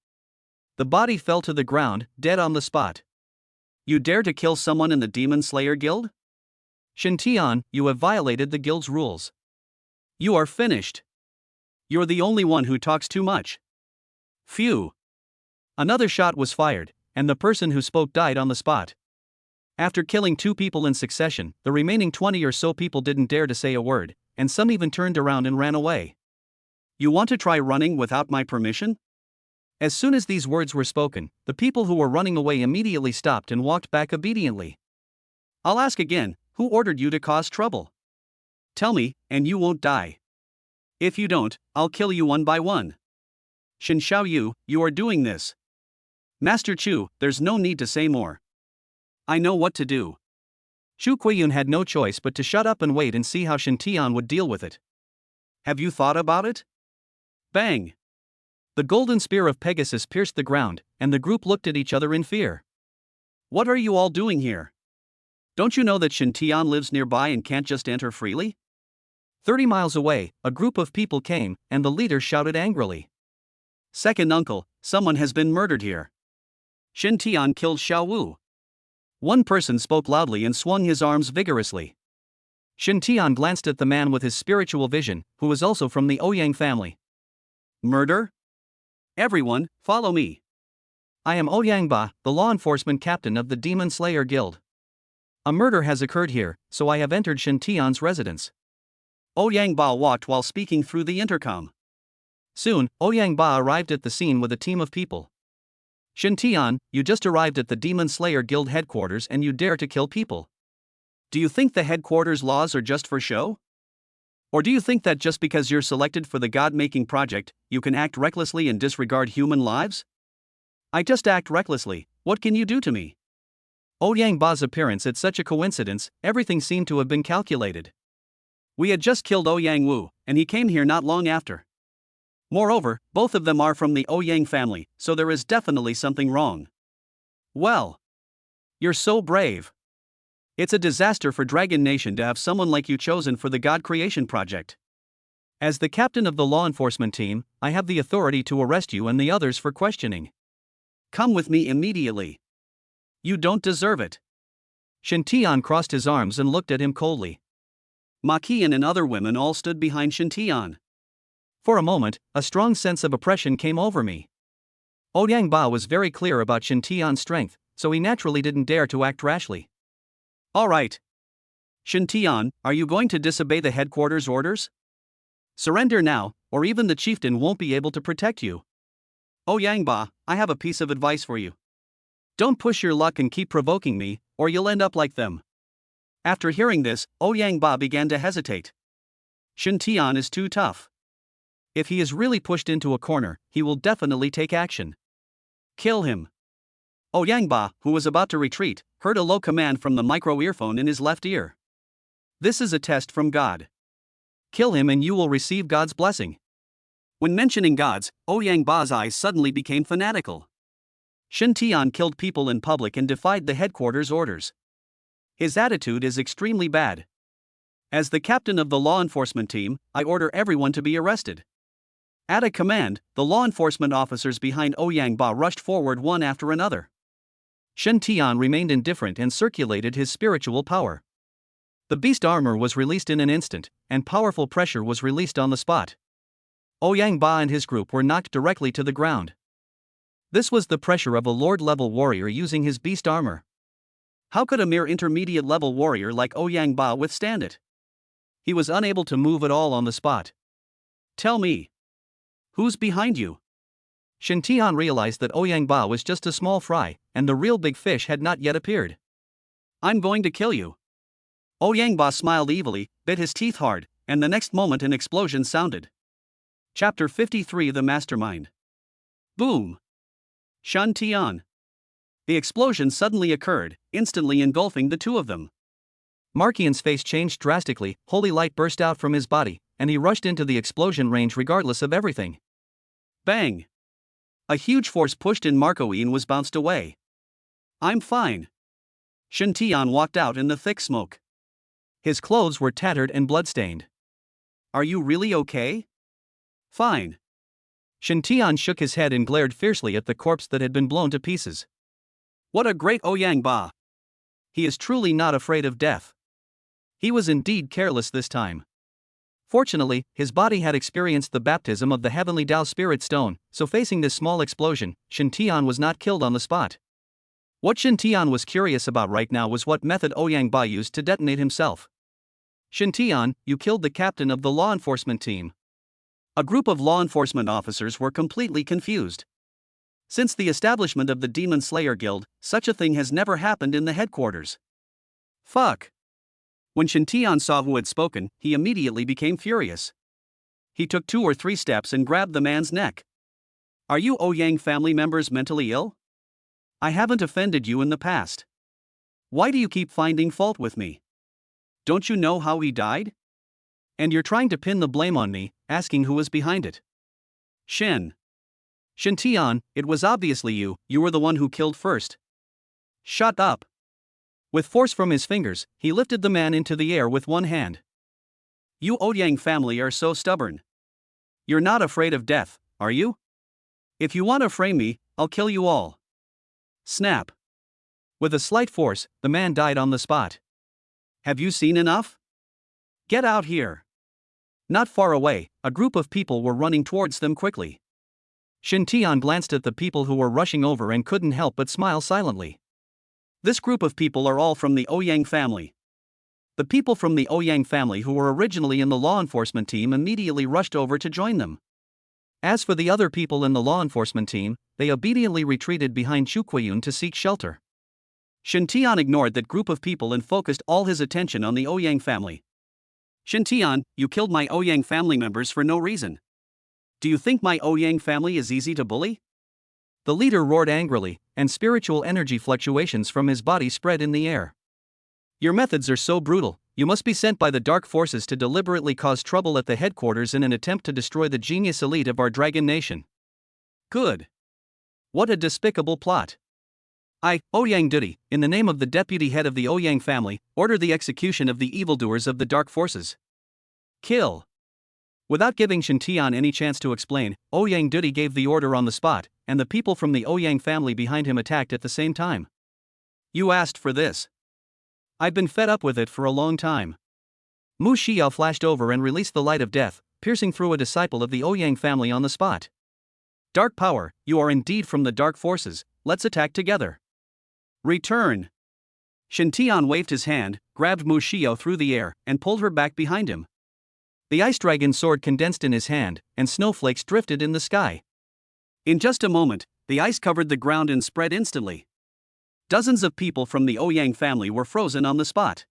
The body fell to the ground, dead on the spot. You dare to kill someone in the Demon Slayer Guild? Shen Tian, you have violated the guild's rules. You are finished. You're the only one who talks too much. Phew. Another shot was fired, and the person who spoke died on the spot. After killing 2 people in succession, the remaining 20 or so people didn't dare to say a word, and some even turned around and ran away. You want to try running without my permission? As soon as these words were spoken, the people who were running away immediately stopped and walked back obediently. I'll ask again, who ordered you to cause trouble? Tell me, and you won't die. If you don't, I'll kill you one by one. Shen Xiaoyu, you are doing this. Master Chu, there's no need to say more. I know what to do. Chu Guiyun had no choice but to shut up and wait and see how Shen Tian would deal with it. Have you thought about it? Bang! The golden spear of Pegasus pierced the ground, and the group looked at each other in fear. What are you all doing here? Don't you know that Shen Tian lives nearby and can't just enter freely? 30 miles away, a group of people came, and the leader shouted angrily. Second uncle, someone has been murdered here. Shen Tian killed Xiao Wu. One person spoke loudly and swung his arms vigorously. Shen Tian glanced at the man with his spiritual vision, who was also from the Ouyang family. Murder? Everyone, follow me. I am Ouyang Ba, the law enforcement captain of the Demon Slayer Guild. A murder has occurred here, so I have entered Shen Tian's residence. Ouyang Ba walked while speaking through the intercom. Soon, Ouyang Ba arrived at the scene with a team of people. Shen Tian, you just arrived at the Demon Slayer Guild headquarters and you dare to kill people. Do you think the headquarters laws are just for show? Or do you think that just because you're selected for the god-making project, you can act recklessly and disregard human lives? I just act recklessly, what can you do to me? Ouyang Ba's appearance at such a coincidence, everything seemed to have been calculated. We had just killed Ouyang Wu, and he came here not long after. Moreover, both of them are from the Ouyang family, so there is definitely something wrong. Well. You're so brave. It's a disaster for Dragon Nation to have someone like you chosen for the God Creation Project. As the captain of the law enforcement team, I have the authority to arrest you and the others for questioning. Come with me immediately. You don't deserve it. Shen Tian crossed his arms and looked at him coldly. Ma Qian and other women all stood behind Shen Tian. For a moment, a strong sense of oppression came over me. Ouyang Ba was very clear about Shen Tian's strength, so he naturally didn't dare to act rashly. All right. Shen Tian, are you going to disobey the headquarters orders? Surrender now, or even the chieftain won't be able to protect you. Ouyang Ba, I have a piece of advice for you. Don't push your luck and keep provoking me, or you'll end up like them. After hearing this, Ouyang Ba began to hesitate. Shen Tian is too tough. If he is really pushed into a corner, he will definitely take action. Kill him. Ouyang Ba, who was about to retreat, heard a low command from the micro-earphone in his left ear. This is a test from God. Kill him and you will receive God's blessing. When mentioning gods, Ouyang Ba's eyes suddenly became fanatical. Shen Tian killed people in public and defied the headquarters orders. His attitude is extremely bad. As the captain of the law enforcement team, I order everyone to be arrested. At a command, the law enforcement officers behind Ouyang Ba rushed forward one after another. Shen Tian remained indifferent and circulated his spiritual power. The beast armor was released in an instant, and powerful pressure was released on the spot. Ouyang Ba and his group were knocked directly to the ground. This was the pressure of a Lord-level warrior using his beast armor. How could a mere intermediate-level warrior like Ouyang Ba withstand it? He was unable to move at all on the spot. Tell me, who's behind you? Shen Tian realized that Ouyang Ba was just a small fry, and the real big fish had not yet appeared. I'm going to kill you. Ouyang Ba smiled evilly, bit his teeth hard, and the next moment an explosion sounded. Chapter 53 The Mastermind. Boom! Shen Tian. The explosion suddenly occurred, instantly engulfing the two of them. Markian's face changed drastically, holy light burst out from his body, and he rushed into the explosion range regardless of everything. Bang! A huge force pushed in Marcoine and was bounced away. I'm fine. Shen Tian walked out in the thick smoke. His clothes were tattered and bloodstained. Are you really okay? Fine. Shen Tian shook his head and glared fiercely at the corpse that had been blown to pieces. What a great Ouyang Ba! He is truly not afraid of death. He was indeed careless this time. Fortunately, his body had experienced the baptism of the heavenly Tao Spirit Stone, so facing this small explosion, Shen Tian was not killed on the spot. What Shen Tian was curious about right now was what method Ouyang Ba used to detonate himself. Shen Tian, you killed the captain of the law enforcement team. A group of law enforcement officers were completely confused. Since the establishment of the Demon Slayer Guild, such a thing has never happened in the headquarters. Fuck! When Shen Tian saw who had spoken, he immediately became furious. He took 2 or 3 steps and grabbed the man's neck. Are you Ouyang family members mentally ill? I haven't offended you in the past. Why do you keep finding fault with me? Don't you know how he died? And you're trying to pin the blame on me, asking who was behind it. Shen Tian, it was obviously you were the one who killed first. Shut up. With force from his fingers, he lifted the man into the air with one hand. You Ouyang family are so stubborn. You're not afraid of death, are you? If you want to frame me, I'll kill you all. Snap. With a slight force, the man died on the spot. Have you seen enough? Get out here. Not far away, a group of people were running towards them quickly. Shen Tian glanced at the people who were rushing over and couldn't help but smile silently. This group of people are all from the Ouyang family. The people from the Ouyang family who were originally in the law enforcement team immediately rushed over to join them. As for the other people in the law enforcement team, they obediently retreated behind Chu Bining to seek shelter. Shen Tian ignored that group of people and focused all his attention on the Ouyang family. Shen Tian, you killed my Ouyang family members for no reason. Do you think my Ouyang family is easy to bully? The leader roared angrily, and spiritual energy fluctuations from his body spread in the air. Your methods are so brutal, you must be sent by the dark forces to deliberately cause trouble at the headquarters in an attempt to destroy the genius elite of our dragon nation. Good. What a despicable plot. I, Ouyang Duty, in the name of the deputy head of the Ouyang family, order the execution of the evildoers of the dark forces. Kill. Without giving Shen Tian any chance to explain, Ouyang Duty gave the order on the spot, and the people from the Ouyang family behind him attacked at the same time. You asked for this. I've been fed up with it for a long time. Mu Xiao flashed over and released the light of death, piercing through a disciple of the Ouyang family on the spot. Dark power, you are indeed from the dark forces, let's attack together. Return. Shen Tian waved his hand, grabbed Mu Xiao through the air, and pulled her back behind him. The ice dragon sword condensed in his hand, and snowflakes drifted in the sky. In just a moment, the ice covered the ground and spread instantly. Dozens of people from the Ouyang family were frozen on the spot.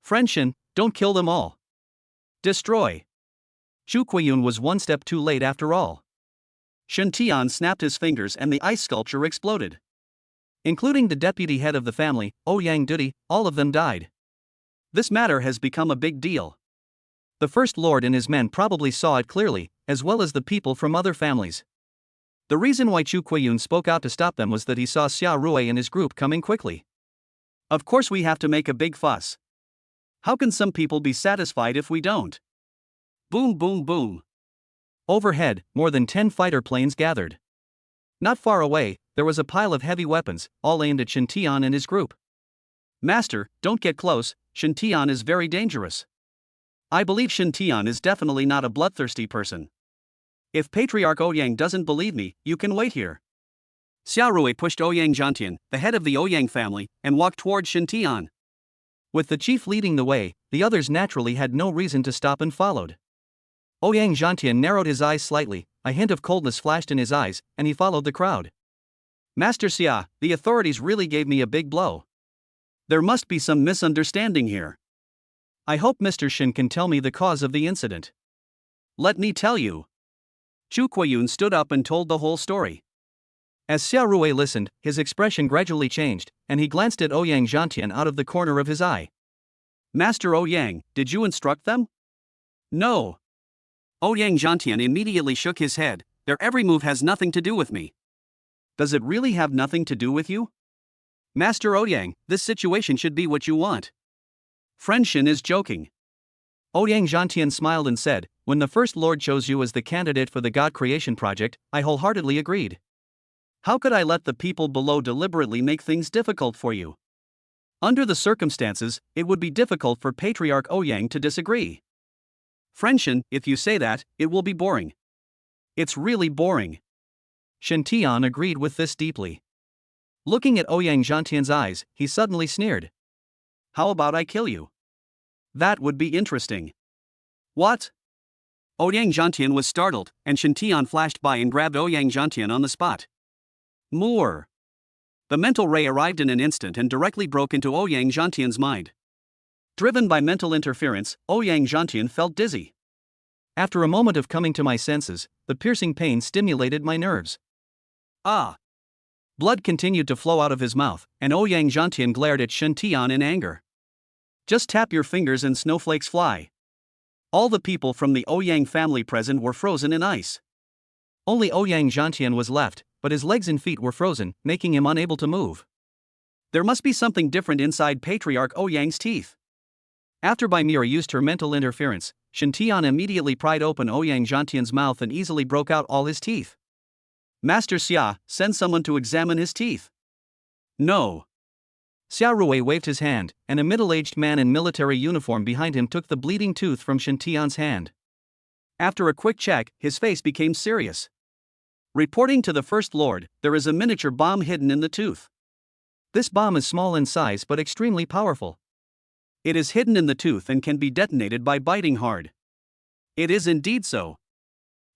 Friend Shen, don't kill them all. Destroy. Chu Bining was one step too late after all. Shen Tian snapped his fingers and the ice sculpture exploded. Including the deputy head of the family, Ouyang Duty, all of them died. This matter has become a big deal. The First Lord and his men probably saw it clearly, as well as the people from other families. The reason why Chu Bining spoke out to stop them was that he saw Xia Rui and his group coming quickly. Of course we have to make a big fuss. How can some people be satisfied if we don't? Boom boom boom. Overhead, more than 10 fighter planes gathered. Not far away, there was a pile of heavy weapons, all aimed at Shen Tian and his group. Master, don't get close, Shen Tian is very dangerous. I believe Shen Tian is definitely not a bloodthirsty person. If Patriarch Ouyang doesn't believe me, you can wait here. Xiao Rui pushed Ouyang Zhantian, the head of the Ouyang family, and walked toward Shen Tian. With the chief leading the way, the others naturally had no reason to stop and followed. Ouyang Zhantian narrowed his eyes slightly, a hint of coldness flashed in his eyes, and he followed the crowd. Master Xia, the authorities really gave me a big blow. There must be some misunderstanding here. I hope Mr. Shen can tell me the cause of the incident. Let me tell you. Chu Kuiyun stood up and told the whole story. As Xiao Rui listened, his expression gradually changed, and he glanced at Ouyang Zhantian out of the corner of his eye. Master Ouyang, did you instruct them? No. Ouyang Zhantian immediately shook his head. Their every move has nothing to do with me. Does it really have nothing to do with you? Master Ouyang, this situation should be what you want. Friend Shen is joking. Ouyang Zhantian smiled and said, when the First Lord chose you as the candidate for the God Creation Project, I wholeheartedly agreed. How could I let the people below deliberately make things difficult for you? Under the circumstances, it would be difficult for Patriarch Ouyang to disagree. Friend Shen, if you say that, it will be boring. It's really boring. Shen Tian agreed with this deeply. Looking at Ouyang Zhantian's eyes, he suddenly sneered. How about I kill you? That would be interesting. What? Ouyang Zhantian was startled, and Shen Tian flashed by and grabbed Ouyang Zhantian on the spot. Muer. The mental ray arrived in an instant and directly broke into Ouyang Zhantian's mind. Driven by mental interference, Ouyang Zhantian felt dizzy. After a moment of coming to my senses, the piercing pain stimulated my nerves. Ah! Blood continued to flow out of his mouth, and Ouyang Zhantian glared at Shen Tian in anger. Just tap your fingers and snowflakes fly. All the people from the Ouyang family present were frozen in ice. Only Ouyang Zhantian was left, but his legs and feet were frozen, making him unable to move. There must be something different inside Patriarch Ouyang's teeth. After Bai Muer used her mental interference, Shen Tian immediately pried open Ouyang Zhantian's mouth and easily broke out all his teeth. Master Xia, send someone to examine his teeth. No. Xiao Rui waved his hand, and a middle-aged man in military uniform behind him took the bleeding tooth from Shen Tian's hand. After a quick check, his face became serious. Reporting to the First Lord, there is a miniature bomb hidden in the tooth. This bomb is small in size but extremely powerful. It is hidden in the tooth and can be detonated by biting hard. It is indeed so.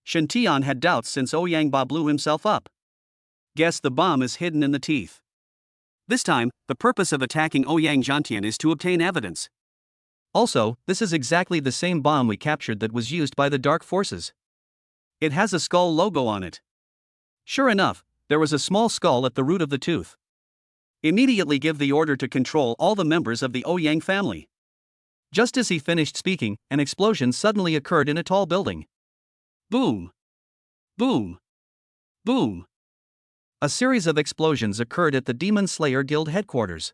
Shen Tian had doubts since Ouyang Ba blew himself up. Guess the bomb is hidden in the teeth. This time, the purpose of attacking Ouyang Zhantian is to obtain evidence. Also, this is exactly the same bomb we captured that was used by the Dark Forces. It has a skull logo on it. Sure enough, there was a small skull at the root of the tooth. Immediately give the order to control all the members of the Ouyang family. Just as he finished speaking, an explosion suddenly occurred in a tall building. Boom! Boom! Boom! A series of explosions occurred at the Demon Slayer Guild headquarters.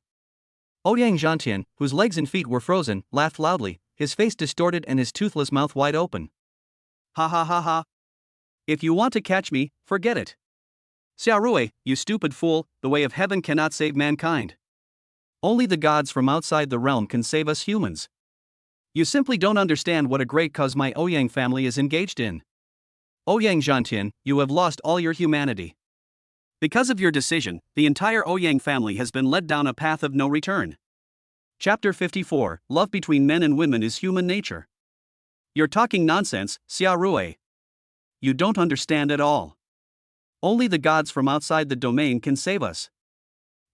Ouyang Zhantian, whose legs and feet were frozen, laughed loudly, his face distorted and his toothless mouth wide open. Ha ha ha ha! If you want to catch me, forget it. Xiao Rui, you stupid fool, the way of heaven cannot save mankind. Only the gods from outside the realm can save us humans. You simply don't understand what a great cause my Ouyang family is engaged in. Ouyang Zhantian, you have lost all your humanity. Because of your decision, the entire Ouyang family has been led down a path of no return. Chapter 54, Love between men and women is human nature. You're talking nonsense, Xiao Rui. You don't understand at all. Only the gods from outside the domain can save us.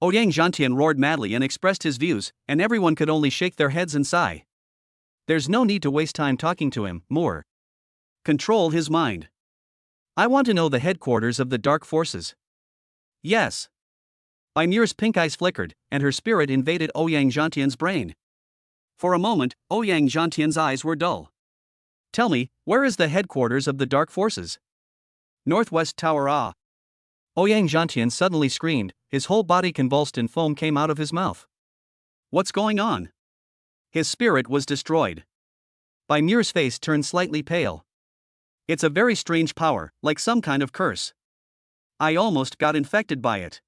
Ouyang Zhantian roared madly and expressed his views, and everyone could only shake their heads and sigh. There's no need to waste time talking to him, Muer. Control his mind. I want to know the headquarters of the Dark Forces. Yes. Bai Muer's pink eyes flickered, and her spirit invaded Ouyang Zhantian's brain. For a moment, Ouyang Zhantian's eyes were dull. Tell me, where is the headquarters of the Dark Forces? Northwest Tower. Ah! Ouyang Zhantian suddenly screamed, his whole body convulsed and foam came out of his mouth. What's going on? His spirit was destroyed. Bai Muer's face turned slightly pale. It's a very strange power, like some kind of curse. I almost got infected by it.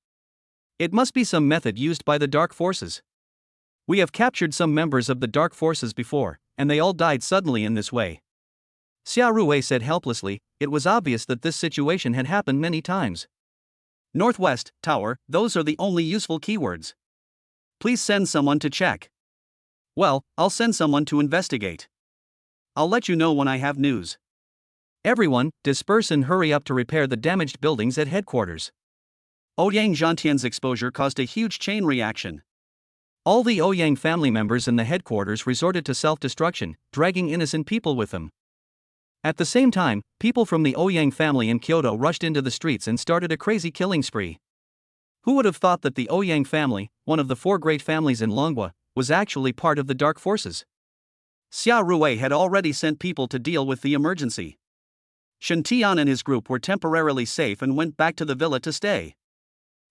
It must be some method used by the dark forces. We have captured some members of the dark forces before, and they all died suddenly in this way. Xiao Ruwei said helplessly. It was obvious that this situation had happened many times. Northwest, tower, those are the only useful keywords. Please send someone to check. Well, I'll send someone to investigate. I'll let you know when I have news. Everyone, disperse and hurry up to repair the damaged buildings at headquarters. Ouyang Zhantian's exposure caused a huge chain reaction. All the Ouyang family members in the headquarters resorted to self-destruction, dragging innocent people with them. At the same time, people from the Ouyang family in Kyoto rushed into the streets and started a crazy killing spree. Who would have thought that the Ouyang family, one of the 4 great families in Longhua, was actually part of the dark forces? Xiao Ruwei had already sent people to deal with the emergency. Shen Tian and his group were temporarily safe and went back to the villa to stay.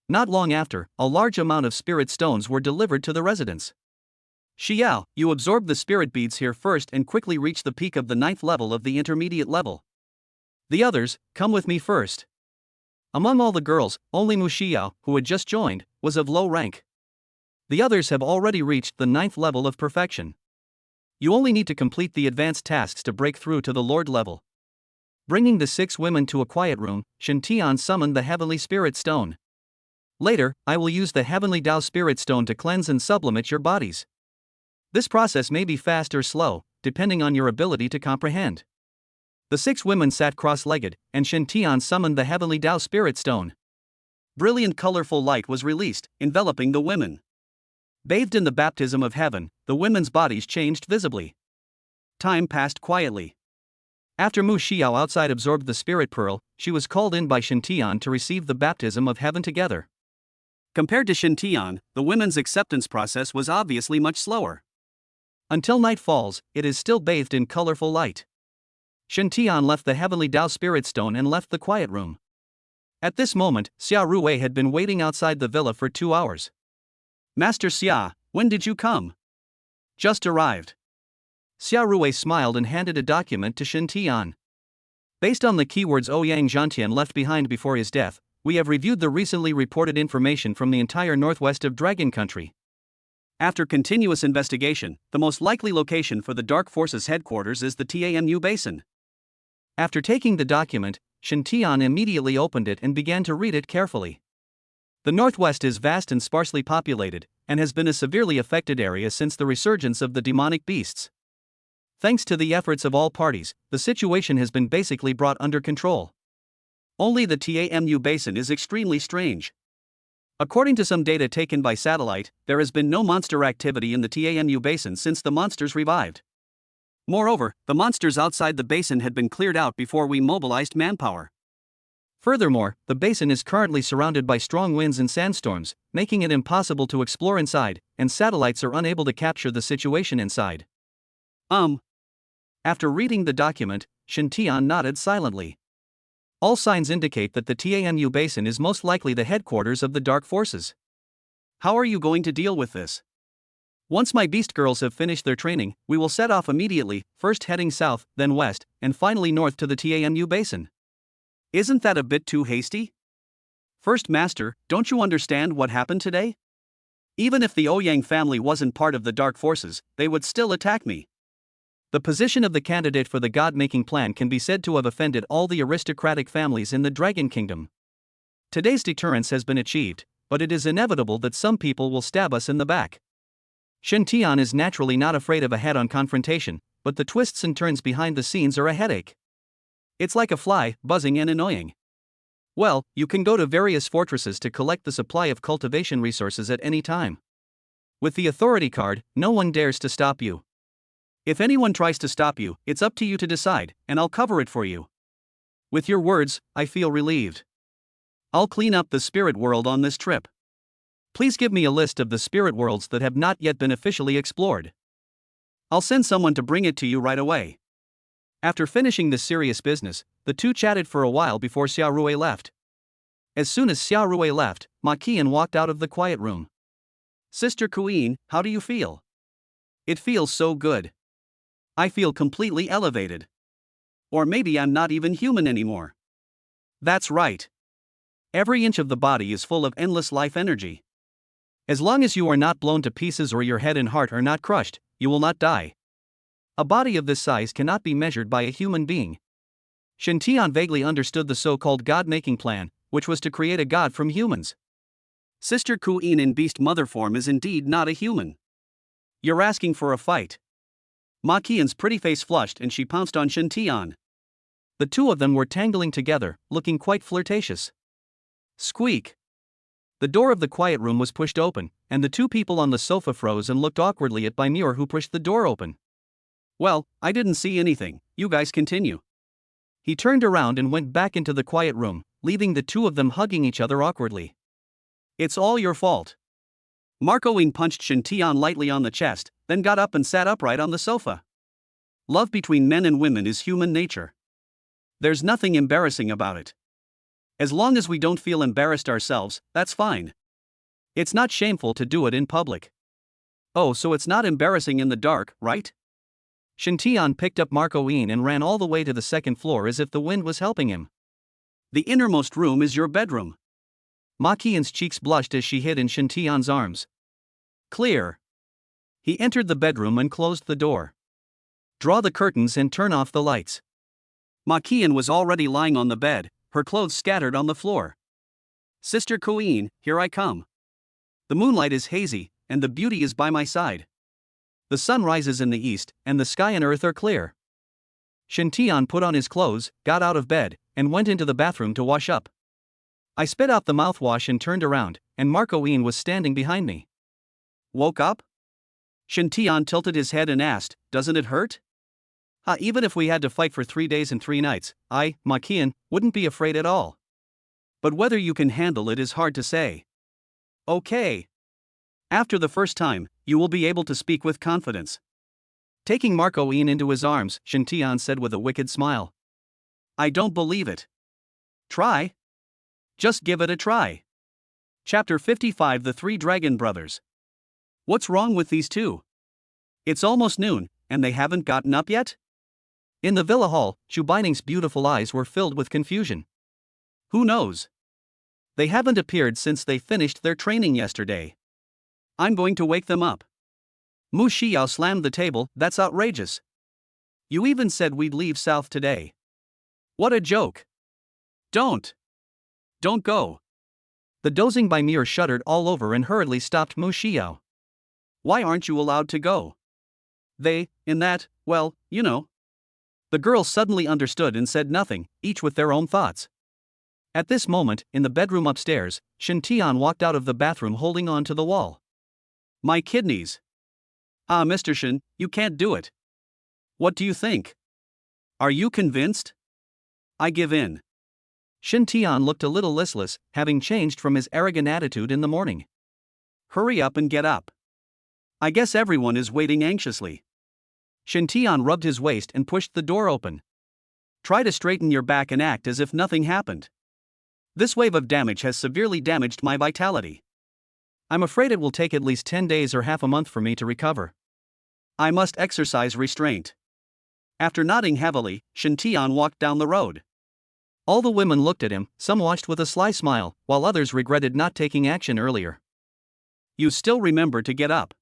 Not long after, a large amount of spirit stones were delivered to the residents. Shiao, you absorb the spirit beads here first and quickly reach the peak of the 9th level of the intermediate level. The others, come with me first. Among all the girls, only Mu Xiao, who had just joined, was of low rank. The others have already reached the 9th level of perfection. You only need to complete the advanced tasks to break through to the Lord level. Bringing the 6 women to a quiet room, Shen Tian summoned the Heavenly Spirit Stone. Later, I will use the Heavenly Tao Spirit Stone to cleanse and sublimate your bodies. This process may be fast or slow, depending on your ability to comprehend. The 6 women sat cross-legged, and Shen Tian summoned the Heavenly Tao Spirit Stone. Brilliant colorful light was released, enveloping the women. Bathed in the baptism of heaven, the women's bodies changed visibly. Time passed quietly. After Mu Xiao outside absorbed the spirit pearl, she was called in by Shen Tian to receive the baptism of heaven together. Compared to Shen Tian, the women's acceptance process was obviously much slower. Until night falls, it is still bathed in colorful light. Shen Tian left the Heavenly Tao Spirit Stone and left the quiet room. At this moment, Xiao Ruwei had been waiting outside the villa for 2 hours. Master Xia, when did you come? Just arrived. Xiao Ruwei smiled and handed a document to Shen Tian. Based on the keywords Ouyang Zhantian left behind before his death, we have reviewed the recently reported information from the entire northwest of Dragon Country. After continuous investigation, the most likely location for the Dark Forces headquarters is the Tamu Basin. After taking the document, Shen Tian immediately opened it and began to read it carefully. The northwest is vast and sparsely populated, and has been a severely affected area since the resurgence of the demonic beasts. Thanks to the efforts of all parties, the situation has been basically brought under control. Only the Tamu Basin is extremely strange. According to some data taken by satellite, there has been no monster activity in the Tamu Basin since the monsters revived. Moreover, the monsters outside the basin had been cleared out before we mobilized manpower. Furthermore, the basin is currently surrounded by strong winds and sandstorms, making it impossible to explore inside, and satellites are unable to capture the situation inside. After reading the document, Shen Tian nodded silently. All signs indicate that the Tamu Basin is most likely the headquarters of the Dark Forces. How are you going to deal with this? Once my beast girls have finished their training, we will set off immediately, first heading south, then west, and finally north to the Tamu Basin. Isn't that a bit too hasty? First Master, don't you understand what happened today? Even if the Ouyang family wasn't part of the Dark Forces, they would still attack me. The position of the candidate for the God-making plan can be said to have offended all the aristocratic families in the Dragon Kingdom. Today's deterrence has been achieved, but it is inevitable that some people will stab us in the back. Shen Tian is naturally not afraid of a head-on confrontation, but the twists and turns behind the scenes are a headache. It's like a fly, buzzing and annoying. Well, you can go to various fortresses to collect the supply of cultivation resources at any time. With the authority card, no one dares to stop you. If anyone tries to stop you, it's up to you to decide, and I'll cover it for you. With your words, I feel relieved. I'll clean up the spirit world on this trip. Please give me a list of the spirit worlds that have not yet been officially explored. I'll send someone to bring it to you right away. After finishing this serious business, the two chatted for a while before Xiao Ruwei left. As soon as Xiao Ruwei left, Ma Qian walked out of the quiet room. Sister Queen, how do you feel? It feels so good. I feel completely elevated. Or maybe I'm not even human anymore. That's right. Every inch of the body is full of endless life energy. As long as you are not blown to pieces or your head and heart are not crushed, you will not die. A body of this size cannot be measured by a human being. Shen Tian vaguely understood the so-called God-making plan, which was to create a god from humans. Sister Ku Yin in beast mother form is indeed not a human. You're asking for a fight. Ma Qian's pretty face flushed and she pounced on Shen Tian. The two of them were tangling together, looking quite flirtatious. Squeak. The door of the quiet room was pushed open, and the two people on the sofa froze and looked awkwardly at Bai Muer, who pushed the door open. Well, I didn't see anything, you guys continue. He turned around and went back into the quiet room, leaving the two of them hugging each other awkwardly. It's all your fault. Marco Wing punched Shen Tian lightly on the chest, then got up and sat upright on the sofa. Love between men and women is human nature. There's nothing embarrassing about it. As long as we don't feel embarrassed ourselves, that's fine. It's not shameful to do it in public. Oh, so it's not embarrassing in the dark, right? Shen Tian picked up Marco Wing and ran all the way to the second floor as if the wind was helping him. The innermost room is your bedroom. Ma Qian's cheeks blushed as she hid in Shen Tian's arms. Clear. He entered the bedroom and closed the door. Draw the curtains and turn off the lights. Ma Qian was already lying on the bed, her clothes scattered on the floor. Sister Ku Yin, here I come. The moonlight is hazy, and the beauty is by my side. The sun rises in the east, and the sky and earth are clear. Shen Tian put on his clothes, got out of bed, and went into the bathroom to wash up. I spit out the mouthwash and turned around, and Marco Wing was standing behind me. Woke up? Shen Tian tilted his head and asked, doesn't it hurt? Even if we had to fight for 3 days and 3 nights, Ma Qian, wouldn't be afraid at all. But whether you can handle it is hard to say. Okay. After the first time, you will be able to speak with confidence. Taking Marco Wing into his arms, Shen Tian said with a wicked smile. I don't believe it. Try. Just give it a try. Chapter 55 The Three Dragon Brothers. What's wrong with these two? It's almost noon, and they haven't gotten up yet? In the villa hall, Chu Bining's beautiful eyes were filled with confusion. Who knows? They haven't appeared since they finished their training yesterday. I'm going to wake them up. Mu Xiao slammed the table, that's outrageous. You even said we'd leave south today. What a joke. Don't go. The dozing Bai Muer shuddered all over and hurriedly stopped Mu Xiao. Why aren't you allowed to go? Well, you know. The girls suddenly understood and said nothing, each with their own thoughts. At this moment, in the bedroom upstairs, Shen Tian walked out of the bathroom holding on to the wall. My kidneys. Mr. Shen, you can't do it. What do you think? Are you convinced? I give in. Shen Tian looked a little listless, having changed from his arrogant attitude in the morning. Hurry up and get up. I guess everyone is waiting anxiously. Shen Tian rubbed his waist and pushed the door open. Try to straighten your back and act as if nothing happened. This wave of damage has severely damaged my vitality. I'm afraid it will take at least 10 days or half a month for me to recover. I must exercise restraint. After nodding heavily, Shen Tian walked down the road. All the women looked at him, some watched with a sly smile, while others regretted not taking action earlier. You still remember to get up.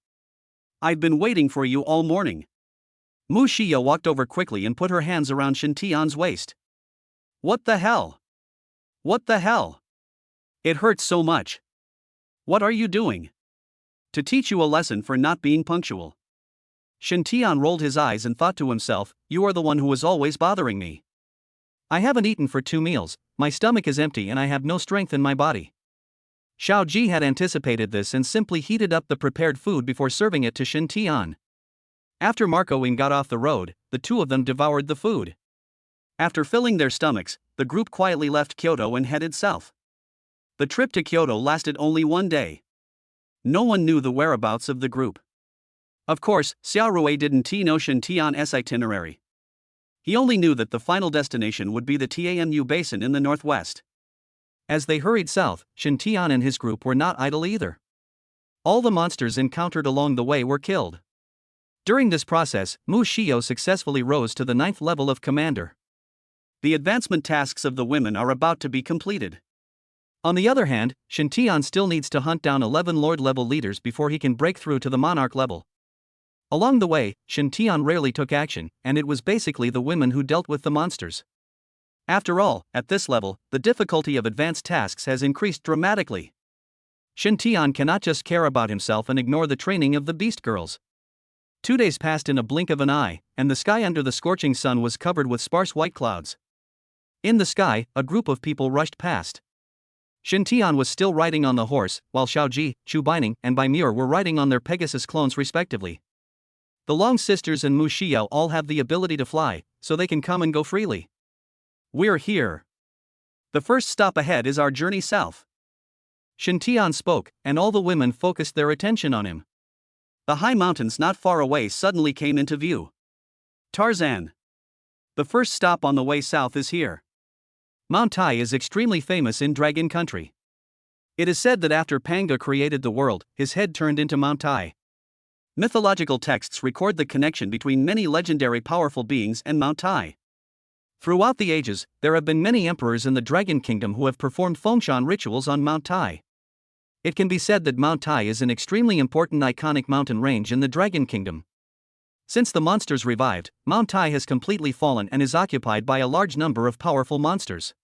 I've been waiting for you all morning. Mu Xiao walked over quickly and put her hands around Shen Tian's waist. What the hell? What the hell? It hurts so much. What are you doing? To teach you a lesson for not being punctual. Shen Tian rolled his eyes and thought to himself, you are the one who is always bothering me. I haven't eaten for 2 meals, my stomach is empty and I have no strength in my body. Shiao Ji had anticipated this and simply heated up the prepared food before serving it to Shen Tian. After Marco Wing got off the road, the two of them devoured the food. After filling their stomachs, the group quietly left Kyoto and headed south. The trip to Kyoto lasted only 1 day. No one knew the whereabouts of the group. Of course, Xiao Rui didn't know Shen Tian's itinerary. He only knew that the final destination would be the Tamu Basin in the northwest. As they hurried south, Shen Tian and his group were not idle either. All the monsters encountered along the way were killed. During this process, Mu Xiao successfully rose to the 9th level of commander. The advancement tasks of the women are about to be completed. On the other hand, Shen Tian still needs to hunt down 11 Lord-level leaders before he can break through to the monarch level. Along the way, Shen Tian rarely took action, and it was basically the women who dealt with the monsters. After all, at this level, the difficulty of advanced tasks has increased dramatically. Shen Tian cannot just care about himself and ignore the training of the beast girls. 2 days passed in a blink of an eye, and the sky under the scorching sun was covered with sparse white clouds. In the sky, a group of people rushed past. Shen Tian was still riding on the horse, while Shiao Ji, Chu Bining, and Bai Muer were riding on their Pegasus clones respectively. The Long sisters and Mu Xiao all have the ability to fly, so they can come and go freely. We're here. The first stop ahead is our journey south. Shen Tian spoke, and all the women focused their attention on him. The high mountains not far away suddenly came into view. Tarzan. The first stop on the way south is here. Mount Tai is extremely famous in Dragon Country. It is said that after Panga created the world, his head turned into Mount Tai. Mythological texts record the connection between many legendary powerful beings and Mount Tai. Throughout the ages, there have been many emperors in the Dragon Kingdom who have performed Fengshan rituals on Mount Tai. It can be said that Mount Tai is an extremely important iconic mountain range in the Dragon Kingdom. Since the monsters revived, Mount Tai has completely fallen and is occupied by a large number of powerful monsters.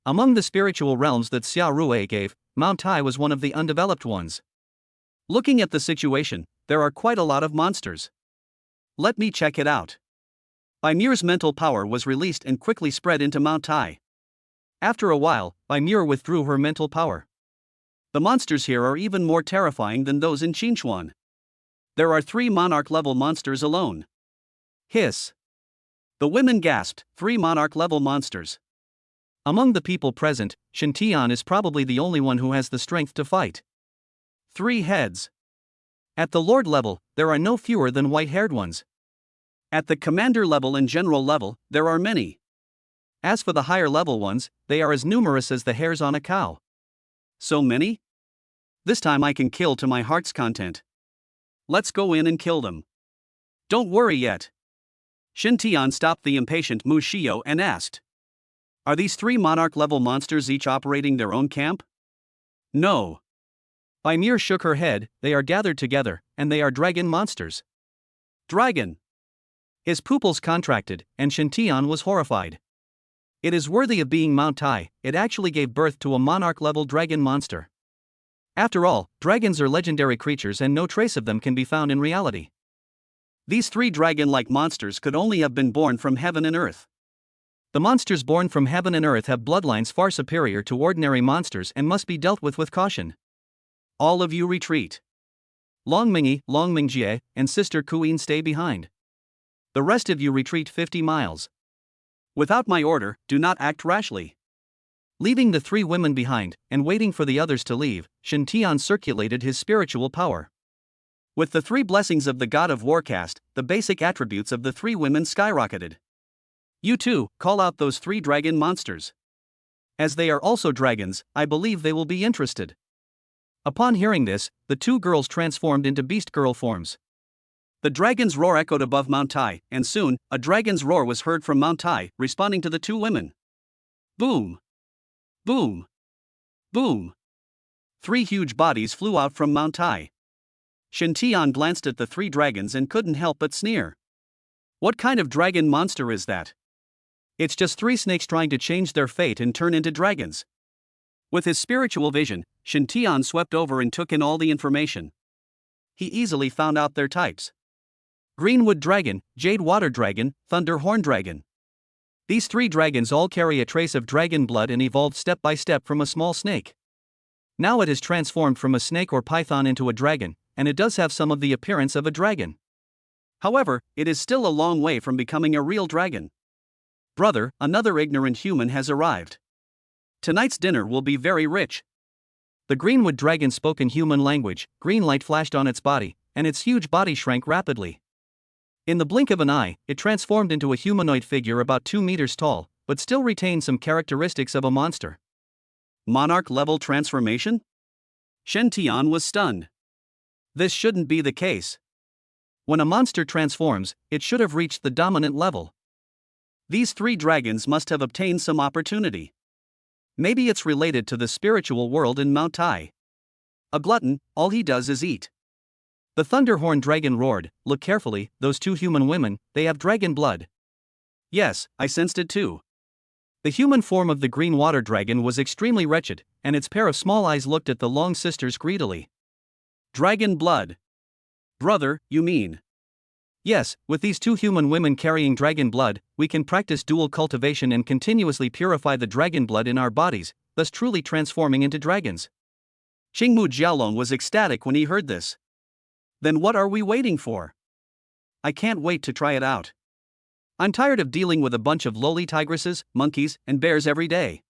Among the spiritual realms that Xiao Rui gave, Mount Tai was one of the undeveloped ones. Looking at the situation, there are quite a lot of monsters. Let me check it out. Bai Muer's mental power was released and quickly spread into Mount Tai. After a while, Bai Muer withdrew her mental power. The monsters here are even more terrifying than those in Qinchuan. There are 3 monarch-level monsters alone. Hiss. The women gasped, 3 monarch-level monsters. Among the people present, Shen Tian is probably the only one who has the strength to fight. 3 heads. At the Lord level, there are no fewer than white-haired ones. At the commander level and general level, there are many. As for the higher level ones, they are as numerous as the hairs on a cow. So many? This time I can kill to my heart's content. Let's go in and kill them. Don't worry yet. Shen Tian stopped the impatient Mu Xiao and asked. Are these 3 monarch-level monsters each operating their own camp? No. Bai Muer shook her head, they are gathered together, and they are dragon monsters. Dragon. His pupils contracted, and Shen Tian was horrified. It is worthy of being Mount Tai, it actually gave birth to a monarch-level dragon monster. After all, dragons are legendary creatures and no trace of them can be found in reality. These 3 dragon-like monsters could only have been born from heaven and earth. The monsters born from heaven and earth have bloodlines far superior to ordinary monsters and must be dealt with caution. All of you retreat. Long Mingyue, Long Mingjie, and Sister Kuyin stay behind. The rest of you retreat 50 miles. Without my order, do not act rashly. Leaving the 3 women behind, and waiting for the others to leave, Shen Tian circulated his spiritual power. With the 3 blessings of the god of war cast, the basic attributes of the 3 women skyrocketed. You too, call out those 3 dragon monsters. As they are also dragons, I believe they will be interested. Upon hearing this, the 2 girls transformed into beast girl forms. The dragon's roar echoed above Mount Tai, and soon, a dragon's roar was heard from Mount Tai, responding to the 2 women. Boom! Boom! Boom! 3 huge bodies flew out from Mount Tai. Shen Tian glanced at the 3 dragons and couldn't help but sneer. What kind of dragon monster is that? It's just 3 snakes trying to change their fate and turn into dragons. With his spiritual vision, Shen Tian swept over and took in all the information. He easily found out their types. Greenwood Dragon, Jade Water Dragon, Thunder Horn Dragon. These 3 dragons all carry a trace of dragon blood and evolved step by step from a small snake. Now it has transformed from a snake or python into a dragon, and it does have some of the appearance of a dragon. However, it is still a long way from becoming a real dragon. Brother, another ignorant human has arrived. Tonight's dinner will be very rich. The Greenwood Dragon spoke in human language, green light flashed on its body, and its huge body shrank rapidly. In the blink of an eye, it transformed into a humanoid figure about 2 meters tall, but still retained some characteristics of a monster. Monarch-level transformation? Shen Tian was stunned. This shouldn't be the case. When a monster transforms, it should have reached the dominant level. These 3 dragons must have obtained some opportunity. Maybe it's related to the spiritual world in Mount Tai. A glutton, all he does is eat. The Thunderhorn dragon roared, "Look carefully, those 2 human women, they have dragon blood." Yes, I sensed it too. The human form of the green water dragon was extremely wretched, and its pair of small eyes looked at the Long sisters greedily. Dragon blood. Brother, you mean? Yes, with these 2 human women carrying dragon blood, we can practice dual cultivation and continuously purify the dragon blood in our bodies, thus truly transforming into dragons. Qingmu Jiaolong was ecstatic when he heard this. Then what are we waiting for? I can't wait to try it out. I'm tired of dealing with a bunch of lowly tigresses, monkeys, and bears every day.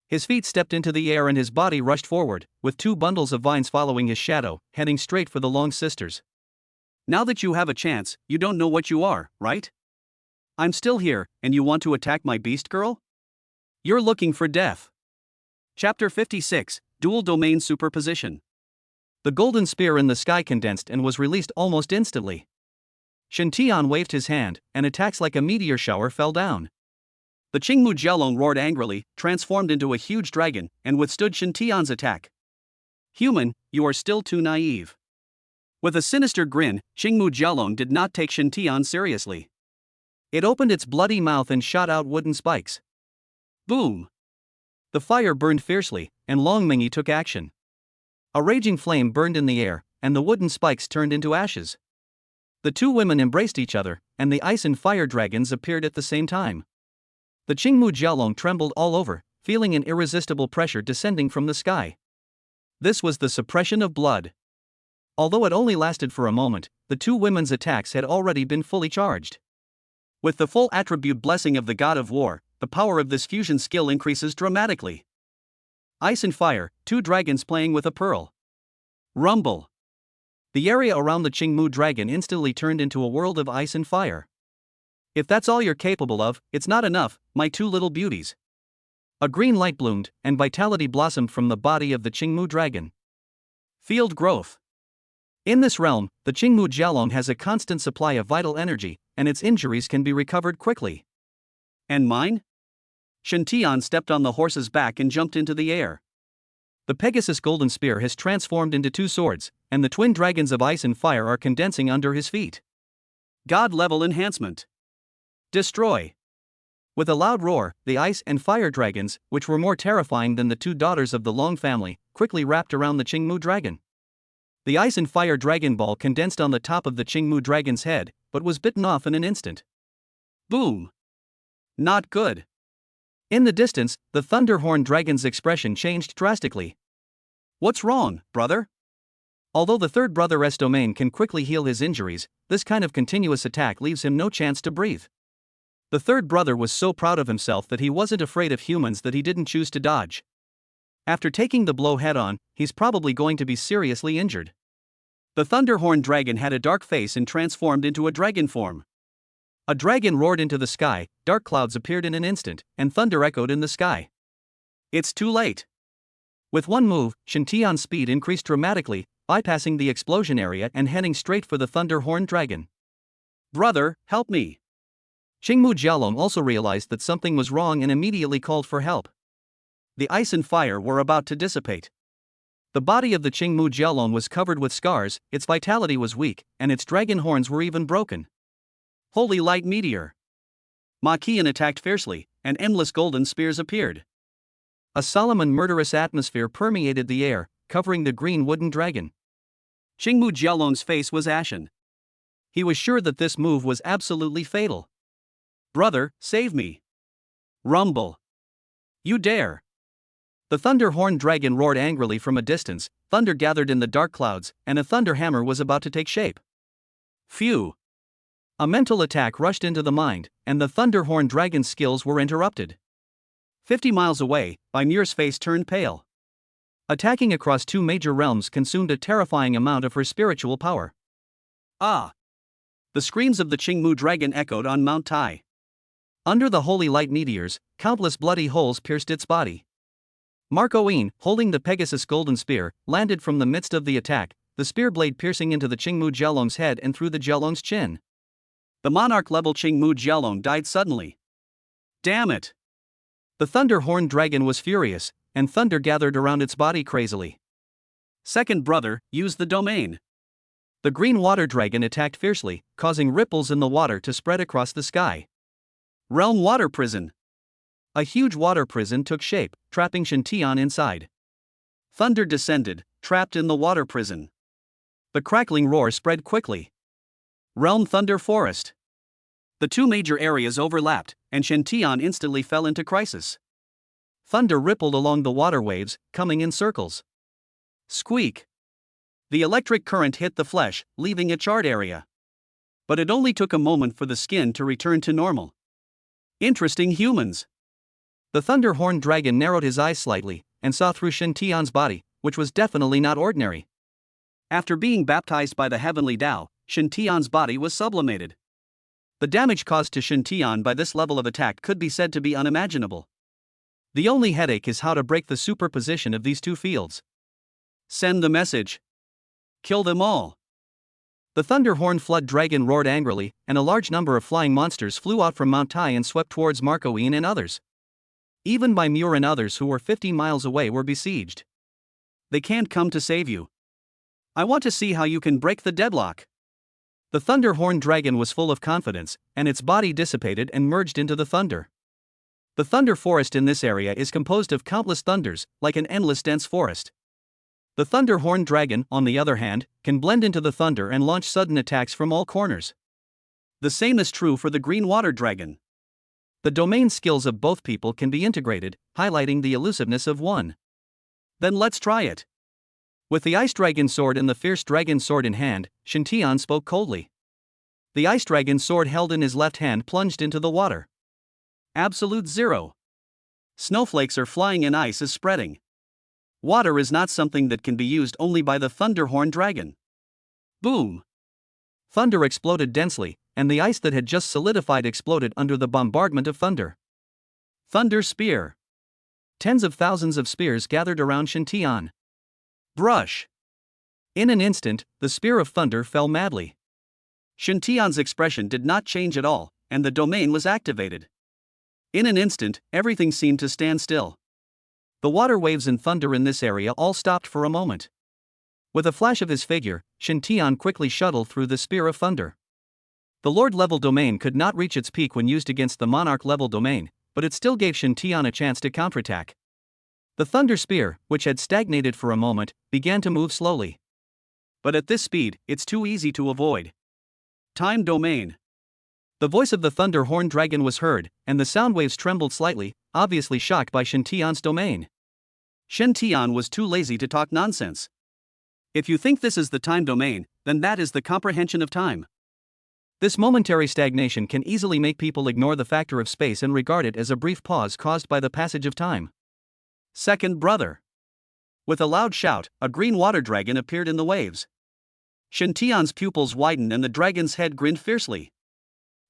His feet stepped into the air and his body rushed forward, with 2 bundles of vines following his shadow, heading straight for the Long sisters. Now that you have a chance, you don't know what you are, right? I'm still here, and you want to attack my beast girl? You're looking for death. Chapter 56, Dual Domain Superposition. The golden spear in the sky condensed and was released almost instantly. Shen Tian waved his hand, and attacks like a meteor shower fell down. The Qingmu Jiaolong roared angrily, transformed into a huge dragon, and withstood Shen Tian's attack. Human, you are still too naive. With a sinister grin, Qingmu Jiaolong did not take Shen Tian seriously. It opened its bloody mouth and shot out wooden spikes. Boom! The fire burned fiercely, and Long Mingyi took action. A raging flame burned in the air, and the wooden spikes turned into ashes. The 2 women embraced each other, and the ice and fire dragons appeared at the same time. The Qingmu Jiaolong trembled all over, feeling an irresistible pressure descending from the sky. This was the suppression of blood. Although it only lasted for a moment, the 2 women's attacks had already been fully charged. With the full attribute blessing of the God of War, the power of this fusion skill increases dramatically. Ice and fire, 2 dragons playing with a pearl. Rumble. The area around the Qingmu dragon instantly turned into a world of ice and fire. If that's all you're capable of, it's not enough, my 2 little beauties. A green light bloomed, and vitality blossomed from the body of the Qingmu dragon. Field growth. In this realm, the Qingmu Jiaolong has a constant supply of vital energy, and its injuries can be recovered quickly. And mine? Shen Tian stepped on the horse's back and jumped into the air. The Pegasus golden spear has transformed into 2 swords, and the twin dragons of ice and fire are condensing under his feet. God-level enhancement. Destroy. With a loud roar, the ice and fire dragons, which were more terrifying than the 2 daughters of the Long family, quickly wrapped around the Qingmu dragon. The ice and fire dragon ball condensed on the top of the Qingmu dragon's head, but was bitten off in an instant. Boom! Not good. In the distance, the Thunderhorn dragon's expression changed drastically. What's wrong, brother? Although the 3rd brother's domain can quickly heal his injuries, this kind of continuous attack leaves him no chance to breathe. The 3rd brother was so proud of himself that he wasn't afraid of humans that he didn't choose to dodge. After taking the blow head-on, he's probably going to be seriously injured. The Thunderhorn dragon had a dark face and transformed into a dragon form. A dragon roared into the sky, dark clouds appeared in an instant, and thunder echoed in the sky. It's too late. With one move, Shen Tian's speed increased dramatically, bypassing the explosion area and heading straight for the Thunderhorn dragon. Brother, help me. Qingmu Jiaolong also realized that something was wrong and immediately called for help. The ice and fire were about to dissipate. The body of the Qingmu Jiaolong was covered with scars, its vitality was weak, and its dragon horns were even broken. Holy light meteor. Ma Qian attacked fiercely, and endless golden spears appeared. A solemn and murderous atmosphere permeated the air, covering the green wooden dragon. Qingmu Jiaolong's face was ashen. He was sure that this move was absolutely fatal. Brother, save me. Rumble. You dare. The Thunderhorn dragon roared angrily from a distance, thunder gathered in the dark clouds, and a thunder hammer was about to take shape. Phew. A mental attack rushed into the mind, and the Thunderhorn dragon's skills were interrupted. 50 miles away, Bai Muer's face turned pale. Attacking across 2 major realms consumed a terrifying amount of her spiritual power. Ah! The screams of the Qingmu dragon echoed on Mount Tai. Under the holy light meteors, countless bloody holes pierced its body. Marco Yin, holding the Pegasus golden spear, landed from the midst of the attack, the spear blade piercing into the Qingmu Jiaolong's head and through the Jiaolong's chin. The monarch-level Qingmu Jiaolong died suddenly. Damn it! The Thunder Horned Dragon was furious, and thunder gathered around its body crazily. Second brother, use the domain. The green water dragon attacked fiercely, causing ripples in the water to spread across the sky. Realm water prison. A huge water prison took shape, trapping Shintian inside. Thunder descended, trapped in the water prison. The crackling roar spread quickly. Realm Thunder Forest. The two major areas overlapped, and Shintian instantly fell into crisis. Thunder rippled along the water waves, coming in circles. Squeak. The electric current hit the flesh, leaving a charred area. But it only took a moment for the skin to return to normal. Interesting humans. The Thunder Horned Dragon narrowed his eyes slightly, and saw through Shintian's body, which was definitely not ordinary. After being baptized by the heavenly Tao, Shintian's body was sublimated. The damage caused to Shintian by this level of attack could be said to be unimaginable. The only headache is how to break the superposition of these two fields. Send the message. Kill them all. The Thunder Horned Flood Dragon roared angrily, and a large number of flying monsters flew out from Mount Tai and swept towards Marcoine and others. Even Bai Muer and others who were 50 miles away were besieged. They can't come to save you. I want to see how you can break the deadlock. The Thunder Horned Dragon was full of confidence, and its body dissipated and merged into the thunder. The thunder forest in this area is composed of countless thunders, like an endless dense forest. The Thunder Horned Dragon, on the other hand, can blend into the thunder and launch sudden attacks from all corners. The same is true for the Green Water Dragon. The domain skills of both people can be integrated, highlighting the elusiveness of one. Then let's try it. With the Ice Dragon Sword and the Fierce Dragon Sword in hand, Shintian spoke coldly. The Ice Dragon Sword held in his left hand plunged into the water. Absolute zero. Snowflakes are flying and ice is spreading. Water is not something that can be used only by the Thunder Horned Dragon. Boom! Thunder exploded densely, and the ice that had just solidified exploded under the bombardment of thunder. Thunder Spear. Tens of thousands of spears gathered around Shintian. Brush. In an instant, the spear of thunder fell madly. Shintian's expression did not change at all, and the domain was activated. In an instant, everything seemed to stand still. The water waves and thunder in this area all stopped for a moment. With a flash of his figure, Shintian quickly shuttled through the spear of thunder. The Lord-level domain could not reach its peak when used against the Monarch-level domain, but it still gave Shintian a chance to counterattack. The thunder spear, which had stagnated for a moment, began to move slowly. But at this speed, it's too easy to avoid. Time domain. The voice of the Thunder Horned Dragon was heard, and the sound waves trembled slightly, obviously shocked by Shintian's domain. Shintian was too lazy to talk nonsense. If you think this is the time domain, then that is the comprehension of time. This momentary stagnation can easily make people ignore the factor of space and regard it as a brief pause caused by the passage of time. Second brother. With a loud shout, a green water dragon appeared in the waves. Shintian's pupils widened and the dragon's head grinned fiercely.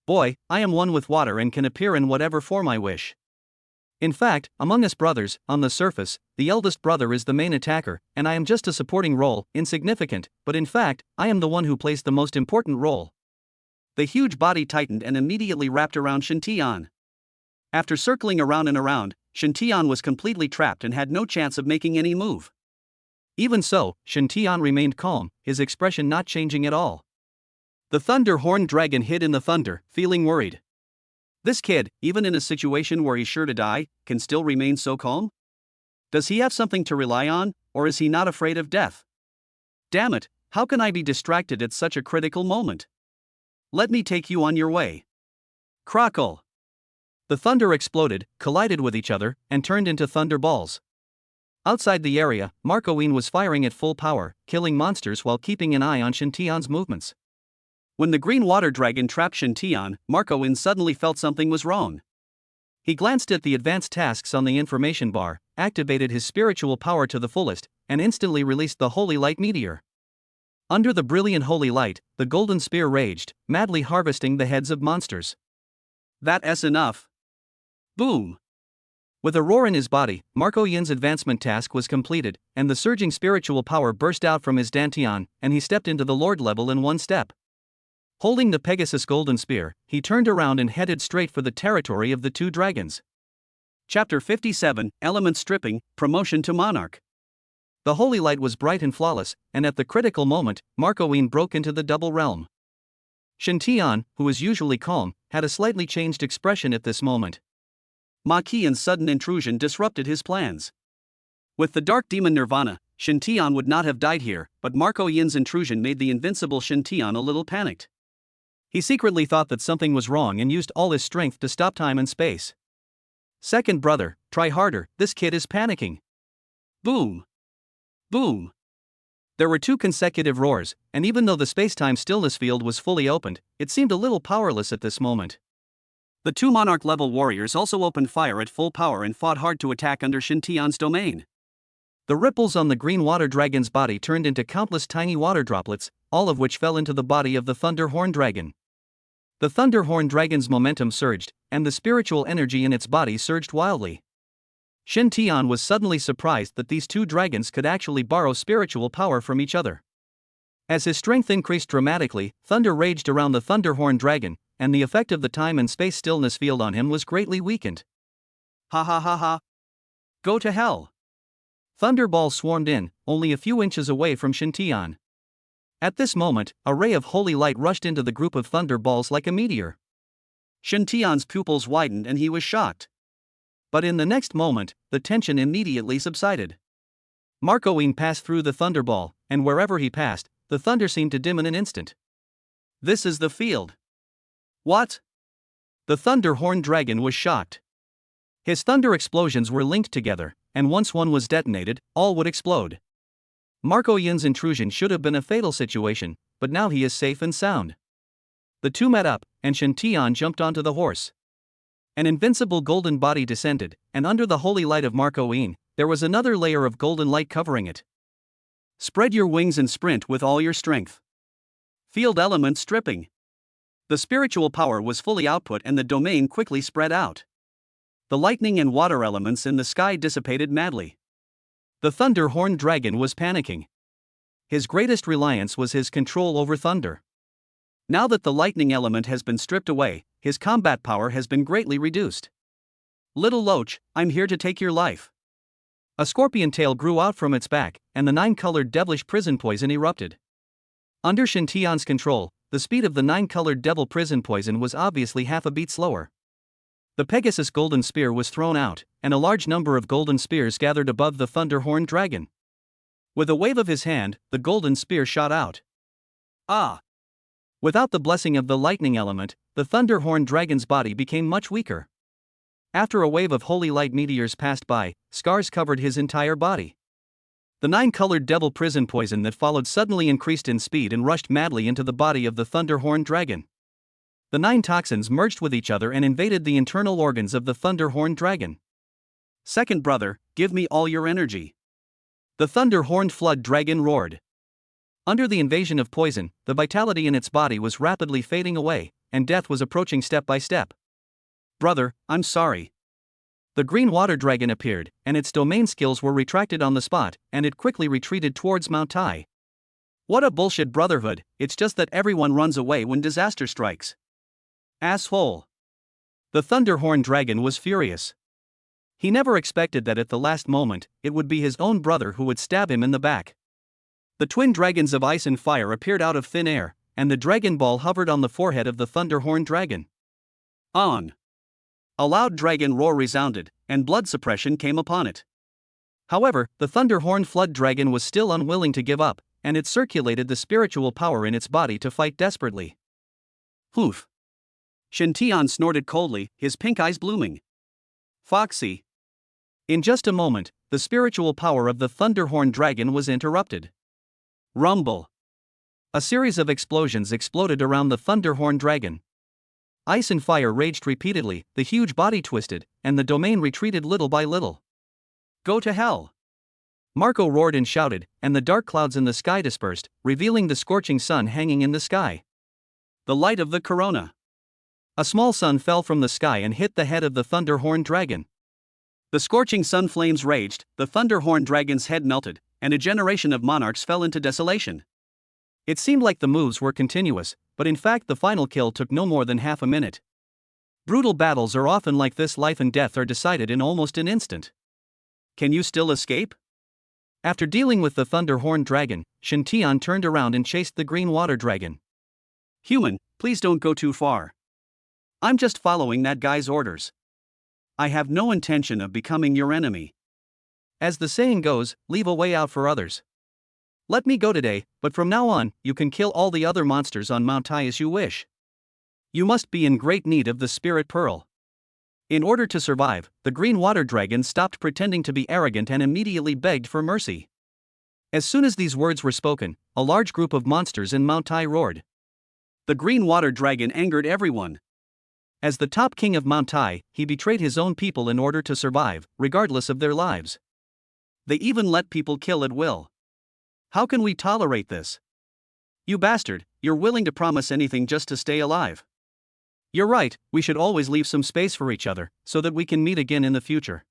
Boy, I am one with water and can appear in whatever form I wish. In fact, among us brothers, on the surface, the eldest brother is the main attacker, and I am just a supporting role, insignificant, but in fact, I am the one who plays the most important role. The huge body tightened and immediately wrapped around Shintian. After circling around and around, Shintian was completely trapped and had no chance of making any move. Even so, Shintian remained calm, his expression not changing at all. The Thunder Horned Dragon hid in the thunder, feeling worried. This kid, even in a situation where he's sure to die, can still remain so calm? Does he have something to rely on, or is he not afraid of death? Damn it, how can I be distracted at such a critical moment? Let me take you on your way. Crackle. The thunder exploded, collided with each other, and turned into thunder balls. Outside the area, Marcoine was firing at full power, killing monsters while keeping an eye on Shintian's movements. When the green water dragon trapped Shintian, Marcoine suddenly felt something was wrong. He glanced at the advanced tasks on the information bar, activated his spiritual power to the fullest, and instantly released the Holy Light Meteor. Under the brilliant holy light, the golden spear raged, madly harvesting the heads of monsters. That's enough. Boom! With a roar in his body, Marcoine's advancement task was completed, and the surging spiritual power burst out from his dantian, and he stepped into the Lord level in one step. Holding the Pegasus golden spear, he turned around and headed straight for the territory of the two dragons. Chapter 57, Element Stripping, Promotion to Monarch. The holy light was bright and flawless, and at the critical moment, Marco Yin broke into the double realm. Shen Tian, who was usually calm, had a slightly changed expression at this moment. Ma Qian's sudden intrusion disrupted his plans. With the dark demon Nirvana, Shen Tian would not have died here, but Marco Yin's intrusion made the invincible Shen Tian a little panicked. He secretly thought that something was wrong and used all his strength to stop time and space. Second brother, try harder, this kid is panicking. Boom! Boom! There were two consecutive roars, and even though the space-time stillness field was fully opened, it seemed a little powerless at this moment. The two monarch-level warriors also opened fire at full power and fought hard to attack under Shen Tian's domain. The ripples on the green water dragon's body turned into countless tiny water droplets, all of which fell into the body of the Thunder Horn Dragon. The Thunder Horn Dragon's momentum surged, and the spiritual energy in its body surged wildly. Shen Tian was suddenly surprised that these two dragons could actually borrow spiritual power from each other. As his strength increased dramatically, thunder raged around the Thunder Horn Dragon, and the effect of the time and space stillness field on him was greatly weakened. Ha ha ha ha! Go to hell! Thunderballs swarmed in, only a few inches away from Shen Tian. At this moment, a ray of holy light rushed into the group of thunderballs like a meteor. Shen Tian's pupils widened and he was shocked. But in the next moment, the tension immediately subsided. Marco Yin passed through the thunderball, and wherever he passed, the thunder seemed to dim in an instant. This is the field. What? The Thunder Horn Dragon was shocked. His thunder explosions were linked together, and once one was detonated, all would explode. Marco Yin's intrusion should have been a fatal situation, but now he is safe and sound. The two met up, and Shen Tian jumped onto the horse. An invincible golden body descended, and under the holy light of Marco Yin, there was another layer of golden light covering it. Spread your wings and sprint with all your strength. Field element stripping. The spiritual power was fully output and the domain quickly spread out. The lightning and water elements in the sky dissipated madly. The Thunder Horn Dragon was panicking. His greatest reliance was his control over thunder. Now that the lightning element has been stripped away, his combat power has been greatly reduced. Little Loach, I'm here to take your life. A scorpion tail grew out from its back, and the 9-colored devilish prison poison erupted. Under Shen Tian's control, the speed of the 9-colored devil prison poison was obviously half a beat slower. The Pegasus golden spear was thrown out, and a large number of golden spears gathered above the Thunder Horn Dragon. With a wave of his hand, the golden spear shot out. Ah! Without the blessing of the lightning element, the Thunder Horn Dragon's body became much weaker. After a wave of holy light meteors passed by, scars covered his entire body. The 9-colored devil prison poison that followed suddenly increased in speed and rushed madly into the body of the Thunder Horn Dragon. The 9 toxins merged with each other and invaded the internal organs of the Thunder Horn Dragon. Second brother, give me all your energy. The Thunder Horned Flood Dragon roared. Under the invasion of poison, the vitality in its body was rapidly fading away, and death was approaching step by step. Brother, I'm sorry. The green water dragon appeared, and its domain skills were retracted on the spot, and it quickly retreated towards Mount Tai. What a bullshit brotherhood, it's just that everyone runs away when disaster strikes. Asshole. The Thunder Horn Dragon was furious. He never expected that at the last moment, it would be his own brother who would stab him in the back. The twin dragons of ice and fire appeared out of thin air, and the dragon ball hovered on the forehead of the Thunder Horn Dragon. On. A loud dragon roar resounded, and blood suppression came upon it. However, the Thunder Horn Flood Dragon was still unwilling to give up, and it circulated the spiritual power in its body to fight desperately. Hoof. Shen Tian snorted coldly, his pink eyes blooming. Foxy. In just a moment, the spiritual power of the Thunder Horn Dragon was interrupted. Rumble. A series of explosions exploded around the Thunder Horn Dragon. Ice and fire raged repeatedly, the huge body twisted, and the domain retreated little by little. Go to hell. Marco roared and shouted, and the dark clouds in the sky dispersed, revealing the scorching sun hanging in the sky. The light of the corona. A small sun fell from the sky and hit the head of the Thunder Horn Dragon. The scorching sun flames raged, the Thunder Horn Dragon's head melted, and a generation of monarchs fell into desolation. It seemed like the moves were continuous, but in fact the final kill took no more than half a minute. Brutal battles are often like this, life and death are decided in almost an instant. Can you still escape? After dealing with the Thunder-Horned Dragon, Shen Tian turned around and chased the Green Water Dragon. Human, please don't go too far. I'm just following that guy's orders. I have no intention of becoming your enemy. As the saying goes, leave a way out for others. Let me go today, but from now on, you can kill all the other monsters on Mount Tai as you wish. You must be in great need of the Spirit Pearl. In order to survive, the Green Water Dragon stopped pretending to be arrogant and immediately begged for mercy. As soon as these words were spoken, a large group of monsters in Mount Tai roared. The Green Water Dragon angered everyone. As the top king of Mount Tai, he betrayed his own people in order to survive, regardless of their lives. They even let people kill at will. How can we tolerate this? You bastard, you're willing to promise anything just to stay alive. You're right, we should always leave some space for each other, so that we can meet again in the future.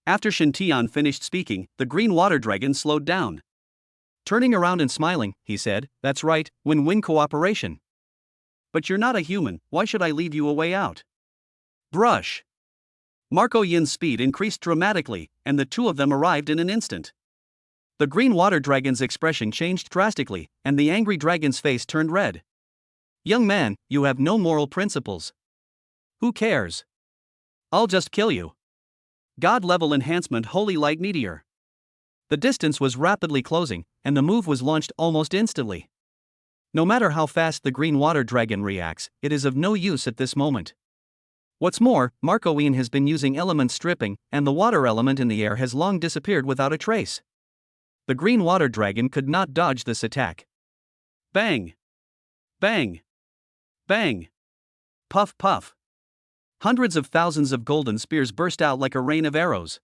After Shen Tian finished speaking, the Green Water Dragon slowed down. Turning around and smiling, he said, "That's right, win-win cooperation." But you're not a human, why should I leave you a way out? Brush. Marco Yin's speed increased dramatically, and the two of them arrived in an instant. The Green Water Dragon's expression changed drastically, and the angry dragon's face turned red. Young man, you have no moral principles. Who cares? I'll just kill you. God-level enhancement Holy Light Meteor. The distance was rapidly closing, and the move was launched almost instantly. No matter how fast the Green Water Dragon reacts, it is of no use at this moment. What's more, Marco Yin has been using element stripping, and the water element in the air has long disappeared without a trace. The Green Water Dragon could not dodge this attack. Bang! Bang! Bang! Puff puff! Hundreds of thousands of golden spears burst out like a rain of arrows.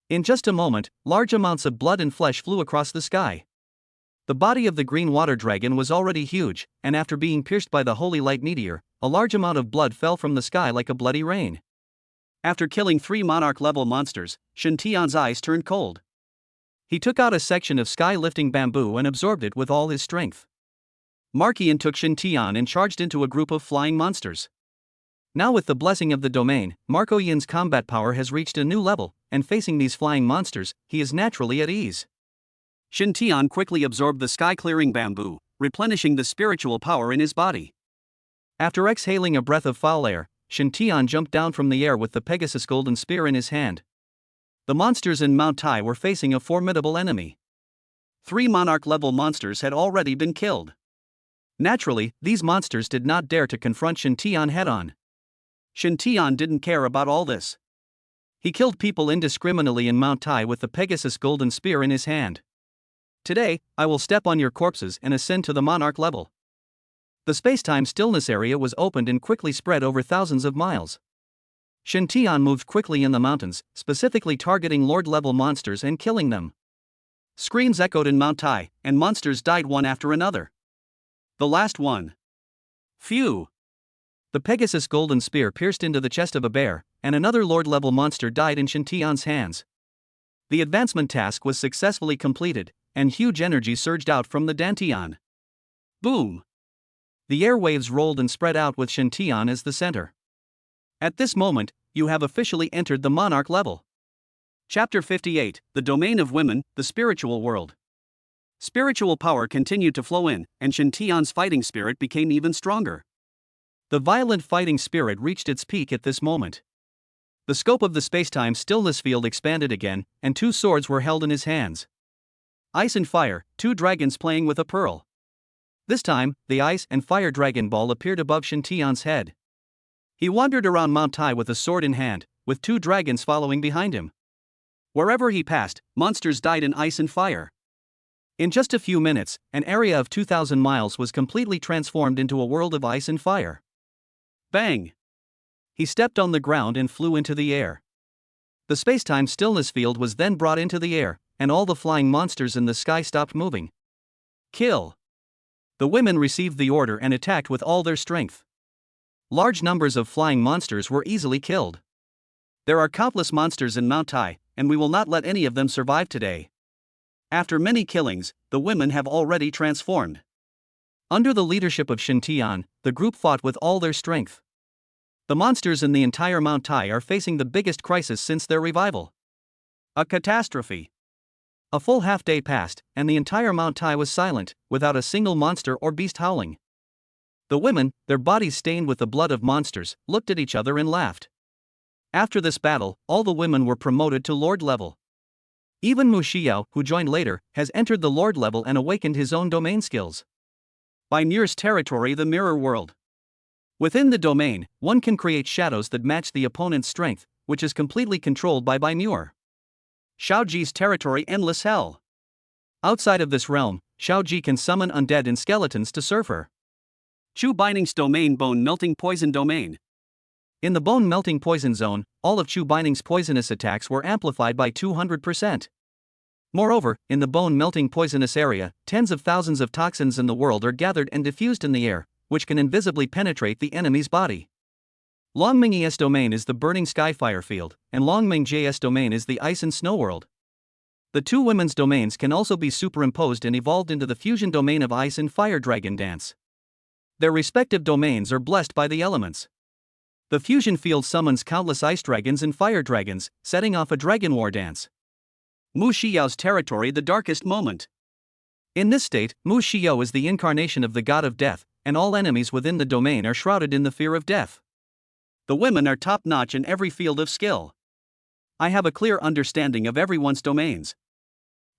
In just a moment, large amounts of blood and flesh flew across the sky. The body of the Green Water Dragon was already huge, and after being pierced by the Holy Light Meteor, a large amount of blood fell from the sky like a bloody rain. After killing 3 monarch-level monsters, Shen Tian's eyes turned cold. He took out a section of sky-lifting bamboo and absorbed it with all his strength. Marco Yin took Shen Tian and charged into a group of flying monsters. Now with the blessing of the domain, Marco Yin's combat power has reached a new level, and facing these flying monsters, he is naturally at ease. Shen Tian quickly absorbed the sky-clearing bamboo, replenishing the spiritual power in his body. After exhaling a breath of foul air, Shen Tian jumped down from the air with the Pegasus golden spear in his hand. The monsters in Mount Tai were facing a formidable enemy. 3 monarch-level monsters had already been killed. Naturally, these monsters did not dare to confront Shen Tian head-on. Shen Tian didn't care about all this. He killed people indiscriminately in Mount Tai with the Pegasus golden spear in his hand. Today, I will step on your corpses and ascend to the monarch level. The space-time stillness area was opened and quickly spread over thousands of miles. Shen Tian moved quickly in the mountains, specifically targeting Lord-level monsters and killing them. Screams echoed in Mount Tai, and monsters died one after another. The last one. Phew! The Pegasus golden spear pierced into the chest of a bear, and another Lord-level monster died in Shen Tian's hands. The advancement task was successfully completed, and huge energy surged out from the Dantian. Boom! The airwaves rolled and spread out with Shen Tian as the center. At this moment, you have officially entered the monarch level. Chapter 58, The Domain of Women, the Spiritual World. Spiritual power continued to flow in, and Shen Tian's fighting spirit became even stronger. The violent fighting spirit reached its peak at this moment. The scope of the spacetime stillness field expanded again, and 2 swords were held in his hands. Ice and fire, 2 dragons playing with a pearl. This time, the ice and fire dragon ball appeared above Shen Tian's head. He wandered around Mount Tai with a sword in hand, with 2 dragons following behind him. Wherever he passed, monsters died in ice and fire. In just a few minutes, an area of 2,000 miles was completely transformed into a world of ice and fire. Bang! He stepped on the ground and flew into the air. The spacetime stillness field was then brought into the air, and all the flying monsters in the sky stopped moving. Kill! The women received the order and attacked with all their strength. Large numbers of flying monsters were easily killed. There are countless monsters in Mount Tai, and we will not let any of them survive today. After many killings, the women have already transformed. Under the leadership of Shen Tian, the group fought with all their strength. The monsters in the entire Mount Tai are facing the biggest crisis since their revival. A catastrophe. A full half-day passed, and the entire Mount Tai was silent, without a single monster or beast howling. The women, their bodies stained with the blood of monsters, looked at each other and laughed. After this battle, all the women were promoted to Lord level. Even Mu Xiao, who joined later, has entered the Lord level and awakened his own domain skills. Bai Muer's territory, the mirror world. Within the domain, one can create shadows that match the opponent's strength, which is completely controlled by Bai Muer. Shiao Ji's territory, endless hell. Outside of this realm, Shiao Ji can summon undead and skeletons to serve her. Chu Bining's domain, bone melting poison domain. In the bone melting poison zone, all of Chu Bining's poisonous attacks were amplified by 200%. Moreover, in the bone melting poisonous area, tens of thousands of toxins in the world are gathered and diffused in the air, which can invisibly penetrate the enemy's body. Longming ES domain is the burning skyfire field, and Longming JS domain is the ice and snow world. The two women's domains can also be superimposed and evolved into the fusion domain of ice and fire dragon dance. Their respective domains are blessed by the elements. The fusion field summons countless ice dragons and fire dragons, setting off a dragon war dance. Mu Xiao's territory, the darkest moment. In this state, Mu Xiao is the incarnation of the god of death, and all enemies within the domain are shrouded in the fear of death. The women are top-notch in every field of skill. I have a clear understanding of everyone's domains.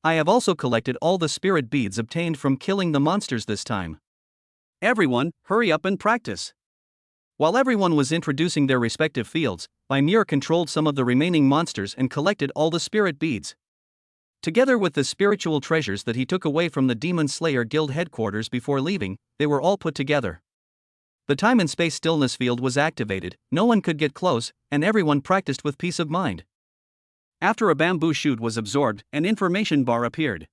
I have also collected all the spirit beads obtained from killing the monsters this time. Everyone, hurry up and practice. While everyone was introducing their respective fields, Bai Muer controlled some of the remaining monsters and collected all the spirit beads. Together with the spiritual treasures that he took away from the Demon Slayer Guild headquarters before leaving, they were all put together. The time and space stillness field was activated, no one could get close, and everyone practiced with peace of mind. After a bamboo shoot was absorbed, an information bar appeared.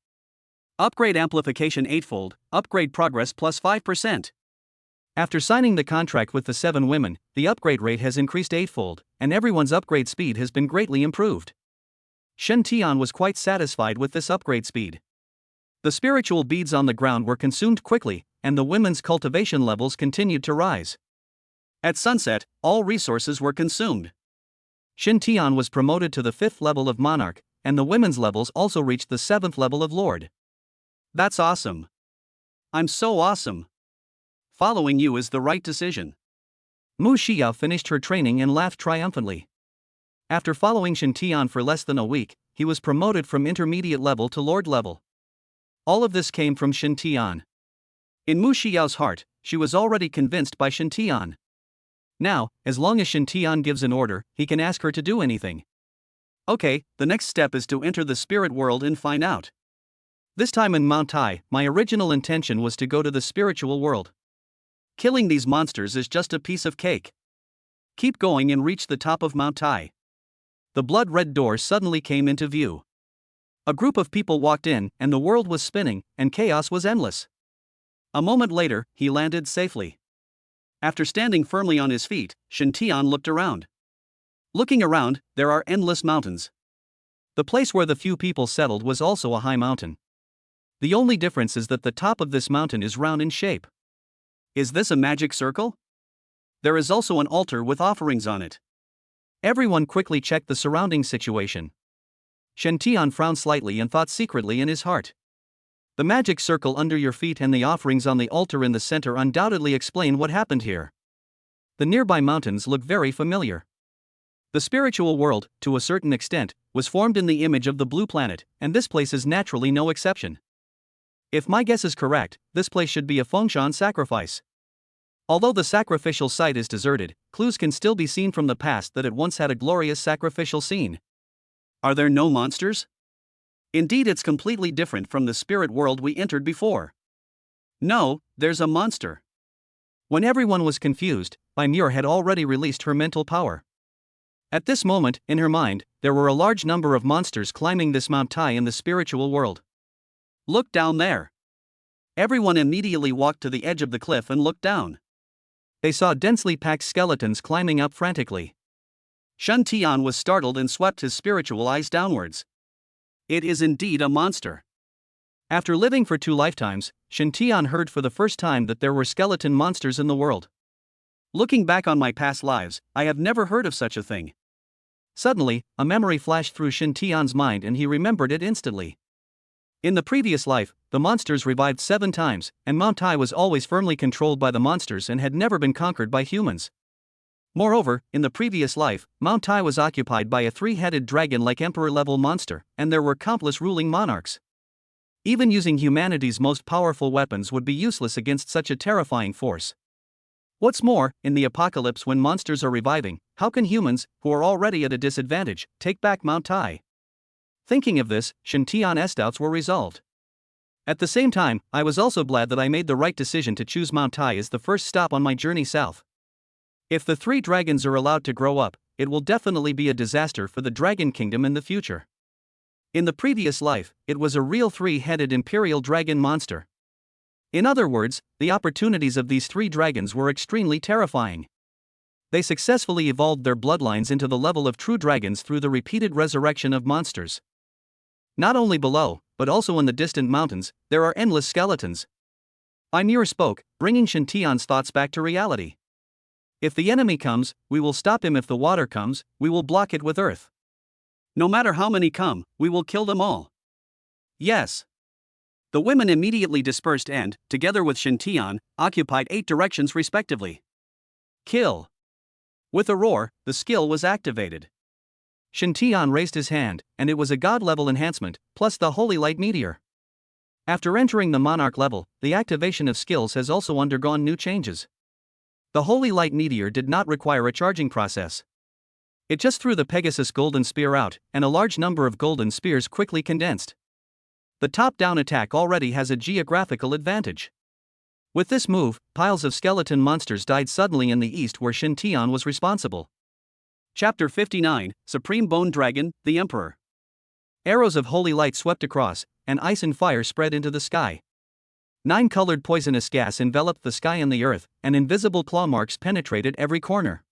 Upgrade amplification 8-fold, upgrade progress plus 5%. After signing the contract with the 7 women, the upgrade rate has increased 8-fold, and everyone's upgrade speed has been greatly improved. Shen Tian was quite satisfied with this upgrade speed. The spiritual beads on the ground were consumed quickly, and the women's cultivation levels continued to rise. At sunset, all resources were consumed. Shen Tian was promoted to the 5th level of monarch, and the women's levels also reached the 7th level of lord. That's awesome. I'm so awesome. Following you is the right decision. Mu Xiao finished her training and laughed triumphantly. After following Shen Tian for less than a week, he was promoted from intermediate level to lord level. All of this came from Shen Tian. In Mu Xiao's heart, she was already convinced by Shen Tian. Now, as long as Shen Tian gives an order, he can ask her to do anything. Okay, the next step is to enter the spirit world and find out. This time in Mount Tai, my original intention was to go to the spiritual world. Killing these monsters is just a piece of cake. Keep going and reach the top of Mount Tai. The blood-red door suddenly came into view. A group of people walked in, and the world was spinning, and chaos was endless. A moment later, he landed safely. After standing firmly on his feet, Shen Tian looked around. Looking around, there are endless mountains. The place where the few people settled was also a high mountain. The only difference is that the top of this mountain is round in shape. Is this a magic circle? There is also an altar with offerings on it. Everyone quickly checked the surrounding situation. Shen Tian frowned slightly and thought secretly in his heart. The magic circle under your feet and the offerings on the altar in the center undoubtedly explain what happened here. The nearby mountains look very familiar. The spiritual world, to a certain extent, was formed in the image of the blue planet, and this place is naturally no exception. If my guess is correct, this place should be a Fengshan sacrifice. Although the sacrificial site is deserted, clues can still be seen from the past that it once had a glorious sacrificial scene. Are there no monsters? Indeed, it's completely different from the spirit world we entered before. No, there's a monster. When everyone was confused, Bai Muer had already released her mental power. At this moment, in her mind, there were a large number of monsters climbing this Mount Tai in the spiritual world. Look down there. Everyone immediately walked to the edge of the cliff and looked down. They saw densely packed skeletons climbing up frantically. Shen Tian was startled and swept his spiritual eyes downwards. It is indeed a monster. After living for 2 lifetimes, Shen Tian heard for the first time that there were skeleton monsters in the world. Looking back on my past lives, I have never heard of such a thing. Suddenly, a memory flashed through Shen Tian's mind and he remembered it instantly. In the previous life, the monsters revived 7 times, and Mount Tai was always firmly controlled by the monsters and had never been conquered by humans. Moreover, in the previous life, Mount Tai was occupied by a 3-headed dragon-like emperor-level monster, and there were countless ruling monarchs. Even using humanity's most powerful weapons would be useless against such a terrifying force. What's more, in the apocalypse when monsters are reviving, how can humans, who are already at a disadvantage, take back Mount Tai? Thinking of this, Shen Tian's doubts were resolved. At the same time, I was also glad that I made the right decision to choose Mount Tai as the first stop on my journey south. If the 3 dragons are allowed to grow up, it will definitely be a disaster for the Dragon Kingdom in the future. In the previous life, it was a real 3-headed imperial dragon monster. In other words, the opportunities of these 3 dragons were extremely terrifying. They successfully evolved their bloodlines into the level of true dragons through the repeated resurrection of monsters. Not only below, but also in the distant mountains, there are endless skeletons. Bai Muer spoke, bringing Shen Tian's thoughts back to reality. If the enemy comes, we will stop him. If the water comes, we will block it with earth. No matter how many come, we will kill them all. Yes. The women immediately dispersed and, together with Shen Tian, occupied 8 directions respectively. Kill. With a roar, the skill was activated. Shen Tian raised his hand, and it was a god-level enhancement, plus the Holy Light Meteor. After entering the Monarch level, the activation of skills has also undergone new changes. The Holy Light Meteor did not require a charging process. It just threw the Pegasus Golden Spear out, and a large number of golden spears quickly condensed. The top-down attack already has a geographical advantage. With this move, piles of skeleton monsters died suddenly in the east where Shen Tian was responsible. Chapter 59, Supreme Bone Dragon, the Emperor. Arrows of holy light swept across, and ice and fire spread into the sky. 9-colored poisonous gas enveloped the sky and the earth, and invisible claw marks penetrated every corner.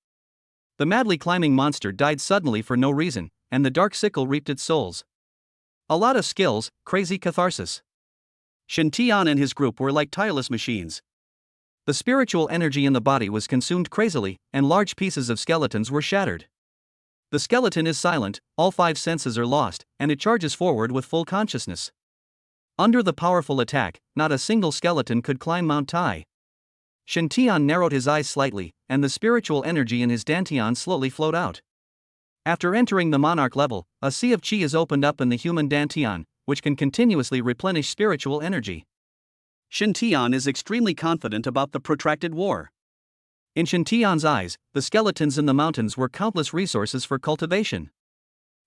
The madly climbing monster died suddenly for no reason, and the dark sickle reaped its souls. A lot of skills, crazy catharsis. Shen Tian and his group were like tireless machines. The spiritual energy in the body was consumed crazily, and large pieces of skeletons were shattered. The skeleton is silent, all 5 senses are lost, and it charges forward with full consciousness. Under the powerful attack, not a single skeleton could climb Mount Tai. Shen Tian narrowed his eyes slightly, and the spiritual energy in his dantian slowly flowed out. After entering the Monarch level, a sea of qi is opened up in the human dantian, which can continuously replenish spiritual energy. Shen Tian is extremely confident about the protracted war. In Shen Tian's eyes, the skeletons in the mountains were countless resources for cultivation.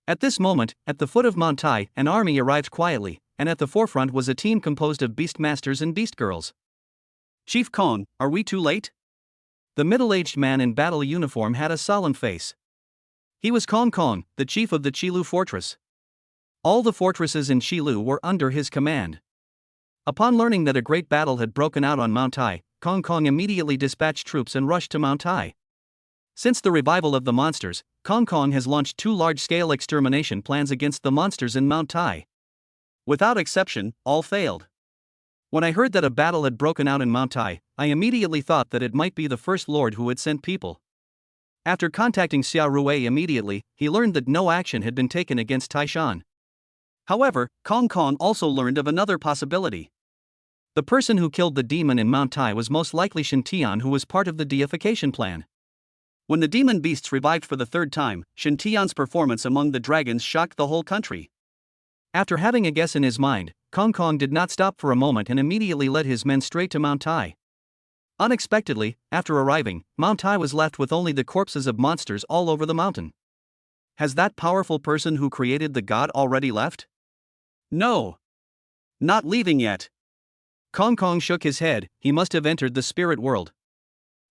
At this moment, at the foot of Mount Tai, an army arrived quietly, and at the forefront was a team composed of beast masters and beast girls. Chief Kong, are we too late? The middle-aged man in battle uniform had a solemn face. He was Kong Kong, the chief of the Qilu fortress. All the fortresses in Qilu were under his command. Upon learning that a great battle had broken out on Mount Tai, Kong Kong immediately dispatched troops and rushed to Mount Tai. Since the revival of the monsters, Kong Kong has launched 2 large-scale extermination plans against the monsters in Mount Tai. Without exception, all failed. When I heard that a battle had broken out in Mount Tai, I immediately thought that it might be the First Lord who had sent people. After contacting Xiao Rui immediately, he learned that no action had been taken against Taishan. However, Kong Kong also learned of another possibility. The person who killed the demon in Mount Tai was most likely Shen Tian, who was part of the deification plan. When the demon beasts revived for the 3rd time, Shen Tian's performance among the dragons shocked the whole country. After having a guess in his mind, Kong Kong did not stop for a moment and immediately led his men straight to Mount Tai. Unexpectedly, after arriving, Mount Tai was left with only the corpses of monsters all over the mountain. Has that powerful person who created the god already left? No. Not leaving yet. Kong Kong shook his head, he must have entered the spirit world.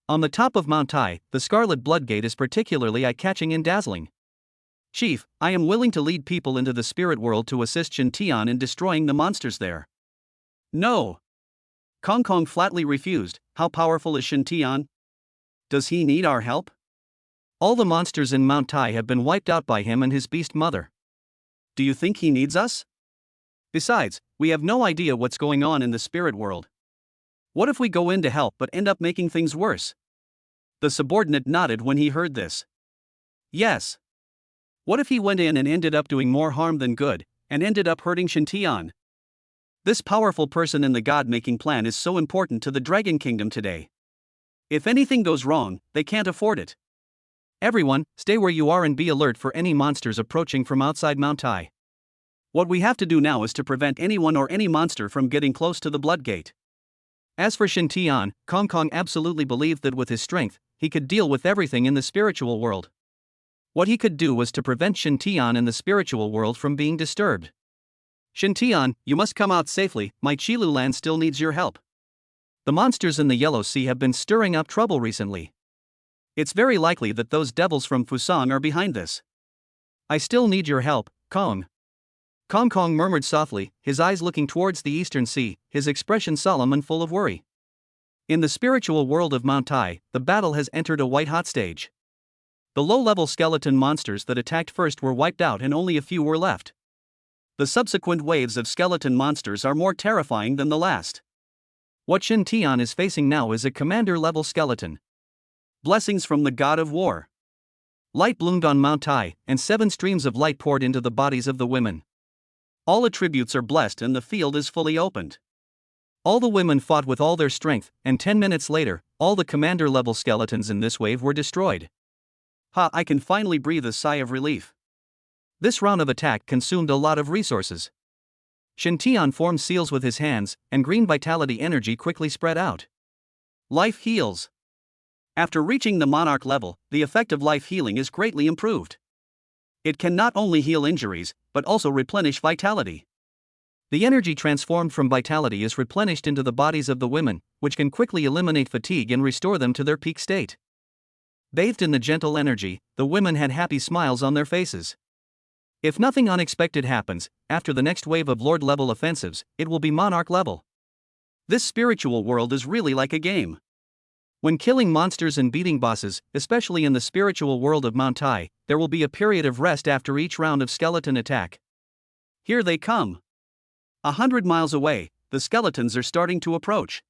On the top of Mount Tai, the Scarlet Blood Gate is particularly eye-catching and dazzling. Chief, I am willing to lead people into the spirit world to assist Shen Tian in destroying the monsters there. No. Kong Kong flatly refused. How powerful is Shen Tian? Does he need our help? All the monsters in Mount Tai have been wiped out by him and his beast mother. Do you think he needs us? Besides, We have no idea what's going on in the spirit world. What if we go in to help but end up making things worse? The subordinate nodded when he heard this. Yes. What if he went in and ended up doing more harm than good, and ended up hurting Shintian? This powerful person in the god-making plan is so important to the Dragon Kingdom today. If anything goes wrong, they can't afford it. Everyone, stay where you are and be alert for any monsters approaching from outside Mount Tai. What we have to do now is to prevent anyone or any monster from getting close to the Blood Gate. As for Shintian, Kong Kong absolutely believed that with his strength, he could deal with everything in the spiritual world. What he could do was to prevent Shintian in the spiritual world from being disturbed. Shintian, you must come out safely, my Qilu land still needs your help. The monsters in the Yellow Sea have been stirring up trouble recently. It's very likely that those devils from Fusang are behind this. I still need your help, Kong. Kong Kong murmured softly, his eyes looking towards the eastern sea, his expression solemn and full of worry. In the spiritual world of Mount Tai, the battle has entered a white-hot stage. The low-level skeleton monsters that attacked first were wiped out and only a few were left. The subsequent waves of skeleton monsters are more terrifying than the last. What Shintian is facing now is a commander-level skeleton. Blessings from the god of war. Light bloomed on Mount Tai, and 7 streams of light poured into the bodies of the women. All attributes are blessed and the field is fully opened. All the women fought with all their strength, and 10 minutes later, all the commander-level skeletons in this wave were destroyed. Ha, I can finally breathe a sigh of relief. This round of attack consumed a lot of resources. Shintian formed seals with his hands, and green vitality energy quickly spread out. Life heals. After reaching the monarch level, the effect of life healing is greatly improved. It can not only heal injuries, but also replenish vitality. The energy transformed from vitality is replenished into the bodies of the women, which can quickly eliminate fatigue and restore them to their peak state. Bathed in the gentle energy, the women had happy smiles on their faces. If nothing unexpected happens, after the next wave of Lord-level offensives, it will be Monarch level. This spiritual world is really like a game. When killing monsters and beating bosses, especially in the spiritual world of Mount Tai, there will be a period of rest after each round of skeleton attack. Here they come. 100 miles away, the skeletons are starting to approach.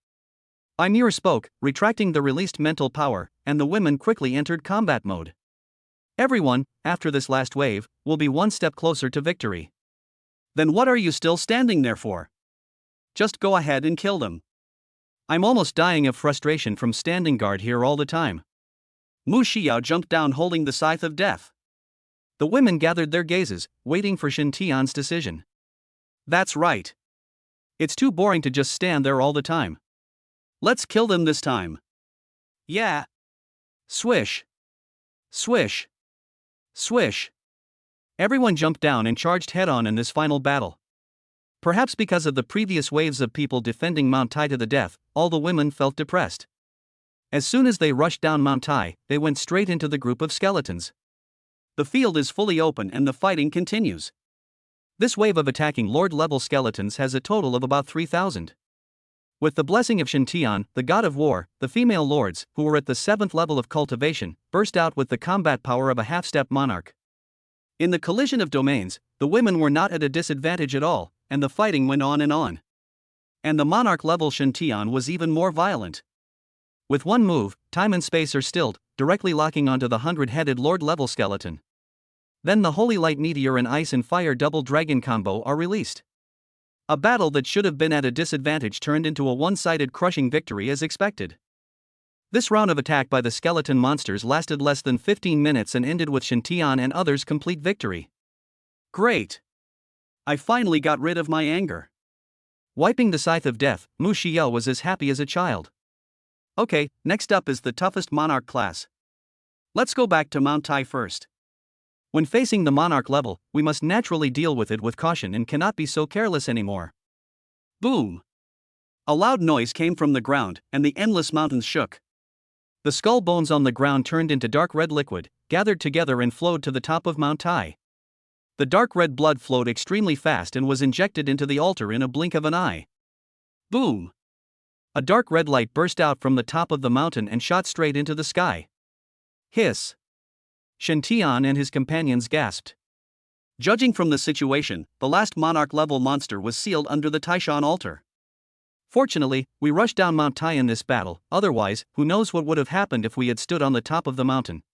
Bai Muer spoke, retracting the released mental power, and the women quickly entered combat mode. Everyone, after this last wave, will be one step closer to victory. Then what are you still standing there for? Just go ahead and kill them. I'm almost dying of frustration from standing guard here all the time. Mu Xiao jumped down holding the scythe of death. The women gathered their gazes, waiting for Shintian's decision. That's right. It's too boring to just stand there all the time. Let's kill them this time. Yeah. Swish. Swish. Swish. Everyone jumped down and charged head-on in this final battle. Perhaps because of the previous waves of people defending Mount Tai to the death, all the women felt depressed. As soon as they rushed down Mount Tai, they went straight into the group of skeletons. The field is fully open and the fighting continues. This wave of attacking Lord-level skeletons has a total of about 3,000. With the blessing of Shintian, the god of war, the female lords, who were at the 7th level of cultivation, burst out with the combat power of a half-step monarch. In the collision of domains, the women were not at a disadvantage at all, and the fighting went on and on. And the monarch-level Shintian was even more violent. With one move, time and space are stilled, directly locking onto the 100-headed Lord-level skeleton. Then the Holy Light Meteor and Ice and Fire Double Dragon combo are released. A battle that should have been at a disadvantage turned into a one-sided crushing victory as expected. This round of attack by the skeleton monsters lasted less than 15 minutes and ended with Shintian and others' complete victory. Great! I finally got rid of my anger. Wiping the scythe of death, Mu Xiao was as happy as a child. Okay, next up is the toughest monarch class. Let's go back to Mount Tai first. When facing the monarch level, we must naturally deal with it with caution and cannot be so careless anymore. Boom! A loud noise came from the ground, and the endless mountains shook. The skull bones on the ground turned into dark red liquid, gathered together and flowed to the top of Mount Tai. The dark red blood flowed extremely fast and was injected into the altar in a blink of an eye. Boom! A dark red light burst out from the top of the mountain and shot straight into the sky. Hiss! Shintian and his companions gasped. Judging from the situation, the last monarch-level monster was sealed under the Taishan altar. Fortunately, we rushed down Mount Tai in this battle, otherwise, who knows what would have happened if we had stood on the top of the mountain.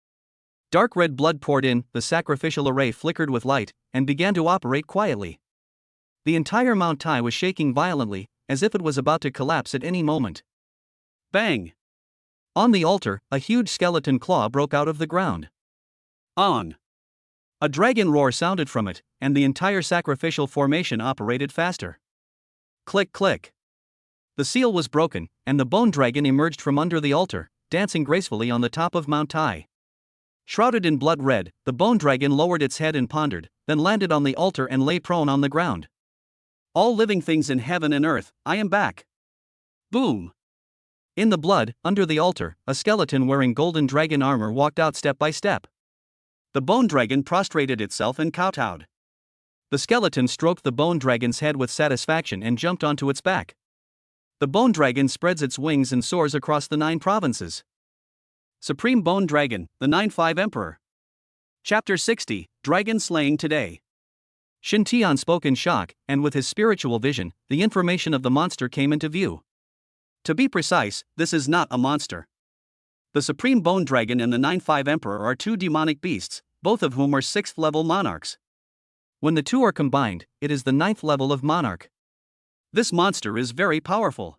Dark red blood poured in, the sacrificial array flickered with light, and began to operate quietly. The entire Mount Tai was shaking violently, as if it was about to collapse at any moment. Bang! On the altar, a huge skeleton claw broke out of the ground. On! A dragon roar sounded from it, and the entire sacrificial formation operated faster. Click click. The seal was broken, and the bone dragon emerged from under the altar, dancing gracefully on the top of Mount Tai. Shrouded in blood red, the bone dragon lowered its head and pondered, then landed on the altar and lay prone on the ground. All living things in heaven and earth, I am back. Boom! In the blood, under the altar, a skeleton wearing golden dragon armor walked out step by step. The bone dragon prostrated itself and kowtowed. The skeleton stroked the bone dragon's head with satisfaction and jumped onto its back. The bone dragon spreads its wings and soars across the 9 provinces. Supreme Bone Dragon, the 9-5 Emperor. Chapter 60, Dragon Slaying Today. Shen Tian spoke in shock, and with his spiritual vision, the information of the monster came into view. To be precise, this is not a monster. The Supreme Bone Dragon and the 9-5 Emperor are 2 demonic beasts, both of whom are 6th-level monarchs. When the 2 are combined, it is the 9th level of monarch. This monster is very powerful.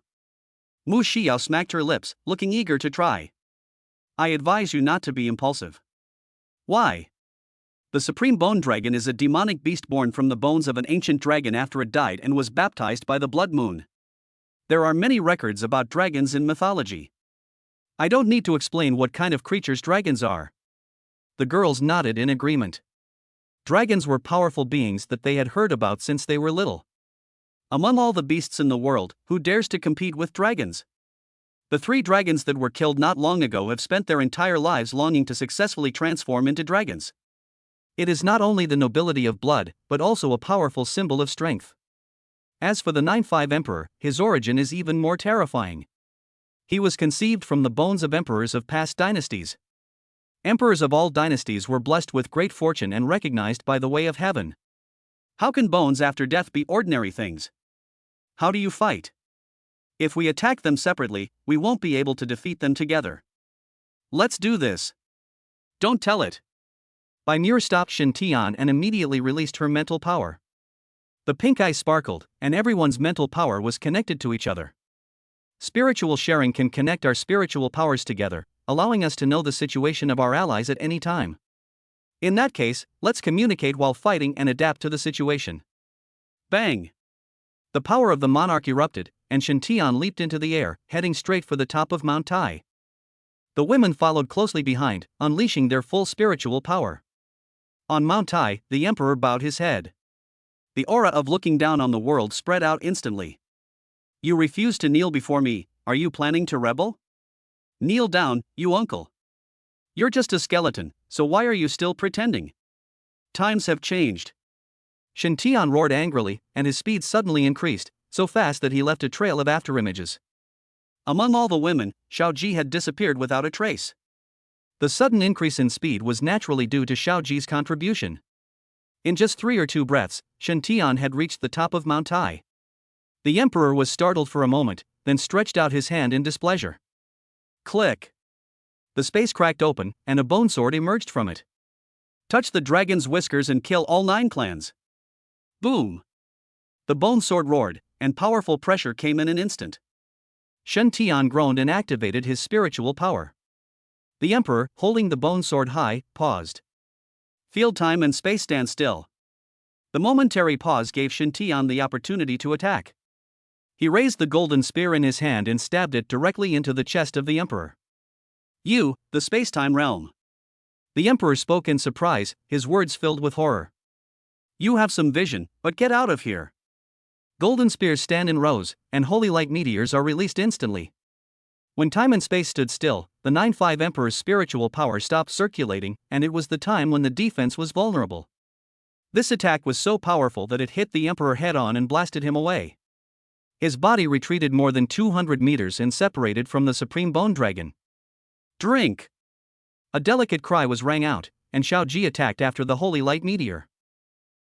Mu Xiao smacked her lips, looking eager to try. I advise you not to be impulsive. Why? The Supreme Bone Dragon is a demonic beast born from the bones of an ancient dragon after it died and was baptized by the blood moon. There are many records about dragons in mythology. I don't need to explain what kind of creatures dragons are. The girls nodded in agreement. Dragons were powerful beings that they had heard about since they were little. Among all the beasts in the world, who dares to compete with dragons? The 3 dragons that were killed not long ago have spent their entire lives longing to successfully transform into dragons. It is not only the nobility of blood, but also a powerful symbol of strength. As for the 9-5 Emperor, his origin is even more terrifying. He was conceived from the bones of emperors of past dynasties. Emperors of all dynasties were blessed with great fortune and recognized by the way of heaven. How can bones after death be ordinary things? How do you fight? If we attack them separately, we won't be able to defeat them together. Let's do this. Don't tell it. Bai Muer stopped Shen Tian and immediately released her mental power. The pink eye sparkled, and everyone's mental power was connected to each other. Spiritual sharing can connect our spiritual powers together, allowing us to know the situation of our allies at any time. In that case, let's communicate while fighting and adapt to the situation. Bang! The power of the monarch erupted, and Shen Tian leaped into the air, heading straight for the top of Mount Tai. The women followed closely behind, unleashing their full spiritual power. On Mount Tai, the emperor bowed his head. The aura of looking down on the world spread out instantly. You refuse to kneel before me, are you planning to rebel? Kneel down, you uncle. You're just a skeleton, so why are you still pretending? Times have changed. Shen Tian roared angrily, and his speed suddenly increased, so fast that he left a trail of afterimages. Among all the women, Shiao Ji had disappeared without a trace. The sudden increase in speed was naturally due to Shiao Ji's contribution. In just 3 or 2 breaths, Shen Tian had reached the top of Mount Tai. The emperor was startled for a moment, then stretched out his hand in displeasure. Click. The space cracked open, and a bone sword emerged from it. Touch the dragon's whiskers and kill all 9 clans. Boom! The bone sword roared, and powerful pressure came in an instant. Shen Tian groaned and activated his spiritual power. The emperor, holding the bone sword high, paused. Field time and space stand still. The momentary pause gave Shen Tian the opportunity to attack. He raised the golden spear in his hand and stabbed it directly into the chest of the emperor. You, the space-time realm. The emperor spoke in surprise, his words filled with horror. You have some vision, but get out of here. Golden spears stand in rows, and holy light meteors are released instantly. When time and space stood still, the 9-5 Emperor's spiritual power stopped circulating, and it was the time when the defense was vulnerable. This attack was so powerful that it hit the Emperor head-on and blasted him away. His body retreated more than 200 meters and separated from the Supreme Bone Dragon. Drink! A delicate cry was rang out, and Shiao Ji attacked after the holy light meteor.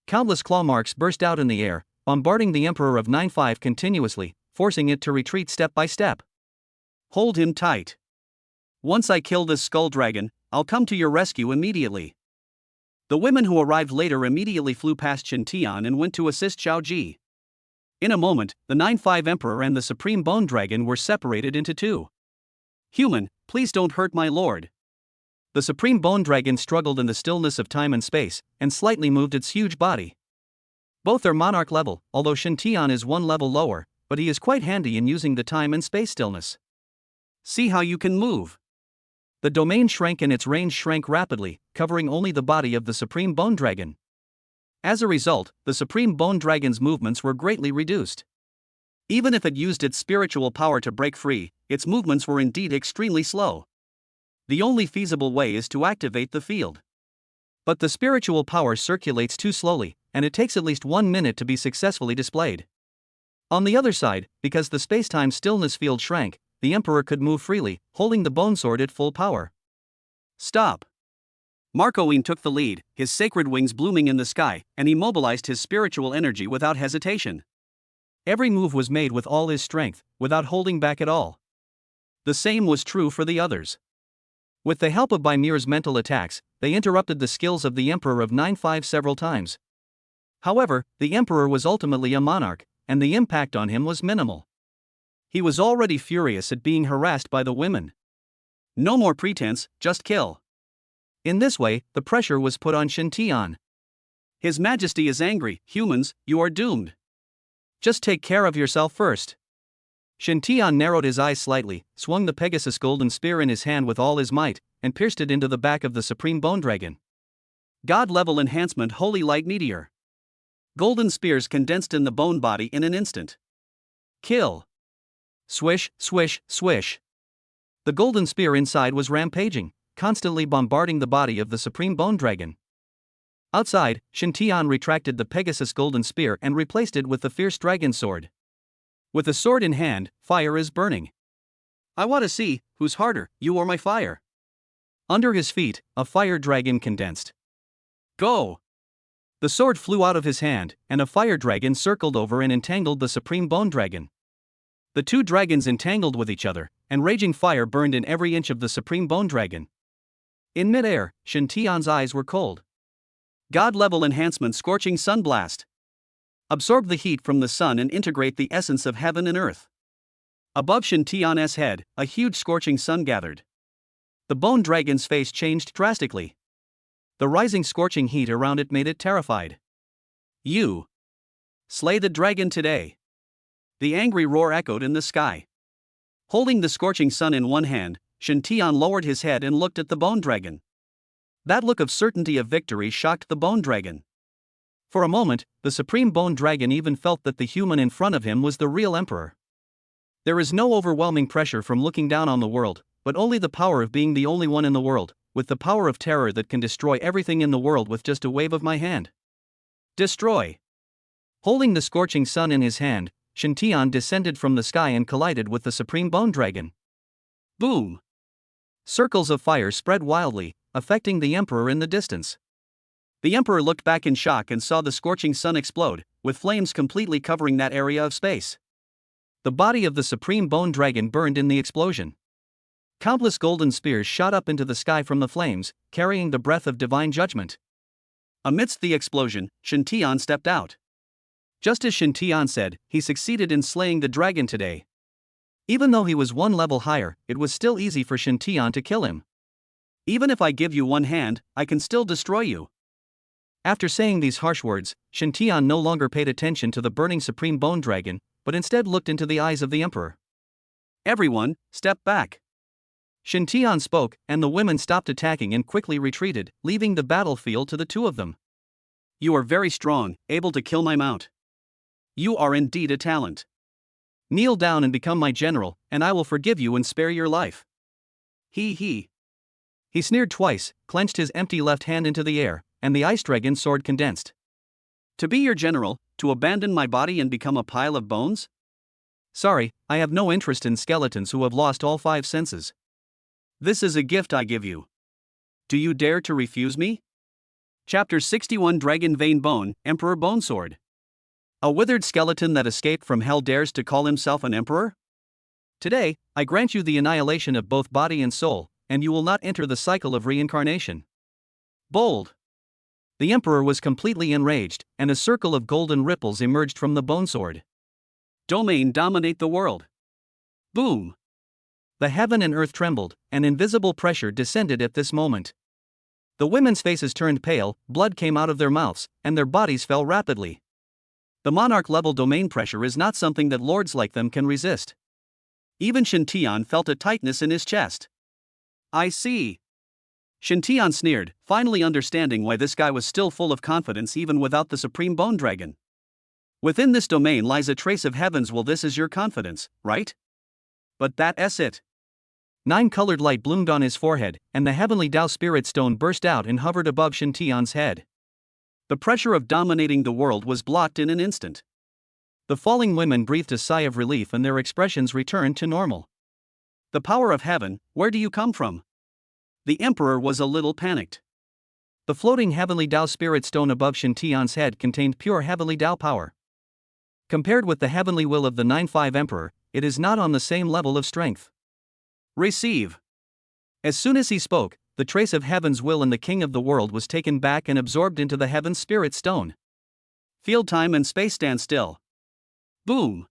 Countless claw marks burst out in the air, bombarding the Emperor of 9-5 continuously, forcing it to retreat step by step. Hold him tight. Once I kill this skull dragon, I'll come to your rescue immediately. The women who arrived later immediately flew past Shen Tian and went to assist Shiao Ji. In a moment, the 9-5 Emperor and the Supreme Bone Dragon were separated into two. Human, please don't hurt my lord. The Supreme Bone Dragon struggled in the stillness of time and space, and slightly moved its huge body. Both are monarch level, although Shen Tian is one level lower, but he is quite handy in using the time and space stillness. See how you can move. The domain shrank and its range shrank rapidly, covering only the body of the Supreme Bone Dragon. As a result, the Supreme Bone Dragon's movements were greatly reduced. Even if it used its spiritual power to break free, its movements were indeed extremely slow. The only feasible way is to activate the field. But the spiritual power circulates too slowly, and it takes at least 1 minute to be successfully displayed. On the other side, because the space-time stillness field shrank, the Emperor could move freely, holding the bone sword at full power. Stop! Marcoine took the lead, his sacred wings blooming in the sky, and he mobilized his spiritual energy without hesitation. Every move was made with all his strength, without holding back at all. The same was true for the others. With the help of Bai Muer's mental attacks, they interrupted the skills of the Emperor of 9-5 several times. However, the Emperor was ultimately a monarch, and the impact on him was minimal. He was already furious at being harassed by the women. No more pretense, just kill. In this way, the pressure was put on Shen Tian. His Majesty is angry, humans, you are doomed. Just take care of yourself first. Shen Tian narrowed his eyes slightly, swung the Pegasus golden spear in his hand with all his might, and pierced it into the back of the Supreme Bone Dragon. God-level enhancement Holy Light Meteor. Golden spears condensed in the bone body in an instant. Kill. Swish, swish, swish. The golden spear inside was rampaging, constantly bombarding the body of the Supreme Bone Dragon. Outside, Shen Tian retracted the Pegasus golden spear and replaced it with the fierce dragon sword. With the sword in hand, fire is burning. I want to see who's harder, you or my fire. Under his feet, a fire dragon condensed. Go! The sword flew out of his hand, and a fire dragon circled over and entangled the Supreme Bone Dragon. The two dragons entangled with each other, and raging fire burned in every inch of the Supreme Bone Dragon. In mid-air, Shen Tian's eyes were cold. God-level enhancement Scorching Sun Blast. Absorb the heat from the sun and integrate the essence of heaven and earth. Above Shen Tian's head, a huge scorching sun gathered. The bone dragon's face changed drastically. The rising scorching heat around it made it terrified. You! Slay the dragon today! The angry roar echoed in the sky. Holding the scorching sun in one hand, Shen Tian lowered his head and looked at the bone dragon. That look of certainty of victory shocked the bone dragon. For a moment, the Supreme Bone Dragon even felt that the human in front of him was the real Emperor. There is no overwhelming pressure from looking down on the world, but only the power of being the only one in the world, with the power of terror that can destroy everything in the world with just a wave of my hand. Destroy! Holding the scorching sun in his hand, Shen Tian descended from the sky and collided with the Supreme Bone Dragon. Boom! Circles of fire spread wildly, affecting the Emperor in the distance. The Emperor looked back in shock and saw the scorching sun explode, with flames completely covering that area of space. The body of the Supreme Bone Dragon burned in the explosion. Countless golden spears shot up into the sky from the flames, carrying the breath of divine judgment. Amidst the explosion, Shen Tian stepped out. Just as Shen Tian said, he succeeded in slaying the dragon today. Even though he was one level higher, it was still easy for Shen Tian to kill him. Even if I give you one hand, I can still destroy you. After saying these harsh words, Shen Tian no longer paid attention to the burning Supreme Bone Dragon, but instead looked into the eyes of the Emperor. Everyone, step back. Shen Tian spoke, and the women stopped attacking and quickly retreated, leaving the battlefield to the two of them. You are very strong, able to kill my mount. You are indeed a talent. Kneel down and become my general, and I will forgive you and spare your life. He sneered twice, clenched his empty left hand into the air, and the ice dragon sword condensed. To be your general, to abandon my body and become a pile of bones? Sorry, I have no interest in skeletons who have lost all 5 senses. This is a gift I give you. Do you dare to refuse me? Chapter 61 Dragon Vein Bone, Emperor Bone Sword. A withered skeleton that escaped from hell dares to call himself an emperor? Today, I grant you the annihilation of both body and soul, and you will not enter the cycle of reincarnation. Bold! The emperor was completely enraged, and a circle of golden ripples emerged from the bone sword. Domain dominate the world. Boom! The heaven and earth trembled, and invisible pressure descended at this moment. The women's faces turned pale, blood came out of their mouths, and their bodies fell rapidly. The monarch-level domain pressure is not something that lords like them can resist. Even Shintian felt a tightness in his chest. I see. Shintian sneered, finally understanding why this guy was still full of confidence even without the Supreme Bone Dragon. Within this domain lies a trace of heaven's will. This is your confidence, right? But that's it. 9 colored light bloomed on his forehead, and the heavenly Tao Spirit Stone burst out and hovered above Shintian's head. The pressure of dominating the world was blocked in an instant. The falling women breathed a sigh of relief and their expressions returned to normal. The power of heaven, where do you come from? The emperor was a little panicked. The floating heavenly Tao Spirit Stone above Shintian's head contained pure heavenly Tao power. Compared with the heavenly will of the 9-5 emperor, it is not on the same level of strength. Receive. As soon as he spoke, the trace of heaven's will in the king of the world was taken back and absorbed into the heaven spirit stone. Field time and space stand still. Boom.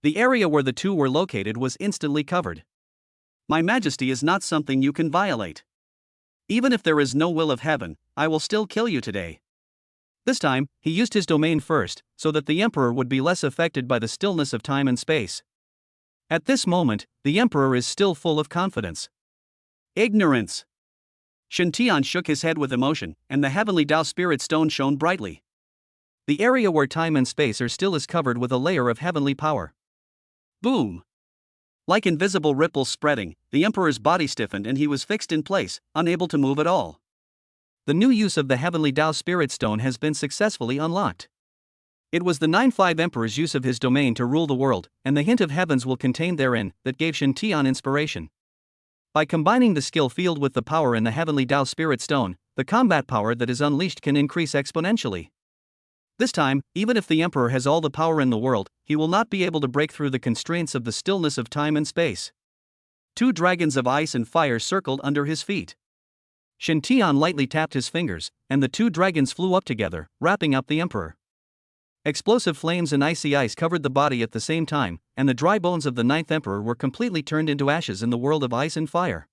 The area where the two were located was instantly covered. My majesty is not something you can violate. Even if there is no will of heaven, I will still kill you today. This time, he used his domain first, so that the emperor would be less affected by the stillness of time and space. At this moment, the emperor is still full of confidence. Ignorance. Shintian shook his head with emotion, and the heavenly Tao Spirit Stone shone brightly. The area where time and space are still is covered with a layer of heavenly power. Boom! Like invisible ripples spreading, the emperor's body stiffened and he was fixed in place, unable to move at all. The new use of the heavenly Tao Spirit Stone has been successfully unlocked. It was the 9-5 emperor's use of his domain to rule the world, and the hint of heaven's will contained therein, that gave Shintian inspiration. By combining the skill field with the power in the heavenly Tao Spirit Stone, the combat power that is unleashed can increase exponentially. This time, even if the emperor has all the power in the world, he will not be able to break through the constraints of the stillness of time and space. 2 dragons of ice and fire circled under his feet. Shintian lightly tapped his fingers, and the 2 dragons flew up together, wrapping up the emperor. Explosive flames and icy ice covered the body at the same time, and the dry bones of the 9th emperor were completely turned into ashes in the world of ice and fire.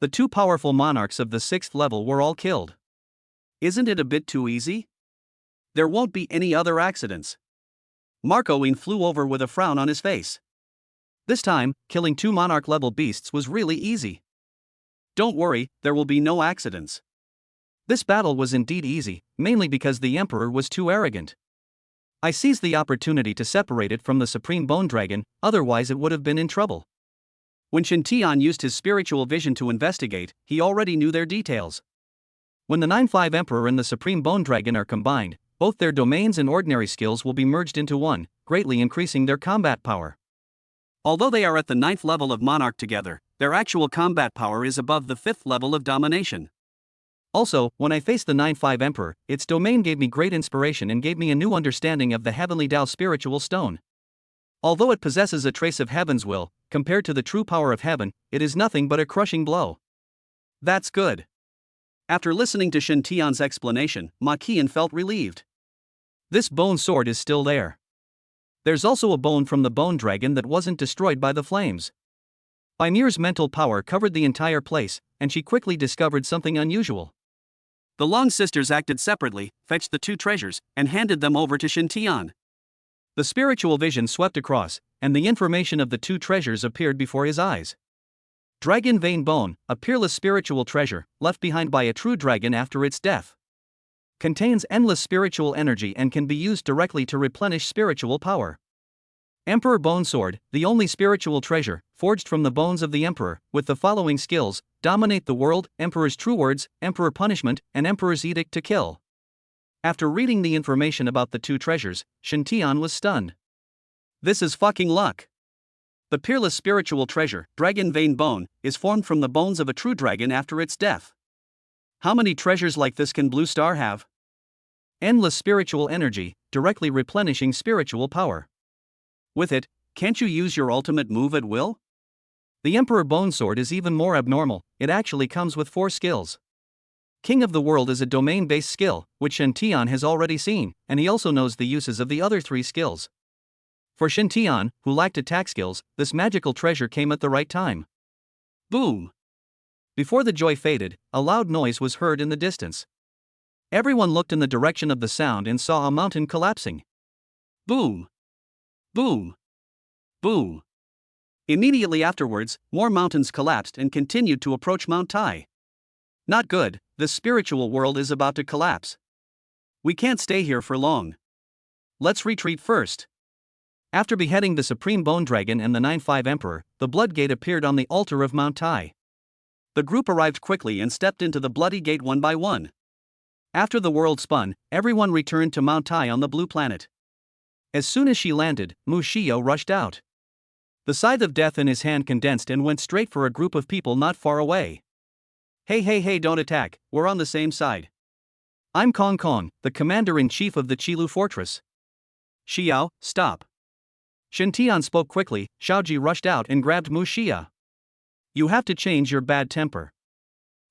The 2 powerful monarchs of the 6th level were all killed. Isn't it a bit too easy? There won't be any other accidents. Marcoine flew over with a frown on his face. This time, killing 2 monarch-level beasts was really easy. Don't worry, there will be no accidents. This battle was indeed easy, mainly because the emperor was too arrogant. I seized the opportunity to separate it from the Supreme Bone Dragon, otherwise it would have been in trouble. When Shintian used his spiritual vision to investigate, he already knew their details. When the 9-5 Emperor and the Supreme Bone Dragon are combined, both their domains and ordinary skills will be merged into one, greatly increasing their combat power. Although they are at the 9th level of Monarch together, their actual combat power is above the 5th level of Domination. Also, when I faced the 9-5 Emperor, its domain gave me great inspiration and gave me a new understanding of the Heavenly Tao Spiritual Stone. Although it possesses a trace of heaven's will, compared to the true power of heaven, it is nothing but a crushing blow. That's good. After listening to Shintian's explanation, Ma Qian felt relieved. This bone sword is still there. There's also a bone from the bone dragon that wasn't destroyed by the flames. Bai Muer's mental power covered the entire place, and she quickly discovered something unusual. The Long sisters acted separately, fetched the 2 treasures, and handed them over to Shintian. The spiritual vision swept across, and the information of the 2 treasures appeared before his eyes. Dragon Vein Bone, a peerless spiritual treasure, left behind by a true dragon after its death. Contains endless spiritual energy and can be used directly to replenish spiritual power. Emperor Bone Sword, the only spiritual treasure, forged from the bones of the Emperor, with the following skills: Dominate the World, Emperor's True Words, Emperor Punishment, and Emperor's Edict to Kill. After reading the information about the 2 treasures, Shintian was stunned. This is fucking luck. The peerless spiritual treasure, Dragon Vein Bone, is formed from the bones of a true dragon after its death. How many treasures like this can Blue Star have? Endless spiritual energy, directly replenishing spiritual power. With it, can't you use your ultimate move at will? The Emperor Bone Sword is even more abnormal, it actually comes with 4 skills. King of the World is a domain-based skill, which Shen Tian has already seen, and he also knows the uses of the other 3 skills. For Shen Tian, who lacked attack skills, this magical treasure came at the right time. Boom! Before the joy faded, a loud noise was heard in the distance. Everyone looked in the direction of the sound and saw a mountain collapsing. Boom! Boom! Boom! Immediately afterwards, more mountains collapsed and continued to approach Mount Tai. Not good, the spiritual world is about to collapse. We can't stay here for long. Let's retreat first. After beheading the Supreme Bone Dragon and the 9-5 Emperor, the Blood Gate appeared on the altar of Mount Tai. The group arrived quickly and stepped into the bloody gate one by one. After the world spun, everyone returned to Mount Tai on the blue planet. As soon as she landed, Mu Xiao rushed out. The scythe of death in his hand condensed and went straight for a group of people not far away. Hey, don't attack, we're on the same side. I'm Kong Kong, the commander-in-chief of the Qilu fortress. Xiao, stop. Shen Tian spoke quickly. Shiao Ji rushed out and grabbed Mu Xia. You have to change your bad temper.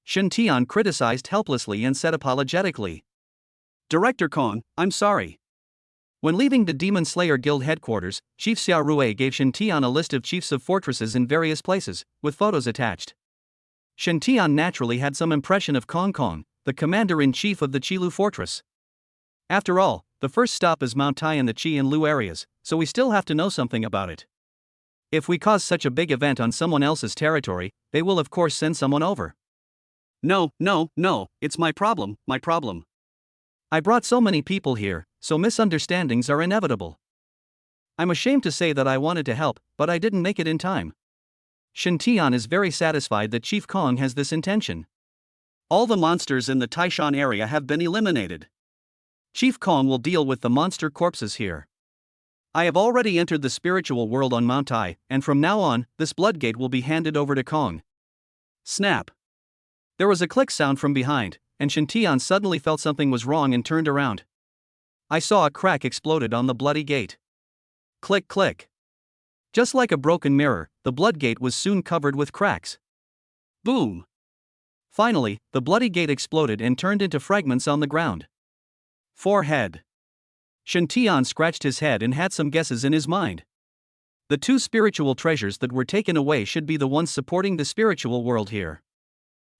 Shen Tian criticized helplessly and said apologetically. Director Kong, I'm sorry. When leaving the Demon Slayer Guild headquarters, Chief Xiao Rui gave Shen Tian a list of chiefs of fortresses in various places, with photos attached. Shen Tian naturally had some impression of Kong Kong, the commander-in-chief of the Qilu fortress. After all, the first stop is Mount Tai in the Qi and Lu areas, so we still have to know something about it. If we cause such a big event on someone else's territory, they will of course send someone over. No, it's my problem. I brought so many people here, so misunderstandings are inevitable. I'm ashamed to say that I wanted to help, but I didn't make it in time. Shen Tian is very satisfied that Chief Kong has this intention. All the monsters in the Taishan area have been eliminated. Chief Kong will deal with the monster corpses here. I have already entered the spiritual world on Mount Tai, and from now on, this blood gate will be handed over to Kong. Snap! There was a click sound from behind, and Shen Tian suddenly felt something was wrong and turned around. I saw a crack exploded on the bloody gate. Click click. Just like a broken mirror, the blood gate was soon covered with cracks. Boom! Finally, the bloody gate exploded and turned into fragments on the ground. Forehead. Shen Tian scratched his head and had some guesses in his mind. The 2 spiritual treasures that were taken away should be the ones supporting the spiritual world here.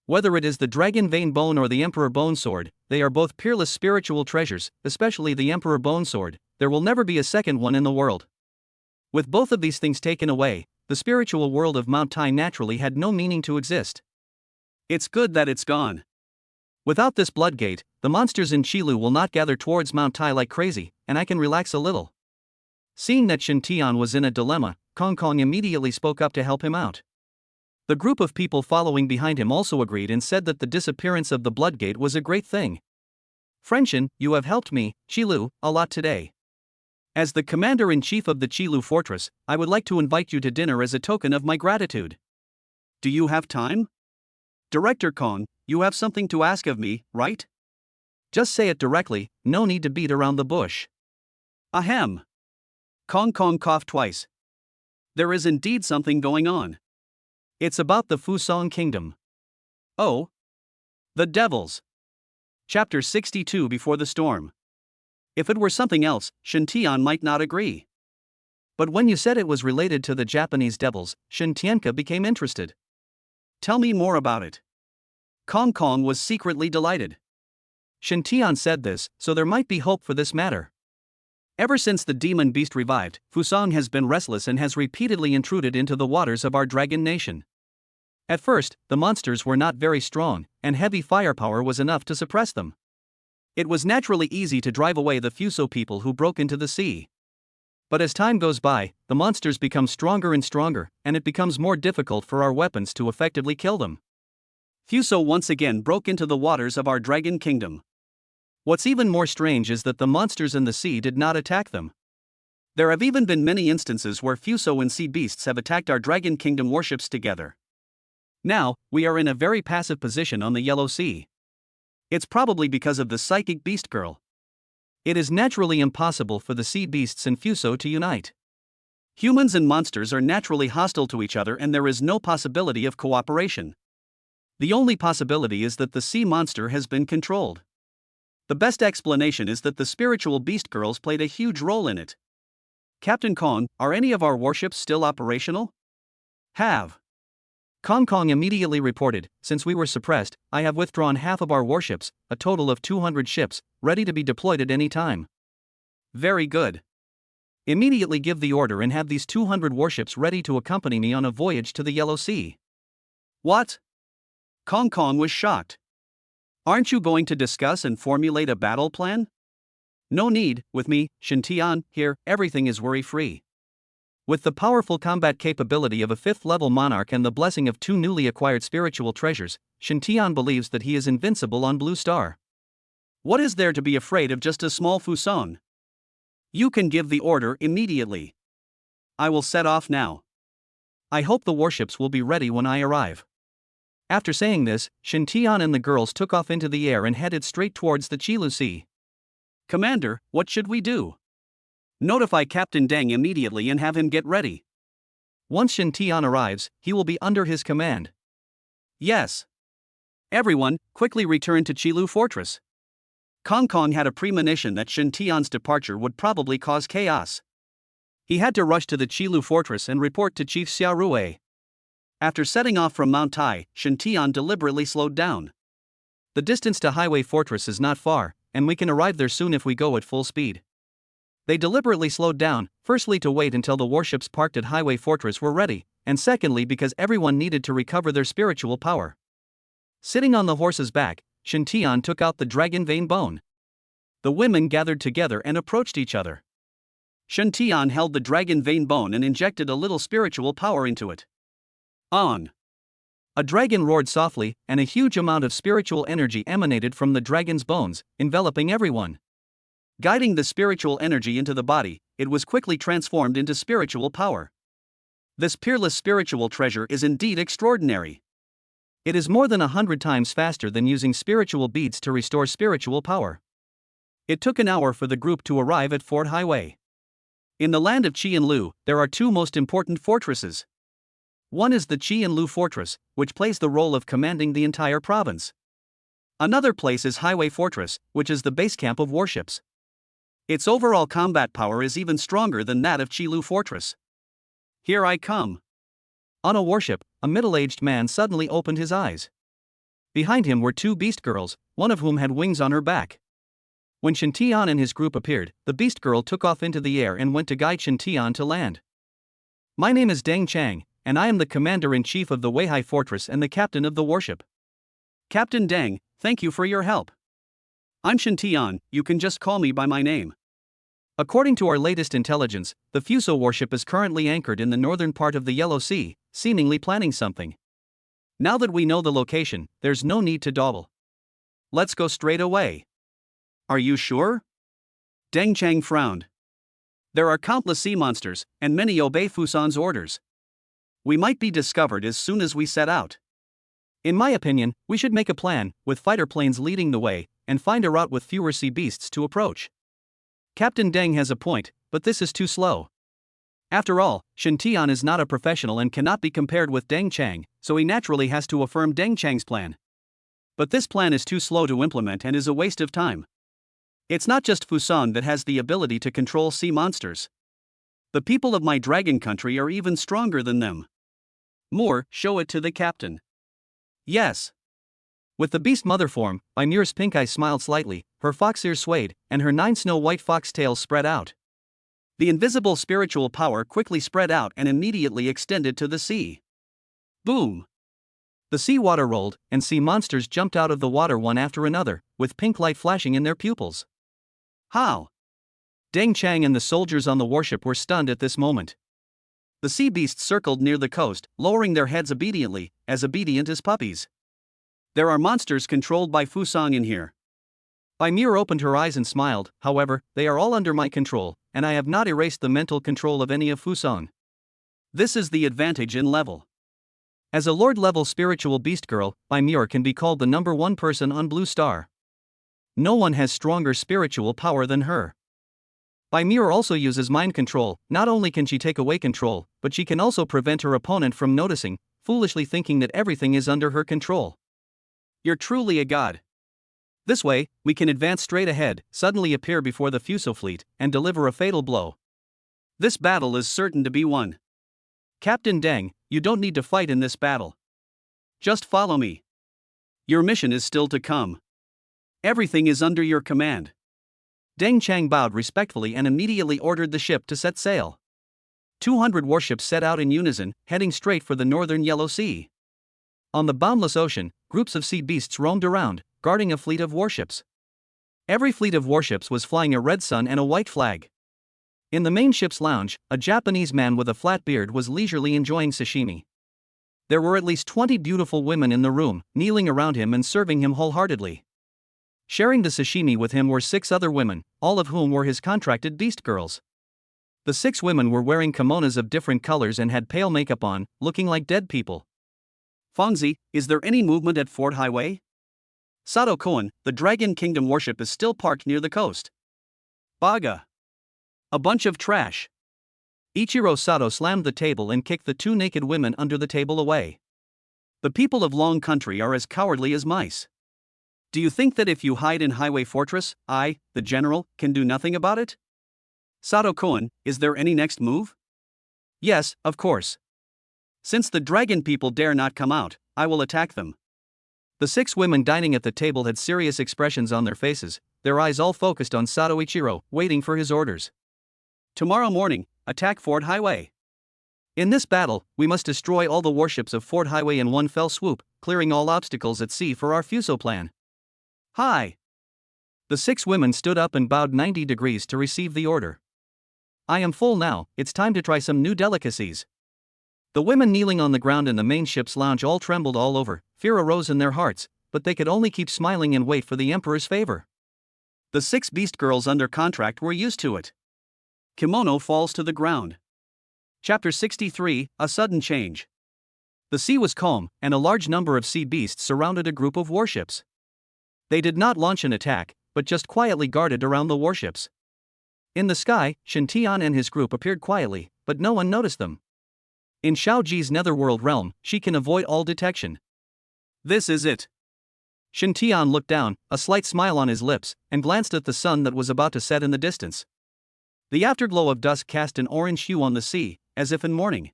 Whether it is the Dragon Vein Bone or the Emperor Bone Sword, they are both peerless spiritual treasures, especially the Emperor Bone Sword. There will never be a second one in the world. With both of these things taken away, the spiritual world of Mount Tai naturally had no meaning to exist. It's good that it's gone. Without this blood gate, the monsters in Qilu will not gather towards Mount Tai like crazy, and I can relax a little. Seeing that Shen Tian was in a dilemma, Kong Kong immediately spoke up to help him out. The group of people following behind him also agreed and said that the disappearance of the blood gate was a great thing. Friendshin, you have helped me, Qilu, a lot today. As the commander-in-chief of the Qilu fortress, I would like to invite you to dinner as a token of my gratitude. Do you have time? Director Kong, you have something to ask of me, right? Just say it directly, no need to beat around the bush. Ahem. Kong Kong coughed twice. There is indeed something going on. It's about the Fusong Kingdom. Oh? The devils. Chapter 62 Before the Storm. If it were something else, Shen Tian might not agree. But when you said it was related to the Japanese devils, Shen Tianka became interested. Tell me more about it. Kong Kong was secretly delighted. Shen Tian said this, so there might be hope for this matter. Ever since the demon beast revived, Fusong has been restless and has repeatedly intruded into the waters of our dragon nation. At first, the monsters were not very strong, and heavy firepower was enough to suppress them. It was naturally easy to drive away the Fuso people who broke into the sea. But as time goes by, the monsters become stronger and stronger, and it becomes more difficult for our weapons to effectively kill them. Fuso once again broke into the waters of our dragon kingdom. What's even more strange is that the monsters in the sea did not attack them. There have even been many instances where Fuso and sea beasts have attacked our dragon kingdom warships together. Now, we are in a very passive position on the Yellow Sea. It's probably because of the psychic beast girl. It is naturally impossible for the sea beasts and Fuso to unite. Humans and monsters are naturally hostile to each other, and there is no possibility of cooperation. The only possibility is that the sea monster has been controlled. The best explanation is that the spiritual beast girls played a huge role in it. Captain Kong, are any of our warships still operational? Have. Kong immediately reported, since we were suppressed, I have withdrawn half of our warships, a total of 200 ships, ready to be deployed at any time. Very good. Immediately give the order and have these 200 warships ready to accompany me on a voyage to the Yellow Sea. What? Kong was shocked. Aren't you going to discuss and formulate a battle plan? No need, with me, Shintian, here, everything is worry-free. With the powerful combat capability of a 5th-level monarch and the blessing of 2 newly acquired spiritual treasures, Shintian believes that he is invincible on Blue Star. What is there to be afraid of just a small Fuson? You can give the order immediately. I will set off now. I hope the warships will be ready when I arrive. After saying this, Shintian and the girls took off into the air and headed straight towards the Qilu Sea. Commander, what should we do? Notify Captain Deng immediately and have him get ready. Once Shintian arrives, he will be under his command. Yes. Everyone, quickly return to Qilu Fortress. Kong had a premonition that Shintian's departure would probably cause chaos. He had to rush to the Qilu Fortress and report to Chief Xiao Rui. After setting off from Mount Tai, Shintian deliberately slowed down. The distance to Highway Fortress is not far, and we can arrive there soon if we go at full speed. They deliberately slowed down, firstly to wait until the warships parked at Highway Fortress were ready, and secondly because everyone needed to recover their spiritual power. Sitting on the horse's back, Shintian took out the dragon vein bone. The women gathered together and approached each other. Shintian held the dragon vein bone and injected a little spiritual power into it. On. A dragon roared softly, and a huge amount of spiritual energy emanated from the dragon's bones, enveloping everyone. Guiding the spiritual energy into the body, it was quickly transformed into spiritual power. This peerless spiritual treasure is indeed extraordinary. It is more than 100 times faster than using spiritual beads to restore spiritual power. It took an hour for the group to arrive at Fort Highway. In the land of Qi and Lu, there are 2 most important fortresses. One is the Qi and Lu Fortress, which plays the role of commanding the entire province. Another place is Highway Fortress, which is the base camp of warships. Its overall combat power is even stronger than that of Qilu Fortress. Here I come. On a warship, a middle-aged man suddenly opened his eyes. Behind him were 2 beast girls, one of whom had wings on her back. When Shintian and his group appeared, the beast girl took off into the air and went to guide Shintian to land. My name is Deng Chang, and I am the commander-in-chief of the Weihai Fortress and the captain of the warship. Captain Deng, thank you for your help. I'm Shintian, you can just call me by my name. According to our latest intelligence, the Fuso warship is currently anchored in the northern part of the Yellow Sea, seemingly planning something. Now that we know the location, there's no need to dawdle. Let's go straight away. Are you sure? Deng Chang frowned. There are countless sea monsters, and many obey Fusan's orders. We might be discovered as soon as we set out. In my opinion, we should make a plan, with fighter planes leading the way, and find a route with fewer sea beasts to approach. Captain Deng has a point, but this is too slow. After all, Shintian is not a professional and cannot be compared with Deng Chang, so he naturally has to affirm Deng Chang's plan. But this plan is too slow to implement and is a waste of time. It's not just Fusan that has the ability to control sea monsters. The people of my dragon country are even stronger than them. Moore, show it to the captain. Yes. With the beast mother form, Bai Muer's pink eyes smiled slightly, her fox ears swayed, and her 9 snow-white fox tails spread out. The invisible spiritual power quickly spread out and immediately extended to the sea. Boom! The sea water rolled, and sea monsters jumped out of the water one after another, with pink light flashing in their pupils. How? Deng Chang and the soldiers on the warship were stunned at this moment. The sea beasts circled near the coast, lowering their heads obediently, as obedient as puppies. There are monsters controlled by Fusang in here. Bai Muer opened her eyes and smiled, however, they are all under my control, and I have not erased the mental control of any of Fusang. This is the advantage in level. As a Lord-level spiritual beast girl, Bai Muer can be called the #1 person on Blue Star. No one has stronger spiritual power than her. Bai Muer also uses mind control. Not only can she take away control, but she can also prevent her opponent from noticing, foolishly thinking that everything is under her control. You're truly a god. This way, we can advance straight ahead, suddenly appear before the Fuso fleet, and deliver a fatal blow. This battle is certain to be won. Captain Deng, you don't need to fight in this battle. Just follow me. Your mission is still to come. Everything is under your command. Deng Chang bowed respectfully and immediately ordered the ship to set sail. 200 warships set out in unison, heading straight for the northern Yellow Sea. On the boundless ocean, groups of sea beasts roamed around, guarding a fleet of warships. Every fleet of warships was flying a red sun and a white flag. In the main ship's lounge, a Japanese man with a flat beard was leisurely enjoying sashimi. There were at least 20 beautiful women in the room, kneeling around him and serving him wholeheartedly. Sharing the sashimi with him were 6 other women, all of whom were his contracted beast girls. The 6 women were wearing kimonos of different colors and had pale makeup on, looking like dead people. Fangzi, is there any movement at Fort Highway? Sato Koen, the Dragon Kingdom warship is still parked near the coast. Baga. A bunch of trash. Ichiro Sato slammed the table and kicked the 2 naked women under the table away. The people of Long Country are as cowardly as mice. Do you think that if you hide in Highway Fortress, I, the general, can do nothing about it? Sato Koen, is there any next move? Yes, of course. Since the dragon people dare not come out, I will attack them. The 6 women dining at the table had serious expressions on their faces, their eyes all focused on Sato Ichiro, waiting for his orders. Tomorrow morning, attack Fort Highway. In this battle, we must destroy all the warships of Fort Highway in one fell swoop, clearing all obstacles at sea for our Fuso plan. Hi! The 6 women stood up and bowed 90 degrees to receive the order. I am full now, it's time to try some new delicacies. The women kneeling on the ground in the main ship's lounge all trembled all over, fear arose in their hearts, but they could only keep smiling and wait for the emperor's favor. The 6 beast girls under contract were used to it. Kimono falls to the ground. Chapter 63, A Sudden Change. The sea was calm, and a large number of sea beasts surrounded a group of warships. They did not launch an attack, but just quietly guarded around the warships. In the sky, Shen Tian and his group appeared quietly, but no one noticed them. In Shiao Ji's netherworld realm, she can avoid all detection. This is it. Shen Tian looked down, a slight smile on his lips, and glanced at the sun that was about to set in the distance. The afterglow of dusk cast an orange hue on the sea, as if in morning.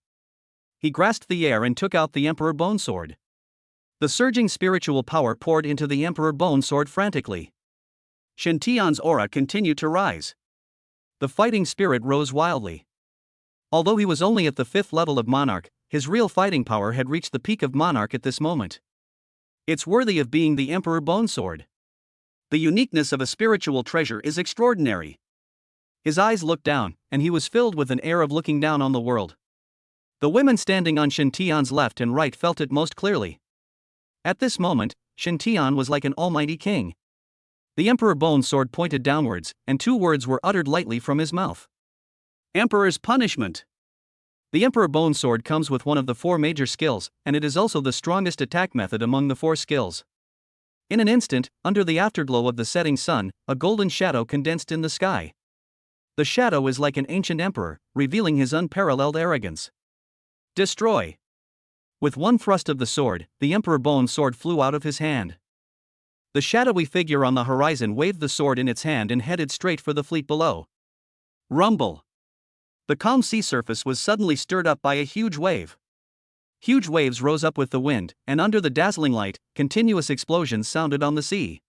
He grasped the air and took out the Emperor Bone Sword. The surging spiritual power poured into the Emperor Bone Sword frantically. Shen Tian's aura continued to rise. The fighting spirit rose wildly. Although he was only at the 5th level of Monarch, his real fighting power had reached the peak of Monarch at this moment. It's worthy of being the Emperor Bone Sword. The uniqueness of a spiritual treasure is extraordinary. His eyes looked down, and he was filled with an air of looking down on the world. The women standing on Shen Tian's left and right felt it most clearly. At this moment, Shen Tian was like an almighty king. The Emperor Bone Sword pointed downwards, and 2 words were uttered lightly from his mouth. Emperor's Punishment. The Emperor Bone Sword comes with one of the 4 major skills, and it is also the strongest attack method among the 4 skills. In an instant, under the afterglow of the setting sun, a golden shadow condensed in the sky. The shadow is like an ancient emperor, revealing his unparalleled arrogance. Destroy. With one thrust of the sword, the Emperor Bone Sword flew out of his hand. The shadowy figure on the horizon waved the sword in its hand and headed straight for the fleet below. Rumble. The calm sea surface was suddenly stirred up by a huge wave. Huge waves rose up with the wind, and under the dazzling light, continuous explosions sounded on the sea.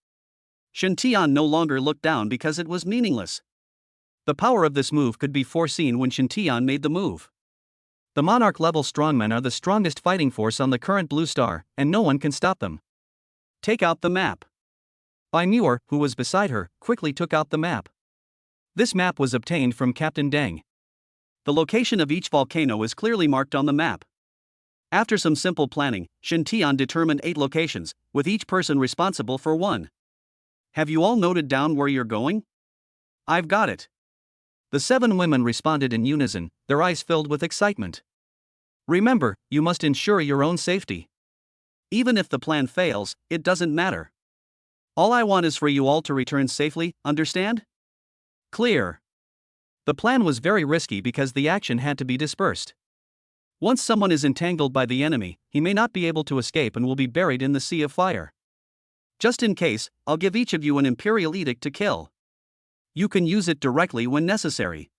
Shen Tian no longer looked down because it was meaningless. The power of this move could be foreseen when Shen Tian made the move. The Monarch-level strongmen are the strongest fighting force on the current Blue Star, and no one can stop them. Take out the map. Bai Muer, who was beside her, quickly took out the map. This map was obtained from Captain Deng. The location of each volcano is clearly marked on the map. After some simple planning, Shen Tian determined 8 locations, with each person responsible for one. Have you all noted down where you're going? I've got it. The 7 women responded in unison, their eyes filled with excitement. Remember, you must ensure your own safety. Even if the plan fails, it doesn't matter. All I want is for you all to return safely, understand? Clear. The plan was very risky because the action had to be dispersed. Once someone is entangled by the enemy, he may not be able to escape and will be buried in the sea of fire. Just in case, I'll give each of you an imperial edict to kill. You can use it directly when necessary.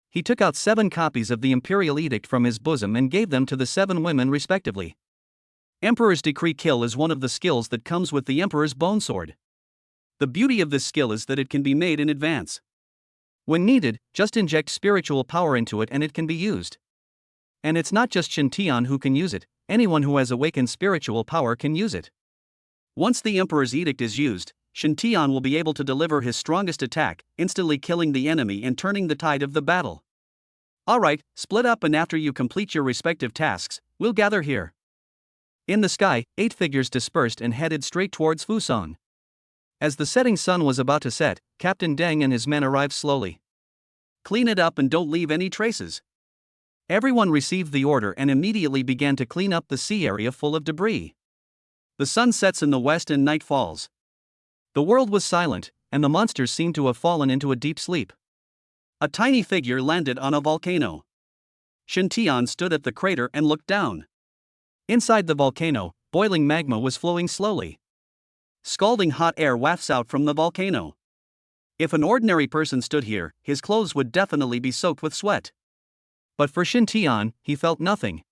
He took out 7 copies of the imperial edict from his bosom and gave them to the 7 women respectively. Emperor's Decree Kill is one of the skills that comes with the Emperor's Bone Sword. The beauty of this skill is that it can be made in advance. When needed, just inject spiritual power into it and it can be used. And it's not just Shen Tian who can use it, anyone who has awakened spiritual power can use it. Once the Emperor's Edict is used, Shen Tian will be able to deliver his strongest attack, instantly killing the enemy and turning the tide of the battle. Alright, split up, and after you complete your respective tasks, we'll gather here. In the sky, 8 figures dispersed and headed straight towards Fusang. As the setting sun was about to set, Captain Deng and his men arrived slowly. Clean it up and don't leave any traces. Everyone received the order and immediately began to clean up the sea area full of debris. The sun sets in the west and night falls. The world was silent, and the monsters seemed to have fallen into a deep sleep. A tiny figure landed on a volcano. Shen Tian stood at the crater and looked down. Inside the volcano, boiling magma was flowing slowly. Scalding hot air wafts out from the volcano. If an ordinary person stood here, his clothes would definitely be soaked with sweat. But for Shen Tian, he felt nothing.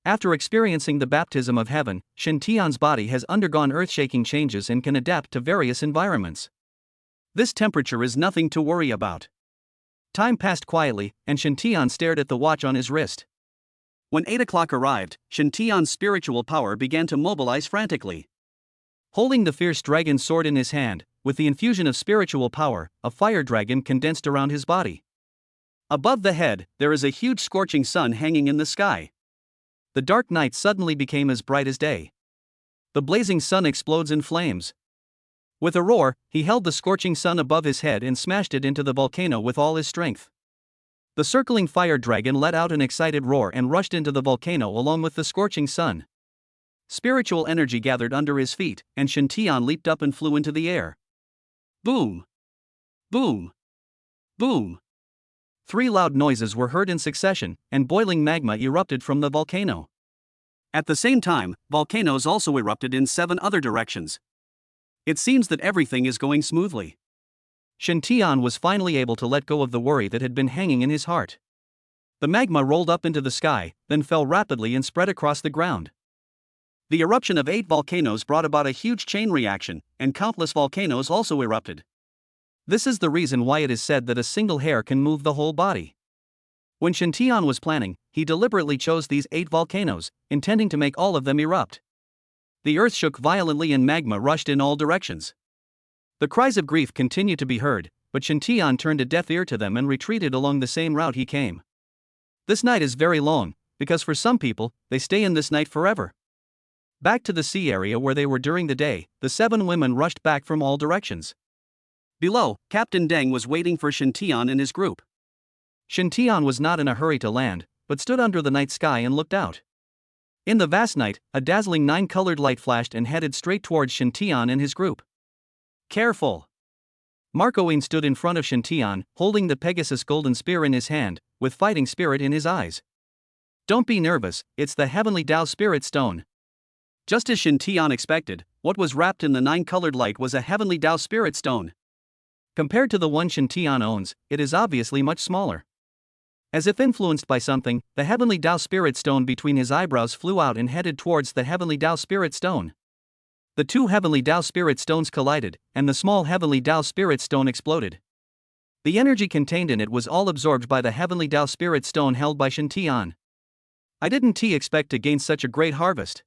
After experiencing the baptism of heaven, Shen Tian's body has undergone earth-shaking changes and can adapt to various environments. This temperature is nothing to worry about. Time passed quietly, and Shen Tian stared at the watch on his wrist. When 8 o'clock arrived, Shen Tian's spiritual power began to mobilize frantically. Holding the fierce dragon sword in his hand, with the infusion of spiritual power, a fire dragon condensed around his body. Above the head, there is a huge scorching sun hanging in the sky. The dark night suddenly became as bright as day. The blazing sun explodes in flames. With a roar, he held the scorching sun above his head and smashed it into the volcano with all his strength. The circling fire dragon let out an excited roar and rushed into the volcano along with the scorching sun. Spiritual energy gathered under his feet, and Shen Tian leaped up and flew into the air. Boom! Boom! Boom! 3 loud noises were heard in succession, and boiling magma erupted from the volcano. At the same time, volcanoes also erupted in 7 other directions. It seems that everything is going smoothly. Shen Tian was finally able to let go of the worry that had been hanging in his heart. The magma rolled up into the sky, then fell rapidly and spread across the ground. The eruption of 8 volcanoes brought about a huge chain reaction, and countless volcanoes also erupted. This is the reason why it is said that a single hair can move the whole body. When Shen Tian was planning, he deliberately chose these 8 volcanoes, intending to make all of them erupt. The earth shook violently and magma rushed in all directions. The cries of grief continued to be heard, but Shen Tian turned a deaf ear to them and retreated along the same route he came. This night is very long, because for some people, they stay in this night forever. Back to the sea area where they were during the day, the 7 women rushed back from all directions. Below, Captain Deng was waiting for Shen Tian and his group. Shen Tian was not in a hurry to land, but stood under the night sky and looked out. In the vast night, a dazzling 9-colored light flashed and headed straight towards Shen Tian and his group. Careful! Marcoine stood in front of Shen Tian, holding the Pegasus golden spear in his hand, with fighting spirit in his eyes. Don't be nervous, it's the heavenly Tao spirit stone. Just as Shen Tian expected, what was wrapped in the 9-colored light was a heavenly Tao spirit stone. Compared to the one Shen Tian owns, it is obviously much smaller. As if influenced by something, the heavenly Tao spirit stone between his eyebrows flew out and headed towards the heavenly Tao spirit stone. The 2 heavenly Tao spirit stones collided, and the small heavenly Tao spirit stone exploded. The energy contained in it was all absorbed by the heavenly Tao spirit stone held by Shen Tian. I didn't expect to gain such a great harvest.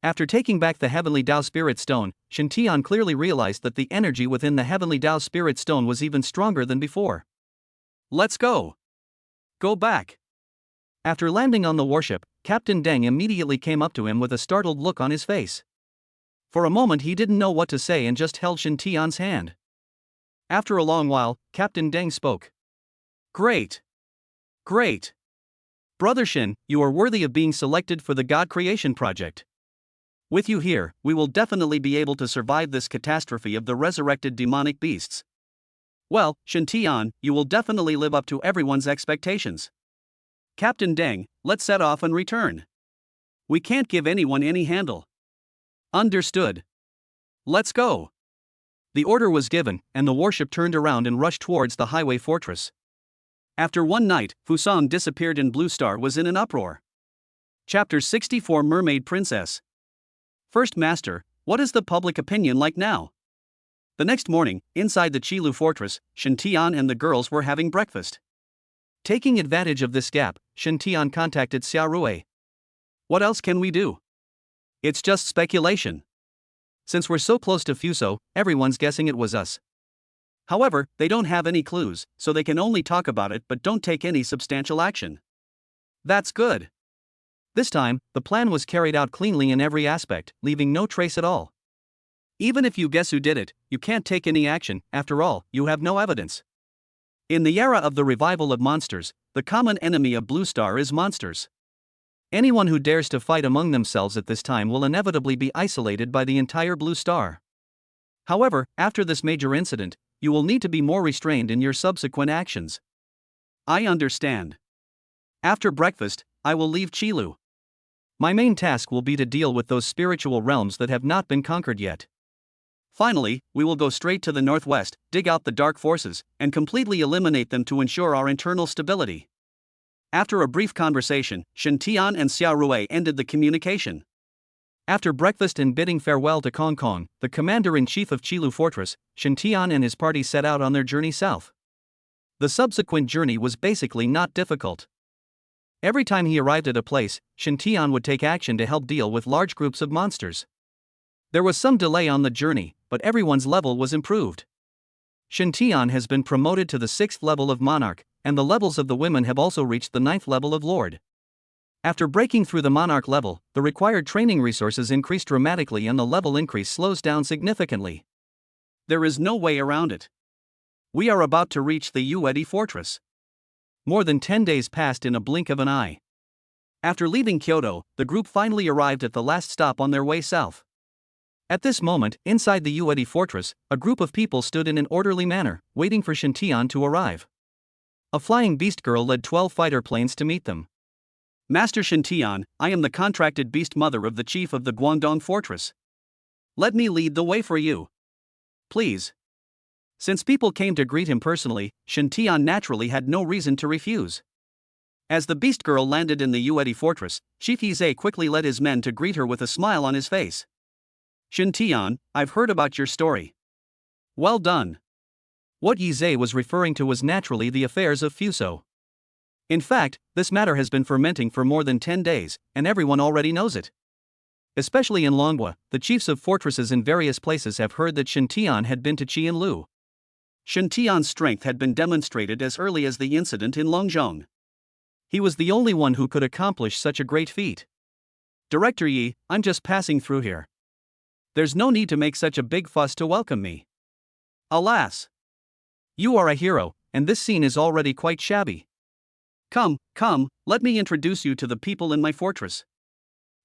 After taking back the heavenly Tao spirit stone, Shen Tian clearly realized that the energy within the heavenly Tao spirit stone was even stronger than before. Let's go. Go back. After landing on the warship, Captain Deng immediately came up to him with a startled look on his face. For a moment he didn't know what to say and just held Shen Tian's hand. After a long while, Captain Deng spoke. Great. Great. Brother Shen, you are worthy of being selected for the God creation project. With you here, we will definitely be able to survive this catastrophe of the resurrected demonic beasts. Well, Shen Tian, you will definitely live up to everyone's expectations. Captain Deng, let's set off and return. We can't give anyone any handle. Understood. Let's go. The order was given, and the warship turned around and rushed towards the highway fortress. After one night, Fusang disappeared and Blue Star was in an uproar. Chapter 64 Mermaid Princess. First Master, what is the public opinion like now? The next morning, inside the Qilu fortress, Shen Tian and the girls were having breakfast. Taking advantage of this gap, Shen Tian contacted Xiao Rui. What else can we do? It's just speculation. Since we're so close to Fuso, everyone's guessing it was us. However, they don't have any clues, so they can only talk about it but don't take any substantial action. That's good. This time, the plan was carried out cleanly in every aspect, leaving no trace at all. Even if you guess who did it, you can't take any action, after all, you have no evidence. In the era of the revival of monsters, the common enemy of Blue Star is monsters. Anyone who dares to fight among themselves at this time will inevitably be isolated by the entire Blue Star. However, after this major incident, you will need to be more restrained in your subsequent actions. I understand. After breakfast, I will leave Qilu. My main task will be to deal with those spiritual realms that have not been conquered yet. Finally, we will go straight to the northwest, dig out the dark forces, and completely eliminate them to ensure our internal stability. After a brief conversation, Shen Tian and Xiao Rui ended the communication. After breakfast and bidding farewell to Kong Kong, the commander-in-chief of Qilu Fortress, Shen Tian and his party set out on their journey south. The subsequent journey was basically not difficult. Every time he arrived at a place, Shen Tian would take action to help deal with large groups of monsters. There was some delay on the journey, but everyone's level was improved. Shen Tian has been promoted to the 6th level of monarch, and the levels of the women have also reached the 9th level of lord. After breaking through the monarch level, the required training resources increased dramatically and the level increase slows down significantly. There is no way around it. We are about to reach the Yuedi fortress. More than 10 days passed in a blink of an eye. After leaving Kyoto, the group finally arrived at the last stop on their way south. At this moment, inside the Yuedi fortress, a group of people stood in an orderly manner, waiting for Shen Tian to arrive. A flying beast girl led 12 fighter planes to meet them. Master Shen Tian, I am the contracted beast mother of the chief of the Guangdong fortress. Let me lead the way for you. Please. Since people came to greet him personally, Shen Tian naturally had no reason to refuse. As the beast girl landed in the Yuedi fortress, Chief Yizhe quickly led his men to greet her with a smile on his face. Shen Tian, I've heard about your story. Well done. What Yizhe was referring to was naturally the affairs of Fuso. In fact, this matter has been fermenting for more than 10 days, and everyone already knows it. Especially in Longhua, the chiefs of fortresses in various places have heard that Shen Tian had been to Qianlu. Shen Tian's strength had been demonstrated as early as the incident in Longzhong. He was the only one who could accomplish such a great feat. Director Yi, I'm just passing through here. There's no need to make such a big fuss to welcome me. Alas! You are a hero, and this scene is already quite shabby. Come, let me introduce you to the people in my fortress.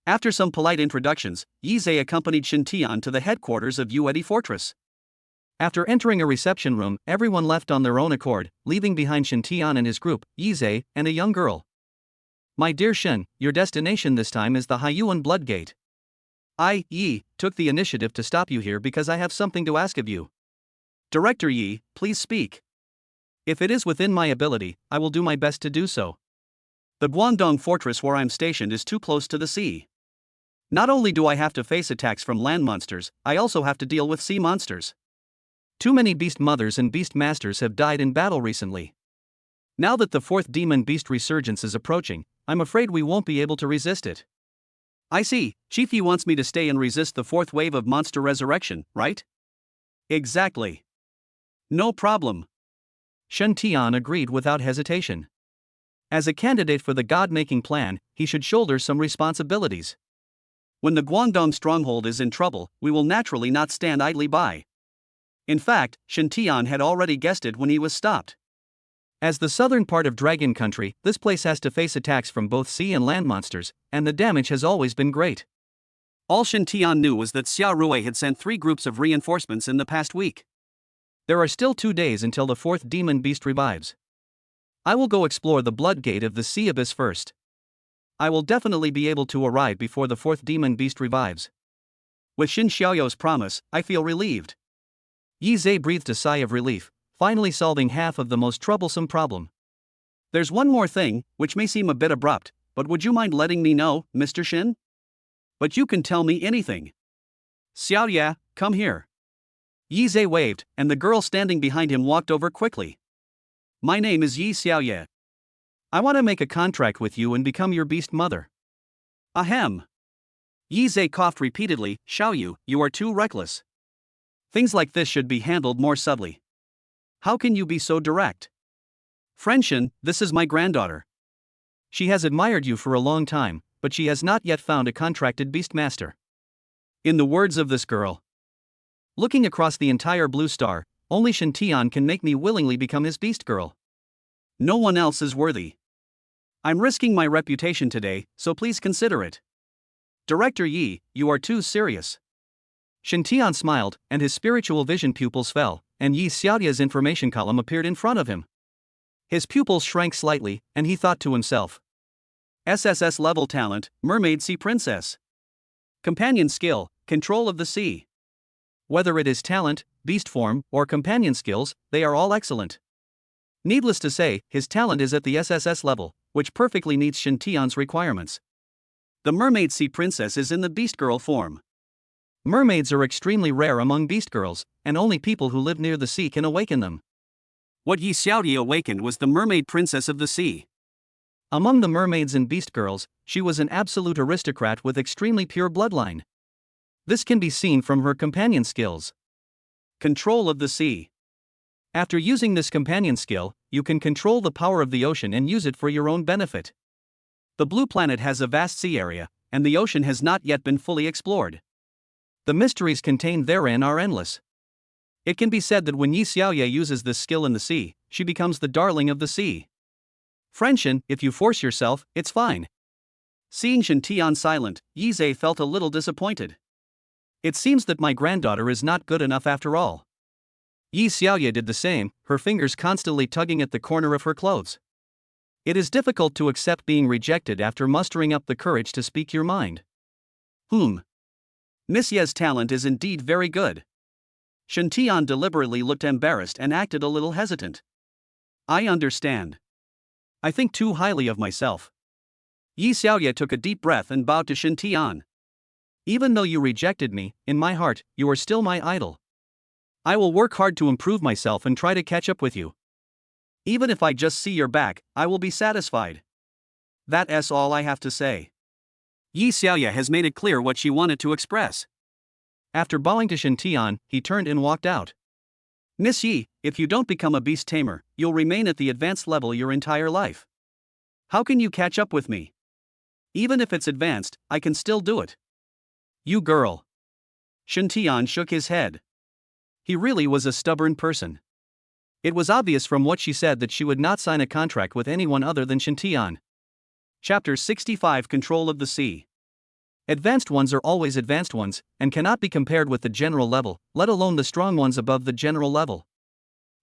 After some polite introductions, Yizhe accompanied Shen Tian to the headquarters of Yuedi Fortress. After entering a reception room, everyone left on their own accord, leaving behind Shen Tian and his group, Yizhe, and a young girl. My dear Shen, your destination this time is the Haiyuan Blood Gate. Yi took the initiative to stop you here because I have something to ask of you. Director Yi, please speak. If it is within my ability, I will do my best to do so. The Guangdong fortress where I'm stationed is too close to the sea. Not only do I have to face attacks from land monsters, I also have to deal with sea monsters. Too many beast mothers and beast masters have died in battle recently. Now that the 4th demon beast resurgence is approaching, I'm afraid we won't be able to resist it. I see, Chief Yi wants me to stay and resist the 4th wave of monster resurrection, right? Exactly. No problem. Shen Tian agreed without hesitation. As a candidate for the god-making plan, he should shoulder some responsibilities. When the Guangdong stronghold is in trouble, we will naturally not stand idly by. In fact, Shen Tian had already guessed it when he was stopped. As the southern part of Dragon Country, this place has to face attacks from both sea and land monsters, and the damage has always been great. All Shen Tian knew was that Xiao Rui had sent 3 groups of reinforcements in the past week. There are still 2 days until the 4th demon beast revives. I will go explore the blood gate of the sea abyss first. I will definitely be able to arrive before the 4th demon beast revives. With Xin Xiaoyou's promise, I feel relieved. Yi Zhe breathed a sigh of relief, finally solving half of the most troublesome problem. There's one more thing, which may seem a bit abrupt, but would you mind letting me know, Mr. Xin? But you can tell me anything. Xiao Ya, come here. Yi Zhe waved, and the girl standing behind him walked over quickly. My name is Yi Xiaoye. I want to make a contract with you and become your beast mother. Ahem. Yi Zhe coughed repeatedly. Xiaoyu, you are too reckless. Things like this should be handled more subtly. How can you be so direct? Friend Shen, this is my granddaughter. She has admired you for a long time, but she has not yet found a contracted beast master. In the words of this girl. Looking across the entire blue star, only Shen Tian can make me willingly become his beast girl. No one else is worthy. I'm risking my reputation today, so please consider it. Director Yi, you are too serious. Shen Tian smiled, and his spiritual vision pupils fell, and Yi Xiaoya's information column appeared in front of him. His pupils shrank slightly, and he thought to himself. SSS-level talent, Mermaid Sea Princess. Companion skill, control of the sea. Whether it is talent, beast form, or companion skills, they are all excellent. Needless to say, his talent is at the SSS level, which perfectly meets Shen Tian's requirements. The Mermaid Sea Princess is in the beast girl form. Mermaids are extremely rare among beast girls, and only people who live near the sea can awaken them. What Yi Xiaoyi awakened was the Mermaid Princess of the Sea. Among the mermaids and beast girls, she was an absolute aristocrat with extremely pure bloodline. This can be seen from her companion skills. Control of the sea. After using this companion skill, you can control the power of the ocean and use it for your own benefit. The blue planet has a vast sea area, and the ocean has not yet been fully explored. The mysteries contained therein are endless. It can be said that when Yi Xiaoye uses this skill in the sea, she becomes the darling of the sea. Friend Shen, if you force yourself, it's fine. Seeing Shen Tian silent, Yi Zhe felt a little disappointed. It seems that my granddaughter is not good enough after all. Yi Xiaoye did the same, her fingers constantly tugging at the corner of her clothes. It is difficult to accept being rejected after mustering up the courage to speak your mind. Miss Ye's talent is indeed very good. Shen Tian deliberately looked embarrassed and acted a little hesitant. I understand. I think too highly of myself. Yi Xiaoye took a deep breath and bowed to Shen Tian. Even though you rejected me, in my heart, you are still my idol. I will work hard to improve myself and try to catch up with you. Even if I just see your back, I will be satisfied. That's all I have to say. Yi Xiaoye has made it clear what she wanted to express. After bowing to Shen Tian, he turned and walked out. Miss Yi, if you don't become a beast tamer, you'll remain at the advanced level your entire life. How can you catch up with me? Even if it's advanced, I can still do it. You girl. Shen Tian shook his head. He really was a stubborn person. It was obvious from what she said that she would not sign a contract with anyone other than Shen Tian. Chapter 65 Control of the Sea. Advanced ones are always advanced ones, and cannot be compared with the general level, let alone the strong ones above the general level.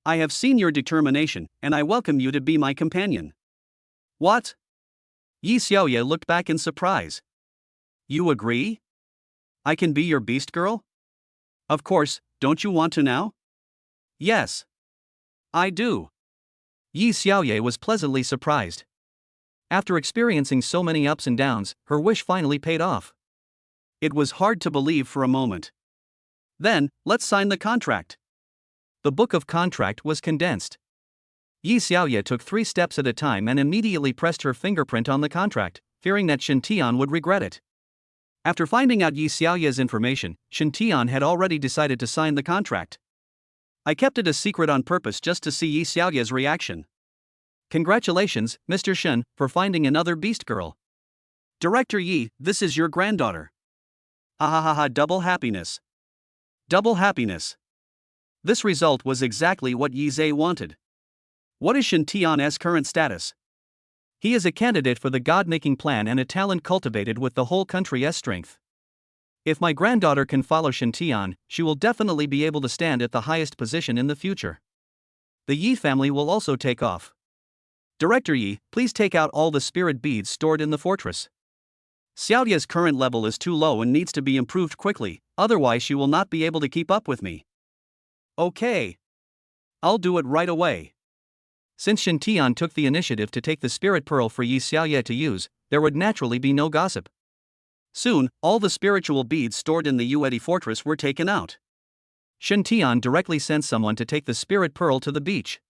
I have seen your determination, and I welcome you to be my companion. What? Yi Xiaoye looked back in surprise. You agree? I can be your beast girl? Of course, don't you want to now? Yes. I do. Yi Xiaoye was pleasantly surprised. After experiencing so many ups and downs, her wish finally paid off. It was hard to believe for a moment. Then, let's sign the contract. The book of contract was condensed. Yi Xiaoye took 3 steps at a time and immediately pressed her fingerprint on the contract, fearing that Shen Tian would regret it. After finding out Yi Xiaoye's information, Shen Tian had already decided to sign the contract. I kept it a secret on purpose just to see Yi Xiaoye's reaction. Congratulations, Mr. Shen, for finding another beast girl. Director Yi, this is your granddaughter. Ha, double happiness. Double happiness. This result was exactly what Yi Zhe wanted. What is Shen Tian's current status? He is a candidate for the God-making plan and a talent cultivated with the whole country's strength. If my granddaughter can follow Shintian, she will definitely be able to stand at the highest position in the future. The Yi family will also take off. Director Yi, please take out all the spirit beads stored in the fortress. Xiaoya's current level is too low and needs to be improved quickly, otherwise she will not be able to keep up with me. Okay. I'll do it right away. Since Shintian took the initiative to take the spirit pearl for Yi Xiaoya to use, there would naturally be no gossip. Soon, all the spiritual beads stored in the Yuedi fortress were taken out. Shintian directly sent someone to take the spirit pearl to the beach.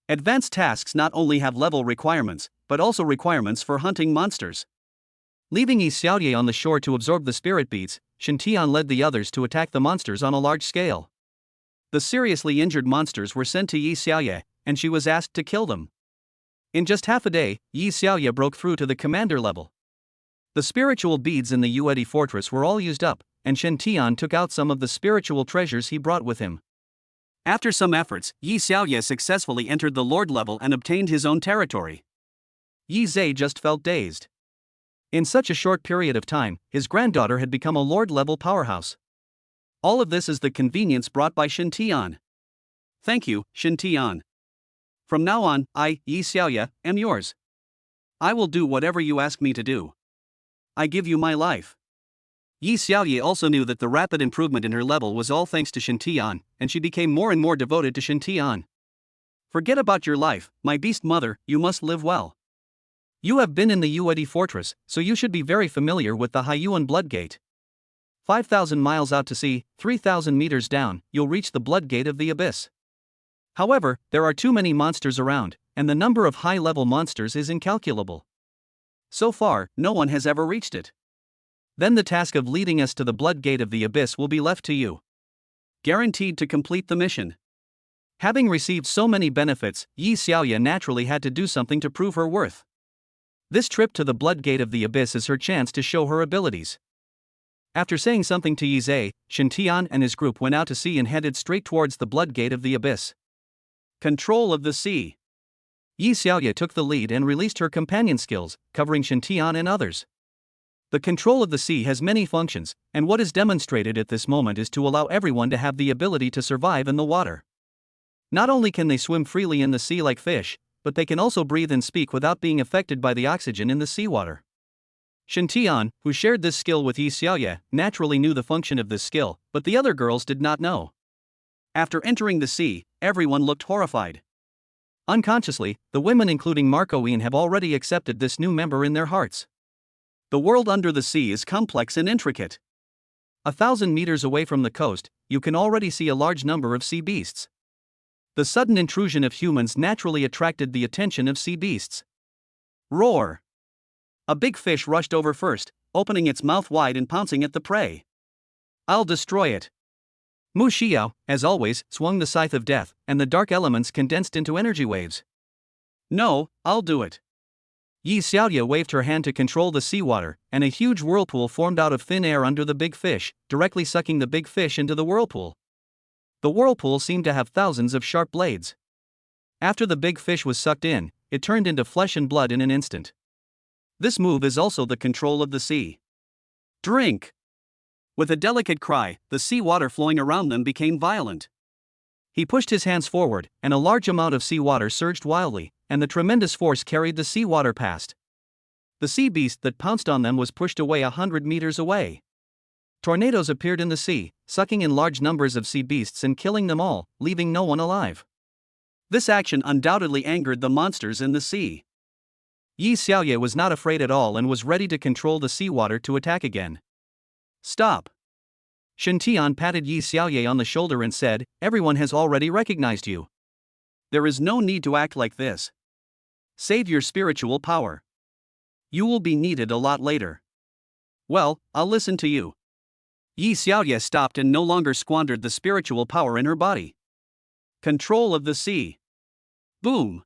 Advanced tasks not only have level requirements, but also requirements for hunting monsters. Leaving Yi Xiaoye on the shore to absorb the spirit beads, Shintian led the others to attack the monsters on a large scale. The seriously injured monsters were sent to Yi Xiaoye, and she was asked to kill them. In just half a day, Yi Xiaoye broke through to the commander level. The spiritual beads in the Yuedi fortress were all used up, and Shintian took out some of the spiritual treasures he brought with him. After some efforts, Yi Xiaoye successfully entered the Lord level and obtained his own territory. Yi Zhe just felt dazed. In such a short period of time, his granddaughter had become a Lord level powerhouse. All of this is the convenience brought by Shintian. Thank you, Shintian. From now on, I, Yi Xiaoye, am yours. I will do whatever you ask me to do. I give you my life. Yi Xiaoye also knew that the rapid improvement in her level was all thanks to Shintian, and she became more and more devoted to Shintian. Forget about your life, my beast mother, you must live well. You have been in the Yuedi fortress, so you should be very familiar with the Haiyuan Blood Gate. 5,000 miles out to sea, 3,000 meters down, you'll reach the Blood Gate of the Abyss. However, there are too many monsters around, and the number of high-level monsters is incalculable. So far, no one has ever reached it. Then the task of leading us to the Blood Gate of the Abyss will be left to you. Guaranteed to complete the mission. Having received so many benefits, Yi Xiaoye naturally had to do something to prove her worth. This trip to the Blood Gate of the Abyss is her chance to show her abilities. After saying something to Yi Zhe, Shintian and his group went out to sea and headed straight towards the Blood Gate of the Abyss. Control of the sea. Yi Xiaoye took the lead and released her companion skills, covering Shintian and others. The control of the sea has many functions, and what is demonstrated at this moment is to allow everyone to have the ability to survive in the water. Not only can they swim freely in the sea like fish, but they can also breathe and speak without being affected by the oxygen in the seawater. Shintian, who shared this skill with Yi Xiaoye, naturally knew the function of this skill, but the other girls did not know. After entering the sea, everyone looked horrified. Unconsciously, the women including Marcoine have already accepted this new member in their hearts. The world under the sea is complex and intricate. 1,000 meters away from the coast, you can already see a large number of sea beasts. The sudden intrusion of humans naturally attracted the attention of sea beasts. Roar! A big fish rushed over first, opening its mouth wide and pouncing at the prey. I'll destroy it. Mu Xiao, as always, swung the scythe of death, and the dark elements condensed into energy waves. No, I'll do it. Yi Xiaoye waved her hand to control the seawater, and a huge whirlpool formed out of thin air under the big fish, directly sucking the big fish into the whirlpool. The whirlpool seemed to have thousands of sharp blades. After the big fish was sucked in, it turned into flesh and blood in an instant. This move is also the control of the sea. Drink! With a delicate cry, the seawater flowing around them became violent. He pushed his hands forward, and a large amount of seawater surged wildly, and the tremendous force carried the seawater past. The sea beast that pounced on them was pushed away 100 meters away. Tornadoes appeared in the sea, sucking in large numbers of sea beasts and killing them all, leaving no one alive. This action undoubtedly angered the monsters in the sea. Yi Xiaoye was not afraid at all and was ready to control the seawater to attack again. Stop! Shintian patted Yi Xiaoye on the shoulder and said, everyone has already recognized you. There is no need to act like this. Save your spiritual power. You will be needed a lot later. Well, I'll listen to you. Yi Xiaoye stopped and no longer squandered the spiritual power in her body. Control of the sea. Boom!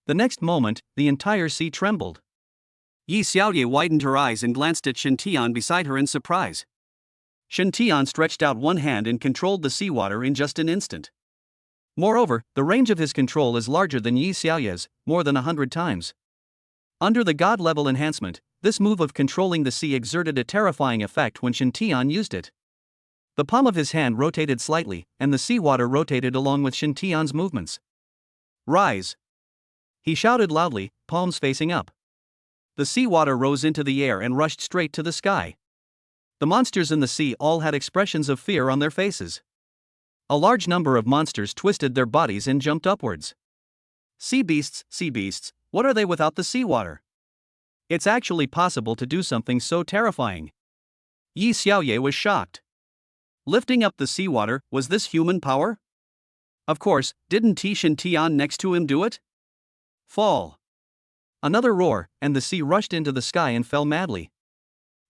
The next moment, the entire sea trembled. Yi Xiaoye widened her eyes and glanced at Shintian beside her in surprise. Shintian stretched out one hand and controlled the seawater in just an instant. Moreover, the range of his control is larger than Yi Xiaoye's, more than 100 times. Under the God-level enhancement, this move of controlling the sea exerted a terrifying effect when Shen Tian used it. The palm of his hand rotated slightly, and the seawater rotated along with Shen Tian's movements. "Rise!" he shouted loudly, palms facing up. The seawater rose into the air and rushed straight to the sky. The monsters in the sea all had expressions of fear on their faces. A large number of monsters twisted their bodies and jumped upwards. Sea beasts, what are they without the seawater? It's actually possible to do something so terrifying. Yi Xiaoye was shocked. Lifting up the seawater, was this human power? Of course, didn't Shen Tian next to him do it? Fall. Another roar, and the sea rushed into the sky and fell madly.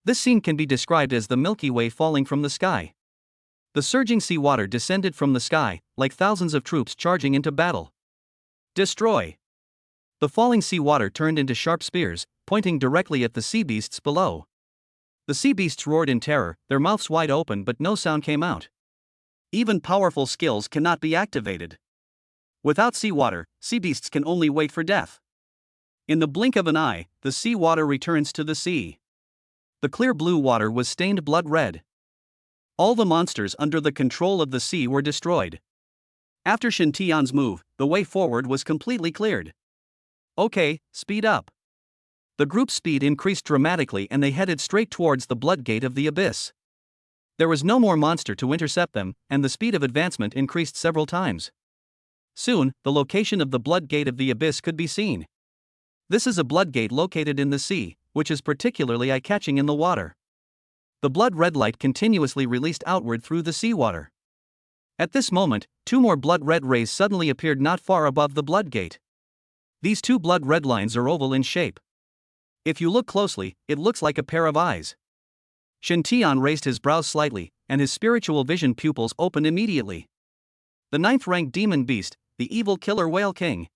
This scene can be described as the Milky Way falling from the sky. The surging seawater descended from the sky, like thousands of troops charging into battle. Destroy! The falling seawater turned into sharp spears, pointing directly at the sea beasts below. The sea beasts roared in terror, their mouths wide open, but no sound came out. Even powerful skills cannot be activated. Without seawater, sea beasts can only wait for death. In the blink of an eye, the seawater returns to the sea. The clear blue water was stained blood red. All the monsters under the control of the sea were destroyed. After Shen Tian's move, the way forward was completely cleared. Okay, speed up. The group's speed increased dramatically and they headed straight towards the blood gate of the abyss. There was no more monster to intercept them, and the speed of advancement increased several times. Soon, the location of the blood gate of the abyss could be seen. This is a blood gate located in the sea, which is particularly eye-catching in the water. The blood-red light continuously released outward through the seawater. At this moment, two more blood-red rays suddenly appeared not far above the blood gate. These two blood-red lines are oval in shape. If you look closely, it looks like a pair of eyes. Shen Tian raised his brows slightly, and his spiritual vision pupils opened immediately. The 9th-ranked demon beast, the evil killer whale king.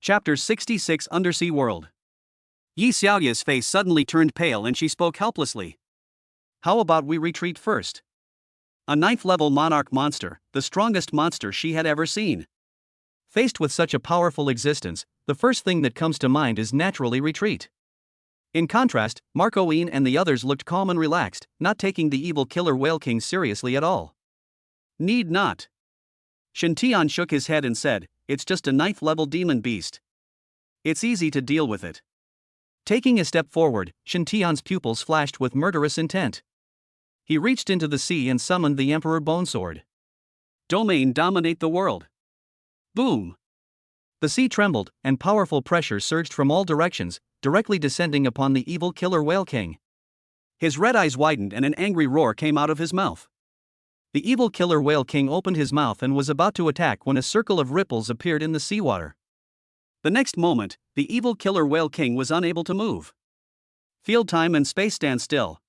Chapter 66 Undersea World. Yi Xiaoye's face suddenly turned pale and she spoke helplessly. How about we retreat first? A 9th-level monarch monster, the strongest monster she had ever seen. Faced with such a powerful existence, the first thing that comes to mind is naturally retreat. In contrast, Marco Yin and the others looked calm and relaxed, not taking the evil killer whale king seriously at all. Need not. Shen Tian shook his head and said, it's just a 9th-level demon beast. It's easy to deal with it. Taking a step forward, Shen Tian's pupils flashed with murderous intent. He reached into the sea and summoned the Emperor Bone Sword. Domain dominate the world. Boom! The sea trembled, and powerful pressure surged from all directions, directly descending upon the evil killer whale king. His red eyes widened and an angry roar came out of his mouth. The evil killer whale king opened his mouth and was about to attack when a circle of ripples appeared in the seawater. The next moment, the evil killer whale king was unable to move. Field time and space stand still.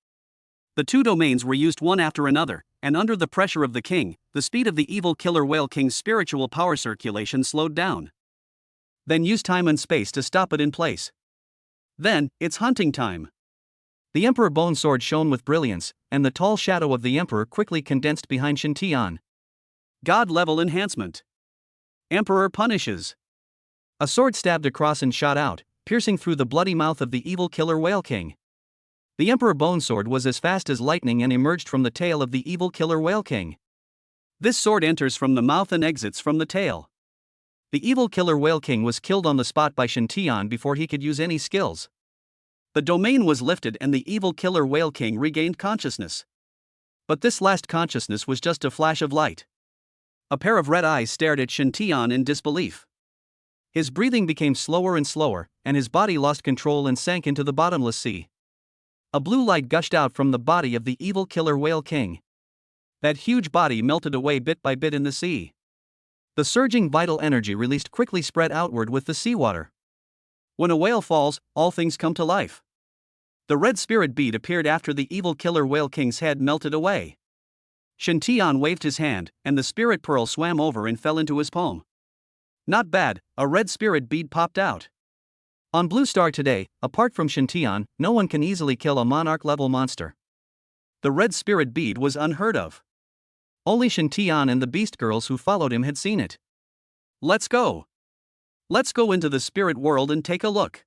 The two domains were used one after another, and under the pressure of the king, the speed of the evil killer whale king's spiritual power circulation slowed down. Then use time and space to stop it in place. Then, it's hunting time. The Emperor Bone Sword shone with brilliance, and the tall shadow of the Emperor quickly condensed behind Shen Tian. God-level enhancement. Emperor punishes. A sword stabbed across and shot out, piercing through the bloody mouth of the evil killer whale king. The Emperor Bone Sword was as fast as lightning and emerged from the tail of the evil killer whale king. This sword enters from the mouth and exits from the tail. The evil killer whale king was killed on the spot by Shen Tian before he could use any skills. The domain was lifted and the evil killer whale king regained consciousness. But this last consciousness was just a flash of light. A pair of red eyes stared at Shen Tian in disbelief. His breathing became slower and slower, and his body lost control and sank into the bottomless sea. A blue light gushed out from the body of the evil killer whale king. That huge body melted away bit by bit in the sea. The surging vital energy released quickly spread outward with the seawater. When a whale falls, all things come to life. The red spirit bead appeared after the evil killer whale king's head melted away. Shen Tian waved his hand, and the spirit pearl swam over and fell into his palm. Not bad, a red spirit bead popped out. On Blue Star today, apart from Shen Tian, no one can easily kill a monarch-level monster. The red spirit bead was unheard of. Only Shen Tian and the beast girls who followed him had seen it. Let's go. Let's go into the spirit world and take a look.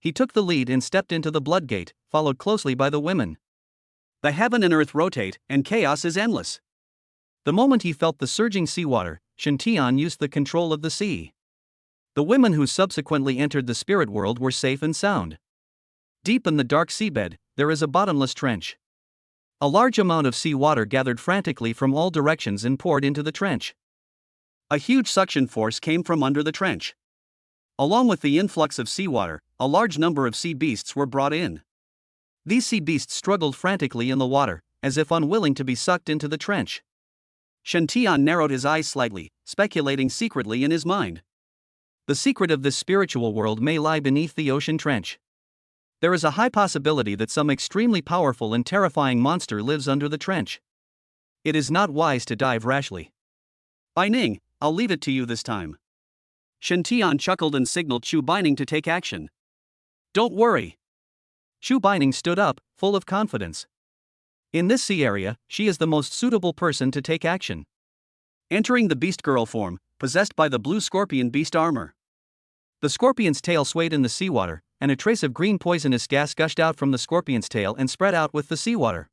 He took the lead and stepped into the blood gate, followed closely by the women. The heaven and earth rotate, and chaos is endless. The moment he felt the surging seawater, Shen Tian used the control of the sea. The women who subsequently entered the spirit world were safe and sound. Deep in the dark seabed, there is a bottomless trench. A large amount of seawater gathered frantically from all directions and poured into the trench. A huge suction force came from under the trench. Along with the influx of seawater, a large number of sea beasts were brought in. These sea beasts struggled frantically in the water, as if unwilling to be sucked into the trench. Shen Tian narrowed his eyes slightly, speculating secretly in his mind. The secret of this spiritual world may lie beneath the ocean trench. There is a high possibility that some extremely powerful and terrifying monster lives under the trench. It is not wise to dive rashly. Bining, I'll leave it to you this time. Shen Tian chuckled and signaled Chu Bining to take action. Don't worry. Chu Bining stood up, full of confidence. In this sea area, she is the most suitable person to take action. Entering the beast girl form, possessed by the blue scorpion beast armor. The scorpion's tail swayed in the seawater, and a trace of green poisonous gas gushed out from the scorpion's tail and spread out with the seawater.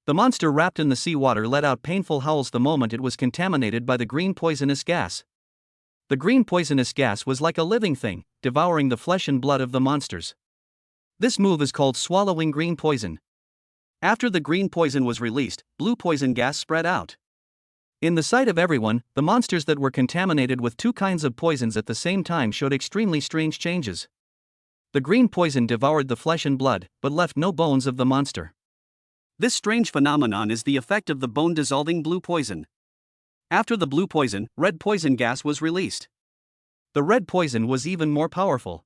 The monster wrapped in the seawater let out painful howls the moment it was contaminated by the green poisonous gas. The green poisonous gas was like a living thing, devouring the flesh and blood of the monsters. This move is called swallowing green poison. After the green poison was released, blue poison gas spread out. In the sight of everyone, the monsters that were contaminated with two kinds of poisons at the same time showed extremely strange changes. The green poison devoured the flesh and blood, but left no bones of the monster. This strange phenomenon is the effect of the bone-dissolving blue poison. After the blue poison, red poison gas was released. The red poison was even more powerful.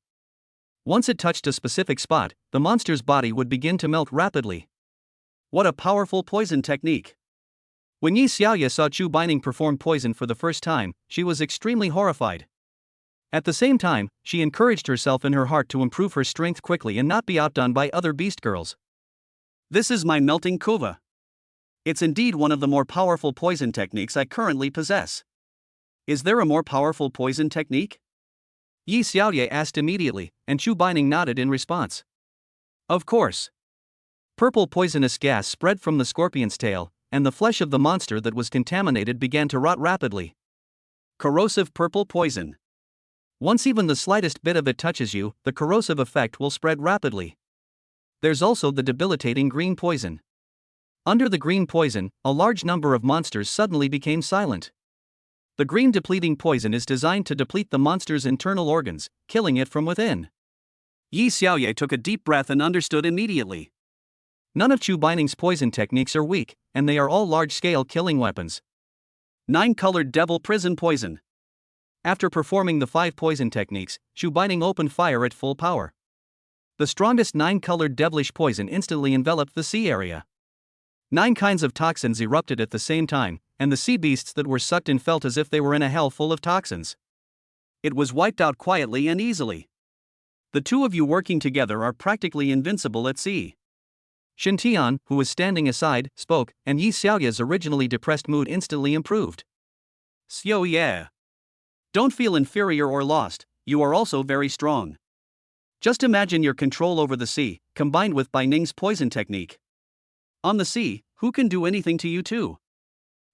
Once it touched a specific spot, the monster's body would begin to melt rapidly. What a powerful poison technique! When Yi Xiaoye saw Chu Bining perform poison for the first time, she was extremely horrified. At the same time, she encouraged herself in her heart to improve her strength quickly and not be outdone by other beast girls. This is my melting kuva. It's indeed one of the more powerful poison techniques I currently possess. Is there a more powerful poison technique? Yi Xiaoye asked immediately, and Chu Bining nodded in response. Of course. Purple poisonous gas spread from the scorpion's tail, and the flesh of the monster that was contaminated began to rot rapidly. Corrosive purple poison. Once even the slightest bit of it touches you, the corrosive effect will spread rapidly. There's also the debilitating green poison. Under the green poison, a large number of monsters suddenly became silent. The green depleting poison is designed to deplete the monster's internal organs, killing it from within. Yi Xiaoye took a deep breath and understood immediately. None of Chu Bining's poison techniques are weak, and they are all large-scale killing weapons. 9-colored devil prison poison. After performing the 5 poison techniques, Chu Bining opened fire at full power. The strongest 9-colored devilish poison instantly enveloped the sea area. 9 kinds of toxins erupted at the same time, and the sea beasts that were sucked in felt as if they were in a hell full of toxins. It was wiped out quietly and easily. The two of you working together are practically invincible at sea. Shen Tian, who was standing aside, spoke, and Yi Xiaoye's originally depressed mood instantly improved. Xiaoye. Don't feel inferior or lost, you are also very strong. Just imagine your control over the sea, combined with Bai Ning's poison technique. On the sea, who can do anything to you too?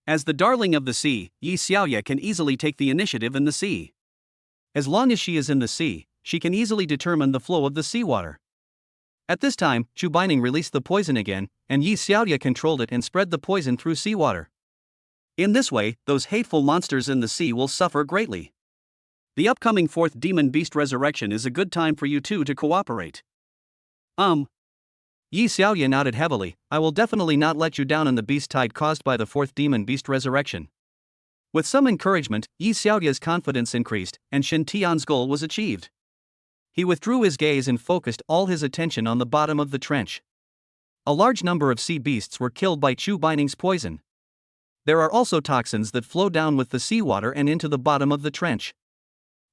As the darling of the sea, Yi Xiaoye can easily take the initiative in the sea. As long as she is in the sea, she can easily determine the flow of the seawater. At this time, Chu Bining released the poison again, and Yi Xiaoye controlled it and spread the poison through seawater. In this way, those hateful monsters in the sea will suffer greatly. The upcoming 4th Demon Beast Resurrection is a good time for you two to cooperate. Yi Xiaoye nodded heavily. I will definitely not let you down in the beast tide caused by the 4th Demon Beast Resurrection. With some encouragement, Yi Xiaoye's confidence increased, and Shen Tian's goal was achieved. He withdrew his gaze and focused all his attention on the bottom of the trench. A large number of sea beasts were killed by Chu Bining's poison. There are also toxins that flow down with the seawater and into the bottom of the trench.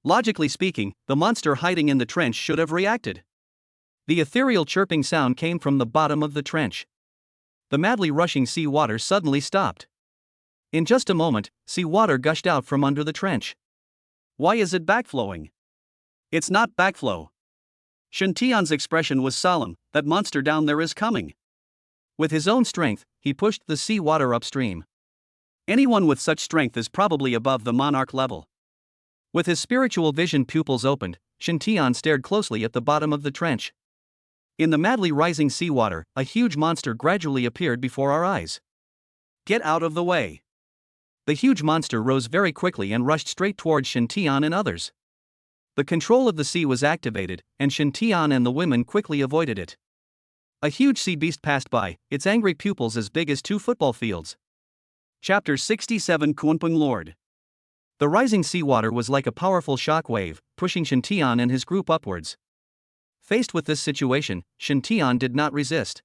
Logically speaking, the monster hiding in the trench should have reacted. The ethereal chirping sound came from the bottom of the trench. The madly rushing sea water suddenly stopped. In just a moment, sea water gushed out from under the trench. Why is it backflowing? It's not backflow. Shen Tian's expression was solemn, that monster down there is coming. With his own strength, he pushed the sea water upstream. Anyone with such strength is probably above the monarch level. With his spiritual vision pupils opened, Shen Tian stared closely at the bottom of the trench. In the madly rising seawater, a huge monster gradually appeared before our eyes. Get out of the way. The huge monster rose very quickly and rushed straight towards Shen Tian and others. The control of the sea was activated, and Shen Tian and the women quickly avoided it. A huge sea beast passed by, its angry pupils as big as 2 football fields. Chapter 67 Kunpeng Lord. The rising seawater was like a powerful shock wave, pushing Shen Tian and his group upwards. Faced with this situation, Shen Tian did not resist.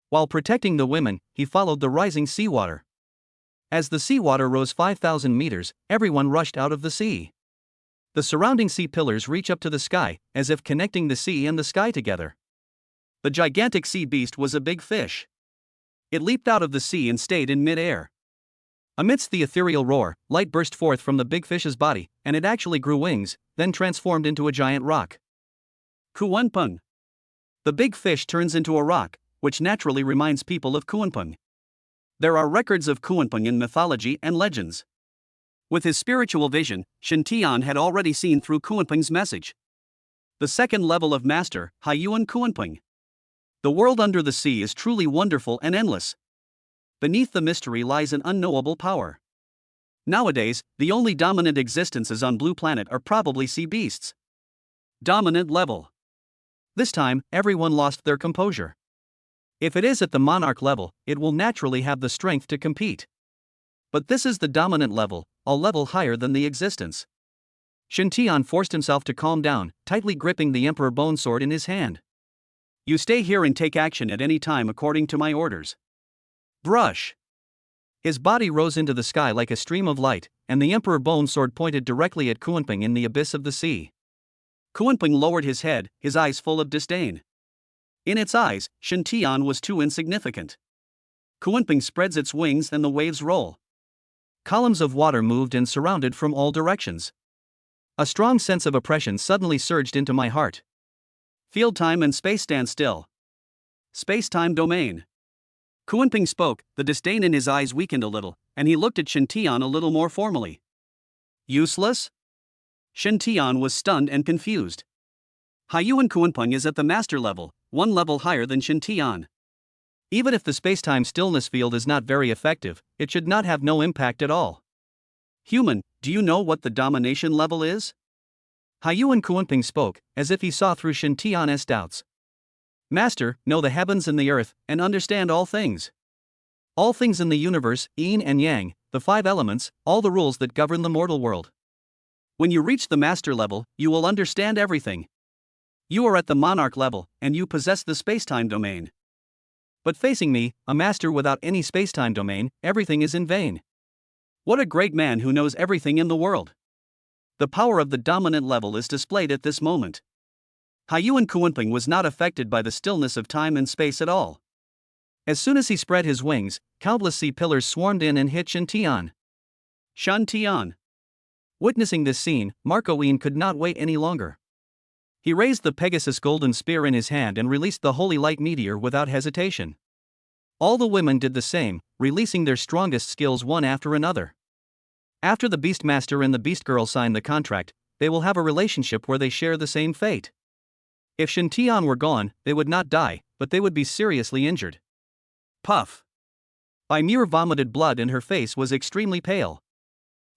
While protecting the women, he followed the rising seawater. As the seawater rose 5,000 meters, everyone rushed out of the sea. The surrounding sea pillars reach up to the sky, as if connecting the sea and the sky together. The gigantic sea beast was a big fish. It leaped out of the sea and stayed in mid-air. Amidst the ethereal roar, light burst forth from the big fish's body, and it actually grew wings, then transformed into a giant rock. Kunpeng. The big fish turns into a rock, which naturally reminds people of Kunpeng. There are records of Kunpeng in mythology and legends. With his spiritual vision, Shen Tian had already seen through Kunpeng's message. The second level of master, Haiyuan Kunpeng. The world under the sea is truly wonderful and endless. Beneath the mystery lies an unknowable power. Nowadays, the only dominant existences on Blue Planet are probably sea beasts. Dominant level. This time, everyone lost their composure. If it is at the monarch level, it will naturally have the strength to compete. But this is the dominant level, a level higher than the existence. Shen Tian forced himself to calm down, tightly gripping the Emperor Bone Sword in his hand. You stay here and take action at any time according to my orders. Brush. His body rose into the sky like a stream of light, and the Emperor Bone Sword pointed directly at Kunpeng in the abyss of the sea. Kunpeng lowered his head, his eyes full of disdain. In its eyes, Shen Tian was too insignificant. Kunpeng spreads its wings and the waves roll. Columns of water moved and surrounded from all directions. A strong sense of oppression suddenly surged into my heart. Field time and space stand still. Space-time domain. Kunpeng spoke, the disdain in his eyes weakened a little, and he looked at Shen Tian a little more formally. Useless? Shen Tian was stunned and confused. Haiyuan Kunpeng is at the master level, 1 level higher than Shen Tian. Even if the space-time stillness field is not very effective, it should not have no impact at all. Human, do you know what the domination level is? Haiyuan Kunpeng spoke, as if he saw through Shen Tian's doubts. Master, know the heavens and the earth, and understand all things. All things in the universe, yin and yang, the 5 elements, all the rules that govern the mortal world. When you reach the master level, you will understand everything. You are at the monarch level, and you possess the spacetime domain. But facing me, a master without any spacetime domain, everything is in vain. What a great man who knows everything in the world. The power of the dominant level is displayed at this moment. Haiyuan Kunpeng was not affected by the stillness of time and space at all. As soon as he spread his wings, countless sea pillars swarmed in and hit Shen Tian. Shen Tian. Witnessing this scene, Marco Yin could not wait any longer. He raised the Pegasus golden spear in his hand and released the holy light meteor without hesitation. All the women did the same, releasing their strongest skills one after another. After the Beastmaster and the Beast Girl sign the contract, they will have a relationship where they share the same fate. If Shen Tian were gone, they would not die, but they would be seriously injured. Puff. Bai Muer vomited blood and her face was extremely pale.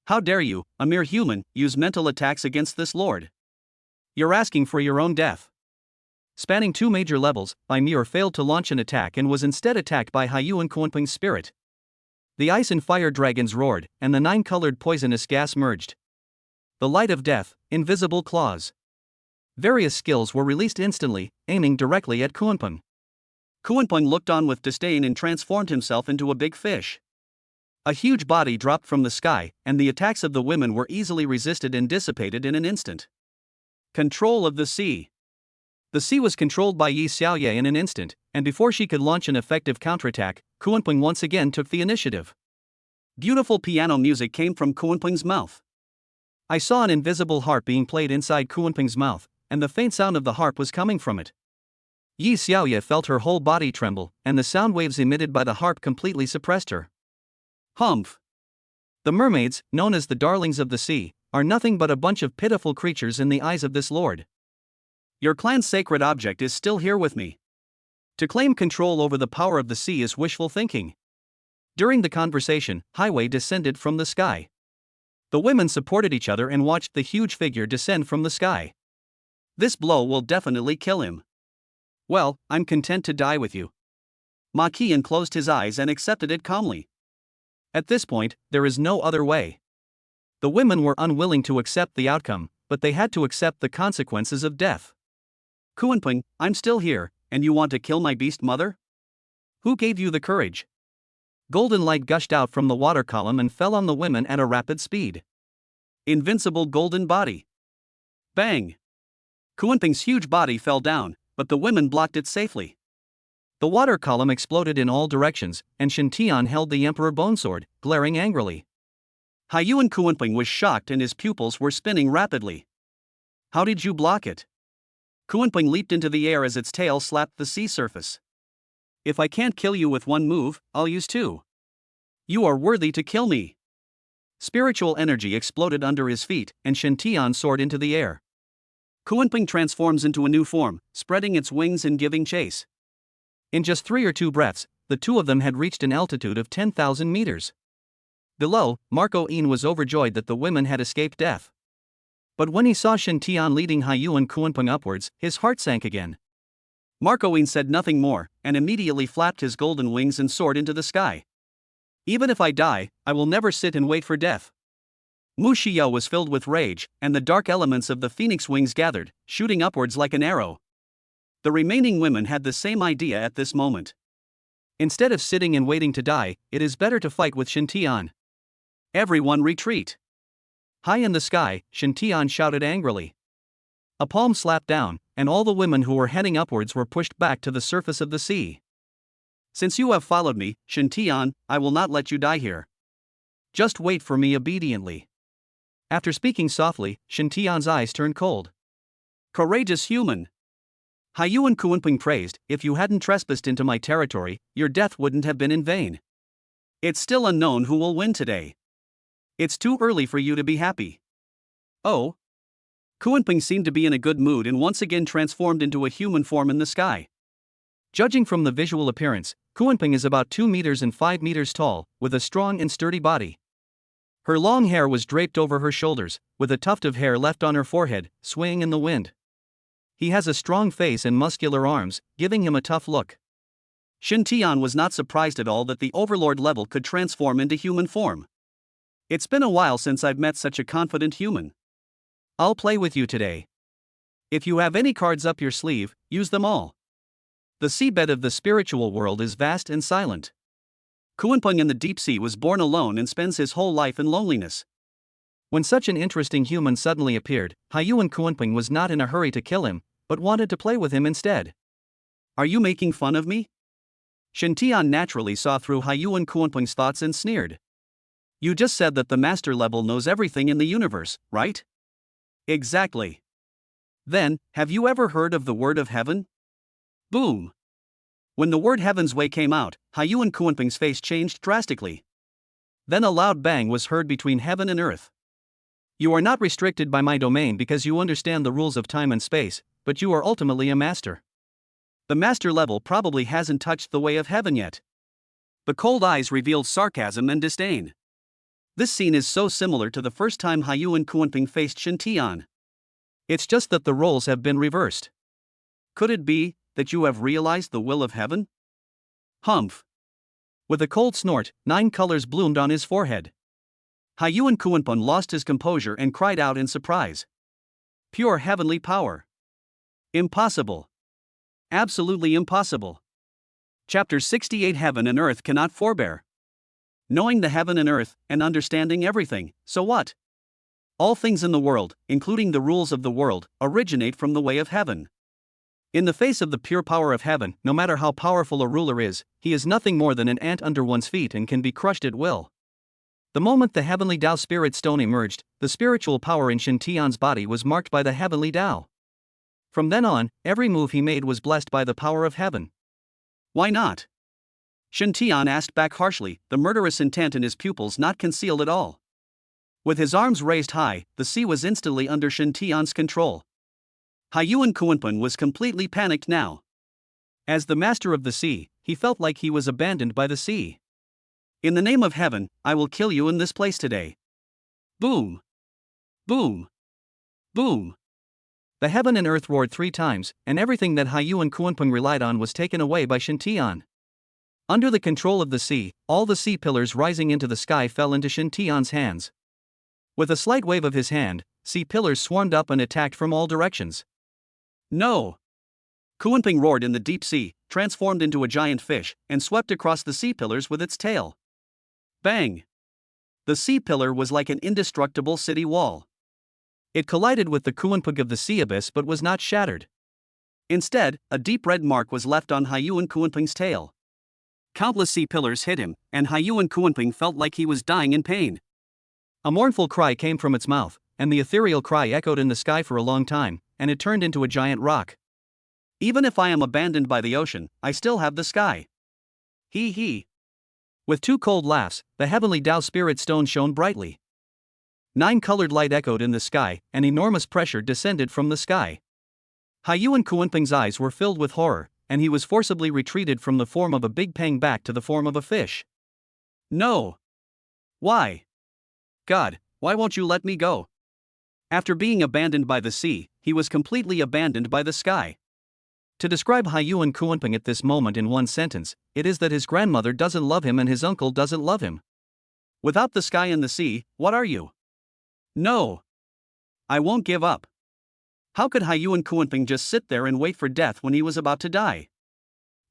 How dare you, a mere human, use mental attacks against this lord? You're asking for your own death. Spanning 2 major levels, Bai Muer failed to launch an attack and was instead attacked by Haiyuan Kunpeng's spirit. The ice and fire dragons roared, and the 9-colored poisonous gas merged. The light of death, invisible claws. Various skills were released instantly, aiming directly at Kunpeng. Kunpeng looked on with disdain and transformed himself into a big fish. A huge body dropped from the sky, and the attacks of the women were easily resisted and dissipated in an instant. Control of the sea. The sea was controlled by Yi Xiaoye in an instant, and before she could launch an effective counterattack, Kunpeng once again took the initiative. Beautiful piano music came from Kunpeng's mouth. I saw an invisible harp being played inside Kunpeng's mouth, and the faint sound of the harp was coming from it. Yi Xiaoye felt her whole body tremble, and the sound waves emitted by the harp completely suppressed her. Humph! The mermaids, known as the darlings of the sea, are nothing but a bunch of pitiful creatures in the eyes of this lord. Your clan's sacred object is still here with me. To claim control over the power of the sea is wishful thinking. During the conversation, Highway descended from the sky. The women supported each other and watched the huge figure descend from the sky. This blow will definitely kill him. Well, I'm content to die with you. Ma Qian closed his eyes and accepted it calmly. At this point, there is no other way. The women were unwilling to accept the outcome, but they had to accept the consequences of death. Kunpeng, I'm still here, and you want to kill my beast mother? Who gave you the courage? Golden light gushed out from the water column and fell on the women at a rapid speed. Invincible golden body. Bang! Kunpeng's huge body fell down, but the women blocked it safely. The water column exploded in all directions, and Shen Tian held the Emperor Bonesword, glaring angrily. Haiyuan Kunpeng was shocked and his pupils were spinning rapidly. How did you block it? Kunpeng leaped into the air as its tail slapped the sea surface. If I can't kill you with one move, I'll use two. You are worthy to kill me. Spiritual energy exploded under his feet, and Shen Tian soared into the air. Kunpeng transforms into a new form, spreading its wings and giving chase. In just 3 or 2 breaths, the two of them had reached an altitude of 10,000 meters. Below, Marco Yin was overjoyed that the women had escaped death. But when he saw Shen Tian leading Haiyuan Kunpeng upwards, his heart sank again. Marco Yin said nothing more, and immediately flapped his golden wings and soared into the sky. Even if I die, I will never sit and wait for death. Mu Xiao was filled with rage, and the dark elements of the phoenix wings gathered, shooting upwards like an arrow. The remaining women had the same idea at this moment. Instead of sitting and waiting to die, it is better to fight with Shen Tian. Everyone retreat. High in the sky, Shen Tian shouted angrily. A palm slapped down, and all the women who were heading upwards were pushed back to the surface of the sea. Since you have followed me, Shen Tian, I will not let you die here. Just wait for me obediently. After speaking softly, Shen Tian's eyes turned cold. Courageous human. Haiyuan Kunpeng praised, if you hadn't trespassed into my territory, your death wouldn't have been in vain. It's still unknown who will win today. It's too early for you to be happy. Oh? Kunpeng seemed to be in a good mood and once again transformed into a human form in the sky. Judging from the visual appearance, Kunpeng is about 2 meters and 5 meters tall, with a strong and sturdy body. Her long hair was draped over her shoulders, with a tuft of hair left on her forehead, swaying in the wind. He has a strong face and muscular arms, giving him a tough look. Shen Tian was not surprised at all that the overlord level could transform into human form. It's been a while since I've met such a confident human. I'll play with you today. If you have any cards up your sleeve, use them all. The seabed of the spiritual world is vast and silent. Kunpeng in the deep sea was born alone and spends his whole life in loneliness. When such an interesting human suddenly appeared, Haiyuan Kunpeng was not in a hurry to kill him, but wanted to play with him instead. Are you making fun of me? Shen Tian naturally saw through Haiyuan Kunpeng's thoughts and sneered. You just said that the master level knows everything in the universe, right? Exactly. Then, have you ever heard of the word of heaven? Boom! When the word Heaven's Way came out, Haiyuan Kunpeng's face changed drastically. Then a loud bang was heard between heaven and earth. You are not restricted by my domain because you understand the rules of time and space, but you are ultimately a master. The master level probably hasn't touched the way of heaven yet. The cold eyes revealed sarcasm and disdain. This scene is so similar to the first time Haiyuan Kunpeng faced Shen Tian. It's just that the roles have been reversed. Could it be that you have realized the will of heaven? Humph! With a cold snort, 9 colors bloomed on his forehead. Haiyuan Kunpeng lost his composure and cried out in surprise. Pure heavenly power. Impossible. Absolutely impossible. Chapter 68 Heaven and Earth cannot forbear. Knowing the heaven and earth, and understanding everything, so what? All things in the world, including the rules of the world, originate from the way of heaven. In the face of the pure power of heaven, no matter how powerful a ruler is, he is nothing more than an ant under one's feet and can be crushed at will. The moment the heavenly Tao Spirit Stone emerged, the spiritual power in Shen Tian's body was marked by the heavenly Tao. From then on, every move he made was blessed by the power of heaven. Why not? Shen Tian asked back harshly, the murderous intent in his pupils not concealed at all. With his arms raised high, the sea was instantly under Shen Tian's control. Haiyuan Kuanping was completely panicked now. As the master of the sea, he felt like he was abandoned by the sea. In the name of heaven, I will kill you in this place today. Boom! Boom! Boom! The heaven and earth roared 3 times, and everything that Haiyuan Kuanping relied on was taken away by Shen Tian. Under the control of the sea, all the sea pillars rising into the sky fell into Shen Tian's hands. With a slight wave of his hand, sea pillars swarmed up and attacked from all directions. No! Kuanping roared in the deep sea, transformed into a giant fish, and swept across the sea pillars with its tail. Bang! The sea pillar was like an indestructible city wall. It collided with the Kuanping of the sea abyss but was not shattered. Instead, a deep red mark was left on Haiyuan Kuanping's tail. Countless sea pillars hit him, and Haiyuan Kuanping felt like he was dying in pain. A mournful cry came from its mouth, and the ethereal cry echoed in the sky for a long time, and it turned into a giant rock. Even if I am abandoned by the ocean, I still have the sky. Hee hee. With 2 cold laughs, the heavenly Tao Spirit Stone shone brightly. 9 colored light echoed in the sky, and enormous pressure descended from the sky. Haiyuan Kuanping's eyes were filled with horror, and he was forcibly retreated from the form of a big pang back to the form of a fish. No! Why? God, why won't you let me go? After being abandoned by the sea, he was completely abandoned by the sky. To describe Haiyuan Kuanping at this moment in one sentence, it is that his grandmother doesn't love him and his uncle doesn't love him. Without the sky and the sea, what are you? No! I won't give up. How could Haiyuan Kuanping just sit there and wait for death when he was about to die?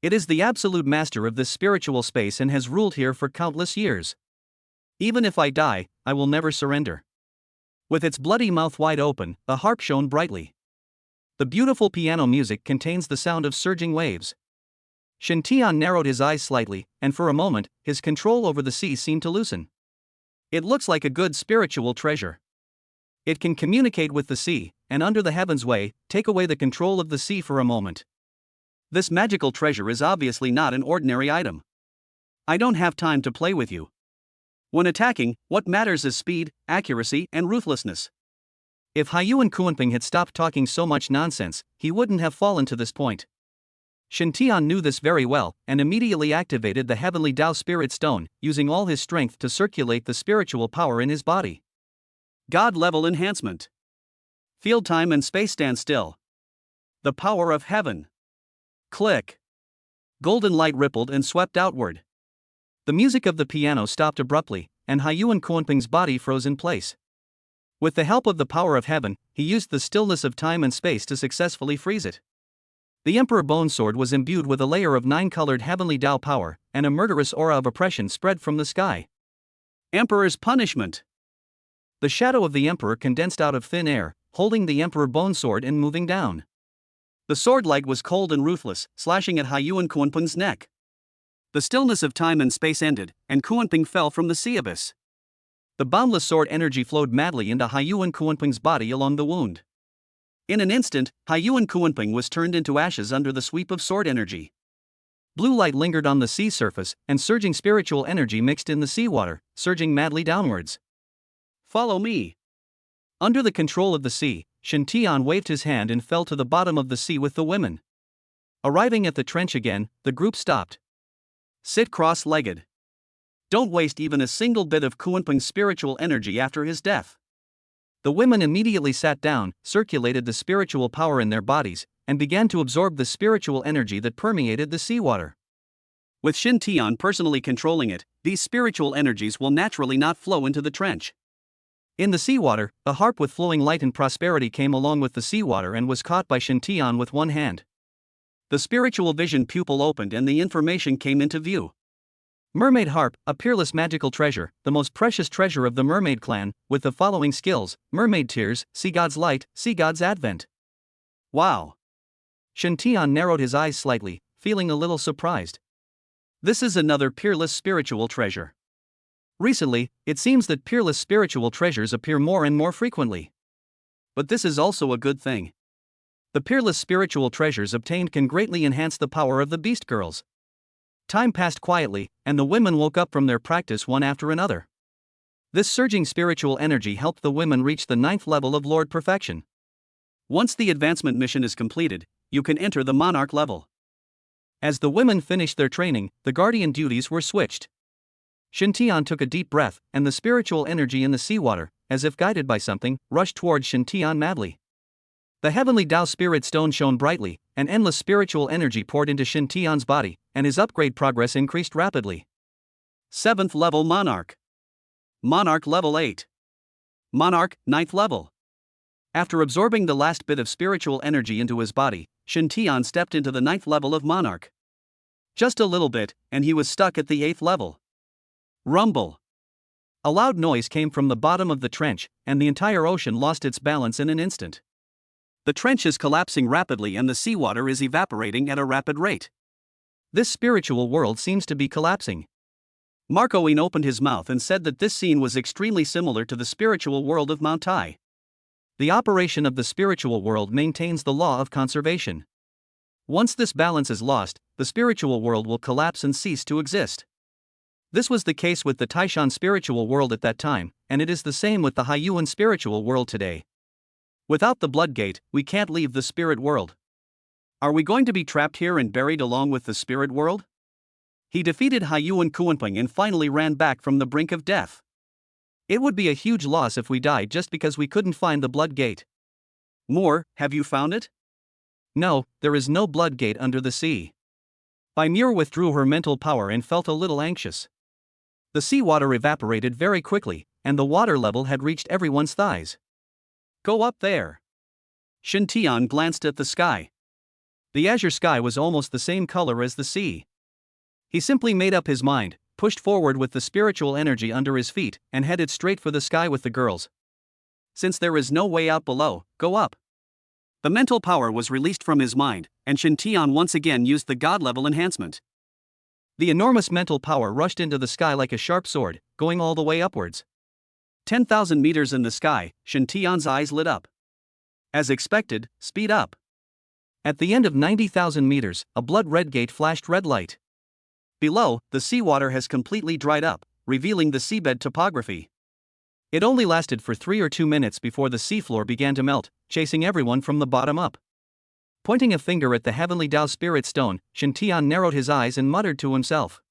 It is the absolute master of this spiritual space and has ruled here for countless years. Even if I die, I will never surrender. With its bloody mouth wide open, the harp shone brightly. The beautiful piano music contains the sound of surging waves. Shen Tian narrowed his eyes slightly, and for a moment, his control over the sea seemed to loosen. It looks like a good spiritual treasure. It can communicate with the sea, and under the heaven's way, take away the control of the sea for a moment. This magical treasure is obviously not an ordinary item. I don't have time to play with you. When attacking, what matters is speed, accuracy, and ruthlessness. If Haiyuan Kuanping had stopped talking so much nonsense, he wouldn't have fallen to this point. Shen Tian knew this very well, and immediately activated the heavenly Tao Spirit Stone, using all his strength to circulate the spiritual power in his body. God-level enhancement. Field time and space stand still. The power of heaven. Click. Golden light rippled and swept outward. The music of the piano stopped abruptly, and Haiyuan Kuanping's body froze in place. With the help of the power of heaven, he used the stillness of time and space to successfully freeze it. The Emperor Bone Sword was imbued with a layer of 9-colored heavenly Tao power, and a murderous aura of oppression spread from the sky. Emperor's punishment. The shadow of the Emperor condensed out of thin air, holding the Emperor Bone Sword and moving down. The sword light was cold and ruthless, slashing at Haiyuan Kuanping's neck. The stillness of time and space ended, and Kuanping fell from the sea abyss. The boundless sword energy flowed madly into Haiyuan Kuanping's body along the wound. In an instant, Haiyuan Kuanping was turned into ashes under the sweep of sword energy. Blue light lingered on the sea surface, and surging spiritual energy mixed in the seawater, surging madly downwards. Follow me. Under the control of the sea, Shen Tian waved his hand and fell to the bottom of the sea with the women. Arriving at the trench again, the group stopped. Sit cross-legged. Don't waste even a single bit of Kuanping's spiritual energy after his death. The women immediately sat down, circulated the spiritual power in their bodies, and began to absorb the spiritual energy that permeated the seawater. With Shen Tian personally controlling it, these spiritual energies will naturally not flow into the trench. In the seawater, a harp with flowing light and prosperity came along with the seawater and was caught by Shen Tian with one hand. The spiritual vision pupil opened and the information came into view. Mermaid Harp, a peerless magical treasure, the most precious treasure of the Mermaid clan, with the following skills: Mermaid Tears, Sea God's Light, Sea God's Advent. Wow! Shen Tian narrowed his eyes slightly, feeling a little surprised. This is another peerless spiritual treasure. Recently, it seems that peerless spiritual treasures appear more and more frequently. But this is also a good thing. The peerless spiritual treasures obtained can greatly enhance the power of the beast girls. Time passed quietly, and the women woke up from their practice one after another. This surging spiritual energy helped the women reach the 9th level of Lord Perfection. Once the advancement mission is completed, you can enter the monarch level. As the women finished their training, the guardian duties were switched. Shintian took a deep breath, and the spiritual energy in the seawater, as if guided by something, rushed towards Shintian madly. The heavenly Tao Spirit Stone shone brightly, and endless spiritual energy poured into Shintian's body, and his upgrade progress increased rapidly. 7th level Monarch. Monarch level 8. Monarch, 9th level. After absorbing the last bit of spiritual energy into his body, Shintian stepped into the 9th level of Monarch. Just a little bit, and he was stuck at the 8th level. Rumble. A loud noise came from the bottom of the trench, and the entire ocean lost its balance in an instant. The trench is collapsing rapidly and the seawater is evaporating at a rapid rate. This spiritual world seems to be collapsing. Marcoine opened his mouth and said that this scene was extremely similar to the spiritual world of Mount Tai. The operation of the spiritual world maintains the law of conservation. Once this balance is lost, the spiritual world will collapse and cease to exist. This was the case with the Taishan spiritual world at that time, and it is the same with the Haiyuan spiritual world today. Without the blood gate, we can't leave the spirit world. Are we going to be trapped here and buried along with the spirit world? He defeated Haiyuan Kuanping and finally ran back from the brink of death. It would be a huge loss if we died just because we couldn't find the blood gate. Muer, have you found it? No, there is no blood gate under the sea. Bai Muer withdrew her mental power and felt a little anxious. The seawater evaporated very quickly, and the water level had reached everyone's thighs. Go up there. Shintian glanced at the sky. The azure sky was almost the same color as the sea. He simply made up his mind, pushed forward with the spiritual energy under his feet, and headed straight for the sky with the girls. Since there is no way out below, go up. The mental power was released from his mind, and Shintian once again used the God-level enhancement. The enormous mental power rushed into the sky like a sharp sword, going all the way upwards. 10,000 meters in the sky, Shintian's eyes lit up. As expected, speed up. At the end of 90,000 meters, a blood-red gate flashed red light. Below, the seawater has completely dried up, revealing the seabed topography. It only lasted for 3 or 2 minutes before the seafloor began to melt, chasing everyone from the bottom up. Pointing a finger at the heavenly Tao Spirit Stone, Shintian narrowed his eyes and muttered to himself.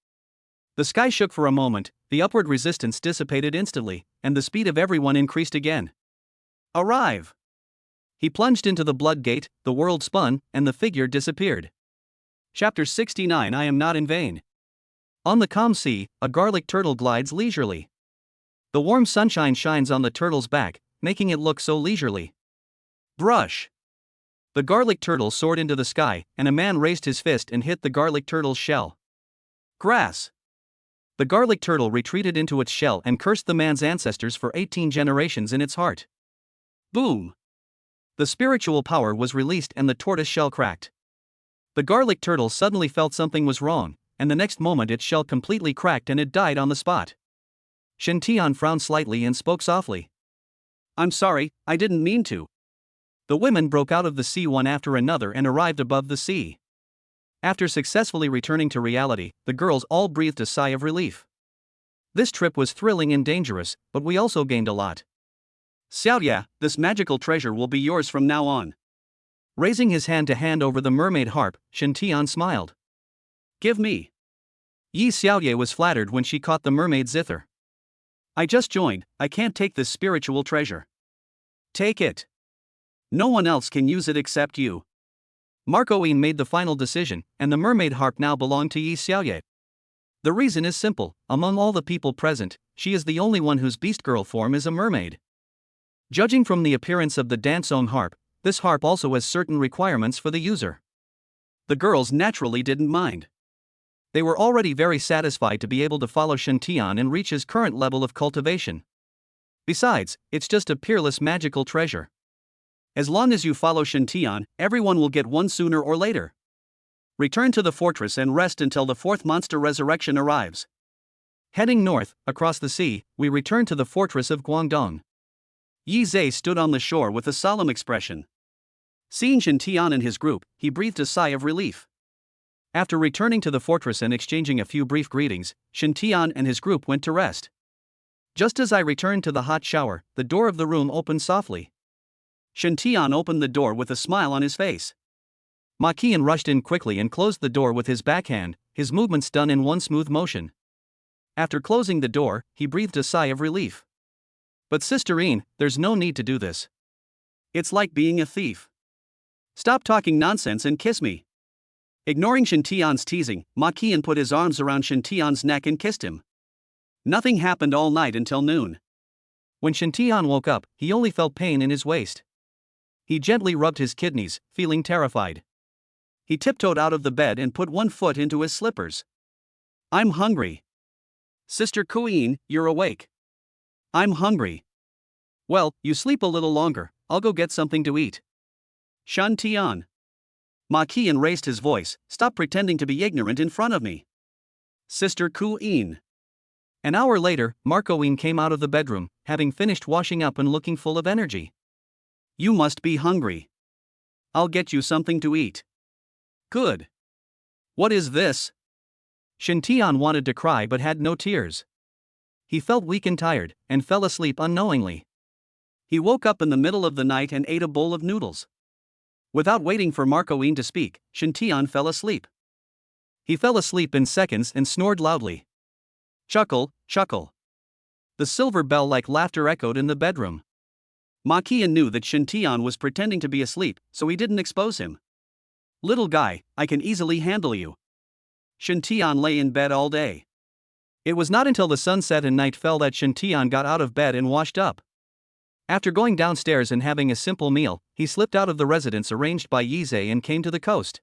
The sky shook for a moment, the upward resistance dissipated instantly, and the speed of everyone increased again. Arrive! He plunged into the blood gate, the world spun, and the figure disappeared. Chapter 69 I am not in vain. On the calm sea, a garlic turtle glides leisurely. The warm sunshine shines on the turtle's back, making it look so leisurely. Brush! The garlic turtle soared into the sky, and a man raised his fist and hit the garlic turtle's shell. Grass! The garlic turtle retreated into its shell and cursed the man's ancestors for 18 generations in its heart. Boom! The spiritual power was released and the tortoise shell cracked. The garlic turtle suddenly felt something was wrong, and the next moment its shell completely cracked and it died on the spot. Shintian frowned slightly and spoke softly. I'm sorry, I didn't mean to. The women broke out of the sea one after another and arrived above the sea. After successfully returning to reality, the girls all breathed a sigh of relief. This trip was thrilling and dangerous, but we also gained a lot. Xiaoya, this magical treasure will be yours from now on. Raising his hand to hand over the mermaid harp, Shintian smiled. Give me. Yi Xiaoye was flattered when she caught the mermaid zither. I just joined, I can't take this spiritual treasure. Take it. No one else can use it except you. Marcoine made the final decision, and the mermaid harp now belonged to Yi Xiaoye. The reason is simple: among all the people present, she is the only one whose beast girl form is a mermaid. Judging from the appearance of the dancong harp, this harp also has certain requirements for the user. The girls naturally didn't mind. They were already very satisfied to be able to follow Shintian and reach his current level of cultivation. Besides, it's just a peerless magical treasure. As long as you follow Shintian, everyone will get one sooner or later. Return to the fortress and rest until the 4th monster resurrection arrives. Heading north, across the sea, we return to the fortress of Guangdong. Yi Zhe stood on the shore with a solemn expression. Seeing Shen Tian and his group, he breathed a sigh of relief. After returning to the fortress and exchanging a few brief greetings, Shen Tian and his group went to rest. Just as I returned to the hot shower, the door of the room opened softly. Shen Tian opened the door with a smile on his face. Ma Qian rushed in quickly and closed the door with his backhand, his movements done in one smooth motion. After closing the door, he breathed a sigh of relief. But Sister Yin, there's no need to do this. It's like being a thief. Stop talking nonsense and kiss me. Ignoring Shen Tian's teasing, Ma Qian put his arms around Shen Tian's neck and kissed him. Nothing happened all night until noon. When Shen Tian woke up, he only felt pain in his waist. He gently rubbed his kidneys, feeling terrified. He tiptoed out of the bed and put one foot into his slippers. I'm hungry. Sister Kuyin, you're awake. I'm hungry. Well, you sleep a little longer, I'll go get something to eat. Shen Tian. Ma Qian raised his voice, stop pretending to be ignorant in front of me. Sister Kuyin. An hour later, Marco Yin came out of the bedroom, having finished washing up and looking full of energy. You must be hungry. I'll get you something to eat. Good. What is this? Shen Tian wanted to cry but had no tears. He felt weak and tired, and fell asleep unknowingly. He woke up in the middle of the night and ate a bowl of noodles. Without waiting for Marco Yin to speak, Shen Tian fell asleep. He fell asleep in seconds and snored loudly. Chuckle, chuckle. The silver bell-like laughter echoed in the bedroom. Ma Qian knew that Shen Tian was pretending to be asleep, so he didn't expose him. Little guy, I can easily handle you. Shen Tian lay in bed all day. It was not until the sun set and night fell that Shen Tian got out of bed and washed up. After going downstairs and having a simple meal, he slipped out of the residence arranged by Yi Zhe and came to the coast.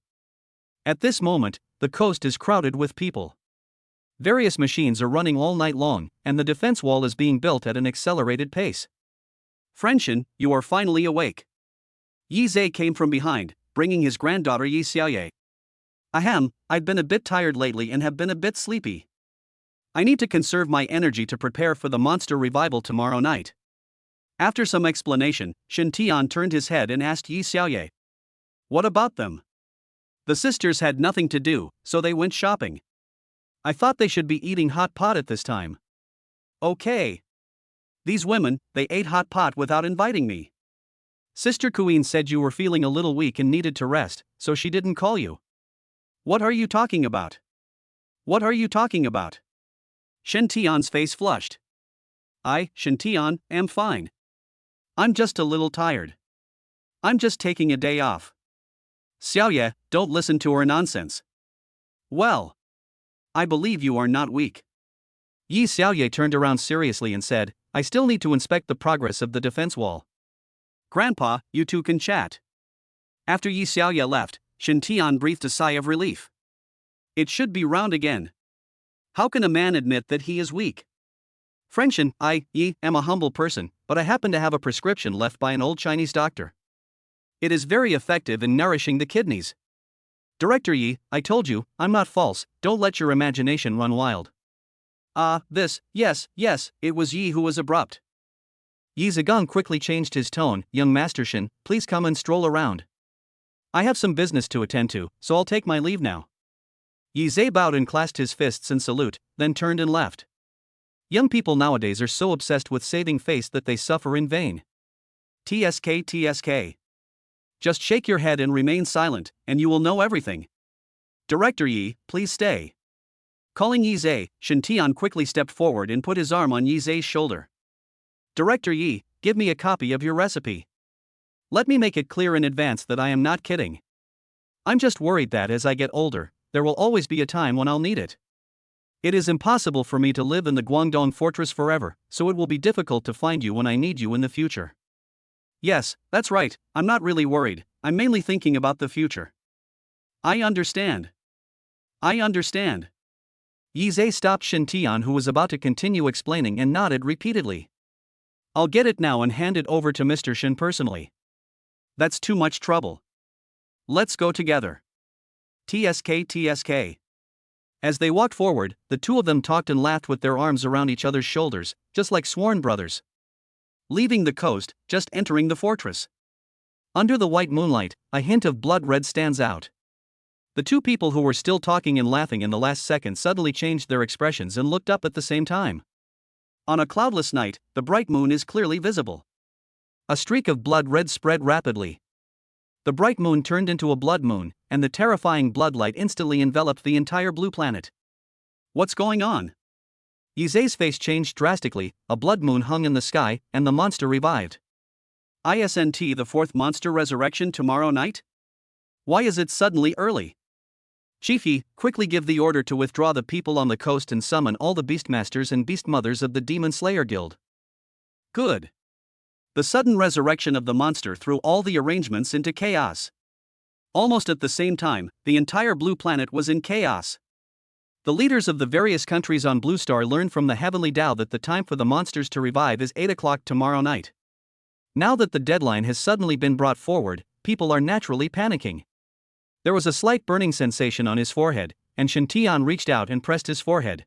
At this moment, the coast is crowded with people. Various machines are running all night long, and the defense wall is being built at an accelerated pace. Friend Shen, you are finally awake. Yi Zhe came from behind, bringing his granddaughter Yi Xiaoye. Ahem, I've been a bit tired lately and have been a bit sleepy. I need to conserve my energy to prepare for the monster revival tomorrow night. After some explanation, Shen Tian turned his head and asked Yi Xiaoye. What about them? The sisters had nothing to do, so they went shopping. I thought they should be eating hot pot at this time. Okay. These women, they ate hot pot without inviting me. Sister Kuyin said you were feeling a little weak and needed to rest, so she didn't call you. What are you talking about? What are you talking about? Shen Tian's face flushed. I, Shen Tian, am fine. I'm just a little tired. I'm just taking a day off. Xiaoye, don't listen to her nonsense. Well, I believe you are not weak. Yi Xiaoye turned around seriously and said, I still need to inspect the progress of the defense wall. Grandpa, you two can chat. After Yi Xiaoye left, Shen Tian breathed a sigh of relief. It should be round again. How can a man admit that he is weak? Friend Shen, I, Yi, am a humble person, but I happen to have a prescription left by an old Chinese doctor. It is very effective in nourishing the kidneys. Director Yi, I told you, I'm not false, don't let your imagination run wild. Yes, it was Yi who was abrupt. Yi Zhegang quickly changed his tone, young Master Shen, please come and stroll around. I have some business to attend to, so I'll take my leave now. Yi Zhe bowed and clasped his fists in salute, then turned and left. Young people nowadays are so obsessed with saving face that they suffer in vain. TSK. Just shake your head and remain silent, and you will know everything. Director Yi, please stay. Calling Yi Zhe, Shen Tian quickly stepped forward and put his arm on Yi Zhe's shoulder. Director Yi, give me a copy of your recipe. Let me make it clear in advance that I am not kidding. I'm just worried that as I get older, there will always be a time when I'll need it. It is impossible for me to live in the Guangdong fortress forever, so it will be difficult to find you when I need you in the future. Yes, that's right, I'm not really worried, I'm mainly thinking about the future. I understand. Yi Zhe stopped Shen Tian, who was about to continue explaining, and nodded repeatedly. I'll get it now and hand it over to Mr. Shen personally. That's too much trouble. Let's go together. TSK. As they walked forward, the two of them talked and laughed with their arms around each other's shoulders, just like sworn brothers. Leaving the coast, just entering the fortress. Under the white moonlight, a hint of blood red stands out. The two people who were still talking and laughing in the last second suddenly changed their expressions and looked up at the same time. On a cloudless night, the bright moon is clearly visible. A streak of blood red spread rapidly. The bright moon turned into a blood moon, and the terrifying blood light instantly enveloped the entire blue planet. What's going on? Yizhe's face changed drastically, a blood moon hung in the sky, and the monster revived. Isn't the fourth monster resurrection tomorrow night? Why is it suddenly early? Chief Yi, quickly give the order to withdraw the people on the coast and summon all the Beastmasters and Beastmothers of the Demon Slayer Guild. Good. The sudden resurrection of the monster threw all the arrangements into chaos. Almost at the same time, the entire blue planet was in chaos. The leaders of the various countries on Blue Star learned from the Heavenly Tao that the time for the monsters to revive is 8 o'clock tomorrow night. Now that the deadline has suddenly been brought forward, people are naturally panicking. There was a slight burning sensation on his forehead, and Shen Tian reached out and pressed his forehead.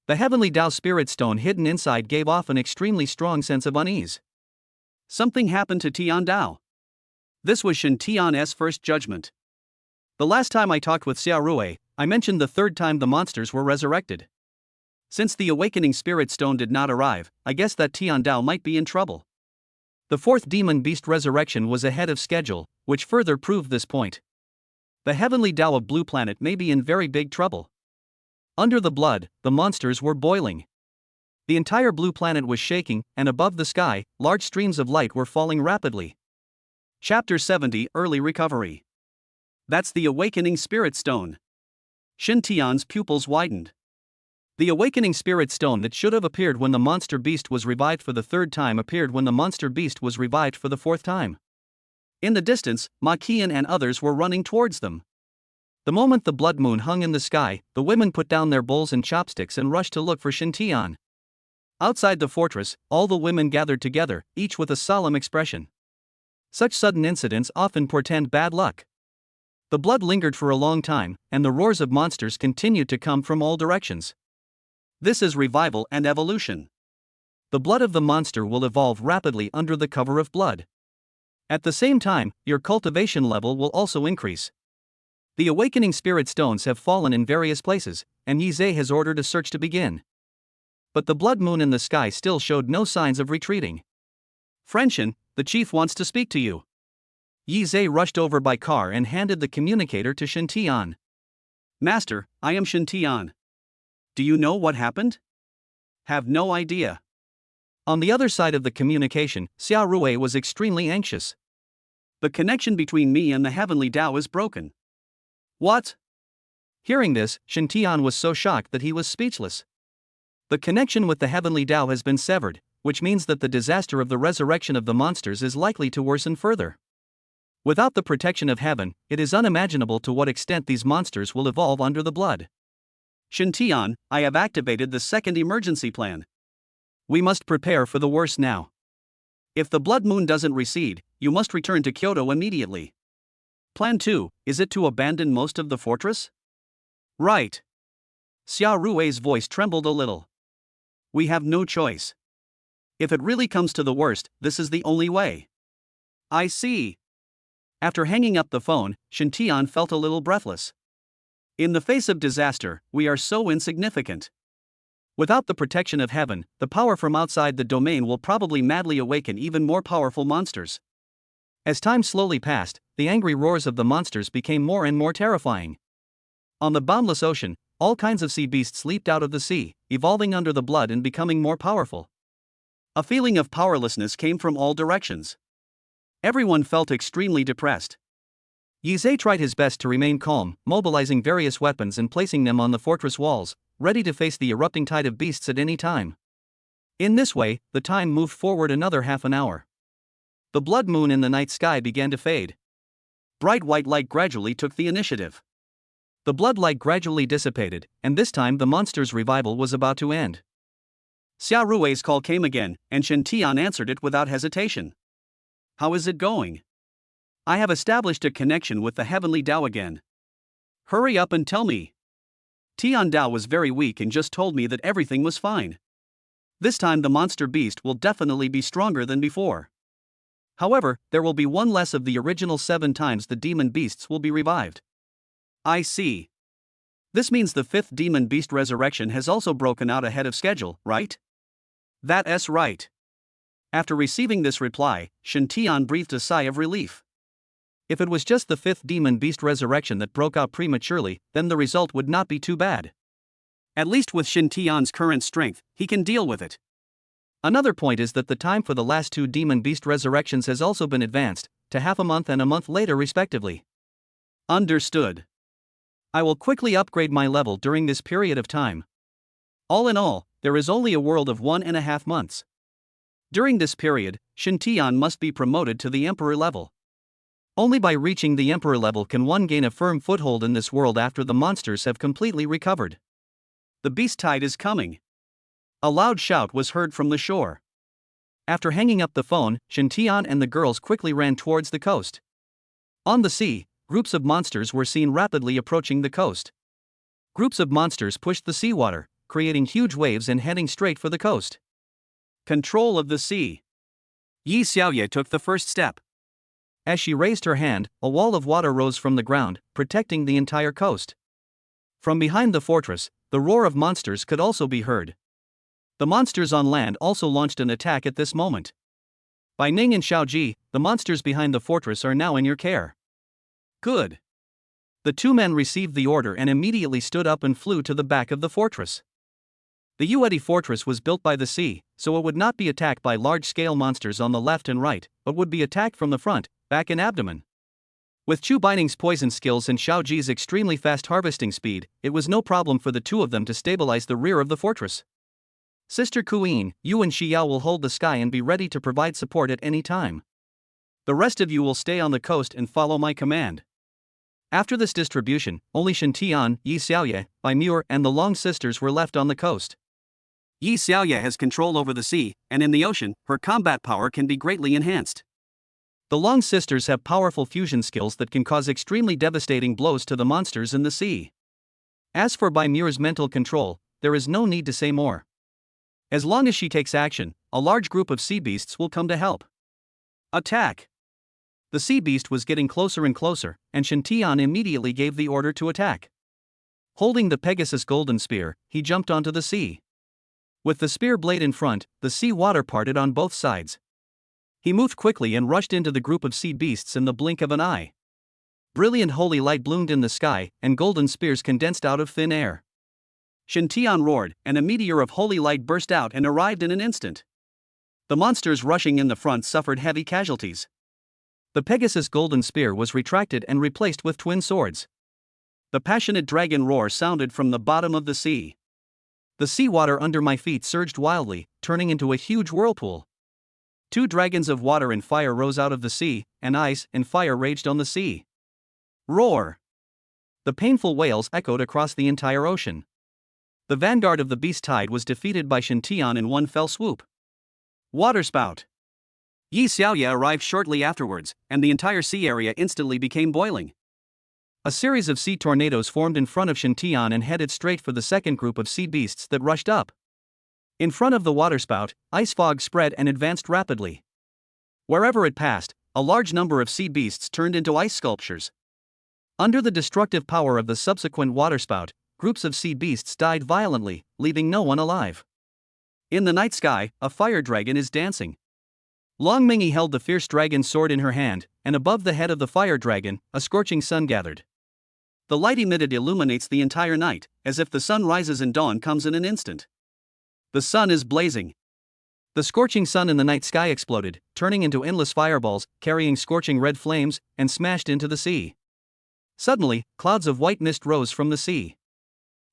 The Heavenly Tao Spirit Stone hidden inside gave off an extremely strong sense of unease. Something happened to Tian Dao. This was Shen Tian's first judgment. The last time I talked with Xiao Rui, I mentioned the third time the monsters were resurrected. Since the Awakening Spirit Stone did not arrive, I guess that Tian Dao might be in trouble. The fourth demon beast resurrection was ahead of schedule, which further proved this point. The Heavenly Tao of Blue Planet may be in very big trouble. Under the blood, the monsters were boiling. The entire blue planet was shaking, and above the sky, large streams of light were falling rapidly. Chapter 70 Early Recovery. That's the Awakening Spirit Stone. Shen Tian's pupils widened. The Awakening Spirit Stone that should have appeared when the monster beast was revived for the third time appeared when the monster beast was revived for the fourth time. In the distance, Ma Qian and others were running towards them. The moment the blood moon hung in the sky, the women put down their bowls and chopsticks and rushed to look for Shen Tian. Outside the fortress, all the women gathered together, each with a solemn expression. Such sudden incidents often portend bad luck. The blood lingered for a long time, and the roars of monsters continued to come from all directions. This is revival and evolution. The blood of the monster will evolve rapidly under the cover of blood. At the same time, your cultivation level will also increase. The Awakening Spirit Stones have fallen in various places, and Yizhe has ordered a search to begin. But the blood moon in the sky still showed no signs of retreating. Friend Shen, the chief wants to speak to you. Yizhe rushed over by car and handed the communicator to Shen Tian. Master, I am Shen Tian. Do you know what happened? Have no idea. On the other side of the communication, Xiao Rui was extremely anxious. The connection between me and the Heavenly Tao is broken. What? Hearing this, Shen Tian was so shocked that he was speechless. The connection with the Heavenly Tao has been severed, which means that the disaster of the resurrection of the monsters is likely to worsen further. Without the protection of heaven, it is unimaginable to what extent these monsters will evolve under the blood. Shen Tian, I have activated the second emergency plan. We must prepare for the worst now. If the blood moon doesn't recede, you must return to Kyoto immediately. Plan 2, is it to abandon most of the fortress? Right. Xiao Rui's voice trembled a little. We have no choice. If it really comes to the worst, this is the only way. I see. After hanging up the phone, Shen Tian felt a little breathless. In the face of disaster, we are so insignificant. Without the protection of heaven, the power from outside the domain will probably madly awaken even more powerful monsters. As time slowly passed, the angry roars of the monsters became more and more terrifying. On the boundless ocean, all kinds of sea beasts leaped out of the sea, evolving under the blood and becoming more powerful. A feeling of powerlessness came from all directions. Everyone felt extremely depressed. Yizhe tried his best to remain calm, mobilizing various weapons and placing them on the fortress walls, ready to face the erupting tide of beasts at any time. In this way, the time moved forward another half an hour. The blood moon in the night sky began to fade. Bright white light gradually took the initiative. The blood light gradually dissipated, and this time the monster's revival was about to end. Xiao Rui's call came again, and Shen Tian answered it without hesitation. How is it going? I have established a connection with the Heavenly Tao again. Hurry up and tell me. Tian Dao was very weak and just told me that everything was fine. This time the monster beast will definitely be stronger than before. However, there will be one less of the original 7 times the demon beasts will be revived. I see. This means the 5th demon beast resurrection has also broken out ahead of schedule, right? That's right. After receiving this reply, Shen Tian breathed a sigh of relief. If it was just the 5th demon beast resurrection that broke out prematurely, then the result would not be too bad. At least with Shen Tian's current strength, he can deal with it. Another point is that the time for the last 2 demon beast resurrections has also been advanced, to half a month and a month later respectively. Understood. I will quickly upgrade my level during this period of time. All in all, there is only a world of 1.5 months. During this period, Shen Tian must be promoted to the Emperor level. Only by reaching the Emperor level can one gain a firm foothold in this world after the monsters have completely recovered. The beast tide is coming. A loud shout was heard from the shore. After hanging up the phone, Shen Tian and the girls quickly ran towards the coast. On the sea, groups of monsters were seen rapidly approaching the coast. Groups of monsters pushed the seawater, creating huge waves and heading straight for the coast. Control of the sea. Yi Xiaoye took the first step. As she raised her hand, a wall of water rose from the ground, protecting the entire coast. From behind the fortress, the roar of monsters could also be heard. The monsters on land also launched an attack at this moment. Bai Ning and Shiao Ji, the monsters behind the fortress are now in your care. Good. The 2 men received the order and immediately stood up and flew to the back of the fortress. The Yuedi fortress was built by the sea, so it would not be attacked by large-scale monsters on the left and right, but would be attacked from the front, back and abdomen. With Chu Bining's poison skills and Shiao Ji's extremely fast harvesting speed, it was no problem for the 2 of them to stabilize the rear of the fortress. Sister Kuyin, you and Xiao will hold the sky and be ready to provide support at any time. The rest of you will stay on the coast and follow my command. After this distribution, only Shen Tian, Yi Xiaoye, Bai Muer and the Long sisters were left on the coast. Yi Xiaoye has control over the sea, and in the ocean, her combat power can be greatly enhanced. The Long sisters have powerful fusion skills that can cause extremely devastating blows to the monsters in the sea. As for Bai Muer's mental control, there is no need to say more. As long as she takes action, a large group of sea beasts will come to help. Attack! The sea beast was getting closer and closer, and Shen Tian immediately gave the order to attack. Holding the Pegasus golden spear, he jumped onto the sea. With the spear blade in front, the sea water parted on both sides. He moved quickly and rushed into the group of sea beasts in the blink of an eye. Brilliant holy light bloomed in the sky, and golden spears condensed out of thin air. Shen Tian roared, and a meteor of holy light burst out and arrived in an instant. The monsters rushing in the front suffered heavy casualties. The Pegasus golden spear was retracted and replaced with twin swords. The passionate dragon roar sounded from the bottom of the sea. The seawater under my feet surged wildly, turning into a huge whirlpool. 2 dragons of water and fire rose out of the sea, and ice and fire raged on the sea. Roar! The painful wails echoed across the entire ocean. The vanguard of the beast tide was defeated by Shen Tian in one fell swoop. Waterspout! Yi Xiaoye arrived shortly afterwards, and the entire sea area instantly became boiling. A series of sea tornadoes formed in front of Shen Tian and headed straight for the second group of sea beasts that rushed up. In front of the waterspout, ice fog spread and advanced rapidly. Wherever it passed, a large number of sea beasts turned into ice sculptures. Under the destructive power of the subsequent waterspout, groups of sea beasts died violently, leaving no one alive. In the night sky, a fire dragon is dancing. Long Mingi held the fierce dragon sword in her hand, and above the head of the fire dragon, a scorching sun gathered. The light emitted illuminates the entire night, as if the sun rises and dawn comes in an instant. The sun is blazing. The scorching sun in the night sky exploded, turning into endless fireballs, carrying scorching red flames, and smashed into the sea. Suddenly, clouds of white mist rose from the sea.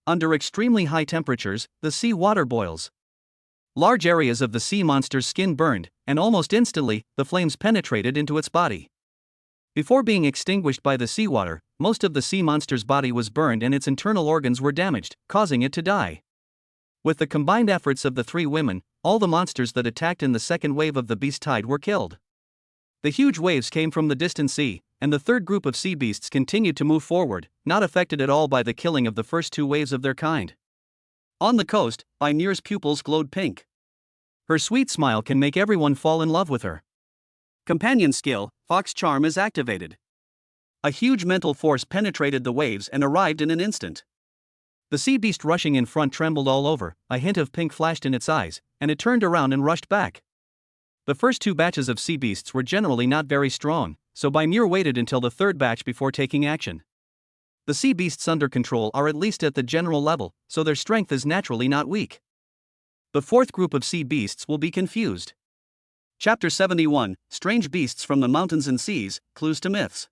Under extremely high temperatures, the sea water boils. Large areas of the sea monster's skin burned, and almost instantly, the flames penetrated into its body. Before being extinguished by the seawater, most of the sea monster's body was burned and its internal organs were damaged, causing it to die. With the combined efforts of the 3 women, all the monsters that attacked in the second wave of the beast tide were killed. The huge waves came from the distant sea, and the third group of sea beasts continued to move forward, not affected at all by the killing of the first 2 waves of their kind. On the coast, Bai Muer's pupils glowed pink. Her sweet smile can make everyone fall in love with her. Companion skill, Fox Charm is activated. A huge mental force penetrated the waves and arrived in an instant. The sea beast rushing in front trembled all over, a hint of pink flashed in its eyes, and it turned around and rushed back. The first two batches of sea beasts were generally not very strong, so Bai Muer waited until the third batch before taking action. The sea beasts under control are at least at the general level, so their strength is naturally not weak. The fourth group of sea beasts will be confused. Chapter 71, Strange Beasts from the Mountains and Seas, Clues to Myths.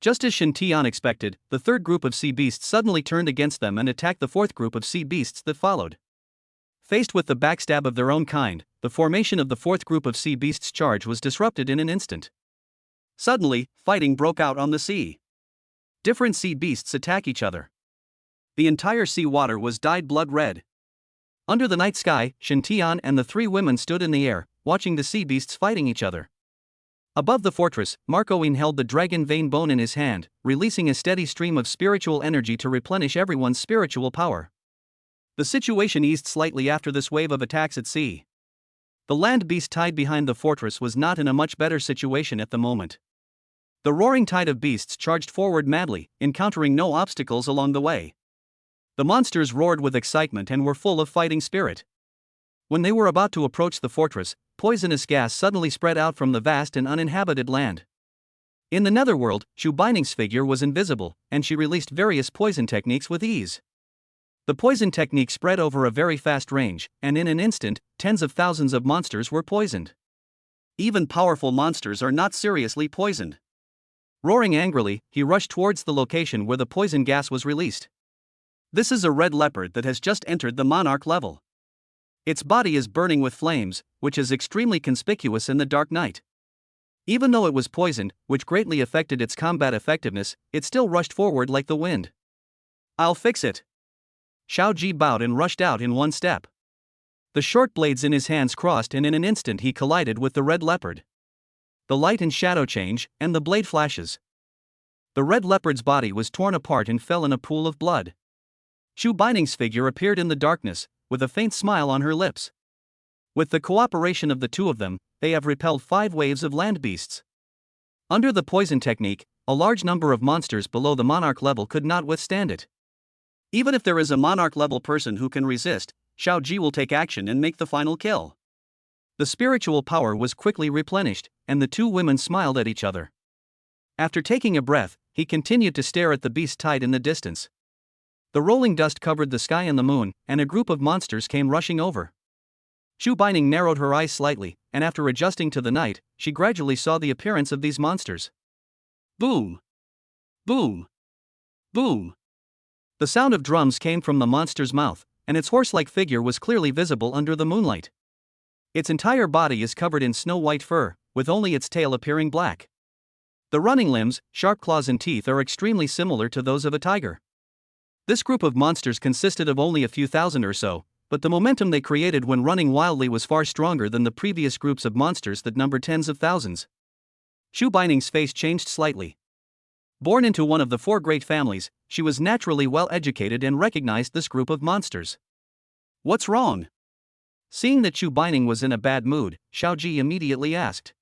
Just as Shen Tian expected, the third group of sea beasts suddenly turned against them and attacked the fourth group of sea beasts that followed. Faced with the backstab of their own kind, the formation of the fourth group of sea beasts' charge was disrupted in an instant. Suddenly, fighting broke out on the sea. Different sea beasts attack each other. The entire sea water was dyed blood red. Under the night sky, Shen Tian and the three women stood in the air, watching the sea beasts fighting each other. Above the fortress, Marcoine held the dragon vein bone in his hand, releasing a steady stream of spiritual energy to replenish everyone's spiritual power. The situation eased slightly after this wave of attacks at sea. The land beast tied behind the fortress was not in a much better situation at the moment. The roaring tide of beasts charged forward madly, encountering no obstacles along the way. The monsters roared with excitement and were full of fighting spirit. When they were about to approach the fortress, poisonous gas suddenly spread out from the vast and uninhabited land. In the netherworld, Chu Bining's figure was invisible, and she released various poison techniques with ease. The poison technique spread over a very fast range, and in an instant, tens of thousands of monsters were poisoned. Even powerful monsters are not seriously poisoned. Roaring angrily, he rushed towards the location where the poison gas was released. This is a red leopard that has just entered the monarch level. Its body is burning with flames, which is extremely conspicuous in the dark night. Even though it was poisoned, which greatly affected its combat effectiveness, it still rushed forward like the wind. I'll fix it. Shiao Ji bowed and rushed out in one step. The short blades in his hands crossed and in an instant he collided with the red leopard. The light and shadow change, and the blade flashes. The red leopard's body was torn apart and fell in a pool of blood. Chu Bining's figure appeared in the darkness, with a faint smile on her lips. With the cooperation of the two of them, they have repelled 5 waves of land beasts. Under the poison technique, a large number of monsters below the monarch level could not withstand it. Even if there is a monarch level person who can resist, Shiao Ji will take action and make the final kill. The spiritual power was quickly replenished, and the two women smiled at each other. After taking a breath, he continued to stare at the beast tied in the distance. The rolling dust covered the sky and the moon, and a group of monsters came rushing over. Chu Bining narrowed her eyes slightly, and after adjusting to the night, she gradually saw the appearance of these monsters. Boom! Boom! Boom! The sound of drums came from the monster's mouth, and its horse-like figure was clearly visible under the moonlight. Its entire body is covered in snow-white fur, with only its tail appearing black. The running limbs, sharp claws and teeth are extremely similar to those of a tiger. This group of monsters consisted of only a few thousand or so, but the momentum they created when running wildly was far stronger than the previous groups of monsters that numbered tens of thousands. Chu Bining's face changed slightly. Born into one of the 4 great families, she was naturally well educated and recognized this group of monsters. What's wrong? Seeing that Chu Bining was in a bad mood, Shiao Ji immediately asked.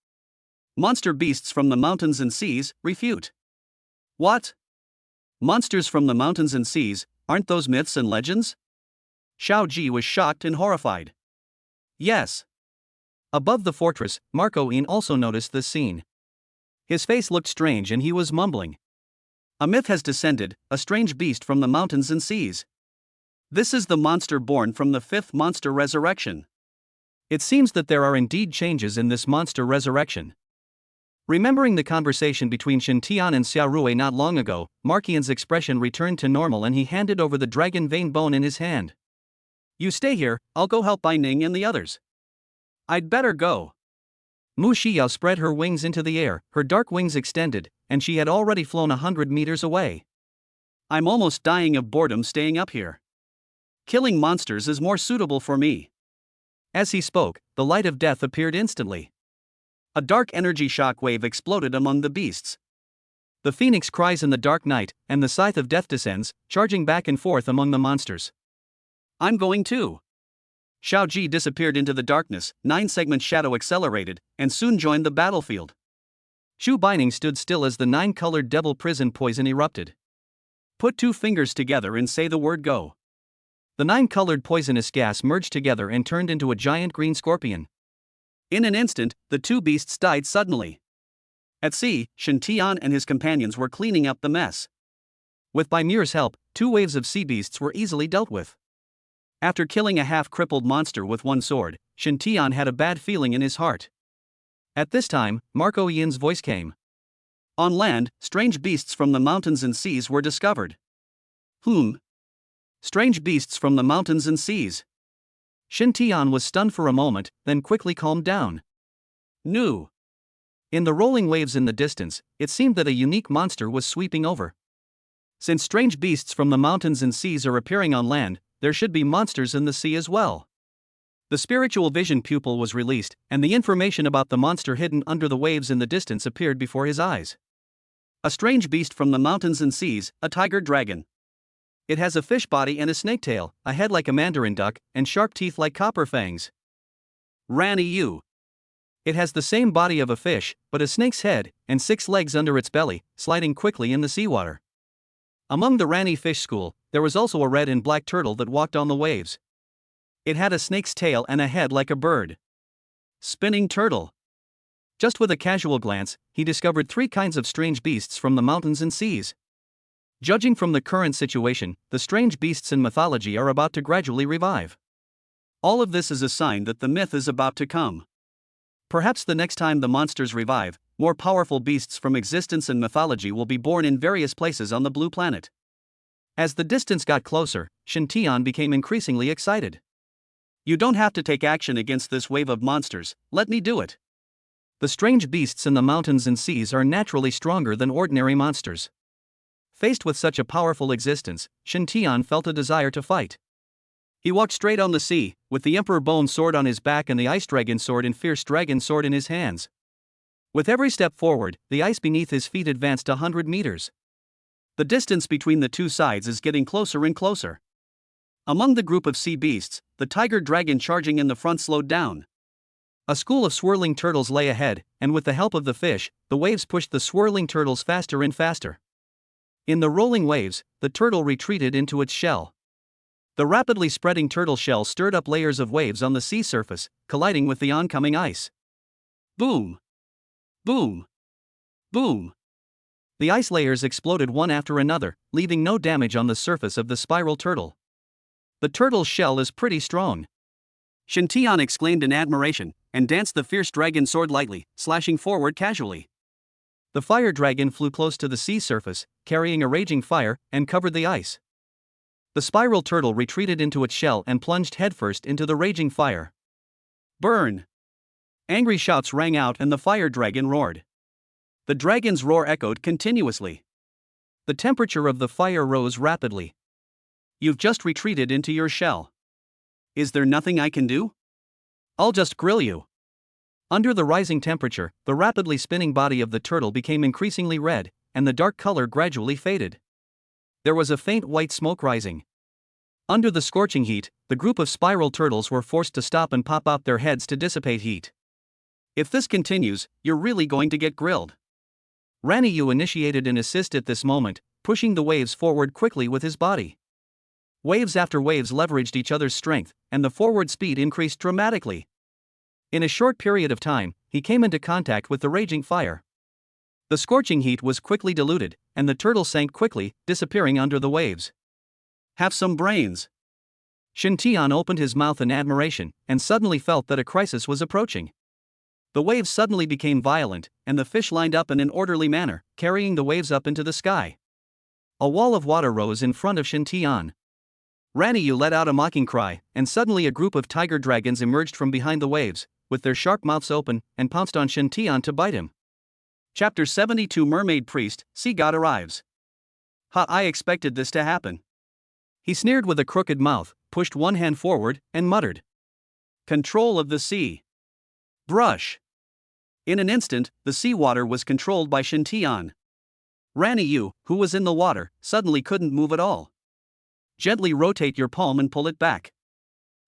Monster beasts from the mountains and seas, refute. What? Monsters from the mountains and seas, aren't those myths and legends? Shiao Ji was shocked and horrified. Yes. Above the fortress, Marcoine also noticed this scene. His face looked strange and he was mumbling. A myth has descended, a strange beast from the mountains and seas. This is the monster born from the 5th monster resurrection. It seems that there are indeed changes in this monster resurrection. Remembering the conversation between Shen Tian and Xiao Rui not long ago, Marquian's expression returned to normal and he handed over the dragon vein bone in his hand. You stay here, I'll go help Bai Ning and the others. I'd better go. Mu Xiao spread her wings into the air, her dark wings extended, and she had already flown 100 meters away. I'm almost dying of boredom staying up here. Killing monsters is more suitable for me. As he spoke, the light of death appeared instantly. A dark energy shock wave exploded among the beasts. The phoenix cries in the dark night, and the scythe of death descends, charging back and forth among the monsters. I'm going too. Shiao Ji disappeared into the darkness, 9-segment shadow accelerated, and soon joined the battlefield. Chu Bining stood still as the 9-colored devil prison poison erupted. Put 2 fingers together and say the word go. The 9-colored poisonous gas merged together and turned into a giant green scorpion. In an instant, the 2 beasts died suddenly. At sea, Shen Tian and his companions were cleaning up the mess. With Bai Muer's help, 2 waves of sea beasts were easily dealt with. After killing a half-crippled monster with 1 sword, Shen Tian had a bad feeling in his heart. At this time, Marco Yin's voice came. On land, strange beasts from the mountains and seas were discovered. Strange beasts from the mountains and seas. Shen Tian was stunned for a moment, then quickly calmed down. New. In the rolling waves in the distance, it seemed that a unique monster was sweeping over. Since strange beasts from the mountains and seas are appearing on land, there should be monsters in the sea as well. The spiritual vision pupil was released, and the information about the monster hidden under the waves in the distance appeared before his eyes. A strange beast from the mountains and seas, a tiger dragon. It has a fish body and a snake tail, a head like a mandarin duck, and sharp teeth like copper fangs. Rani Yu. It has the same body of a fish, but a snake's head, and 6 legs under its belly, sliding quickly in the seawater. Among the Rani fish school, there was also a red and black turtle that walked on the waves. It had a snake's tail and a head like a bird. Spinning turtle. Just with a casual glance, he discovered 3 kinds of strange beasts from the mountains and seas. Judging from the current situation, the strange beasts in mythology are about to gradually revive. All of this is a sign that the myth is about to come. Perhaps the next time the monsters revive, more powerful beasts from existence and mythology will be born in various places on the blue planet. As the distance got closer, Shen Tian became increasingly excited. You don't have to take action against this wave of monsters, let me do it. The strange beasts in the mountains and seas are naturally stronger than ordinary monsters. Faced with such a powerful existence, Shen Tian felt a desire to fight. He walked straight on the sea, with the Emperor Bone sword on his back and the Ice Dragon sword and Fierce Dragon sword in his hands. With every step forward, the ice beneath his feet advanced 100 meters. The distance between the 2 sides is getting closer and closer. Among the group of sea beasts, the tiger dragon charging in the front slowed down. A school of swirling turtles lay ahead, and with the help of the fish, the waves pushed the swirling turtles faster and faster. In the rolling waves, the turtle retreated into its shell. The rapidly spreading turtle shell stirred up layers of waves on the sea surface, colliding with the oncoming ice. Boom! Boom! Boom! The ice layers exploded one after another, leaving no damage on the surface of the spiral turtle. The turtle's shell is pretty strong. Shen Tian exclaimed in admiration, and danced the Fierce Dragon sword lightly, slashing forward casually. The fire dragon flew close to the sea surface, carrying a raging fire, and covered the ice. The spiral turtle retreated into its shell and plunged headfirst into the raging fire. Burn! Angry shouts rang out and the fire dragon roared. The dragon's roar echoed continuously. The temperature of the fire rose rapidly. You've just retreated into your shell. Is there nothing I can do? I'll just grill you. Under the rising temperature, the rapidly spinning body of the turtle became increasingly red, and the dark color gradually faded. There was a faint white smoke rising. Under the scorching heat, the group of spiral turtles were forced to stop and pop out their heads to dissipate heat. If this continues, you're really going to get grilled. Rani Yu initiated an assist at this moment, pushing the waves forward quickly with his body. Waves after waves leveraged each other's strength, and the forward speed increased dramatically. In a short period of time, he came into contact with the raging fire. The scorching heat was quickly diluted, and the turtle sank quickly, disappearing under the waves. Have some brains. Shen Tian opened his mouth in admiration, and suddenly felt that a crisis was approaching. The waves suddenly became violent, and the fish lined up in an orderly manner, carrying the waves up into the sky. A wall of water rose in front of Shen Tian. Rani Yu let out a mocking cry, and suddenly a group of tiger dragons emerged from behind the waves, with their sharp mouths open, and pounced on Shen Tian to bite him. Chapter 72 Mermaid Priest, Sea God arrives. I expected this to happen. He sneered with a crooked mouth, pushed one hand forward, and muttered. Control of the sea. Brush. In an instant, the seawater was controlled by Shen Tian. Rani Yu, who was in the water, suddenly couldn't move at all. Gently rotate your palm and pull it back.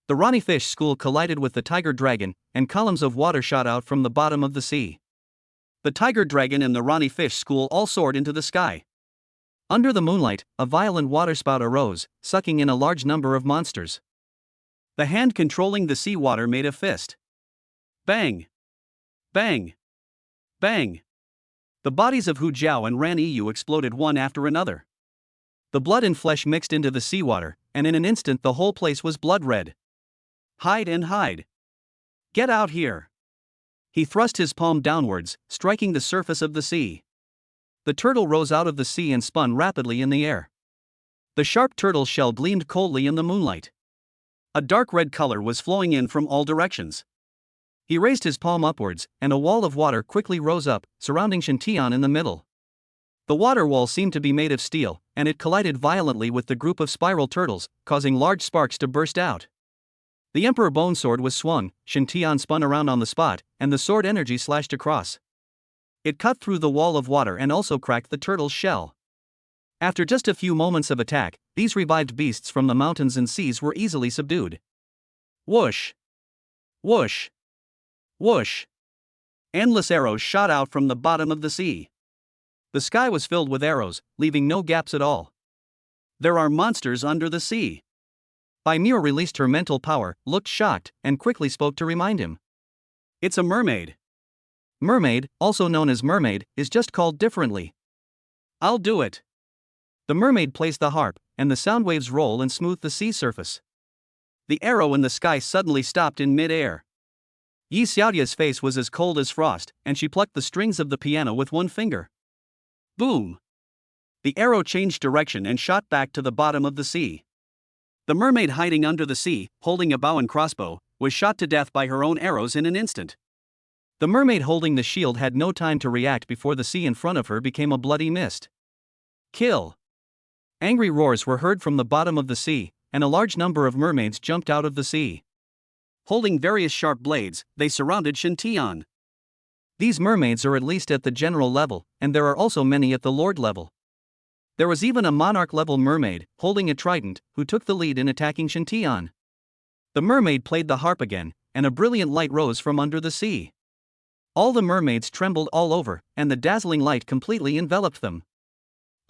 The Ronnie fish school collided with the tiger dragon, and columns of water shot out from the bottom of the sea. The tiger dragon and the Ronnie fish school all soared into the sky. Under the moonlight, a violent waterspout arose, sucking in a large number of monsters. The hand controlling the sea water made a fist. Bang! Bang! Bang! The bodies of Hu Jiao and Ran Yu exploded one after another. The blood and flesh mixed into the seawater, and in an instant the whole place was blood red. Hide and hide! Get out here! He thrust his palm downwards, striking the surface of the sea. The turtle rose out of the sea and spun rapidly in the air. The sharp turtle's shell gleamed coldly in the moonlight. A dark red color was flowing in from all directions. He raised his palm upwards, and a wall of water quickly rose up, surrounding Shintian in the middle. The water wall seemed to be made of steel, and it collided violently with the group of spiral turtles, causing large sparks to burst out. The Emperor Bone Sword was swung, Shintian spun around on the spot, and the sword energy slashed across. It cut through the wall of water and also cracked the turtle's shell. After just a few moments of attack, these revived beasts from the mountains and seas were easily subdued. Whoosh! Whoosh! Whoosh! Endless arrows shot out from the bottom of the sea. The sky was filled with arrows, leaving no gaps at all. There are monsters under the sea. Bai Muer released her mental power, looked shocked, and quickly spoke to remind him. It's a mermaid. Mermaid, also known as mermaid, is just called differently. I'll do it. The mermaid plays the harp, and the sound waves roll and smooth the sea surface. The arrow in the sky suddenly stopped in mid-air. Yi Xiaoya's face was as cold as frost, and she plucked the strings of the piano with one finger. Boom! The arrow changed direction and shot back to the bottom of the sea. The mermaid hiding under the sea, holding a bow and crossbow, was shot to death by her own arrows in an instant. The mermaid holding the shield had no time to react before the sea in front of her became a bloody mist. Kill! Angry roars were heard from the bottom of the sea, and a large number of mermaids jumped out of the sea. Holding various sharp blades, they surrounded Shintian. These mermaids are at least at the general level, and there are also many at the lord level. There was even a monarch-level mermaid, holding a trident, who took the lead in attacking Shintian. The mermaid played the harp again, and a brilliant light rose from under the sea. All the mermaids trembled all over, and the dazzling light completely enveloped them.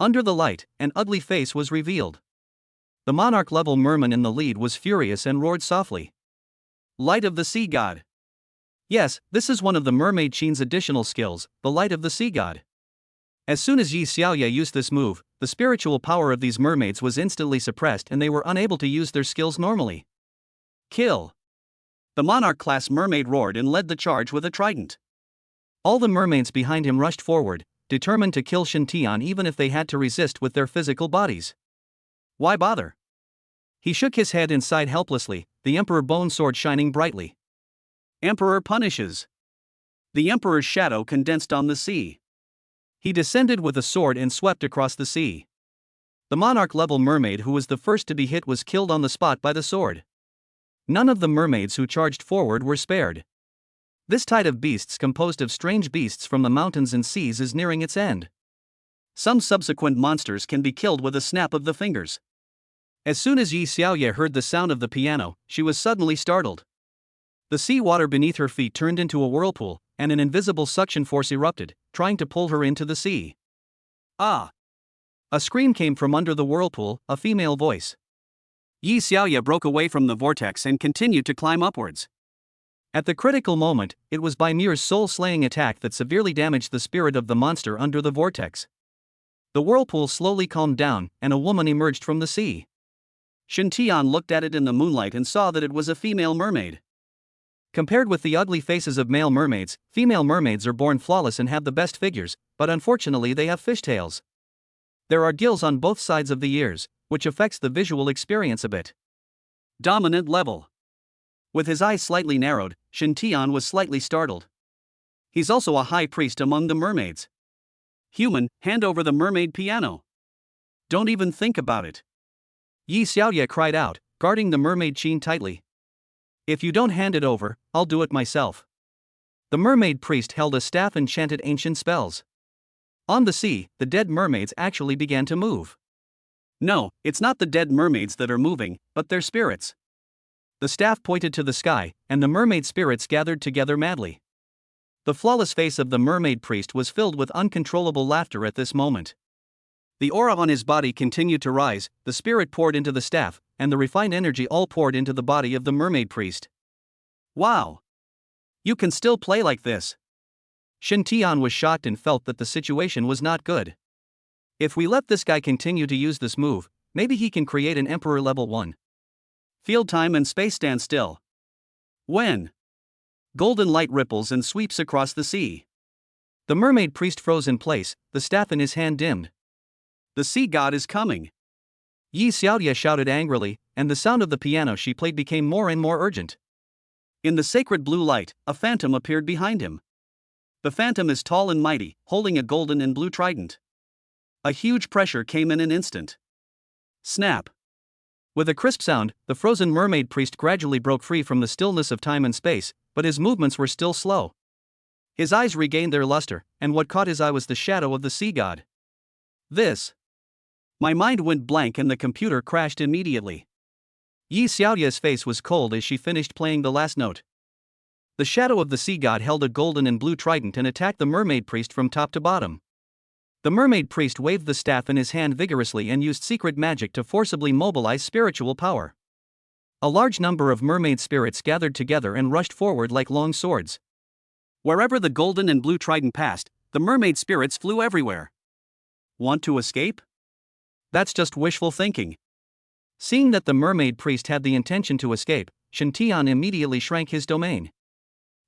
Under the light, an ugly face was revealed. The monarch-level merman in the lead was furious and roared softly. Light of the Sea God. Yes, this is one of the mermaid Qin's additional skills, the Light of the Sea God. As soon as Yi Xiaoya used this move, the spiritual power of these mermaids was instantly suppressed and they were unable to use their skills normally. Kill! The monarch-class mermaid roared and led the charge with a trident. All the mermaids behind him rushed forward, determined to kill Shintian even if they had to resist with their physical bodies. Why bother? He shook his head and sighed helplessly, the Emperor Bone Sword shining brightly. Emperor punishes. The Emperor's shadow condensed on the sea. He descended with a sword and swept across the sea. The monarch-level mermaid who was the first to be hit was killed on the spot by the sword. None of the mermaids who charged forward were spared. This tide of beasts composed of strange beasts from the mountains and seas is nearing its end. Some subsequent monsters can be killed with a snap of the fingers. As soon as Yi Xiaoya heard the sound of the piano, she was suddenly startled. The sea water beneath her feet turned into a whirlpool, and an invisible suction force erupted, trying to pull her into the sea. Ah! A scream came from under the whirlpool, a female voice. Yi Xiaoya broke away from the vortex and continued to climb upwards. At the critical moment, it was Bai Muer's soul-slaying attack that severely damaged the spirit of the monster under the vortex. The whirlpool slowly calmed down, and a woman emerged from the sea. Shintian looked at it in the moonlight and saw that it was a female mermaid. Compared with the ugly faces of male mermaids, female mermaids are born flawless and have the best figures, but unfortunately they have fishtails. There are gills on both sides of the ears, which affects the visual experience a bit. Dominant level. With his eyes slightly narrowed, Shintian was slightly startled. He's also a high priest among the mermaids. Human, hand over the mermaid piano. Don't even think about it. Yi Xiaoya cried out, guarding the mermaid Qin tightly. If you don't hand it over, I'll do it myself. The mermaid priest held a staff and chanted ancient spells. On the sea, the dead mermaids actually began to move. No, it's not the dead mermaids that are moving, but their spirits. The staff pointed to the sky, and the mermaid spirits gathered together madly. The flawless face of the mermaid priest was filled with uncontrollable laughter at this moment. The aura on his body continued to rise, the spirit poured into the staff, and the refined energy all poured into the body of the mermaid priest. Wow! You can still play like this. Shen Tian was shocked and felt that the situation was not good. If we let this guy continue to use this move, maybe he can create an Emperor level 1. Field time and space stand still. When? Golden light ripples and sweeps across the sea. The mermaid priest froze in place, the staff in his hand dimmed. The sea god is coming. Yi Xiaoye shouted angrily, and the sound of the piano she played became more and more urgent. In the sacred blue light, a phantom appeared behind him. The phantom is tall and mighty, holding a golden and blue trident. A huge pressure came in an instant. Snap! With a crisp sound, the frozen mermaid priest gradually broke free from the stillness of time and space, but his movements were still slow. His eyes regained their luster, and what caught his eye was the shadow of the sea god. This! My mind went blank and the computer crashed immediately. Yi Xiaoye's face was cold as she finished playing the last note. The shadow of the sea god held a golden and blue trident and attacked the mermaid priest from top to bottom. The mermaid priest waved the staff in his hand vigorously and used secret magic to forcibly mobilize spiritual power. A large number of mermaid spirits gathered together and rushed forward like long swords. Wherever the golden and blue trident passed, the mermaid spirits flew everywhere. Want to escape? That's just wishful thinking. Seeing that the mermaid priest had the intention to escape, Shen Tian immediately shrank his domain.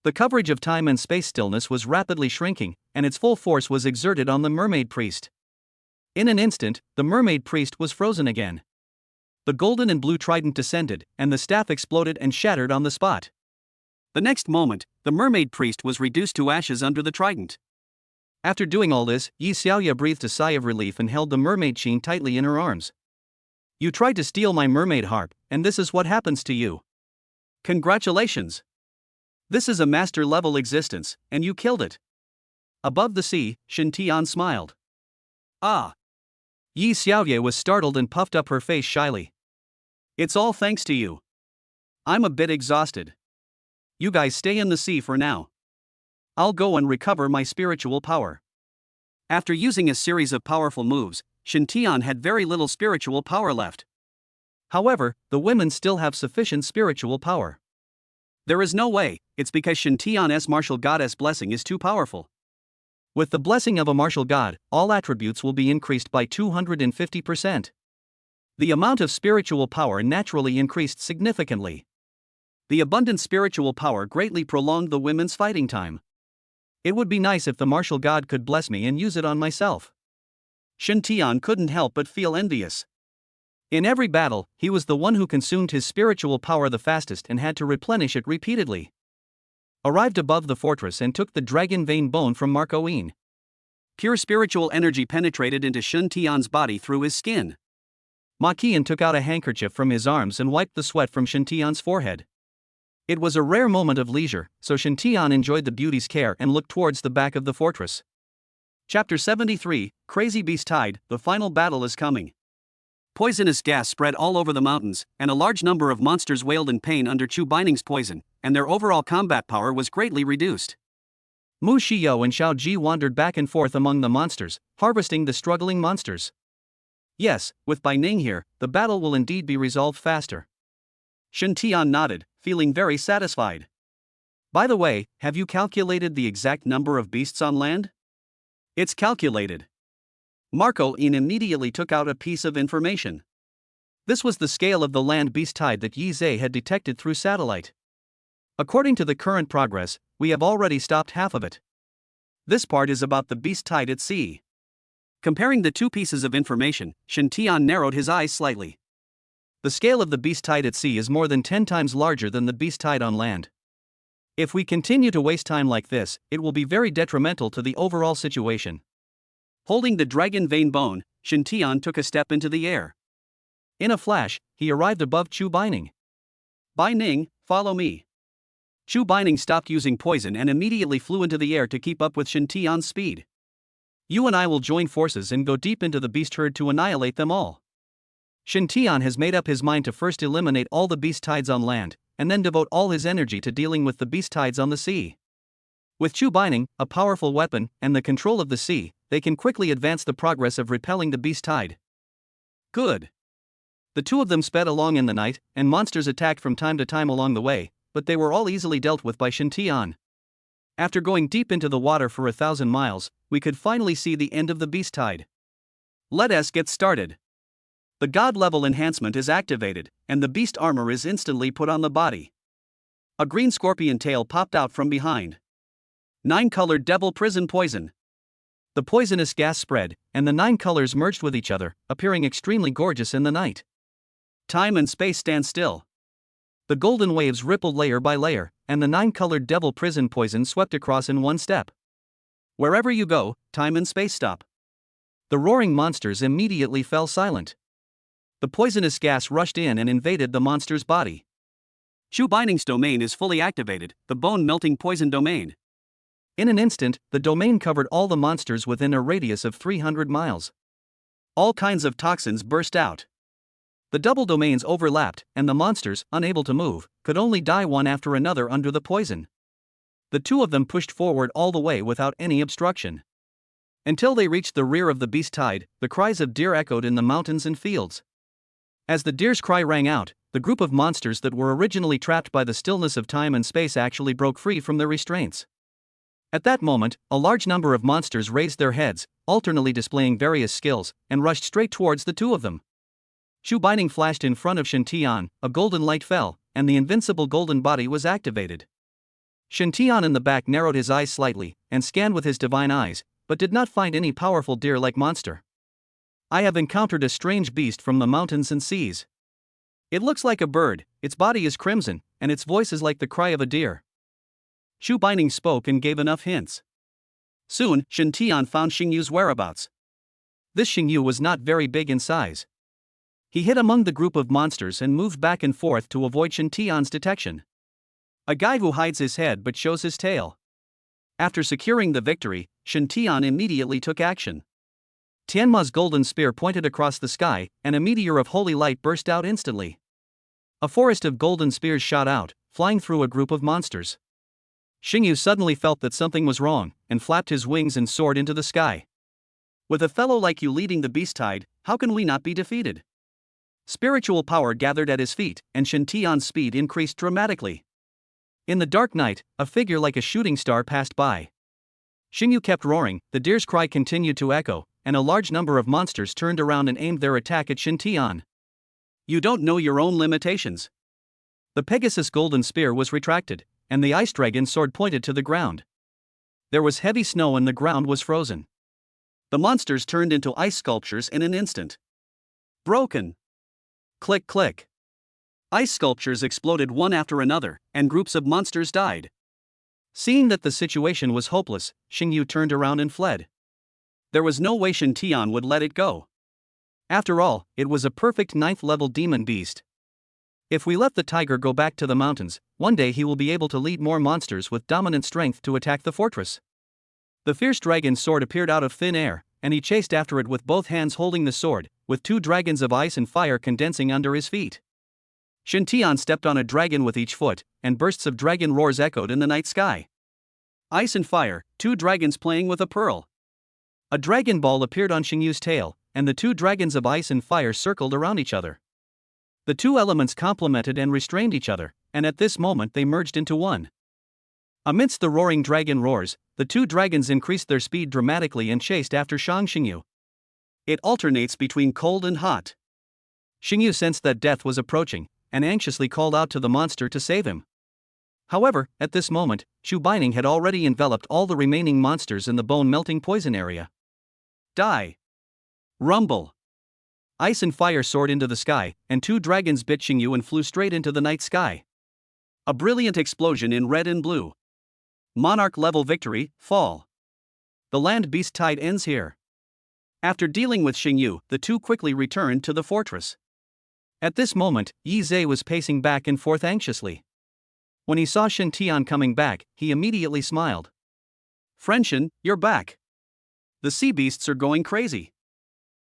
The coverage of time and space stillness was rapidly shrinking, and its full force was exerted on the mermaid priest. In an instant, the mermaid priest was frozen again. The golden and blue trident descended, and the staff exploded and shattered on the spot. The next moment, the mermaid priest was reduced to ashes under the trident. After doing all this, Yi Xiaoye breathed a sigh of relief and held the mermaid chain tightly in her arms. You tried to steal my mermaid harp, and this is what happens to you. Congratulations! This is a master-level existence, and you killed it. Above the sea, Shen Tian smiled. Ah! Yi Xiaoye was startled and puffed up her face shyly. It's all thanks to you. I'm a bit exhausted. You guys stay in the sea for now. I'll go and recover my spiritual power. After using a series of powerful moves, Shen Tian had very little spiritual power left. However, the women still have sufficient spiritual power. There is no way, it's because Shen Tian's martial goddess blessing is too powerful. With the blessing of a martial god, all attributes will be increased by 250%. The amount of spiritual power naturally increased significantly. The abundant spiritual power greatly prolonged the women's fighting time. It would be nice if the martial god could bless me and use it on myself. Shen Tian couldn't help but feel envious. In every battle, he was the one who consumed his spiritual power the fastest and had to replenish it repeatedly. Arrived above the fortress and took the dragon vein bone from Marco Yin. Pure spiritual energy penetrated into Shen Tian's body through his skin. Ma Qian took out a handkerchief from his arms and wiped the sweat from Shen Tian's forehead. It was a rare moment of leisure, so Shen Tian enjoyed the beauty's care and looked towards the back of the fortress. Chapter 73, Crazy Beast Tide, the final battle is coming. Poisonous gas spread all over the mountains, and a large number of monsters wailed in pain under Chu Bining's poison, and their overall combat power was greatly reduced. Mu Shiao and Shiao Ji wandered back and forth among the monsters, harvesting the struggling monsters. Yes, with Bai Ning here, the battle will indeed be resolved faster. Shen Tian nodded, feeling very satisfied. By the way, have you calculated the exact number of beasts on land? It's calculated. Marco Yin immediately took out a piece of information. This was the scale of the land beast tide that Yi Zhe had detected through satellite. According to the current progress, we have already stopped half of it. This part is about the beast tide at sea. Comparing the two pieces of information, Shen Tian narrowed his eyes slightly. The scale of the beast tide at sea is more than 10 times larger than the beast tide on land. If we continue to waste time like this, it will be very detrimental to the overall situation. Holding the dragon vein bone, Shen Tian took a step into the air. In a flash, he arrived above Chu Bining. Bai Ning, follow me. Chu Bining stopped using poison and immediately flew into the air to keep up with Shen Tian's speed. You and I will join forces and go deep into the beast herd to annihilate them all. Shen Tian has made up his mind to first eliminate all the beast tides on land, and then devote all his energy to dealing with the beast tides on the sea. With Chu Bining, a powerful weapon, and the control of the sea, they can quickly advance the progress of repelling the beast tide. Good. The two of them sped along in the night, and monsters attacked from time to time along the way, but they were all easily dealt with by Shen Tian. After going deep into the water for 1,000 miles, we could finally see the end of the beast tide. Let us get started. The God level enhancement is activated, and the beast armor is instantly put on the body. A green scorpion tail popped out from behind. 9-colored devil prison poison. The poisonous gas spread, and the 9 colors merged with each other, appearing extremely gorgeous in the night. Time and space stand still. The golden waves rippled layer by layer, and the 9-colored devil prison poison swept across in one step. Wherever you go, time and space stop. The roaring monsters immediately fell silent. The poisonous gas rushed in and invaded the monster's body. Chu Bining's domain is fully activated, the bone-melting poison domain. In an instant, the domain covered all the monsters within a radius of 300 miles. All kinds of toxins burst out. The double domains overlapped, and the monsters, unable to move, could only die one after another under the poison. The two of them pushed forward all the way without any obstruction. Until they reached the rear of the beast tide, the cries of deer echoed in the mountains and fields. As the deer's cry rang out, the group of monsters that were originally trapped by the stillness of time and space actually broke free from their restraints. At that moment, a large number of monsters raised their heads, alternately displaying various skills, and rushed straight towards the two of them. Chu Bining flashed in front of Shen Tian, a golden light fell, and the invincible golden body was activated. Shen Tian in the back narrowed his eyes slightly, and scanned with his divine eyes, but did not find any powerful deer-like monster. I have encountered a strange beast from the mountains and seas. It looks like a bird, its body is crimson, and its voice is like the cry of a deer. Chu Bining spoke and gave enough hints. Soon, Shen Tian found Xingyu's whereabouts. This Xingyu was not very big in size. He hid among the group of monsters and moved back and forth to avoid Shen Tian's detection. A guy who hides his head but shows his tail. After securing the victory, Shen Tian immediately took action. Tianma's golden spear pointed across the sky, and a meteor of holy light burst out instantly. A forest of golden spears shot out, flying through a group of monsters. Xingyu suddenly felt that something was wrong, and flapped his wings and soared into the sky. With a fellow like you leading the beast tide, how can we not be defeated? Spiritual power gathered at his feet, and Shen Tian's speed increased dramatically. In the dark night, a figure like a shooting star passed by. Xingyu kept roaring, the deer's cry continued to echo, and a large number of monsters turned around and aimed their attack at Shen Tian. You don't know your own limitations. The Pegasus golden spear was retracted, and the ice dragon sword pointed to the ground. There was heavy snow and the ground was frozen. The monsters turned into ice sculptures in an instant. Broken. Click click. Ice sculptures exploded one after another, and groups of monsters died. Seeing that the situation was hopeless, Xingyu turned around and fled. There was no way Shen Tian would let it go. After all, it was a perfect 9th-level demon beast. If we let the tiger go back to the mountains, one day he will be able to lead more monsters with dominant strength to attack the fortress. The fierce dragon's sword appeared out of thin air, and he chased after it with both hands holding the sword, with 2 dragons of ice and fire condensing under his feet. Shen Tian stepped on a dragon with each foot, and bursts of dragon roars echoed in the night sky. Ice and fire, 2 dragons playing with a pearl. A dragon ball appeared on Xingyu's tail, and the 2 dragons of ice and fire circled around each other. The 2 elements complemented and restrained each other, and at this moment they merged into one. Amidst the roaring dragon roars, the 2 dragons increased their speed dramatically and chased after Xingyu. It alternates between cold and hot. Xingyu sensed that death was approaching, and anxiously called out to the monster to save him. However, at this moment, Chu Bining had already enveloped all the remaining monsters in the bone-melting poison area. Die! Rumble! Ice and fire soared into the sky, and 2 dragons bit Xingyu and flew straight into the night sky. A brilliant explosion in red and blue. Monarch-level victory, fall. The land beast tide ends here. After dealing with Xingyu, the 2 quickly returned to the fortress. At this moment, Yi Zhe was pacing back and forth anxiously. When he saw Shen Tian coming back, he immediately smiled. Friend Shen, you're back. The sea beasts are going crazy.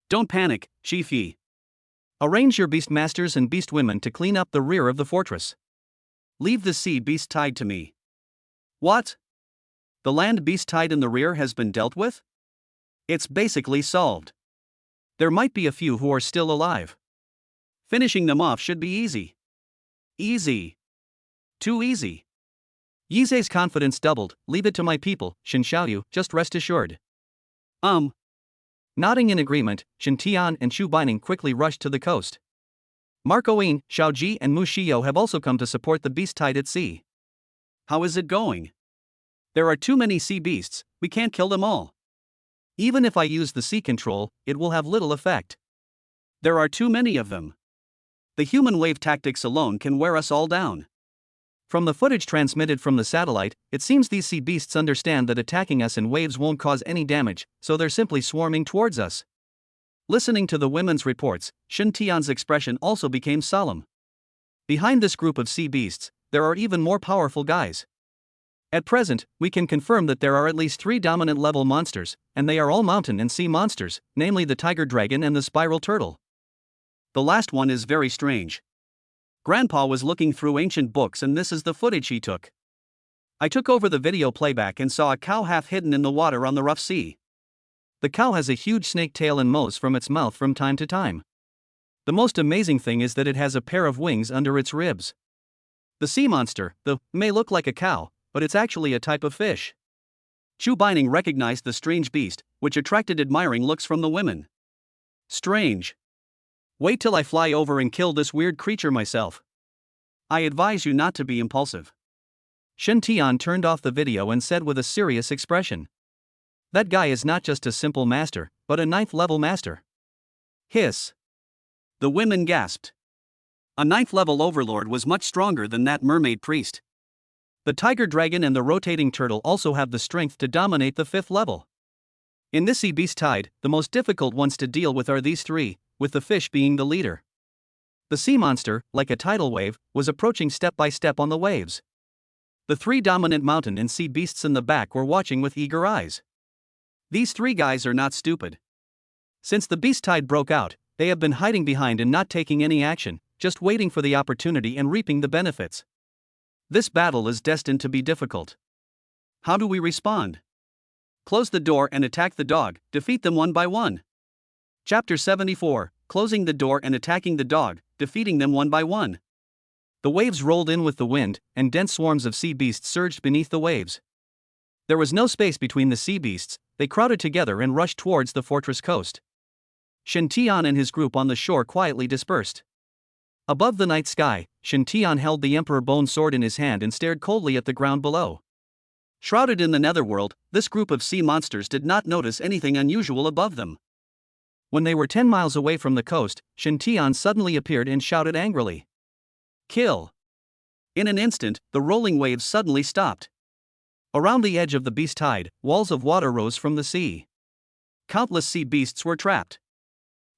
Don't panic, Chief Yi. Arrange your beast masters and beast women to clean up the rear of the fortress. Leave the sea beast tied to me. What? The land beast tied in the rear has been dealt with? It's basically solved. There might be a few who are still alive. Finishing them off should be easy. Easy. Too easy. Yizhe's confidence doubled. Leave it to my people, Shen Xiaoyu, just rest assured. Nodding in agreement, Shen Tian and Chu Bining quickly rushed to the coast. Marco Yin, Shiao Ji and Mu Shio have also come to support the beast tied at sea. How is it going? There are too many sea beasts, we can't kill them all. Even if I use the sea control, it will have little effect. There are too many of them. The human wave tactics alone can wear us all down. From the footage transmitted from the satellite, it seems these sea beasts understand that attacking us in waves won't cause any damage, so they're simply swarming towards us. Listening to the women's reports, Shen Tian's expression also became solemn. Behind this group of sea beasts, there are even more powerful guys. At present, we can confirm that there are at least 3 dominant level monsters, and they are all mountain and sea monsters, namely the tiger dragon and the spiral turtle. The last one is very strange. Grandpa was looking through ancient books and this is the footage he took. I took over the video playback and saw a cow half hidden in the water on the rough sea. The cow has a huge snake tail and mows from its mouth from time to time. The most amazing thing is that it has a pair of wings under its ribs. The sea monster, may look like a cow, but it's actually a type of fish. Chu Bining recognized the strange beast, which attracted admiring looks from the women. Strange. Wait till I fly over and kill this weird creature myself. I advise you not to be impulsive. Shen Tian turned off the video and said with a serious expression. That guy is not just a simple master, but a 9th level master. Hiss. The women gasped. A 9th level overlord was much stronger than that mermaid priest. The tiger dragon and the rotating turtle also have the strength to dominate the 5th level. In this sea beast tide, the most difficult ones to deal with are these 3, with the fish being the leader. The sea monster, like a tidal wave, was approaching step by step on the waves. The 3 dominant mountain and sea beasts in the back were watching with eager eyes. These 3 guys are not stupid. Since the beast tide broke out, they have been hiding behind and not taking any action, just waiting for the opportunity and reaping the benefits. This battle is destined to be difficult. How do we respond? Close the door and attack the dog, defeat them one by one. Chapter 74, Closing the door and attacking the dog, defeating them one by one. The waves rolled in with the wind, and dense swarms of sea beasts surged beneath the waves. There was no space between the sea beasts, they crowded together and rushed towards the fortress coast. Shen Tian and his group on the shore quietly dispersed. Above the night sky, Shen Tian held the Emperor Bone sword in his hand and stared coldly at the ground below. Shrouded in the netherworld, this group of sea monsters did not notice anything unusual above them. When they were 10 miles away from the coast, Shen Tian suddenly appeared and shouted angrily. Kill! In an instant, the rolling waves suddenly stopped. Around the edge of the beast tide, walls of water rose from the sea. Countless sea beasts were trapped.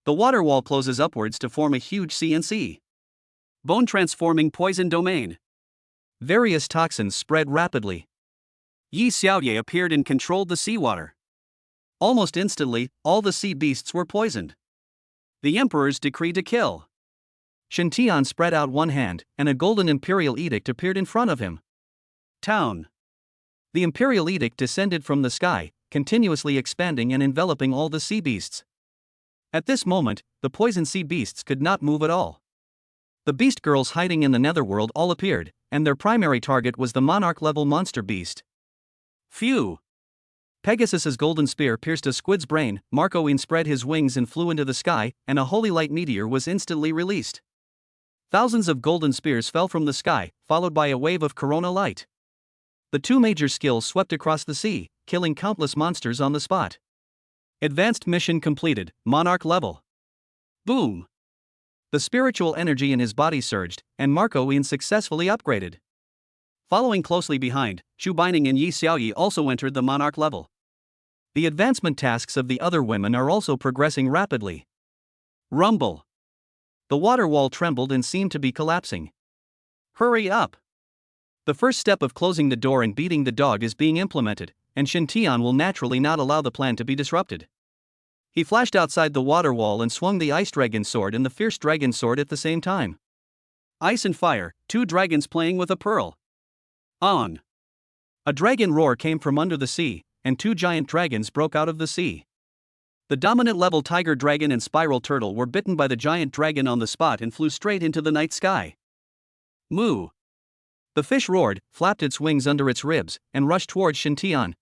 The water wall closes upwards to form a huge sea. Bone-transforming poison domain. Various toxins spread rapidly. Yi Xiaoye appeared and controlled the seawater. Almost instantly, all the sea beasts were poisoned. The Emperor's decree to kill. Shen Tian spread out one hand, and a golden imperial edict appeared in front of him. Town. The imperial edict descended from the sky, continuously expanding and enveloping all the sea beasts. At this moment, the poison sea beasts could not move at all. The beast girls hiding in the netherworld all appeared, and their primary target was the monarch-level monster beast. Phew! Pegasus's golden spear pierced a squid's brain, Marco Yin spread his wings and flew into the sky, and a holy light meteor was instantly released. Thousands of golden spears fell from the sky, followed by a wave of corona light. The 2 major skills swept across the sea, killing countless monsters on the spot. Advanced mission completed, monarch level. Boom! The spiritual energy in his body surged, and Marco Yin successfully upgraded. Following closely behind, Chu Bining and Yi Xiaoye also entered the monarch level. The advancement tasks of the other women are also progressing rapidly. Rumble! The water wall trembled and seemed to be collapsing. Hurry up! The first step of closing the door and beating the dog is being implemented, and Shen Tian will naturally not allow the plan to be disrupted. He flashed outside the water wall and swung the ice dragon sword and the fierce dragon sword at the same time. Ice and fire, two dragons playing with a pearl. On. A dragon roar came from under the sea, and two giant dragons broke out of the sea. The dominant level tiger dragon and spiral turtle were bitten by the giant dragon on the spot and flew straight into the night sky. Moo. The fish roared, flapped its wings under its ribs, and rushed towards Shintian.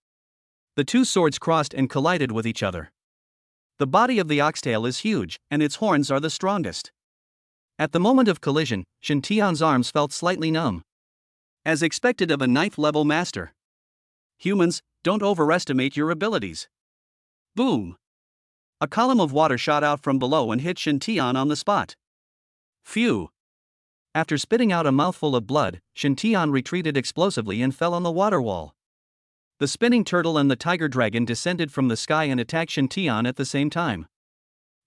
The two swords crossed and collided with each other. The body of the oxtail is huge, and its horns are the strongest. At the moment of collision, Shintian's arms felt slightly numb. As expected of a 9th level master. Humans, don't overestimate your abilities. Boom. A column of water shot out from below and hit Shintian on the spot. Phew. After spitting out a mouthful of blood, Shintian retreated explosively and fell on the water wall. The spinning turtle and the tiger dragon descended from the sky and attacked Shintian at the same time.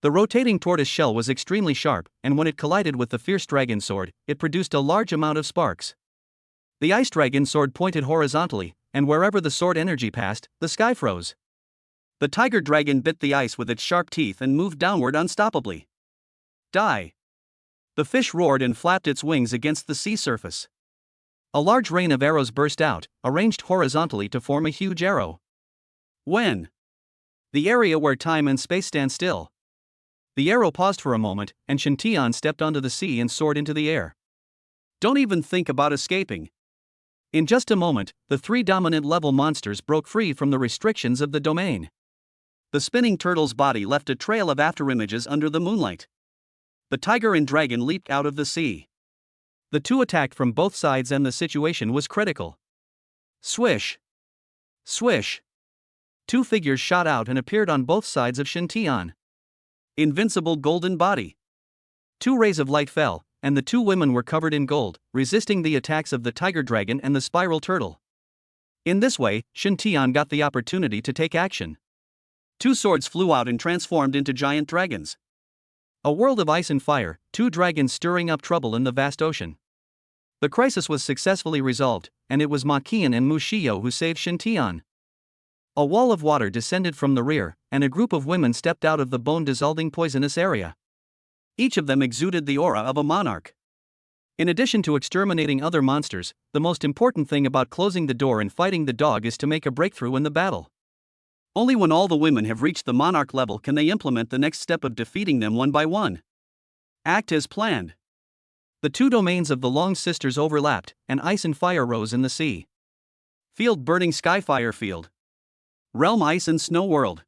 The rotating tortoise shell was extremely sharp, and when it collided with the fierce dragon sword, it produced a large amount of sparks. The ice dragon sword pointed horizontally, and wherever the sword energy passed, the sky froze. The tiger dragon bit the ice with its sharp teeth and moved downward unstoppably. Die. The fish roared and flapped its wings against the sea surface. A large rain of arrows burst out, arranged horizontally to form a huge arrow. When? The area where time and space stand still. The arrow paused for a moment, and Shintian stepped onto the sea and soared into the air. Don't even think about escaping. In just a moment, the three dominant level monsters broke free from the restrictions of the domain. The spinning turtle's body left a trail of afterimages under the moonlight. The tiger and dragon leaped out of the sea. The two attacked from both sides and the situation was critical. Swish. Swish. Two figures shot out and appeared on both sides of Shintian. Invincible golden body. Two rays of light fell, and the two women were covered in gold, resisting the attacks of the tiger dragon and the spiral turtle. In this way, Shintian got the opportunity to take action. Two swords flew out and transformed into giant dragons. A world of ice and fire, two dragons stirring up trouble in the vast ocean. The crisis was successfully resolved, and it was Ma Qian and Mu Shio who saved Shintian. A wall of water descended from the rear, and a group of women stepped out of the bone-dissolving poisonous area. Each of them exuded the aura of a monarch. In addition to exterminating other monsters, the most important thing about closing the door and fighting the dog is to make a breakthrough in the battle. Only when all the women have reached the monarch level can they implement the next step of defeating them one by one. Act as planned. The two domains of the Long Sisters overlapped, and ice and fire rose in the sea. Field burning skyfire field. Realm ice and snow world.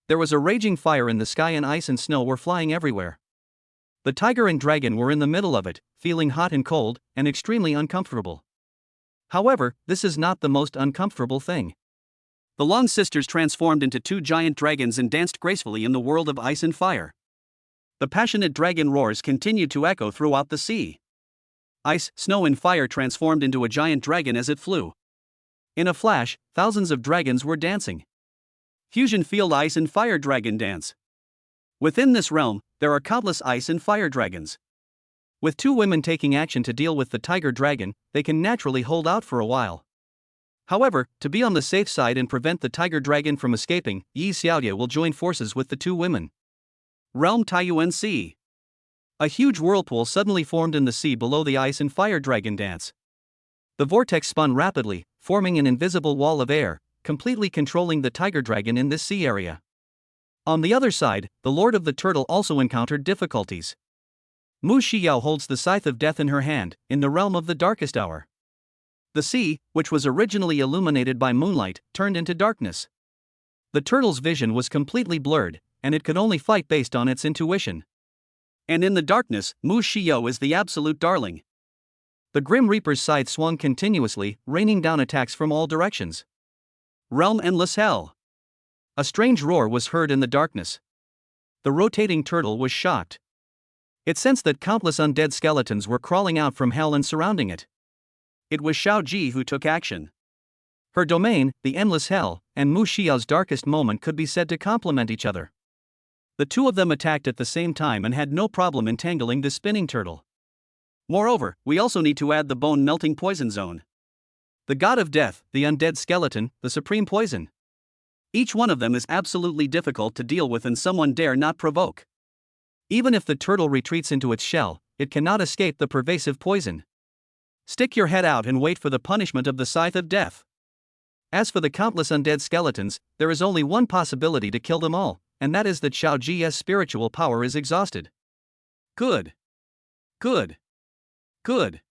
There was a raging fire in the sky and ice and snow were flying everywhere. The tiger and dragon were in the middle of it, feeling hot and cold, and extremely uncomfortable. However, this is not the most uncomfortable thing. The Long Sisters transformed into two giant dragons and danced gracefully in the world of ice and fire. The passionate dragon roars continued to echo throughout the sea. Ice, snow and fire transformed into a giant dragon as it flew. In a flash, thousands of dragons were dancing. Fusion Field Ice and Fire Dragon Dance. Within this realm, there are countless ice and fire dragons. With two women taking action to deal with the tiger dragon, they can naturally hold out for a while. However, to be on the safe side and prevent the tiger dragon from escaping, Yi Xiaoye will join forces with the two women. Realm Taiyuan Sea. A huge whirlpool suddenly formed in the sea below the ice and fire dragon dance. The vortex spun rapidly, forming an invisible wall of air, completely controlling the tiger dragon in this sea area. On the other side, the Lord of the Turtle also encountered difficulties. Mu Shiyao holds the scythe of death in her hand, in the realm of the darkest hour. The sea, which was originally illuminated by moonlight, turned into darkness. The turtle's vision was completely blurred, and it could only fight based on its intuition. And in the darkness, Mu Shio is the absolute darling. The Grim Reaper's scythe swung continuously, raining down attacks from all directions. Realm Endless Hell. A strange roar was heard in the darkness. The rotating turtle was shocked. It sensed that countless undead skeletons were crawling out from hell and surrounding it. It was Shiao Ji who took action. Her domain, the Endless Hell, and Mu Xiao's darkest moment could be said to complement each other. The two of them attacked at the same time and had no problem entangling the spinning turtle. Moreover, we also need to add the bone-melting poison zone. The god of death, the undead skeleton, the supreme poison. Each one of them is absolutely difficult to deal with and someone dare not provoke. Even if the turtle retreats into its shell, it cannot escape the pervasive poison. Stick your head out and wait for the punishment of the Scythe of Death. As for the countless undead skeletons, there is only one possibility to kill them all, and that is that Shiao Ji's spiritual power is exhausted. Good. Good. Good.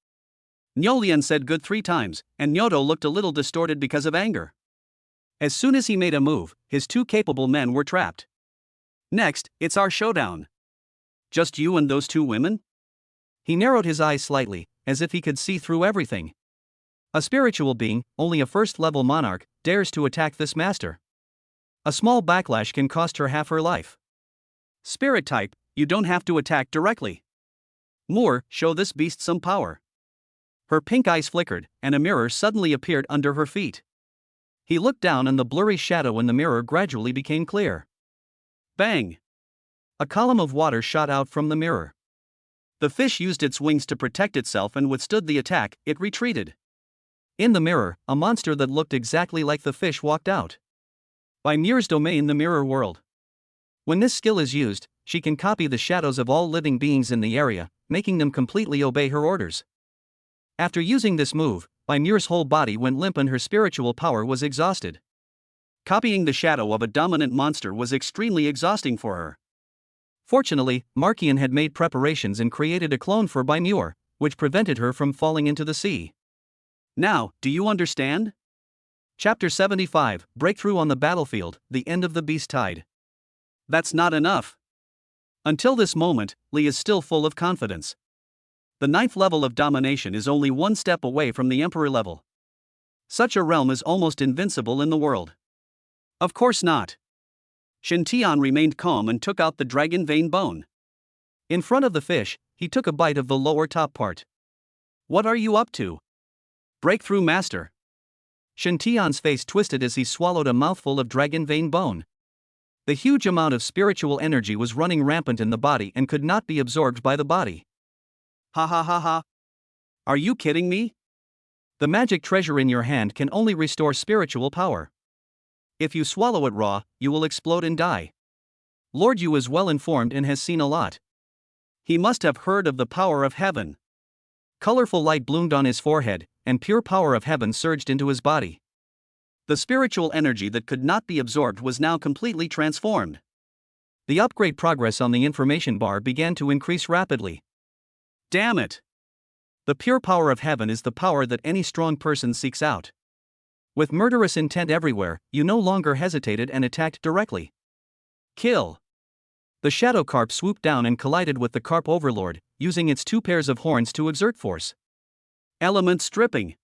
Nyolian said good 3 times, and Nyoto looked a little distorted because of anger. As soon as he made a move, his 2 capable men were trapped. Next, it's our showdown. Just you and those 2 women? He narrowed his eyes slightly, as if he could see through everything. A spiritual being, only a first-level monarch, dares to attack this master. A small backlash can cost her half her life. Spirit type, you don't have to attack directly. Muer, show this beast some power. Her pink eyes flickered, and a mirror suddenly appeared under her feet. He looked down and the blurry shadow in the mirror gradually became clear. Bang! A column of water shot out from the mirror. The fish used its wings to protect itself and withstood the attack. It retreated. In the mirror, a monster that looked exactly like the fish walked out. Bai Muer's domain, the mirror world. When this skill is used, she can copy the shadows of all living beings in the area, making them completely obey her orders. After using this move, Bai Muer's whole body went limp and her spiritual power was exhausted. Copying the shadow of a dominant monster was extremely exhausting for her. Fortunately, Markian had made preparations and created a clone for Bai Muer, which prevented her from falling into the sea. Now, do you understand? Chapter 75, Breakthrough on the Battlefield, the End of the Beast Tide. That's not enough. Until this moment, Li is still full of confidence. The 9th level of domination is only 1 step away from the Emperor level. Such a realm is almost invincible in the world. Of course not. Shintian remained calm and took out the dragon vein bone. In front of the fish, he took a bite of the lower top part. What are you up to? Breakthrough master. Shintian's face twisted as he swallowed a mouthful of dragon vein bone. The huge amount of spiritual energy was running rampant in the body and could not be absorbed by the body. Ha ha ha ha. Are you kidding me? The magic treasure in your hand can only restore spiritual power. If you swallow it raw, you will explode and die. Lord Yu is well informed and has seen a lot. He must have heard of the power of heaven. Colorful light bloomed on his forehead, and pure power of heaven surged into his body. The spiritual energy that could not be absorbed was now completely transformed. The upgrade progress on the information bar began to increase rapidly. Damn it! The pure power of heaven is the power that any strong person seeks out. With murderous intent everywhere, you no longer hesitated and attacked directly. Kill! The shadow carp swooped down and collided with the carp overlord, using its 2 pairs of horns to exert force. Element stripping.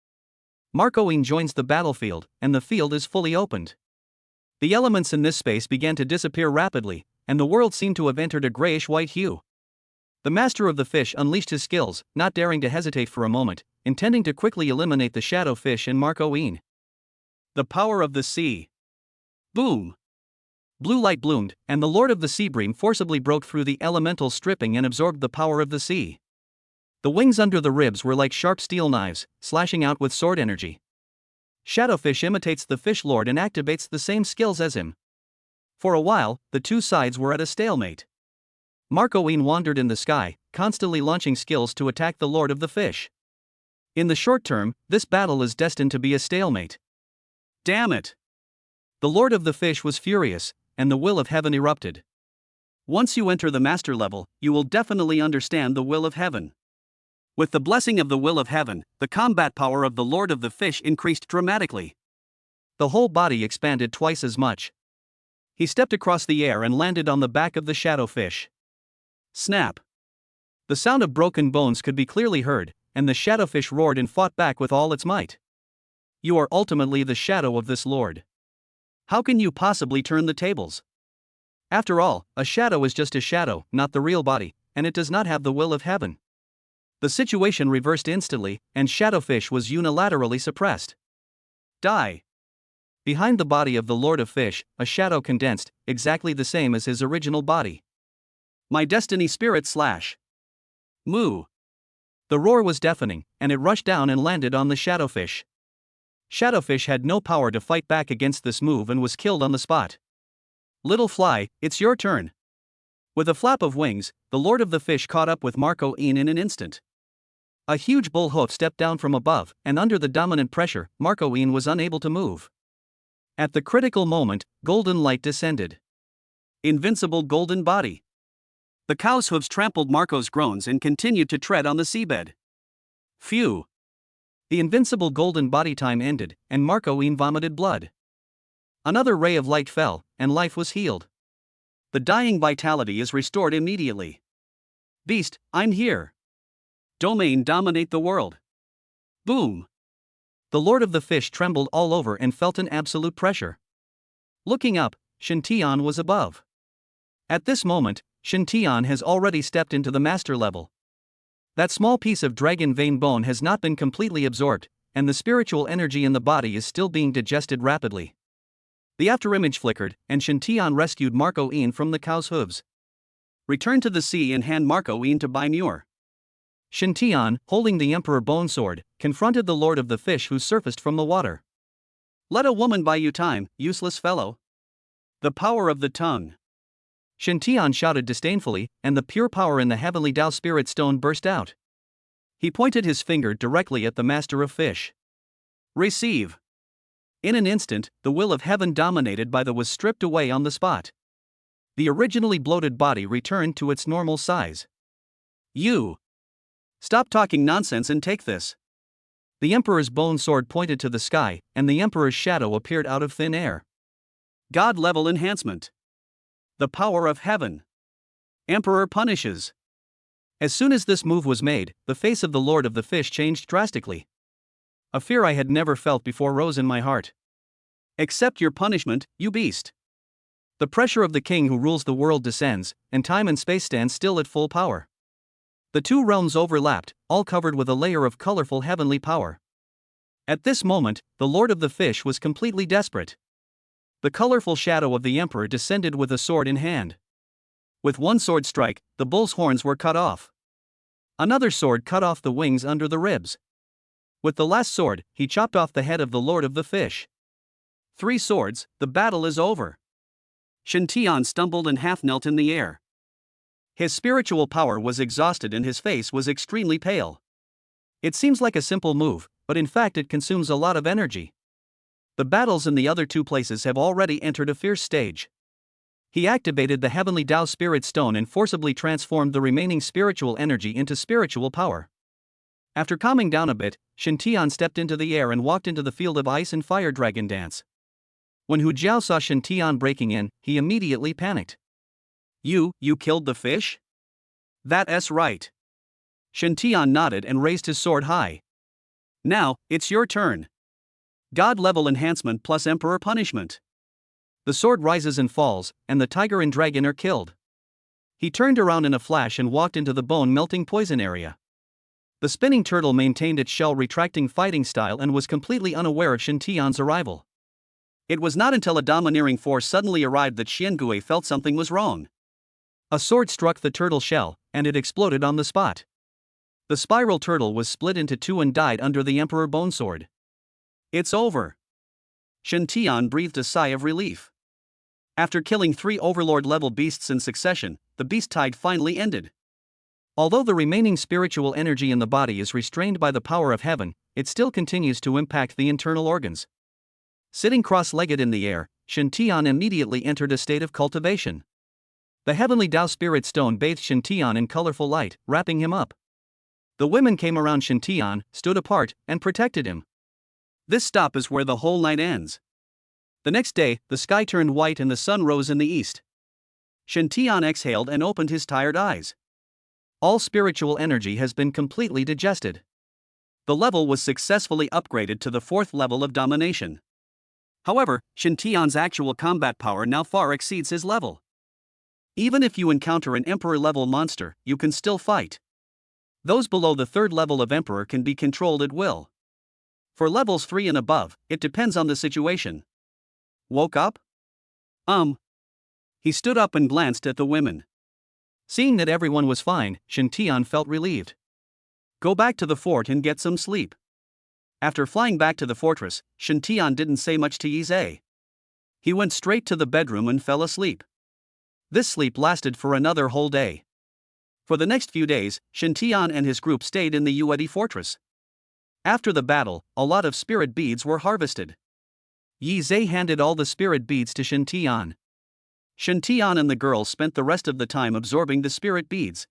Marcoine joins the battlefield, and the field is fully opened. The elements in this space began to disappear rapidly, and the world seemed to have entered a grayish-white hue. The master of the fish unleashed his skills, not daring to hesitate for a moment, intending to quickly eliminate the shadow fish and Marcoine. The power of the sea. Boom! Blue light bloomed, and the Lord of the Sea Bream forcibly broke through the elemental stripping and absorbed the power of the sea. The wings under the ribs were like sharp steel knives, slashing out with sword energy. Shadowfish imitates the Fish Lord and activates the same skills as him. For a while, the 2 sides were at a stalemate. Marcoine wandered in the sky, constantly launching skills to attack the Lord of the Fish. In the short term, this battle is destined to be a stalemate. Damn it! The Lord of the Fish was furious, and the will of heaven erupted. Once you enter the master level, you will definitely understand the will of heaven. With the blessing of the will of heaven, the combat power of the Lord of the Fish increased dramatically. The whole body expanded twice as much. He stepped across the air and landed on the back of the shadowfish. Snap! The sound of broken bones could be clearly heard, and the shadowfish roared and fought back with all its might. You are ultimately the shadow of this lord. How can you possibly turn the tables? After all, a shadow is just a shadow, not the real body, and it does not have the will of heaven. The situation reversed instantly, and Shadowfish was unilaterally suppressed. Die! Behind the body of the Lord of Fish, a shadow condensed, exactly the same as his original body. My destiny spirit / Moo! The roar was deafening, and it rushed down and landed on the shadowfish. Shadowfish had no power to fight back against this move and was killed on the spot. Little fly, it's your turn. With a flap of wings, the Lord of the Fish caught up with Marco in an instant. A huge bull hoof stepped down from above, and under the dominant pressure, Marco was unable to move. At the critical moment, golden light descended. Invincible golden body. The cow's hooves trampled Marco's groans and continued to tread on the seabed. Phew. The invincible golden body time ended, and Marco vomited blood. Another ray of light fell, and life was healed. The dying vitality is restored immediately. Beast, I'm here. Domain dominate the world. Boom. The Lord of the Fish trembled all over and felt an absolute pressure. Looking up, Shen Tian was above. At this moment, Shen Tian has already stepped into the master level. That small piece of dragon vein bone has not been completely absorbed, and the spiritual energy in the body is still being digested rapidly. The afterimage flickered, and Shen Tian rescued Marco from the cow's hooves. Return to the sea and hand Marco to Bai Muer. Shen Tian, holding the Emperor Bone Sword, confronted the Lord of the Fish who surfaced from the water. Let a woman buy you time, useless fellow. The power of the tongue. Shen Tian shouted disdainfully, and the pure power in the heavenly Tao Spirit Stone burst out. He pointed his finger directly at the Master of Fish. Receive. In an instant, the will of heaven dominated by the was stripped away on the spot. The originally bloated body returned to its normal size. You. Stop talking nonsense and take this. The Emperor's bone sword pointed to the sky, and the Emperor's shadow appeared out of thin air. God-level enhancement. The power of heaven. Emperor punishes. As soon as this move was made, the face of the Lord of the Fish changed drastically. A fear I had never felt before rose in my heart. Accept your punishment, you beast. The pressure of the king who rules the world descends, and time and space stand still at full power. The two realms overlapped, all covered with a layer of colorful heavenly power. At this moment, the Lord of the Fish was completely desperate. The colorful shadow of the Emperor descended with a sword in hand. With one sword strike, the bull's horns were cut off. Another sword cut off the wings under the ribs. With the last sword, he chopped off the head of the Lord of the Fish. 3 swords, the battle is over. Shen Tian stumbled and half-knelt in the air. His spiritual power was exhausted and his face was extremely pale. It seems like a simple move, but in fact it consumes a lot of energy. The battles in the other two places have already entered a fierce stage. He activated the heavenly Tao Spirit Stone and forcibly transformed the remaining spiritual energy into spiritual power. After calming down a bit, Shen Tian stepped into the air and walked into the field of ice and fire dragon dance. When Hu Jiao saw Shen Tian breaking in, he immediately panicked. You killed the fish? That's right. Shen Tian nodded and raised his sword high. Now, it's your turn. God-level enhancement plus Emperor punishment. The sword rises and falls, and the tiger and dragon are killed. He turned around in a flash and walked into the bone-melting poison area. The spinning turtle maintained its shell-retracting fighting style and was completely unaware of Shen Tian's arrival. It was not until a domineering force suddenly arrived that Xiangui felt something was wrong. A sword struck the turtle shell, and it exploded on the spot. The spiral turtle was split into two and died under the Emperor Bone Sword. It's over. Shen Tian breathed a sigh of relief. After killing 3 overlord-level beasts in succession, the beast tide finally ended. Although the remaining spiritual energy in the body is restrained by the power of heaven, it still continues to impact the internal organs. Sitting cross-legged in the air, Shen Tian immediately entered a state of cultivation. The heavenly Tao Spirit Stone bathed Shen Tian in colorful light, wrapping him up. The women came around Shen Tian, stood apart, and protected him. This stop is where the whole night ends. The next day, the sky turned white and the sun rose in the east. Shen Tian exhaled and opened his tired eyes. All spiritual energy has been completely digested. The level was successfully upgraded to the 4th level of domination. However, Shen Tian's actual combat power now far exceeds his level. Even if you encounter an Emperor-level monster, you can still fight. Those below the 3rd level of Emperor can be controlled at will. For levels 3 and above, it depends on the situation. Woke up? He stood up and glanced at the women. Seeing that everyone was fine, Shen Tian felt relieved. Go back to the fort and get some sleep. After flying back to the fortress, Shen Tian didn't say much to Yi Zhe. He went straight to the bedroom and fell asleep. This sleep lasted for another whole day. For the next few days, Shen Tian and his group stayed in the Yuedi fortress. After the battle, a lot of spirit beads were harvested. Yi Zhe handed all the spirit beads to Shen Tian. Shen Tian and the girls spent the rest of the time absorbing the spirit beads.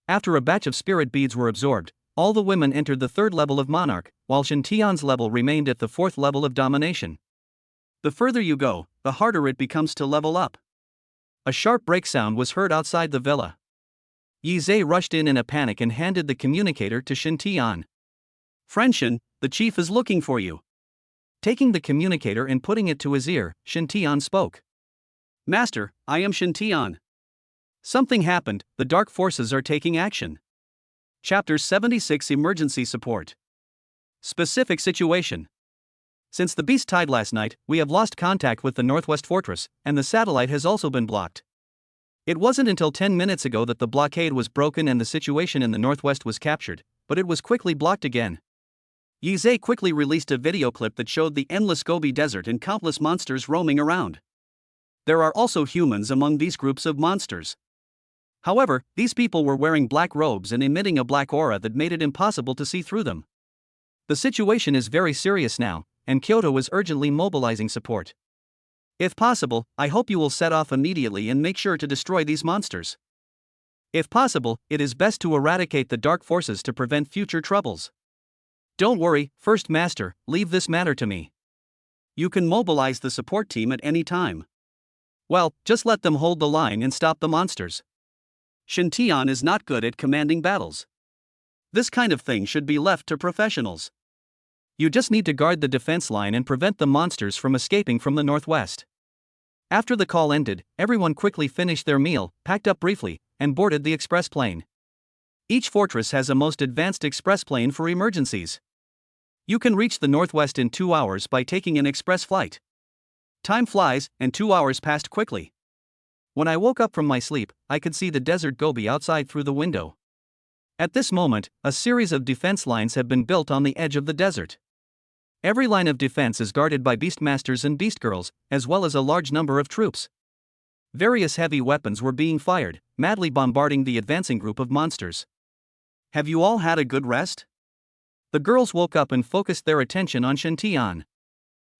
After a batch of spirit beads were absorbed, all the women entered the 3rd level of monarch, while Shen Tian's level remained at the 4th level of domination. The further you go, the harder it becomes to level up. A sharp break sound was heard outside the villa. Yi Zhe rushed in a panic and handed the communicator to Shen Tian. "Friend Shen, the chief is looking for you." Taking the communicator and putting it to his ear, Shen Tian spoke. "Master, I am Shen Tian. Something happened, the dark forces are taking action." Chapter 76 Emergency Support. Specific situation. Since the beast died last night, we have lost contact with the Northwest Fortress, and the satellite has also been blocked. It wasn't until 10 minutes ago that the blockade was broken and the situation in the Northwest was captured, but it was quickly blocked again. Yi Zhe quickly released a video clip that showed the endless Gobi Desert and countless monsters roaming around. There are also humans among these groups of monsters. However, these people were wearing black robes and emitting a black aura that made it impossible to see through them. The situation is very serious now, and Kyoto is urgently mobilizing support. If possible, I hope you will set off immediately and make sure to destroy these monsters. If possible, it is best to eradicate the dark forces to prevent future troubles. Don't worry, First Master, leave this matter to me. You can mobilize the support team at any time. Well, just let them hold the line and stop the monsters. Shen Tian is not good at commanding battles. This kind of thing should be left to professionals. You just need to guard the defense line and prevent the monsters from escaping from the northwest. After the call ended, everyone quickly finished their meal, packed up briefly, and boarded the express plane. Each fortress has a most advanced express plane for emergencies. You can reach the northwest in 2 hours by taking an express flight. Time flies, and 2 hours passed quickly. When I woke up from my sleep, I could see the desert Gobi outside through the window. At this moment, a series of defense lines have been built on the edge of the desert. Every line of defense is guarded by beastmasters and beastgirls, as well as a large number of troops. Various heavy weapons were being fired, madly bombarding the advancing group of monsters. Have you all had a good rest? The girls woke up and focused their attention on Shen Tian.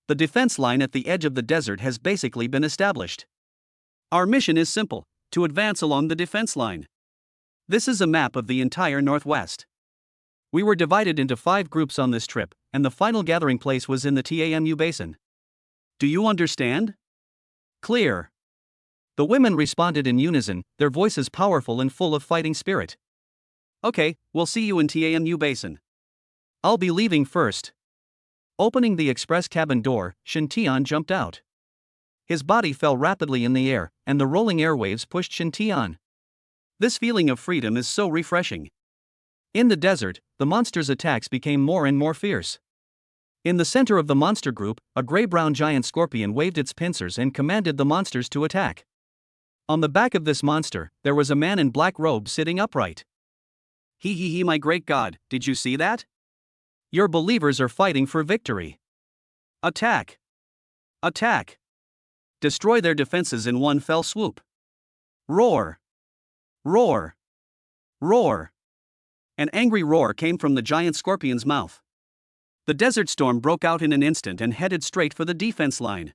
The defense line at the edge of the desert has basically been established. Our mission is simple: to advance along the defense line. This is a map of the entire Northwest. We were divided into 5 groups on this trip, and the final gathering place was in the Tamu Basin. Do you understand? Clear. The women responded in unison, their voices powerful and full of fighting spirit. Okay, we'll see you in Tamu Basin. I'll be leaving first. Opening the express cabin door, Shen Tian jumped out. His body fell rapidly in the air, and the rolling airwaves pushed Shen Tian. This feeling of freedom is so refreshing. In the desert, the monsters' attacks became more and more fierce. In the center of the monster group, a gray-brown giant scorpion waved its pincers and commanded the monsters to attack. On the back of this monster, there was a man in black robe sitting upright. He, my great god, did you see that? Your believers are fighting for victory. Attack! Attack! Destroy their defenses in one fell swoop. Roar! Roar! Roar! An angry roar came from the giant scorpion's mouth. The desert storm broke out in an instant and headed straight for the defense line.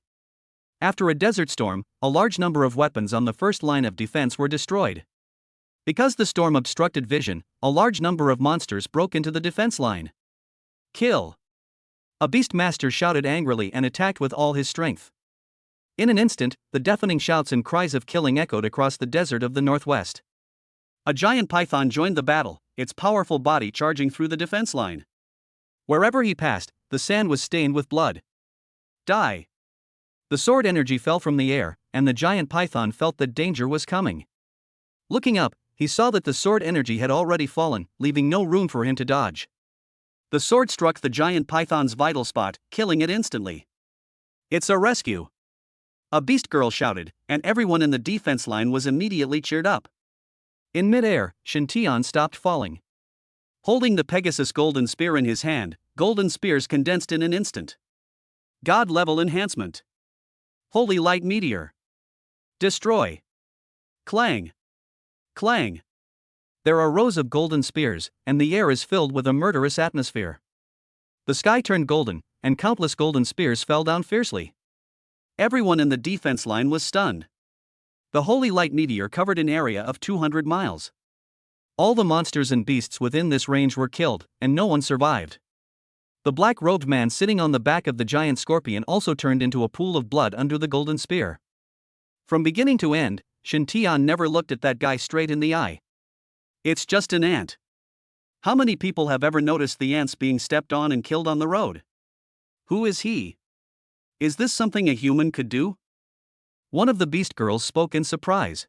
After a desert storm, a large number of weapons on the first line of defense were destroyed. Because the storm obstructed vision, a large number of monsters broke into the defense line. Kill! A beastmaster shouted angrily and attacked with all his strength. In an instant, the deafening shouts and cries of killing echoed across the desert of the northwest. A giant python joined the battle, its powerful body charging through the defense line. Wherever he passed, the sand was stained with blood. Die! The sword energy fell from the air, and the giant python felt that danger was coming. Looking up, he saw that the sword energy had already fallen, leaving no room for him to dodge. The sword struck the giant python's vital spot, killing it instantly. It's a rescue! A beast girl shouted, and everyone in the defense line was immediately cheered up. In mid-air, Shen Tian stopped falling. Holding the Pegasus golden spear in his hand, golden spears condensed in an instant. God-level enhancement. Holy light meteor. Destroy. Clang. Clang. There are rows of golden spears, and the air is filled with a murderous atmosphere. The sky turned golden, and countless golden spears fell down fiercely. Everyone in the defense line was stunned. The holy light meteor covered an area of 200 miles. All the monsters and beasts within this range were killed, and no one survived. The black-robed man sitting on the back of the giant scorpion also turned into a pool of blood under the golden spear. From beginning to end, Shen Tian never looked at that guy straight in the eye. It's just an ant. How many people have ever noticed the ants being stepped on and killed on the road? Who is he? Is this something a human could do? One of the beast girls spoke in surprise.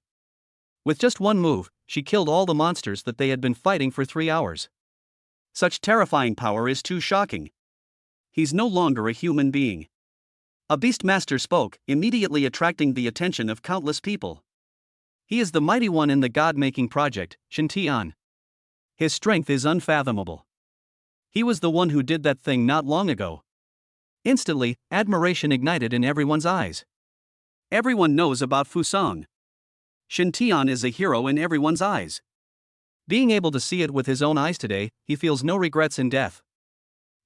With just one move, she killed all the monsters that they had been fighting for 3 hours. Such terrifying power is too shocking. He's no longer a human being. A beast master spoke, immediately attracting the attention of countless people. He is the mighty one in the god-making project, Shen Tian. His strength is unfathomable. He was the one who did that thing not long ago. Instantly, admiration ignited in everyone's eyes. Everyone knows about Fusang. Shen Tian is a hero in everyone's eyes. Being able to see it with his own eyes today, he feels no regrets in death.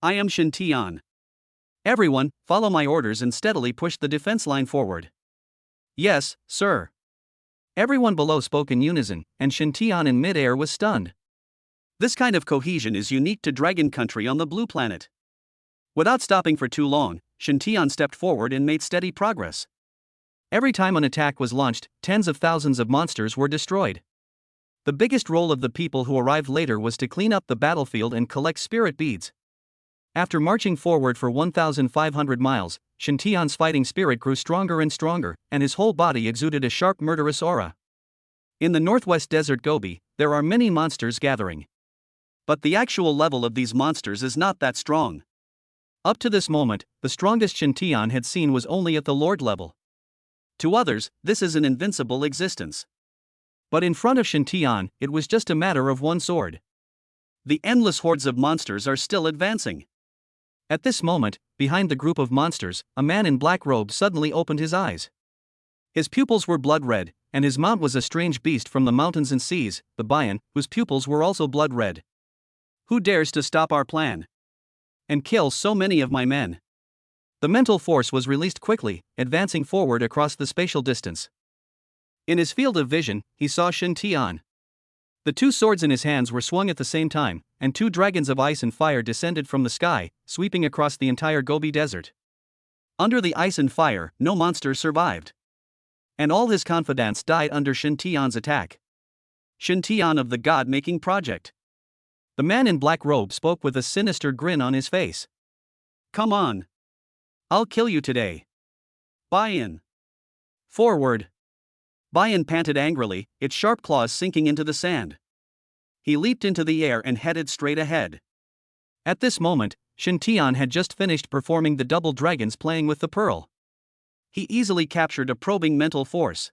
I am Shen Tian. Everyone, follow my orders and steadily push the defense line forward. Yes, sir. Everyone below spoke in unison, and Shen Tian in mid-air was stunned. This kind of cohesion is unique to Dragon Country on the Blue Planet. Without stopping for too long, Shen Tian stepped forward and made steady progress. Every time an attack was launched, tens of thousands of monsters were destroyed. The biggest role of the people who arrived later was to clean up the battlefield and collect spirit beads. After marching forward for 1,500 miles, Shen Tian's fighting spirit grew stronger and stronger, and his whole body exuded a sharp murderous aura. In the northwest desert Gobi, there are many monsters gathering. But the actual level of these monsters is not that strong. Up to this moment, the strongest Shen Tian had seen was only at the Lord level. To others, this is an invincible existence. But in front of Shen Tian, it was just a matter of one sword. The endless hordes of monsters are still advancing. At this moment, behind the group of monsters, a man in black robe suddenly opened his eyes. His pupils were blood red, and his mount was a strange beast from the mountains and seas, the Baian, whose pupils were also blood red. Who dares to stop our plan? And kill so many of my men? The mental force was released quickly, advancing forward across the spatial distance. In his field of vision, he saw Shen Tian. The two swords in his hands were swung at the same time, and two dragons of ice and fire descended from the sky, sweeping across the entire Gobi Desert. Under the ice and fire, no monster survived. And all his confidants died under Shen Tian's attack. Shen Tian of the God-making project. The man in black robe spoke with a sinister grin on his face. Come on. I'll kill you today. Buy-in. Forward. Bai panted angrily, its sharp claws sinking into the sand. He leaped into the air and headed straight ahead. At this moment, Shen Tian had just finished performing the double dragons playing with the pearl. He easily captured a probing mental force.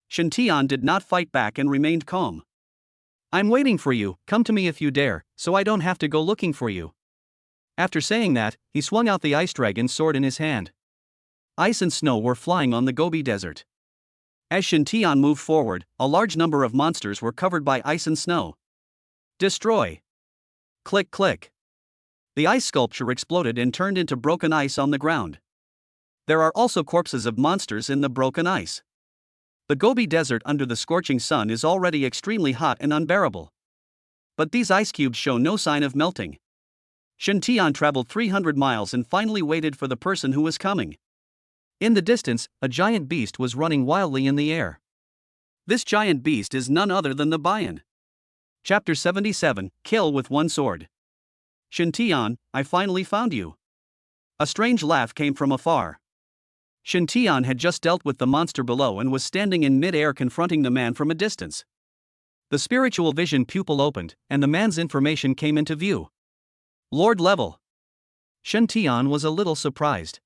Shen Tian did not fight back and remained calm. I'm waiting for you, come to me if you dare, so I don't have to go looking for you. After saying that, he swung out the ice dragon's sword in his hand. Ice and snow were flying on the Gobi Desert. As Shen Tian moved forward, a large number of monsters were covered by ice and snow. Destroy. Click click. The ice sculpture exploded and turned into broken ice on the ground. There are also corpses of monsters in the broken ice. The Gobi Desert under the scorching sun is already extremely hot and unbearable. But these ice cubes show no sign of melting. Shen Tian traveled 300 miles and finally waited for the person who was coming. In the distance, a giant beast was running wildly in the air. This giant beast is none other than the Baian. Chapter 77, Kill with One Sword. Shen Tian, I finally found you. A strange laugh came from afar. Shen Tian had just dealt with the monster below and was standing in mid-air confronting the man from a distance. The spiritual vision pupil opened, and the man's information came into view. Lord level. Shen Tian was a little surprised.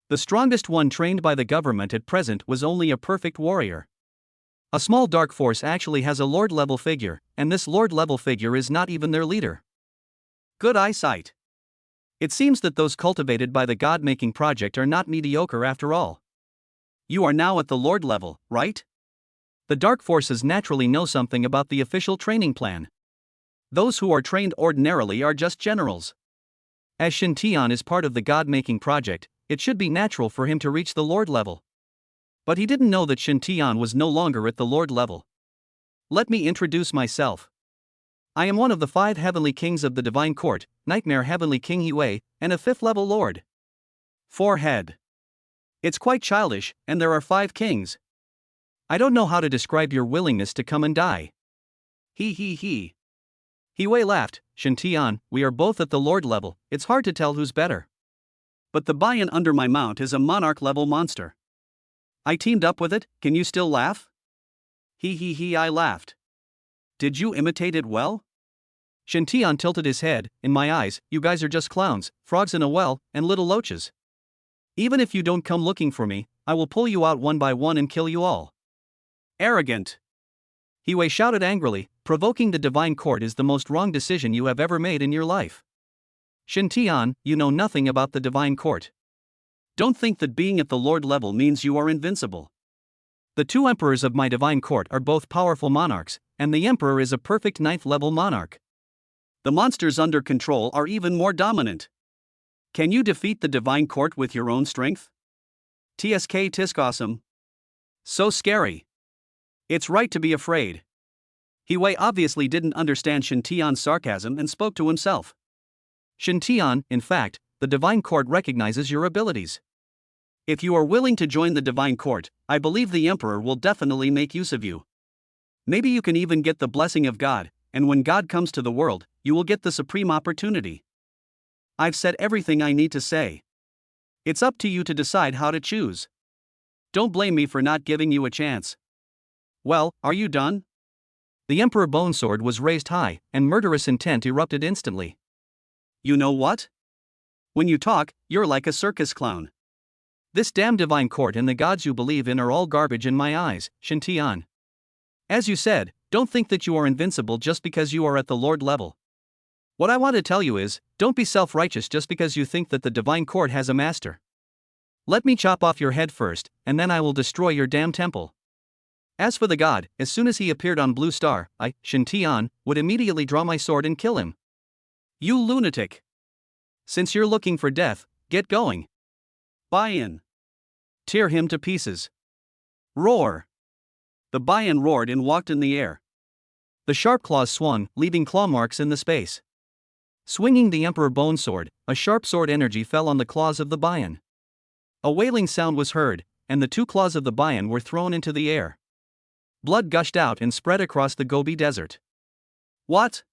The strongest one trained by the government at present was only a perfect warrior. A small dark force actually has a lord-level figure, and this lord-level figure is not even their leader. Good eyesight. It seems that those cultivated by the God-making project are not mediocre after all. You are now at the Lord level, right? The dark forces naturally know something about the official training plan. Those who are trained ordinarily are just generals. As Shin Tian is part of the God-making project, it should be natural for him to reach the Lord level. But he didn't know that Shin Tian was no longer at the Lord level. Let me introduce myself. I am one of the 5 heavenly kings of the Divine Court, Nightmare Heavenly King Yue, and a 5th level Lord. Forehead. It's quite childish, and there are 5 kings. I don't know how to describe your willingness to come and die. He. Yue laughed. Shin Tian, we are both at the Lord level, it's hard to tell who's better. But the Baiyan under my mount is a monarch level monster. I teamed up with it, can you still laugh? He, I laughed. Did you imitate it well? Shin Tian tilted his head. In my eyes, you guys are just clowns, frogs in a well, and little loaches. Even if you don't come looking for me, I will pull you out one by one and kill you all. Arrogant. Yue shouted angrily, provoking the Divine Court is the most wrong decision you have ever made in your life. Shin Tian, you know nothing about the Divine Court. Don't think that being at the Lord level means you are invincible. The 2 emperors of my Divine Court are both powerful monarchs, and the emperor is a perfect 9th level monarch. The monsters under control are even more dominant. Can you defeat the Divine Court with your own strength? Tisk awesome. So scary. It's right to be afraid. Yue obviously didn't understand Shin Tian's sarcasm and spoke to himself. Shin Tian, in fact, the Divine Court recognizes your abilities. If you are willing to join the Divine Court, I believe the Emperor will definitely make use of you. Maybe you can even get the blessing of God, and when God comes to the world, you will get the supreme opportunity. I've said everything I need to say. It's up to you to decide how to choose. Don't blame me for not giving you a chance. Well, are you done? The Emperor Bonesword was raised high, and murderous intent erupted instantly. You know what? When you talk, you're like a circus clown. This damn Divine Court and the gods you believe in are all garbage in my eyes, Shin Tian. As you said, don't think that you are invincible just because you are at the Lord level. What I want to tell you is, don't be self-righteous just because you think that the Divine Court has a master. Let me chop off your head first, and then I will destroy your damn temple. As for the god, as soon as he appeared on Blue Star, I, Shin Tian, would immediately draw my sword and kill him. You lunatic. Since you're looking for death, get going. Baiyan. Tear him to pieces. Roar. The Baiyan roared and walked in the air. The sharp claws swung, leaving claw marks in the space. Swinging the Emperor Bonesword, a sharp sword energy fell on the claws of the Baiyan. A wailing sound was heard, and the 2 claws of the Baiyan were thrown into the air. Blood gushed out and spread across the Gobi Desert. What?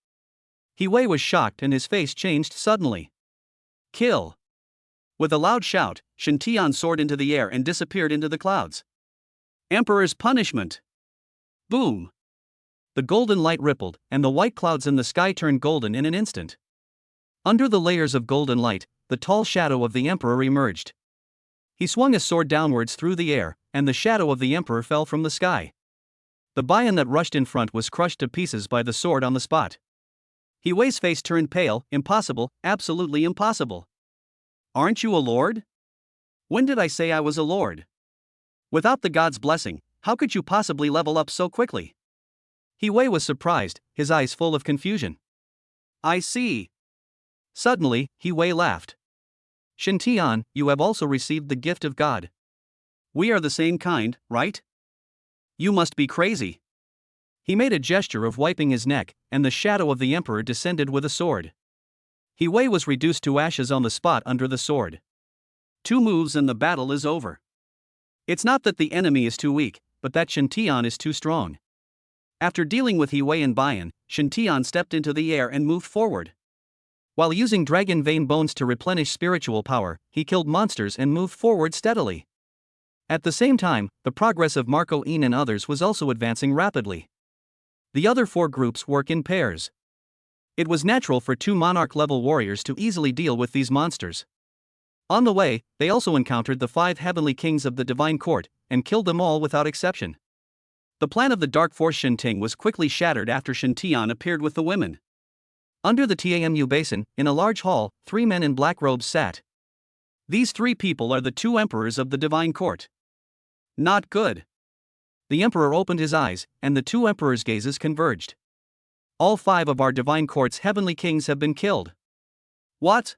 Yue was shocked and his face changed suddenly. Kill. With a loud shout, Shin Tian soared into the air and disappeared into the clouds. Emperor's punishment. Boom. The golden light rippled, and the white clouds in the sky turned golden in an instant. Under the layers of golden light, the tall shadow of the Emperor emerged. He swung his sword downwards through the air, and the shadow of the Emperor fell from the sky. The Baiyan that rushed in front was crushed to pieces by the sword on the spot. Yue's face turned pale. Impossible, absolutely impossible. Aren't you a lord? When did I say I was a lord? Without the god's blessing, how could you possibly level up so quickly? Yue was surprised, his eyes full of confusion. I see. Suddenly, Yue laughed. Shin Tian, you have also received the gift of God. We are the same kind, right? You must be crazy. He made a gesture of wiping his neck, and the shadow of the Emperor descended with a sword. Yue was reduced to ashes on the spot under the sword. 2 moves and the battle is over. It's not that the enemy is too weak, but that Shin Tian is too strong. After dealing with Yue and Baiyan, Shin Tian stepped into the air and moved forward. While using dragon vein bones to replenish spiritual power, he killed monsters and moved forward steadily. At the same time, the progress of Marco Een and others was also advancing rapidly. The other 4 groups work in pairs. It was natural for 2 monarch-level warriors to easily deal with these monsters. On the way, they also encountered the 5 heavenly kings of the Divine Court, and killed them all without exception. The plan of the Dark Force Shin Ting was quickly shattered after Shin Tian appeared with the women. Under the Tamu basin, in a large hall, 3 men in black robes sat. These 3 people are the 2 emperors of the divine court. Not good. The emperor opened his eyes, and the 2 emperors' gazes converged. All 5 of our divine court's heavenly kings have been killed. What?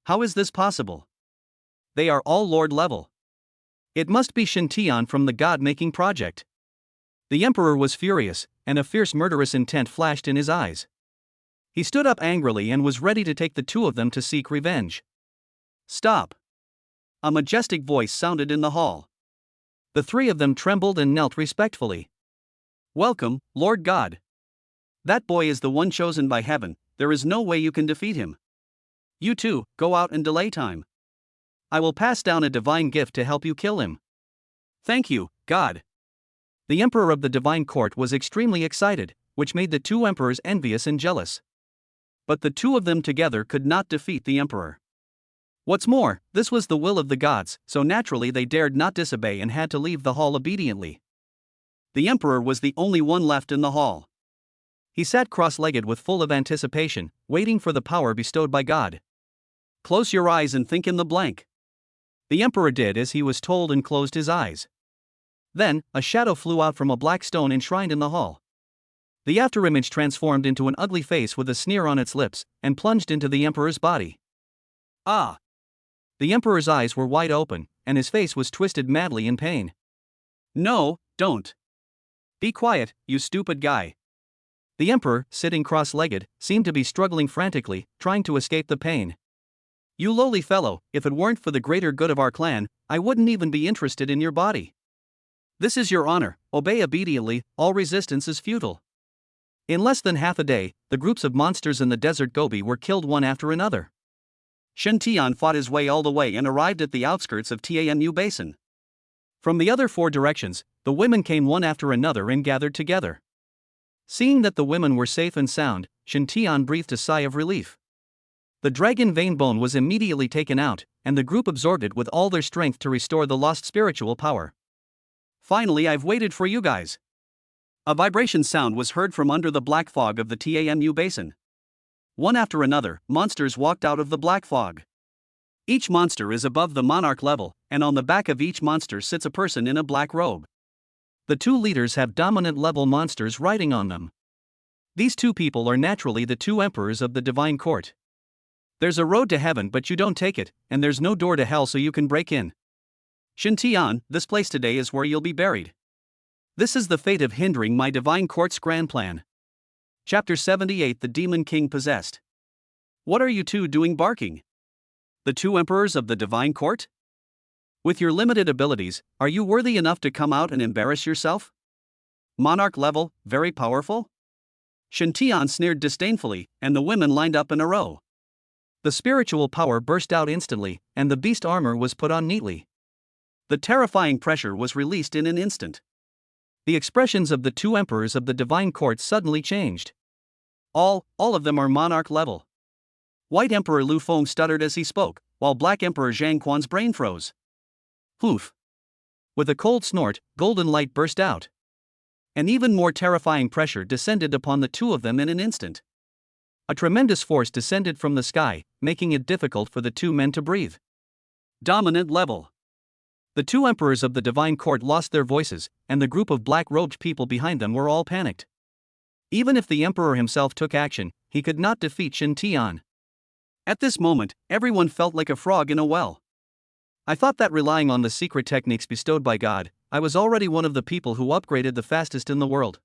How is this possible? They are all lord level. It must be Shintian from the God-making project. The emperor was furious, and a fierce murderous intent flashed in his eyes. He stood up angrily and was ready to take the 2 of them to seek revenge. Stop! A majestic voice sounded in the hall. The 3 of them trembled and knelt respectfully. Welcome, Lord God. That boy is the one chosen by heaven, there is no way you can defeat him. You 2, go out and delay time. I will pass down a divine gift to help you kill him. Thank you, God. The emperor of the divine court was extremely excited, which made the 2 emperors envious and jealous. But the 2 of them together could not defeat the emperor. What's more, this was the will of the gods, so naturally they dared not disobey and had to leave the hall obediently. The emperor was the only one left in the hall. He sat cross-legged with full of anticipation, waiting for the power bestowed by God. Close your eyes and think in the blank. The emperor did as he was told and closed his eyes. Then, a shadow flew out from a black stone enshrined in the hall. The afterimage transformed into an ugly face with a sneer on its lips, and plunged into the emperor's body. Ah! The emperor's eyes were wide open, and his face was twisted madly in pain. No, don't. Be quiet, you stupid guy. The emperor, sitting cross-legged, seemed to be struggling frantically, trying to escape the pain. You lowly fellow, if it weren't for the greater good of our clan, I wouldn't even be interested in your body. This is your honor, obey obediently, all resistance is futile. In less than half a day, the groups of monsters in the desert Gobi were killed one after another. Shintian fought his way all the way and arrived at the outskirts of Tamu Basin. From the other 4 directions, the women came one after another and gathered together. Seeing that the women were safe and sound, Shintian breathed a sigh of relief. The dragon vein bone was immediately taken out, and the group absorbed it with all their strength to restore the lost spiritual power. Finally, I've waited for you guys. A vibration sound was heard from under the black fog of the Tamu Basin. One after another, monsters walked out of the black fog. Each monster is above the monarch level, and on the back of each monster sits a person in a black robe. The 2 leaders have dominant level monsters riding on them. These 2 people are naturally the 2 emperors of the divine court. There's a road to heaven but you don't take it, and there's no door to hell so you can break in. Shintian, this place today is where you'll be buried. This is the fate of hindering my divine court's grand plan. Chapter 78 The Demon King Possessed. What are you 2 doing barking? The 2 emperors of the divine court? With your limited abilities, are you worthy enough to come out and embarrass yourself? Monarch level, very powerful? Shintian sneered disdainfully, and the women lined up in a row. The spiritual power burst out instantly, and the beast armor was put on neatly. The terrifying pressure was released in an instant. The expressions of the 2 emperors of the divine court suddenly changed. All of them are monarch level. White Emperor Lu Feng stuttered as he spoke, while Black Emperor Zhang Quan's brain froze. Poof! With a cold snort, golden light burst out. An even more terrifying pressure descended upon the 2 of them in an instant. A tremendous force descended from the sky, making it difficult for the 2 men to breathe. Dominant level. The 2 emperors of the divine court lost their voices, and the group of black-robed people behind them were all panicked. Even if the emperor himself took action, he could not defeat Shintian. At this moment, everyone felt like a frog in a well. I thought that relying on the secret techniques bestowed by God, I was already one of the people who upgraded the fastest in the world.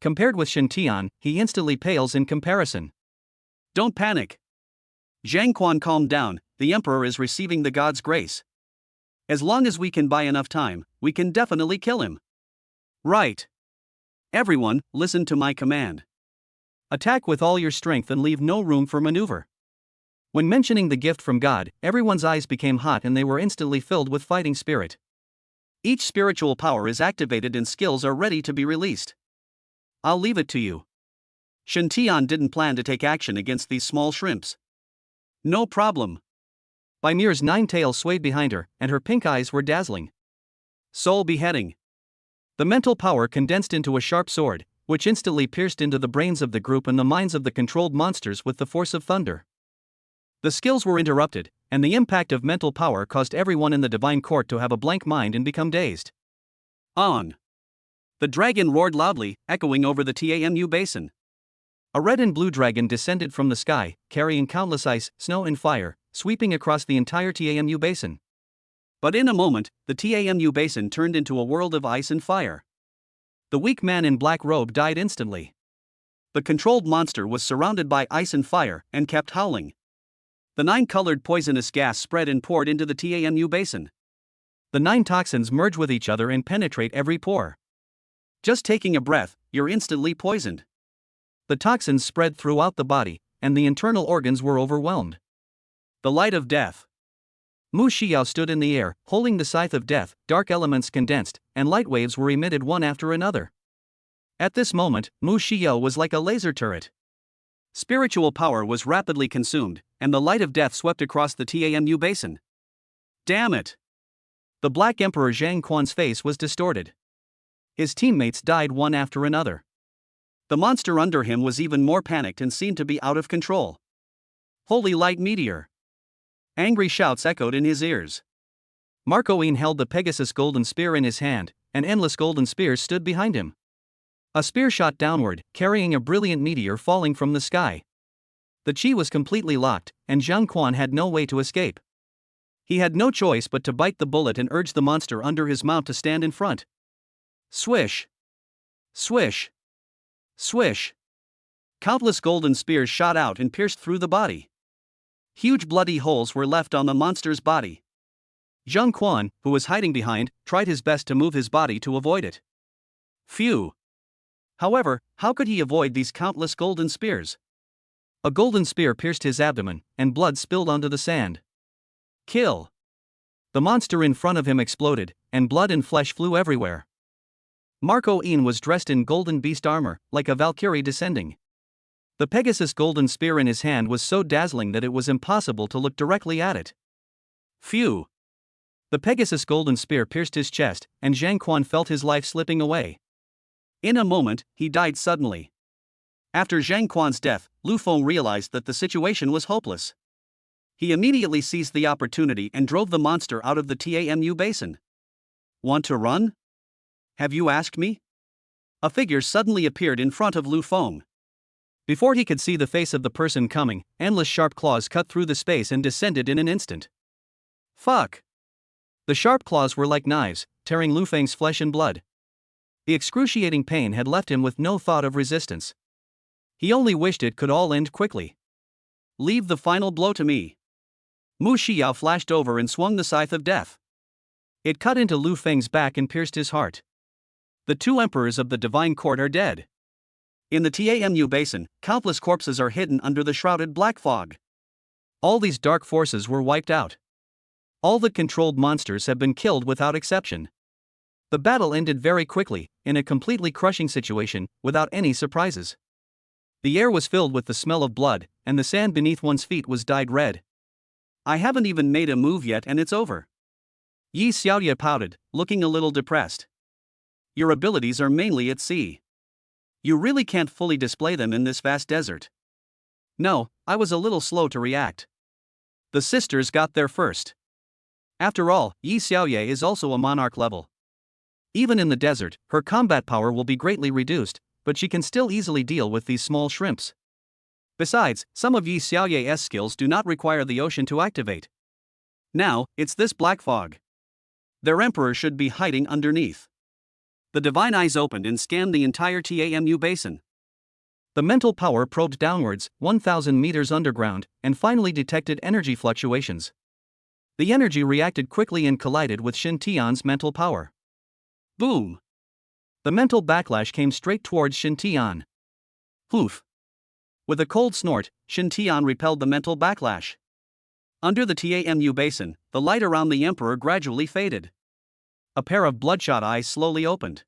Compared with Shintian, he instantly pales in comparison. Don't panic. Zhang Quan calmed down, the emperor is receiving the god's grace. As long as we can buy enough time, we can definitely kill him. Right. Everyone, listen to my command. Attack with all your strength and leave no room for maneuver. When mentioning the gift from God, everyone's eyes became hot and they were instantly filled with fighting spirit. Each spiritual power is activated and skills are ready to be released. I'll leave it to you. Shintian didn't plan to take action against these small shrimps. No problem. Bai Muer's 9 tails swayed behind her, and her pink eyes were dazzling. Soul beheading. The mental power condensed into a sharp sword, which instantly pierced into the brains of the group and the minds of the controlled monsters with the force of thunder. The skills were interrupted, and the impact of mental power caused everyone in the divine court to have a blank mind and become dazed. On! The dragon roared loudly, echoing over the Tamu basin. A red and blue dragon descended from the sky, carrying countless ice, snow and fire, sweeping across the entire Tamu basin. But in a moment, the Tamu basin turned into a world of ice and fire. The weak man in black robe died instantly. The controlled monster was surrounded by ice and fire, and kept howling. The 9-colored poisonous gas spread and poured into the Tamu basin. The 9 toxins merge with each other and penetrate every pore. Just taking a breath, you're instantly poisoned. The toxins spread throughout the body, and the internal organs were overwhelmed. The light of death. Mu Xiao stood in the air, holding the scythe of death. Dark elements condensed, and light waves were emitted one after another. At this moment, Mu Xiao was like a laser turret. Spiritual power was rapidly consumed, and the light of death swept across the Tamu basin. Damn it! The Black Emperor Zhang Quan's face was distorted. His teammates died one after another. The monster under him was even more panicked and seemed to be out of control. Holy light meteor! Angry shouts echoed in his ears. Marco Yin held the Pegasus golden spear in his hand, and endless golden spears stood behind him. A spear shot downward, carrying a brilliant meteor falling from the sky. The chi was completely locked, and Zhang Quan had no way to escape. He had no choice but to bite the bullet and urge the monster under his mount to stand in front. Swish! Swish! Swish! Countless golden spears shot out and pierced through the body. Huge bloody holes were left on the monster's body. Zhang Quan, who was hiding behind, tried his best to move his body to avoid it. Phew! However, how could he avoid these countless golden spears? A golden spear pierced his abdomen, and blood spilled onto the sand. Kill! The monster in front of him exploded, and blood and flesh flew everywhere. Marco Yin was dressed in golden beast armor, like a Valkyrie descending. The Pegasus golden spear in his hand was so dazzling that it was impossible to look directly at it. Phew! The Pegasus golden spear pierced his chest, and Zhang Quan felt his life slipping away. In a moment, he died suddenly. After Zhang Quan's death, Lu Feng realized that the situation was hopeless. He immediately seized the opportunity and drove the monster out of the Tamu basin. Want to run? Have you asked me? A figure suddenly appeared in front of Lu Feng. Before he could see the face of the person coming, endless sharp claws cut through the space and descended in an instant. Fuck! The sharp claws were like knives, tearing Lu Feng's flesh and blood. The excruciating pain had left him with no thought of resistance. He only wished it could all end quickly. Leave the final blow to me. Mu Xiao flashed over and swung the scythe of death. It cut into Lu Feng's back and pierced his heart. The 2 emperors of the divine court are dead. In the Tamu basin, countless corpses are hidden under the shrouded black fog. All these dark forces were wiped out. All the controlled monsters have been killed without exception. The battle ended very quickly, in a completely crushing situation, without any surprises. The air was filled with the smell of blood, and the sand beneath one's feet was dyed red. I haven't even made a move yet and it's over. Yi Xiaoye pouted, looking a little depressed. Your abilities are mainly at sea. You really can't fully display them in this vast desert. No, I was a little slow to react. The sisters got there first. After all, Yi Xiaoye is also a monarch level. Even in the desert, her combat power will be greatly reduced, but she can still easily deal with these small shrimps. Besides, some of Yi Xiaoye's skills do not require the ocean to activate. Now, it's this black fog. Their emperor should be hiding underneath. The divine eyes opened and scanned the entire Tamu basin. The mental power probed downwards, 1,000 meters underground, and finally detected energy fluctuations. The energy reacted quickly and collided with Shin Tian's mental power. Boom! The mental backlash came straight towards Shin Tian. Poof! With a cold snort, Shin Tian repelled the mental backlash. Under the Tamu basin, the light around the emperor gradually faded. A pair of bloodshot eyes slowly opened.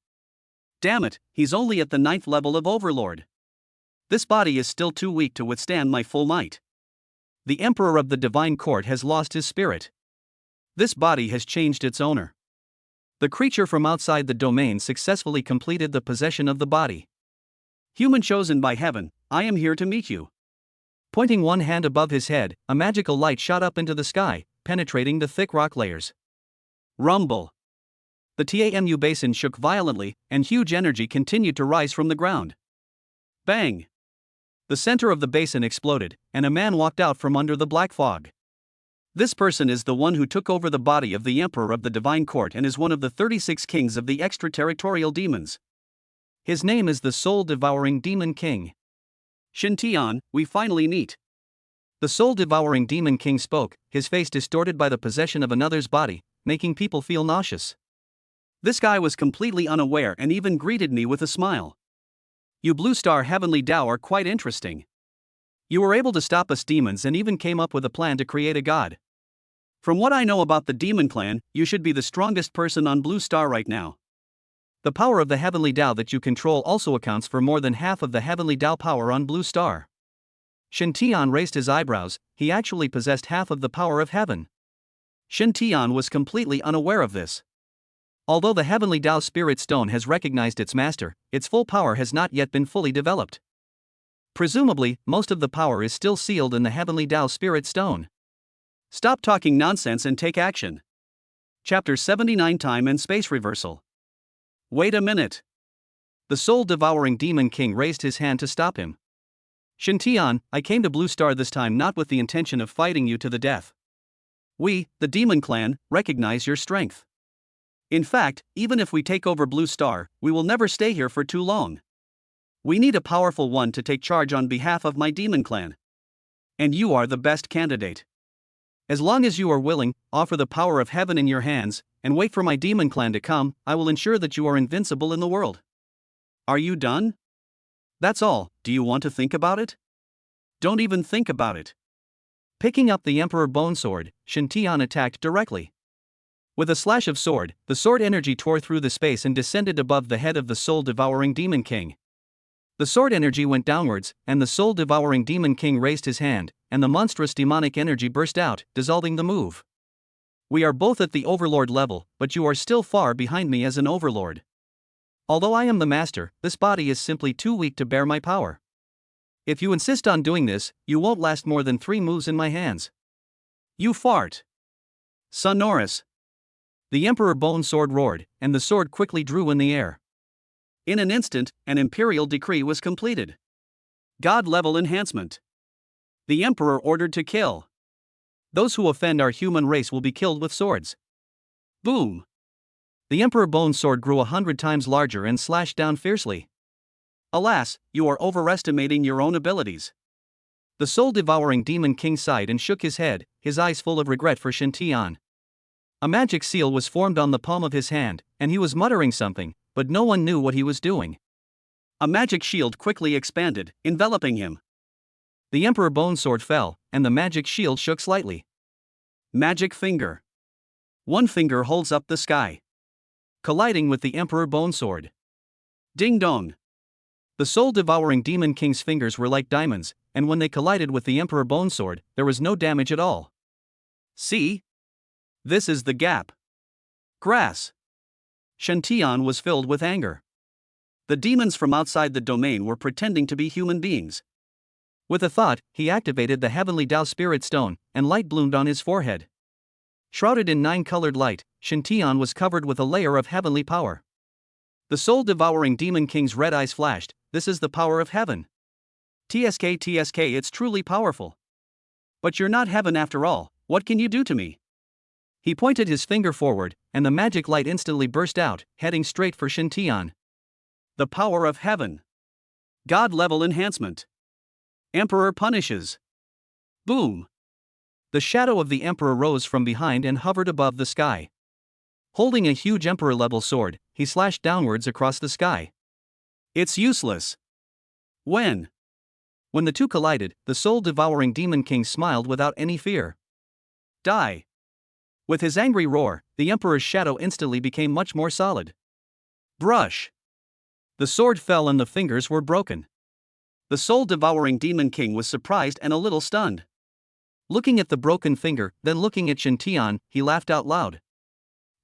Damn it, he's only at the 9th level of Overlord. This body is still too weak to withstand my full might. The emperor of the divine court has lost his spirit. This body has changed its owner. The creature from outside the domain successfully completed the possession of the body. Human chosen by heaven, I am here to meet you. Pointing one hand above his head, a magical light shot up into the sky, penetrating the thick rock layers. Rumble. The Tamu basin shook violently, and huge energy continued to rise from the ground. Bang! The center of the basin exploded, and a man walked out from under the black fog. This person is the one who took over the body of the Emperor of the Divine Court and is one of the 36 kings of the extraterritorial demons. His name is the Soul-Devouring Demon King. Shintian, we finally meet. The Soul-Devouring Demon King spoke, his face distorted by the possession of another's body, making people feel nauseous. This guy was completely unaware and even greeted me with a smile. You Blue Star Heavenly Tao are quite interesting. You were able to stop us demons and even came up with a plan to create a god. From what I know about the demon clan, you should be the strongest person on Blue Star right now. The power of the Heavenly Tao that you control also accounts for more than half of the Heavenly Tao power on Blue Star. Shintian raised his eyebrows, he actually possessed half of the power of heaven. Shintian was completely unaware of this. Although the Heavenly Tao Spirit Stone has recognized its master, its full power has not yet been fully developed. Presumably, most of the power is still sealed in the Heavenly Tao Spirit Stone. Stop talking nonsense and take action. Chapter 79 Time and Space Reversal. Wait a minute. The Soul-Devouring Demon King raised his hand to stop him. Shintian, I came to Blue Star this time not with the intention of fighting you to the death. We, the Demon Clan, recognize your strength. In fact, even if we take over Blue Star, we will never stay here for too long. We need a powerful one to take charge on behalf of my Demon Clan. And you are the best candidate. As long as you are willing, offer the power of heaven in your hands, and wait for my Demon Clan to come, I will ensure that you are invincible in the world. Are you done? That's all. Do you want to think about it? Don't even think about it. Picking up the Emperor Bone Sword, Shintian attacked directly. With a slash of sword, the sword energy tore through the space and descended above the head of the Soul-Devouring Demon King. The sword energy went downwards, and the Soul-Devouring Demon King raised his hand, and the monstrous demonic energy burst out, dissolving the move. We are both at the Overlord level, but you are still far behind me as an Overlord. Although I am the master, this body is simply too weak to bear my power. If you insist on doing this, you won't last more than 3 moves in my hands. You fart. Sonorous. The Emperor Bone Sword roared, and the sword quickly drew in the air. In an instant, an imperial decree was completed. God-level enhancement. The Emperor ordered to kill. Those who offend our human race will be killed with swords. Boom. The Emperor Bone Sword grew 100 times larger and slashed down fiercely. Alas, you are overestimating your own abilities. The Soul-Devouring Demon King sighed and shook his head, his eyes full of regret for Shintian. A magic seal was formed on the palm of his hand, and he was muttering something, but no one knew what he was doing. A magic shield quickly expanded, enveloping him. The Emperor Bone Sword fell, and the magic shield shook slightly. Magic finger. One finger holds up the sky, colliding with the Emperor Bone Sword. Ding dong. The Soul-Devouring Demon King's fingers were like diamonds, and when they collided with the Emperor Bone Sword, there was no damage at all. See? This is the gap. Grass. Shintian was filled with anger. The demons from outside the domain were pretending to be human beings. With a thought, he activated the Heavenly Tao Spirit Stone, and light bloomed on his forehead. Shrouded in 9-colored light, Shintian was covered with a layer of heavenly power. The Soul-Devouring Demon King's red eyes flashed. This is the power of heaven. TSK, it's truly powerful. But you're not heaven after all. What can you do to me? He pointed his finger forward, and the magic light instantly burst out, heading straight for Shintian. The power of heaven. God-level enhancement. Emperor punishes. Boom. The shadow of the Emperor rose from behind and hovered above the sky. Holding a huge Emperor-level sword, he slashed downwards across the sky. It's useless. When the two collided, the Soul-Devouring Demon King smiled without any fear. Die. With his angry roar, the Emperor's shadow instantly became much more solid. Brush. The sword fell and the fingers were broken. The Soul-Devouring Demon King was surprised and a little stunned. Looking at the broken finger, then looking at Shintian, he laughed out loud.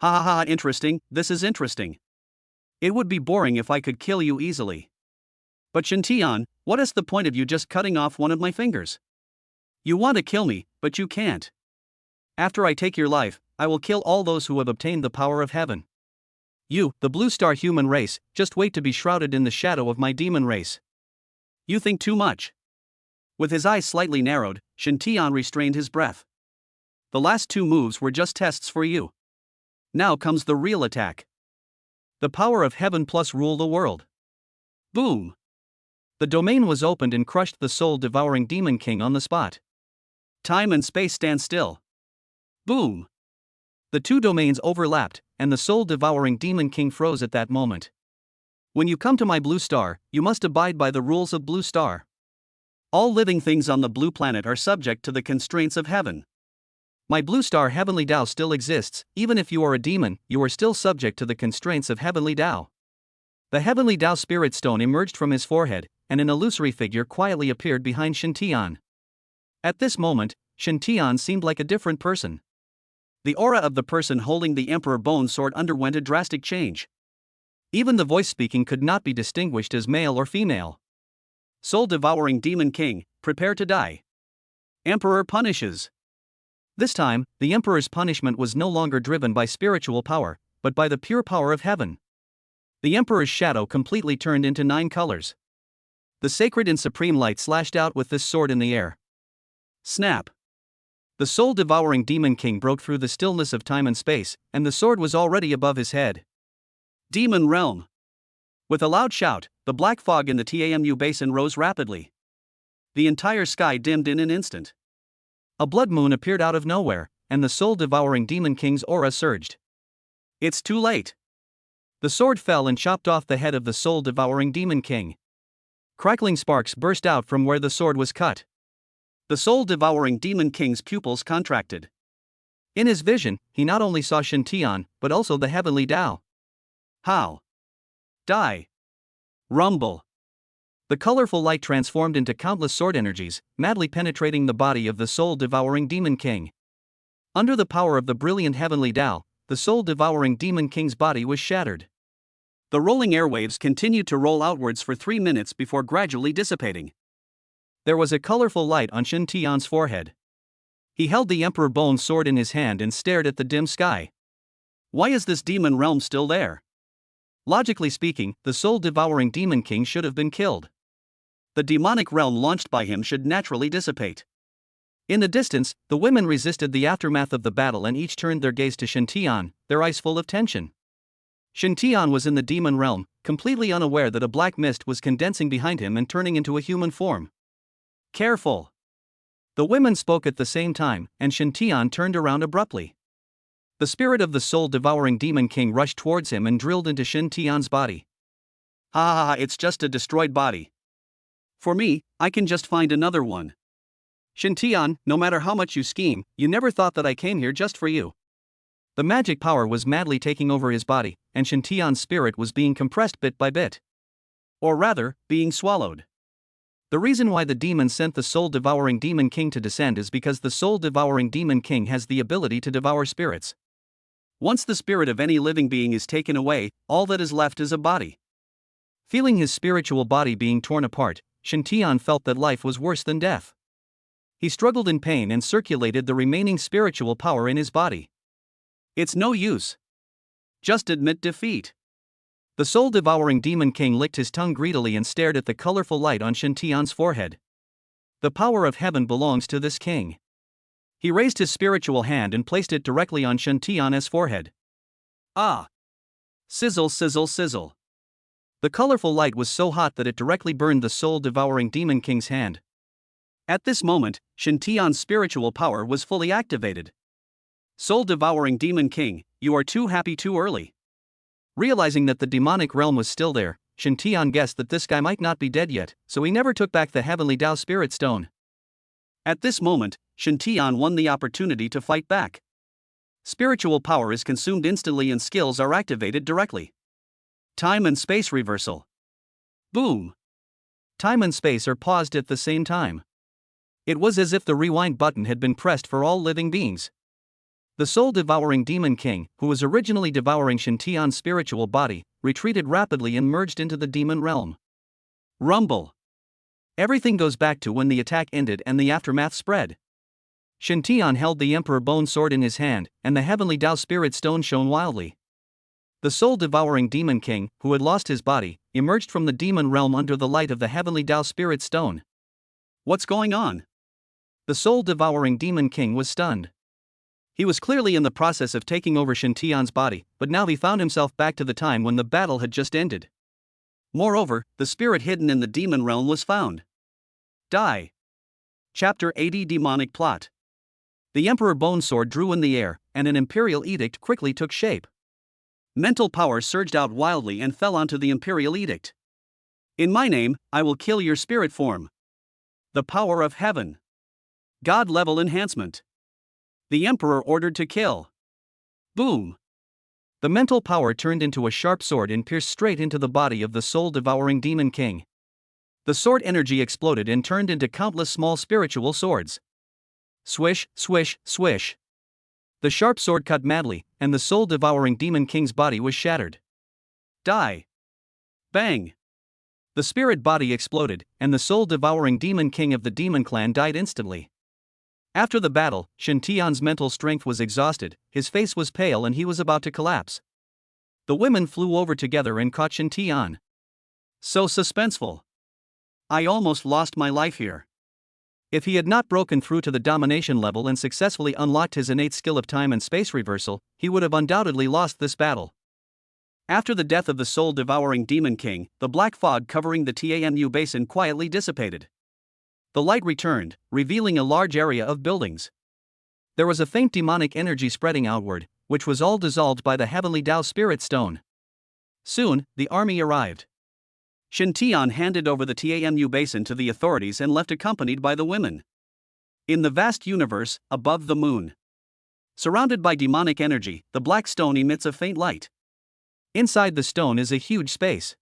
Ha ha ha, interesting, this is interesting. It would be boring if I could kill you easily. But Shintian, what is the point of you just cutting off one of my fingers? You want to kill me, but you can't. After I take your life, I will kill all those who have obtained the power of heaven. You, the blue star human race, just wait to be shrouded in the shadow of my demon race. You think too much. With his eyes slightly narrowed, Shintian restrained his breath. The last two moves were just tests for you. Now comes the real attack. The power of heaven plus rule the world. Boom! The domain was opened and crushed the soul-devouring Demon King on the spot. Time and space stand still. Boom! The two domains overlapped, and the soul-devouring Demon King froze at that moment. When you come to my blue star, you must abide by the rules of blue star. All living things on the blue planet are subject to the constraints of heaven. My blue star heavenly Tao still exists. Even if you are a demon, you are still subject to the constraints of heavenly Tao. The heavenly Tao spirit stone emerged from his forehead, and an illusory figure quietly appeared behind Shintian. At this moment, Shintian seemed like a different person. The aura of the person holding the Emperor Bone Sword underwent a drastic change. Even the voice speaking could not be distinguished as male or female. Soul-devouring Demon King, prepare to die. Emperor punishes. This time, the Emperor's punishment was no longer driven by spiritual power, but by the pure power of heaven. The Emperor's shadow completely turned into 9 colors. The sacred and supreme light slashed out with this sword in the air. Snap! The soul-devouring Demon King broke through the stillness of time and space, and the sword was already above his head. Demon Realm! With a loud shout, the black fog in the Tamu basin rose rapidly. The entire sky dimmed in an instant. A blood moon appeared out of nowhere, and the soul-devouring Demon King's aura surged. It's too late. The sword fell and chopped off the head of the soul-devouring Demon King. Crackling sparks burst out from where the sword was cut. The soul-devouring Demon King's pupils contracted. In his vision, he not only saw Shintian, but also the heavenly Tao. How? Die. Rumble. The colorful light transformed into countless sword energies, madly penetrating the body of the soul-devouring Demon King. Under the power of the brilliant heavenly Tao, the soul-devouring Demon King's body was shattered. The rolling airwaves continued to roll outwards for 3 minutes before gradually dissipating. There was a colorful light on Shintian's forehead. He held the Emperor Bone Sword in his hand and stared at the dim sky. Why is this demon realm still there? Logically speaking, the soul-devouring Demon King should have been killed. The demonic realm launched by him should naturally dissipate. In the distance, the women resisted the aftermath of the battle and each turned their gaze to Shintian, their eyes full of tension. Shintian was in the demon realm, completely unaware that a black mist was condensing behind him and turning into a human form. Careful! The women spoke at the same time, and Shintian turned around abruptly. The spirit of the soul-devouring Demon King rushed towards him and drilled into Shintian's body. Ha ha ha, it's just a destroyed body. For me, I can just find another one. Shintian, no matter how much you scheme, you never thought that I came here just for you. The magic power was madly taking over his body, and Shintian's spirit was being compressed bit by bit. Or rather, being swallowed. The reason why the demon sent the soul-devouring Demon King to descend is because the soul-devouring Demon King has the ability to devour spirits. Once the spirit of any living being is taken away, all that is left is a body. Feeling his spiritual body being torn apart, Shintian felt that life was worse than death. He struggled in pain and circulated the remaining spiritual power in his body. It's no use. Just admit defeat. The soul-devouring Demon King licked his tongue greedily and stared at the colorful light on Shintian's forehead. The power of heaven belongs to this king. He raised his spiritual hand and placed it directly on Shintian's forehead. Ah! Sizzle, sizzle, sizzle. The colorful light was so hot that it directly burned the soul-devouring Demon King's hand. At this moment, Shintian's spiritual power was fully activated. Soul-devouring Demon King, you are too happy too early. Realizing that the demonic realm was still there, Shintian guessed that this guy might not be dead yet, so he never took back the heavenly Tao Spirit Stone. At this moment, Shintian won the opportunity to fight back. Spiritual power is consumed instantly and skills are activated directly. Time and space reversal. Boom! Time and space are paused at the same time. It was as if the rewind button had been pressed for all living beings. The soul-devouring Demon King, who was originally devouring Shintian's spiritual body, retreated rapidly and merged into the demon realm. Rumble. Everything goes back to when the attack ended and the aftermath spread. Shintian held the Emperor Bone Sword in his hand, and the heavenly Tao Spirit Stone shone wildly. The soul-devouring Demon King, who had lost his body, emerged from the demon realm under the light of the heavenly Tao Spirit Stone. What's going on? The soul-devouring Demon King was stunned. He was clearly in the process of taking over Shintian's body, but now he found himself back to the time when the battle had just ended. Moreover, the spirit hidden in the demon realm was found. Die. Chapter 80 Demonic Plot. The Emperor Bone Sword drew in the air, and an imperial edict quickly took shape. Mental power surged out wildly and fell onto the imperial edict. In my name, I will kill your spirit form. The power of heaven. God level enhancement. The Emperor ordered to kill. Boom. The mental power turned into a sharp sword and pierced straight into the body of the soul-devouring Demon King. The sword energy exploded and turned into countless small spiritual swords. Swish, swish, swish. The sharp sword cut madly, and the soul-devouring Demon King's body was shattered. Die. Bang. The spirit body exploded, and the soul-devouring Demon King of the Demon Clan died instantly. After the battle, Shintian's mental strength was exhausted, his face was pale and he was about to collapse. The women flew over together and caught Shintian. So suspenseful. I almost lost my life here. If he had not broken through to the domination level and successfully unlocked his innate skill of time and space reversal, he would have undoubtedly lost this battle. After the death of the soul-devouring Demon King, the black fog covering the Tamu basin quietly dissipated. The light returned, revealing a large area of buildings. There was a faint demonic energy spreading outward, which was all dissolved by the heavenly Tao Spirit Stone. Soon, the army arrived. Shintian handed over the Tamu basin to the authorities and left accompanied by the women. In the vast universe, above the moon. Surrounded by demonic energy, the black stone emits a faint light. Inside the stone is a huge space.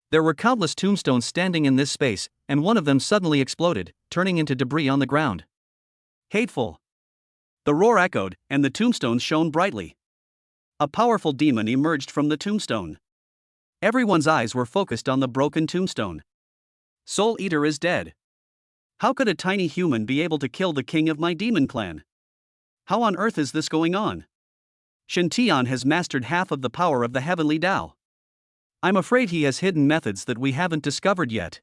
There were countless tombstones standing in this space, and one of them suddenly exploded, turning into debris on the ground. Hateful. The roar echoed, and the tombstones shone brightly. A powerful demon emerged from the tombstone. Everyone's eyes were focused on the broken tombstone. Soul Eater is dead. How could a tiny human be able to kill the king of my demon clan? How on earth is this going on? Shintian has mastered half of the power of the heavenly Tao. I'm afraid he has hidden methods that we haven't discovered yet.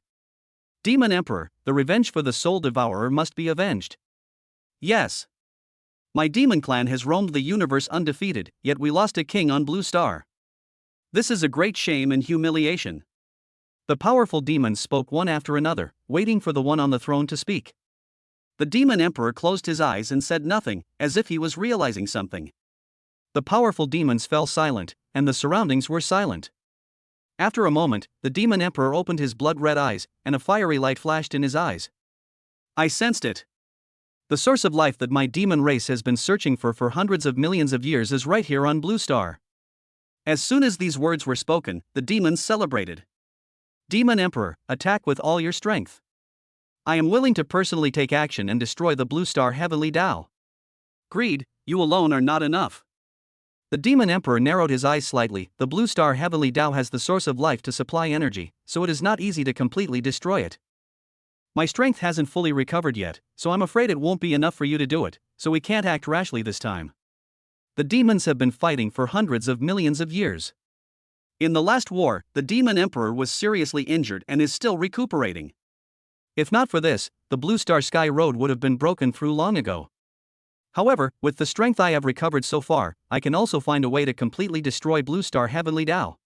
Demon Emperor, the revenge for the Soul Devourer must be avenged. Yes. My demon clan has roamed the universe undefeated, yet we lost a king on Blue Star. This is a great shame and humiliation. The powerful demons spoke one after another, waiting for the one on the throne to speak. The Demon Emperor closed his eyes and said nothing, as if he was realizing something. The powerful demons fell silent, and the surroundings were silent. After a moment, the Demon Emperor opened his blood-red eyes, and a fiery light flashed in his eyes. I sensed it. The source of life that my demon race has been searching for hundreds of millions of years is right here on Blue Star. As soon as these words were spoken, the demons celebrated. Demon Emperor, attack with all your strength. I am willing to personally take action and destroy the Blue Star Heavenly Tao. Greed, you alone are not enough. The Demon Emperor narrowed his eyes slightly. The Blue Star Heavenly Tao has the source of life to supply energy, so it is not easy to completely destroy it. My strength hasn't fully recovered yet, so I'm afraid it won't be enough for you to do it, so we can't act rashly this time. The demons have been fighting for hundreds of millions of years. In the last war, the Demon Emperor was seriously injured and is still recuperating. If not for this, the Blue Star Sky Road would have been broken through long ago. However, with the strength I have recovered so far, I can also find a way to completely destroy Blue Star Heavenly Tao.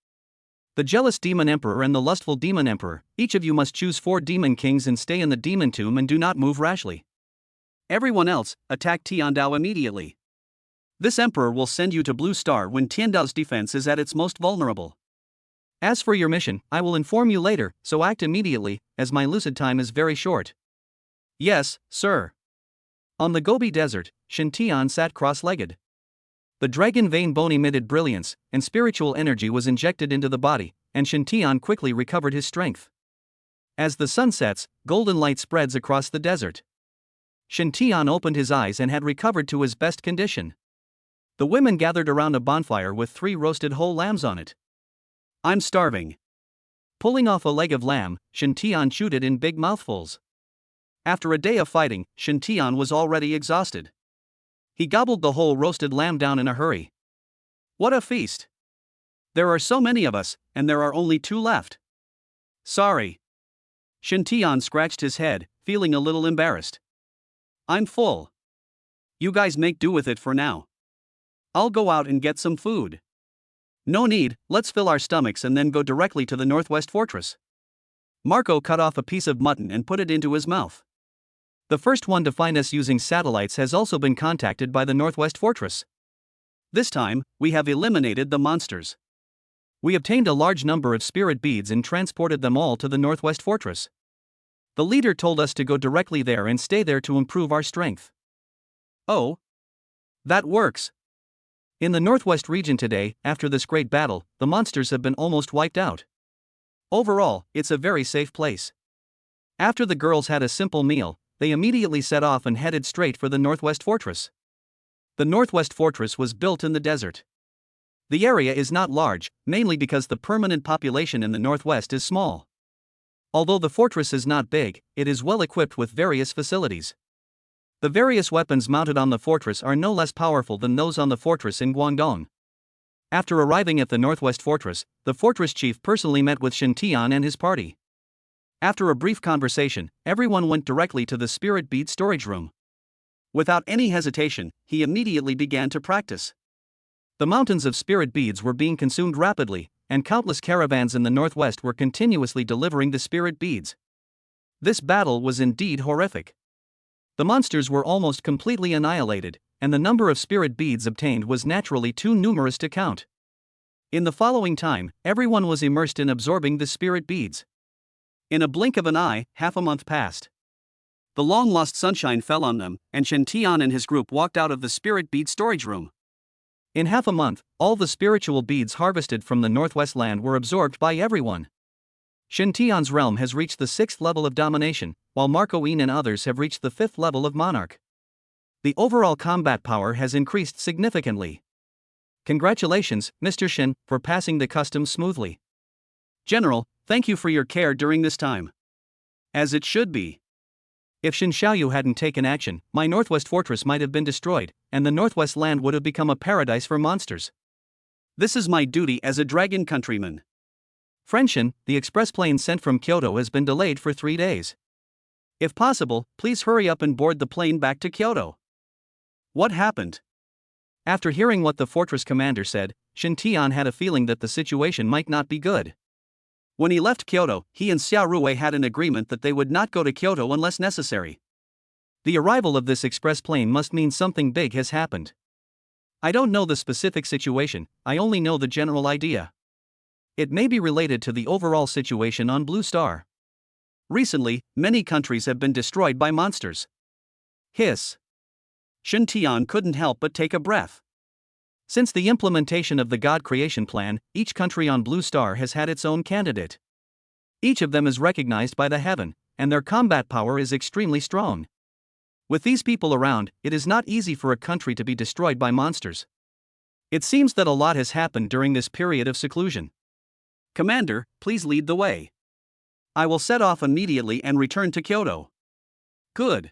The jealous Demon Emperor and the lustful Demon Emperor, each of you must choose 4 Demon Kings and stay in the Demon Tomb and do not move rashly. Everyone else, attack Tiandao immediately. This Emperor will send you to Blue Star when Tiandao's defense is at its most vulnerable. As for your mission, I will inform you later, so act immediately, as my lucid time is very short. Yes, sir. On the Gobi Desert, Shintian sat cross-legged. The dragon vein bone emitted brilliance, and spiritual energy was injected into the body, and Shintian quickly recovered his strength. As the sun sets, golden light spreads across the desert. Shintian opened his eyes and had recovered to his best condition. The women gathered around a bonfire with 3 roasted whole lambs on it. I'm starving. Pulling off a leg of lamb, Shen Tian chewed it in big mouthfuls. After a day of fighting, Shen Tian was already exhausted. He gobbled the whole roasted lamb down in a hurry. What a feast! There are so many of us, and there are only 2 left. Sorry. Shen Tian scratched his head, feeling a little embarrassed. I'm full. You guys make do with it for now. I'll go out and get some food. No need, let's fill our stomachs and then go directly to the Northwest Fortress. Marco cut off a piece of mutton and put it into his mouth. The first one to find us using satellites has also been contacted by the Northwest Fortress. This time, we have eliminated the monsters. We obtained a large number of spirit beads and transported them all to the Northwest Fortress. The leader told us to go directly there and stay there to improve our strength. Oh. That works. In the Northwest region today, after this great battle, the monsters have been almost wiped out. Overall, it's a very safe place. After the girls had a simple meal, they immediately set off and headed straight for the Northwest Fortress. The Northwest Fortress was built in the desert. The area is not large, mainly because the permanent population in the Northwest is small. Although the fortress is not big, it is well equipped with various facilities. The various weapons mounted on the fortress are no less powerful than those on the fortress in Guangdong. After arriving at the Northwest Fortress, the fortress chief personally met with Shen Tian and his party. After a brief conversation, everyone went directly to the spirit bead storage room. Without any hesitation, he immediately began to practice. The mountains of spirit beads were being consumed rapidly, and countless caravans in the Northwest were continuously delivering the spirit beads. This battle was indeed horrific. The monsters were almost completely annihilated, and the number of spirit beads obtained was naturally too numerous to count. In the following time, everyone was immersed in absorbing the spirit beads. In a blink of an eye, half a month passed. The long-lost sunshine fell on them, and Shen Tian and his group walked out of the spirit bead storage room. In half a month, all the spiritual beads harvested from the Northwest land were absorbed by everyone. Shen Tian's realm has reached the 6th level of domination, while Marco Yin and others have reached the 5th level of monarch. The overall combat power has increased significantly. Congratulations, Mr. Shen, for passing the customs smoothly. General, thank you for your care during this time. As it should be. If Shen Xiaoyu hadn't taken action, my Northwest Fortress might have been destroyed, and the Northwest land would have become a paradise for monsters. This is my duty as a dragon countryman. Friend Shen, the express plane sent from Kyoto has been delayed for 3 days. If possible, please hurry up and board the plane back to Kyoto. What happened? After hearing what the fortress commander said, Shen Tian had a feeling that the situation might not be good. When he left Kyoto, he and Xiao Ruwei had an agreement that they would not go to Kyoto unless necessary. The arrival of this express plane must mean something big has happened. I don't know the specific situation, I only know the general idea. It may be related to the overall situation on Blue Star. Recently, many countries have been destroyed by monsters. Hiss. Shen Tian couldn't help but take a breath. Since the implementation of the God creation plan, each country on Blue Star has had its own candidate. Each of them is recognized by the heaven, and their combat power is extremely strong. With these people around, it is not easy for a country to be destroyed by monsters. It seems that a lot has happened during this period of seclusion. Commander, please lead the way. I will set off immediately and return to Kyoto. Good.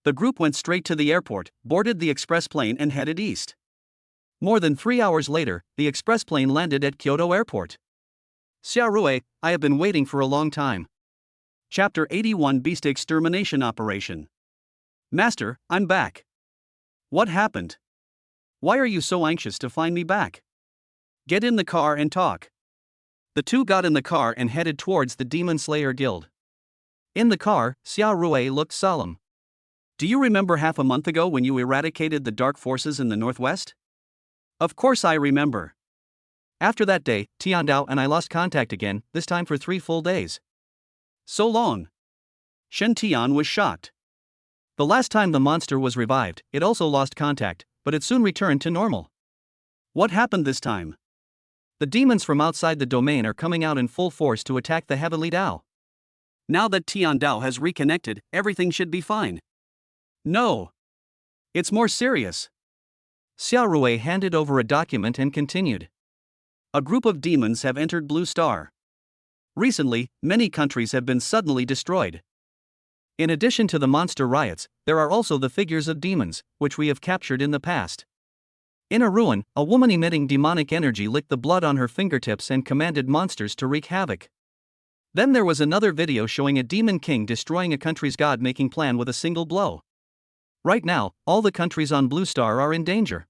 The group went straight to the airport, boarded the express plane and headed east. More than 3 hours later, the express plane landed at Kyoto Airport. Xiao Ruwei, I have been waiting for a long time. Chapter 81 Beast Extermination Operation. Master, I'm back. What happened? Why are you so anxious to find me back? Get in the car and talk. The two got in the car and headed towards the Demon Slayer Guild. In the car, Xiao Ruwei looked solemn. Do you remember half a month ago when you eradicated the dark forces in the Northwest? Of course I remember. After that day, Tiandao and I lost contact again, this time for 3 full days. So long. Shen Tian was shocked. The last time the monster was revived, it also lost contact, but it soon returned to normal. What happened this time? The demons from outside the domain are coming out in full force to attack the Heavenly Dao. Now that Tiandao has reconnected, everything should be fine. No. It's more serious. Xiao Ruwei handed over a document and continued. A group of demons have entered Blue Star. Recently, many countries have been suddenly destroyed. In addition to the monster riots, there are also the figures of demons, which we have captured in the past. In a ruin, a woman emitting demonic energy licked the blood on her fingertips and commanded monsters to wreak havoc. Then there was another video showing a demon king destroying a country's god-making plan with a single blow. Right now, all the countries on Blue Star are in danger.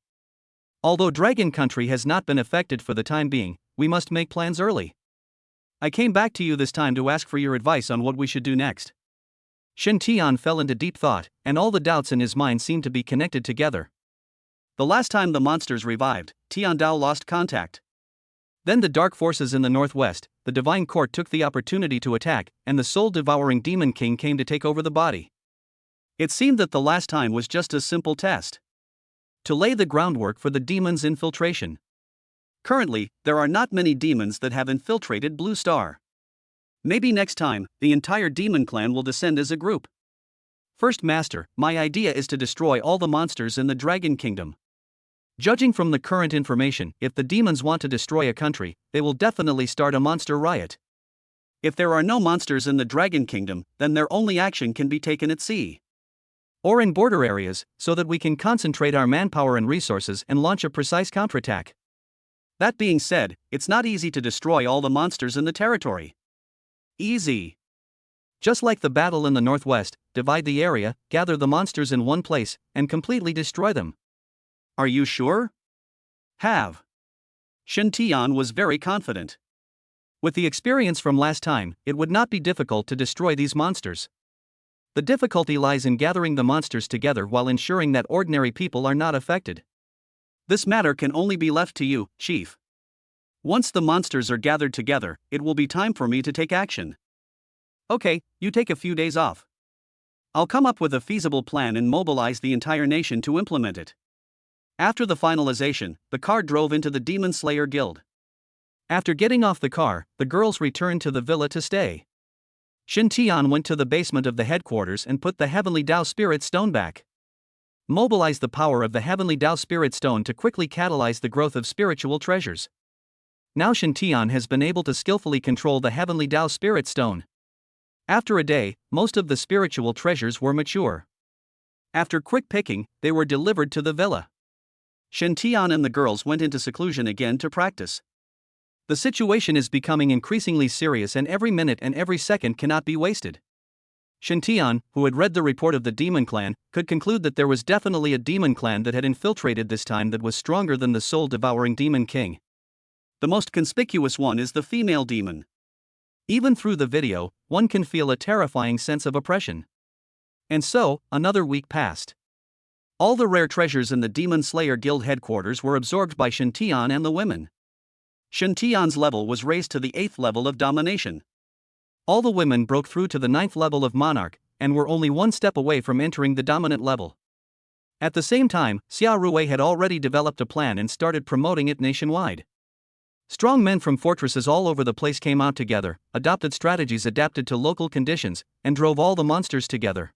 Although Dragon Country has not been affected for the time being, we must make plans early. I came back to you this time to ask for your advice on what we should do next. Shen Tian fell into deep thought, and all the doubts in his mind seemed to be connected together. The last time the monsters revived, Tian Dao lost contact. Then the dark forces in the northwest, the divine court took the opportunity to attack, and the soul-devouring demon king came to take over the body. It seemed that the last time was just a simple test to lay the groundwork for the demon's infiltration. Currently, there are not many demons that have infiltrated Blue Star. Maybe next time, the entire demon clan will descend as a group. First Master, my idea is to destroy all the monsters in the Dragon Kingdom. Judging from the current information, if the demons want to destroy a country, they will definitely start a monster riot. If there are no monsters in the Dragon Kingdom, then their only action can be taken at sea or in border areas, so that we can concentrate our manpower and resources and launch a precise counterattack. That being said, it's not easy to destroy all the monsters in the territory. Easy. Just like the battle in the northwest, divide the area, gather the monsters in one place, and completely destroy them. Are you sure? Have. Shen Tian was very confident. With the experience from last time, it would not be difficult to destroy these monsters. The difficulty lies in gathering the monsters together while ensuring that ordinary people are not affected. This matter can only be left to you, Chief. Once the monsters are gathered together, it will be time for me to take action. Okay, you take a few days off. I'll come up with a feasible plan and mobilize the entire nation to implement it. After the finalization, the car drove into the Demon Slayer Guild. After getting off the car, the girls returned to the villa to stay. Shen Tian went to the basement of the headquarters and put the Heavenly Dao Spirit Stone back. Mobilize the power of the Heavenly Dao Spirit Stone to quickly catalyze the growth of spiritual treasures. Now Shen Tian has been able to skillfully control the Heavenly Dao Spirit Stone. After a day, most of the spiritual treasures were mature. After quick picking, they were delivered to the villa. Shen Tian and the girls went into seclusion again to practice. The situation is becoming increasingly serious and every minute and every second cannot be wasted. Shen Tian, who had read the report of the demon clan, could conclude that there was definitely a demon clan that had infiltrated this time that was stronger than the soul-devouring demon king. The most conspicuous one is the female demon. Even through the video, one can feel a terrifying sense of oppression. And so, another week passed. All the rare treasures in the Demon Slayer Guild headquarters were absorbed by Shen Tian and the women. Shen Tian's level was raised to the 8th level of domination. All the women broke through to the 9th level of monarch, and were only one step away from entering the dominant level. At the same time, Xiao Ruwei had already developed a plan and started promoting it nationwide. Strong men from fortresses all over the place came out together, adopted strategies adapted to local conditions, and drove all the monsters together.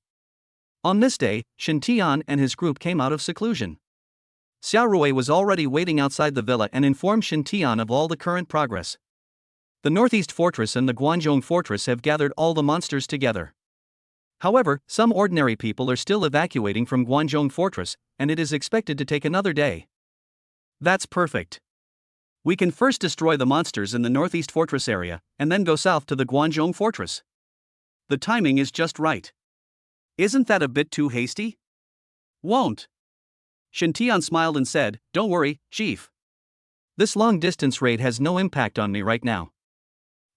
On this day, Shen Tian and his group came out of seclusion. Xiao Ruwei was already waiting outside the villa and informed Shen Tian of all the current progress. The Northeast Fortress and the Guanzhong Fortress have gathered all the monsters together. However, some ordinary people are still evacuating from Guanzhong Fortress, and it is expected to take another day. That's perfect. We can first destroy the monsters in the Northeast Fortress area, and then go south to the Guanzhong Fortress. The timing is just right. Isn't that a bit too hasty? Won't. Shen Tian smiled and said, "Don't worry, Chief. This long-distance raid has no impact on me right now.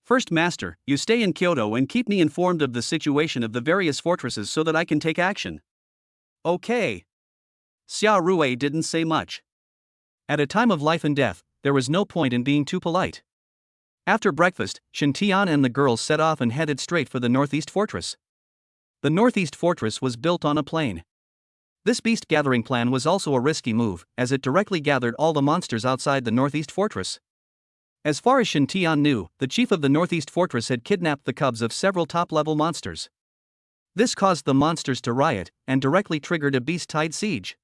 First Master, you stay in Kyoto and keep me informed of the situation of the various fortresses so that I can take action." Okay. Xiao Ruwei didn't say much. At a time of life and death, there was no point in being too polite. After breakfast, Shen Tian and the girls set off and headed straight for the Northeast Fortress. The Northeast Fortress was built on a plain. This beast-gathering plan was also a risky move, as it directly gathered all the monsters outside the Northeast Fortress. As far as Shen Tian knew, the chief of the Northeast Fortress had kidnapped the cubs of several top-level monsters. This caused the monsters to riot, and directly triggered a beast-tide siege.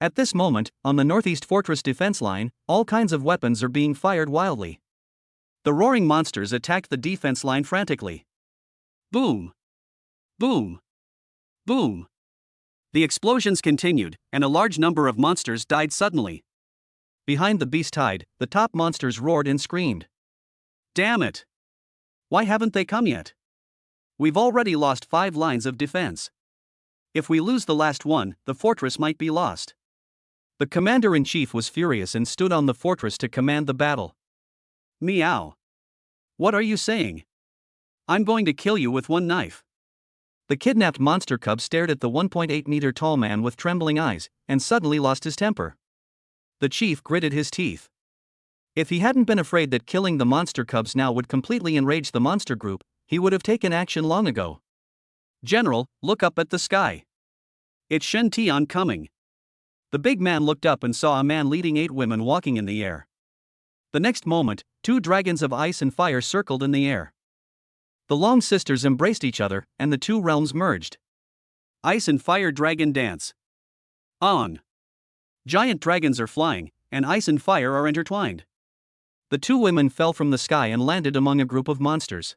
At this moment, on the Northeast Fortress defense line, all kinds of weapons are being fired wildly. The roaring monsters attacked the defense line frantically. Boom! Boom! Boom! The explosions continued, and a large number of monsters died suddenly. Behind the beast tide, the top monsters roared and screamed. Damn it! Why haven't they come yet? We've already lost 5 lines of defense. If we lose the last one, the fortress might be lost. The commander-in-chief was furious and stood on the fortress to command the battle. Meow. What are you saying? I'm going to kill you with one knife. The kidnapped monster cub stared at the 1.8-meter tall man with trembling eyes, and suddenly lost his temper. The chief gritted his teeth. If he hadn't been afraid that killing the monster cubs now would completely enrage the monster group, he would have taken action long ago. General, look up at the sky. It's Shen Tian coming. The big man looked up and saw a man leading 8 women walking in the air. The next moment, 2 dragons of ice and fire circled in the air. The Long sisters embraced each other, and the 2 realms merged. Ice and fire dragon dance. On. Giant dragons are flying, and ice and fire are intertwined. The 2 women fell from the sky and landed among a group of monsters.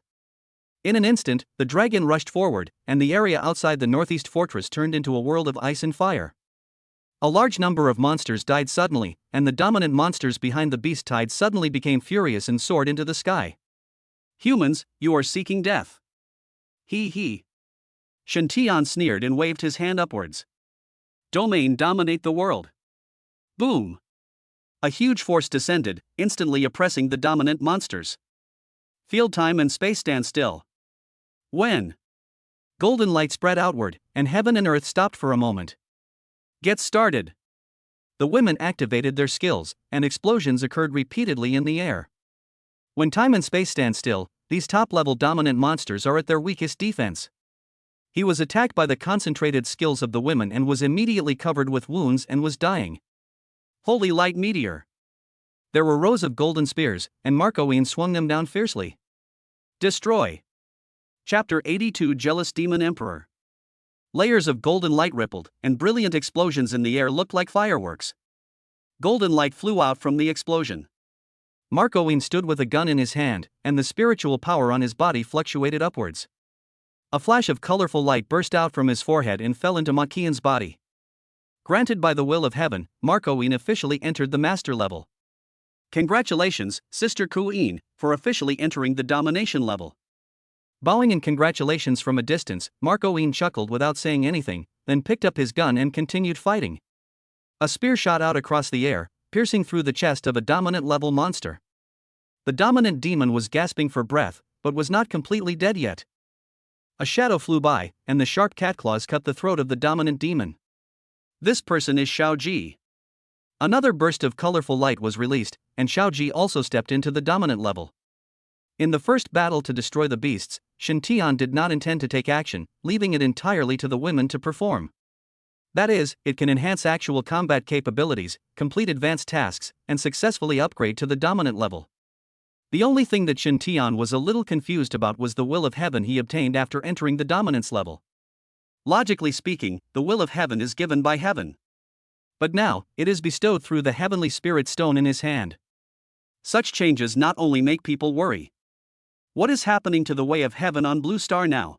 In an instant, the dragon rushed forward, and the area outside the northeast fortress turned into a world of ice and fire. A large number of monsters died suddenly, and the dominant monsters behind the beast tide suddenly became furious and soared into the sky. Humans, you are seeking death. He he. Shen Tian sneered and waved his hand upwards. Domain dominate the world. Boom. A huge force descended, instantly oppressing the dominant monsters. Field time and space stand still. When? Golden light spread outward, and heaven and earth stopped for a moment. Get started. The women activated their skills, and explosions occurred repeatedly in the air. When time and space stand still, these top-level dominant monsters are at their weakest defense. He was attacked by the concentrated skills of the women and was immediately covered with wounds and was dying. Holy light meteor. There were rows of golden spears, and Marcoine swung them down fiercely. Destroy. Chapter 82 Jealous Demon Emperor. Layers of golden light rippled, and brilliant explosions in the air looked like fireworks. Golden light flew out from the explosion. Marcoine stood with a gun in his hand, and the spiritual power on his body fluctuated upwards. A flash of colorful light burst out from his forehead and fell into Makian's body. Granted by the will of heaven, Marcoine officially entered the master level. Congratulations, Sister Kuin, for officially entering the domination level. Bowing in congratulations from a distance, Marcoine chuckled without saying anything, then picked up his gun and continued fighting. A spear shot out across the air, piercing through the chest of a dominant level monster. The dominant demon was gasping for breath, but was not completely dead yet. A shadow flew by, and the sharp cat claws cut the throat of the dominant demon. This person is Shiao Ji. Another burst of colorful light was released, and Shiao Ji also stepped into the dominant level. In the first battle to destroy the beasts, Shen Tian did not intend to take action, leaving it entirely to the women to perform. That is, it can enhance actual combat capabilities, complete advanced tasks, and successfully upgrade to the dominant level. The only thing that Shen Tian was a little confused about was the will of heaven he obtained after entering the dominance level. Logically speaking, the will of heaven is given by heaven. But now, it is bestowed through the heavenly spirit stone in his hand. Such changes not only make people worry. What is happening to the way of heaven on Blue Star now?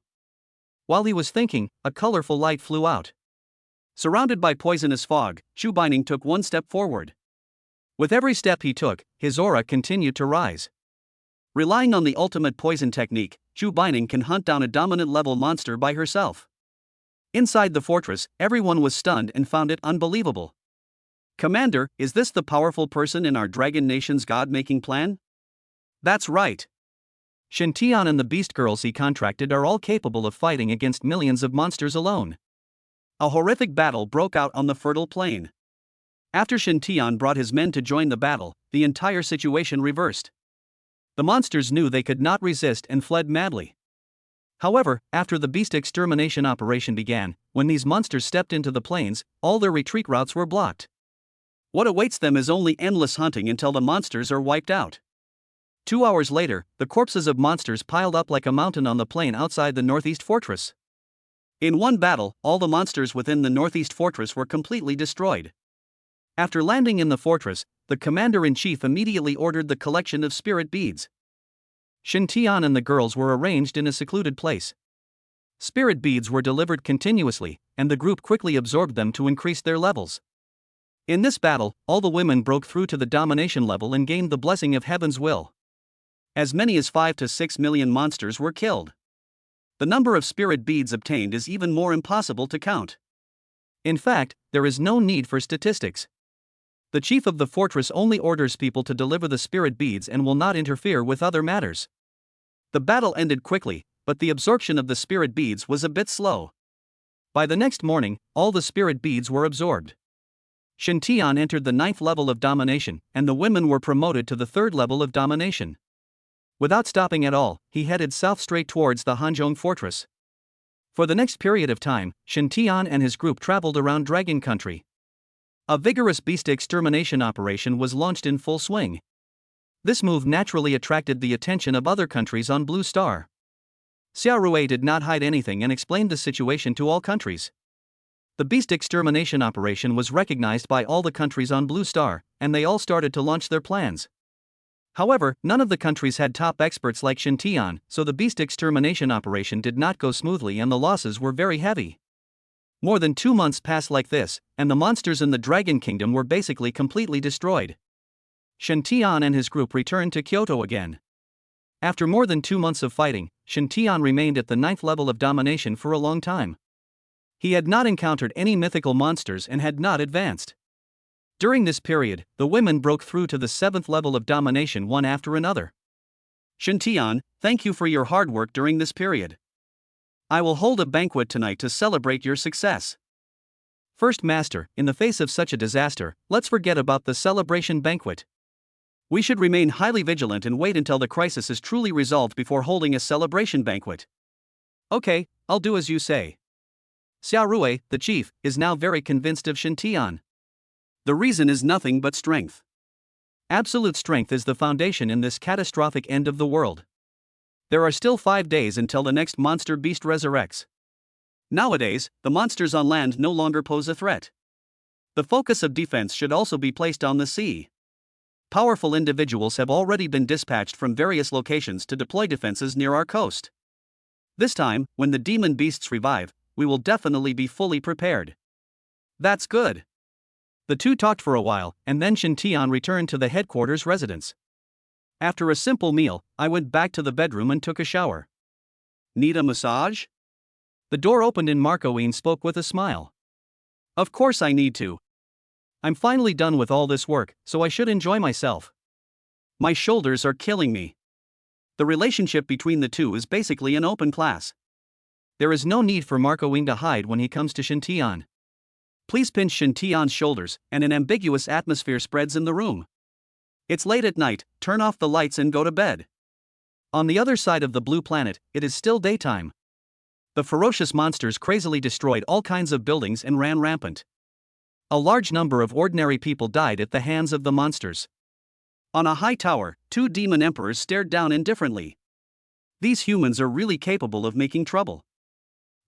While he was thinking, a colorful light flew out. Surrounded by poisonous fog, Chu Bining took one step forward. With every step he took, his aura continued to rise. Relying on the ultimate poison technique, Chu Bining can hunt down a dominant level monster by herself. Inside the fortress, everyone was stunned and found it unbelievable. Commander, is this the powerful person in our Dragon Nation's god-making plan? That's right. Shen Tian and the beast girls he contracted are all capable of fighting against millions of monsters alone. A horrific battle broke out on the fertile plain. After Shen Tian brought his men to join the battle, the entire situation reversed. The monsters knew they could not resist and fled madly. However, after the beast extermination operation began, when these monsters stepped into the plains, all their retreat routes were blocked. What awaits them is only endless hunting until the monsters are wiped out. 2 hours later, the corpses of monsters piled up like a mountain on the plain outside the northeast fortress. In one battle, all the monsters within the northeast fortress were completely destroyed. After landing in the fortress, the commander-in-chief immediately ordered the collection of spirit beads. Shen Tian and the girls were arranged in a secluded place. Spirit beads were delivered continuously, and the group quickly absorbed them to increase their levels. In this battle, all the women broke through to the domination level and gained the blessing of heaven's will. As many as 5 to 6 million monsters were killed. The number of spirit beads obtained is even more impossible to count. In fact, there is no need for statistics. The chief of the fortress only orders people to deliver the spirit beads and will not interfere with other matters. The battle ended quickly, but the absorption of the spirit beads was a bit slow. By the next morning, all the spirit beads were absorbed. Shen Tian entered the 9th level of domination, and the women were promoted to the 3rd level of domination. Without stopping at all, he headed south straight towards the Hanzhong fortress. For the next period of time, Shen Tian and his group traveled around Dragon Country. A vigorous beast extermination operation was launched in full swing. This move naturally attracted the attention of other countries on Blue Star. Xiao Rui did not hide anything and explained the situation to all countries. The beast extermination operation was recognized by all the countries on Blue Star, and they all started to launch their plans. However, none of the countries had top experts like Shen Tian, so the beast extermination operation did not go smoothly and the losses were very heavy. More than 2 months passed like this, and the monsters in the Dragon Kingdom were basically completely destroyed. Shen Tian and his group returned to Kyoto again. After more than 2 months of fighting, Shen Tian remained at the 9th level of domination for a long time. He had not encountered any mythical monsters and had not advanced. During this period, the women broke through to the 7th level of domination one after another. Shen Tian, thank you for your hard work during this period. I will hold a banquet tonight to celebrate your success. First Master, in the face of such a disaster, let's forget about the celebration banquet. We should remain highly vigilant and wait until the crisis is truly resolved before holding a celebration banquet. Okay, I'll do as you say. Xiao Rui, the chief, is now very convinced of Shen Tian. The reason is nothing but strength. Absolute strength is the foundation in this catastrophic end of the world. There are still 5 days until the next monster beast resurrects. Nowadays, the monsters on land no longer pose a threat. The focus of defense should also be placed on the sea. Powerful individuals have already been dispatched from various locations to deploy defenses near our coast. This time, when the demon beasts revive, we will definitely be fully prepared. That's good. The two talked for a while, and then Shen Tian returned to the headquarters residence. After a simple meal, I went back to the bedroom and took a shower. Need a massage? The door opened and Marcoine spoke with a smile. Of course I need to. I'm finally done with all this work, so I should enjoy myself. My shoulders are killing me. The relationship between the two is basically an open class. There is no need for Marcoine to hide when he comes to Shen Tian. Please pinch Shen Tian's shoulders, and an ambiguous atmosphere spreads in the room. It's late at night, turn off the lights and go to bed. On the other side of the blue planet, it is still daytime. The ferocious monsters crazily destroyed all kinds of buildings and ran rampant. A large number of ordinary people died at the hands of the monsters. On a high tower, 2 demon emperors stared down indifferently. These humans are really capable of making trouble.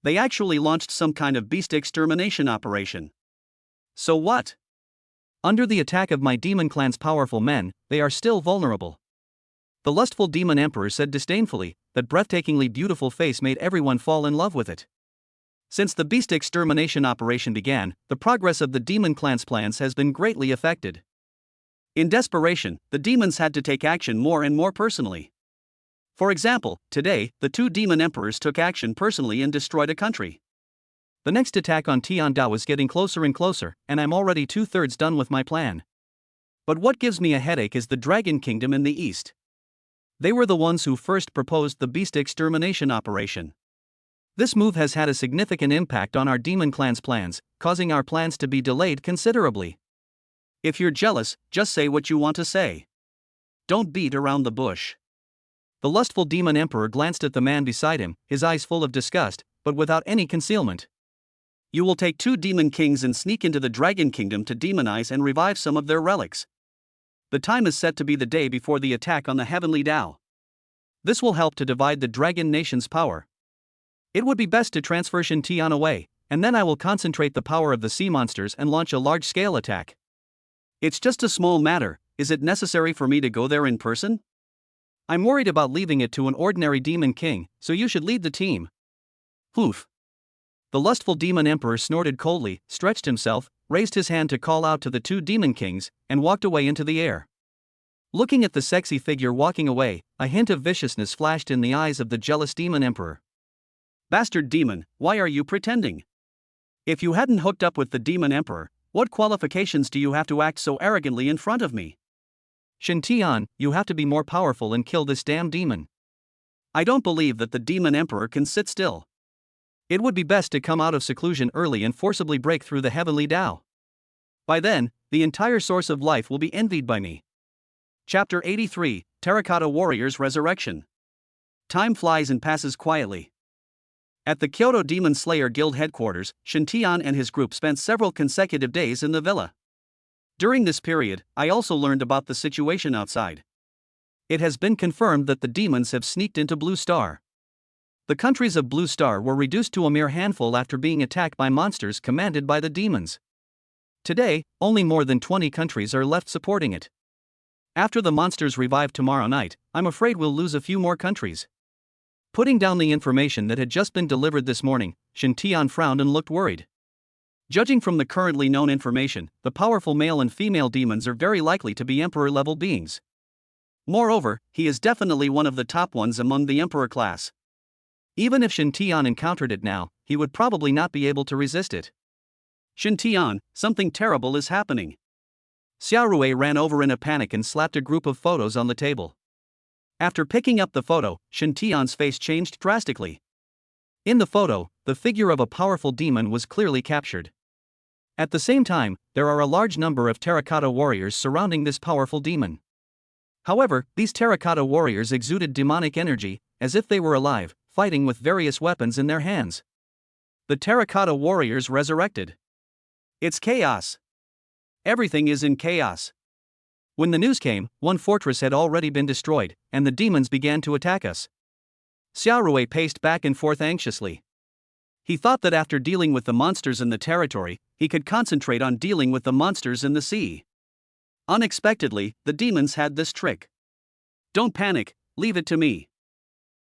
They actually launched some kind of beast extermination operation. So what? Under the attack of my demon clan's powerful men, they are still vulnerable. The lustful demon emperor said disdainfully, that breathtakingly beautiful face made everyone fall in love with it. Since the beast extermination operation began, the progress of the demon clan's plans has been greatly affected. In desperation, the demons had to take action more and more personally. For example, today, the 2 demon emperors took action personally and destroyed a country. The next attack on Tiandao is getting closer and closer, and I'm already 2/3 done with my plan. But what gives me a headache is the Dragon Kingdom in the east. They were the ones who first proposed the beast extermination operation. This move has had a significant impact on our demon clan's plans, causing our plans to be delayed considerably. If you're jealous, just say what you want to say. Don't beat around the bush. The lustful demon emperor glanced at the man beside him, his eyes full of disgust, but without any concealment. You will take 2 demon kings and sneak into the Dragon Kingdom to demonize and revive some of their relics. The time is set to be the day before the attack on the Heavenly Dao. This will help to divide the Dragon Nation's power. It would be best to transfer Shen Tian away, and then I will concentrate the power of the sea monsters and launch a large-scale attack. It's just a small matter, is it necessary for me to go there in person? I'm worried about leaving it to an ordinary demon king, so you should lead the team. Poof. The lustful demon emperor snorted coldly, stretched himself, raised his hand to call out to the two demon kings, and walked away into the air. Looking at the sexy figure walking away, a hint of viciousness flashed in the eyes of the jealous demon emperor. Bastard demon, why are you pretending? If you hadn't hooked up with the demon emperor, what qualifications do you have to act so arrogantly in front of me? Shen Tian, you have to be more powerful and kill this damn demon. I don't believe that the demon emperor can sit still. It would be best to come out of seclusion early and forcibly break through the heavenly Tao. By then, the entire source of life will be envied by me. Chapter 83, Terracotta Warrior's Resurrection. Time flies and passes quietly. At the Kyoto Demon Slayer Guild headquarters, Shen Tian and his group spent several consecutive days in the villa. During this period, I also learned about the situation outside. It has been confirmed that the demons have sneaked into Blue Star. The countries of Blue Star were reduced to a mere handful after being attacked by monsters commanded by the demons. Today, only more than 20 countries are left supporting it. After the monsters revive tomorrow night, I'm afraid we'll lose a few more countries. Putting down the information that had just been delivered this morning, Shen Tian frowned and looked worried. Judging from the currently known information, the powerful male and female demons are very likely to be emperor-level beings. Moreover, he is definitely one of the top ones among the emperor class. Even if Shen Tian encountered it now, he would probably not be able to resist it. Shen Tian, something terrible is happening. Xiao Rui ran over in a panic and slapped a group of photos on the table. After picking up the photo, Shen Tian's face changed drastically. In the photo, the figure of a powerful demon was clearly captured. At the same time, there are a large number of terracotta warriors surrounding this powerful demon. However, these terracotta warriors exuded demonic energy, as if they were alive, fighting with various weapons in their hands. The terracotta warriors resurrected. It's chaos. Everything is in chaos. When the news came, one fortress had already been destroyed, and the demons began to attack us. Xiao Rui paced back and forth anxiously. He thought that after dealing with the monsters in the territory, he could concentrate on dealing with the monsters in the sea. Unexpectedly, the demons had this trick. Don't panic, leave it to me.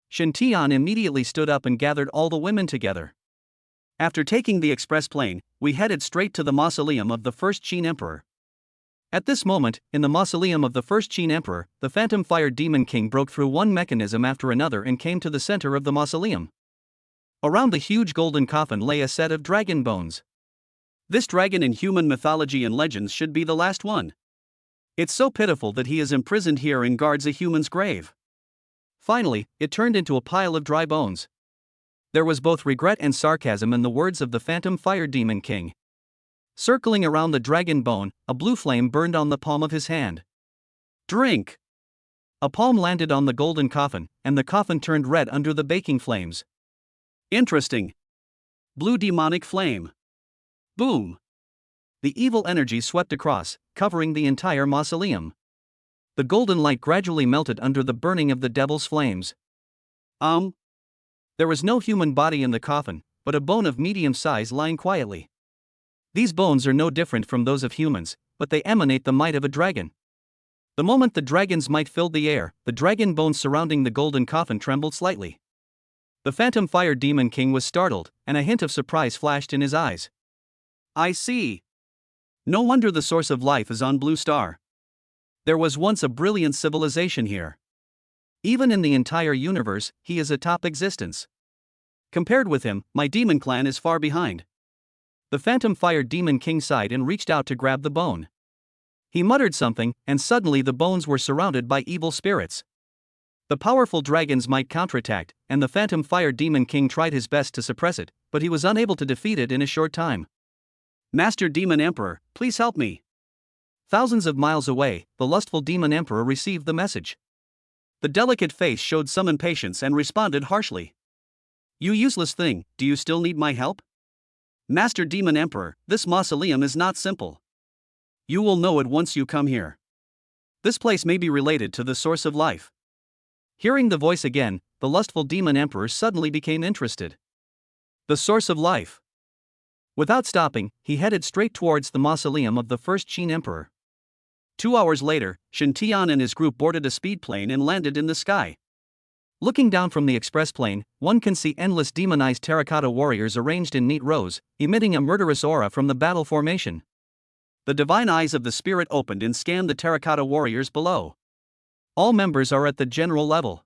Shen Tian immediately stood up and gathered all the women together. After taking the express plane, we headed straight to the mausoleum of the first Qin Emperor. At this moment, in the mausoleum of the first Qin Emperor, the Phantom Fire Demon King broke through one mechanism after another and came to the center of the mausoleum. Around the huge golden coffin lay a set of dragon bones. This dragon in human mythology and legends should be the last one. It's so pitiful that he is imprisoned here and guards a human's grave. Finally, it turned into a pile of dry bones. There was both regret and sarcasm in the words of the Phantom Fire Demon King. Circling around the dragon bone, a blue flame burned on the palm of his hand. Drink! A palm landed on the golden coffin, and the coffin turned red under the baking flames. Interesting. Blue demonic flame. Boom! The evil energy swept across, covering the entire mausoleum. The golden light gradually melted under the burning of the devil's flames. There was no human body in the coffin, but a bone of medium size lying quietly. These bones are no different from those of humans, but they emanate the might of a dragon. The moment the dragon's might filled the air, the dragon bones surrounding the golden coffin trembled slightly. The Phantom Fire Demon King was startled, and a hint of surprise flashed in his eyes. I see. No wonder the source of life is on Blue Star. There was once a brilliant civilization here. Even in the entire universe, he is a top existence. Compared with him, my demon clan is far behind. The Phantom Fire Demon King sighed and reached out to grab the bone. He muttered something, and suddenly the bones were surrounded by evil spirits. The powerful dragons might counterattack, and the Phantom Fire Demon King tried his best to suppress it, but he was unable to defeat it in a short time. Master Demon Emperor, please help me. Thousands of miles away, the lustful Demon Emperor received the message. The delicate face showed some impatience and responded harshly. You useless thing, do you still need my help? Master Demon Emperor, this mausoleum is not simple. You will know it once you come here. This place may be related to the source of life. Hearing the voice again, the lustful Demon Emperor suddenly became interested. The source of life. Without stopping, he headed straight towards the mausoleum of the first Qin Emperor. 2 hours later, Shen Tian and his group boarded a speed plane and landed in the sky. Looking down from the express plane, one can see endless demonized terracotta warriors arranged in neat rows, emitting a murderous aura from the battle formation. The divine eyes of the spirit opened and scanned the terracotta warriors below. All members are at the general level.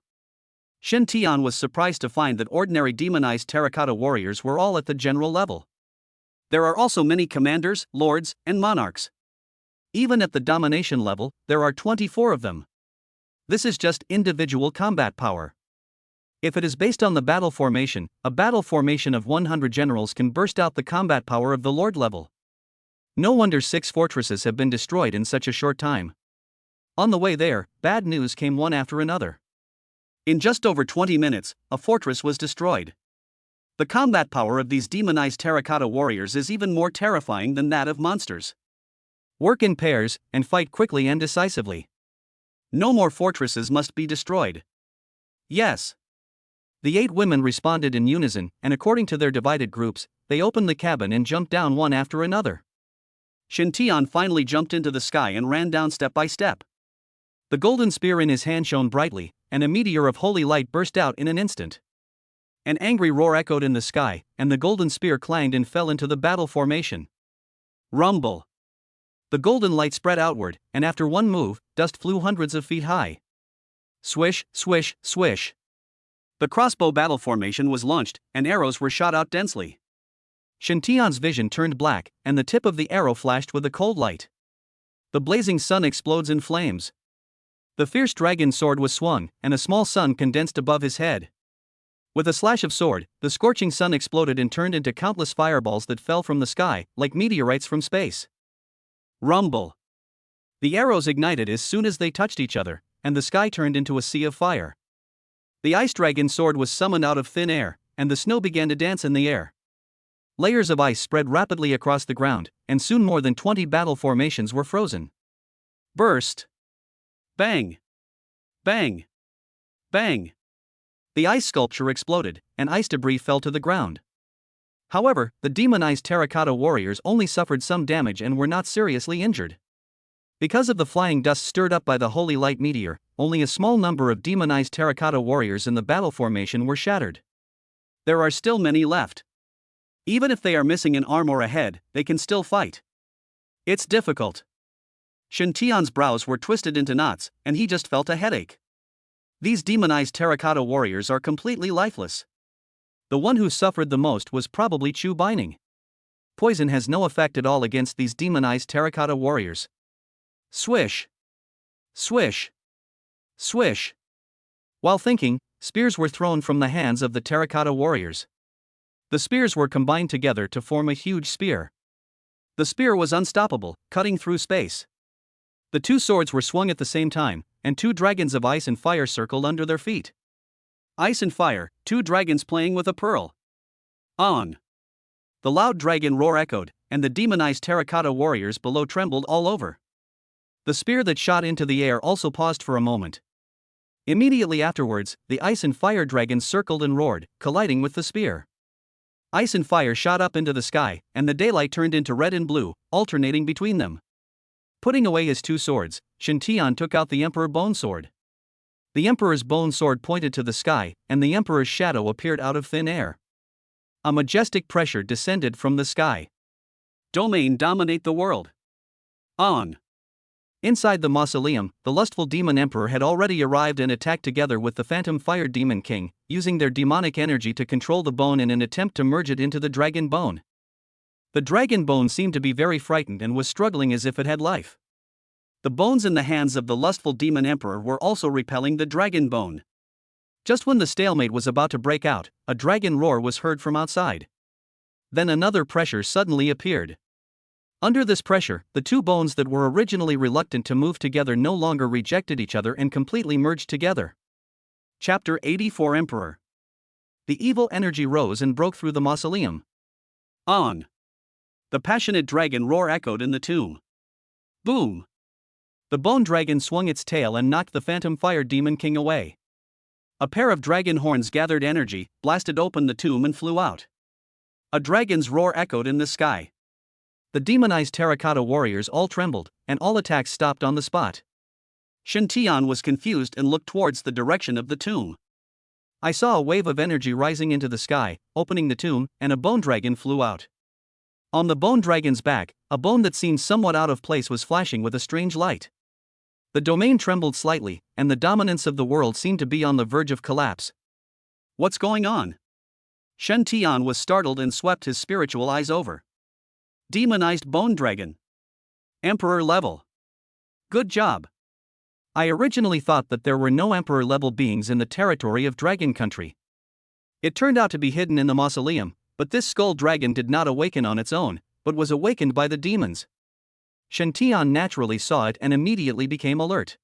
Shen Tian was surprised to find that ordinary demonized terracotta warriors were all at the general level. There are also many commanders, lords, and monarchs. Even at the domination level, there are 24 of them. This is just individual combat power. If it is based on the battle formation, a battle formation of 100 generals can burst out the combat power of the lord level. No wonder 6 fortresses have been destroyed in such a short time. On the way there, bad news came one after another. In just over 20 minutes, a fortress was destroyed. The combat power of these demonized terracotta warriors is even more terrifying than that of monsters. Work in pairs, and fight quickly and decisively. No more fortresses must be destroyed. Yes. The 8 women responded in unison, and according to their divided groups, they opened the cabin and jumped down one after another. Shen Tian finally jumped into the sky and ran down step by step. The golden spear in his hand shone brightly, and a meteor of holy light burst out in an instant. An angry roar echoed in the sky, and the golden spear clanged and fell into the battle formation. Rumble. The golden light spread outward, and after one move, dust flew hundreds of feet high. Swish, swish, swish. The crossbow battle formation was launched, and arrows were shot out densely. Shen Tian's vision turned black, and the tip of the arrow flashed with a cold light. The blazing sun explodes in flames. The fierce dragon sword was swung, and a small sun condensed above his head. With a slash of sword, the scorching sun exploded and turned into countless fireballs that fell from the sky, like meteorites from space. Rumble. The arrows ignited as soon as they touched each other, and the sky turned into a sea of fire. The ice dragon sword was summoned out of thin air, and the snow began to dance in the air. Layers of ice spread rapidly across the ground, and soon more than 20 battle formations were frozen. Burst. Bang. Bang. Bang. The ice sculpture exploded, and ice debris fell to the ground. However, the demonized terracotta warriors only suffered some damage and were not seriously injured. Because of the flying dust stirred up by the holy light meteor, only a small number of demonized terracotta warriors in the battle formation were shattered. There are still many left. Even if they are missing an arm or a head, they can still fight. It's difficult. Shen Tian's brows were twisted into knots, and he just felt a headache. These demonized terracotta warriors are completely lifeless. The one who suffered the most was probably Chu Bining. Poison has no effect at all against these demonized terracotta warriors. Swish. Swish. Swish. While thinking, spears were thrown from the hands of the terracotta warriors. The spears were combined together to form a huge spear. The spear was unstoppable, cutting through space. The 2 swords were swung at the same time, and 2 dragons of ice and fire circled under their feet. Ice and fire, 2 dragons playing with a pearl. On. The loud dragon roar echoed, and the demonized terracotta warriors below trembled all over. The spear that shot into the air also paused for a moment. Immediately afterwards, the ice and fire dragons circled and roared, colliding with the spear. Ice and fire shot up into the sky, and the daylight turned into red and blue, alternating between them. Putting away his 2 swords, Shen Tian took out the Emperor Bone Sword. The Emperor's bone sword pointed to the sky, and the Emperor's shadow appeared out of thin air. A majestic pressure descended from the sky. Domain dominate the world. On. Inside the mausoleum, the lustful demon emperor had already arrived and attacked together with the phantom fire demon king, using their demonic energy to control the bone in an attempt to merge it into the dragon bone. The dragon bone seemed to be very frightened and was struggling as if it had life. The bones in the hands of the lustful demon emperor were also repelling the dragon bone. Just when the stalemate was about to break out, a dragon roar was heard from outside. Then another pressure suddenly appeared. Under this pressure, the 2 bones that were originally reluctant to move together no longer rejected each other and completely merged together. Chapter 84 Emperor. The evil energy rose and broke through the mausoleum. On. The passionate dragon roar echoed in the tomb. Boom. The bone dragon swung its tail and knocked the phantom fire demon king away. A pair of dragon horns gathered energy, blasted open the tomb and flew out. A dragon's roar echoed in the sky. The demonized terracotta warriors all trembled, and all attacks stopped on the spot. Shen Tian was confused and looked towards the direction of the tomb. I saw a wave of energy rising into the sky, opening the tomb, and a bone dragon flew out. On the bone dragon's back, a bone that seemed somewhat out of place was flashing with a strange light. The domain trembled slightly, and the dominance of the world seemed to be on the verge of collapse. What's going on? Shen Tian was startled and swept his spiritual eyes over. Demonized bone dragon. Emperor level. Good job. I originally thought that there were no emperor-level beings in the territory of Dragon Country. It turned out to be hidden in the mausoleum, but this skull dragon did not awaken on its own, but was awakened by the demons. Shen Tian naturally saw it and immediately became alert.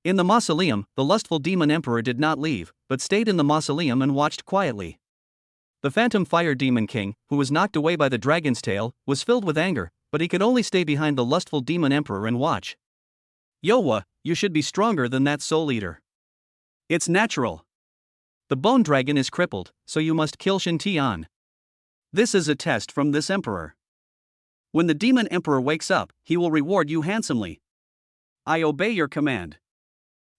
In the mausoleum, the lustful demon emperor did not leave, but stayed in the mausoleum and watched quietly. The phantom fire demon king, who was knocked away by the dragon's tail, was filled with anger, but he could only stay behind the lustful demon emperor and watch. Yowa, you should be stronger than that soul eater. It's natural. The bone dragon is crippled, so you must kill Shen Tian. This is a test from this emperor. When the demon emperor wakes up, he will reward you handsomely. I obey your command.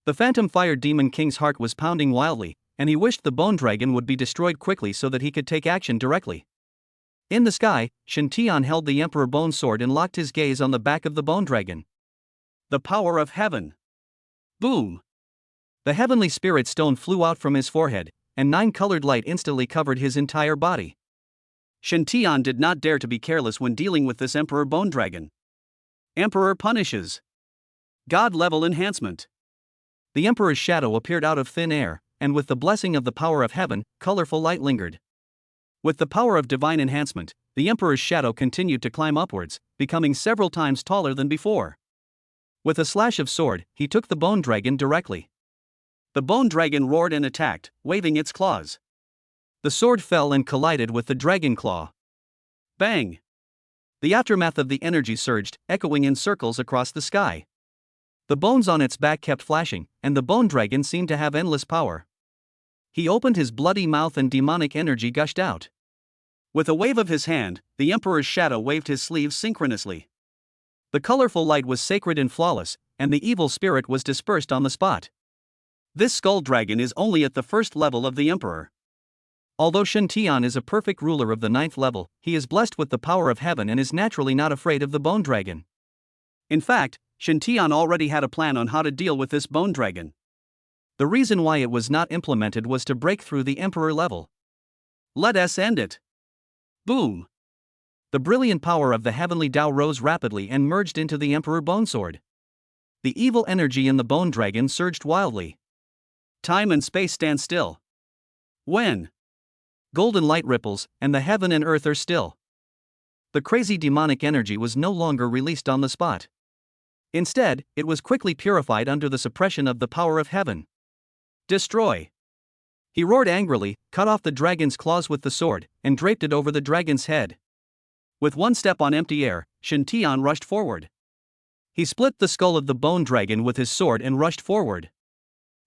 The phantom fire demon king's heart was pounding wildly, and he wished the bone dragon would be destroyed quickly so that he could take action directly. In the sky, Shen Tian held the emperor bone sword and locked his gaze on the back of the bone dragon. The power of heaven. Boom! The heavenly spirit stone flew out from his forehead, and 9-colored light instantly covered his entire body. Shen Tian did not dare to be careless when dealing with this emperor bone dragon. Emperor punishes. God-level enhancement. The emperor's shadow appeared out of thin air, and with the blessing of the power of heaven, colorful light lingered. With the power of divine enhancement, the emperor's shadow continued to climb upwards, becoming several times taller than before. With a slash of sword, he took the bone dragon directly. The bone dragon roared and attacked, waving its claws. The sword fell and collided with the dragon claw. Bang! The aftermath of the energy surged, echoing in circles across the sky. The bones on its back kept flashing, and the bone dragon seemed to have endless power. He opened his bloody mouth and demonic energy gushed out. With a wave of his hand, the emperor's shadow waved his sleeves synchronously. The colorful light was sacred and flawless, and the evil spirit was dispersed on the spot. This skull dragon is only at the first level of the emperor. Although Shen Tian is a perfect ruler of the 9th level, he is blessed with the power of heaven and is naturally not afraid of the bone dragon. In fact, Shen Tian already had a plan on how to deal with this bone dragon. The reason why it was not implemented was to break through the emperor level. Let us end it. Boom! The brilliant power of the heavenly Tao rose rapidly and merged into the emperor bone sword. The evil energy in the bone dragon surged wildly. Time and space stand still. When? Golden light ripples, and the heaven and earth are still. The crazy demonic energy was no longer released on the spot. Instead, it was quickly purified under the suppression of the power of heaven. Destroy! He roared angrily, cut off the dragon's claws with the sword, and draped it over the dragon's head. With one step on empty air, Shen Tian rushed forward. He split the skull of the bone dragon with his sword and rushed forward.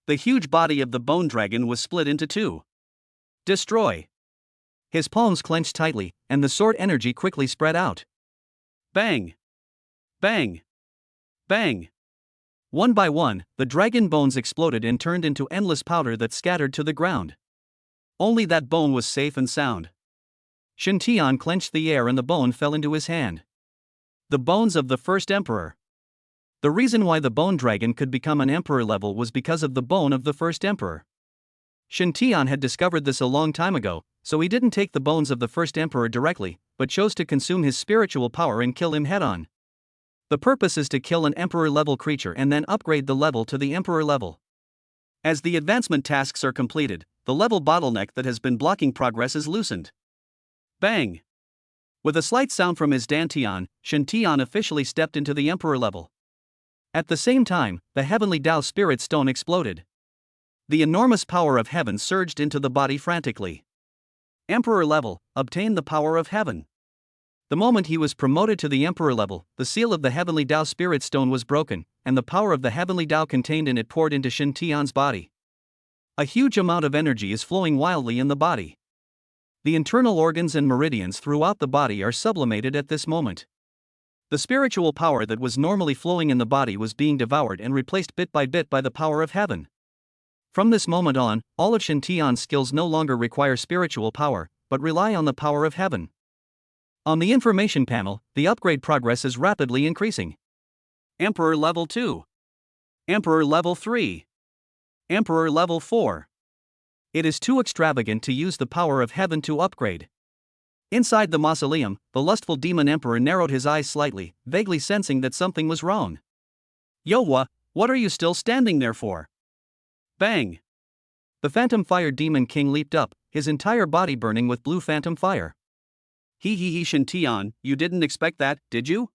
The huge body of the bone dragon was split into two. Destroy! His palms clenched tightly, and the sword energy quickly spread out. Bang! Bang! Bang! One by one, the dragon bones exploded and turned into endless powder that scattered to the ground. Only that bone was safe and sound. Shen Tian clenched the air and the bone fell into his hand. The bones of the first emperor. The reason why the bone dragon could become an emperor level was because of the bone of the first emperor. Shen Tian had discovered this a long time ago, so he didn't take the bones of the first emperor directly, but chose to consume his spiritual power and kill him head-on. The purpose is to kill an emperor-level creature and then upgrade the level to the emperor level. As the advancement tasks are completed, the level bottleneck that has been blocking progress is loosened. Bang! With a slight sound from his dantian, Shen Tian officially stepped into the emperor level. At the same time, the heavenly Tao spirit stone exploded. The enormous power of heaven surged into the body frantically. Emperor level, obtain the power of heaven. The moment he was promoted to the emperor level, the seal of the heavenly Tao spirit stone was broken, and the power of the heavenly Tao contained in it poured into Shen Tian's body. A huge amount of energy is flowing wildly in the body. The internal organs and meridians throughout the body are sublimated at this moment. The spiritual power that was normally flowing in the body was being devoured and replaced bit by the power of heaven. From this moment on, all of Shen Tian's skills no longer require spiritual power, but rely on the power of heaven. On the information panel, the upgrade progress is rapidly increasing. Emperor level 2. Emperor level 3. Emperor level 4. It is too extravagant to use the power of heaven to upgrade. Inside the mausoleum, the lustful demon emperor narrowed his eyes slightly, vaguely sensing that something was wrong. Yowa, what are you still standing there for? Bang! The phantom fire demon king leaped up, his entire body burning with blue phantom fire. He Shen Tian, you didn't expect that, did you?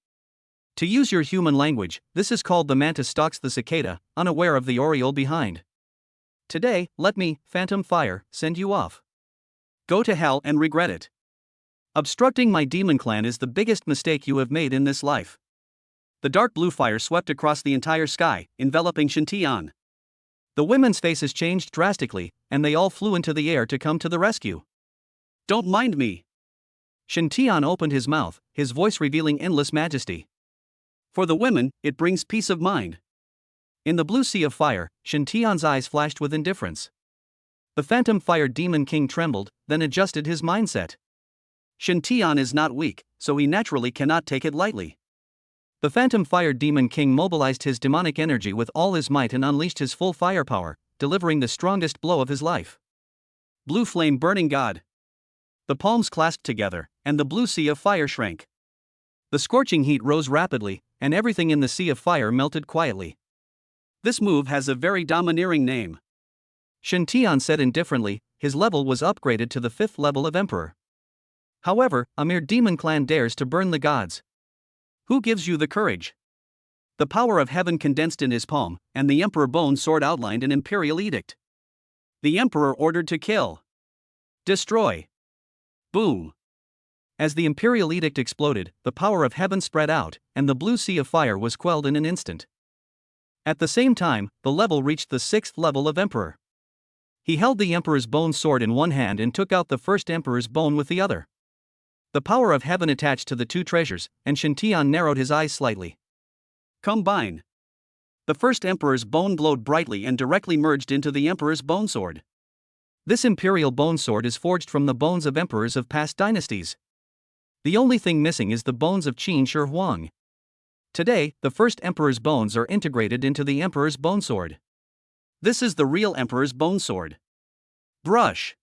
To use your human language, this is called the mantis stalks the cicada, unaware of the oriole behind. Today, let me, phantom fire, send you off. Go to hell and regret it. Obstructing my demon clan is the biggest mistake you have made in this life. The dark blue fire swept across the entire sky, enveloping Shen Tian. The women's faces changed drastically, and they all flew into the air to come to the rescue. Don't mind me. Shen Tian opened his mouth, his voice revealing endless majesty. For the women, it brings peace of mind. In the blue sea of fire, Shen Tian's eyes flashed with indifference. The phantom fire demon king trembled, then adjusted his mindset. Shen Tian is not weak, so he naturally cannot take it lightly. The phantom fire demon king mobilized his demonic energy with all his might and unleashed his full firepower, delivering the strongest blow of his life. Blue flame burning god. The palms clasped together, and the blue sea of fire shrank. The scorching heat rose rapidly, and everything in the sea of fire melted quietly. This move has a very domineering name. Shen Tian said indifferently, his level was upgraded to the 5th level of emperor. However, a mere demon clan dares to burn the gods. Who gives you the courage? The power of heaven condensed in his palm, and the emperor bone sword outlined an imperial edict. The emperor ordered to kill. Destroy. Boom. As the imperial edict exploded, the power of heaven spread out, and the blue sea of fire was quelled in an instant. At the same time, the level reached the 6th level of emperor. He held the emperor's bone sword in one hand and took out the first emperor's bone with the other. The power of heaven attached to the two treasures, and Shen Tian narrowed his eyes slightly. Combine. The first emperor's bone glowed brightly and directly merged into the emperor's bone sword. This imperial bone sword is forged from the bones of emperors of past dynasties. The only thing missing is the bones of Qin Shi Huang. Today, the first emperor's bones are integrated into the emperor's bone sword. This is the real emperor's bone sword. Brush.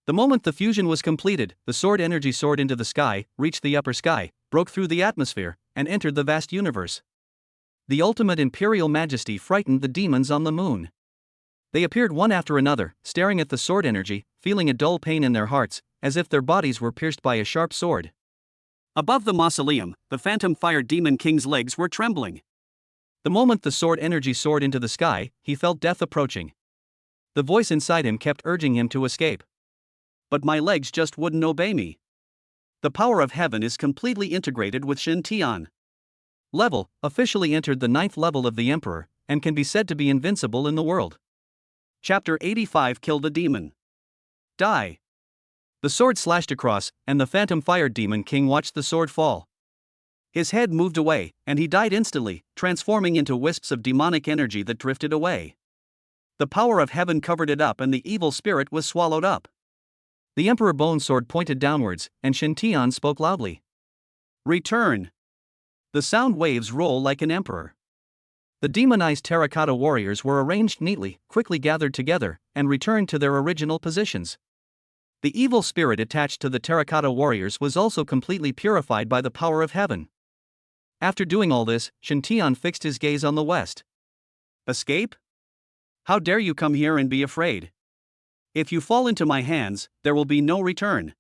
The moment the fusion was completed, the sword energy soared into the sky, reached the upper sky, broke through the atmosphere, and entered the vast universe. The ultimate imperial majesty frightened the demons on the moon. They appeared one after another, staring at the sword energy, feeling a dull pain in their hearts, as if their bodies were pierced by a sharp sword. Above the mausoleum, the phantom fire demon king's legs were trembling. The moment the sword energy soared into the sky, he felt death approaching. The voice inside him kept urging him to escape. But my legs just wouldn't obey me. The power of heaven is completely integrated with Shen Tian. Level, officially entered the 9th level of the emperor, and can be said to be invincible in the world. Chapter 85 Kill the Demon. Die. The sword slashed across, and the phantom fire demon king watched the sword fall. His head moved away, and he died instantly, transforming into wisps of demonic energy that drifted away. The power of heaven covered it up and the evil spirit was swallowed up. The emperor bone sword pointed downwards, and Shen Tian spoke loudly. Return. The sound waves roll like an emperor. The demonized terracotta warriors were arranged neatly, quickly gathered together, and returned to their original positions. The evil spirit attached to the terracotta warriors was also completely purified by the power of heaven. After doing all this, Shen Tian fixed his gaze on the west. Escape? How dare you come here and be afraid? If you fall into my hands, there will be no return.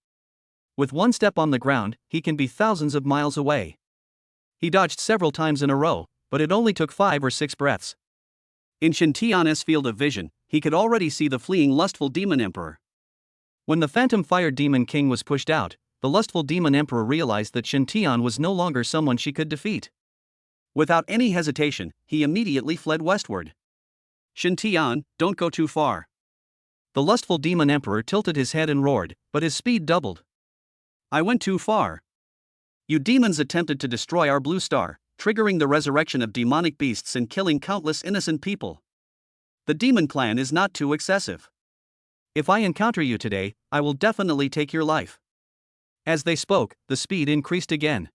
With one step on the ground, he can be thousands of miles away. He dodged several times in a row, but it only took 5 or 6 breaths. In Shen Tian's field of vision, he could already see the fleeing lustful demon emperor. When the phantom fire demon king was pushed out, the lustful demon emperor realized that Shen Tian was no longer someone she could defeat. Without any hesitation, he immediately fled westward. Shen Tian, don't go too far. The lustful demon emperor tilted his head and roared, but his speed doubled. I went too far. You demons attempted to destroy our blue star, triggering the resurrection of demonic beasts and killing countless innocent people. The demon clan is not too excessive. If I encounter you today, I will definitely take your life. As they spoke, the speed increased again.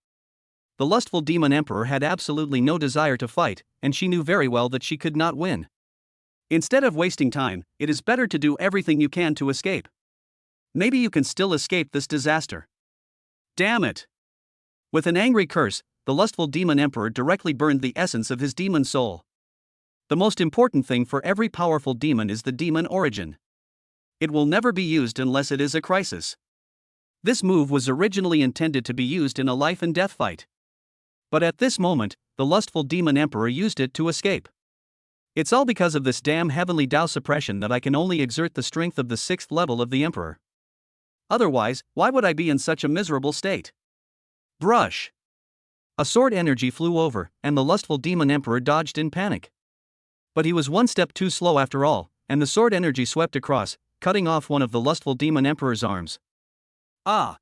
The lustful demon emperor had absolutely no desire to fight, and she knew very well that she could not win. Instead of wasting time, it is better to do everything you can to escape. Maybe you can still escape this disaster. Damn it! With an angry curse, the lustful demon emperor directly burned the essence of his demon soul. The most important thing for every powerful demon is the demon origin. It will never be used unless it is a crisis. This move was originally intended to be used in a life and death fight. But at this moment, the lustful demon emperor used it to escape. It's all because of this damn heavenly Tao suppression that I can only exert the strength of the 6th level of the emperor. Otherwise, why would I be in such a miserable state? Brush! A sword energy flew over, and the lustful demon emperor dodged in panic. But he was one step too slow after all, and the sword energy swept across, cutting off one of the lustful demon emperor's arms. Ah!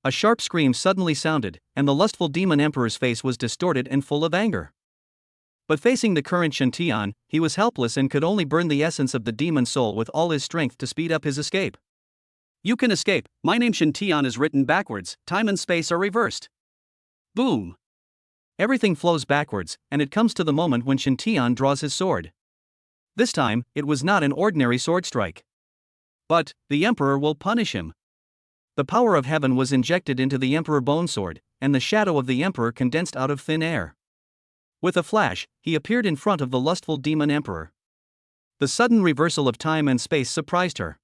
A sharp scream suddenly sounded, and the lustful demon emperor's face was distorted and full of anger. But facing the current Shantian, he was helpless and could only burn the essence of the demon soul with all his strength to speed up his escape. You can escape. My name Shantian is written backwards, time and space are reversed. Boom! Everything flows backwards, and it comes to the moment when Shantian draws his sword. This time, it was not an ordinary sword strike. But the emperor will punish him. The power of heaven was injected into the emperor bone sword, and the shadow of the emperor condensed out of thin air. With a flash, he appeared in front of the lustful demon emperor. The sudden reversal of time and space surprised her.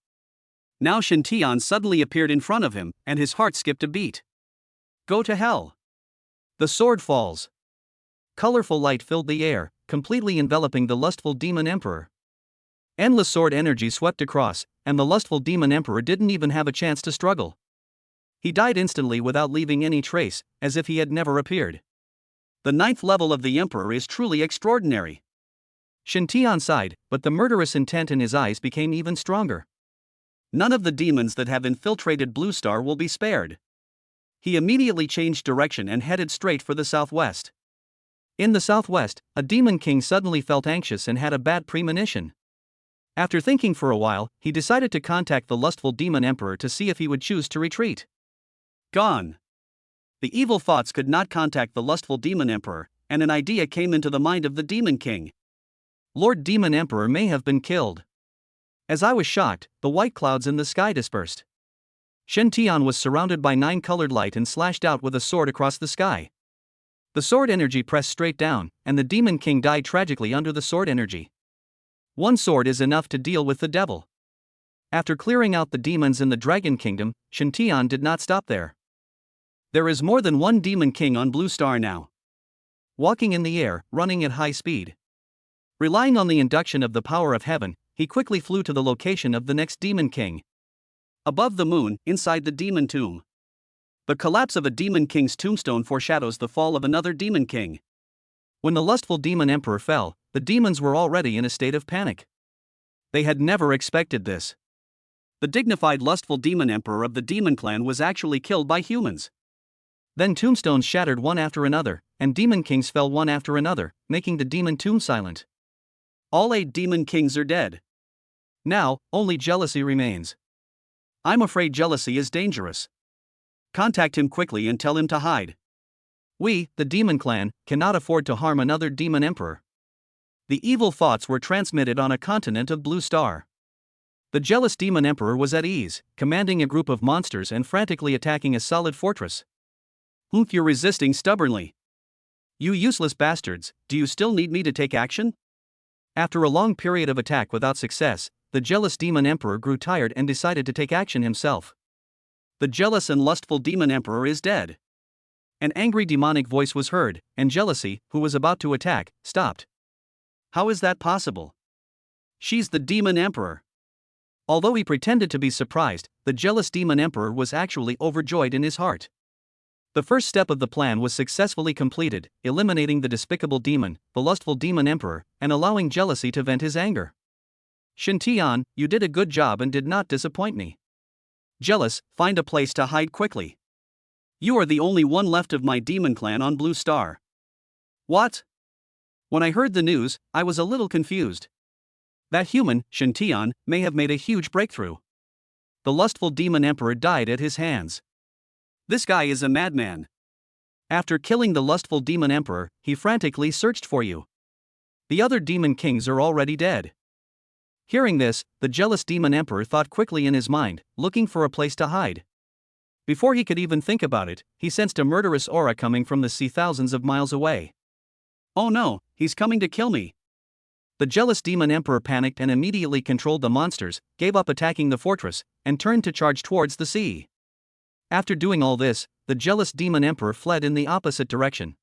Now Shantian suddenly appeared in front of him, and his heart skipped a beat. Go to hell! The sword falls. Colorful light filled the air, completely enveloping the lustful demon emperor. Endless sword energy swept across, and the lustful demon emperor didn't even have a chance to struggle. He died instantly without leaving any trace, as if he had never appeared. The 9th level of the emperor is truly extraordinary. Shantian sighed, but the murderous intent in his eyes became even stronger. None of the demons that have infiltrated Blue Star will be spared. He immediately changed direction and headed straight for the southwest. In the southwest, a demon king suddenly felt anxious and had a bad premonition. After thinking for a while, he decided to contact the lustful demon emperor to see if he would choose to retreat. Gone. The evil thoughts could not contact the lustful demon emperor, and an idea came into the mind of the demon king. Lord Demon Emperor may have been killed. As I was shocked, the white clouds in the sky dispersed. Shantian was surrounded by 9-colored light and slashed out with a sword across the sky. The sword energy pressed straight down, and the demon king died tragically under the sword energy. One sword is enough to deal with the devil. After clearing out the demons in the Dragon Kingdom, Shantian did not stop there. There is more than one demon king on Blue Star now. Walking in the air, running at high speed. Relying on the induction of the power of heaven, he quickly flew to the location of the next demon king. Above the moon, inside the demon tomb. The collapse of a demon king's tombstone foreshadows the fall of another demon king. When the lustful demon emperor fell, the demons were already in a state of panic. They had never expected this. The dignified lustful demon emperor of the demon clan was actually killed by humans. Then tombstones shattered one after another, and demon kings fell one after another, making the demon tomb silent. All 8 demon kings are dead. Now, only jealousy remains. I'm afraid jealousy is dangerous. Contact him quickly and tell him to hide. We, the demon clan, cannot afford to harm another demon emperor. The evil thoughts were transmitted on a continent of Blue Star. The jealous demon emperor was at ease, commanding a group of monsters and frantically attacking a solid fortress. You're resisting stubbornly. You useless bastards, do you still need me to take action? After a long period of attack without success, the jealous demon emperor grew tired and decided to take action himself. The jealous and lustful demon emperor is dead. An angry demonic voice was heard, and jealousy, who was about to attack, stopped. How is that possible? She's the demon emperor. Although he pretended to be surprised, the jealous demon emperor was actually overjoyed in his heart. The first step of the plan was successfully completed, eliminating the despicable demon, the lustful demon emperor, and allowing jealousy to vent his anger. Shantian, you did a good job and did not disappoint me. Jealous, find a place to hide quickly. You are the only one left of my demon clan on Blue Star. What? When I heard the news, I was a little confused. That human, Shen Tian, may have made a huge breakthrough. The lustful demon emperor died at his hands. This guy is a madman. After killing the lustful demon emperor, he frantically searched for you. The other demon kings are already dead. Hearing this, the jealous demon emperor thought quickly in his mind, looking for a place to hide. Before he could even think about it, he sensed a murderous aura coming from the sea thousands of miles away. Oh no, he's coming to kill me. The jealous demon emperor panicked and immediately controlled the monsters, gave up attacking the fortress, and turned to charge towards the sea. After doing all this, the jealous demon emperor fled in the opposite direction.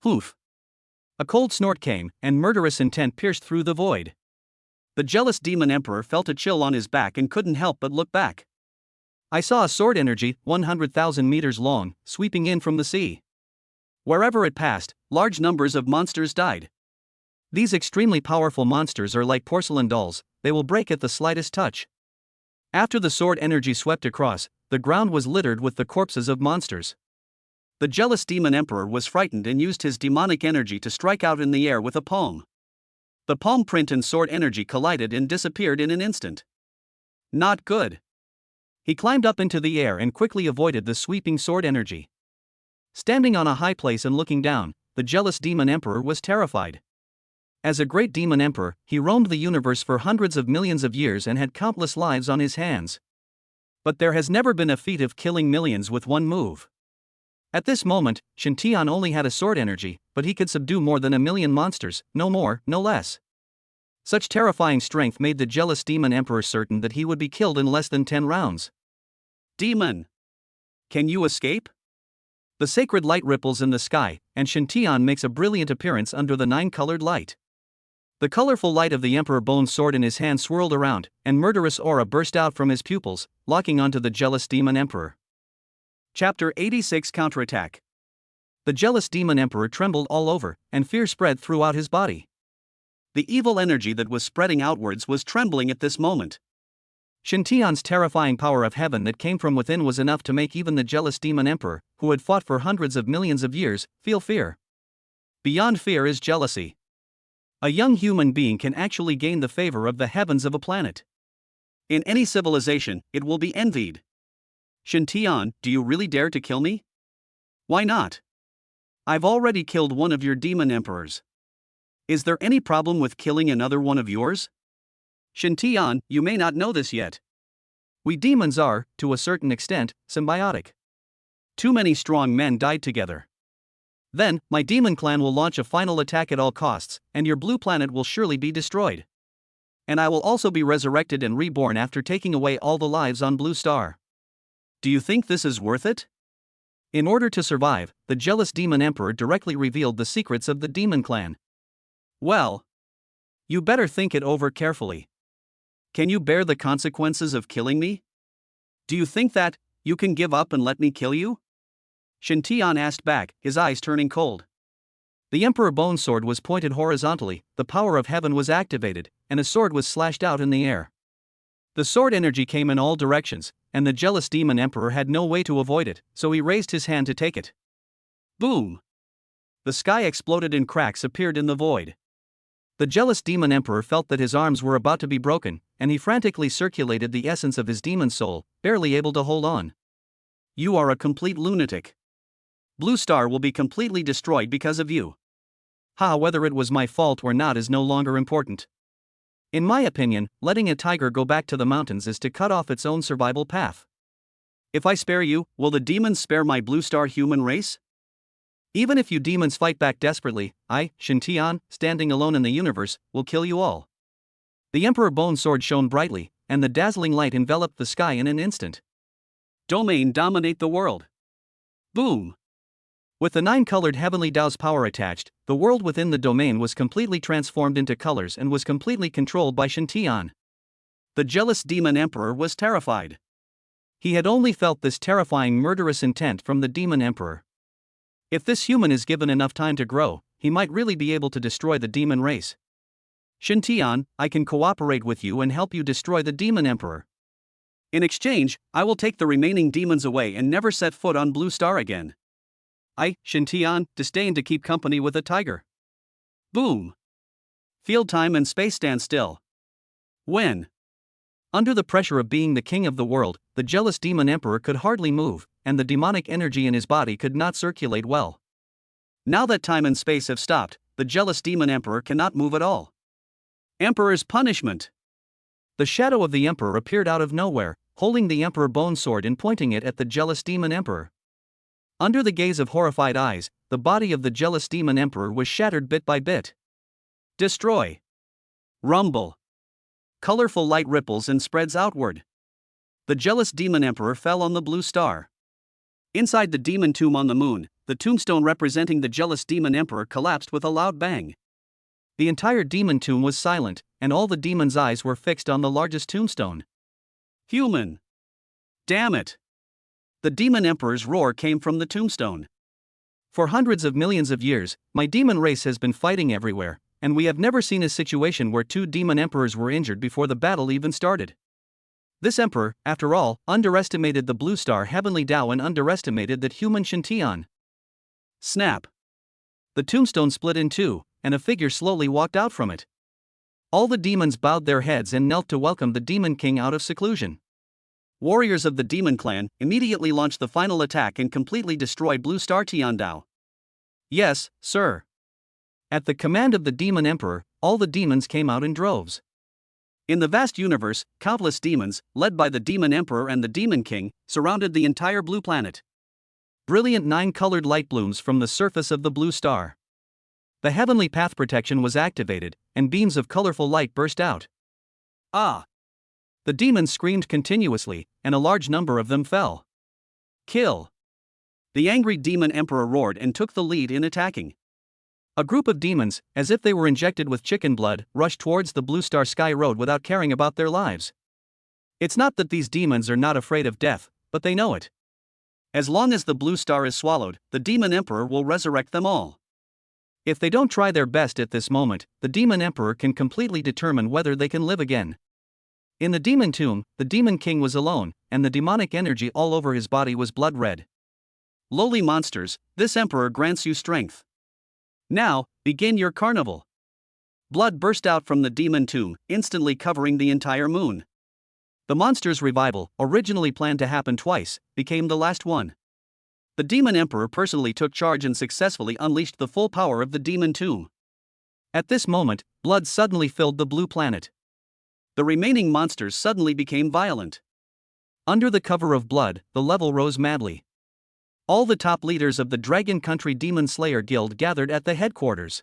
Poof! A cold snort came, and murderous intent pierced through the void. The jealous demon emperor felt a chill on his back and couldn't help but look back. I saw a sword energy, 100,000 meters long, sweeping in from the sea. Wherever it passed, large numbers of monsters died. These extremely powerful monsters are like porcelain dolls, they will break at the slightest touch. After the sword energy swept across, the ground was littered with the corpses of monsters. The jealous demon emperor was frightened and used his demonic energy to strike out in the air with a palm. The palm print and sword energy collided and disappeared in an instant. Not good. He climbed up into the air and quickly avoided the sweeping sword energy. Standing on a high place and looking down, the jealous demon emperor was terrified. As a great demon emperor, he roamed the universe for hundreds of millions of years and had countless lives on his hands. But there has never been a feat of killing millions with one move. At this moment, Shen Tian only had a sword energy, but he could subdue more than 1,000,000 monsters, no more, no less. Such terrifying strength made the jealous demon emperor certain that he would be killed in less than 10 rounds. Demon! Can you escape? The sacred light ripples in the sky, and Shen Tian makes a brilliant appearance under the 9-colored light. The colorful light of the Emperor Bone's sword in his hand swirled around, and murderous aura burst out from his pupils, locking onto the jealous demon emperor. Chapter 86 Counterattack. The jealous demon emperor trembled all over, and fear spread throughout his body. The evil energy that was spreading outwards was trembling at this moment. Shen Tian's terrifying power of heaven that came from within was enough to make even the jealous demon emperor, who had fought for hundreds of millions of years, feel fear. Beyond fear is jealousy. A young human being can actually gain the favor of the heavens of a planet. In any civilization, it will be envied. Shen Tian, do you really dare to kill me? Why not? I've already killed one of your demon emperors. Is there any problem with killing another one of yours? Shen Tian, you may not know this yet. We demons are, to a certain extent, symbiotic. Too many strong men died together. Then, my demon clan will launch a final attack at all costs, and your blue planet will surely be destroyed. And I will also be resurrected and reborn after taking away all the lives on Blue Star. Do you think this is worth it? In order to survive, the jealous demon emperor directly revealed the secrets of the demon clan. Well, you better think it over carefully. Can you bear the consequences of killing me? Do you think that you can give up and let me kill you? Shen Tian asked back, his eyes turning cold. The Emperor Bone's sword was pointed horizontally, the power of heaven was activated, and a sword was slashed out in the air. The sword energy came in all directions, and the jealous demon emperor had no way to avoid it, so he raised his hand to take it. Boom! The sky exploded and cracks appeared in the void. The jealous demon emperor felt that his arms were about to be broken, and he frantically circulated the essence of his demon soul, barely able to hold on. You are a complete lunatic. Blue Star will be completely destroyed because of you. Whether it was my fault or not is no longer important. In my opinion, letting a tiger go back to the mountains is to cut off its own survival path. If I spare you, will the demons spare my Blue Star human race? Even if you demons fight back desperately, I, Shen Tian, standing alone in the universe, will kill you all. The Emperor Bone's sword shone brightly, and the dazzling light enveloped the sky in an instant. Domain dominate the world. Boom! With the 9-colored heavenly Tao's power attached, the world within the domain was completely transformed into colors and was completely controlled by Shen Tian. The jealous demon emperor was terrified. He had only felt this terrifying murderous intent from the demon emperor. If this human is given enough time to grow, he might really be able to destroy the demon race. Shen Tian, I can cooperate with you and help you destroy the demon emperor. In exchange, I will take the remaining demons away and never set foot on Blue Star again. I, Shintian, disdain to keep company with a tiger. Boom. Field time and space stand still. When? Under the pressure of being the king of the world, the jealous demon emperor could hardly move, and the demonic energy in his body could not circulate well. Now that time and space have stopped, the jealous demon emperor cannot move at all. Emperor's punishment. The shadow of the emperor appeared out of nowhere, holding the emperor bone sword and pointing it at the jealous demon emperor. Under the gaze of horrified eyes, the body of the jealous demon emperor was shattered bit by bit. Destroy. Rumble. Colorful light ripples and spreads outward. The jealous demon emperor fell on the blue star. Inside the demon tomb on the moon, the tombstone representing the jealous demon emperor collapsed with a loud bang. The entire demon tomb was silent, and all the demons' eyes were fixed on the largest tombstone. Human. Damn it. The demon emperor's roar came from the tombstone. For hundreds of millions of years, my demon race has been fighting everywhere, and we have never seen a situation where two demon emperors were injured before the battle even started. This emperor, after all, underestimated the blue star heavenly Tao and underestimated that human Shintian. Snap. The tombstone split in two, and a figure slowly walked out from it. All the demons bowed their heads and knelt to welcome the demon king out of seclusion. Warriors of the demon clan immediately launched the final attack and completely destroyed Blue Star Tiandao. Yes, sir. At the command of the demon emperor, all the demons came out in droves. In the vast universe, countless demons, led by the demon emperor and the demon king, surrounded the entire blue planet. Brilliant 9-colored light blooms from the surface of the blue star. The heavenly path protection was activated, and beams of colorful light burst out. Ah! The demons screamed continuously, and a large number of them fell. Kill! The angry demon emperor roared and took the lead in attacking. A group of demons, as if they were injected with chicken blood, rushed towards the Blue Star Sky Road without caring about their lives. It's not that these demons are not afraid of death, but they know it. As long as the blue star is swallowed, the demon emperor will resurrect them all. If they don't try their best at this moment, the demon emperor can completely determine whether they can live again. In the demon tomb, the demon king was alone, and the demonic energy all over his body was blood red. Lowly monsters, this emperor grants you strength. Now, begin your carnival. Blood burst out from the demon tomb, instantly covering the entire moon. The monster's revival, originally planned to happen twice, became the last one. The demon emperor personally took charge and successfully unleashed the full power of the demon tomb. At this moment, blood suddenly filled the blue planet. The remaining monsters suddenly became violent. Under the cover of blood, the level rose madly. All the top leaders of the Dragon Country Demon Slayer Guild gathered at the headquarters.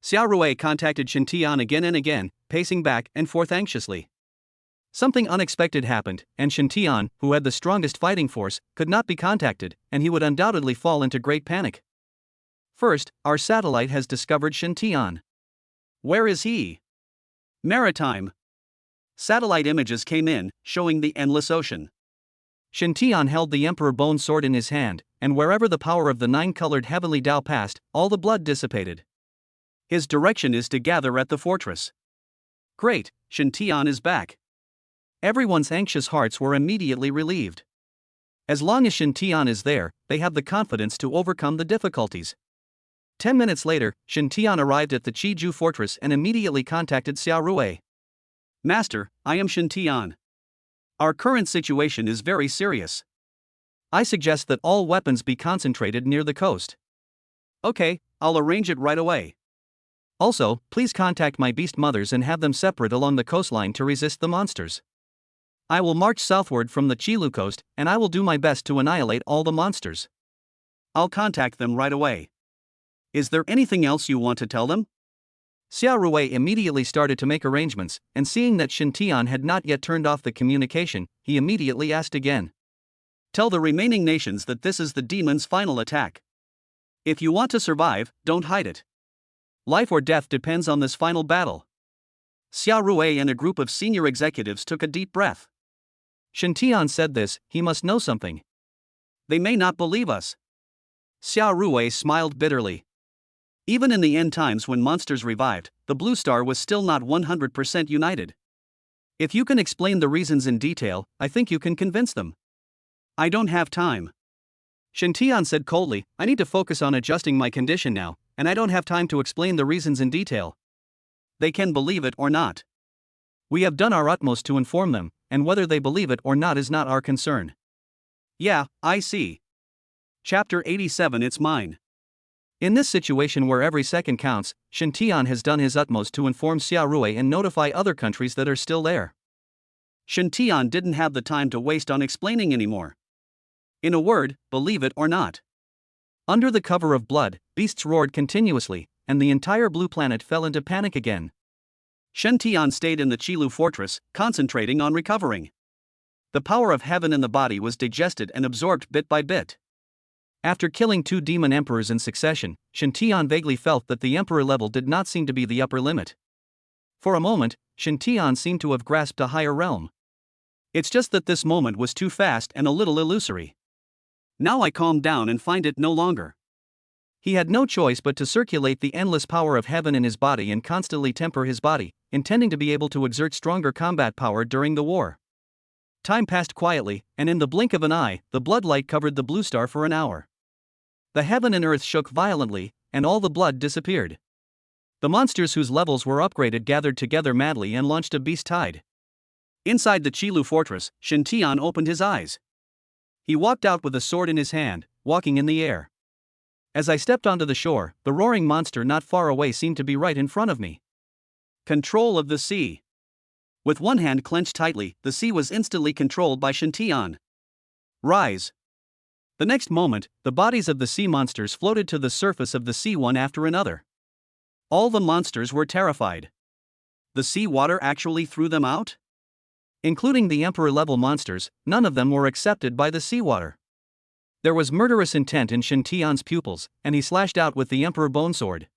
Xiao Rui contacted Shintian again and again, pacing back and forth anxiously. Something unexpected happened, and Shintian, who had the strongest fighting force, could not be contacted, and he would undoubtedly fall into great panic. First, our satellite has discovered Shintian. Where is he? Maritime. Satellite images came in, showing the endless ocean. Shintian held the Emperor Bone Sword in his hand, and wherever the power of the 9-colored heavenly Tao passed, all the blood dissipated. His direction is to gather at the fortress. Great, Shintian is back. Everyone's anxious hearts were immediately relieved. As long as Shintian is there, they have the confidence to overcome the difficulties. 10 minutes later, Shintian arrived at the Chiju fortress and immediately contacted Xiao Rui. Master, I am Shintian. Our current situation is very serious. I suggest that all weapons be concentrated near the coast. Okay, I'll arrange it right away. Also, please contact my beast mothers and have them separate along the coastline to resist the monsters. I will march southward from the Chilu coast, and I will do my best to annihilate all the monsters. I'll contact them right away. Is there anything else you want to tell them? Xiao Rui immediately started to make arrangements, and seeing that Shintian had not yet turned off the communication, he immediately asked again. Tell the remaining nations that this is the demon's final attack. If you want to survive, don't hide it. Life or death depends on this final battle. Xiao Rui and a group of senior executives took a deep breath. Shintian said this, he must know something. They may not believe us. Xiao Rui smiled bitterly. Even in the end times when monsters revived, the Blue Star was still not 100% united. If you can explain the reasons in detail, I think you can convince them. I don't have time. Shintian said coldly, I need to focus on adjusting my condition now, and I don't have time to explain the reasons in detail. They can believe it or not. We have done our utmost to inform them, and whether they believe it or not is not our concern. Yeah, I see. Chapter 87 It's mine. In this situation where every second counts, Shintian has done his utmost to inform Xiao Rui and notify other countries that are still there. Shintian didn't have the time to waste on explaining anymore. In a word, believe it or not. Under the cover of blood, beasts roared continuously, and the entire blue planet fell into panic again. Shintian stayed in the Qilu fortress, concentrating on recovering. The power of heaven in the body was digested and absorbed bit by bit. After killing 2 demon emperors in succession, Shintian vaguely felt that the emperor level did not seem to be the upper limit. For a moment, Shintian seemed to have grasped a higher realm. It's just that this moment was too fast and a little illusory. Now I calm down and find it no longer. He had no choice but to circulate the endless power of heaven in his body and constantly temper his body, intending to be able to exert stronger combat power during the war. Time passed quietly, and in the blink of an eye, the blood light covered the blue star for an hour. The heaven and earth shook violently, and all the blood disappeared. The monsters whose levels were upgraded gathered together madly and launched a beast tide. Inside the Qilu fortress, Shintian opened his eyes. He walked out with a sword in his hand, walking in the air. As I stepped onto the shore, the roaring monster not far away seemed to be right in front of me. Control of the sea. With one hand clenched tightly, the sea was instantly controlled by Shintian. Rise. The next moment, the bodies of the sea monsters floated to the surface of the sea one after another. All the monsters were terrified. The sea water actually threw them out? Including the emperor-level monsters, none of them were accepted by the seawater. There was murderous intent in Shintian's pupils, and he slashed out with the emperor bone sword.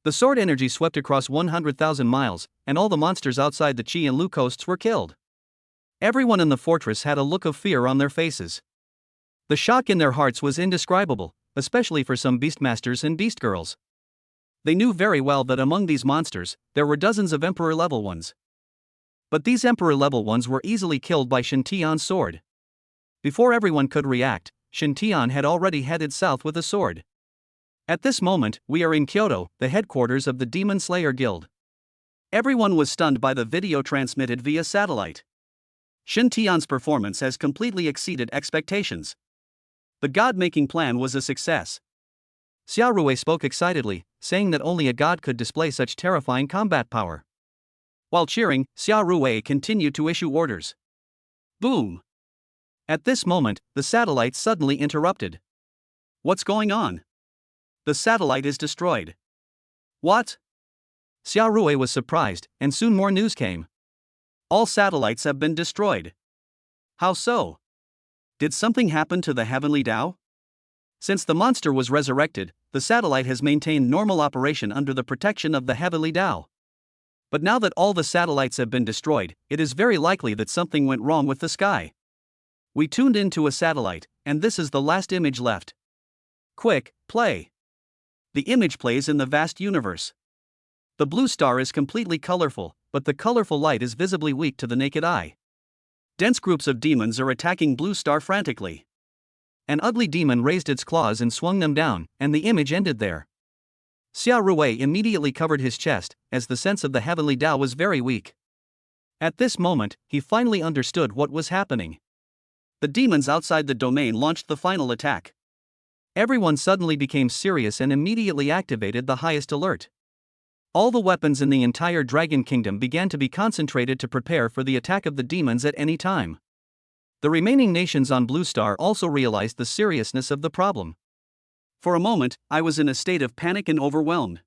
The sword energy swept across 100,000 miles, and all the monsters outside the Qi and Lu coasts were killed. Everyone in the fortress had a look of fear on their faces. The shock in their hearts was indescribable, especially for some beastmasters and beast girls. They knew very well that among these monsters, there were dozens of emperor-level ones. But these emperor-level ones were easily killed by Shintian's sword. Before everyone could react, Shintian had already headed south with a sword. At this moment, we are in Kyoto, the headquarters of the Demon Slayer Guild. Everyone was stunned by the video transmitted via satellite. Shintian's performance has completely exceeded expectations. The god-making plan was a success. Xiao Rui spoke excitedly, saying that only a god could display such terrifying combat power. While cheering, Xiao Rui continued to issue orders. Boom! At this moment, the satellite suddenly interrupted. What's going on? The satellite is destroyed. What? Xiao Rui was surprised, and soon more news came. All satellites have been destroyed. How so? Did something happen to the heavenly Tao? Since the monster was resurrected, the satellite has maintained normal operation under the protection of the heavenly Tao. But now that all the satellites have been destroyed, it is very likely that something went wrong with the sky. We tuned into a satellite, and this is the last image left. Quick, play. The image plays in the vast universe. The blue star is completely colorful, but the colorful light is visibly weak to the naked eye. Dense groups of demons are attacking blue star frantically. An ugly demon raised its claws and swung them down, and the image ended there. Xiao Rui immediately covered his chest, as the sense of the heavenly Tao was very weak. At this moment, he finally understood what was happening. The demons outside the domain launched the final attack. Everyone suddenly became serious and immediately activated the highest alert. All the weapons in the entire Dragon Kingdom began to be concentrated to prepare for the attack of the demons at any time. The remaining nations on Blue Star also realized the seriousness of the problem. For a moment, I was in a state of panic and overwhelmed.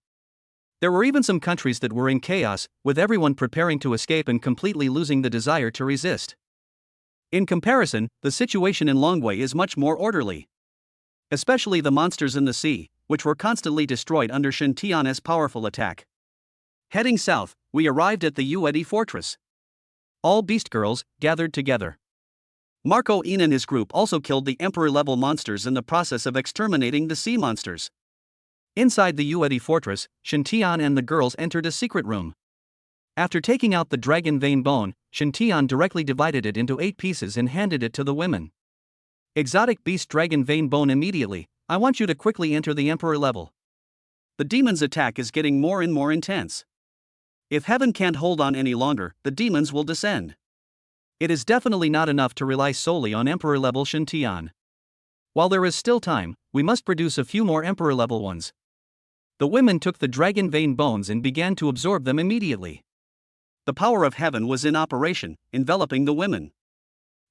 There were even some countries that were in chaos, with everyone preparing to escape and completely losing the desire to resist. In comparison, the situation in Longwei is much more orderly. Especially the monsters in the sea, which were constantly destroyed under Shintian's powerful attack. Heading south, we arrived at the Yuedi fortress. All beast girls gathered together. Marco Yin and his group also killed the emperor-level monsters in the process of exterminating the sea monsters. Inside the Yuedi fortress, Shintian and the girls entered a secret room. After taking out the dragon vein bone, Shen Tian directly divided it into 8 pieces and handed it to the women. Exotic beast dragon vein bone immediately. I want you to quickly enter the emperor level. The demon's attack is getting more and more intense. If heaven can't hold on any longer, the demons will descend. It is definitely not enough to rely solely on emperor level Shen Tian. While there is still time, we must produce a few more emperor level ones. The women took the dragon vein bones and began to absorb them immediately. The power of heaven was in operation, enveloping the women.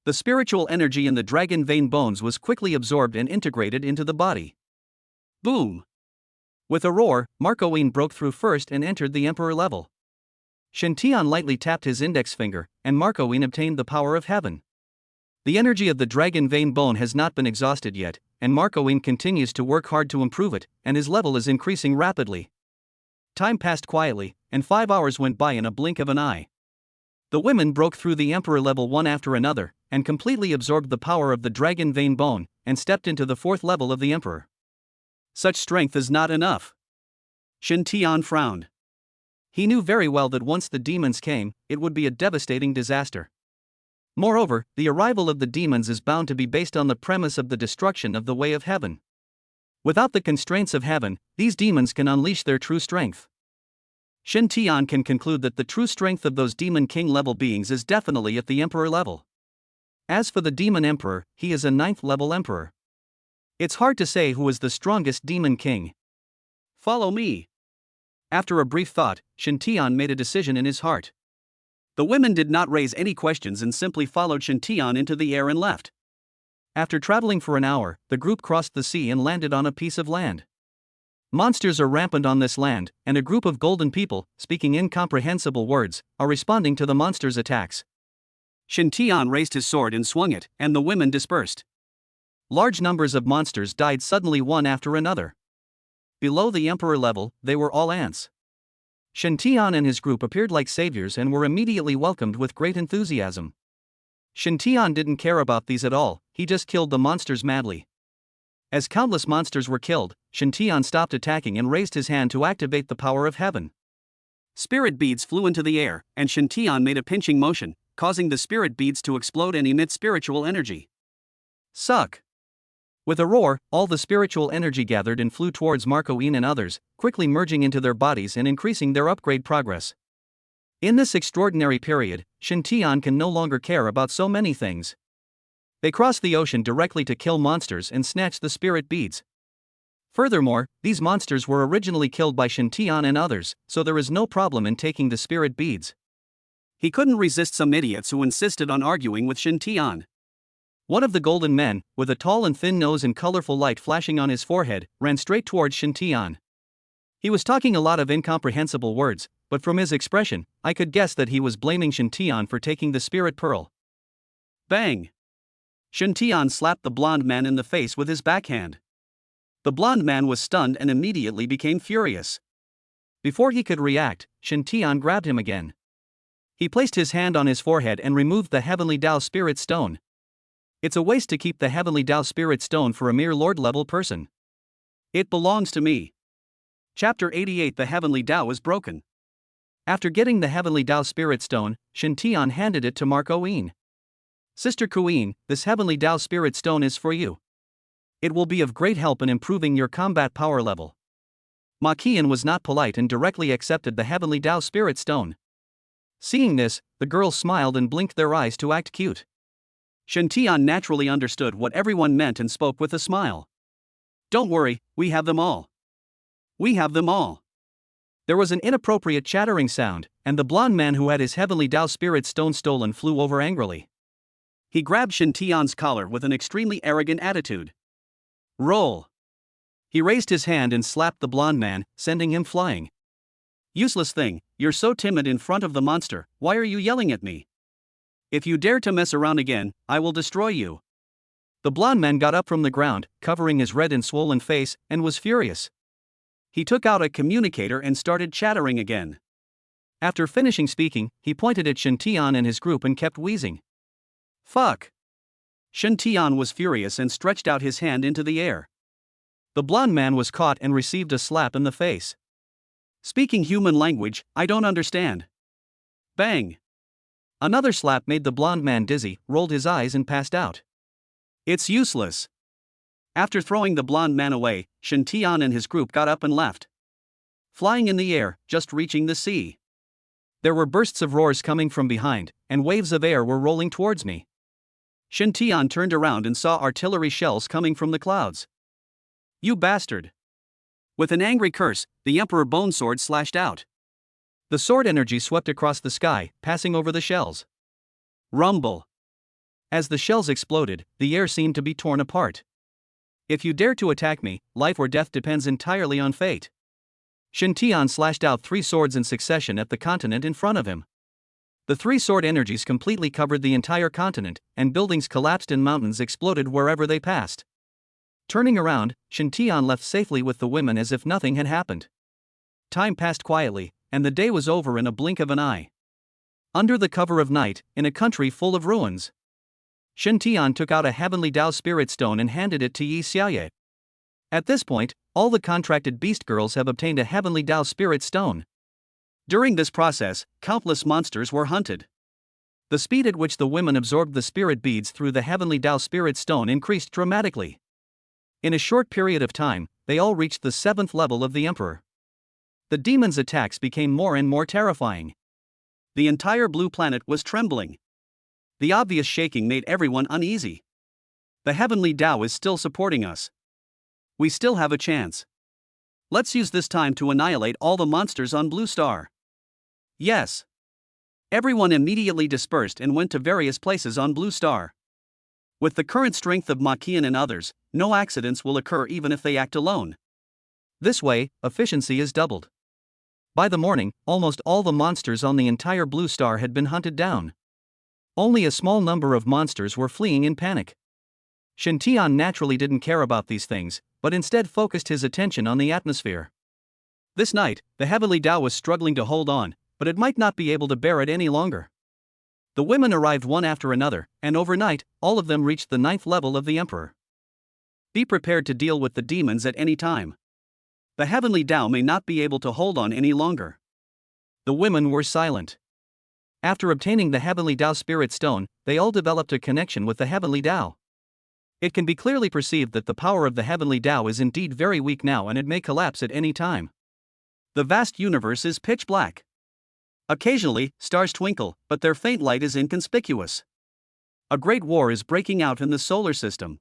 The spiritual energy in the dragon vein bones was quickly absorbed and integrated into the body. Boom! With a roar, Marcoine broke through first and entered the emperor level. Shen Tian lightly tapped his index finger, and Marcoine obtained the power of heaven. The energy of the dragon vein bone has not been exhausted yet, and Marcoine continues to work hard to improve it, and his level is increasing rapidly. Time passed quietly, and 5 hours went by in a blink of an eye. The women broke through the emperor level one after another, and completely absorbed the power of the dragon vein bone, and stepped into the 4th level of the emperor. Such strength is not enough. Shen Tian frowned. He knew very well that once the demons came, it would be a devastating disaster. Moreover, the arrival of the demons is bound to be based on the premise of the destruction of the way of heaven. Without the constraints of heaven, these demons can unleash their true strength. Shen Tian can conclude that the true strength of those demon king level beings is definitely at the emperor level. As for the demon emperor, he is a 9th level emperor. It's hard to say who is the strongest demon king. Follow me. After a brief thought, Shen Tian made a decision in his heart. The women did not raise any questions and simply followed Shen Tian into the air and left. After traveling for an hour, the group crossed the sea and landed on a piece of land. Monsters are rampant on this land, and a group of golden people, speaking incomprehensible words, are responding to the monsters' attacks. Shen Tian raised his sword and swung it, and the women dispersed. Large numbers of monsters died suddenly one after another. Below the emperor level, they were all ants. Shen Tian and his group appeared like saviors and were immediately welcomed with great enthusiasm. Shen Tian didn't care about these at all, he just killed the monsters madly. As countless monsters were killed, Shen Tian stopped attacking and raised his hand to activate the power of heaven. Spirit beads flew into the air, and Shen Tian made a pinching motion, causing the spirit beads to explode and emit spiritual energy. Suck! With a roar, all the spiritual energy gathered and flew towards Marcoine and others, quickly merging into their bodies and increasing their upgrade progress. In this extraordinary period, Shen Tian can no longer care about so many things. They cross the ocean directly to kill monsters and snatch the spirit beads. Furthermore, these monsters were originally killed by Shen Tian and others, so there is no problem in taking the spirit beads. He couldn't resist some idiots who insisted on arguing with Shen Tian. One of the golden men, with a tall and thin nose and colorful light flashing on his forehead, ran straight towards Shen Tian. He was talking a lot of incomprehensible words, but from his expression, I could guess that he was blaming Shen Tian for taking the spirit pearl. Bang! Shen Tian slapped the blonde man in the face with his backhand. The blonde man was stunned and immediately became furious. Before he could react, Shen Tian grabbed him again. He placed his hand on his forehead and removed the Heavenly Tao Spirit Stone. It's a waste to keep the Heavenly Tao Spirit Stone for a mere Lord-level person. It belongs to me. Chapter 88. The Heavenly Tao is broken. After getting the Heavenly Tao Spirit Stone, Shen Tian handed it to Marcoine. Sister Queen, this Heavenly Tao Spirit Stone is for you. It will be of great help in improving your combat power level. Ma Qian was not polite and directly accepted the Heavenly Tao Spirit Stone. Seeing this, the girls smiled and blinked their eyes to act cute. Shen Tian naturally understood what everyone meant and spoke with a smile. Don't worry, we have them all. We have them all. There was an inappropriate chattering sound, and the blonde man who had his Heavenly Tao Spirit Stone stolen flew over angrily. He grabbed Shen Tian's collar with an extremely arrogant attitude. Roll! He raised his hand and slapped the blonde man, sending him flying. Useless thing, you're so timid in front of the monster, why are you yelling at me? If you dare to mess around again, I will destroy you. The blonde man got up from the ground, covering his red and swollen face, and was furious. He took out a communicator and started chattering again. After finishing speaking, he pointed at Shen Tian and his group and kept wheezing. Fuck! Shen Tian was furious and stretched out his hand into the air. The blonde man was caught and received a slap in the face. Speaking human language, I don't understand. Bang! Another slap made the blond man dizzy, rolled his eyes and passed out. It's useless. After throwing the blond man away, Shen Tian and his group got up and left. Flying in the air, just reaching the sea. There were bursts of roars coming from behind, and waves of air were rolling towards me. Shen Tian turned around and saw artillery shells coming from the clouds. You bastard! With an angry curse, the Emperor Bone Sword slashed out. The sword energy swept across the sky, passing over the shells. Rumble! As the shells exploded, the air seemed to be torn apart. If you dare to attack me, life or death depends entirely on fate. Shen Tian slashed out 3 swords in succession at the continent in front of him. The 3 sword energies completely covered the entire continent, and buildings collapsed and mountains exploded wherever they passed. Turning around, Shen Tian left safely with the women as if nothing had happened. Time passed quietly, and the day was over in a blink of an eye. Under the cover of night, in a country full of ruins, Shen Tian took out a heavenly Dao spirit stone and handed it to Yi Xiaoye. At this point, all the contracted beast girls have obtained a heavenly Dao spirit stone. During this process, countless monsters were hunted. The speed at which the women absorbed the spirit beads through the heavenly Dao spirit stone increased dramatically. In a short period of time, they all reached the 7th level of the Emperor. The demons' attacks became more and more terrifying. The entire blue planet was trembling. The obvious shaking made everyone uneasy. The heavenly Dao is still supporting us. We still have a chance. Let's use this time to annihilate all the monsters on Blue Star. Yes. Everyone immediately dispersed and went to various places on Blue Star. With the current strength of Ma Qian and others, no accidents will occur even if they act alone. This way, efficiency is doubled. By the morning, almost all the monsters on the entire Blue Star had been hunted down. Only a small number of monsters were fleeing in panic. Shen Tian naturally didn't care about these things, but instead focused his attention on the atmosphere. This night, the heavenly Dao was struggling to hold on, but it might not be able to bear it any longer. The women arrived one after another, and overnight, all of them reached the 9th level of the Emperor. Be prepared to deal with the demons at any time. The heavenly Dao may not be able to hold on any longer. The women were silent. After obtaining the heavenly Dao spirit stone, they all developed a connection with the heavenly Dao. It can be clearly perceived that the power of the heavenly Dao is indeed very weak now and it may collapse at any time. The vast universe is pitch black. Occasionally, stars twinkle, but their faint light is inconspicuous. A great war is breaking out in the solar system.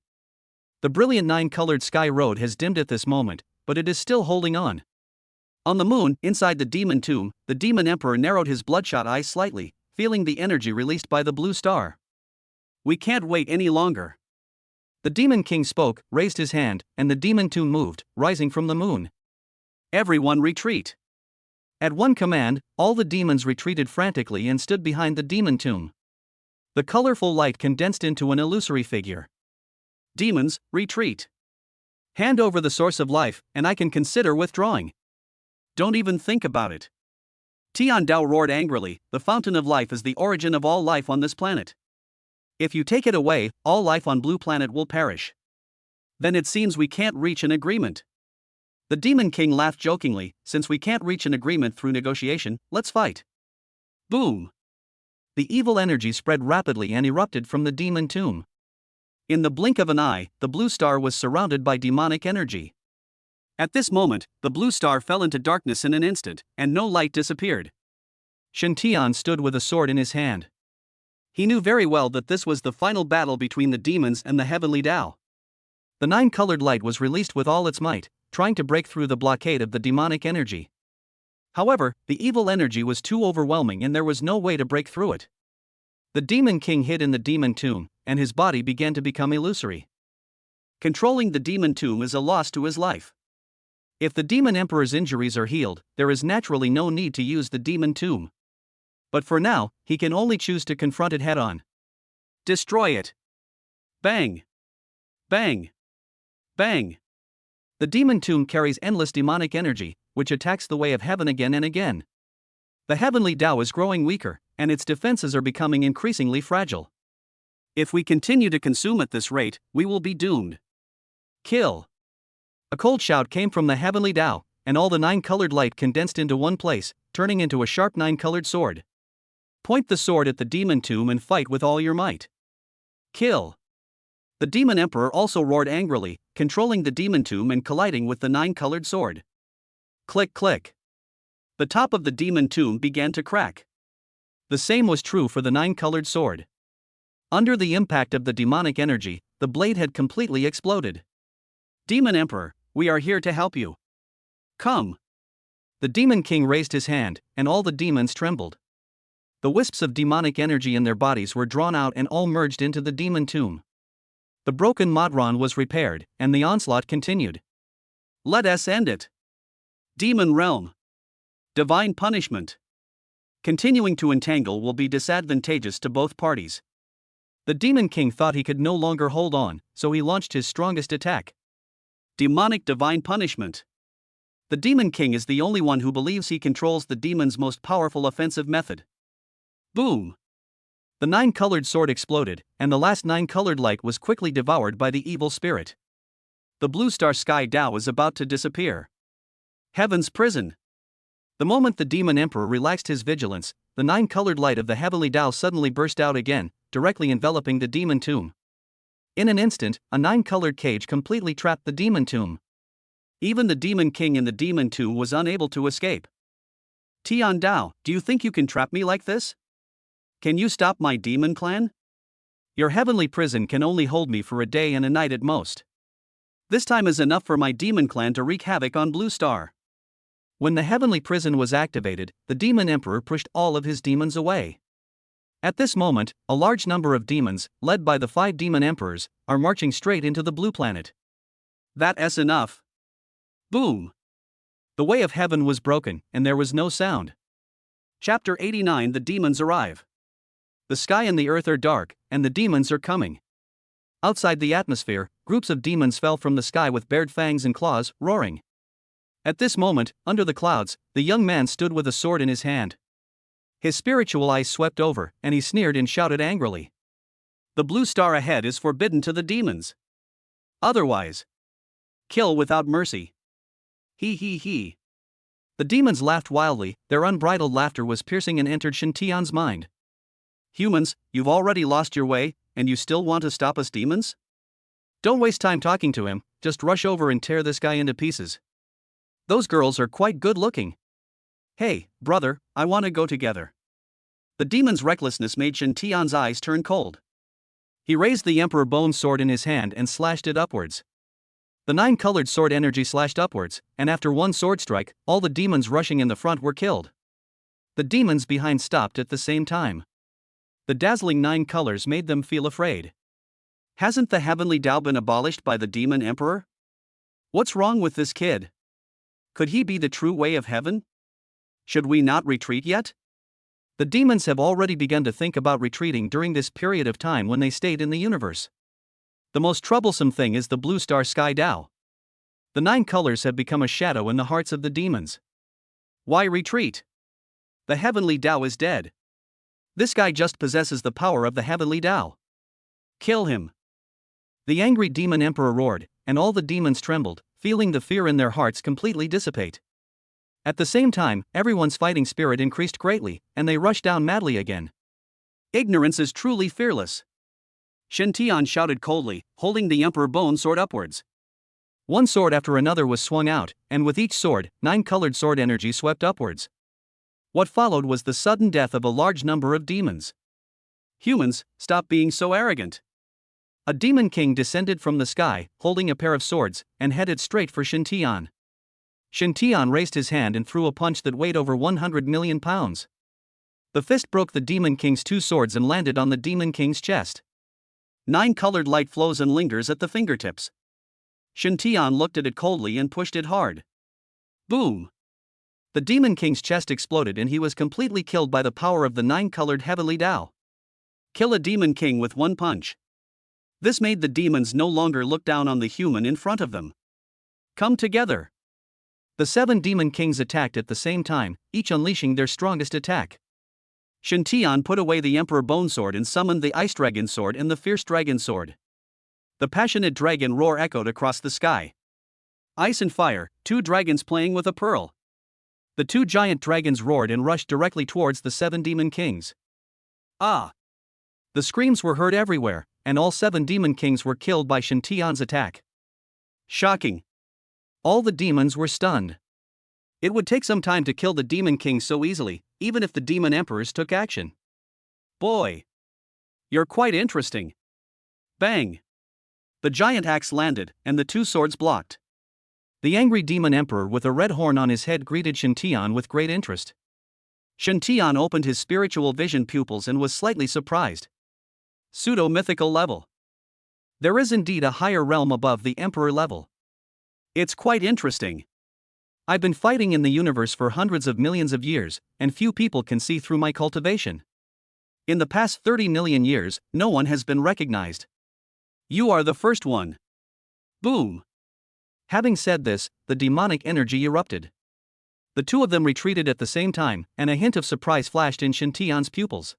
The brilliant 9-colored sky road has dimmed at this moment, but it is still holding on. On the moon, inside the demon tomb, the demon emperor narrowed his bloodshot eyes slightly, feeling the energy released by the blue star. We can't wait any longer. The demon king spoke, raised his hand, and the demon tomb moved, rising from the moon. Everyone retreat. At one command, all the demons retreated frantically and stood behind the demon tomb. The colorful light condensed into an illusory figure. Demons, retreat. Hand over the source of life, and I can consider withdrawing. Don't even think about it. Tian Dao roared angrily, the fountain of life is the origin of all life on this planet. If you take it away, all life on Blue Planet will perish. Then it seems we can't reach an agreement. The Demon King laughed jokingly, since we can't reach an agreement through negotiation, let's fight. Boom! The evil energy spread rapidly and erupted from the demon tomb. In the blink of an eye, the blue star was surrounded by demonic energy. At this moment, the blue star fell into darkness in an instant, and no light disappeared. Shen Tian stood with a sword in his hand. He knew very well that this was the final battle between the demons and the heavenly Dao. The 9-colored light was released with all its might, trying to break through the blockade of the demonic energy. However, the evil energy was too overwhelming and there was no way to break through it. The Demon King hid in the demon tomb, and his body began to become illusory. Controlling the demon tomb is a loss to his life. If the demon emperor's injuries are healed, there is naturally no need to use the demon tomb. But for now, he can only choose to confront it head-on. Destroy it. Bang! Bang! Bang! The demon tomb carries endless demonic energy, which attacks the way of heaven again and again. The heavenly Dao is growing weaker, and its defenses are becoming increasingly fragile. If we continue to consume at this rate, we will be doomed. Kill! A cold shout came from the heavenly Dao, and all the 9-colored light condensed into one place, turning into a sharp 9-colored sword. Point the sword at the demon tomb and fight with all your might. Kill. The demon emperor also roared angrily, controlling the demon tomb and colliding with the nine-colored sword. Click click. The top of the demon tomb began to crack. The same was true for the nine-colored sword. Under the impact of the demonic energy, the blade had completely exploded. Demon Emperor, we are here to help you. Come. The demon king raised his hand, and all the demons trembled. The wisps of demonic energy in their bodies were drawn out and all merged into the demon tomb. The broken Modron was repaired, and the onslaught continued. Let us end it. Demon Realm. Divine Punishment. Continuing to entangle will be disadvantageous to both parties. The Demon King thought he could no longer hold on, so he launched his strongest attack. Demonic Divine Punishment. The Demon King is the only one who believes he controls the demon's most powerful offensive method. Boom! The nine-colored sword exploded, and the last nine-colored light was quickly devoured by the evil spirit. The blue star sky Dao was about to disappear. Heaven's prison. The moment the Demon Emperor relaxed his vigilance, the nine-colored light of the heavenly Dao suddenly burst out again, directly enveloping the demon tomb. In an instant, a nine-colored cage completely trapped the demon tomb. Even the Demon King in the demon tomb was unable to escape. Tian Dao, do you think you can trap me like this? Can you stop my demon clan? Your heavenly prison can only hold me for a day and a night at most. This time is enough for my demon clan to wreak havoc on Blue Star. When the heavenly prison was activated, the Demon Emperor pushed all of his demons away. At this moment, a large number of demons, led by the 5 demon emperors, are marching straight into the blue planet. That's enough. Boom! The way of heaven was broken, and there was no sound. Chapter 89. The demons arrive. The sky and the earth are dark, and the demons are coming. Outside the atmosphere, groups of demons fell from the sky with bared fangs and claws, roaring. At this moment, under the clouds, the young man stood with a sword in his hand. His spiritual eyes swept over, and he sneered and shouted angrily. The blue star ahead is forbidden to the demons. Otherwise, kill without mercy. He. The demons laughed wildly, their unbridled laughter was piercing and entered Shen Tian's mind. Humans, you've already lost your way, and you still want to stop us demons? Don't waste time talking to him, just rush over and tear this guy into pieces. Those girls are quite good looking. Hey, brother, I want to go together. The demon's recklessness made Shen Tian's eyes turn cold. He raised the Emperor Bone sword in his hand and slashed it upwards. The nine-colored sword energy slashed upwards, and after one sword strike, all the demons rushing in the front were killed. The demons behind stopped at the same time. The dazzling 9 colors made them feel afraid. Hasn't the heavenly Dao been abolished by the Demon Emperor? What's wrong with this kid? Could he be the true way of heaven? Should we not retreat yet? The demons have already begun to think about retreating during this period of time when they stayed in the universe. The most troublesome thing is the blue star sky Dao. The 9 colors have become a shadow in the hearts of the demons. Why retreat? The heavenly Dao is dead. This guy just possesses the power of the heavenly Dao. Kill him. The angry demon emperor roared, and all the demons trembled, feeling the fear in their hearts completely dissipate. At the same time, everyone's fighting spirit increased greatly, and they rushed down madly again. Ignorance is truly fearless. Shen Tian shouted coldly, holding the Emperor Bone sword upwards. One sword after another was swung out, and with each sword, 9-colored sword energy swept upwards. What followed was the sudden death of a large number of demons. Humans, stop being so arrogant. A demon king descended from the sky, holding a pair of swords, and headed straight for Shen Tian. Shen Tian raised his hand and threw a punch that weighed over 100 million pounds. The fist broke the demon king's 2 swords and landed on the demon king's chest. 9-colored light flows and lingers at the fingertips. Shen Tian looked at it coldly and pushed it hard. Boom! The demon king's chest exploded and he was completely killed by the power of the 9-colored heavenly Dao. Kill a demon king with one punch. This made the demons no longer look down on the human in front of them. Come together. The 7 demon kings attacked at the same time, each unleashing their strongest attack. Shen Tian put away the Emperor Bone Sword and summoned the Ice Dragon Sword and the Fierce Dragon Sword. The passionate dragon roar echoed across the sky. Ice and fire, 2 dragons playing with a pearl. The 2 giant dragons roared and rushed directly towards the 7 demon kings. Ah! The screams were heard everywhere, and all 7 demon kings were killed by Shen Tian's attack. Shocking. All the demons were stunned. It would take some time to kill the demon kings so easily, even if the demon emperors took action. Boy! You're quite interesting. Bang! The giant axe landed, and the 2 swords blocked. The angry demon emperor with a red horn on his head greeted Shen Tian with great interest. Shen Tian opened his spiritual vision pupils and was slightly surprised. Pseudo-mythical level. There is indeed a higher realm above the emperor level. It's quite interesting. I've been fighting in the universe for hundreds of millions of years, and few people can see through my cultivation. In the past 30 million years, no one has been recognized. You are the first one. Boom! Having said this, the demonic energy erupted. The 2 of them retreated at the same time, and a hint of surprise flashed in Shen Tian's pupils.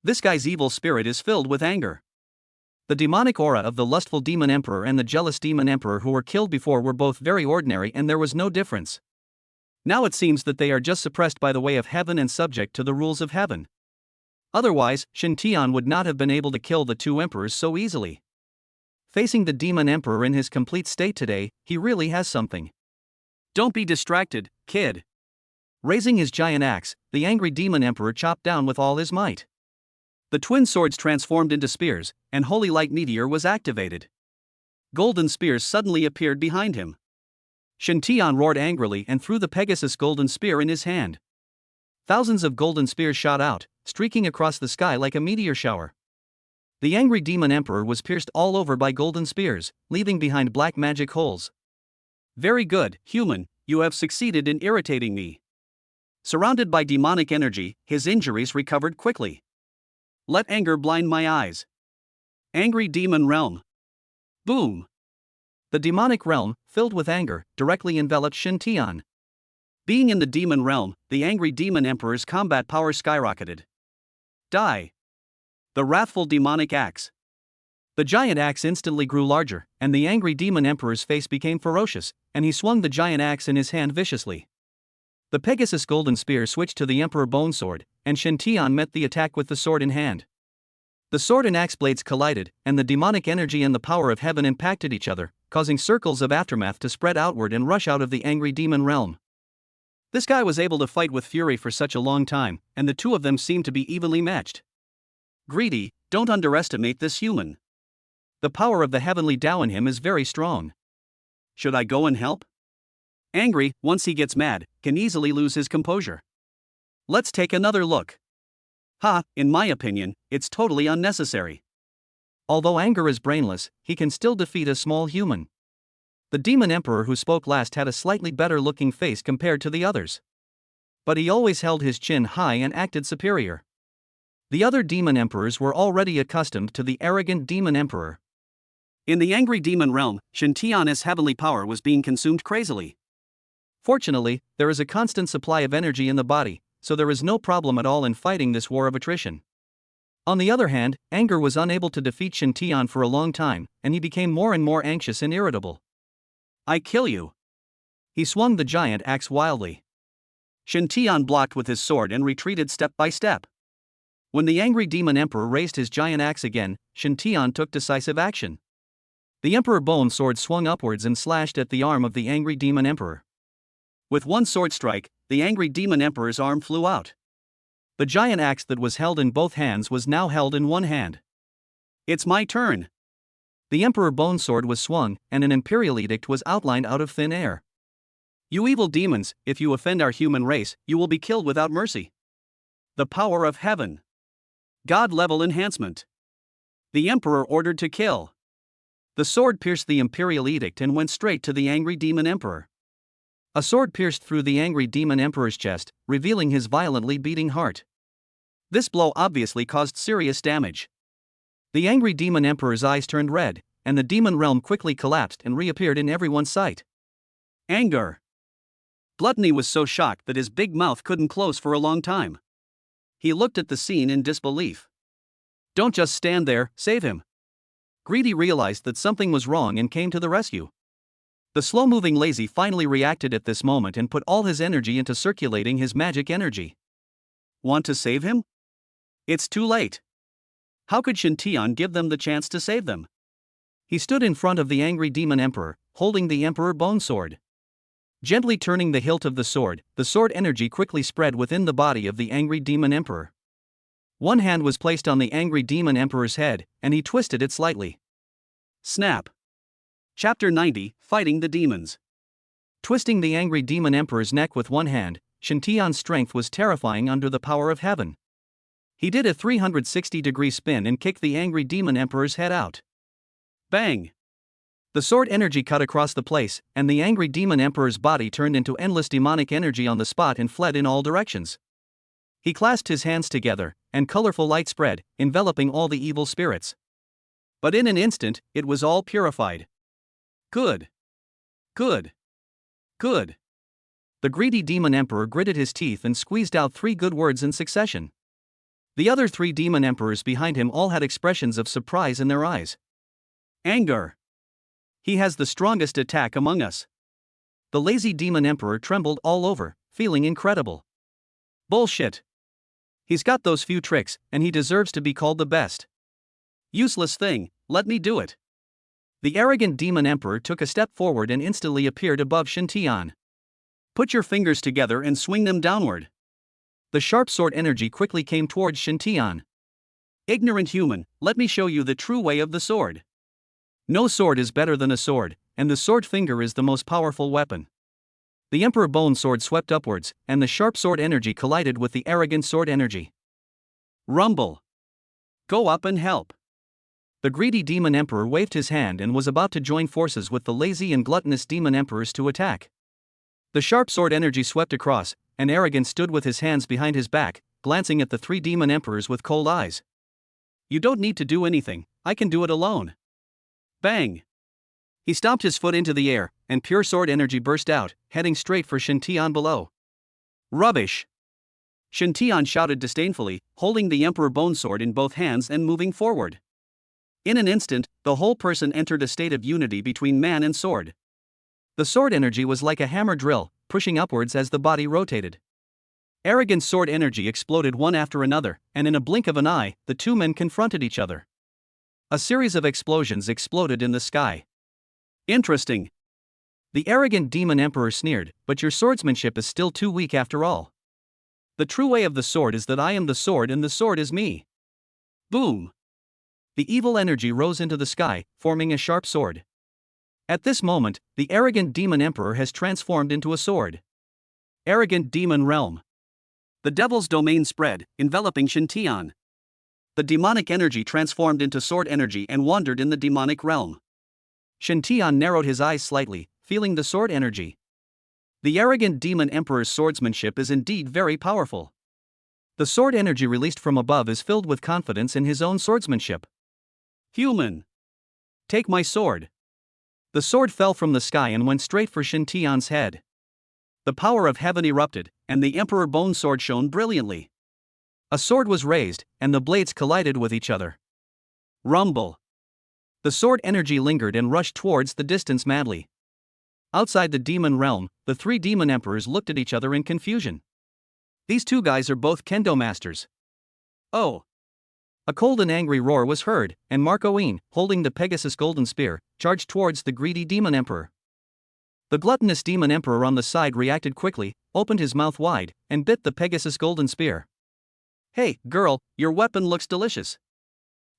This guy's evil spirit is filled with anger. The demonic aura of the lustful demon emperor and the jealous demon emperor who were killed before were both very ordinary, and there was no difference. Now it seems that they are just suppressed by the way of heaven and subject to the rules of heaven. Otherwise, Shen Tian would not have been able to kill the 2 emperors so easily. Facing the demon emperor in his complete state today, he really has something. Don't be distracted, kid. Raising his giant axe, the angry demon emperor chopped down with all his might. The twin swords transformed into spears, and Holy Light Meteor was activated. Golden spears suddenly appeared behind him. Shen Tian roared angrily and threw the Pegasus golden spear in his hand. Thousands of golden spears shot out, streaking across the sky like a meteor shower. The angry demon emperor was pierced all over by golden spears, leaving behind black magic holes. Very good, human, you have succeeded in irritating me. Surrounded by demonic energy, his injuries recovered quickly. Let anger blind my eyes. Angry demon realm. Boom! The demonic realm, filled with anger, directly enveloped Shen Tian. Being in the demon realm, the angry demon emperor's combat power skyrocketed. Die! The wrathful demonic axe. The giant axe instantly grew larger, and the angry demon emperor's face became ferocious, and he swung the giant axe in his hand viciously. The Pegasus golden spear switched to the emperor bone sword, and Shen Tian met the attack with the sword in hand. The sword and axe blades collided, and the demonic energy and the power of heaven impacted each other, causing circles of aftermath to spread outward and rush out of the angry demon realm. This guy was able to fight with fury for such a long time, and the 2 of them seemed to be evenly matched. Greedy, don't underestimate this human. The power of the heavenly Tao in him is very strong. Should I go and help? Angry, once he gets mad, can easily lose his composure. Let's take another look. In my opinion, it's totally unnecessary. Although anger is brainless, he can still defeat a small human. The demon emperor who spoke last had a slightly better looking face compared to the others. But he always held his chin high and acted superior. The other demon emperors were already accustomed to the arrogant demon emperor. In the angry demon realm, Shen Tian's heavenly power was being consumed crazily. Fortunately, there is a constant supply of energy in the body, so there is no problem at all in fighting this war of attrition. On the other hand, anger was unable to defeat Shen Tian for a long time, and he became more and more anxious and irritable. I kill you. He swung the giant axe wildly. Shen Tian blocked with his sword and retreated step by step. When the angry demon emperor raised his giant axe again, Shen Tian took decisive action. The emperor bone sword swung upwards and slashed at the arm of the angry demon emperor. With one sword strike, the angry demon emperor's arm flew out. The giant axe that was held in both hands was now held in one hand. It's my turn. The emperor bone sword was swung, and an imperial edict was outlined out of thin air. You evil demons, if you offend our human race, you will be killed without mercy. The power of heaven. God-level enhancement. The emperor ordered to kill. The sword pierced the imperial edict and went straight to the angry demon emperor. A sword pierced through the angry demon emperor's chest, revealing his violently beating heart. This blow obviously caused serious damage. The angry demon emperor's eyes turned red, and the demon realm quickly collapsed and reappeared in everyone's sight. Anger. Gluttony was so shocked that his big mouth couldn't close for a long time. He looked at the scene in disbelief. Don't just stand there, save him. Greedy realized that something was wrong and came to the rescue. The slow-moving lazy finally reacted at this moment and put all his energy into circulating his magic energy. Want to save him? It's too late. How could Shintian give them the chance to save them? He stood in front of the angry demon emperor, holding the emperor bone sword. Gently turning the hilt of the sword energy quickly spread within the body of the angry demon emperor. One hand was placed on the angry demon emperor's head, and he twisted it slightly. Snap. Chapter 90, Fighting the Demons. Twisting the angry demon emperor's neck with one hand, Shintian's strength was terrifying under the power of heaven. He did a 360-degree spin and kicked the angry demon emperor's head out. Bang! The sword energy cut across the place, and the angry demon emperor's body turned into endless demonic energy on the spot and fled in all directions. He clasped his hands together, and colorful light spread, enveloping all the evil spirits. But in an instant, it was all purified. Good. Good. Good. The greedy demon emperor gritted his teeth and squeezed out 3 good words in succession. The other 3 demon emperors behind him all had expressions of surprise in their eyes. Anger. He has the strongest attack among us. The lazy demon emperor trembled all over, feeling incredible. Bullshit. He's got those few tricks, and he deserves to be called the best. Useless thing, let me do it. The arrogant demon emperor took a step forward and instantly appeared above Shintian. Put your fingers together and swing them downward. The sharp sword energy quickly came towards Shintian. Ignorant human, let me show you the true way of the sword. No sword is better than a sword, and the sword finger is the most powerful weapon. The emperor bone sword swept upwards, and the sharp sword energy collided with the arrogant sword energy. Rumble. Go up and help. The greedy demon emperor waved his hand and was about to join forces with the lazy and gluttonous demon emperors to attack. The sharp sword energy swept across, and Arrogant stood with his hands behind his back, glancing at the 3 demon emperors with cold eyes. You don't need to do anything, I can do it alone. Bang! He stomped his foot into the air, and pure sword energy burst out, heading straight for Shintian below. Rubbish! Shintian shouted disdainfully, holding the Emperor Bone Sword in both hands and moving forward. In an instant, the whole person entered a state of unity between man and sword. The sword energy was like a hammer drill, pushing upwards as the body rotated. Arrogant sword energy exploded one after another, and in a blink of an eye, the 2 men confronted each other. A series of explosions exploded in the sky. Interesting. The arrogant demon emperor sneered, but your swordsmanship is still too weak after all. The true way of the sword is that I am the sword and the sword is me. Boom! The evil energy rose into the sky, forming a sharp sword. At this moment, the arrogant demon emperor has transformed into a sword. Arrogant demon realm. The devil's domain spread, enveloping Shintian. The demonic energy transformed into sword energy and wandered in the demonic realm. Shintian narrowed his eyes slightly, feeling the sword energy. The arrogant demon emperor's swordsmanship is indeed very powerful. The sword energy released from above is filled with confidence in his own swordsmanship. Human! Take my sword. The sword fell from the sky and went straight for Shintian's head. The power of heaven erupted, and the Emperor Bone Sword shone brilliantly. A sword was raised, and the blades collided with each other. Rumble. The sword energy lingered and rushed towards the distance madly. Outside the demon realm, the 3 demon emperors looked at each other in confusion. These 2 guys are both kendo masters. Oh. A cold and angry roar was heard, and Marcoine, holding the Pegasus golden spear, charged towards the greedy demon emperor. The gluttonous demon emperor on the side reacted quickly, opened his mouth wide, and bit the Pegasus golden spear. Hey, girl, your weapon looks delicious.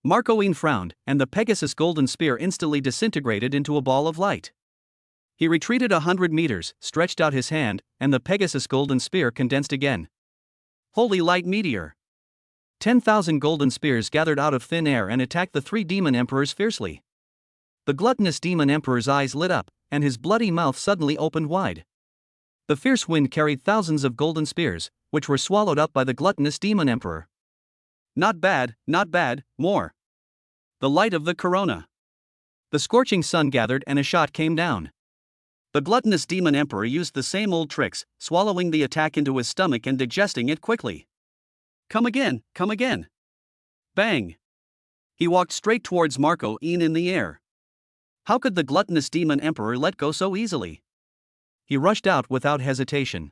Marcoine frowned, and the Pegasus golden spear instantly disintegrated into a ball of light. He retreated 100 meters, stretched out his hand, and the Pegasus golden spear condensed again. Holy light meteor! 10,000 golden spears gathered out of thin air and attacked the 3 demon emperors fiercely. The gluttonous demon emperor's eyes lit up, and his bloody mouth suddenly opened wide. The fierce wind carried thousands of golden spears, which were swallowed up by the gluttonous demon emperor. Not bad, more. The light of the corona. The scorching sun gathered and a shot came down. The gluttonous demon emperor used the same old tricks, swallowing the attack into his stomach and digesting it quickly. Come again. Bang! He walked straight towards Marcoine in the air. How could the gluttonous demon emperor let go so easily? He rushed out without hesitation.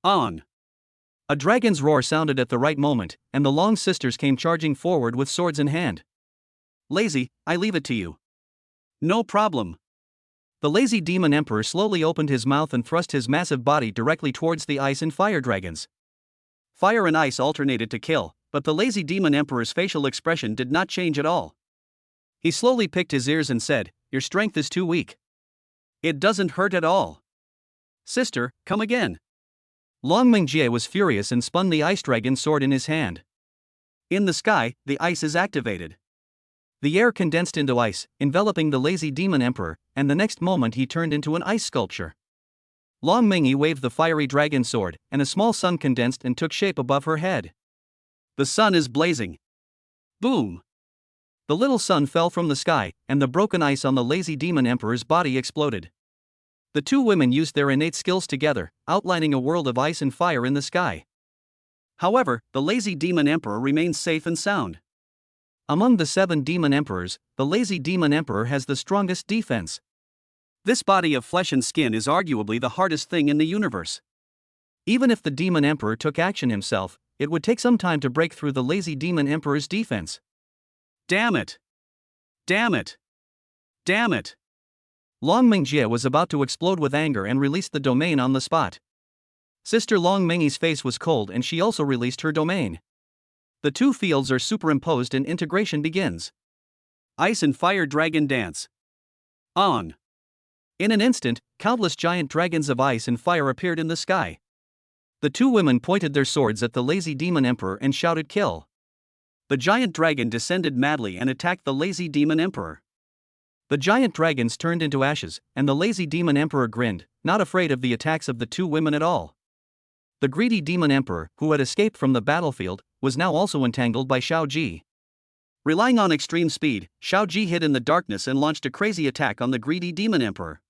On. A dragon's roar sounded at the right moment, and the Long sisters came charging forward with swords in hand. Lazy, I leave it to you. No problem. The lazy demon emperor slowly opened his mouth and thrust his massive body directly towards the ice and fire dragons. Fire and ice alternated to kill, but the lazy demon emperor's facial expression did not change at all. He slowly picked his ears and said, "Your strength is too weak." "It doesn't hurt at all. Sister, come again." Long Mingjie was furious and spun the ice dragon sword in his hand. In the sky, the ice is activated. The air condensed into ice, enveloping the lazy demon emperor, and the next moment he turned into an ice sculpture. Long Mingyi waved the fiery dragon sword, and a small sun condensed and took shape above her head. The sun is blazing. Boom! The little sun fell from the sky, and the broken ice on the lazy demon emperor's body exploded. The two women used their innate skills together, outlining a world of ice and fire in the sky. However, the lazy demon emperor remains safe and sound. Among the 7 demon emperors, the lazy demon emperor has the strongest defense. This body of flesh and skin is arguably the hardest thing in the universe. Even if the demon emperor took action himself, it would take some time to break through the lazy demon emperor's defense. Damn it! Damn it! Damn it! Long Mingjie was about to explode with anger and released the domain on the spot. Sister Long Mingyi's face was cold and she also released her domain. The two fields are superimposed and integration begins. Ice and fire dragon dance. On. In an instant, countless giant dragons of ice and fire appeared in the sky. The two women pointed their swords at the lazy demon emperor and shouted kill. The giant dragon descended madly and attacked the lazy demon emperor. The giant dragons turned into ashes, and the lazy demon emperor grinned, not afraid of the attacks of the two women at all. The greedy demon emperor, who had escaped from the battlefield, was now also entangled by Shiao Ji. Relying on extreme speed, Shiao Ji hid in the darkness and launched a crazy attack on the greedy demon emperor.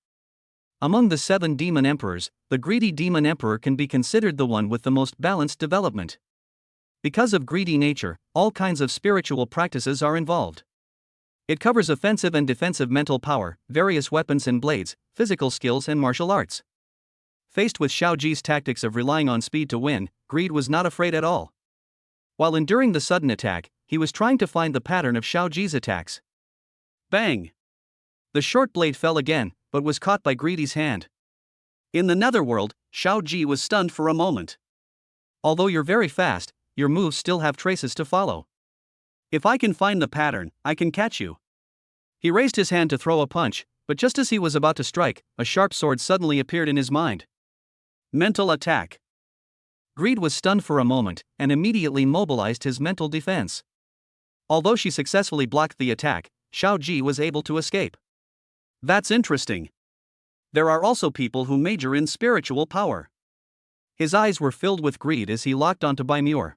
Among the 7 demon emperors, the greedy demon emperor can be considered the one with the most balanced development. Because of greedy nature, all kinds of spiritual practices are involved. It covers offensive and defensive mental power, various weapons and blades, physical skills and martial arts. Faced with Shiao Ji's tactics of relying on speed to win, Greed was not afraid at all. While enduring the sudden attack, he was trying to find the pattern of Shiao Ji's attacks. Bang! The short blade fell again, but was caught by Greedy's hand. In the netherworld, Shiao Ji was stunned for a moment. Although you're very fast, your moves still have traces to follow. If I can find the pattern, I can catch you. He raised his hand to throw a punch, but just as he was about to strike, a sharp sword suddenly appeared in his mind. Mental attack. Greed was stunned for a moment, and immediately mobilized his mental defense. Although she successfully blocked the attack, Shiao Ji was able to escape. That's interesting. There are also people who major in spiritual power. His eyes were filled with greed as he locked onto Bai Muer.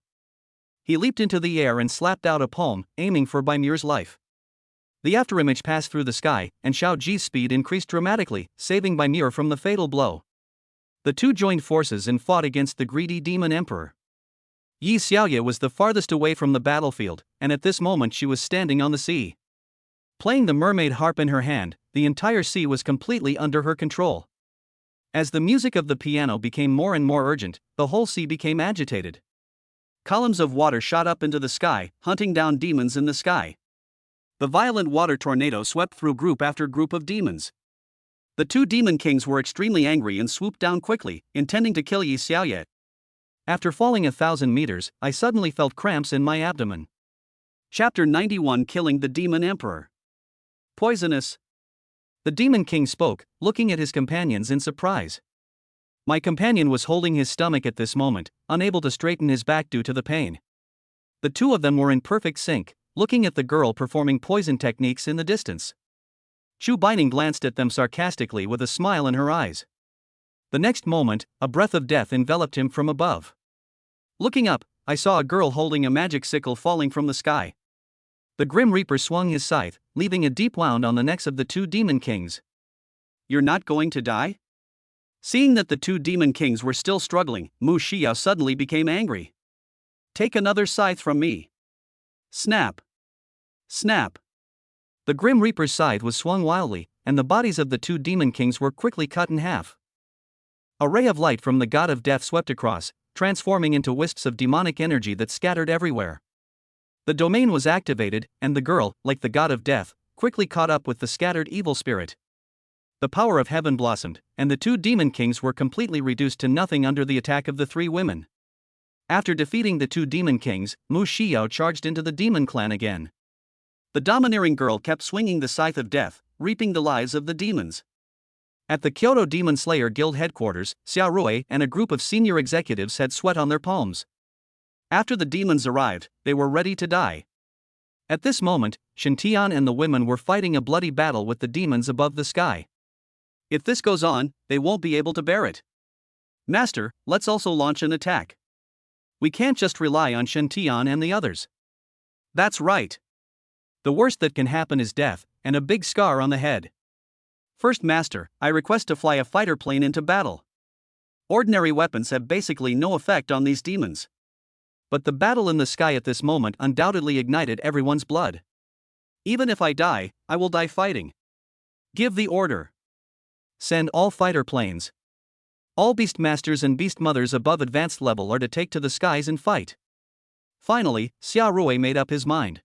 He leaped into the air and slapped out a palm, aiming for Bai Muer's life. The afterimage passed through the sky, and Shiao Ji's speed increased dramatically, saving Bai Muer from the fatal blow. The two joined forces and fought against the greedy demon emperor. Yi Xiaoye was the farthest away from the battlefield, and at this moment she was standing on the sea. Playing the mermaid harp in her hand, the entire sea was completely under her control. As the music of the piano became more and more urgent, the whole sea became agitated. Columns of water shot up into the sky, hunting down demons in the sky. The violent water tornado swept through group after group of demons. The two demon kings were extremely angry and swooped down quickly, intending to kill Yi Xiaoye. After falling 1,000 meters, I suddenly felt cramps in my abdomen. Chapter 91: Killing the Demon Emperor. Poisonous. The demon king spoke, looking at his companions in surprise. My companion was holding his stomach at this moment, unable to straighten his back due to the pain. The two of them were in perfect sync, looking at the girl performing poison techniques in the distance. Chu Bining glanced at them sarcastically with a smile in her eyes. The next moment, a breath of death enveloped him from above. Looking up, I saw a girl holding a magic sickle falling from the sky. The Grim Reaper swung his scythe, leaving a deep wound on the necks of the two demon kings. You're not going to die? Seeing that the two demon kings were still struggling, Mu Xiao suddenly became angry. Take another scythe from me. Snap. Snap. The Grim Reaper's scythe was swung wildly, and the bodies of the two demon kings were quickly cut in half. A ray of light from the god of death swept across, transforming into wisps of demonic energy that scattered everywhere. The domain was activated, and the girl, like the god of death, quickly caught up with the scattered evil spirit. The power of heaven blossomed, and the two demon kings were completely reduced to nothing under the attack of the three women. After defeating the two demon kings, Mu Xiao charged into the demon clan again. The domineering girl kept swinging the scythe of death, reaping the lives of the demons. At the Kyoto Demon Slayer Guild headquarters, Xiao Rui and a group of senior executives had sweat on their palms. After the demons arrived, they were ready to die. At this moment, Shintian and the women were fighting a bloody battle with the demons above the sky. If this goes on, they won't be able to bear it. Master, let's also launch an attack. We can't just rely on Shintian and the others. That's right. The worst that can happen is death, and a big scar on the head. First Master, I request to fly a fighter plane into battle. Ordinary weapons have basically no effect on these demons. But the battle in the sky at this moment undoubtedly ignited everyone's blood. Even if I die, I will die fighting. Give the order. Send all fighter planes. All beast masters and beast mothers above advanced level are to take to the skies and fight. Finally, Xiao Rui made up his mind.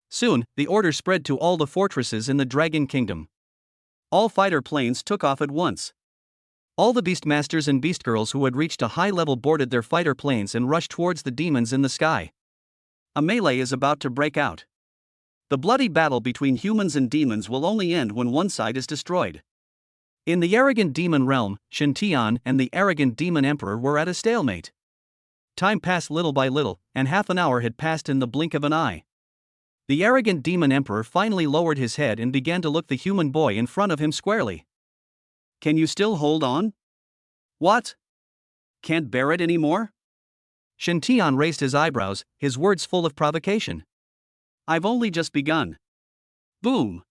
Soon, the order spread to all the fortresses in the Dragon Kingdom. All fighter planes took off at once. All the beast masters and beast girls who had reached a high level boarded their fighter planes and rushed towards the demons in the sky. A melee is about to break out. The bloody battle between humans and demons will only end when one side is destroyed. In the arrogant demon realm, Shintian and the arrogant demon emperor were at a stalemate. Time passed little by little, and half an hour had passed in the blink of an eye. The arrogant demon emperor finally lowered his head and began to look the human boy in front of him squarely. Can you still hold on? What? Can't bear it anymore? Shintian raised his eyebrows, his words full of provocation. I've only just begun. Boom!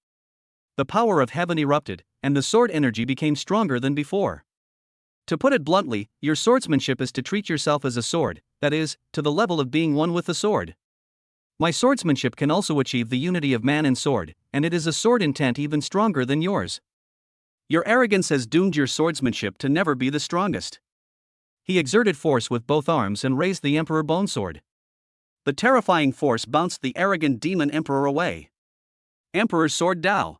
The power of heaven erupted, and the sword energy became stronger than before. To put it bluntly, your swordsmanship is to treat yourself as a sword, that is, to the level of being one with the sword. My swordsmanship can also achieve the unity of man and sword, and it is a sword intent even stronger than yours. Your arrogance has doomed your swordsmanship to never be the strongest. He exerted force with both arms and raised the Emperor Bone Sword. The terrifying force bounced the arrogant demon emperor away. Emperor's Sword Dao.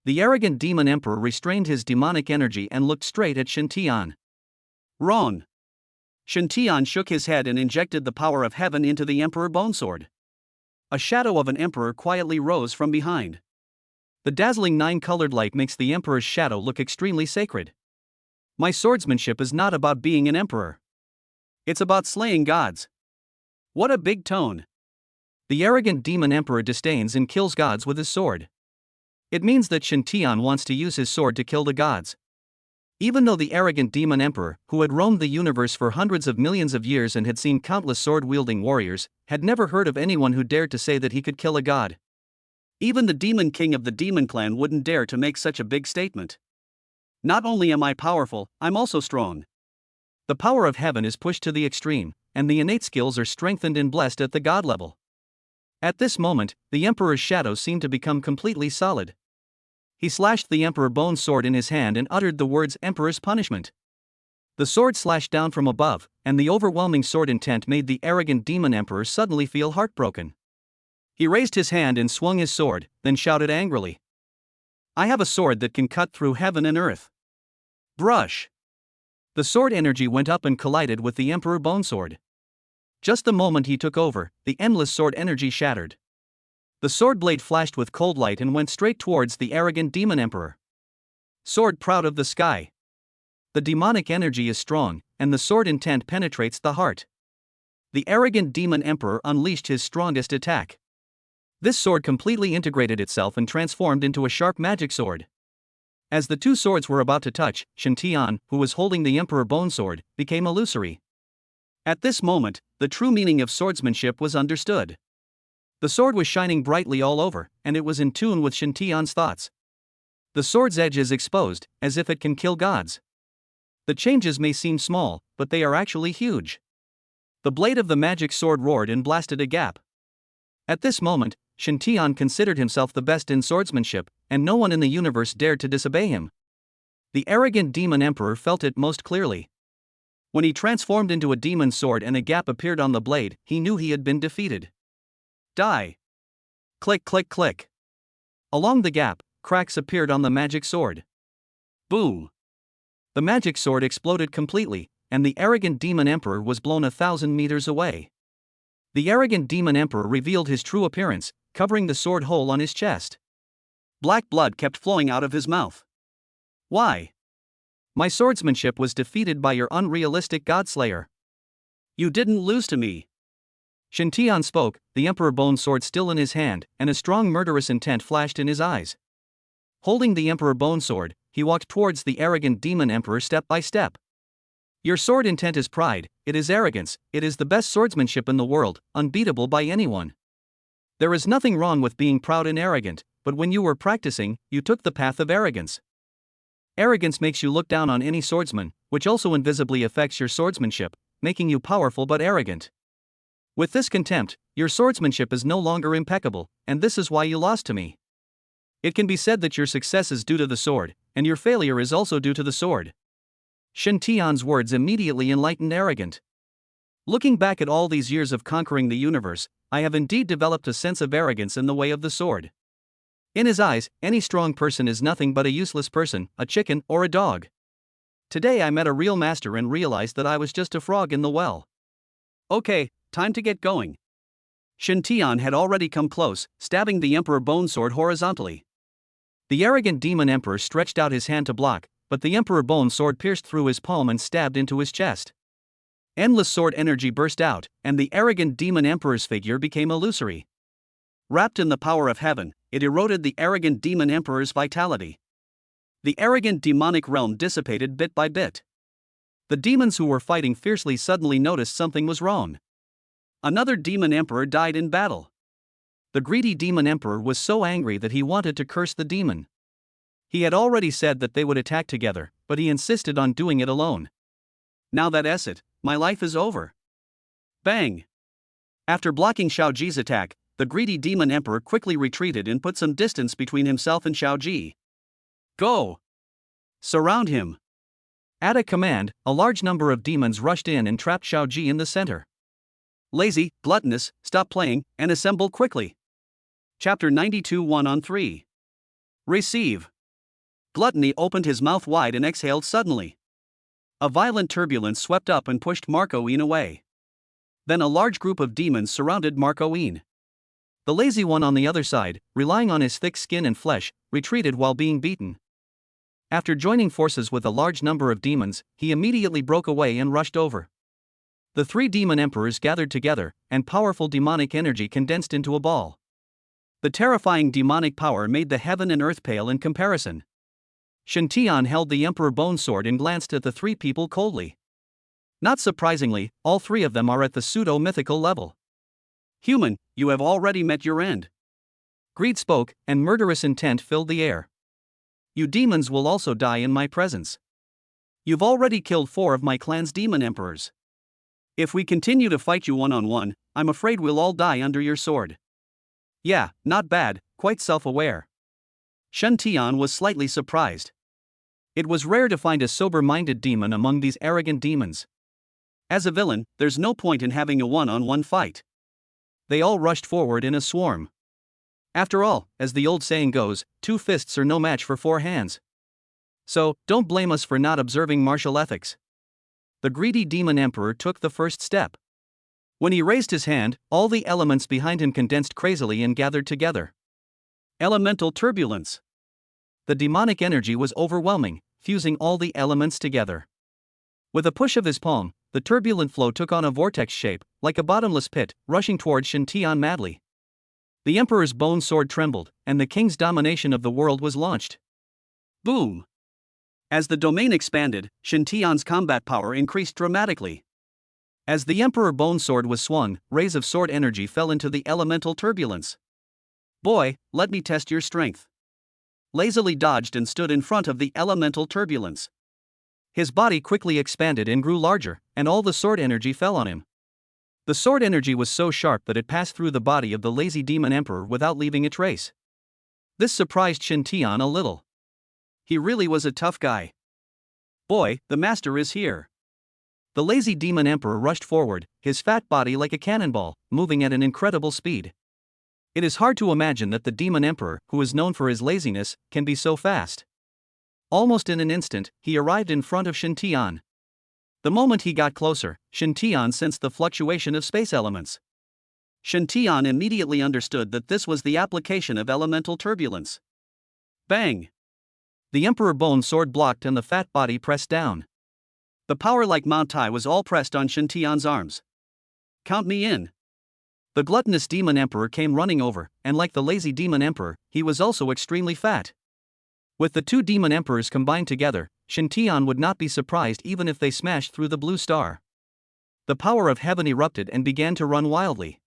The arrogant demon emperor restrained his demonic energy and looked straight at Shintian. Wrong. Shintian shook his head and injected the power of heaven into the Emperor Bone Sword. A shadow of an emperor quietly rose from behind. The dazzling nine-colored light makes the emperor's shadow look extremely sacred. My swordsmanship is not about being an emperor. It's about slaying gods. What a big tone. The arrogant demon emperor disdains and kills gods with his sword. It means that Shintian wants to use his sword to kill the gods. Even though the arrogant demon emperor, who had roamed the universe for hundreds of millions of years and had seen countless sword-wielding warriors, had never heard of anyone who dared to say that he could kill a god. Even the demon king of the demon clan wouldn't dare to make such a big statement. Not only am I powerful, I'm also strong. The power of heaven is pushed to the extreme, and the innate skills are strengthened and blessed at the god level. At this moment, the emperor's shadow seemed to become completely solid. He slashed the Emperor Bone Sword in his hand and uttered the words Emperor's Punishment. The sword slashed down from above, and the overwhelming sword intent made the arrogant demon emperor suddenly feel heartbroken. He raised his hand and swung his sword, then shouted angrily. I have a sword that can cut through heaven and earth. Brush! The sword energy went up and collided with the Emperor Bone Sword. Just the moment he took over, the endless sword energy shattered. The sword blade flashed with cold light and went straight towards the arrogant demon emperor. Sword proud of the sky. The demonic energy is strong, and the sword intent penetrates the heart. The arrogant demon emperor unleashed his strongest attack. This sword completely integrated itself and transformed into a sharp magic sword. As the two swords were about to touch, Shintian, who was holding the Emperor Bone Sword, became illusory. At this moment, the true meaning of swordsmanship was understood. The sword was shining brightly all over, and it was in tune with Shintian's thoughts. The sword's edge is exposed, as if it can kill gods. The changes may seem small, but they are actually huge. The blade of the magic sword roared and blasted a gap. At this moment, Shintian considered himself the best in swordsmanship, and no one in the universe dared to disobey him. The arrogant demon emperor felt it most clearly. When he transformed into a demon sword and a gap appeared on the blade, he knew he had been defeated. Die! Click click click. Along the gap, cracks appeared on the magic sword. Boom! The magic sword exploded completely, and the arrogant demon emperor was blown 1,000 meters away. The arrogant demon emperor revealed his true appearance, covering the sword hole on his chest. Black blood kept flowing out of his mouth. Why? My swordsmanship was defeated by your unrealistic godslayer. You didn't lose to me. Shen Tian spoke, the emperor bone sword still in his hand, and a strong murderous intent flashed in his eyes. Holding the emperor bone sword, he walked towards the arrogant demon emperor step by step. Your sword intent is pride, it is arrogance, it is the best swordsmanship in the world, unbeatable by anyone. There is nothing wrong with being proud and arrogant, but when you were practicing, you took the path of arrogance. Arrogance makes you look down on any swordsman, which also invisibly affects your swordsmanship, making you powerful but arrogant. With this contempt, your swordsmanship is no longer impeccable, and this is why you lost to me. It can be said that your success is due to the sword, and your failure is also due to the sword. Shen Tian's words immediately enlightened arrogant. Looking back at all these years of conquering the universe, I have indeed developed a sense of arrogance in the way of the sword. In his eyes, any strong person is nothing but a useless person, a chicken, or a dog. Today I met a real master and realized that I was just a frog in the well. Okay, time to get going. Shen Tian had already come close, stabbing the emperor bone sword horizontally. The arrogant demon emperor stretched out his hand to block, but the emperor bone sword pierced through his palm and stabbed into his chest. Endless sword energy burst out, and the arrogant demon emperor's figure became illusory. Wrapped in the power of heaven, it eroded the arrogant demon emperor's vitality. The arrogant demonic realm dissipated bit by bit. The demons who were fighting fiercely suddenly noticed something was wrong. Another demon emperor died in battle. The greedy demon emperor was so angry that he wanted to curse the demon. He had already said that they would attack together, but he insisted on doing it alone. Now that's it, my life is over. Bang! After blocking Shiao Ji's attack, the greedy demon emperor quickly retreated and put some distance between himself and Shiao Ji. Go! Surround him! At a command, a large number of demons rushed in and trapped Shiao Ji in the center. Lazy, gluttonous, stop playing, and assemble quickly. Chapter 92 1-on-3. Receive. Gluttony opened his mouth wide and exhaled suddenly. A violent turbulence swept up and pushed Marco Yin away. Then a large group of demons surrounded Marco Yin. The lazy one on the other side, relying on his thick skin and flesh, retreated while being beaten. After joining forces with a large number of demons, he immediately broke away and rushed over. The three demon emperors gathered together, and powerful demonic energy condensed into a ball. The terrifying demonic power made the heaven and earth pale in comparison. Shen Tian held the emperor bone sword and glanced at the three people coldly. Not surprisingly, all three of them are at the pseudo-mythical level. Human, you have already met your end. Greed spoke, and murderous intent filled the air. You demons will also die in my presence. You've already killed 4 of my clan's demon emperors. If we continue to fight you one-on-one, I'm afraid we'll all die under your sword. Yeah, not bad, quite self-aware. Shen Tian was slightly surprised. It was rare to find a sober-minded demon among these arrogant demons. As a villain, there's no point in having a one-on-one fight. They all rushed forward in a swarm. After all, as the old saying goes, 2 fists are no match for 4 hands. So, don't blame us for not observing martial ethics. The greedy demon emperor took the first step. When he raised his hand, all the elements behind him condensed crazily and gathered together. Elemental turbulence. The demonic energy was overwhelming, fusing all the elements together. With a push of his palm, the turbulent flow took on a vortex shape, like a bottomless pit, rushing toward Shen Tian madly. The emperor's bone sword trembled, and the king's domination of the world was launched. Boom! As the domain expanded, Shen Tian's combat power increased dramatically. As the emperor bone sword was swung, rays of sword energy fell into the elemental turbulence. Boy, let me test your strength. Lazily dodged and stood in front of the elemental turbulence. His body quickly expanded and grew larger, and all the sword energy fell on him. The sword energy was so sharp that it passed through the body of the lazy demon emperor without leaving a trace. This surprised Shen Tian a little. He really was a tough guy. Boy, the master is here. The lazy demon emperor rushed forward, his fat body like a cannonball, moving at an incredible speed. It is hard to imagine that the demon emperor, who is known for his laziness, can be so fast. Almost in an instant, he arrived in front of Shen Tian. The moment he got closer, Shen Tian sensed the fluctuation of space elements. Shen Tian immediately understood that this was the application of elemental turbulence. Bang! The Emperor Bone Sword blocked and the fat body pressed down. The power like Mount Tai was all pressed on Shen Tian's arms. Count me in. The gluttonous demon emperor came running over, and like the lazy demon emperor, he was also extremely fat. With the two demon emperors combined together, Shen Tian would not be surprised even if they smashed through the blue star. The power of heaven erupted and began to run wildly.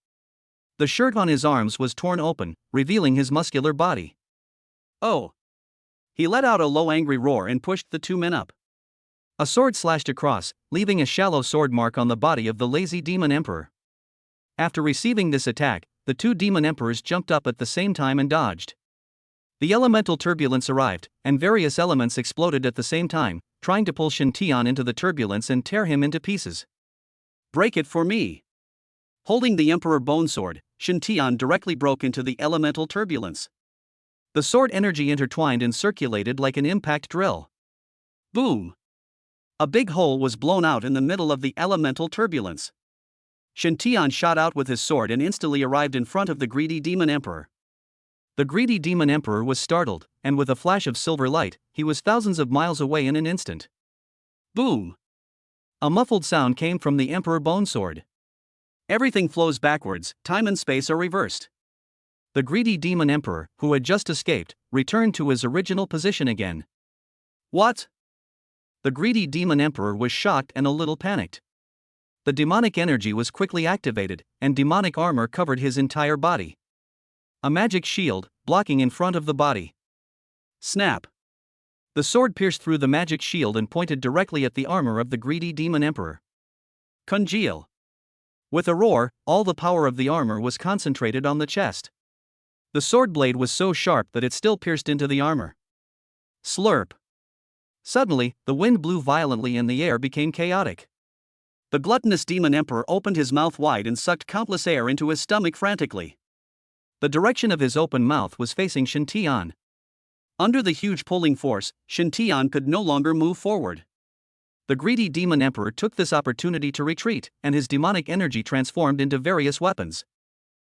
The shirt on his arms was torn open, revealing his muscular body. Oh! He let out a low angry roar and pushed the two men up. A sword slashed across, leaving a shallow sword mark on the body of the lazy demon emperor. After receiving this attack, the two demon emperors jumped up at the same time and dodged. The elemental turbulence arrived, and various elements exploded at the same time, trying to pull Shen Tian into the turbulence and tear him into pieces. Break it for me! Holding the Emperor Bone Sword, Shen Tian directly broke into the elemental turbulence. The sword energy intertwined and circulated like an impact drill. Boom! A big hole was blown out in the middle of the elemental turbulence. Shen Tian shot out with his sword and instantly arrived in front of the greedy demon emperor. The greedy demon emperor was startled, and with a flash of silver light, he was thousands of miles away in an instant. Boom! A muffled sound came from the Emperor Bone Sword. Everything flows backwards, time and space are reversed. The greedy demon emperor, who had just escaped, returned to his original position again. What? The greedy demon emperor was shocked and a little panicked. The demonic energy was quickly activated, and demonic armor covered his entire body. A magic shield, blocking in front of the body. Snap! The sword pierced through the magic shield and pointed directly at the armor of the greedy demon emperor. Congeal! With a roar, all the power of the armor was concentrated on the chest. The sword blade was so sharp that it still pierced into the armor. Slurp! Suddenly, the wind blew violently and the air became chaotic. The gluttonous demon emperor opened his mouth wide and sucked countless air into his stomach frantically. The direction of his open mouth was facing Shen Tian. Under the huge pulling force, Shen Tian could no longer move forward. The greedy demon emperor took this opportunity to retreat, and his demonic energy transformed into various weapons.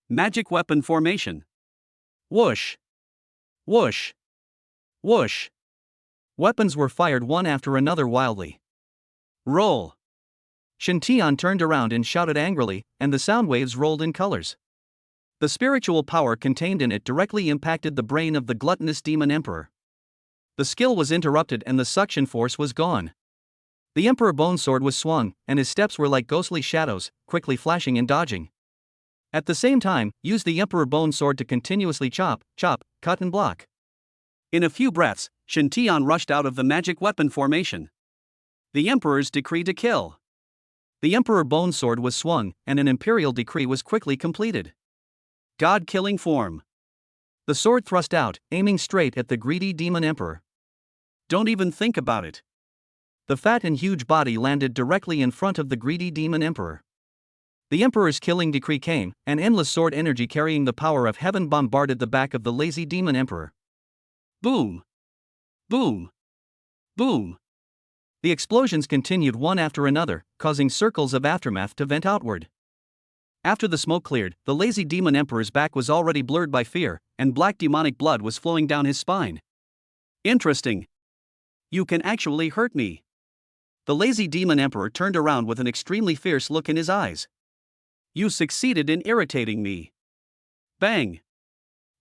Magic weapon formation. Whoosh! Whoosh! Whoosh! Weapons were fired one after another wildly. Roll! Shen Tian turned around and shouted angrily, and the sound waves rolled in colors. The spiritual power contained in it directly impacted the brain of the gluttonous demon emperor. The skill was interrupted and the suction force was gone. The Emperor Bone Sword was swung, and his steps were like ghostly shadows, quickly flashing and dodging. At the same time, use the Emperor Bone Sword to continuously chop, cut and block. In a few breaths, Shen Tian rushed out of the magic weapon formation. The Emperor's decree to kill. The Emperor Bone Sword was swung, and an imperial decree was quickly completed. God-killing form. The sword thrust out, aiming straight at the greedy demon emperor. Don't even think about it. The fat and huge body landed directly in front of the greedy demon emperor. The emperor's killing decree came, and endless sword energy carrying the power of heaven bombarded the back of the lazy demon emperor. Boom! Boom! Boom! The explosions continued one after another, causing circles of aftermath to vent outward. After the smoke cleared, the lazy demon emperor's back was already blurred by fear, and black demonic blood was flowing down his spine. Interesting. You can actually hurt me. The lazy demon emperor turned around with an extremely fierce look in his eyes. You succeeded in irritating me. Bang!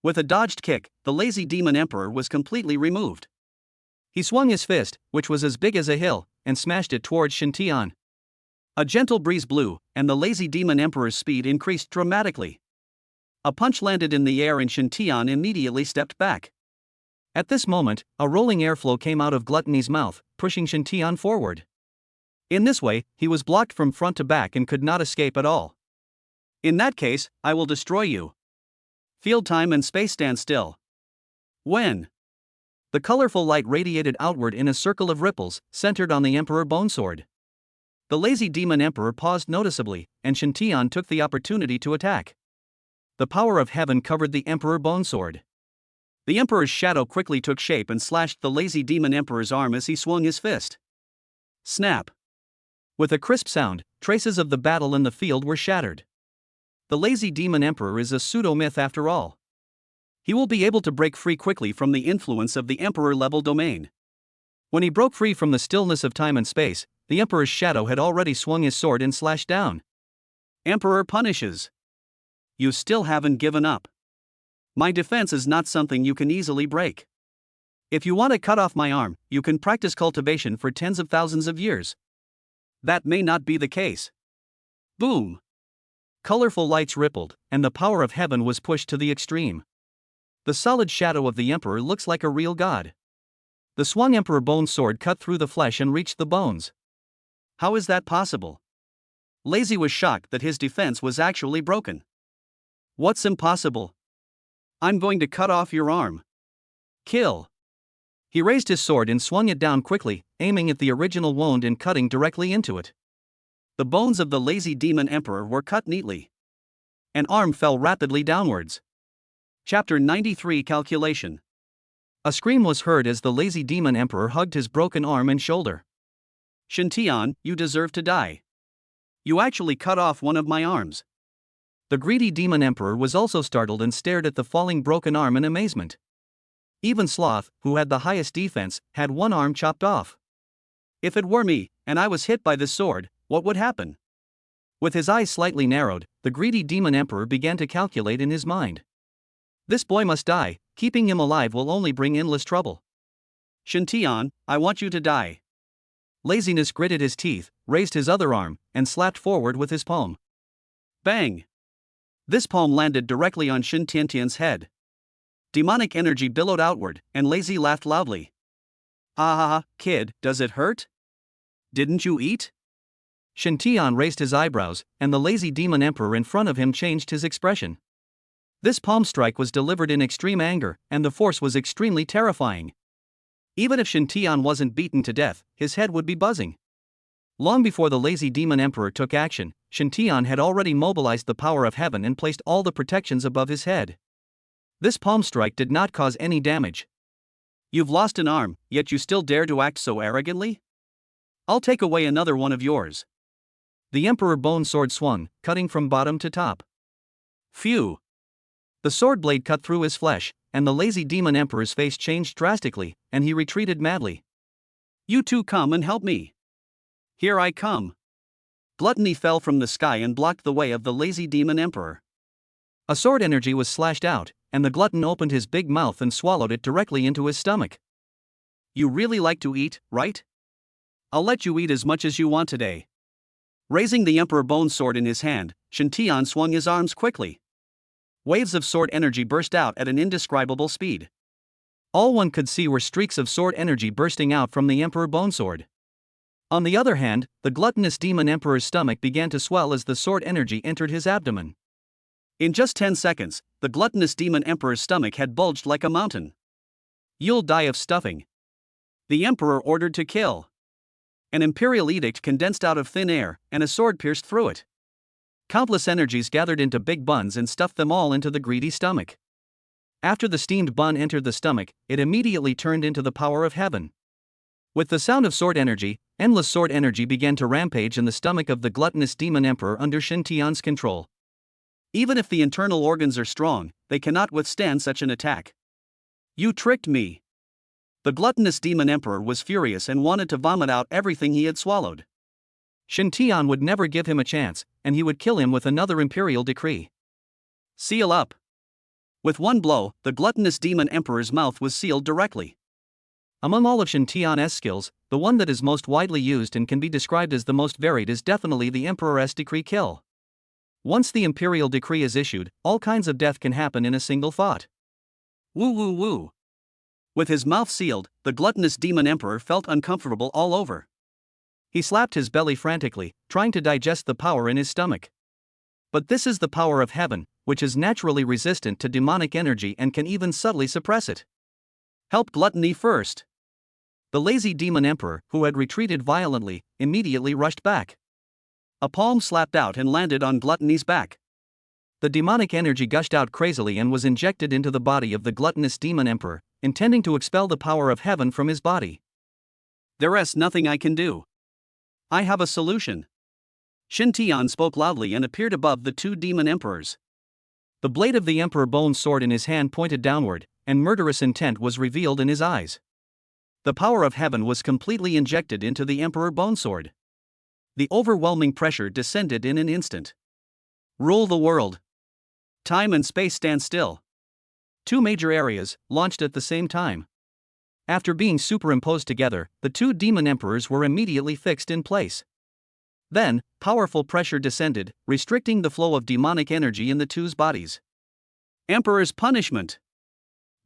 With a dodged kick, the lazy demon emperor was completely removed. He swung his fist, which was as big as a hill, and smashed it towards Shen Tian. A gentle breeze blew, and the lazy demon emperor's speed increased dramatically. A punch landed in the air and Shen Tian immediately stepped back. At this moment, a rolling airflow came out of Gluttony's mouth, pushing Shen Tian forward. In this way, he was blocked from front to back and could not escape at all. In that case, I will destroy you. Field time and space stand still. When? The colorful light radiated outward in a circle of ripples, centered on the Emperor Bone Sword. The lazy demon emperor paused noticeably, and Shintian took the opportunity to attack. The power of heaven covered the emperor bone sword. The emperor's shadow quickly took shape and slashed the lazy demon emperor's arm as he swung his fist. Snap! With a crisp sound, traces of the battle in the field were shattered. The lazy demon emperor is a pseudo-myth after all. He will be able to break free quickly from the influence of the emperor-level domain. When he broke free from the stillness of time and space, the emperor's shadow had already swung his sword and slashed down. Emperor punishes. You still haven't given up. My defense is not something you can easily break. If you want to cut off my arm, you can practice cultivation for tens of thousands of years. That may not be the case. Boom! Colorful lights rippled, and the power of heaven was pushed to the extreme. The solid shadow of the emperor looks like a real god. The swung emperor bone sword cut through the flesh and reached the bones. How is that possible? Lazy was shocked that his defense was actually broken. What's impossible? I'm going to cut off your arm. Kill. He raised his sword and swung it down quickly, aiming at the original wound and cutting directly into it. The bones of the lazy demon emperor were cut neatly. An arm fell rapidly downwards. Chapter 93 Calculation. A scream was heard as the lazy demon emperor hugged his broken arm and shoulder. Shintian, you deserve to die. You actually cut off one of my arms. The greedy demon emperor was also startled and stared at the falling broken arm in amazement. Even Sloth, who had the highest defense, had one arm chopped off. If it were me, and I was hit by this sword, what would happen? With his eyes slightly narrowed, the greedy demon emperor began to calculate in his mind. This boy must die, keeping him alive will only bring endless trouble. Shintian, I want you to die. Laziness gritted his teeth, raised his other arm, and slapped forward with his palm. Bang! This palm landed directly on Shintian's head. Demonic energy billowed outward, and Lazy laughed loudly. Ah, kid, does it hurt? Didn't you eat? Shintian raised his eyebrows, and the lazy demon emperor in front of him changed his expression. This palm strike was delivered in extreme anger, and the force was extremely terrifying. Even if Shintian wasn't beaten to death, his head would be buzzing. Long before the lazy demon emperor took action, Shintian had already mobilized the power of heaven and placed all the protections above his head. This palm strike did not cause any damage. You've lost an arm, yet you still dare to act so arrogantly? I'll take away another one of yours. The emperor bone sword swung, cutting from bottom to top. Phew! The sword blade cut through his flesh, and the lazy demon emperor's face changed drastically, and he retreated madly. You two come and help me. Here I come. Gluttony fell from the sky and blocked the way of the lazy demon emperor. A sword energy was slashed out, and the glutton opened his big mouth and swallowed it directly into his stomach. You really like to eat, right? I'll let you eat as much as you want today. Raising the emperor bone sword in his hand, Shintian swung his arms quickly. Waves of sword energy burst out at an indescribable speed. All one could see were streaks of sword energy bursting out from the emperor bone sword. On the other hand, the gluttonous demon emperor's stomach began to swell as the sword energy entered his abdomen. In just 10 seconds, the gluttonous demon emperor's stomach had bulged like a mountain. You'll die of stuffing. The emperor ordered to kill. An imperial edict condensed out of thin air, and a sword pierced through it. Countless energies gathered into big buns and stuffed them all into the greedy stomach. After the steamed bun entered the stomach, it immediately turned into the power of heaven. With the sound of sword energy, endless sword energy began to rampage in the stomach of the gluttonous demon emperor under Shintian's control. Even if the internal organs are strong, they cannot withstand such an attack. You tricked me. The gluttonous demon emperor was furious and wanted to vomit out everything he had swallowed. Shintian would never give him a chance, and he would kill him with another imperial decree. Seal up. With one blow, the gluttonous demon emperor's mouth was sealed directly. Among all of Shintian's skills, the one that is most widely used and can be described as the most varied is definitely the emperor's decree kill. Once the imperial decree is issued, all kinds of death can happen in a single thought. Woo woo woo. With his mouth sealed, the gluttonous demon emperor felt uncomfortable all over. He slapped his belly frantically, trying to digest the power in his stomach. But this is the power of heaven, which is naturally resistant to demonic energy and can even subtly suppress it. Help gluttony first. The lazy demon emperor, who had retreated violently, immediately rushed back. A palm slapped out and landed on Gluttony's back. The demonic energy gushed out crazily and was injected into the body of the gluttonous demon emperor, intending to expel the power of heaven from his body. There's nothing I can do. I have a solution. Shen Tian spoke loudly and appeared above the two demon emperors. The blade of the emperor bone sword in his hand pointed downward, and murderous intent was revealed in his eyes. The power of heaven was completely injected into the emperor bone sword. The overwhelming pressure descended in an instant. Rule the world. Time and space stand still. Two major areas, launched at the same time. After being superimposed together, the two demon emperors were immediately fixed in place. Then, powerful pressure descended, restricting the flow of demonic energy in the two's bodies. Emperor's punishment.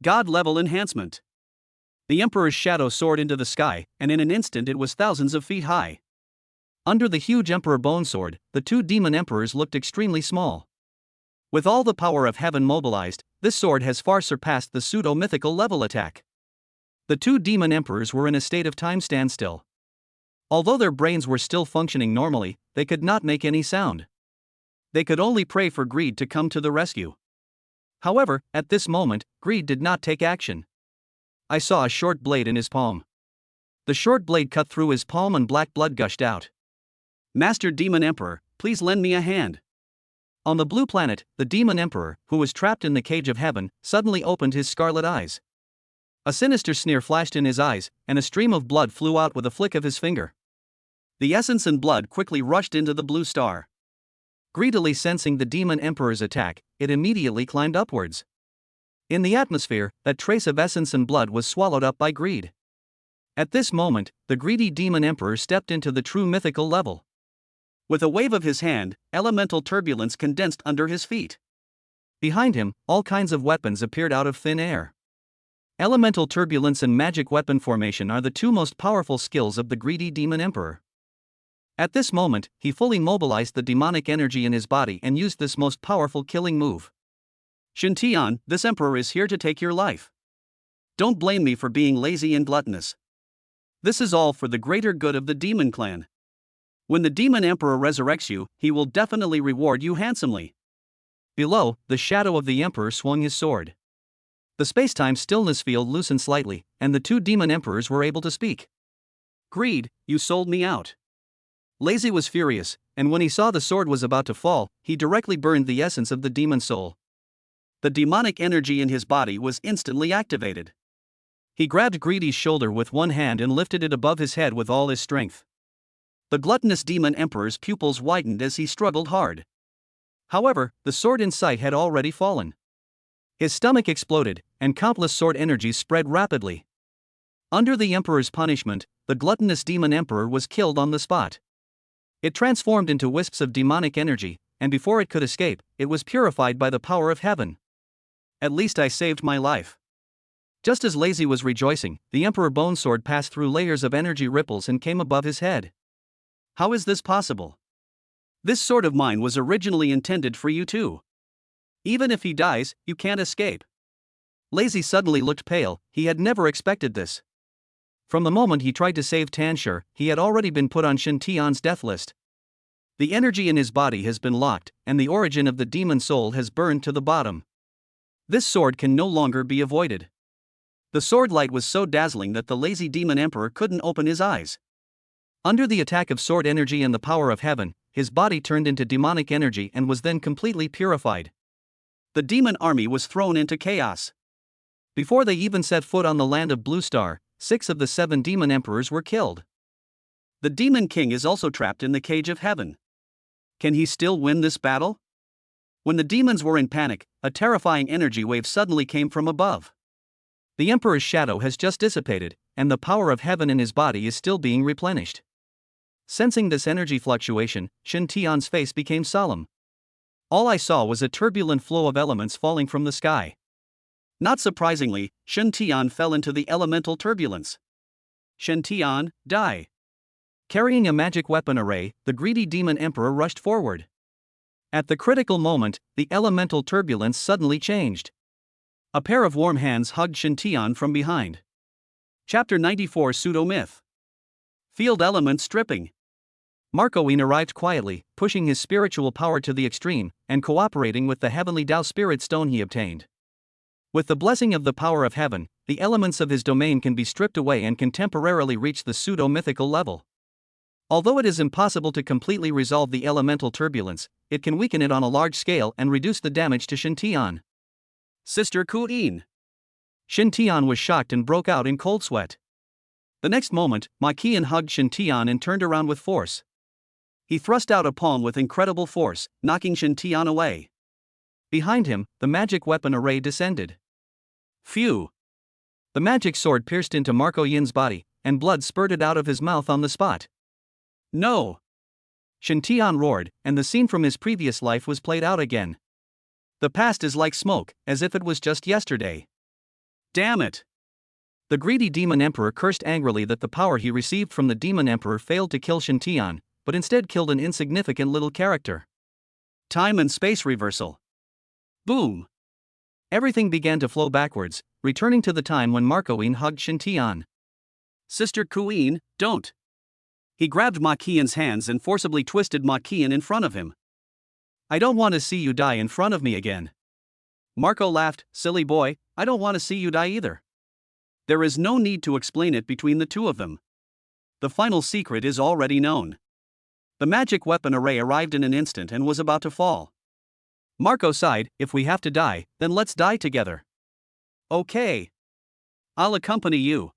God-level enhancement. The emperor's shadow soared into the sky, and in an instant it was thousands of feet high. Under the huge emperor bone sword, the two demon emperors looked extremely small. With all the power of heaven mobilized, this sword has far surpassed the pseudo-mythical level attack. The two demon emperors were in a state of time standstill. Although their brains were still functioning normally, they could not make any sound. They could only pray for greed to come to the rescue. However, at this moment, greed did not take action. I saw a short blade in his palm. The short blade cut through his palm and black blood gushed out. Master Demon Emperor, please lend me a hand. On the blue planet, the demon emperor, who was trapped in the cage of heaven, suddenly opened his scarlet eyes. A sinister sneer flashed in his eyes, and a stream of blood flew out with a flick of his finger. The essence and blood quickly rushed into the blue star. Greedily sensing the demon emperor's attack, it immediately climbed upwards. In the atmosphere, that trace of essence and blood was swallowed up by greed. At this moment, the greedy demon emperor stepped into the true mythical level. With a wave of his hand, elemental turbulence condensed under his feet. Behind him, all kinds of weapons appeared out of thin air. Elemental turbulence and magic weapon formation are the two most powerful skills of the greedy demon emperor. At this moment, he fully mobilized the demonic energy in his body and used this most powerful killing move. Shen Tian, this emperor is here to take your life. Don't blame me for being lazy and gluttonous. This is all for the greater good of the demon clan. When the demon emperor resurrects you, he will definitely reward you handsomely. Below, the shadow of the emperor swung his sword. The space-time stillness field loosened slightly, and the two demon emperors were able to speak. Greed, you sold me out. Lazy was furious, and when he saw the sword was about to fall, he directly burned the essence of the demon soul. The demonic energy in his body was instantly activated. He grabbed Greedy's shoulder with one hand and lifted it above his head with all his strength. The gluttonous demon emperor's pupils widened as he struggled hard. However, the sword in sight had already fallen. His stomach exploded, and countless sword energies spread rapidly. Under the emperor's punishment, the gluttonous demon emperor was killed on the spot. It transformed into wisps of demonic energy, and before it could escape, it was purified by the power of heaven. At least I saved my life. Just as Lazy was rejoicing, the Emperor Bone Sword passed through layers of energy ripples and came above his head. How is this possible? This sword of mine was originally intended for you too. Even if he dies, you can't escape. Lazy suddenly looked pale. He had never expected this. From the moment he tried to save Tanshur, he had already been put on Shen Tian's death list. The energy in his body has been locked, and the origin of the demon soul has burned to the bottom. This sword can no longer be avoided. The sword light was so dazzling that the lazy demon emperor couldn't open his eyes. Under the attack of sword energy and the power of heaven, his body turned into demonic energy and was then completely purified. The demon army was thrown into chaos. Before they even set foot on the land of Blue Star, 6 of the 7 demon emperors were killed. The demon king is also trapped in the cage of heaven. Can he still win this battle? When the demons were in panic, a terrifying energy wave suddenly came from above. The emperor's shadow has just dissipated, and the power of heaven in his body is still being replenished. Sensing this energy fluctuation, Shen Tian's face became solemn. All I saw was a turbulent flow of elements falling from the sky. Not surprisingly, Shen Tian fell into the elemental turbulence. Shen Tian, die. Carrying a magic weapon array, the greedy demon emperor rushed forward. At the critical moment, the elemental turbulence suddenly changed. A pair of warm hands hugged Shen Tian from behind. Chapter 94 Pseudo-Myth. Field Element Stripping. Marco Yin arrived quietly, pushing his spiritual power to the extreme, and cooperating with the heavenly Tao Spirit Stone he obtained. With the blessing of the power of heaven, the elements of his domain can be stripped away and can temporarily reach the pseudo-mythical level. Although it is impossible to completely resolve the elemental turbulence, it can weaken it on a large scale and reduce the damage to Shintian. Sister Ku Yin. Shintian was shocked and broke out in cold sweat. The next moment, Ma Qian hugged Shintian and turned around with force. He thrust out a palm with incredible force, knocking Shintian away. Behind him, the magic weapon array descended. Phew! The magic sword pierced into Marco Yin's body, and blood spurted out of his mouth on the spot. No! Shintian roared, and the scene from his previous life was played out again. The past is like smoke, as if it was just yesterday. Damn it! The greedy Demon Emperor cursed angrily that the power he received from the Demon Emperor failed to kill Shintian, but instead killed an insignificant little character. Time and space reversal. Boom! Everything began to flow backwards, returning to the time when Marco Yin hugged Shintian. Sister Ku Yin, don't! He grabbed Ma Qian's hands and forcibly twisted Ma Qian in front of him. I don't want to see you die in front of me again. Marco laughed. Silly boy, I don't want to see you die either. There is no need to explain it between the two of them. The final secret is already known. The magic weapon array arrived in an instant and was about to fall. Marco sighed. If we have to die, then let's die together. Okay. I'll accompany you.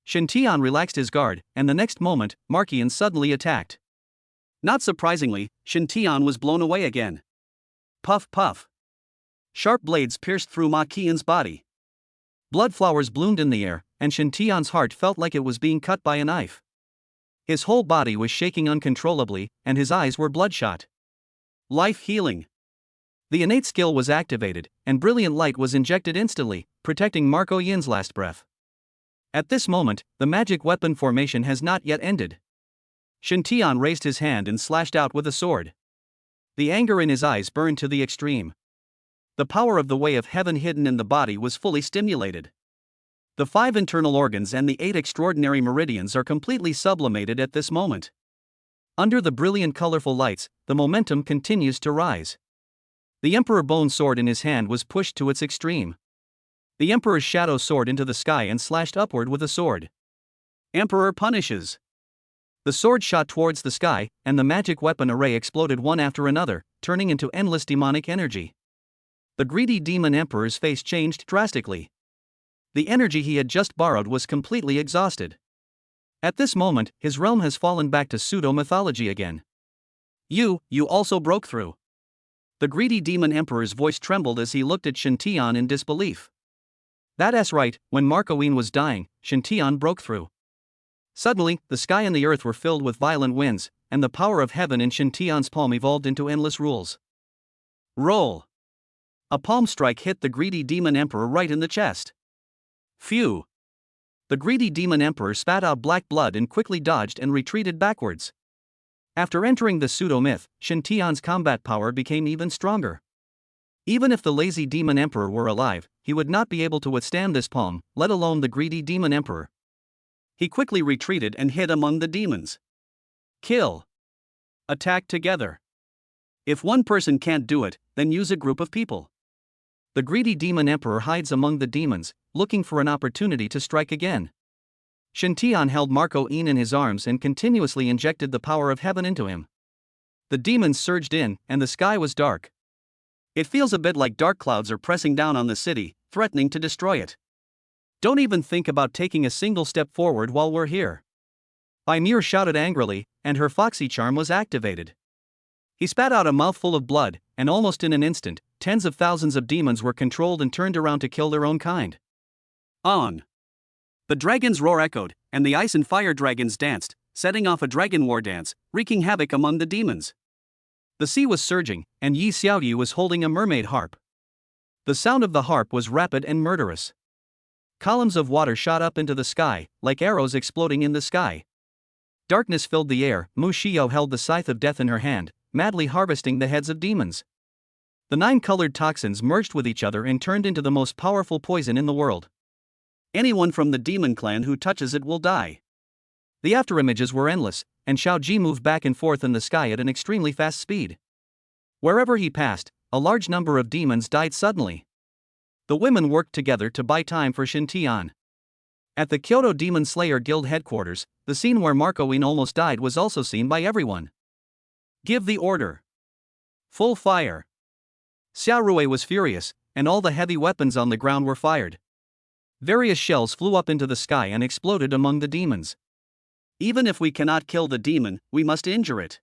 Shintian relaxed his guard, and the next moment, Markian suddenly attacked. Not surprisingly, Shintian was blown away again. Puff puff. Sharp blades pierced through Ma Qian's body. Blood flowers bloomed in the air, and Shintian's heart felt like it was being cut by a knife. His whole body was shaking uncontrollably, and his eyes were bloodshot. Life healing. The innate skill was activated, and brilliant light was injected instantly, protecting Marco Yin's last breath. At this moment, the magic weapon formation has not yet ended. Shintian raised his hand and slashed out with a sword. The anger in his eyes burned to the extreme. The power of the way of heaven hidden in the body was fully stimulated. The 5 internal organs and the 8 extraordinary meridians are completely sublimated at this moment. Under the brilliant colorful lights, the momentum continues to rise. The Emperor Bone sword in his hand was pushed to its extreme. The Emperor's shadow soared into the sky and slashed upward with a sword. Emperor punishes. The sword shot towards the sky, and the magic weapon array exploded one after another, turning into endless demonic energy. The greedy Demon Emperor's face changed drastically. The energy he had just borrowed was completely exhausted. At this moment, his realm has fallen back to pseudo-mythology again. You also broke through. The greedy Demon Emperor's voice trembled as he looked at Shintian in disbelief. That's right, when Marco Yin was dying, Shintian broke through. Suddenly, the sky and the earth were filled with violent winds, and the power of heaven in Shintian's palm evolved into endless rules. Roll. A palm strike hit the greedy Demon Emperor right in the chest. Phew! The greedy Demon Emperor spat out black blood and quickly dodged and retreated backwards. After entering the pseudo-myth, Shintian's combat power became even stronger. Even if the lazy Demon Emperor were alive, he would not be able to withstand this palm, let alone the greedy Demon Emperor. He quickly retreated and hid among the demons. Kill. Attack together. If one person can't do it, then use a group of people. The greedy Demon Emperor hides among the demons, looking for an opportunity to strike again. Shintian held Marco Yin in his arms and continuously injected the power of heaven into him. The demons surged in, and the sky was dark. It feels a bit like dark clouds are pressing down on the city, threatening to destroy it. Don't even think about taking a single step forward while we're here. Bai Muer shouted angrily, and her foxy charm was activated. He spat out a mouthful of blood, and almost in an instant, tens of thousands of demons were controlled and turned around to kill their own kind. On. The dragon's roar echoed, and the ice and fire dragons danced, setting off a dragon war dance, wreaking havoc among the demons. The sea was surging, and Xiao Ji was holding a mermaid harp. The sound of the harp was rapid and murderous. Columns of water shot up into the sky, like arrows exploding in the sky. Darkness filled the air. Mu Xiao held the scythe of death in her hand, madly harvesting the heads of demons. The 9 colored toxins merged with each other and turned into the most powerful poison in the world. Anyone from the demon clan who touches it will die. The afterimages were endless, and Shiao Ji moved back and forth in the sky at an extremely fast speed. Wherever he passed, a large number of demons died suddenly. The women worked together to buy time for Shintian. At the Kyoto Demon Slayer Guild headquarters, the scene where Marco Yin almost died was also seen by everyone. Give the order. Full fire. Xiao Rui was furious, and all the heavy weapons on the ground were fired. Various shells flew up into the sky and exploded among the demons. Even if we cannot kill the demon, we must injure it.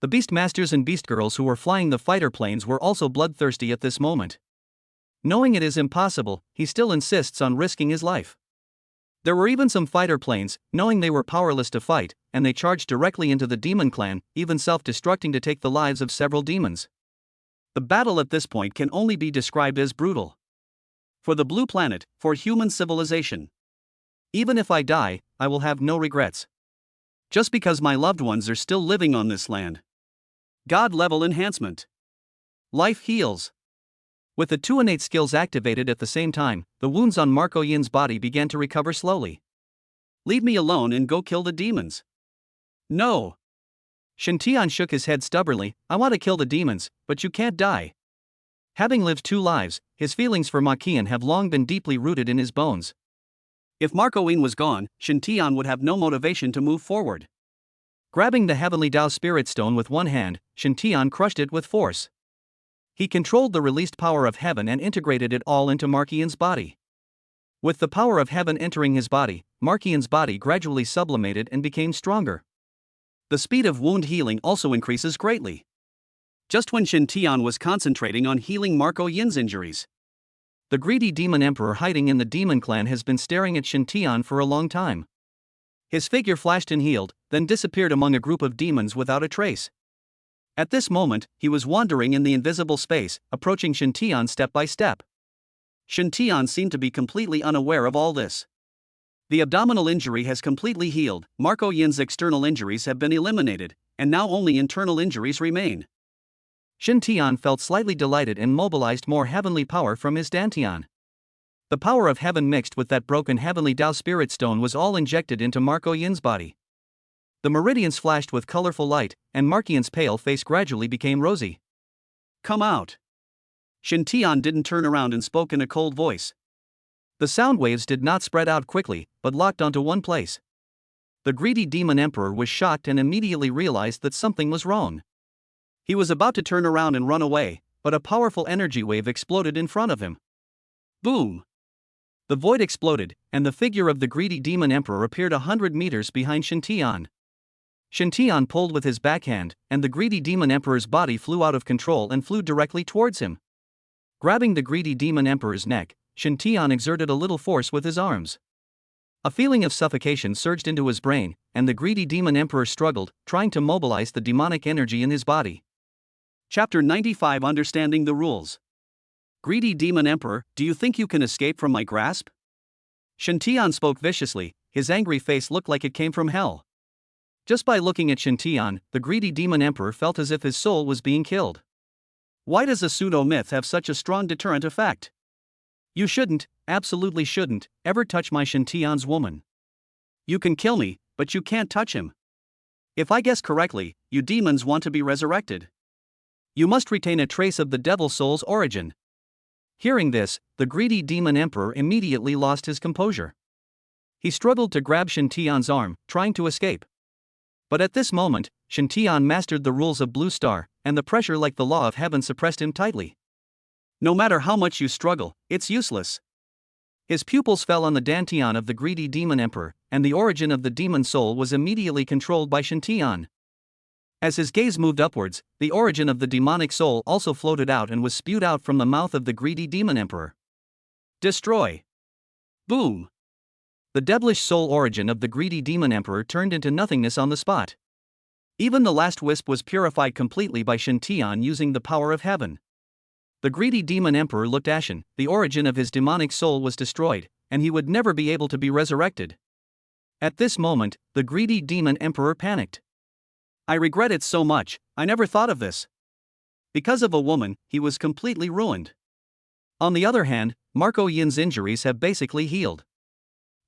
The beast masters and beast girls who were flying the fighter planes were also bloodthirsty at this moment. Knowing it is impossible, he still insists on risking his life. There were even some fighter planes, knowing they were powerless to fight, and they charged directly into the demon clan, even self-destructing to take the lives of several demons. The battle at this point can only be described as brutal. For the blue planet, for human civilization. Even if I die, I will have no regrets. Just because my loved ones are still living on this land. God-level enhancement. Life heals. With the two innate skills activated at the same time, the wounds on Marco Yin's body began to recover slowly. Leave me alone and go kill the demons. No. Shintian shook his head stubbornly. I want to kill the demons, but you can't die. Having lived 2 lives, his feelings for Makian have long been deeply rooted in his bones. If Marco Yin was gone, Shintian would have no motivation to move forward. Grabbing the Heavenly Tao Spirit Stone with one hand, Shintian crushed it with force. He controlled the released power of heaven and integrated it all into Markian's body. With the power of heaven entering his body, Markian's body gradually sublimated and became stronger. The speed of wound healing also increases greatly. Just when Shintian was concentrating on healing Marco Yin's injuries. The greedy demon emperor hiding in the demon clan has been staring at Shintian for a long time. His figure flashed and healed, then disappeared among a group of demons without a trace. At this moment, he was wandering in the invisible space, approaching Shintian step by step. Shintian seemed to be completely unaware of all this. The abdominal injury has completely healed, Marco Yin's external injuries have been eliminated, and now only internal injuries remain. Shintian felt slightly delighted and mobilized more heavenly power from his dantian. The power of heaven mixed with that broken Heavenly Tao Spirit Stone was all injected into Marco Yin's body. The meridians flashed with colorful light, and Markian's pale face gradually became rosy. Come out. Shintian didn't turn around and spoke in a cold voice. The sound waves did not spread out quickly, but locked onto one place. The greedy demon emperor was shocked and immediately realized that something was wrong. He was about to turn around and run away, but a powerful energy wave exploded in front of him. Boom! The void exploded, and the figure of the greedy demon emperor appeared 100 meters behind Shintian. Shintian pulled with his backhand, and the greedy demon emperor's body flew out of control and flew directly towards him. Grabbing the greedy demon emperor's neck, Shintian exerted a little force with his arms. A feeling of suffocation surged into his brain, and the greedy demon emperor struggled, trying to mobilize the demonic energy in his body. Chapter 95 Understanding the Rules. Greedy demon emperor, do you think you can escape from my grasp? Shintian spoke viciously, his angry face looked like it came from hell. Just by looking at Shintian, the greedy demon emperor felt as if his soul was being killed. Why does a pseudo-myth have such a strong deterrent effect? You shouldn't, absolutely shouldn't, ever touch my Shintian's woman. You can kill me, but you can't touch him. If I guess correctly, you demons want to be resurrected. You must retain a trace of the devil soul's origin. Hearing this, the greedy demon emperor immediately lost his composure. He struggled to grab Shintian's arm, trying to escape. But at this moment, Shintian mastered the rules of Blue Star, and the pressure like the law of heaven suppressed him tightly. No matter how much you struggle, it's useless. His pupils fell on the dantian of the greedy demon emperor, and the origin of the demon soul was immediately controlled by Shintian. As his gaze moved upwards, the origin of the demonic soul also floated out and was spewed out from the mouth of the greedy demon emperor. Destroy! Boom! The devilish soul origin of the greedy demon emperor turned into nothingness on the spot. Even the last wisp was purified completely by Shintian using the power of heaven. The greedy demon emperor looked ashen, the origin of his demonic soul was destroyed, and he would never be able to be resurrected. At this moment, the greedy demon emperor panicked. I regret it so much, I never thought of this. Because of a woman, he was completely ruined. On the other hand, Marco Yin's injuries have basically healed.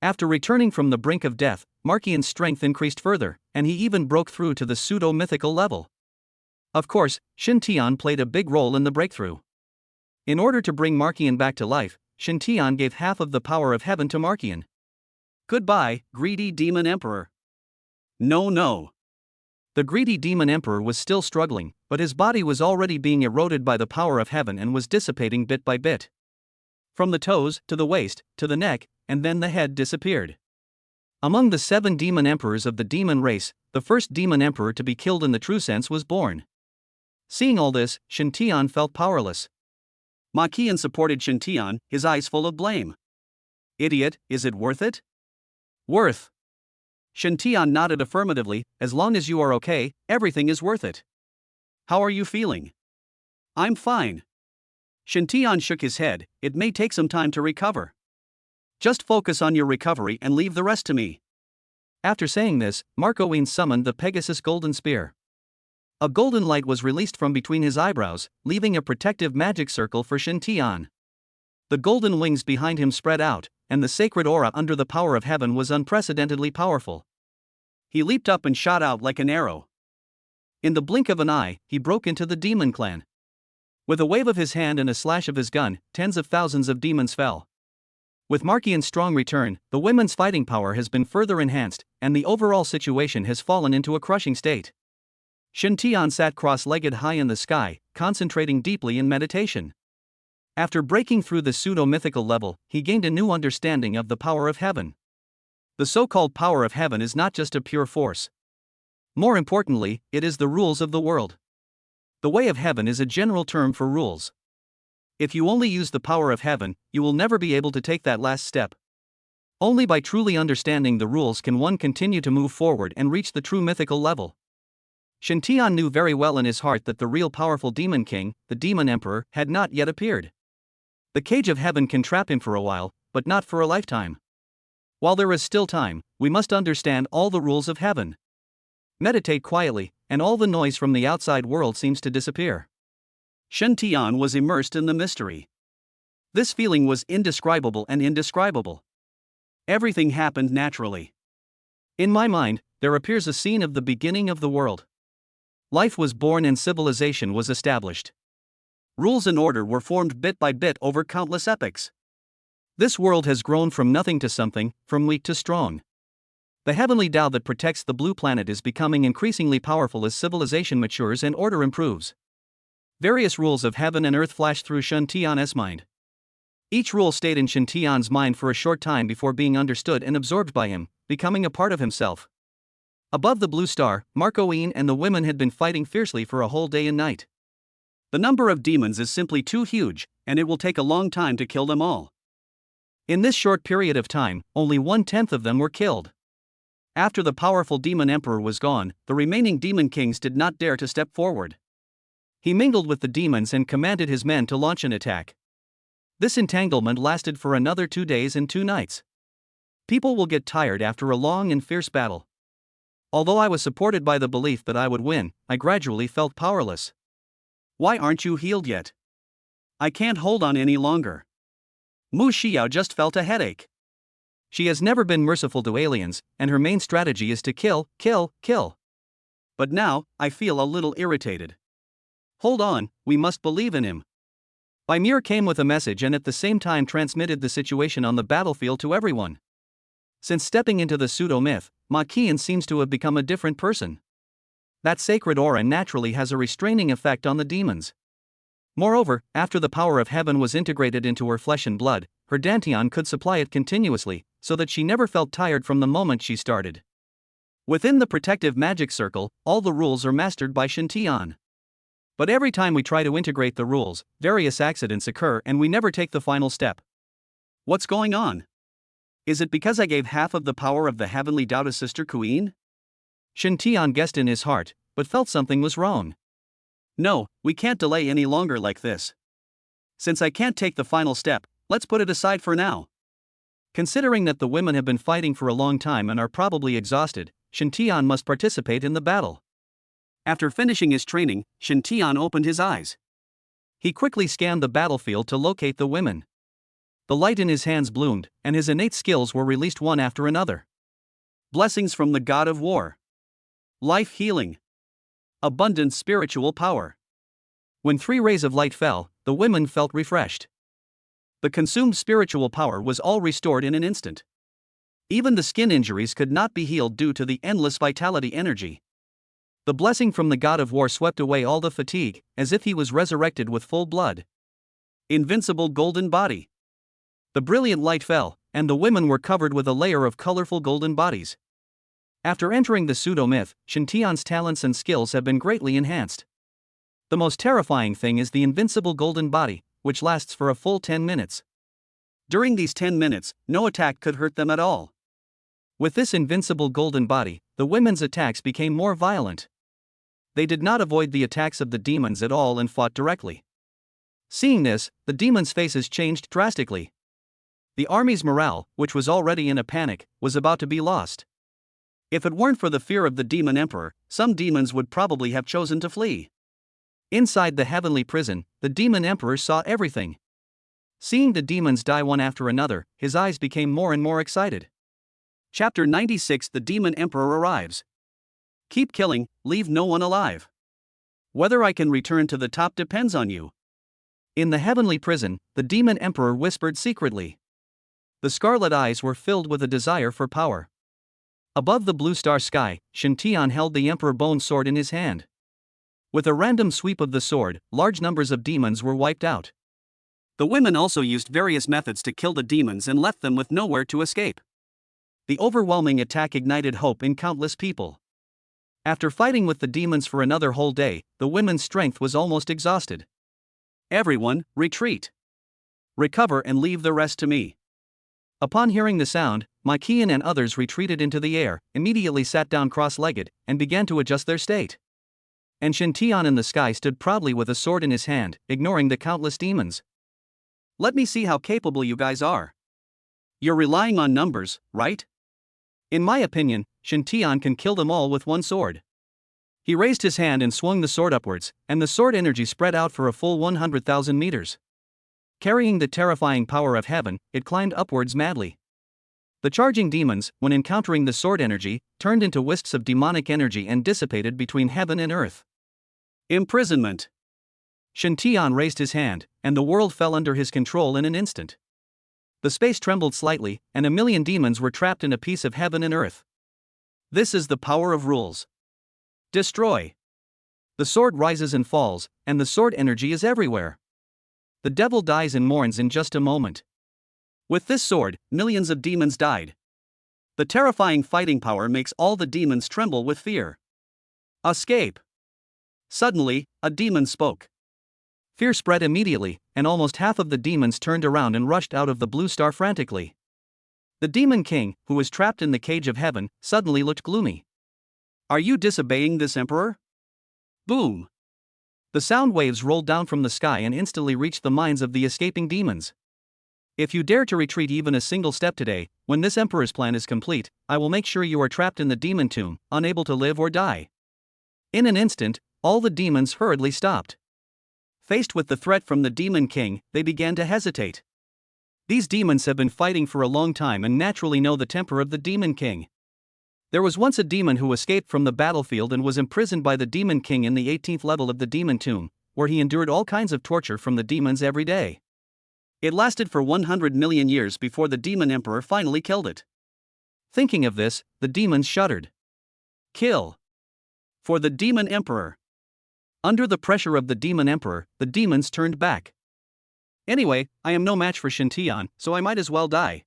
After returning from the brink of death, Marqian's strength increased further, and he even broke through to the pseudo-mythical level. Of course, Shen Tian played a big role in the breakthrough. In order to bring Marqian back to life, Shen Tian gave half of the power of heaven to Marqian. Goodbye, greedy demon emperor. No, no. The greedy demon emperor was still struggling, but his body was already being eroded by the power of heaven and was dissipating bit by bit. From the toes, to the waist, to the neck, and then the head disappeared. Among the 7 demon emperors of the demon race, the first demon emperor to be killed in the true sense was born. Seeing all this, Shen Tian felt powerless. Marqian supported Shen Tian, his eyes full of blame. Idiot, is it worth it? Worth. Shen Tian nodded affirmatively. As long as you are okay, everything is worth it. How are you feeling? I'm fine. Shen Tian shook his head. It may take some time to recover. Just focus on your recovery and leave the rest to me. After saying this, Marqian summoned the Pegasus Golden Spear. A golden light was released from between his eyebrows, leaving a protective magic circle for Shen Tian. The golden wings behind him spread out, and the sacred aura under the power of heaven was unprecedentedly powerful. He leaped up and shot out like an arrow. In the blink of an eye, he broke into the demon clan. With a wave of his hand and a slash of his gun, tens of thousands of demons fell. With Marqian's strong return, the women's fighting power has been further enhanced, and the overall situation has fallen into a crushing state. Shen Tian sat cross-legged high in the sky, concentrating deeply in meditation. After breaking through the pseudo-mythical level, he gained a new understanding of the power of heaven. The so-called power of heaven is not just a pure force. More importantly, it is the rules of the world. The way of heaven is a general term for rules. If you only use the power of heaven, you will never be able to take that last step. Only by truly understanding the rules can one continue to move forward and reach the true mythical level. Shen Tian knew very well in his heart that the real powerful demon king, the demon emperor, had not yet appeared. The cage of heaven can trap him for a while, but not for a lifetime. While there is still time, we must understand all the rules of heaven. Meditate quietly, and all the noise from the outside world seems to disappear. Shen Tian was immersed in the mystery. This feeling was indescribable and indescribable. Everything happened naturally. In my mind, there appears a scene of the beginning of the world. Life was born and civilization was established. Rules and order were formed bit by bit over countless epochs. This world has grown from nothing to something, from weak to strong. The heavenly Tao that protects the blue planet is becoming increasingly powerful as civilization matures and order improves. Various rules of heaven and earth flashed through Shen Tian's mind. Each rule stayed in Shen Tian's mind for a short time before being understood and absorbed by him, becoming a part of himself. Above the blue star, Marqian and the women had been fighting fiercely for a whole day and night. The number of demons is simply too huge, and it will take a long time to kill them all. In this short period of time, only 1/10 of them were killed. After the powerful demon emperor was gone, the remaining demon kings did not dare to step forward. He mingled with the demons and commanded his men to launch an attack. This entanglement lasted for another 2 days and 2 nights. People will get tired after a long and fierce battle. Although I was supported by the belief that I would win, I gradually felt powerless. Why aren't you healed yet? I can't hold on any longer. Mu Xiao just felt a headache. She has never been merciful to aliens, and her main strategy is to kill, kill, kill. But now, I feel a little irritated. Hold on, we must believe in him. Bai Muer came with a message and at the same time transmitted the situation on the battlefield to everyone. Since stepping into the pseudo-myth, Marqian seems to have become a different person. That sacred aura naturally has a restraining effect on the demons. Moreover, after the power of heaven was integrated into her flesh and blood, her dantian could supply it continuously, so that she never felt tired from the moment she started. Within the protective magic circle, all the rules are mastered by Shen Tian. But every time we try to integrate the rules, various accidents occur and we never take the final step. What's going on? Is it because I gave half of the power of the heavenly Tao to Sister Queen? Shen Tian guessed in his heart, but felt something was wrong. No, we can't delay any longer like this. Since I can't take the final step, let's put it aside for now. Considering that the women have been fighting for a long time and are probably exhausted, Shen Tian must participate in the battle. After finishing his training, Shen Tian opened his eyes. He quickly scanned the battlefield to locate the women. The light in his hands bloomed, and his innate skills were released one after another. Blessings from the God of War. Life healing. Abundant spiritual power. When 3 rays of light fell, the women felt refreshed. The consumed spiritual power was all restored in an instant. Even the skin injuries could not be healed due to the endless vitality energy. The blessing from the God of War swept away all the fatigue, as if he was resurrected with full blood. Invincible golden body. The brilliant light fell, and the women were covered with a layer of colorful golden bodies. After entering the pseudo-myth, Shintian's talents and skills have been greatly enhanced. The most terrifying thing is the invincible golden body, which lasts for a full 10 minutes. During these 10 minutes, no attack could hurt them at all. With this invincible golden body, the women's attacks became more violent. They did not avoid the attacks of the demons at all and fought directly. Seeing this, the demons' faces changed drastically. The army's morale, which was already in a panic, was about to be lost. If it weren't for the fear of the demon emperor, some demons would probably have chosen to flee. Inside the heavenly prison, the demon emperor saw everything. Seeing the demons die one after another, his eyes became more and more excited. Chapter 96. The Demon Emperor arrives. Keep killing, leave no one alive. Whether I can return to the top depends on you. In the heavenly prison, the demon emperor whispered secretly. The scarlet eyes were filled with a desire for power. Above the blue star sky, Shintian held the emperor bone sword in his hand. With a random sweep of the sword, large numbers of demons were wiped out. The women also used various methods to kill the demons and left them with nowhere to escape. The overwhelming attack ignited hope in countless people. After fighting with the demons for another whole day, the women's strength was almost exhausted. Everyone, retreat. Recover and leave the rest to me. Upon hearing the sound, Maiqian and others retreated into the air, immediately sat down cross-legged, and began to adjust their state. And Shintian in the sky stood proudly with a sword in his hand, ignoring the countless demons. Let me see how capable you guys are. You're relying on numbers, right? In my opinion, Shintian can kill them all with one sword. He raised his hand and swung the sword upwards, and the sword energy spread out for a full 100,000 meters. Carrying the terrifying power of heaven, it climbed upwards madly. The charging demons, when encountering the sword energy, turned into wisps of demonic energy and dissipated between heaven and earth. Imprisonment. Shintian raised his hand, and the world fell under his control in an instant. The space trembled slightly, and 1,000,000 demons were trapped in a piece of heaven and earth. This is the power of rules. Destroy. The sword rises and falls, and the sword energy is everywhere. The devil dies and mourns in just a moment. With this sword, millions of demons died. The terrifying fighting power makes all the demons tremble with fear. Escape. Suddenly, a demon spoke. Fear spread immediately, and almost half of the demons turned around and rushed out of the blue star frantically. The demon king, who was trapped in the cage of heaven, suddenly looked gloomy. Are you disobeying this emperor? Boom. The sound waves rolled down from the sky and instantly reached the minds of the escaping demons. If you dare to retreat even a single step today, when this emperor's plan is complete, I will make sure you are trapped in the demon tomb, unable to live or die. In an instant, all the demons hurriedly stopped. Faced with the threat from the demon king, they began to hesitate. These demons have been fighting for a long time and naturally know the temper of the demon king. There was once a demon who escaped from the battlefield and was imprisoned by the demon king in the 18th level of the demon tomb, where he endured all kinds of torture from the demons every day. It lasted for 100 million years before the demon emperor finally killed it. Thinking of this, the demons shuddered. Kill. For the demon emperor. Under the pressure of the demon emperor, the demons turned back. Anyway, I am no match for Shintian, so I might as well die.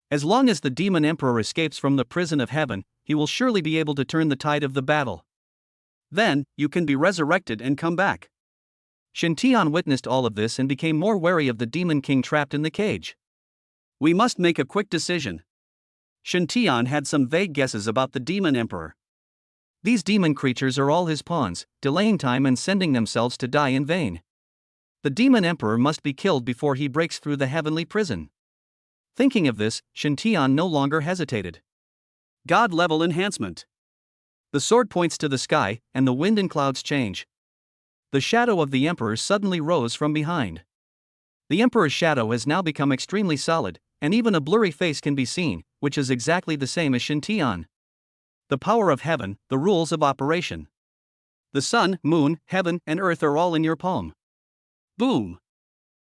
As long as the demon emperor escapes from the prison of heaven, he will surely be able to turn the tide of the battle. Then, you can be resurrected and come back. Shintian witnessed all of this and became more wary of the demon king trapped in the cage. We must make a quick decision. Shintian had some vague guesses about the demon emperor. These demon creatures are all his pawns, delaying time and sending themselves to die in vain. The demon emperor must be killed before he breaks through the heavenly prison. Thinking of this, Shintian no longer hesitated. God-level enhancement. The sword points to the sky, and the wind and clouds change. The shadow of the emperor suddenly rose from behind. The Emperor's shadow has now become extremely solid, and even a blurry face can be seen, which is exactly the same as Shintian. The power of heaven, the rules of operation. The sun, moon, heaven, and earth are all in your palm. Boom!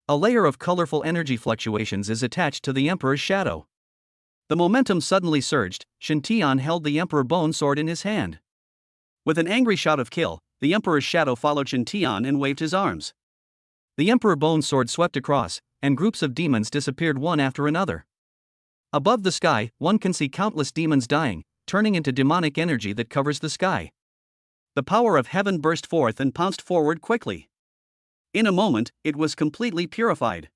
A layer of colorful energy fluctuations is attached to the Emperor's shadow. The momentum suddenly surged. Shintian held the Emperor Bone Sword in his hand. With an angry shout of kill, the Emperor's shadow followed Shintian and waved his arms. The Emperor Bone Sword swept across, and groups of demons disappeared one after another. Above the sky, one can see countless demons dying, turning into demonic energy that covers the sky. The power of heaven burst forth and pounced forward quickly. In a moment, it was completely purified.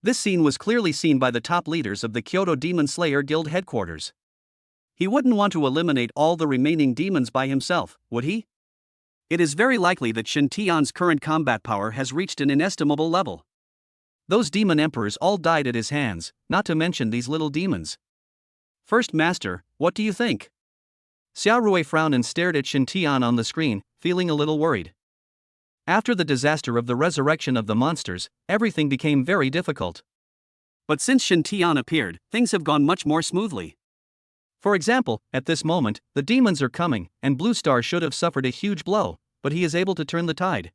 This scene was clearly seen by the top leaders of the Kyoto Demon Slayer Guild headquarters. He wouldn't want to eliminate all the remaining demons by himself, would he? It is very likely that Shintian's current combat power has reached an inestimable level. Those demon emperors all died at his hands, not to mention these little demons. First Master, what do you think? Xiao Rui frowned and stared at Shintian on the screen, feeling a little worried. After the disaster of the resurrection of the monsters, everything became very difficult. But since Shintian appeared, things have gone much more smoothly. For example, at this moment, the demons are coming, and Blue Star should have suffered a huge blow, but he is able to turn the tide.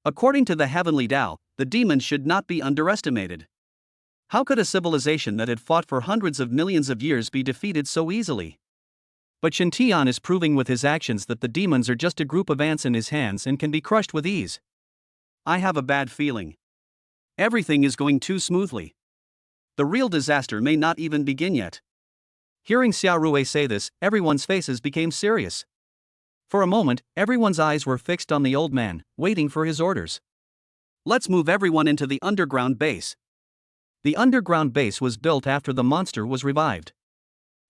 According to the Heavenly Tao, the demons should not be underestimated. How could a civilization that had fought for hundreds of millions of years be defeated so easily? But Shintian is proving with his actions that the demons are just a group of ants in his hands and can be crushed with ease. I have a bad feeling. Everything is going too smoothly. The real disaster may not even begin yet. Hearing Xiao Rui say this, everyone's faces became serious. For a moment, everyone's eyes were fixed on the old man, waiting for his orders. Let's move everyone into the underground base. The underground base was built after the monster was revived.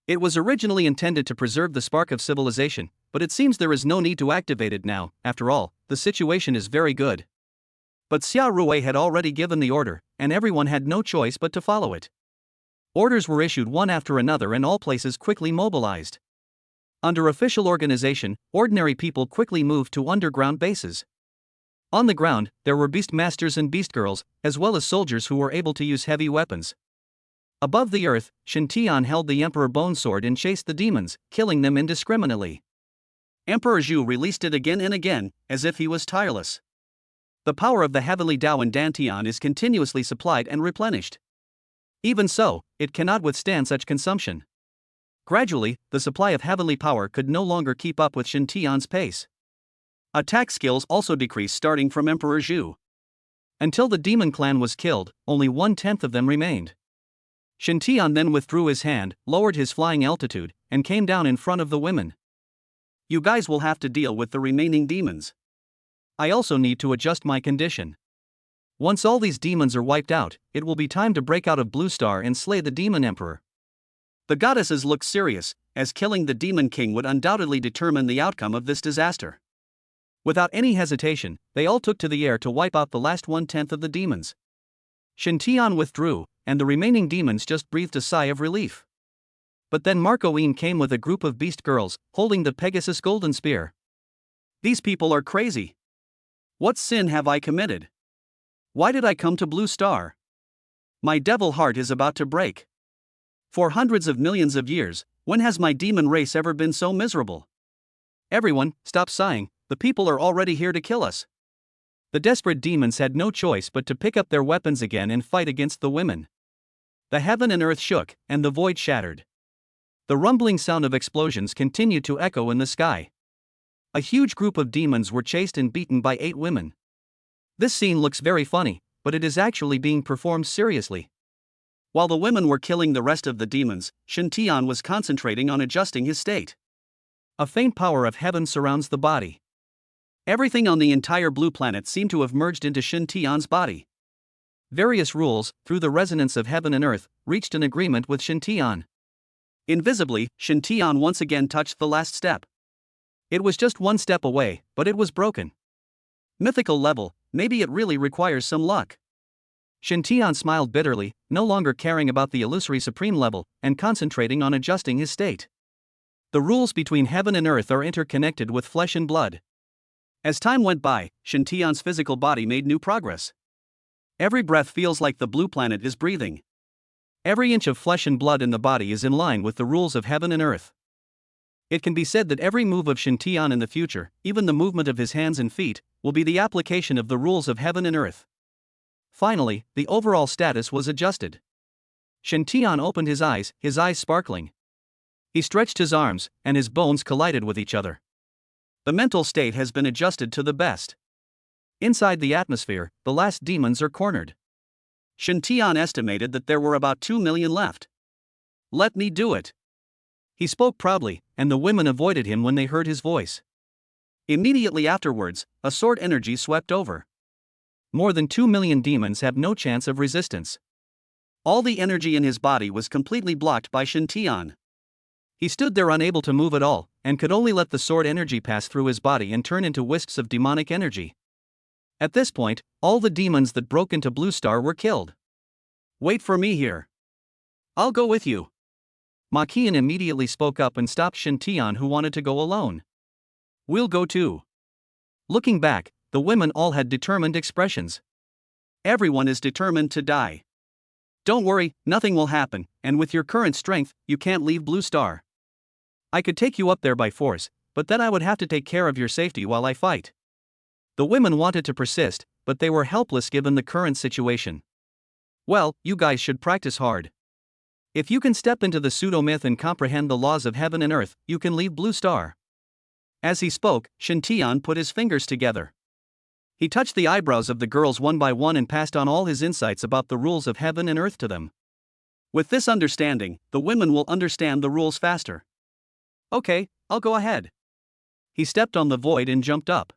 It was originally intended to preserve the spark of civilization, but it seems there is no need to activate it now. After all, the situation is very good. But Xiao Rui had already given the order, and everyone had no choice but to follow it. Orders were issued one after another and all places quickly mobilized. Under official organization, ordinary people quickly moved to underground bases. On the ground, there were beast masters and beast girls, as well as soldiers who were able to use heavy weapons. Above the earth, Shintian held the Emperor Bone Sword and chased the demons, killing them indiscriminately. Emperor Zhu released it again and again, as if he was tireless. The power of the heavenly Tao in Dantian is continuously supplied and replenished. Even so, it cannot withstand such consumption. Gradually, the supply of heavenly power could no longer keep up with Shintian's pace. Attack skills also decreased starting from Emperor Zhu. Until the demon clan was killed, only 1/10 of them remained. Shintian then withdrew his hand, lowered his flying altitude, and came down in front of the women. You guys will have to deal with the remaining demons. I also need to adjust my condition. Once all these demons are wiped out, it will be time to break out of Blue Star and slay the demon emperor. The goddesses looked serious, as killing the demon king would undoubtedly determine the outcome of this disaster. Without any hesitation, they all took to the air to wipe out the last 1/10 of the demons. Shintian withdrew, and the remaining demons just breathed a sigh of relief. But then Marcoine came with a group of beast girls, holding the Pegasus golden spear. These people are crazy. What sin have I committed? Why did I come to Blue Star? My devil heart is about to break. For hundreds of millions of years, when has my demon race ever been so miserable? Everyone, stop sighing, the people are already here to kill us. The desperate demons had no choice but to pick up their weapons again and fight against the women. The heaven and earth shook, and the void shattered. The rumbling sound of explosions continued to echo in the sky. A huge group of demons were chased and beaten by 8 women. This scene looks very funny, but it is actually being performed seriously. While the women were killing the rest of the demons, Shintian was concentrating on adjusting his state. A faint power of heaven surrounds the body. Everything on the entire blue planet seemed to have merged into Shintian's body. Various rules, through the resonance of heaven and earth, reached an agreement with Shintian. Invisibly, Shintian once again touched the last step. It was just one step away, but it was broken. Mythical level, maybe it really requires some luck. Shintian smiled bitterly, no longer caring about the illusory supreme level, and concentrating on adjusting his state. The rules between heaven and earth are interconnected with flesh and blood. As time went by, Shintian's physical body made new progress. Every breath feels like the blue planet is breathing. Every inch of flesh and blood in the body is in line with the rules of heaven and earth. It can be said that every move of Shen Tian in the future, even the movement of his hands and feet, will be the application of the rules of heaven and earth. Finally, the overall status was adjusted. Shen Tian opened his eyes sparkling. He stretched his arms, and his bones collided with each other. The mental state has been adjusted to the best. Inside the atmosphere, the last demons are cornered. Shen Tian estimated that there were about 2 million left. Let me do it. He spoke proudly, and the women avoided him when they heard his voice. Immediately afterwards, a sword energy swept over. More than 2 million demons have no chance of resistance. All the energy in his body was completely blocked by Shen Tian. He stood there unable to move at all, and could only let the sword energy pass through his body and turn into wisps of demonic energy. At this point, all the demons that broke into Blue Star were killed. Wait for me here. I'll go with you. Ma Qian immediately spoke up and stopped Shen Tian, who wanted to go alone. We'll go too. Looking back, the women all had determined expressions. Everyone is determined to die. Don't worry, nothing will happen, and with your current strength, you can't leave Blue Star. I could take you up there by force, but then I would have to take care of your safety while I fight. The women wanted to persist, but they were helpless given the current situation. Well, you guys should practice hard. If you can step into the pseudo-myth and comprehend the laws of heaven and earth, you can leave Blue Star. As he spoke, Shen Tian put his fingers together. He touched the eyebrows of the girls one by one and passed on all his insights about the rules of heaven and earth to them. With this understanding, the women will understand the rules faster. Okay, I'll go ahead. He stepped on the void and jumped up.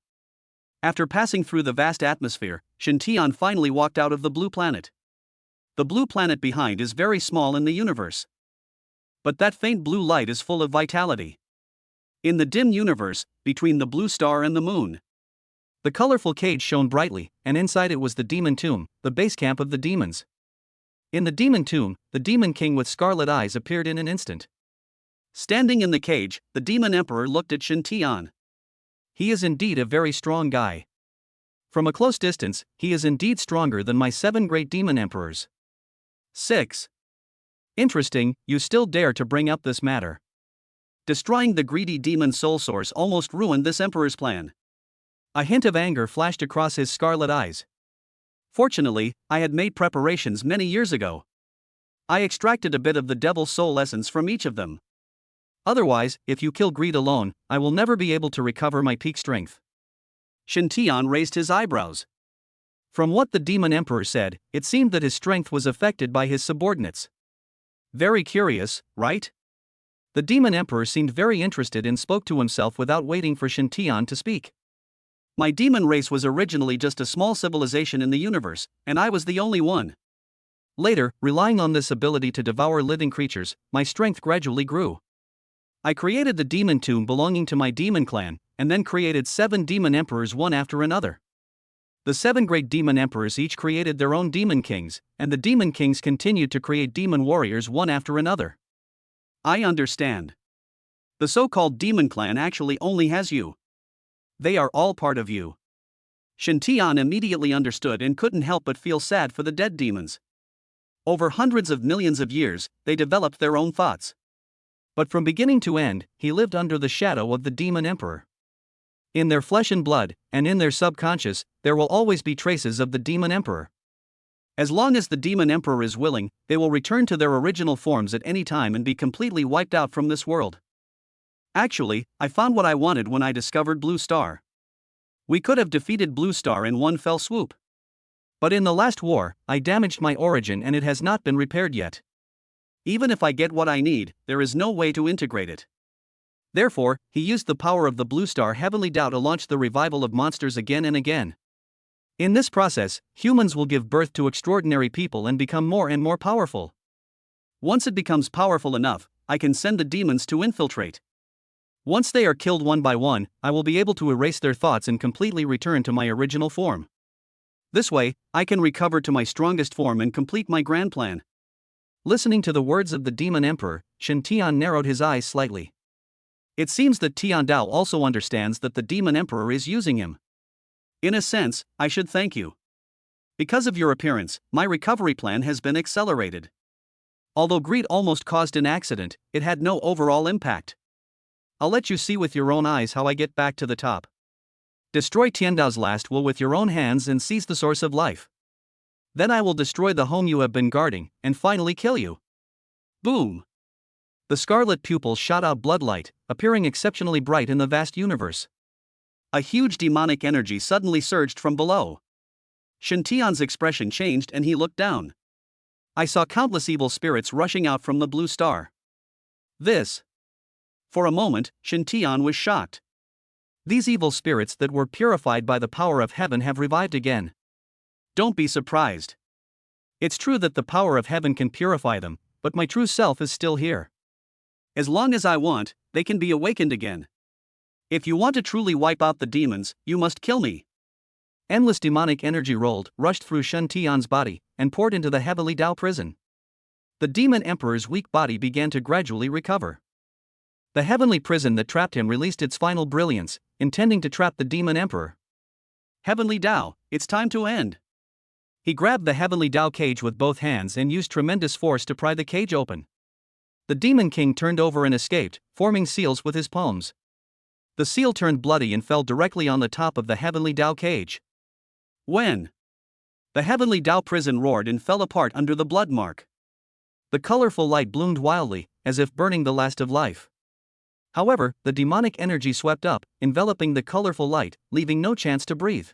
After passing through the vast atmosphere, Shen Tian finally walked out of the blue planet. The blue planet behind is very small in the universe. But that faint blue light is full of vitality. In the dim universe, between the blue star and the moon, the colorful cage shone brightly, and inside it was the demon tomb, the base camp of the demons. In the demon tomb, the demon king with scarlet eyes appeared in an instant. Standing in the cage, the demon emperor looked at Shen Tian. He is indeed a very strong guy. From a close distance, he is indeed stronger than my 7 great demon emperors. 6. Interesting, you still dare to bring up this matter. Destroying the greedy demon soul source almost ruined this emperor's plan. A hint of anger flashed across his scarlet eyes. Fortunately, I had made preparations many years ago. I extracted a bit of the devil's soul essence from each of them. Otherwise, if you kill greed alone, I will never be able to recover my peak strength. Shen Tian raised his eyebrows. From what the demon emperor said, it seemed that his strength was affected by his subordinates. Very curious, right? The demon emperor seemed very interested and spoke to himself without waiting for Shen Tian to speak. My demon race was originally just a small civilization in the universe, and I was the only one. Later, relying on this ability to devour living creatures, my strength gradually grew. I created the demon tomb belonging to my demon clan, and then created 7 demon emperors one after another. The 7 great demon emperors each created their own demon kings, and the demon kings continued to create demon warriors one after another. I understand. The so-called demon clan actually only has you. They are all part of you. Shen Tian immediately understood and couldn't help but feel sad for the dead demons. Over hundreds of millions of years, they developed their own thoughts. But from beginning to end, he lived under the shadow of the demon emperor. In their flesh and blood, and in their subconscious, there will always be traces of the demon emperor. As long as the demon emperor is willing, they will return to their original forms at any time and be completely wiped out from this world. Actually, I found what I wanted when I discovered Blue Star. We could have defeated Blue Star in one fell swoop. But in the last war, I damaged my origin and it has not been repaired yet. Even if I get what I need, there is no way to integrate it. Therefore, he used the power of the Blue Star Heavenly Tao to launch the revival of monsters again and again. In this process, humans will give birth to extraordinary people and become more and more powerful. Once it becomes powerful enough, I can send the demons to infiltrate. Once they are killed one by one, I will be able to erase their thoughts and completely return to my original form. This way, I can recover to my strongest form and complete my grand plan. Listening to the words of the demon emperor, Shen Tian narrowed his eyes slightly. It seems that Tian Dao also understands that the demon emperor is using him. In a sense, I should thank you. Because of your appearance, my recovery plan has been accelerated. Although greed almost caused an accident, it had no overall impact. I'll let you see with your own eyes how I get back to the top. Destroy Tiandao's last will with your own hands and seize the source of life. Then I will destroy the home you have been guarding, and finally kill you. Boom! The scarlet pupils shot out bloodlight, appearing exceptionally bright in the vast universe. A huge demonic energy suddenly surged from below. Shen Tian's expression changed and he looked down. I saw countless evil spirits rushing out from the blue star. This. For a moment, Shen Tian was shocked. These evil spirits that were purified by the power of heaven have revived again. Don't be surprised. It's true that the power of heaven can purify them, but my true self is still here. As long as I want, they can be awakened again. If you want to truly wipe out the demons, you must kill me. Endless demonic energy rushed through Shen Tian's body, and poured into the Heavenly Dao prison. The demon emperor's weak body began to gradually recover. The heavenly prison that trapped him released its final brilliance, intending to trap the demon emperor. Heavenly Dao, it's time to end. He grabbed the Heavenly Dao cage with both hands and used tremendous force to pry the cage open. The demon king turned over and escaped, forming seals with his palms. The seal turned bloody and fell directly on the top of the Heavenly Dao cage. When the Heavenly Dao prison roared and fell apart under the blood mark. The colorful light bloomed wildly, as if burning the last of life. However, the demonic energy swept up, enveloping the colorful light, leaving no chance to breathe.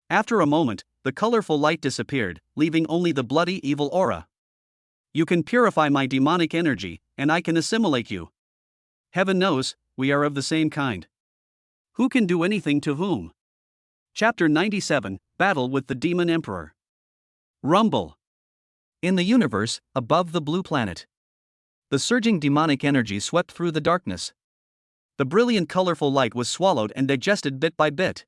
After a moment, the colorful light disappeared, leaving only the bloody evil aura. You can purify my demonic energy, and I can assimilate you. Heaven knows, we are of the same kind. Who can do anything to whom? Chapter 97, Battle with the Demon Emperor. Rumble. In the universe, above the blue planet. The surging demonic energy swept through the darkness. The brilliant colorful light was swallowed and digested bit by bit.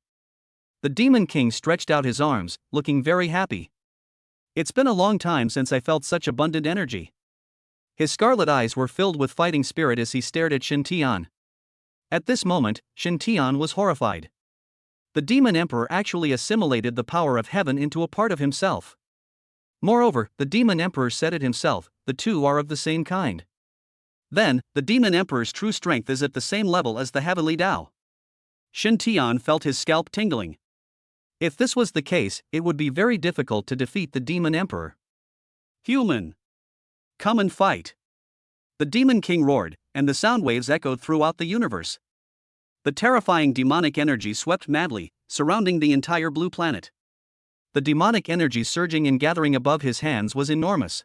The demon king stretched out his arms, looking very happy. It's been a long time since I felt such abundant energy. His scarlet eyes were filled with fighting spirit as he stared at Shen Tian. At this moment, Shen Tian was horrified. The demon emperor actually assimilated the power of heaven into a part of himself. Moreover, the demon emperor said it himself, the two are of the same kind. Then, the demon emperor's true strength is at the same level as the Heavenly Dao. Shen Tian felt his scalp tingling. If this was the case, it would be very difficult to defeat the demon emperor. Human! Come and fight! The demon king roared, and the sound waves echoed throughout the universe. The terrifying demonic energy swept madly, surrounding the entire blue planet. The demonic energy surging and gathering above his hands was enormous.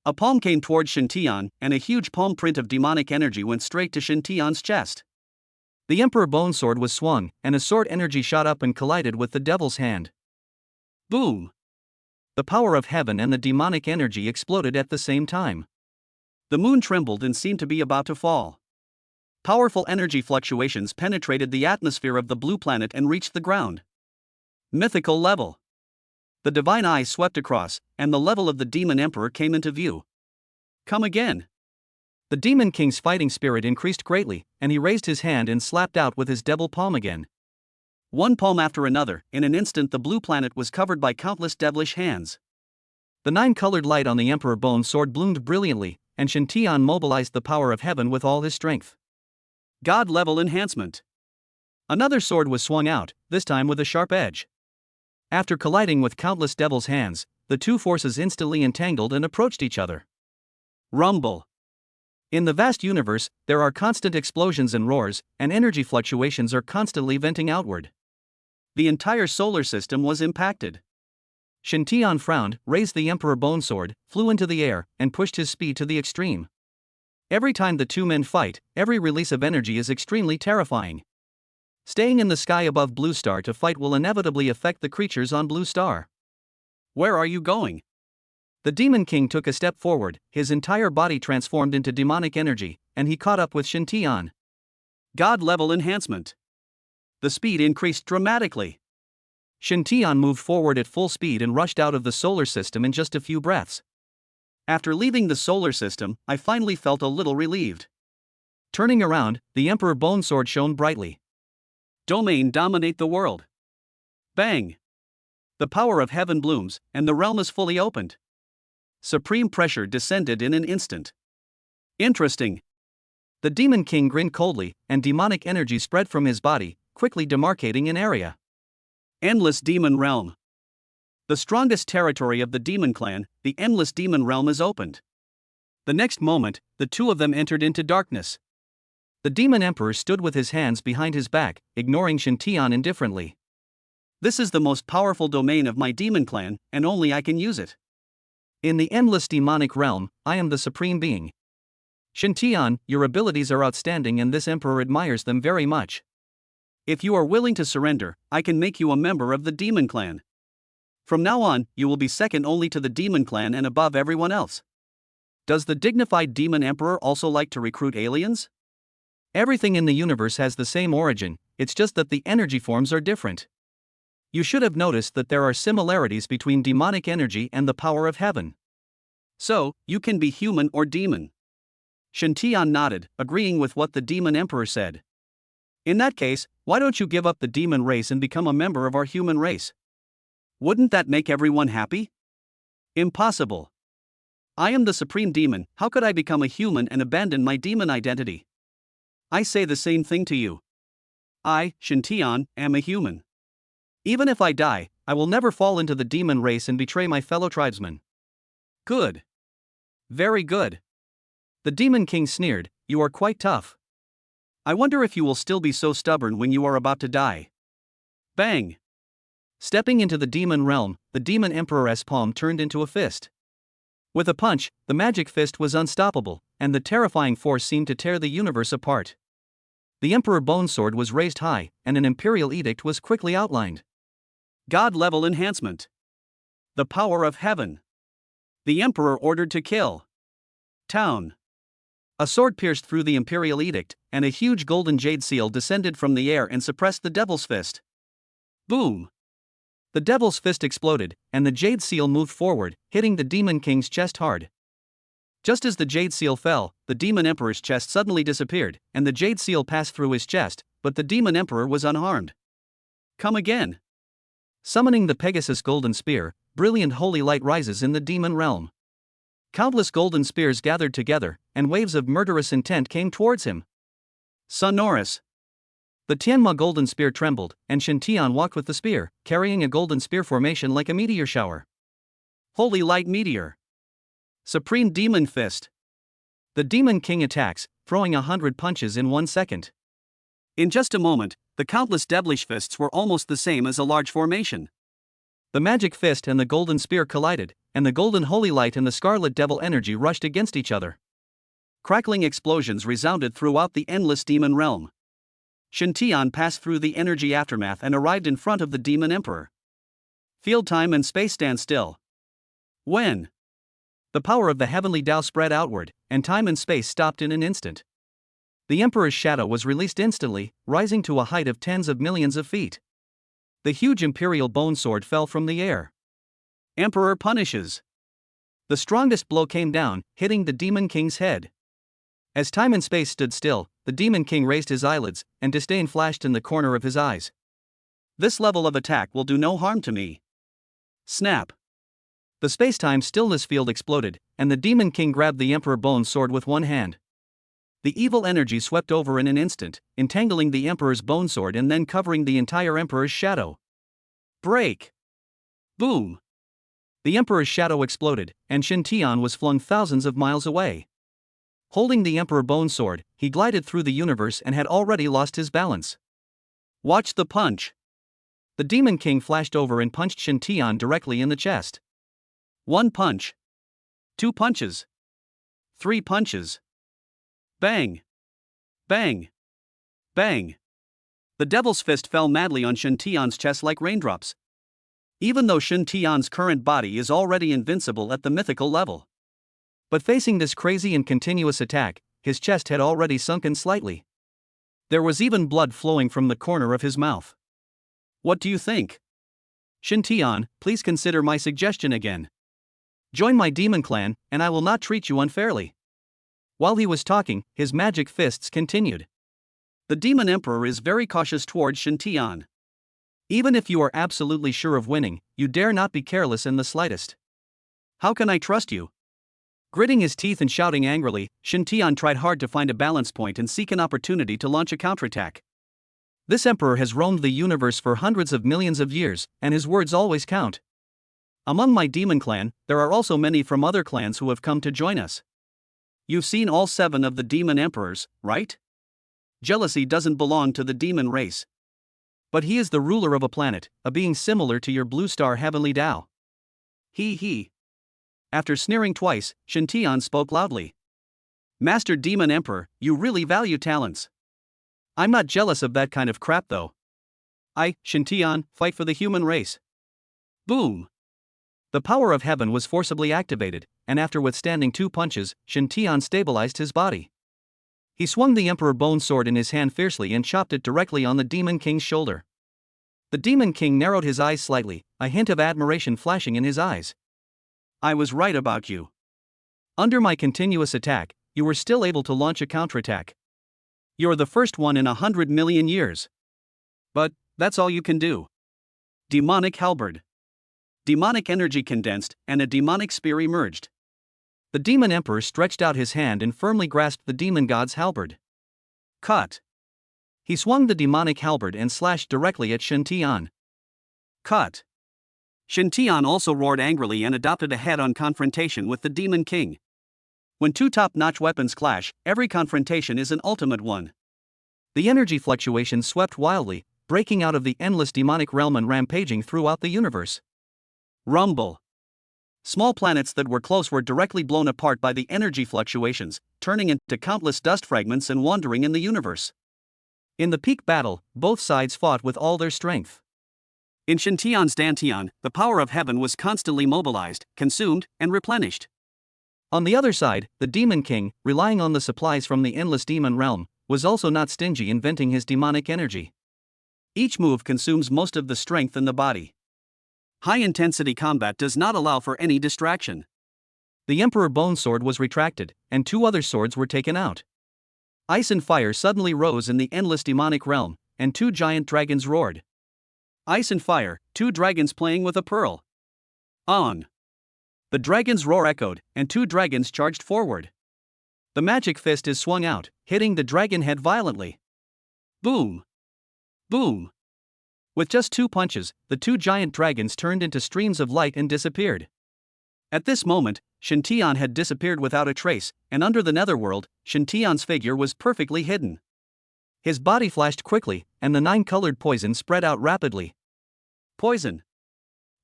A palm came toward Shen Tian, and a huge palm print of demonic energy went straight to Shen Tian's chest. The Emperor Bone Sword was swung, and a sword energy shot up and collided with the devil's hand. Boom! The power of heaven and the demonic energy exploded at the same time. The moon trembled and seemed to be about to fall. Powerful energy fluctuations penetrated the atmosphere of the blue planet and reached the ground. Mythical level. The divine eye swept across, and the level of the demon emperor came into view. Come again. The demon king's fighting spirit increased greatly, and he raised his hand and slapped out with his devil palm again. One palm after another, in an instant the blue planet was covered by countless devilish hands. The nine-colored light on the Emperor Bone Sword bloomed brilliantly, and Shen Tian mobilized the power of heaven with all his strength. God-level enhancement. Another sword was swung out, this time with a sharp edge. After colliding with countless devil's hands, the two forces instantly entangled and approached each other. Rumble. In the vast universe, there are constant explosions and roars, and energy fluctuations are constantly venting outward. The entire solar system was impacted. Shen Tian frowned, raised the Emperor Bone Sword, flew into the air, and pushed his speed to the extreme. Every time the two men fight, every release of energy is extremely terrifying. Staying in the sky above Blue Star to fight will inevitably affect the creatures on Blue Star. Where are you going? The Demon King took a step forward, his entire body transformed into demonic energy, and he caught up with Shen Tian. God-level enhancement. The speed increased dramatically. Shen Tian moved forward at full speed and rushed out of the solar system in just a few breaths. After leaving the solar system, I finally felt a little relieved. Turning around, the Emperor Bone Sword shone brightly. Domain dominate the world. Bang! The power of heaven blooms, and the realm is fully opened. Supreme pressure descended in an instant. Interesting. The Demon King grinned coldly, and demonic energy spread from his body, quickly demarcating an area. Endless Demon Realm. The strongest territory of the Demon Clan, the Endless Demon Realm, is opened. The next moment, the two of them entered into darkness. The Demon Emperor stood with his hands behind his back, ignoring Shintian indifferently. This is the most powerful domain of my Demon Clan, and only I can use it. In the endless demonic realm, I am the supreme being. Shintian, your abilities are outstanding and this emperor admires them very much. If you are willing to surrender, I can make you a member of the Demon Clan. From now on, you will be second only to the Demon Clan and above everyone else. Does the dignified Demon Emperor also like to recruit aliens? Everything in the universe has the same origin, it's just that the energy forms are different. You should have noticed that there are similarities between demonic energy and the power of heaven. So, you can be human or demon. Shintian nodded, agreeing with what the Demon Emperor said. In that case, why don't you give up the demon race and become a member of our human race? Wouldn't that make everyone happy? Impossible. I am the supreme demon, how could I become a human and abandon my demon identity? I say the same thing to you. I, Shintian, am a human. Even if I die, I will never fall into the demon race and betray my fellow tribesmen. Good. Very good. The Demon King sneered, you are quite tough. I wonder if you will still be so stubborn when you are about to die. Bang! Stepping into the demon realm, the Demon Emperor's palm turned into a fist. With a punch, the magic fist was unstoppable, and the terrifying force seemed to tear the universe apart. The Emperor Bone Sword was raised high, and an imperial edict was quickly outlined. God-level enhancement. The power of heaven. The Emperor ordered to kill. Town. A sword pierced through the imperial edict, and a huge golden jade seal descended from the air and suppressed the Devil's Fist. Boom! The Devil's Fist exploded, and the jade seal moved forward, hitting the Demon King's chest hard. Just as the jade seal fell, the Demon Emperor's chest suddenly disappeared, and the jade seal passed through his chest, but the Demon Emperor was unharmed. Come again. Summoning the Pegasus Golden Spear, brilliant holy light rises in the demon realm. Countless golden spears gathered together, and waves of murderous intent came towards him. Sonorous. The Tianma golden spear trembled, and Shintian walked with the spear, carrying a golden spear formation like a meteor shower. Holy light meteor. Supreme Demon Fist. The Demon King attacks, throwing 100 punches in 1 second. In just a moment, the countless devilish fists were almost the same as a large formation. The magic fist and the golden spear collided, and the golden holy light and the scarlet devil energy rushed against each other. Crackling explosions resounded throughout the endless demon realm. Shintian passed through the energy aftermath and arrived in front of the Demon Emperor. Field time and space stand still. When? The power of the heavenly Tao spread outward, and time and space stopped in an instant. The Emperor's shadow was released instantly, rising to a height of tens of millions of feet. The huge imperial bone sword fell from the air. Emperor punishes. The strongest blow came down, hitting the Demon King's head. As time and space stood still, the Demon King raised his eyelids, and disdain flashed in the corner of his eyes. This level of attack will do no harm to me. Snap. The space-time stillness field exploded, and the Demon King grabbed the Emperor Bone Sword with one hand. The evil energy swept over in an instant, entangling the Emperor's bone sword and then covering the entire Emperor's shadow. Break! Boom! The Emperor's shadow exploded, and Shintian was flung thousands of miles away. Holding the Emperor Bone Sword, he glided through the universe and had already lost his balance. Watch the punch! The Demon King flashed over and punched Shintian directly in the chest. 1 punch. 2 punches. 3 punches. Bang! Bang! Bang! The Devil's Fist fell madly on Shintian's chest like raindrops. Even though Shintian's current body is already invincible at the mythical level. But facing this crazy and continuous attack, his chest had already sunken slightly. There was even blood flowing from the corner of his mouth. What do you think? Shintian, please consider my suggestion again. Join my demon clan, and I will not treat you unfairly. While he was talking, his magic fists continued. The Demon Emperor is very cautious towards Shintian. Even if you are absolutely sure of winning, you dare not be careless in the slightest. How can I trust you? Gritting his teeth and shouting angrily, Shen Tian tried hard to find a balance point and seek an opportunity to launch a counterattack. This emperor has roamed the universe for hundreds of millions of years, and his words always count. Among my demon clan, there are also many from other clans who have come to join us. You've seen all 7 of the demon emperors, right? Jealousy doesn't belong to the demon race. But he is the ruler of a planet, a being similar to your blue star heavenly Tao. He. After sneering twice, Shen Tian spoke loudly. Master Demon Emperor, you really value talents. I'm not jealous of that kind of crap though. I, Shen Tian, fight for the human race. Boom! The power of heaven was forcibly activated, and after withstanding 2 punches, Shen Tian stabilized his body. He swung the Emperor Bone Sword in his hand fiercely and chopped it directly on the Demon King's shoulder. The Demon King narrowed his eyes slightly, a hint of admiration flashing in his eyes. I was right about you. Under my continuous attack, you were still able to launch a counterattack. You're the first one in 100 million years. But that's all you can do. Demonic Halberd. Demonic energy condensed, and a demonic spear emerged. The Demon Emperor stretched out his hand and firmly grasped the Demon God's halberd. Cut. He swung the demonic halberd and slashed directly at Shen Tian. Cut. Shen Tian also roared angrily and adopted a head-on confrontation with the Demon King. When 2 top-notch weapons clash, every confrontation is an ultimate one. The energy fluctuations swept wildly, breaking out of the endless demonic realm and rampaging throughout the universe. Rumble. Small planets that were close were directly blown apart by the energy fluctuations, turning into countless dust fragments and wandering in the universe. In the peak battle, both sides fought with all their strength. In Shen Tian's Dantian, the power of heaven was constantly mobilized, consumed, and replenished. On the other side, the Demon King, relying on the supplies from the endless demon realm, was also not stingy in venting his demonic energy. Each move consumes most of the strength in the body. High-intensity combat does not allow for any distraction. The Emperor Bone Sword was retracted, and 2 other swords were taken out. Ice and fire suddenly rose in the endless demonic realm, and 2 giant dragons roared. Ice and fire, 2 dragons playing with a pearl. On. The dragon's roar echoed, and 2 dragons charged forward. The magic fist is swung out, hitting the dragon head violently. Boom! Boom! With just 2 punches, the 2 giant dragons turned into streams of light and disappeared. At this moment, Shen Tian had disappeared without a trace, and under the netherworld, Shen Tian's figure was perfectly hidden. His body flashed quickly, and the 9-colored poison spread out rapidly. Poison.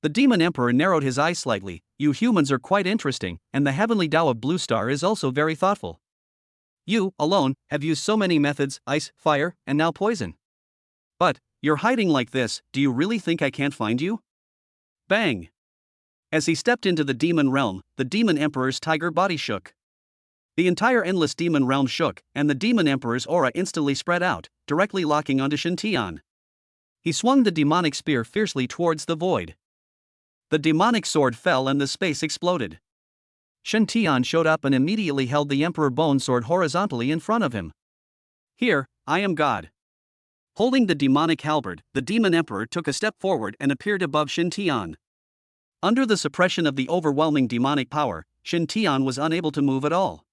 The Demon Emperor narrowed his eyes slightly. You humans are quite interesting, and the heavenly Tao of Blue Star is also very thoughtful. You, alone, have used so many methods, ice, fire, and now poison. But, you're hiding like this, do you really think I can't find you? Bang! As he stepped into the demon realm, the Demon Emperor's tiger body shook. The entire endless demon realm shook, and the Demon Emperor's aura instantly spread out, directly locking onto Shen Tian. He swung the demonic spear fiercely towards the void. The demonic sword fell and the space exploded. Shen Tian showed up and immediately held the Emperor Bone Sword horizontally in front of him. Here, I am God. Holding the demonic halberd, the Demon Emperor took a step forward and appeared above Shen Tian. Under the suppression of the overwhelming demonic power, Shen Tian was unable to move at all.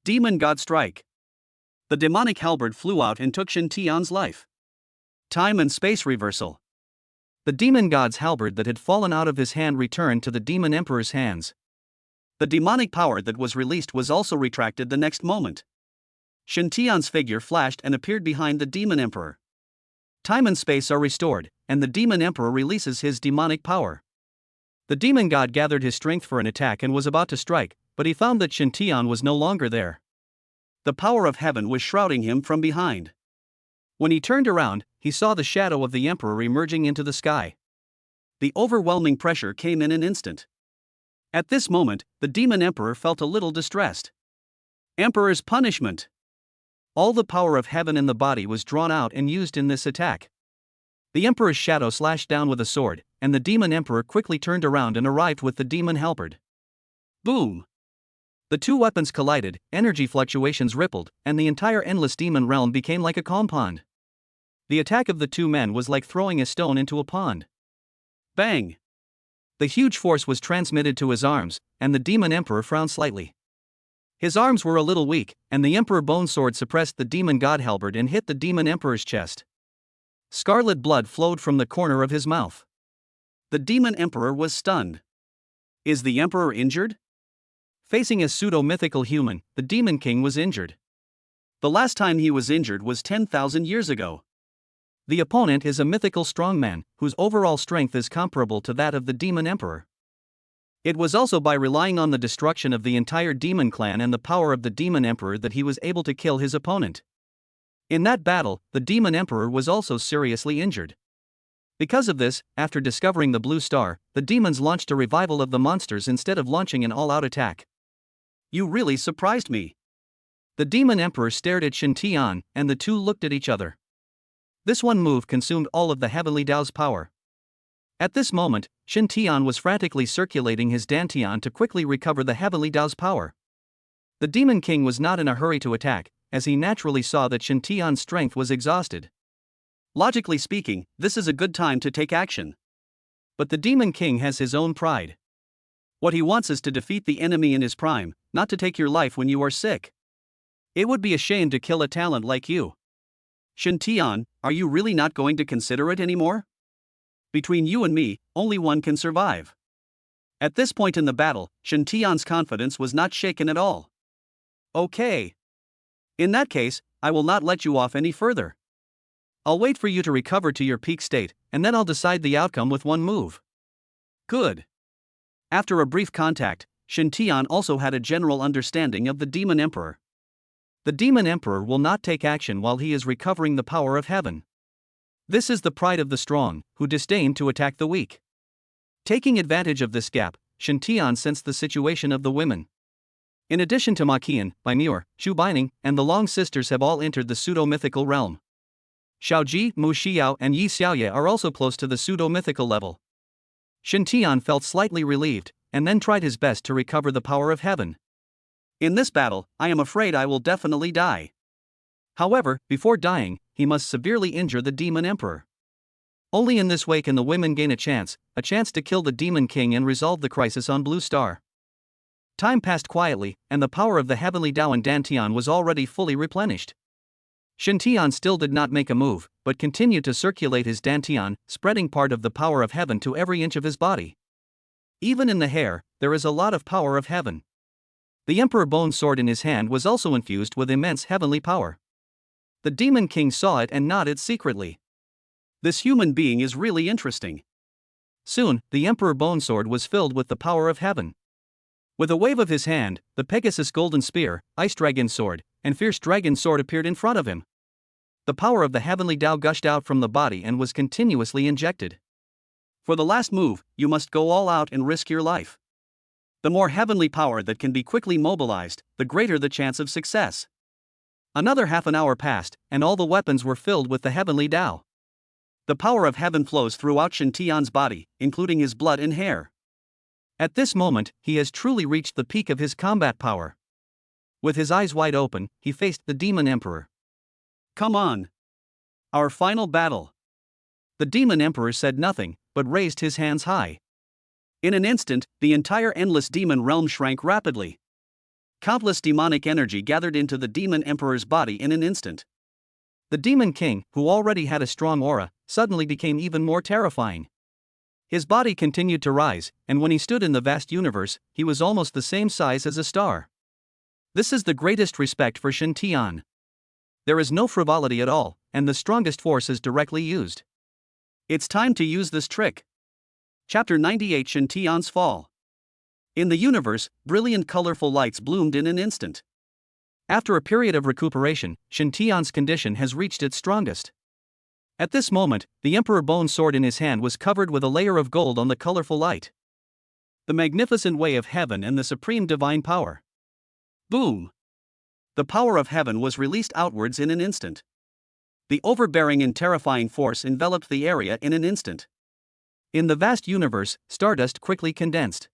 Demon God Strike. The demonic halberd flew out and took Shen Tian's life. Time and space reversal. The demon god's halberd that had fallen out of his hand returned to the Demon Emperor's hands. The demonic power that was released was also retracted the next moment. Shen Tian's figure flashed and appeared behind the Demon Emperor. Time and space are restored, and the Demon Emperor releases his demonic power. The demon god gathered his strength for an attack and was about to strike, but he found that Shen Tian was no longer there. The power of heaven was shrouding him from behind. When he turned around, he saw the shadow of the Emperor emerging into the sky. The overwhelming pressure came in an instant. At this moment, the Demon Emperor felt a little distressed. Emperor's punishment. All the power of heaven in the body was drawn out and used in this attack. The Emperor's shadow slashed down with a sword, and the Demon Emperor quickly turned around and arrived with the demon halberd. Boom! The 2 weapons collided, energy fluctuations rippled, and the entire endless demon realm became like a calm pond. The attack of the two men was like throwing a stone into a pond. Bang! The huge force was transmitted to his arms, and the demon emperor frowned slightly. His arms were a little weak, and the emperor bone sword suppressed the demon god halberd and hit the demon emperor's chest. Scarlet blood flowed from the corner of his mouth. The demon emperor was stunned. Is the emperor injured? Facing a pseudo-mythical human, the demon king was injured. The last time he was injured was 10,000 years ago. The opponent is a mythical strongman, whose overall strength is comparable to that of the demon emperor. It was also by relying on the destruction of the entire demon clan and the power of the demon emperor that he was able to kill his opponent. In that battle, the demon emperor was also seriously injured. Because of this, after discovering the blue star, the demons launched a revival of the monsters instead of launching an all-out attack. You really surprised me. The demon emperor stared at Shen Tian, and the two looked at each other. This one move consumed all of the Heavenly Dao's power. At this moment, Shen Tian was frantically circulating his dantian to quickly recover the Heavenly Dao's power. The Demon King was not in a hurry to attack, as he naturally saw that Shen Tian's strength was exhausted. Logically speaking, this is a good time to take action. But the Demon King has his own pride. What he wants is to defeat the enemy in his prime, not to take your life when you are sick. It would be a shame to kill a talent like you. Shen Tian, are you really not going to consider it anymore? Between you and me, only one can survive. At this point in the battle, Shen Tian's confidence was not shaken at all. Okay. In that case, I will not let you off any further. I'll wait for you to recover to your peak state, and then I'll decide the outcome with one move. Good. After a brief contact, Shen Tian also had a general understanding of the Demon Emperor. The Demon Emperor will not take action while he is recovering the power of heaven. This is the pride of the strong, who disdain to attack the weak. Taking advantage of this gap, Shen Tian sensed the situation of the women. In addition to Ma Qian, Bai Muer, Chu Bining, and the Long Sisters have all entered the pseudo-mythical realm. Shiao Ji, Mu Xiao, and Yi Xiaoye are also close to the pseudo-mythical level. Shen Tian felt slightly relieved, and then tried his best to recover the power of heaven. In this battle, I am afraid I will definitely die. However, before dying, he must severely injure the Demon Emperor. Only in this way can the women gain a chance to kill the Demon King and resolve the crisis on Blue Star. Time passed quietly, and the power of the Heavenly Dao and Dantian was already fully replenished. Shen Tian still did not make a move, but continued to circulate his Dantian, spreading part of the power of heaven to every inch of his body. Even in the hair, there is a lot of power of heaven. The Emperor Bone Sword in his hand was also infused with immense heavenly power. The Demon King saw it and nodded secretly. This human being is really interesting. Soon, the Emperor Bone Sword was filled with the power of heaven. With a wave of his hand, the Pegasus Golden Spear, Ice Dragon Sword, and Fierce Dragon Sword appeared in front of him. The power of the Heavenly Dao gushed out from the body and was continuously injected. For the last move, you must go all out and risk your life. The more heavenly power that can be quickly mobilized, the greater the chance of success. Another half an hour passed, and all the weapons were filled with the Heavenly Dao. The power of heaven flows throughout Shen Tian's body, including his blood and hair. At this moment, he has truly reached the peak of his combat power. With his eyes wide open, he faced the Demon Emperor. Come on. Our final battle. The Demon Emperor said nothing, but raised his hands high. In an instant, the entire endless demon realm shrank rapidly. Countless demonic energy gathered into the Demon Emperor's body in an instant. The Demon King, who already had a strong aura, suddenly became even more terrifying. His body continued to rise, and when he stood in the vast universe, he was almost the same size as a star. This is the greatest respect for Shen Tian. There is no frivolity at all, and the strongest force is directly used. It's time to use this trick. Chapter 98: Shen Tian's Fall. In the universe, brilliant colorful lights bloomed in an instant. After a period of recuperation, Shen Tian's condition has reached its strongest. At this moment, the Emperor Bone Sword in his hand was covered with a layer of gold on the colorful light. The magnificent way of heaven and the supreme divine power. Boom! The power of heaven was released outwards in an instant. The overbearing and terrifying force enveloped the area in an instant. In the vast universe, stardust quickly condensed.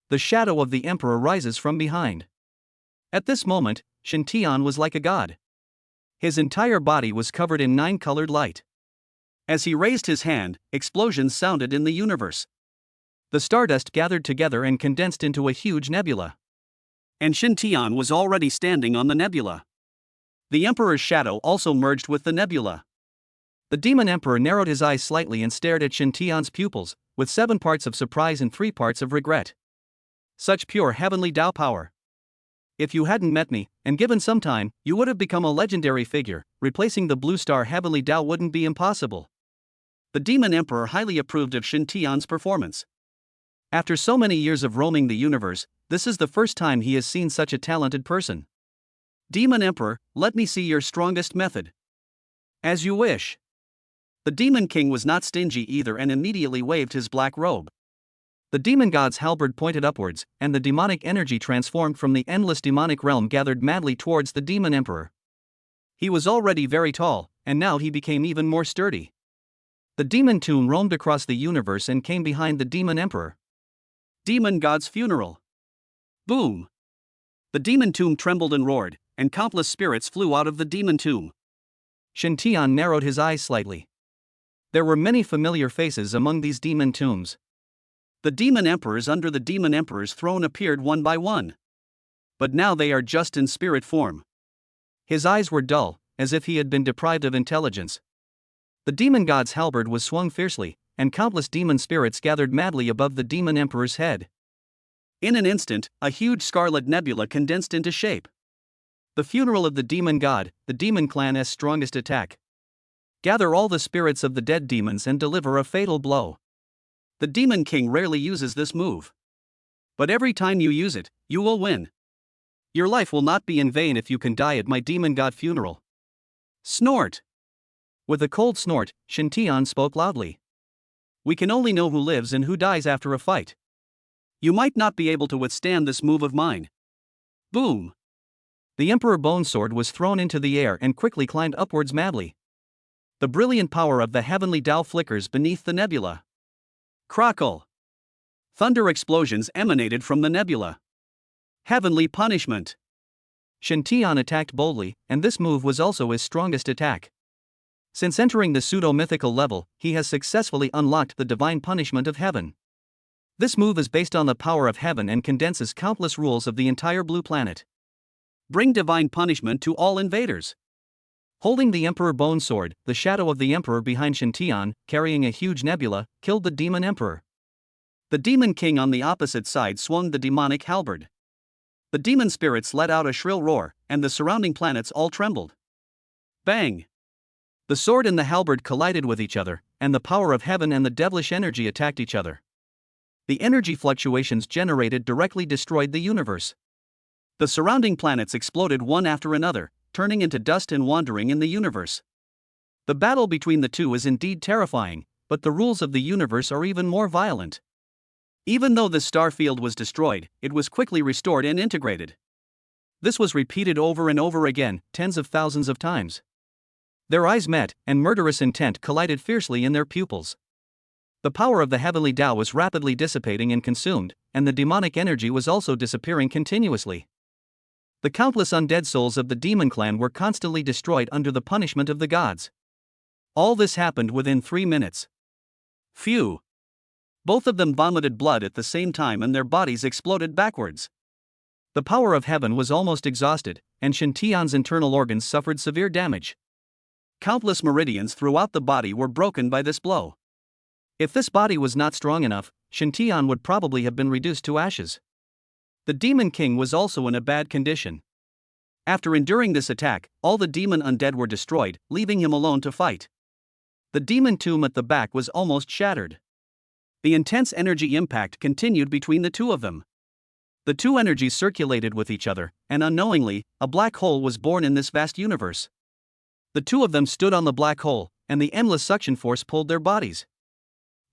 The shadow of the Emperor rises from behind. At this moment, Shen Tian was like a god. His entire body was covered in 9-colored light. As he raised his hand, explosions sounded in the universe. The stardust gathered together and condensed into a huge nebula. And Xintian was already standing on the nebula. The Emperor's shadow also merged with the nebula. The Demon Emperor narrowed his eyes slightly and stared at Xintian's pupils, with 7 parts of surprise and 3 parts of regret. Such pure heavenly Tao power. If you hadn't met me, and given some time, you would have become a legendary figure. Replacing the blue star heavenly Tao wouldn't be impossible. The Demon Emperor highly approved of Xintian's performance. After so many years of roaming the universe, this is the first time he has seen such a talented person. Demon Emperor, let me see your strongest method. As you wish. The Demon King was not stingy either and immediately waved his black robe. The demon god's halberd pointed upwards, and the demonic energy transformed from the endless demonic realm gathered madly towards the Demon Emperor. He was already very tall, and now he became even more sturdy. The demon tomb roamed across the universe and came behind the Demon Emperor. Demon God's funeral. Boom! The demon tomb trembled and roared, and countless spirits flew out of the demon tomb. Xintian narrowed his eyes slightly. There were many familiar faces among these demon tombs. The demon emperors under the demon emperor's throne appeared one by one. But now they are just in spirit form. His eyes were dull, as if he had been deprived of intelligence. The demon god's halberd was swung fiercely, and countless demon spirits gathered madly above the demon emperor's head. In an instant, a huge scarlet nebula condensed into shape. The funeral of the demon god, the demon clan's strongest attack. Gather all the spirits of the dead demons and deliver a fatal blow. The Demon King rarely uses this move. But every time you use it, you will win. Your life will not be in vain if you can die at my demon god funeral. Snort! With a cold snort, Xintian spoke loudly. We can only know who lives and who dies after a fight. You might not be able to withstand this move of mine. Boom! The Emperor Bone Sword was thrown into the air and quickly climbed upwards madly. The brilliant power of the heavenly Tao flickers beneath the nebula. Crackle! Thunder explosions emanated from the nebula. Heavenly punishment! Xintian attacked boldly, and this move was also his strongest attack. Since entering the pseudo-mythical level, he has successfully unlocked the divine punishment of heaven. This move is based on the power of heaven and condenses countless rules of the entire blue planet. Bring divine punishment to all invaders. Holding the Emperor Bone Sword, the shadow of the Emperor behind Xintian, carrying a huge nebula, killed the Demon Emperor. The Demon King on the opposite side swung the demonic halberd. The demon spirits let out a shrill roar, and the surrounding planets all trembled. Bang! The sword and the halberd collided with each other, and the power of heaven and the devilish energy attacked each other. The energy fluctuations generated directly destroyed the universe. The surrounding planets exploded one after another, turning into dust and wandering in the universe. The battle between the two is indeed terrifying, but the rules of the universe are even more violent. Even though the star field was destroyed, it was quickly restored and integrated. This was repeated over and over again, tens of thousands of times. Their eyes met, and murderous intent collided fiercely in their pupils. The power of the heavenly Tao was rapidly dissipating and consumed, and the demonic energy was also disappearing continuously. The countless undead souls of the demon clan were constantly destroyed under the punishment of the gods. All this happened within 3 minutes. Phew! Both of them vomited blood at the same time and their bodies exploded backwards. The power of heaven was almost exhausted, and Xintian's internal organs suffered severe damage. Countless meridians throughout the body were broken by this blow. If this body was not strong enough, Xintian would probably have been reduced to ashes. The Demon King was also in a bad condition. After enduring this attack, all the demon undead were destroyed, leaving him alone to fight. The demon tomb at the back was almost shattered. The intense energy impact continued between the two of them. The two energies circulated with each other, and unknowingly, a black hole was born in this vast universe. The two of them stood on the black hole, and the endless suction force pulled their bodies.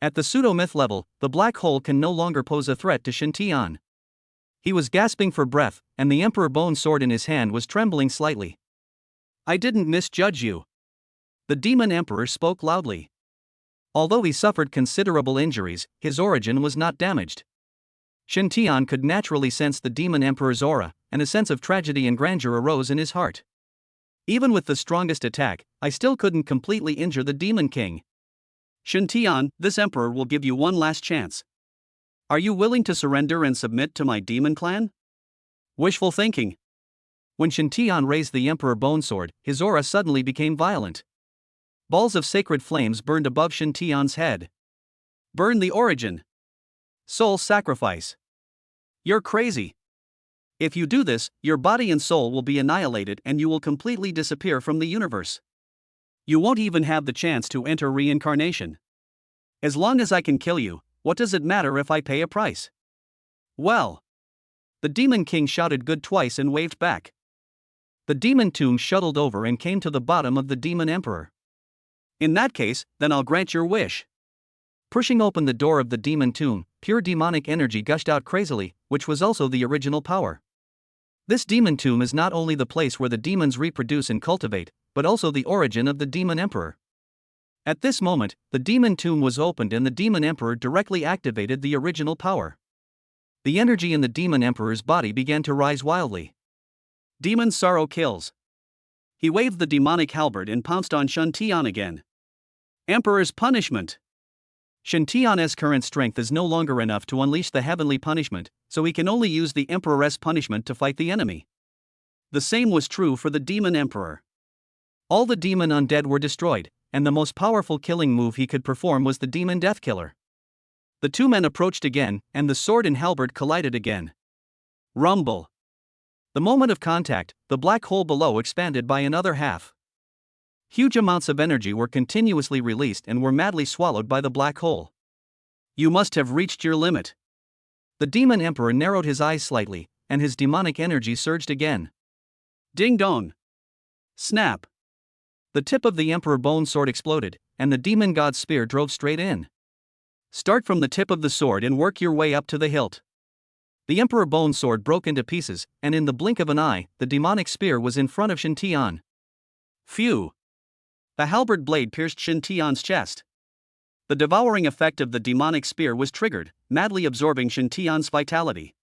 At the pseudo-myth level, the black hole can no longer pose a threat to Xintian. He was gasping for breath, and the Emperor Bone Sword in his hand was trembling slightly. I didn't misjudge you. The Demon Emperor spoke loudly. Although he suffered considerable injuries, his origin was not damaged. Xintian could naturally sense the Demon Emperor's aura, and a sense of tragedy and grandeur arose in his heart. Even with the strongest attack, I still couldn't completely injure the Demon King. Shen Tian, this emperor will give you one last chance. Are you willing to surrender and submit to my demon clan? Wishful thinking. When Shen Tian raised the Emperor Bone Sword, his aura suddenly became violent. Balls of sacred flames burned above Shen Tian's head. Burn the origin. Soul sacrifice. You're crazy. If you do this, your body and soul will be annihilated and you will completely disappear from the universe. You won't even have the chance to enter reincarnation. As long as I can kill you, what does it matter if I pay a price? Well. The Demon King shouted good twice and waved back. The demon tomb shuttled over and came to the bottom of the Demon Emperor. In that case, then I'll grant your wish. Pushing open the door of the demon tomb, pure demonic energy gushed out crazily, which was also the original power. This demon tomb is not only the place where the demons reproduce and cultivate, but also the origin of the Demon Emperor. At this moment, the demon tomb was opened and the Demon Emperor directly activated the original power. The energy in the Demon Emperor's body began to rise wildly. Demon sorrow kills. He waved the demonic halberd and pounced on Shen Tian again. Emperor's punishment. Shen Tian's current strength is no longer enough to unleash the heavenly punishment, so he can only use the Emperor's punishment to fight the enemy. The same was true for the Demon Emperor. All the demon undead were destroyed, and the most powerful killing move he could perform was the Demon Death Killer. The two men approached again, and the sword and halberd collided again. Rumble. The moment of contact, the black hole below expanded by another half. Huge amounts of energy were continuously released and were madly swallowed by the black hole. You must have reached your limit. The Demon Emperor narrowed his eyes slightly, and his demonic energy surged again. Ding dong. Snap. The tip of the Emperor Bone Sword exploded, and the Demon God's spear drove straight in. Start from the tip of the sword and work your way up to the hilt. The Emperor Bone Sword broke into pieces, and in the blink of an eye, the demonic spear was in front of Shen Tian. Phew. The halberd blade pierced Shen Tian's chest. The devouring effect of the demonic spear was triggered, madly absorbing Shen Tian's vitality.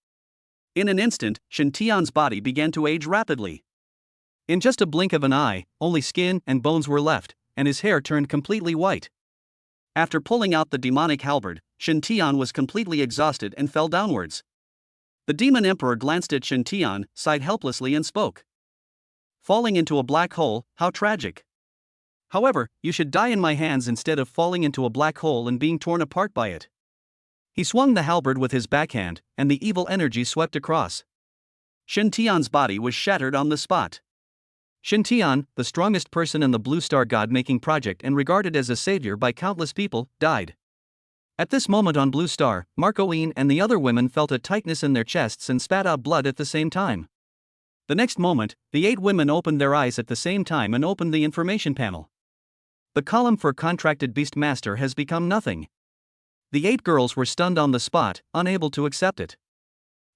In an instant, Shen Tian's body began to age rapidly. In just a blink of an eye, only skin and bones were left, and his hair turned completely white. After pulling out the demonic halberd, Shen Tian was completely exhausted and fell downwards. The Demon Emperor glanced at Shen Tian, sighed helplessly and spoke. Falling into a black hole, how tragic. However, you should die in my hands instead of falling into a black hole and being torn apart by it. He swung the halberd with his backhand, and the evil energy swept across. Shen Tian's body was shattered on the spot. Shen Tian, the strongest person in the Blue Star God-making project and regarded as a savior by countless people, died. At this moment on Blue Star, Marcoine and the other women felt a tightness in their chests and spat out blood at the same time. The next moment, the 8 women opened their eyes at the same time and opened the information panel. The column for contracted Beast Master has become nothing. The 8 girls were stunned on the spot, unable to accept it.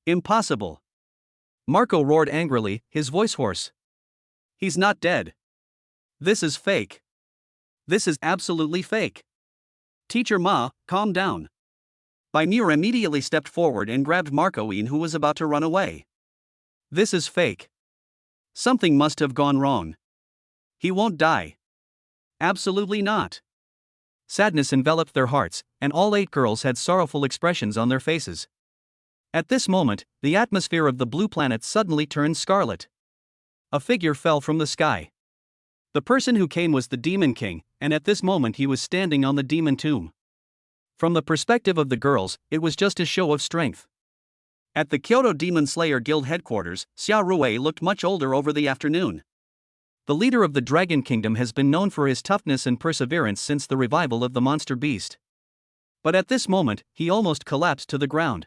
Impossible. Marco roared angrily, his voice hoarse. He's not dead. This is fake. This is absolutely fake. Teacher Ma, calm down. Bai Muer immediately stepped forward and grabbed Marcoine, who was about to run away. This is fake. Something must have gone wrong. He won't die. Absolutely not. Sadness enveloped their hearts, and all 8 girls had sorrowful expressions on their faces. At this moment, the atmosphere of the blue planet suddenly turned scarlet. A figure fell from the sky. The person who came was the Demon King, and at this moment he was standing on the demon tomb. From the perspective of the girls, it was just a show of strength. At the Kyoto Demon Slayer Guild headquarters, Xiao Rui looked much older over the afternoon. The leader of the Dragon Kingdom has been known for his toughness and perseverance since the revival of the monster beast. But at this moment, he almost collapsed to the ground.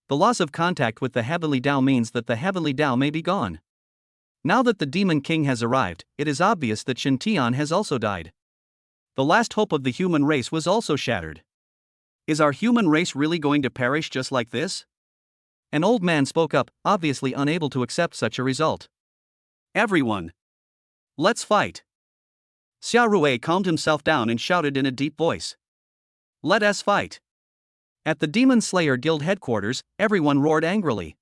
The loss of contact with the Heavenly Tao means that the Heavenly Tao may be gone. Now that the Demon King has arrived, it is obvious that Shen Tian has also died. The last hope of the human race was also shattered. Is our human race really going to perish just like this? An old man spoke up, obviously unable to accept such a result. Everyone. Let's fight. Xiao Rui calmed himself down and shouted in a deep voice. Let us fight. At the Demon Slayer Guild headquarters, everyone roared angrily.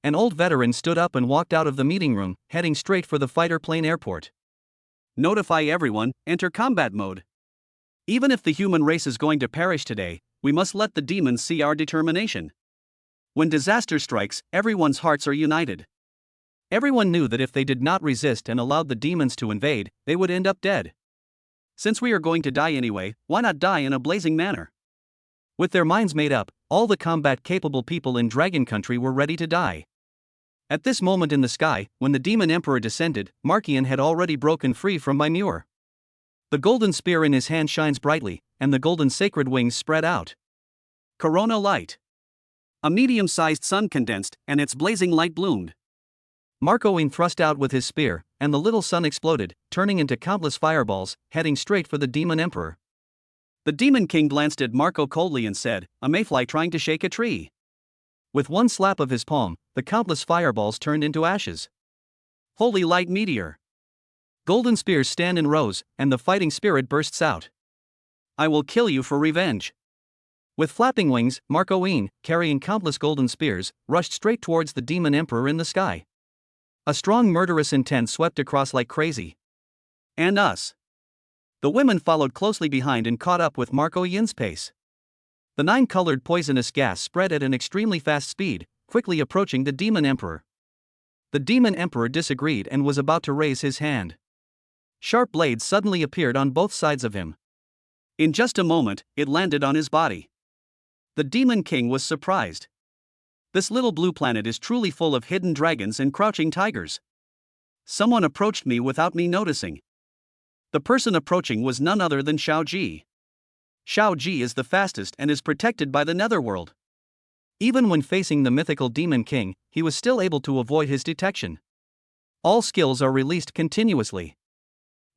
An old veteran stood up and walked out of the meeting room, heading straight for the fighter plane airport. Notify everyone, enter combat mode. Even if the human race is going to perish today, we must let the demons see our determination. When disaster strikes, everyone's hearts are united. Everyone knew that if they did not resist and allowed the demons to invade, they would end up dead. Since we are going to die anyway, why not die in a blazing manner? With their minds made up, all the combat-capable people in Dragon Country were ready to die. At this moment in the sky, when the Demon Emperor descended, Markian had already broken free from Bai Muer. The golden spear in his hand shines brightly, and the golden sacred wings spread out. Corona light. A medium-sized sun condensed, and its blazing light bloomed. Marcoine thrust out with his spear, and the little sun exploded, turning into countless fireballs, heading straight for the Demon Emperor. The Demon King glanced at Marco coldly and said, "A mayfly trying to shake a tree." With one slap of his palm, the countless fireballs turned into ashes. Holy light meteor. Golden spears stand in rows, and the fighting spirit bursts out. I will kill you for revenge. With flapping wings, Marcoine, carrying countless golden spears, rushed straight towards the Demon Emperor in the sky. A strong murderous intent swept across like crazy. And us. The women followed closely behind and caught up with Marcoine's pace. The 9-colored poisonous gas spread at an extremely fast speed, quickly approaching the Demon Emperor. The Demon Emperor disagreed and was about to raise his hand. Sharp blades suddenly appeared on both sides of him. In just a moment, it landed on his body. The Demon King was surprised. This little blue planet is truly full of hidden dragons and crouching tigers. Someone approached me without me noticing. The person approaching was none other than Shiao Ji. Shiao Ji is the fastest and is protected by the Netherworld. Even when facing the mythical Demon King, he was still able to avoid his detection. All skills are released continuously.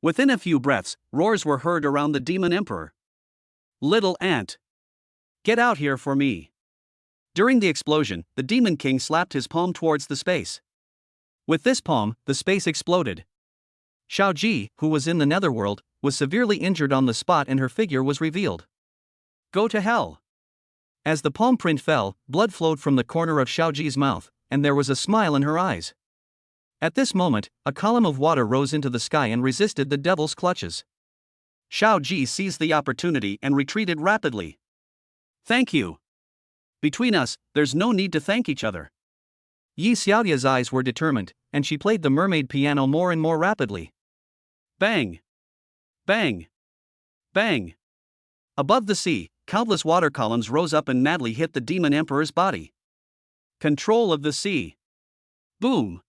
Within a few breaths, roars were heard around the Demon Emperor. Little ant! Get out here for me! During the explosion, the Demon King slapped his palm towards the space. With this palm, the space exploded. Shiao Ji, who was in the Netherworld, was severely injured on the spot and her figure was revealed. Go to hell! As the palm print fell, blood flowed from the corner of Shiao Ji's mouth, and there was a smile in her eyes. At this moment, a column of water rose into the sky and resisted the devil's clutches. Shiao Ji seized the opportunity and retreated rapidly. Thank you. Between us, there's no need to thank each other. Yi Xiaotia's eyes were determined, and she played the mermaid piano more and more rapidly. Bang! Bang! Bang! Above the sea, countless water columns rose up and madly hit the Demon Emperor's body. Control of the sea. Boom!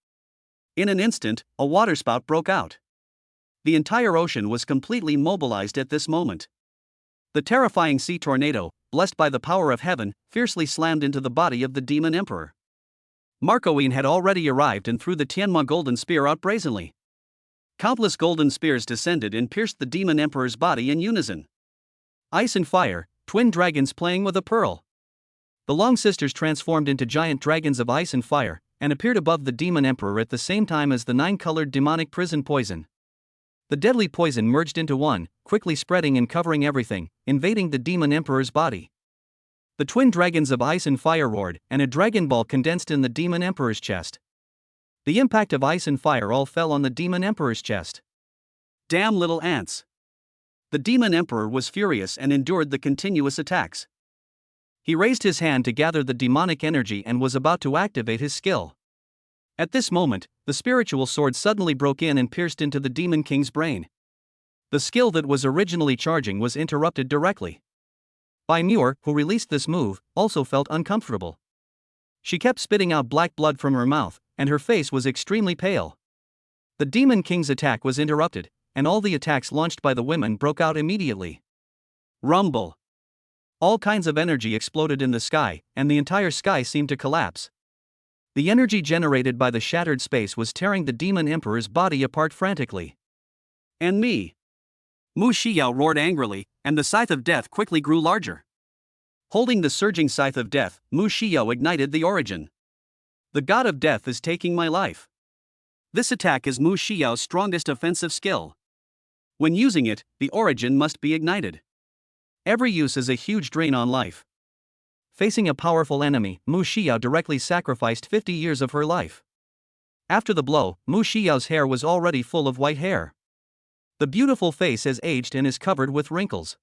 In an instant, a waterspout broke out. The entire ocean was completely mobilized at this moment. The terrifying sea tornado, blessed by the power of heaven, fiercely slammed into the body of the Demon Emperor. Marcoine had already arrived and threw the Tianma golden spear out brazenly. Countless golden spears descended and pierced the Demon Emperor's body in unison. Ice and fire, twin dragons playing with a pearl. The Long Sisters transformed into giant dragons of ice and fire, and appeared above the Demon Emperor at the same time as the 9-colored demonic prison poison. The deadly poison merged into one, quickly spreading and covering everything, invading the Demon Emperor's body. The twin dragons of ice and fire roared, and a dragon ball condensed in the Demon Emperor's chest. The impact of ice and fire all fell on the Demon Emperor's chest. Damn little ants! The Demon Emperor was furious and endured the continuous attacks. He raised his hand to gather the demonic energy and was about to activate his skill. At this moment, the spiritual sword suddenly broke in and pierced into the Demon King's brain. The skill that was originally charging was interrupted directly. Bai Muer, who released this move, also felt uncomfortable. She kept spitting out black blood from her mouth, and her face was extremely pale. The Demon King's attack was interrupted, and all the attacks launched by the women broke out immediately. Rumble! All kinds of energy exploded in the sky, and the entire sky seemed to collapse. The energy generated by the shattered space was tearing the Demon Emperor's body apart frantically. And me! Mu Xiao roared angrily, and the scythe of death quickly grew larger. Holding the surging scythe of death, Mu Xiao ignited the origin. The god of death is taking my life. This attack is Mu Xiao's strongest offensive skill. When using it, the origin must be ignited. Every use is a huge drain on life. Facing a powerful enemy, Mu Xiao directly sacrificed 50 years of her life. After the blow, Mu Xiao's hair was already full of white hair. The beautiful face has aged and is covered with wrinkles.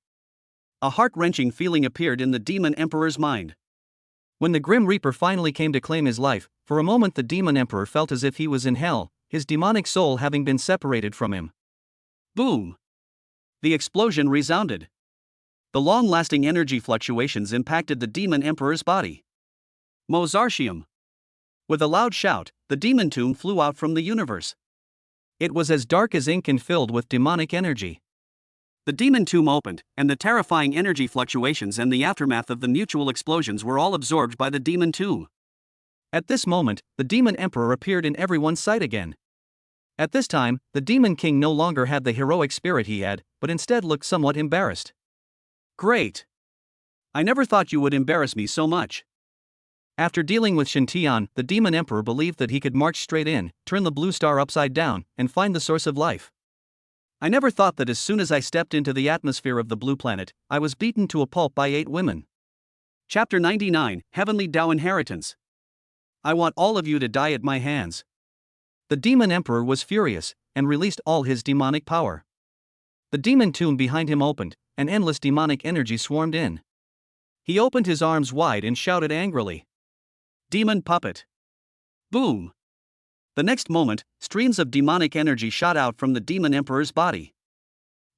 A heart-wrenching feeling appeared in the Demon Emperor's mind. When the Grim Reaper finally came to claim his life, for a moment the Demon Emperor felt as if he was in hell, his demonic soul having been separated from him. Boom! The explosion resounded. The long-lasting energy fluctuations impacted the Demon Emperor's body. Mozartium! With a loud shout, the demon tomb flew out from the universe. It was as dark as ink and filled with demonic energy. The demon tomb opened, and the terrifying energy fluctuations and the aftermath of the mutual explosions were all absorbed by the demon tomb. At this moment, the Demon Emperor appeared in everyone's sight again. At this time, the Demon King no longer had the heroic spirit he had, but instead looked somewhat embarrassed. Great! I never thought you would embarrass me so much. After dealing with Shintian, the Demon Emperor believed that he could march straight in, turn the blue star upside down, and find the source of life. I never thought that as soon as I stepped into the atmosphere of the blue planet, I was beaten to a pulp by 8 women. Chapter 99, Heavenly Tao Inheritance. I want all of you to die at my hands. The Demon Emperor was furious, and released all his demonic power. The demon tomb behind him opened, and endless demonic energy swarmed in. He opened his arms wide and shouted angrily, "Demon puppet!" Boom! The next moment, streams of demonic energy shot out from the Demon Emperor's body.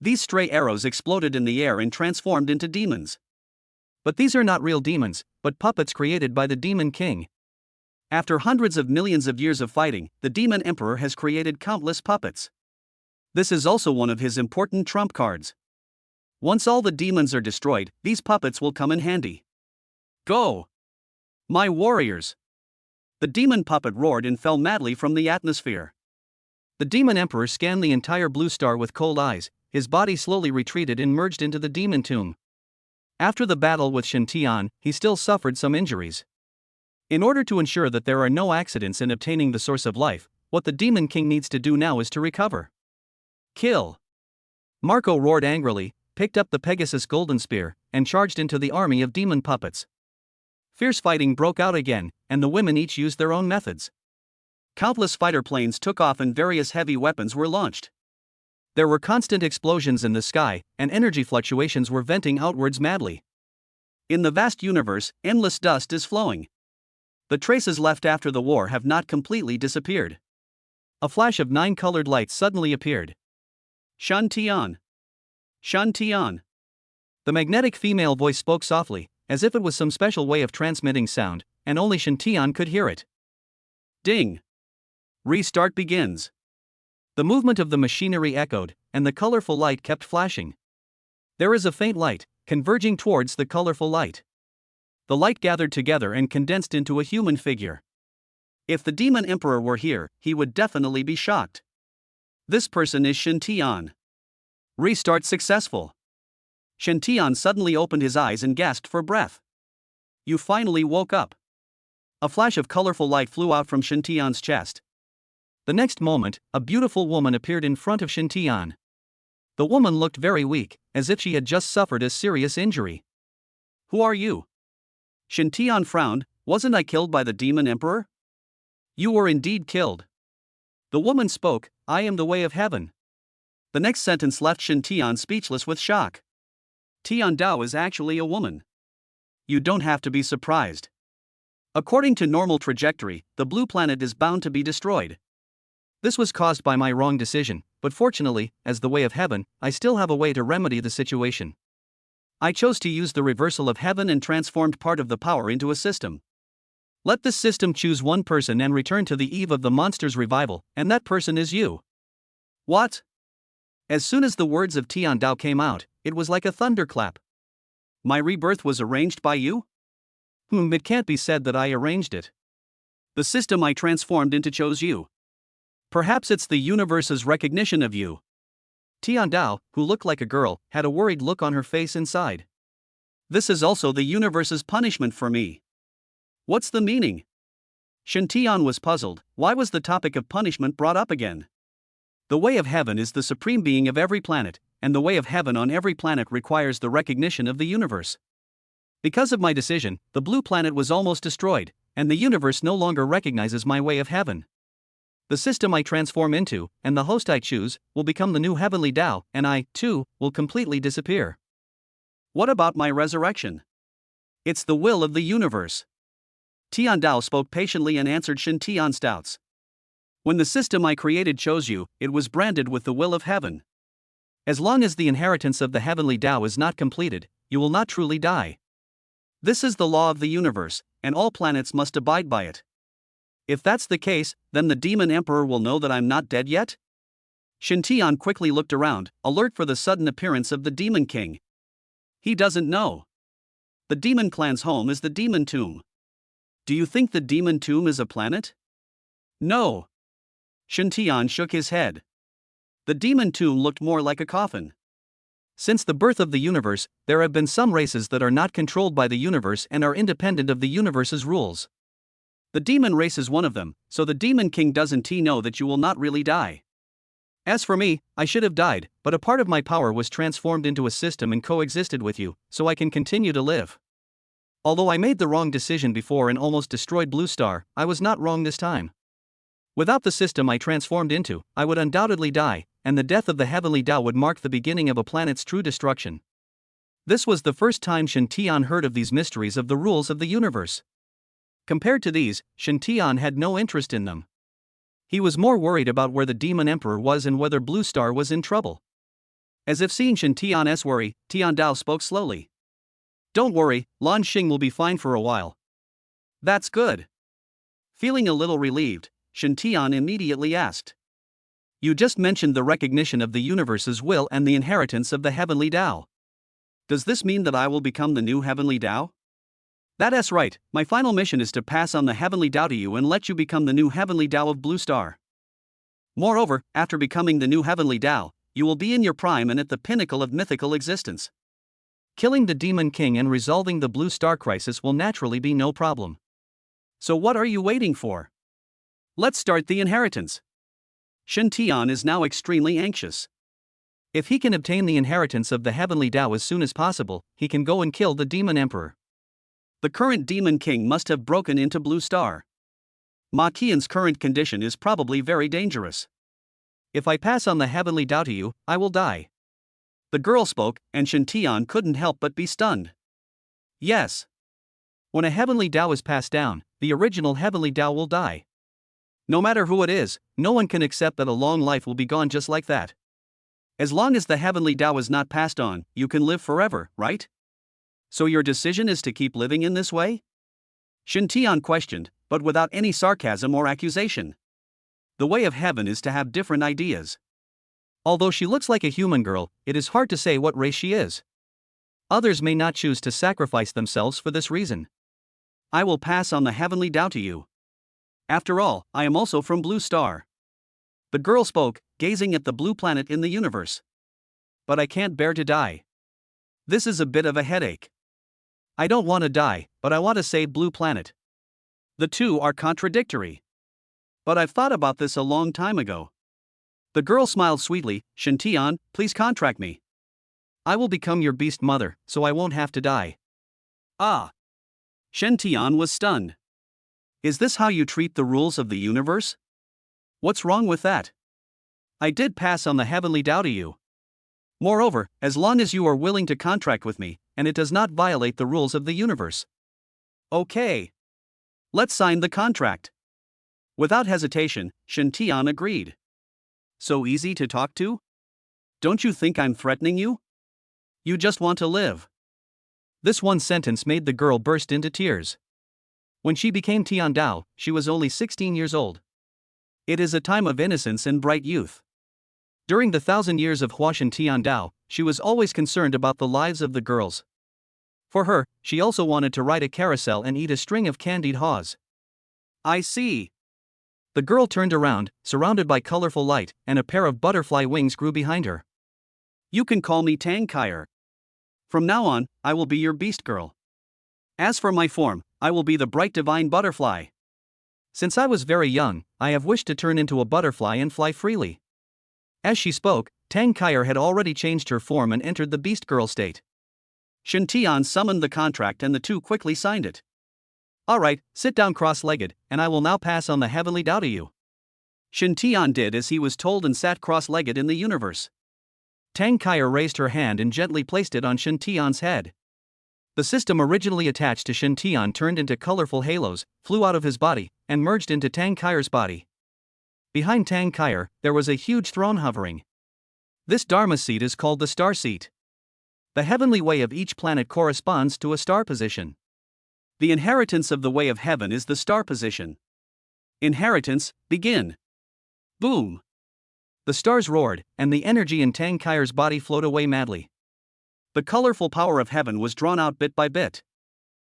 These stray arrows exploded in the air and transformed into demons. But these are not real demons, but puppets created by the Demon King. After hundreds of millions of years of fighting, the Demon Emperor has created countless puppets. This is also one of his important trump cards. Once all the demons are destroyed, these puppets will come in handy. Go! My warriors! The demon puppet roared and fell madly from the atmosphere. The Demon Emperor scanned the entire blue star with cold eyes, his body slowly retreated and merged into the demon tomb. After the battle with Shintian, he still suffered some injuries. In order to ensure that there are no accidents in obtaining the source of life, what the Demon King needs to do now is to recover. Kill! Marco roared angrily, picked up the Pegasus golden spear, and charged into the army of demon puppets. Fierce fighting broke out again, and the women each used their own methods. Countless fighter planes took off and various heavy weapons were launched. There were constant explosions in the sky, and energy fluctuations were venting outwards madly. In the vast universe, endless dust is flowing. The traces left after the war have not completely disappeared. A flash of 9 colored lights suddenly appeared. Shantian! Shantian! The magnetic female voice spoke softly, as if it was some special way of transmitting sound, and only Shintian could hear it. Ding! Restart begins. The movement of the machinery echoed, and the colorful light kept flashing. There is a faint light, converging towards the colorful light. The light gathered together and condensed into a human figure. If the Demon Emperor were here, he would definitely be shocked. This person is Shintian. Restart successful. Shintian suddenly opened his eyes and gasped for breath. You finally woke up. A flash of colorful light flew out from Shintian's chest. The next moment, a beautiful woman appeared in front of Shintian. The woman looked very weak, as if she had just suffered a serious injury. Who are you? Shintian frowned. Wasn't I killed by the Demon Emperor? You were indeed killed. The woman spoke, I am the way of heaven. The next sentence left Shintian speechless with shock. Tian Dao is actually a woman. You don't have to be surprised. According to normal trajectory, the blue planet is bound to be destroyed. This was caused by my wrong decision, but fortunately, as the way of heaven, I still have a way to remedy the situation. I chose to use the reversal of heaven and transformed part of the power into a system. Let this system choose one person and return to the eve of the monster's revival, and that person is you. What? As soon as the words of Tian Dao came out, it was like a thunderclap. My rebirth was arranged by you? It can't be said that I arranged it. The system I transformed into chose you. Perhaps it's the universe's recognition of you. Tian Dao, who looked like a girl, had a worried look on her face inside. This is also the universe's punishment for me. What's the meaning? Shintian was puzzled. Why was the topic of punishment brought up again? The way of heaven is the supreme being of every planet, and the way of heaven on every planet requires the recognition of the universe. Because of my decision, the blue planet was almost destroyed, and the universe no longer recognizes my way of heaven. The system I transform into, and the host I choose, will become the new heavenly Tao, and I, too, will completely disappear. What about my resurrection? It's the will of the universe. Tian Dao spoke patiently and answered Shen Tian's doubts. When the system I created chose you, it was branded with the will of heaven. As long as the inheritance of the heavenly Tao is not completed, you will not truly die. This is the law of the universe, and all planets must abide by it. If that's the case, then the demon emperor will know that I'm not dead yet? Shen Tian quickly looked around, alert for the sudden appearance of the demon king. He doesn't know. The demon clan's home is the demon tomb. Do you think the demon tomb is a planet? No. Shen Tian shook his head. The demon tomb looked more like a coffin. Since the birth of the universe, there have been some races that are not controlled by the universe and are independent of the universe's rules. The demon race is one of them, so the demon king doesn't know that you will not really die. As for me, I should have died, but a part of my power was transformed into a system and coexisted with you, so I can continue to live. Although I made the wrong decision before and almost destroyed Blue Star, I was not wrong this time. Without the system I transformed into, I would undoubtedly die, and the death of the heavenly Tao would mark the beginning of a planet's true destruction. This was the first time Shen Tian heard of these mysteries of the rules of the universe. Compared to these, Shen Tian had no interest in them. He was more worried about where the demon emperor was and whether Blue Star was in trouble. As if seeing Shen Tian's worry, Tian Dao spoke slowly. Don't worry, Lan Xing will be fine for a while. That's good. Feeling a little relieved, Shen Tian immediately asked. You just mentioned the recognition of the universe's will and the inheritance of the heavenly Tao. Does this mean that I will become the new heavenly Tao? That's right, my final mission is to pass on the heavenly Tao to you and let you become the new heavenly Tao of Blue Star. Moreover, after becoming the new heavenly Tao, you will be in your prime and at the pinnacle of mythical existence. Killing the demon king and resolving the Blue Star crisis will naturally be no problem. So what are you waiting for? Let's start the inheritance. Shen Tian is now extremely anxious. If he can obtain the inheritance of the heavenly Tao as soon as possible, he can go and kill the demon emperor. The current demon king must have broken into Blue Star. Ma Qian's current condition is probably very dangerous. If I pass on the heavenly Tao to you, I will die. The girl spoke, and Shen Tian couldn't help but be stunned. Yes. When a heavenly Tao is passed down, the original heavenly Tao will die. No matter who it is, no one can accept that a long life will be gone just like that. As long as the heavenly Tao is not passed on, you can live forever, right? So your decision is to keep living in this way? Shen Tian questioned, but without any sarcasm or accusation. The way of heaven is to have different ideas. Although she looks like a human girl, it is hard to say what race she is. Others may not choose to sacrifice themselves for this reason. I will pass on the heavenly Tao to you. After all, I am also from Blue Star. The girl spoke, gazing at the blue planet in the universe. But I can't bear to die. This is a bit of a headache. I don't want to die, but I want to save Blue Planet. The two are contradictory. But I've thought about this a long time ago. The girl smiled sweetly. Shen Tian, please contract me. I will become your beast mother, so I won't have to die. Ah. Shen Tian was stunned. Is this how you treat the rules of the universe? What's wrong with that? I did pass on the heavenly Tao to you. Moreover, as long as you are willing to contract with me, and it does not violate the rules of the universe. Okay. Let's sign the contract. Without hesitation, Shen Tian agreed. So easy to talk to? Don't you think I'm threatening you? You just want to live. This one sentence made the girl burst into tears. When she became Tian Dao, she was only 16 years old. It is a time of innocence and bright youth. During the 1,000 years of Huashan Tian Dao, she was always concerned about the lives of the girls. For her, she also wanted to ride a carousel and eat a string of candied haws. I see. The girl turned around, surrounded by colorful light, and a pair of butterfly wings grew behind her. You can call me Tang Kaier. From now on, I will be your beast girl. As for my form, I will be the bright divine butterfly. Since I was very young, I have wished to turn into a butterfly and fly freely. As she spoke, Tang Kaier had already changed her form and entered the beast girl state. Shen Tian summoned the contract and the two quickly signed it. Alright, sit down cross-legged, and I will now pass on the heavenly Tao to you. Shen Tian did as he was told and sat cross-legged in the universe. Tang Kaier raised her hand and gently placed it on Shen Tian's head. The system originally attached to Shen Tian turned into colorful halos, flew out of his body, and merged into Tang Kaier's body. Behind Tang Kaier, there was a huge throne hovering. This Dharma seat is called the star seat. The heavenly way of each planet corresponds to a star position. The inheritance of the way of heaven is the star position. Inheritance, begin. Boom. The stars roared, and the energy in Tang Kaier's body flowed away madly. The colorful power of heaven was drawn out bit by bit.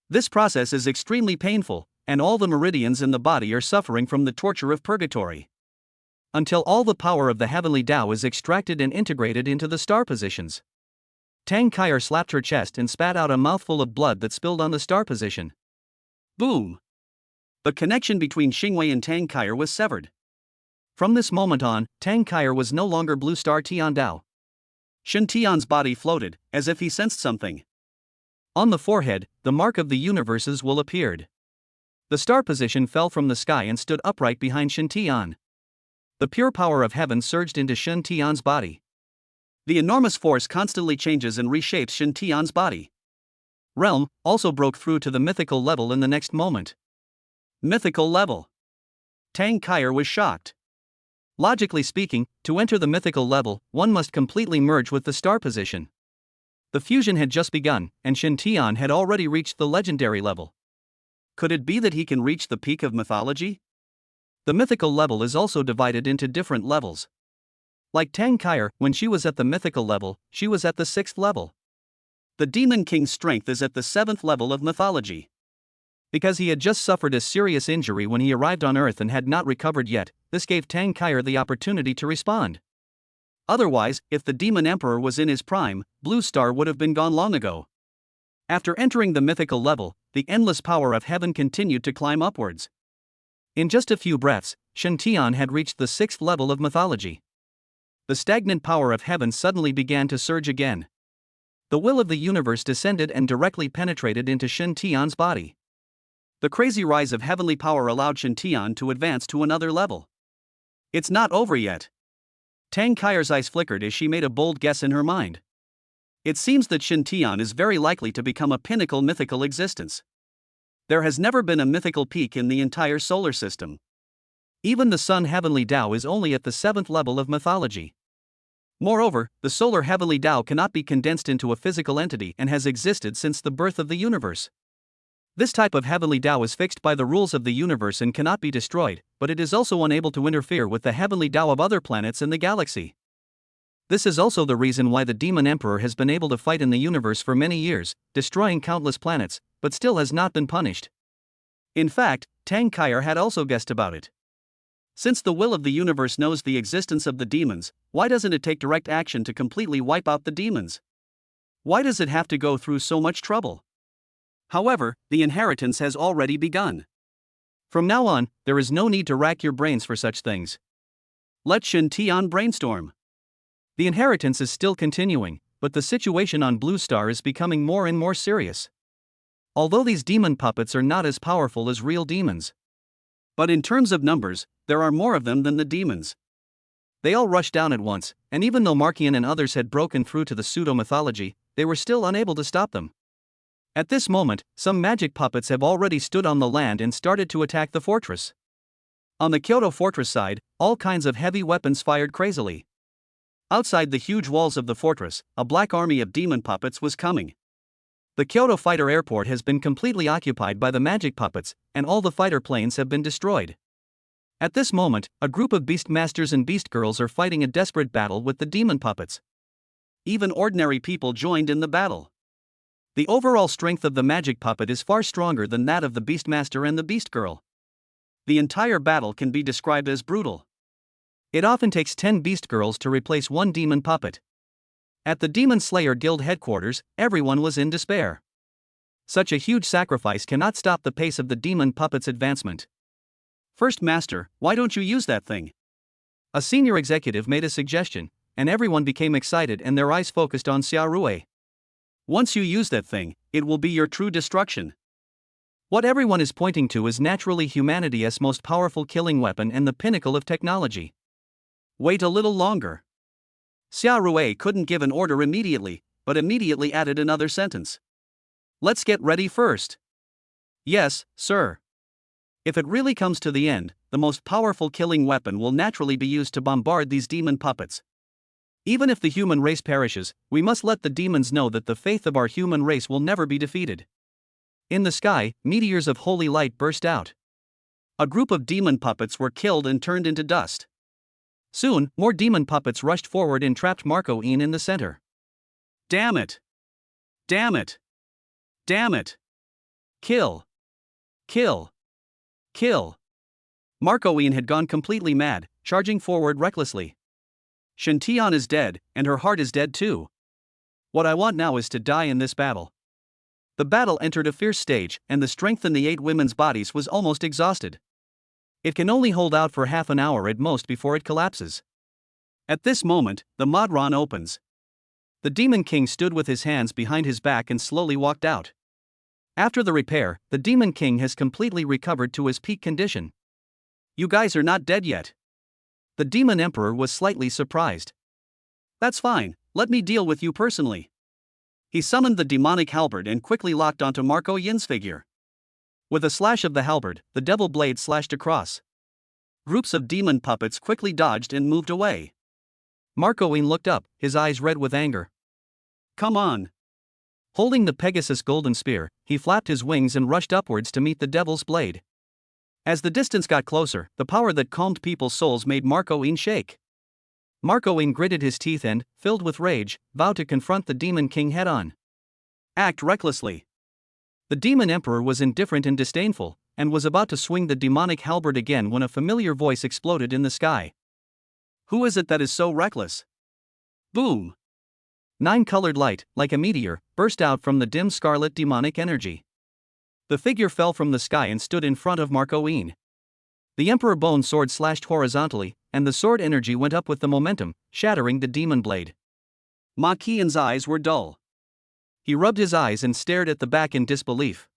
This process is extremely painful, and all the meridians in the body are suffering from the torture of purgatory. Until all the power of the heavenly Tao is extracted and integrated into the star positions. Tang Kaier slapped her chest and spat out a mouthful of blood that spilled on the star position. Boom. The connection between Xingwei and Tang Kaier was severed. From this moment on, Tang Kaier was no longer Blue Star Tian Dao. Shen Tian's body floated, as if he sensed something. On the forehead, the mark of the universes will appeared. The star position fell from the sky and stood upright behind Shen Tian. The pure power of heaven surged into Shen Tian's body. The enormous force constantly changes and reshapes Shen Tian's body. Realm also broke through to the mythical level in the next moment. Mythical level. Tang Kaier was shocked. Logically speaking, to enter the mythical level, one must completely merge with the star position. The fusion had just begun, and Shen Tian had already reached the legendary level. Could it be that he can reach the peak of mythology? The mythical level is also divided into different levels. Like Tang Kaier, when she was at the mythical level, she was at the 6th level. The Demon King's strength is at the 7th level of mythology. Because he had just suffered a serious injury when he arrived on Earth and had not recovered yet, this gave Tang Kaier the opportunity to respond. Otherwise, if the Demon Emperor was in his prime, Blue Star would have been gone long ago. After entering the mythical level, the endless power of heaven continued to climb upwards. In just a few breaths, Shen Tian had reached the 6th level of mythology. The stagnant power of heaven suddenly began to surge again. The will of the universe descended and directly penetrated into Shen Tian's body. The crazy rise of heavenly power allowed Shen Tian to advance to another level. It's not over yet. Tang Kaier's eyes flickered as she made a bold guess in her mind. It seems that Shen Tian is very likely to become a pinnacle mythical existence. There has never been a mythical peak in the entire solar system. Even the Sun Heavenly Tao is only at the 7th level of mythology. Moreover, the solar Heavenly Tao cannot be condensed into a physical entity and has existed since the birth of the universe. This type of Heavenly Tao is fixed by the rules of the universe and cannot be destroyed, but it is also unable to interfere with the Heavenly Tao of other planets in the galaxy. This is also the reason why the Demon Emperor has been able to fight in the universe for many years, destroying countless planets, but still has not been punished. In fact, Tang Kaier had also guessed about it. Since the will of the universe knows the existence of the demons, why doesn't it take direct action to completely wipe out the demons? Why does it have to go through so much trouble? However, the inheritance has already begun. From now on, there is no need to rack your brains for such things. Let Shen Tian brainstorm. The inheritance is still continuing, but the situation on Blue Star is becoming more and more serious. Although these demon puppets are not as powerful as real demons. But in terms of numbers, there are more of them than the demons. They all rushed down at once, and even though Markian and others had broken through to the pseudo-mythology, they were still unable to stop them. At this moment, some magic puppets have already stood on the land and started to attack the fortress. On the Kyoto fortress side, all kinds of heavy weapons fired crazily. Outside the huge walls of the fortress, a black army of demon puppets was coming. The Kyoto fighter airport has been completely occupied by the magic puppets, and all the fighter planes have been destroyed. At this moment, a group of beast masters and beast girls are fighting a desperate battle with the demon puppets. Even ordinary people joined in the battle. The overall strength of the magic puppet is far stronger than that of the beastmaster and the beast girl. The entire battle can be described as brutal. It often takes 10 beast girls to replace one demon puppet. At the Demon Slayer Guild headquarters, everyone was in despair. Such a huge sacrifice cannot stop the pace of the demon puppet's advancement. First Master, why don't you use that thing? A senior executive made a suggestion, and everyone became excited and their eyes focused on Xiao Rui. Once you use that thing, it will be your true destruction. What everyone is pointing to is naturally humanity's most powerful killing weapon and the pinnacle of technology. Wait a little longer. Xiao Rui couldn't give an order immediately, but immediately added another sentence. Let's get ready first. Yes, sir. If it really comes to the end, the most powerful killing weapon will naturally be used to bombard these demon puppets. Even if the human race perishes, we must let the demons know that the faith of our human race will never be defeated. In the sky, meteors of holy light burst out. A group of demon puppets were killed and turned into dust. Soon, more demon puppets rushed forward and trapped Marco Ian in the center. Damn it! Damn it! Damn it! Kill! Kill! Kill! Marco Ian had gone completely mad, charging forward recklessly. Shen Tian is dead, and her heart is dead too. What I want now is to die in this battle. The battle entered a fierce stage, and the strength in the 8 women's bodies was almost exhausted. It can only hold out for half an hour at most before it collapses. At this moment, the Modron opens. The Demon King stood with his hands behind his back and slowly walked out. After the repair, the Demon King has completely recovered to his peak condition. You guys are not dead yet. The Demon Emperor was slightly surprised. That's fine, let me deal with you personally. He summoned the demonic halberd and quickly locked onto Marco Yin's figure. With a slash of the halberd, the devil blade slashed across. Groups of demon puppets quickly dodged and moved away. Marco Yin looked up, his eyes red with anger. Come on. Holding the Pegasus golden spear, he flapped his wings and rushed upwards to meet the devil's blade. As the distance got closer, the power that calmed people's souls made Marco Yin shake. Marco Yin gritted his teeth and, filled with rage, vowed to confront the Demon King head-on. Act recklessly. The Demon Emperor was indifferent and disdainful, and was about to swing the demonic halberd again when a familiar voice exploded in the sky. Who is it that is so reckless? Boom! 9-colored light, like a meteor, burst out from the dim scarlet demonic energy. The figure fell from the sky and stood in front of Marco Yin. The Emperor Bone sword slashed horizontally, and the sword energy went up with the momentum, shattering the demon blade. Ma Qian's eyes were dull. He rubbed his eyes and stared at the back in disbelief.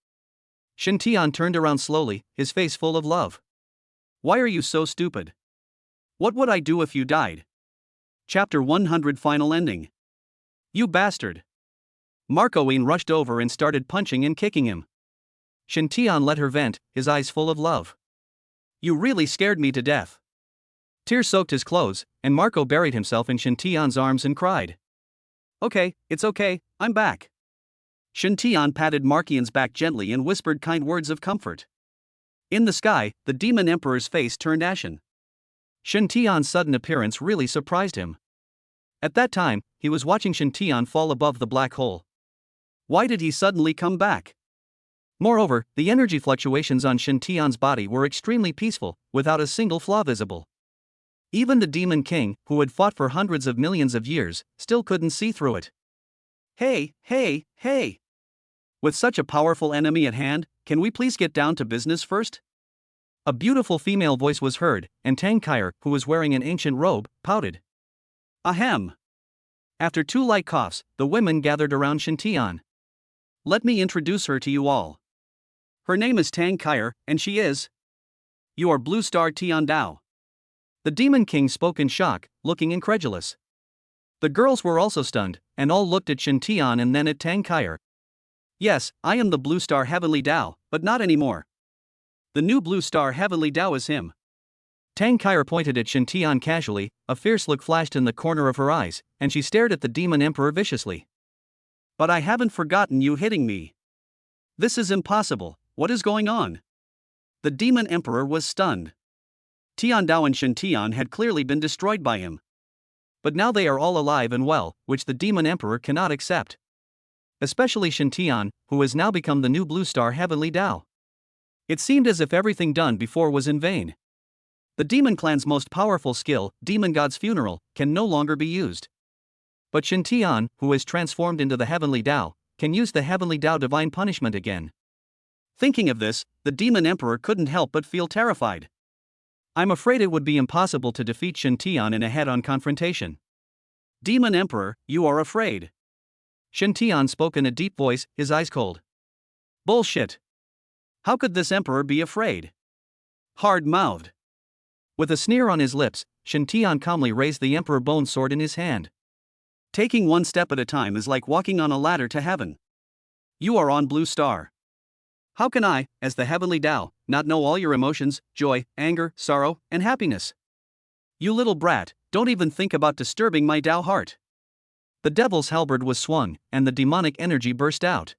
Shen Tian turned around slowly, his face full of love. Why are you so stupid? What would I do if you died? Chapter 100 Final Ending. You bastard! Marco Yin rushed over and started punching and kicking him. Shen Tian let her vent, his eyes full of love. You really scared me to death. Tears soaked his clothes, and Marco buried himself in Shen Tian's arms and cried. Okay, it's okay, I'm back. Shen Tian patted Marquian's back gently and whispered kind words of comfort. In the sky, the Demon Emperor's face turned ashen. Shen Tian's sudden appearance really surprised him. At that time, he was watching Shen Tian fall above the black hole. Why did he suddenly come back? Moreover, the energy fluctuations on Shen Tian's body were extremely peaceful, without a single flaw visible. Even the Demon King, who had fought for hundreds of millions of years, still couldn't see through it. Hey! With such a powerful enemy at hand, can we please get down to business first? A beautiful female voice was heard, and Tang Kair, who was wearing an ancient robe, pouted. Ahem! After 2 light coughs, the women gathered around Shen Tian. Let me introduce her to you all. Her name is Tang Kair, and she is... You are Blue Star Tian Dao. The Demon King spoke in shock, looking incredulous. The girls were also stunned, and all looked at Shen Tian and then at Tang Kair. Yes, I am the Blue Star Heavenly Dao, but not anymore. The new Blue Star Heavenly Dao is him. Tang Kair pointed at Shen Tian casually, a fierce look flashed in the corner of her eyes, and she stared at the Demon Emperor viciously. But I haven't forgotten you hitting me. This is impossible, what is going on? The Demon Emperor was stunned. Tian Dao and Shen Tian had clearly been destroyed by him. But now they are all alive and well, which the Demon Emperor cannot accept. Especially Shen Tian, who has now become the new Blue Star Heavenly Dao. It seemed as if everything done before was in vain. The Demon Clan's most powerful skill, Demon God's Funeral, can no longer be used. But Shen Tian, who is transformed into the Heavenly Dao, can use the Heavenly Dao Divine Punishment again. Thinking of this, the Demon Emperor couldn't help but feel terrified. I'm afraid it would be impossible to defeat Shen Tian in a head-on confrontation. Demon Emperor, you are afraid. Shen Tian spoke in a deep voice, his eyes cold. Bullshit. How could this emperor be afraid? Hard-mouthed. With a sneer on his lips, Shen Tian calmly raised the emperor bone sword in his hand. Taking one step at a time is like walking on a ladder to heaven. You are on Blue Star. How can I, as the heavenly Tao, not know all your emotions, joy, anger, sorrow, and happiness? You little brat, don't even think about disturbing my Tao heart. The devil's halberd was swung, and the demonic energy burst out.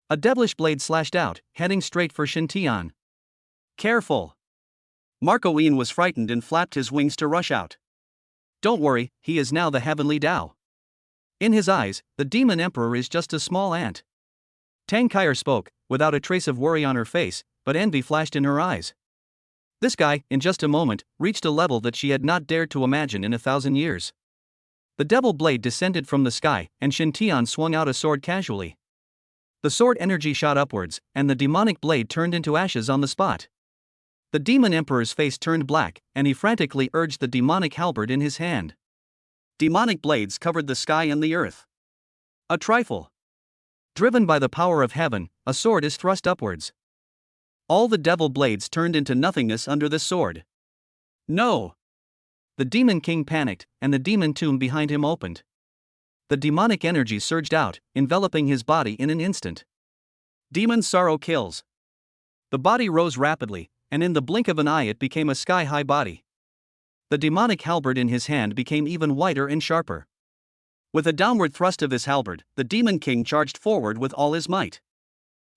A devilish blade slashed out, heading straight for Shen Tian. Careful. Marco Ian was frightened and flapped his wings to rush out. Don't worry, he is now the heavenly Tao. In his eyes, the demon emperor is just a small ant. Tang Kaier spoke, without a trace of worry on her face, but envy flashed in her eyes. This guy, in just a moment, reached a level that she had not dared to imagine in 1,000 years. The devil blade descended from the sky, and Shen Tian swung out a sword casually. The sword energy shot upwards, and the demonic blade turned into ashes on the spot. The demon emperor's face turned black, and he frantically urged the demonic halberd in his hand. Demonic blades covered the sky and the earth. A trifle. Driven by the power of heaven, a sword is thrust upwards. All the devil blades turned into nothingness under the sword. No! The demon king panicked, and the demon tomb behind him opened. The demonic energy surged out, enveloping his body in an instant. Demon sorrow kills. The body rose rapidly, and in the blink of an eye it became a sky-high body. The demonic halberd in his hand became even whiter and sharper. With a downward thrust of his halberd, the demon king charged forward with all his might.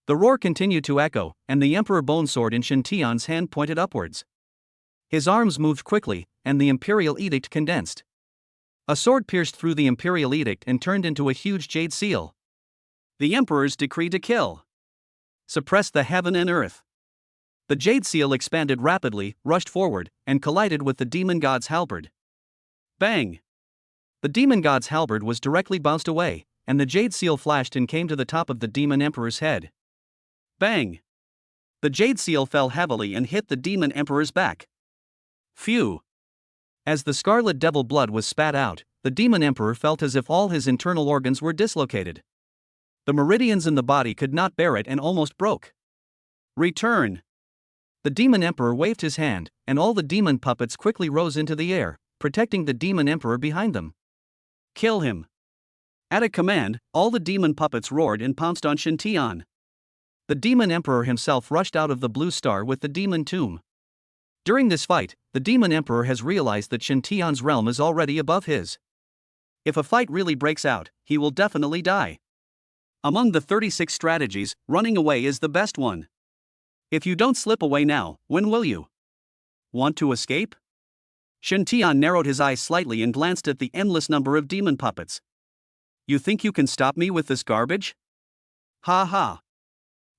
The roar continued to echo, and the emperor bone sword in Shen Tian's hand pointed upwards. His arms moved quickly, and the imperial edict condensed. A sword pierced through the imperial edict and turned into a huge jade seal. The emperor's decree to kill. Suppress the heaven and earth. The jade seal expanded rapidly, rushed forward, and collided with the demon god's halberd. Bang! The demon god's halberd was directly bounced away, and the jade seal flashed and came to the top of the demon emperor's head. Bang! The jade seal fell heavily and hit the demon emperor's back. Phew! As the scarlet devil blood was spat out, the demon emperor felt as if all his internal organs were dislocated. The meridians in the body could not bear it and almost broke. Return! The demon emperor waved his hand, and all the demon puppets quickly rose into the air, protecting the demon emperor behind them. Kill him! At a command, all the demon puppets roared and pounced on Shen Tian. The demon emperor himself rushed out of the blue star with the demon tomb. During this fight, the demon emperor has realized that Shen Tian's realm is already above his. If a fight really breaks out, he will definitely die. Among the 36 strategies, running away is the best one. If you don't slip away now, when will you? Want to escape? Shen Tian narrowed his eyes slightly and glanced at the endless number of demon puppets. You think you can stop me with this garbage? Ha ha.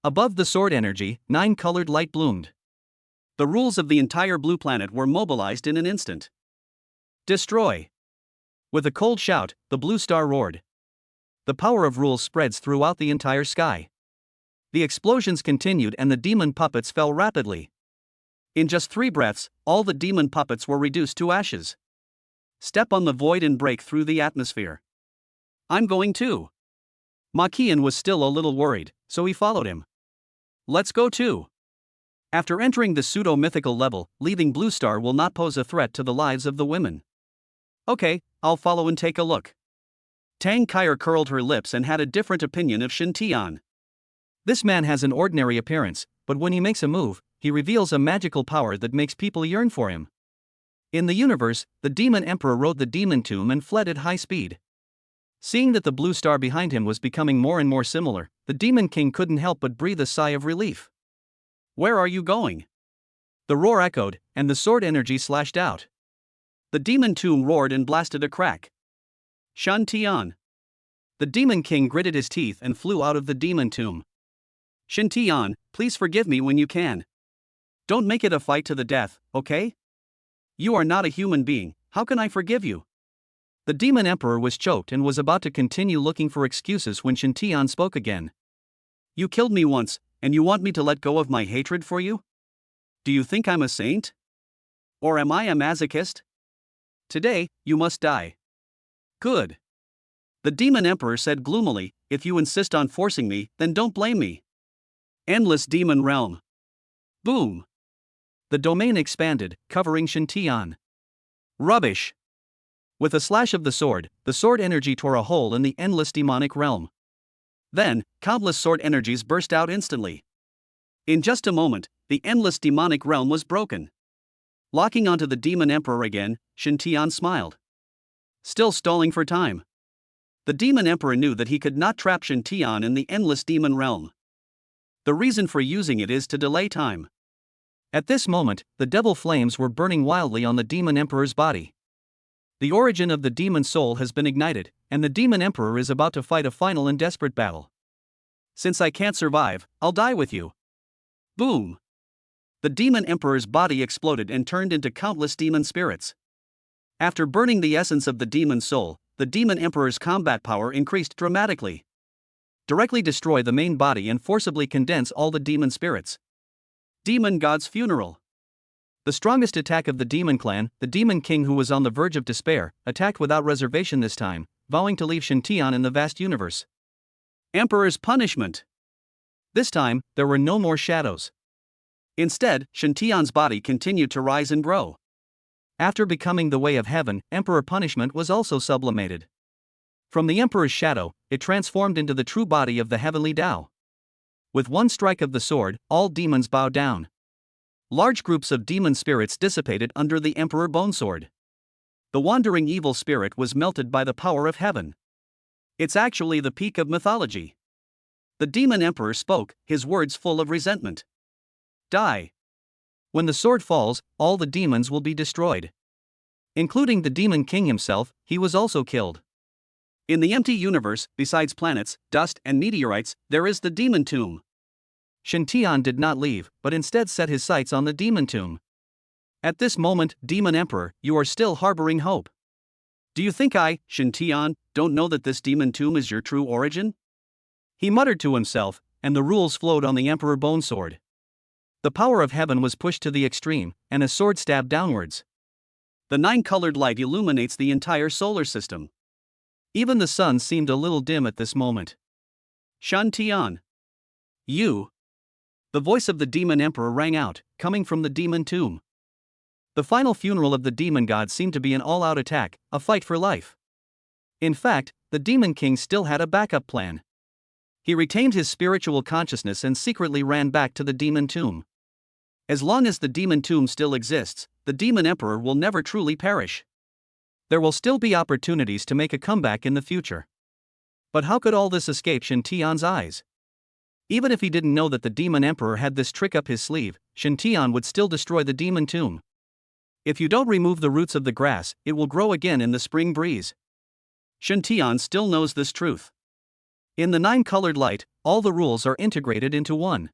Above the sword energy, 9 colored light bloomed. The rules of the entire blue planet were mobilized in an instant. Destroy. With a cold shout, the blue star roared. The power of rules spreads throughout the entire sky. The explosions continued and the demon puppets fell rapidly. In just 3 breaths, all the demon puppets were reduced to ashes. Step on the void and break through the atmosphere. I'm going too. Makian was still a little worried, so he followed him. Let's go too. After entering the pseudo-mythical level, leaving Blue Star will not pose a threat to the lives of the women. Okay, I'll follow and take a look. Tang Kaier curled her lips and had a different opinion of Shen Tian. This man has an ordinary appearance, but when he makes a move, he reveals a magical power that makes people yearn for him. In the universe, the demon emperor rode the demon tomb and fled at high speed. Seeing that the blue star behind him was becoming more and more similar, the demon king couldn't help but breathe a sigh of relief. Where are you going? The roar echoed, and the sword energy slashed out. The demon tomb roared and blasted a crack. Shen Tian. The demon king gritted his teeth and flew out of the demon tomb. Shen Tian, please forgive me when you can. Don't make it a fight to the death, okay? You are not a human being, how can I forgive you? The demon emperor was choked and was about to continue looking for excuses when Shen Tian spoke again. You killed me once, and you want me to let go of my hatred for you? Do you think I'm a saint? Or am I a masochist? Today, you must die. Good. The Demon Emperor said gloomily, if you insist on forcing me, then don't blame me. Endless Demon Realm. Boom. The domain expanded, covering Shintian. Rubbish. With a slash of the sword energy tore a hole in the endless demonic realm. Then, countless sword energies burst out instantly. In just a moment, the endless demonic realm was broken. Locking onto the Demon Emperor again, Shintian smiled. Still stalling for time. The Demon Emperor knew that he could not trap Shintian in the endless demon realm. The reason for using it is to delay time. At this moment, the devil flames were burning wildly on the Demon Emperor's body. The origin of the demon soul has been ignited, and the Demon Emperor is about to fight a final and desperate battle. Since I can't survive, I'll die with you. Boom! The Demon Emperor's body exploded and turned into countless demon spirits. After burning the essence of the demon soul, the Demon Emperor's combat power increased dramatically. Directly destroy the main body and forcibly condense all the demon spirits. Demon God's Funeral. The strongest attack of the Demon Clan, the Demon King, who was on the verge of despair, attacked without reservation this time, vowing to leave Shintian in the vast universe. Emperor's Punishment. This time, there were no more shadows. Instead, Shintian's body continued to rise and grow. After becoming the way of heaven, Emperor Punishment was also sublimated. From the Emperor's shadow, it transformed into the true body of the heavenly Tao. With one strike of the sword, all demons bowed down. Large groups of demon spirits dissipated under the Emperor Bonesword. The wandering evil spirit was melted by the power of heaven. It's actually the peak of mythology. The Demon Emperor spoke, his words full of resentment. Die. When the sword falls, all the demons will be destroyed. Including the Demon King himself, he was also killed. In the empty universe, besides planets, dust, and meteorites, there is the Demon Tomb. Shintian did not leave, but instead set his sights on the Demon Tomb. At this moment, Demon Emperor, you are still harboring hope. Do you think I, Shintian, don't know that this Demon Tomb is your true origin? He muttered to himself, and the rules flowed on the Emperor Bonesword. The power of heaven was pushed to the extreme, and a sword stabbed downwards. The nine-colored light illuminates the entire solar system. Even the sun seemed a little dim at this moment. Shintian. You. The voice of the Demon Emperor rang out, coming from the Demon Tomb. The final funeral of the Demon God seemed to be an all-out attack, a fight for life. In fact, the Demon King still had a backup plan. He retained his spiritual consciousness and secretly ran back to the Demon Tomb. As long as the Demon Tomb still exists, the Demon Emperor will never truly perish. There will still be opportunities to make a comeback in the future. But how could all this escape Shintian's eyes? Even if he didn't know that the Demon Emperor had this trick up his sleeve, Shintian would still destroy the Demon Tomb. If you don't remove the roots of the grass, it will grow again in the spring breeze. Shintian still knows this truth. In the nine-colored light, all the rules are integrated into one.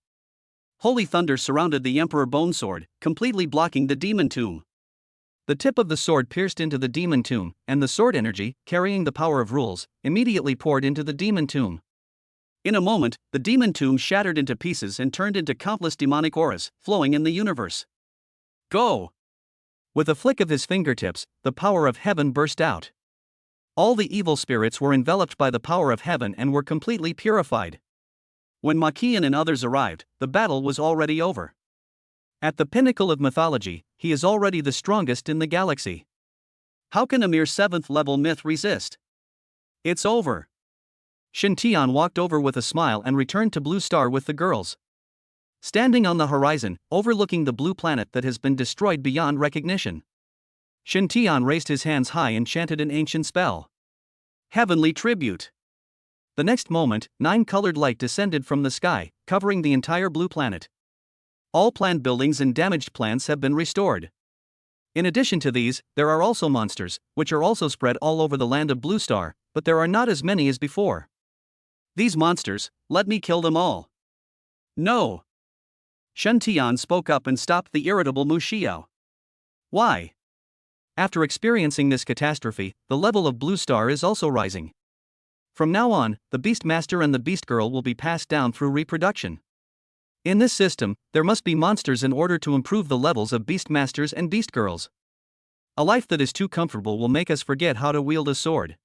Holy thunder surrounded the Emperor Bonesword, completely blocking the Demon Tomb. The tip of the sword pierced into the Demon Tomb, and the sword energy, carrying the power of rules, immediately poured into the Demon Tomb. In a moment, the Demon Tomb shattered into pieces and turned into countless demonic auras, flowing in the universe. Go! With a flick of his fingertips, the power of heaven burst out. All the evil spirits were enveloped by the power of heaven and were completely purified. When Makian and others arrived, the battle was already over. At the pinnacle of mythology, he is already the strongest in the galaxy. How can a mere 7th level myth resist? It's over. Shintian walked over with a smile and returned to Blue Star with the girls. Standing on the horizon, overlooking the blue planet that has been destroyed beyond recognition, Shintian raised his hands high and chanted an ancient spell. Heavenly Tribute. The next moment, 9-colored light descended from the sky, covering the entire blue planet. All plant buildings and damaged plants have been restored. In addition to these, there are also monsters, which are also spread all over the land of Blue Star, but there are not as many as before. These monsters, let me kill them all. No. Shintian spoke up and stopped the irritable Mu Xiao. Why? After experiencing this catastrophe, the level of Blue Star is also rising. From now on, the Beastmaster and the Beast Girl will be passed down through reproduction. In this system, there must be monsters in order to improve the levels of Beastmasters and Beast Girls. A life that is too comfortable will make us forget how to wield a sword.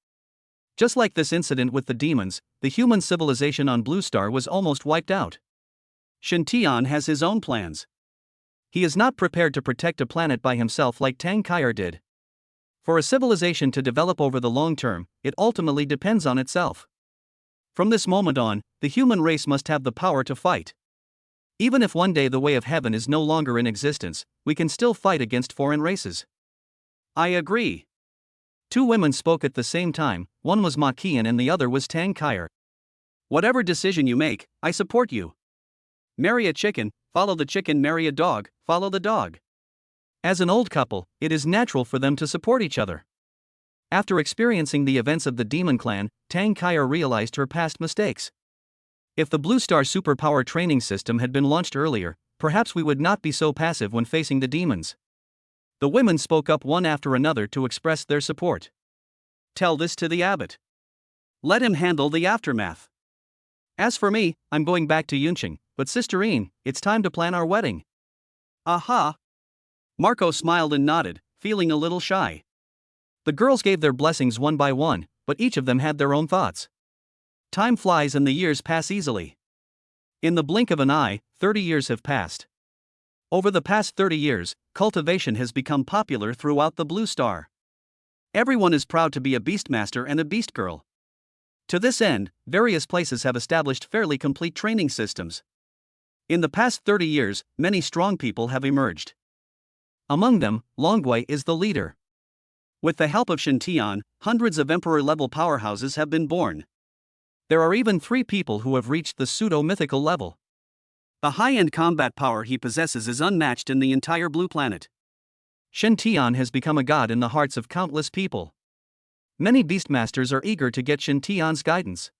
Just like this incident with the demons, the human civilization on Blue Star was almost wiped out. Shen Tian has his own plans. He is not prepared to protect a planet by himself like Tang Kaier did. For a civilization to develop over the long term, it ultimately depends on itself. From this moment on, the human race must have the power to fight. Even if one day the way of heaven is no longer in existence, we can still fight against foreign races. I agree. Two women spoke at the same time, one was Ma Qian and the other was Tang Kaier. Whatever decision you make, I support you. Marry a chicken, follow the chicken, marry a dog, follow the dog. As an old couple, it is natural for them to support each other. After experiencing the events of the Demon Clan, Tang Kaier realized her past mistakes. If the Blue Star superpower training system had been launched earlier, perhaps we would not be so passive when facing the demons. The women spoke up one after another to express their support. Tell this to the abbot. Let him handle the aftermath. As for me, I'm going back to Yunqing, but Sister Yin, it's time to plan our wedding. Aha! Marco smiled and nodded, feeling a little shy. The girls gave their blessings one by one, but each of them had their own thoughts. Time flies and the years pass easily. In the blink of an eye, 30 years have passed. Over the past 30 years, cultivation has become popular throughout the Blue Star. Everyone is proud to be a Beastmaster and a Beast Girl. To this end, various places have established fairly complete training systems. In the past 30 years, many strong people have emerged. Among them, Longwei is the leader. With the help of Shen Tian, hundreds of Emperor-level powerhouses have been born. There are even 3 people who have reached the pseudo-mythical level. The high-end combat power he possesses is unmatched in the entire Blue Planet. Shen Tian has become a god in the hearts of countless people. Many Beastmasters are eager to get Shen Tian's guidance.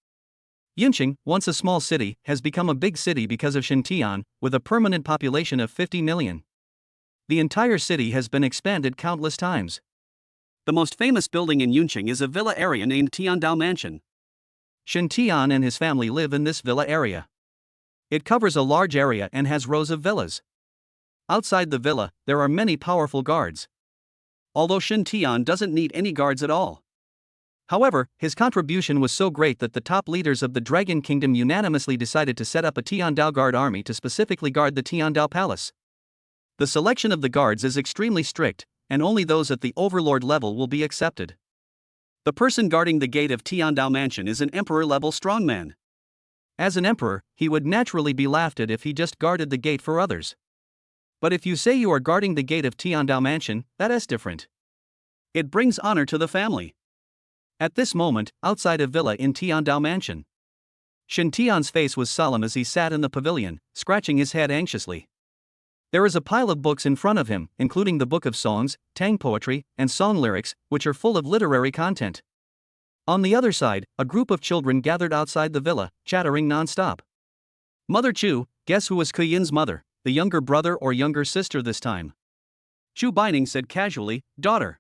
Yunqing, once a small city, has become a big city because of Shen Tian, with a permanent population of 50 million. The entire city has been expanded countless times. The most famous building in Yunqing is a villa area named Tiandao Mansion. Shen Tian and his family live in this villa area. It covers a large area and has rows of villas. Outside the villa, there are many powerful guards. Although Shen Tian doesn't need any guards at all. However, his contribution was so great that the top leaders of the Dragon Kingdom unanimously decided to set up a Tiandao Guard army to specifically guard the Tiandao Palace. The selection of the guards is extremely strict, and only those at the Overlord level will be accepted. The person guarding the gate of Tiandao Mansion is an Emperor-level strongman. As an emperor, he would naturally be laughed at if he just guarded the gate for others. But if you say you are guarding the gate of Tiandao Mansion, that is different. It brings honor to the family. At this moment, outside a villa in Tiandao Mansion, Shen Tian's face was solemn as he sat in the pavilion, scratching his head anxiously. There is a pile of books in front of him, including the Book of Songs, Tang poetry, and song lyrics, which are full of literary content. On the other side, a group of children gathered outside the villa, chattering non-stop. Mother Chu, guess who was Kuyin's mother, the younger brother or younger sister this time? Chu Bining said casually, daughter.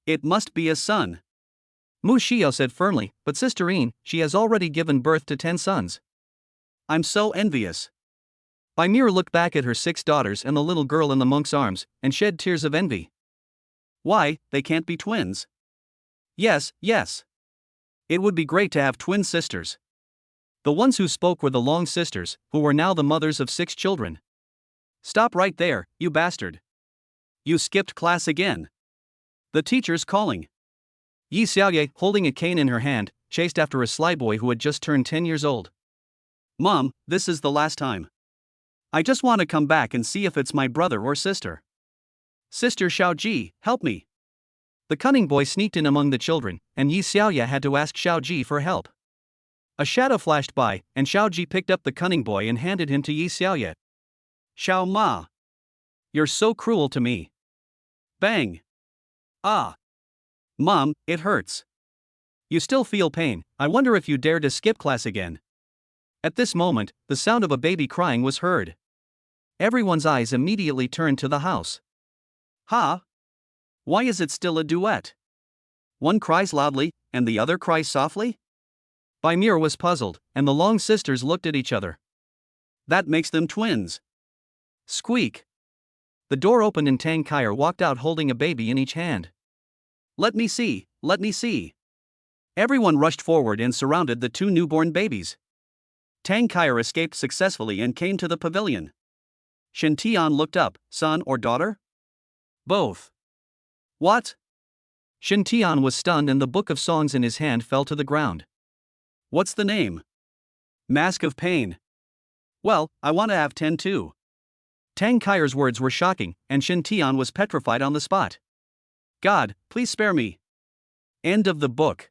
It must be a son. Mu Xiao said firmly, but Sister Yin, she has already given birth to 10 sons. I'm so envious. Bai Muer looked back at her 6 daughters and the little girl in the monk's arms, and shed tears of envy. Why, they can't be twins? Yes. It would be great to have twin sisters. The ones who spoke were the Long sisters, who were now the mothers of 6 children. Stop right there, you bastard. You skipped class again. The teacher's calling. Yi Xiaoye, holding a cane in her hand, chased after a sly boy who had just turned 10 years old. Mom, this is the last time. I just want to come back and see if it's my brother or sister. Sister Shiao Ji, help me. The cunning boy sneaked in among the children, and Yi Xiaoye had to ask Shiao Ji for help. A shadow flashed by, and Shiao Ji picked up the cunning boy and handed him to Yi Xiaoye. Xiao Ma. You're so cruel to me. Bang. Ah. Mom, it hurts. You still feel pain, I wonder if you dare to skip class again. At this moment, the sound of a baby crying was heard. Everyone's eyes immediately turned to the house. Ha! Why is it still a duet? One cries loudly, and the other cries softly? Bai Muer was puzzled, and the Long sisters looked at each other. That makes them twins. Squeak! The door opened and Tang Kaier walked out holding a baby in each hand. Let me see, let me see. Everyone rushed forward and surrounded the two newborn babies. Tang Kaier escaped successfully and came to the pavilion. Shen Tian looked up. Son or daughter? Both. What? Shen Tian was stunned and the book of songs in his hand fell to the ground. What's the name? Mask of Pain. Well, I want to have 10 too. Tang Kaier's words were shocking, and Shen Tian was petrified on the spot. God, please spare me. End of the book.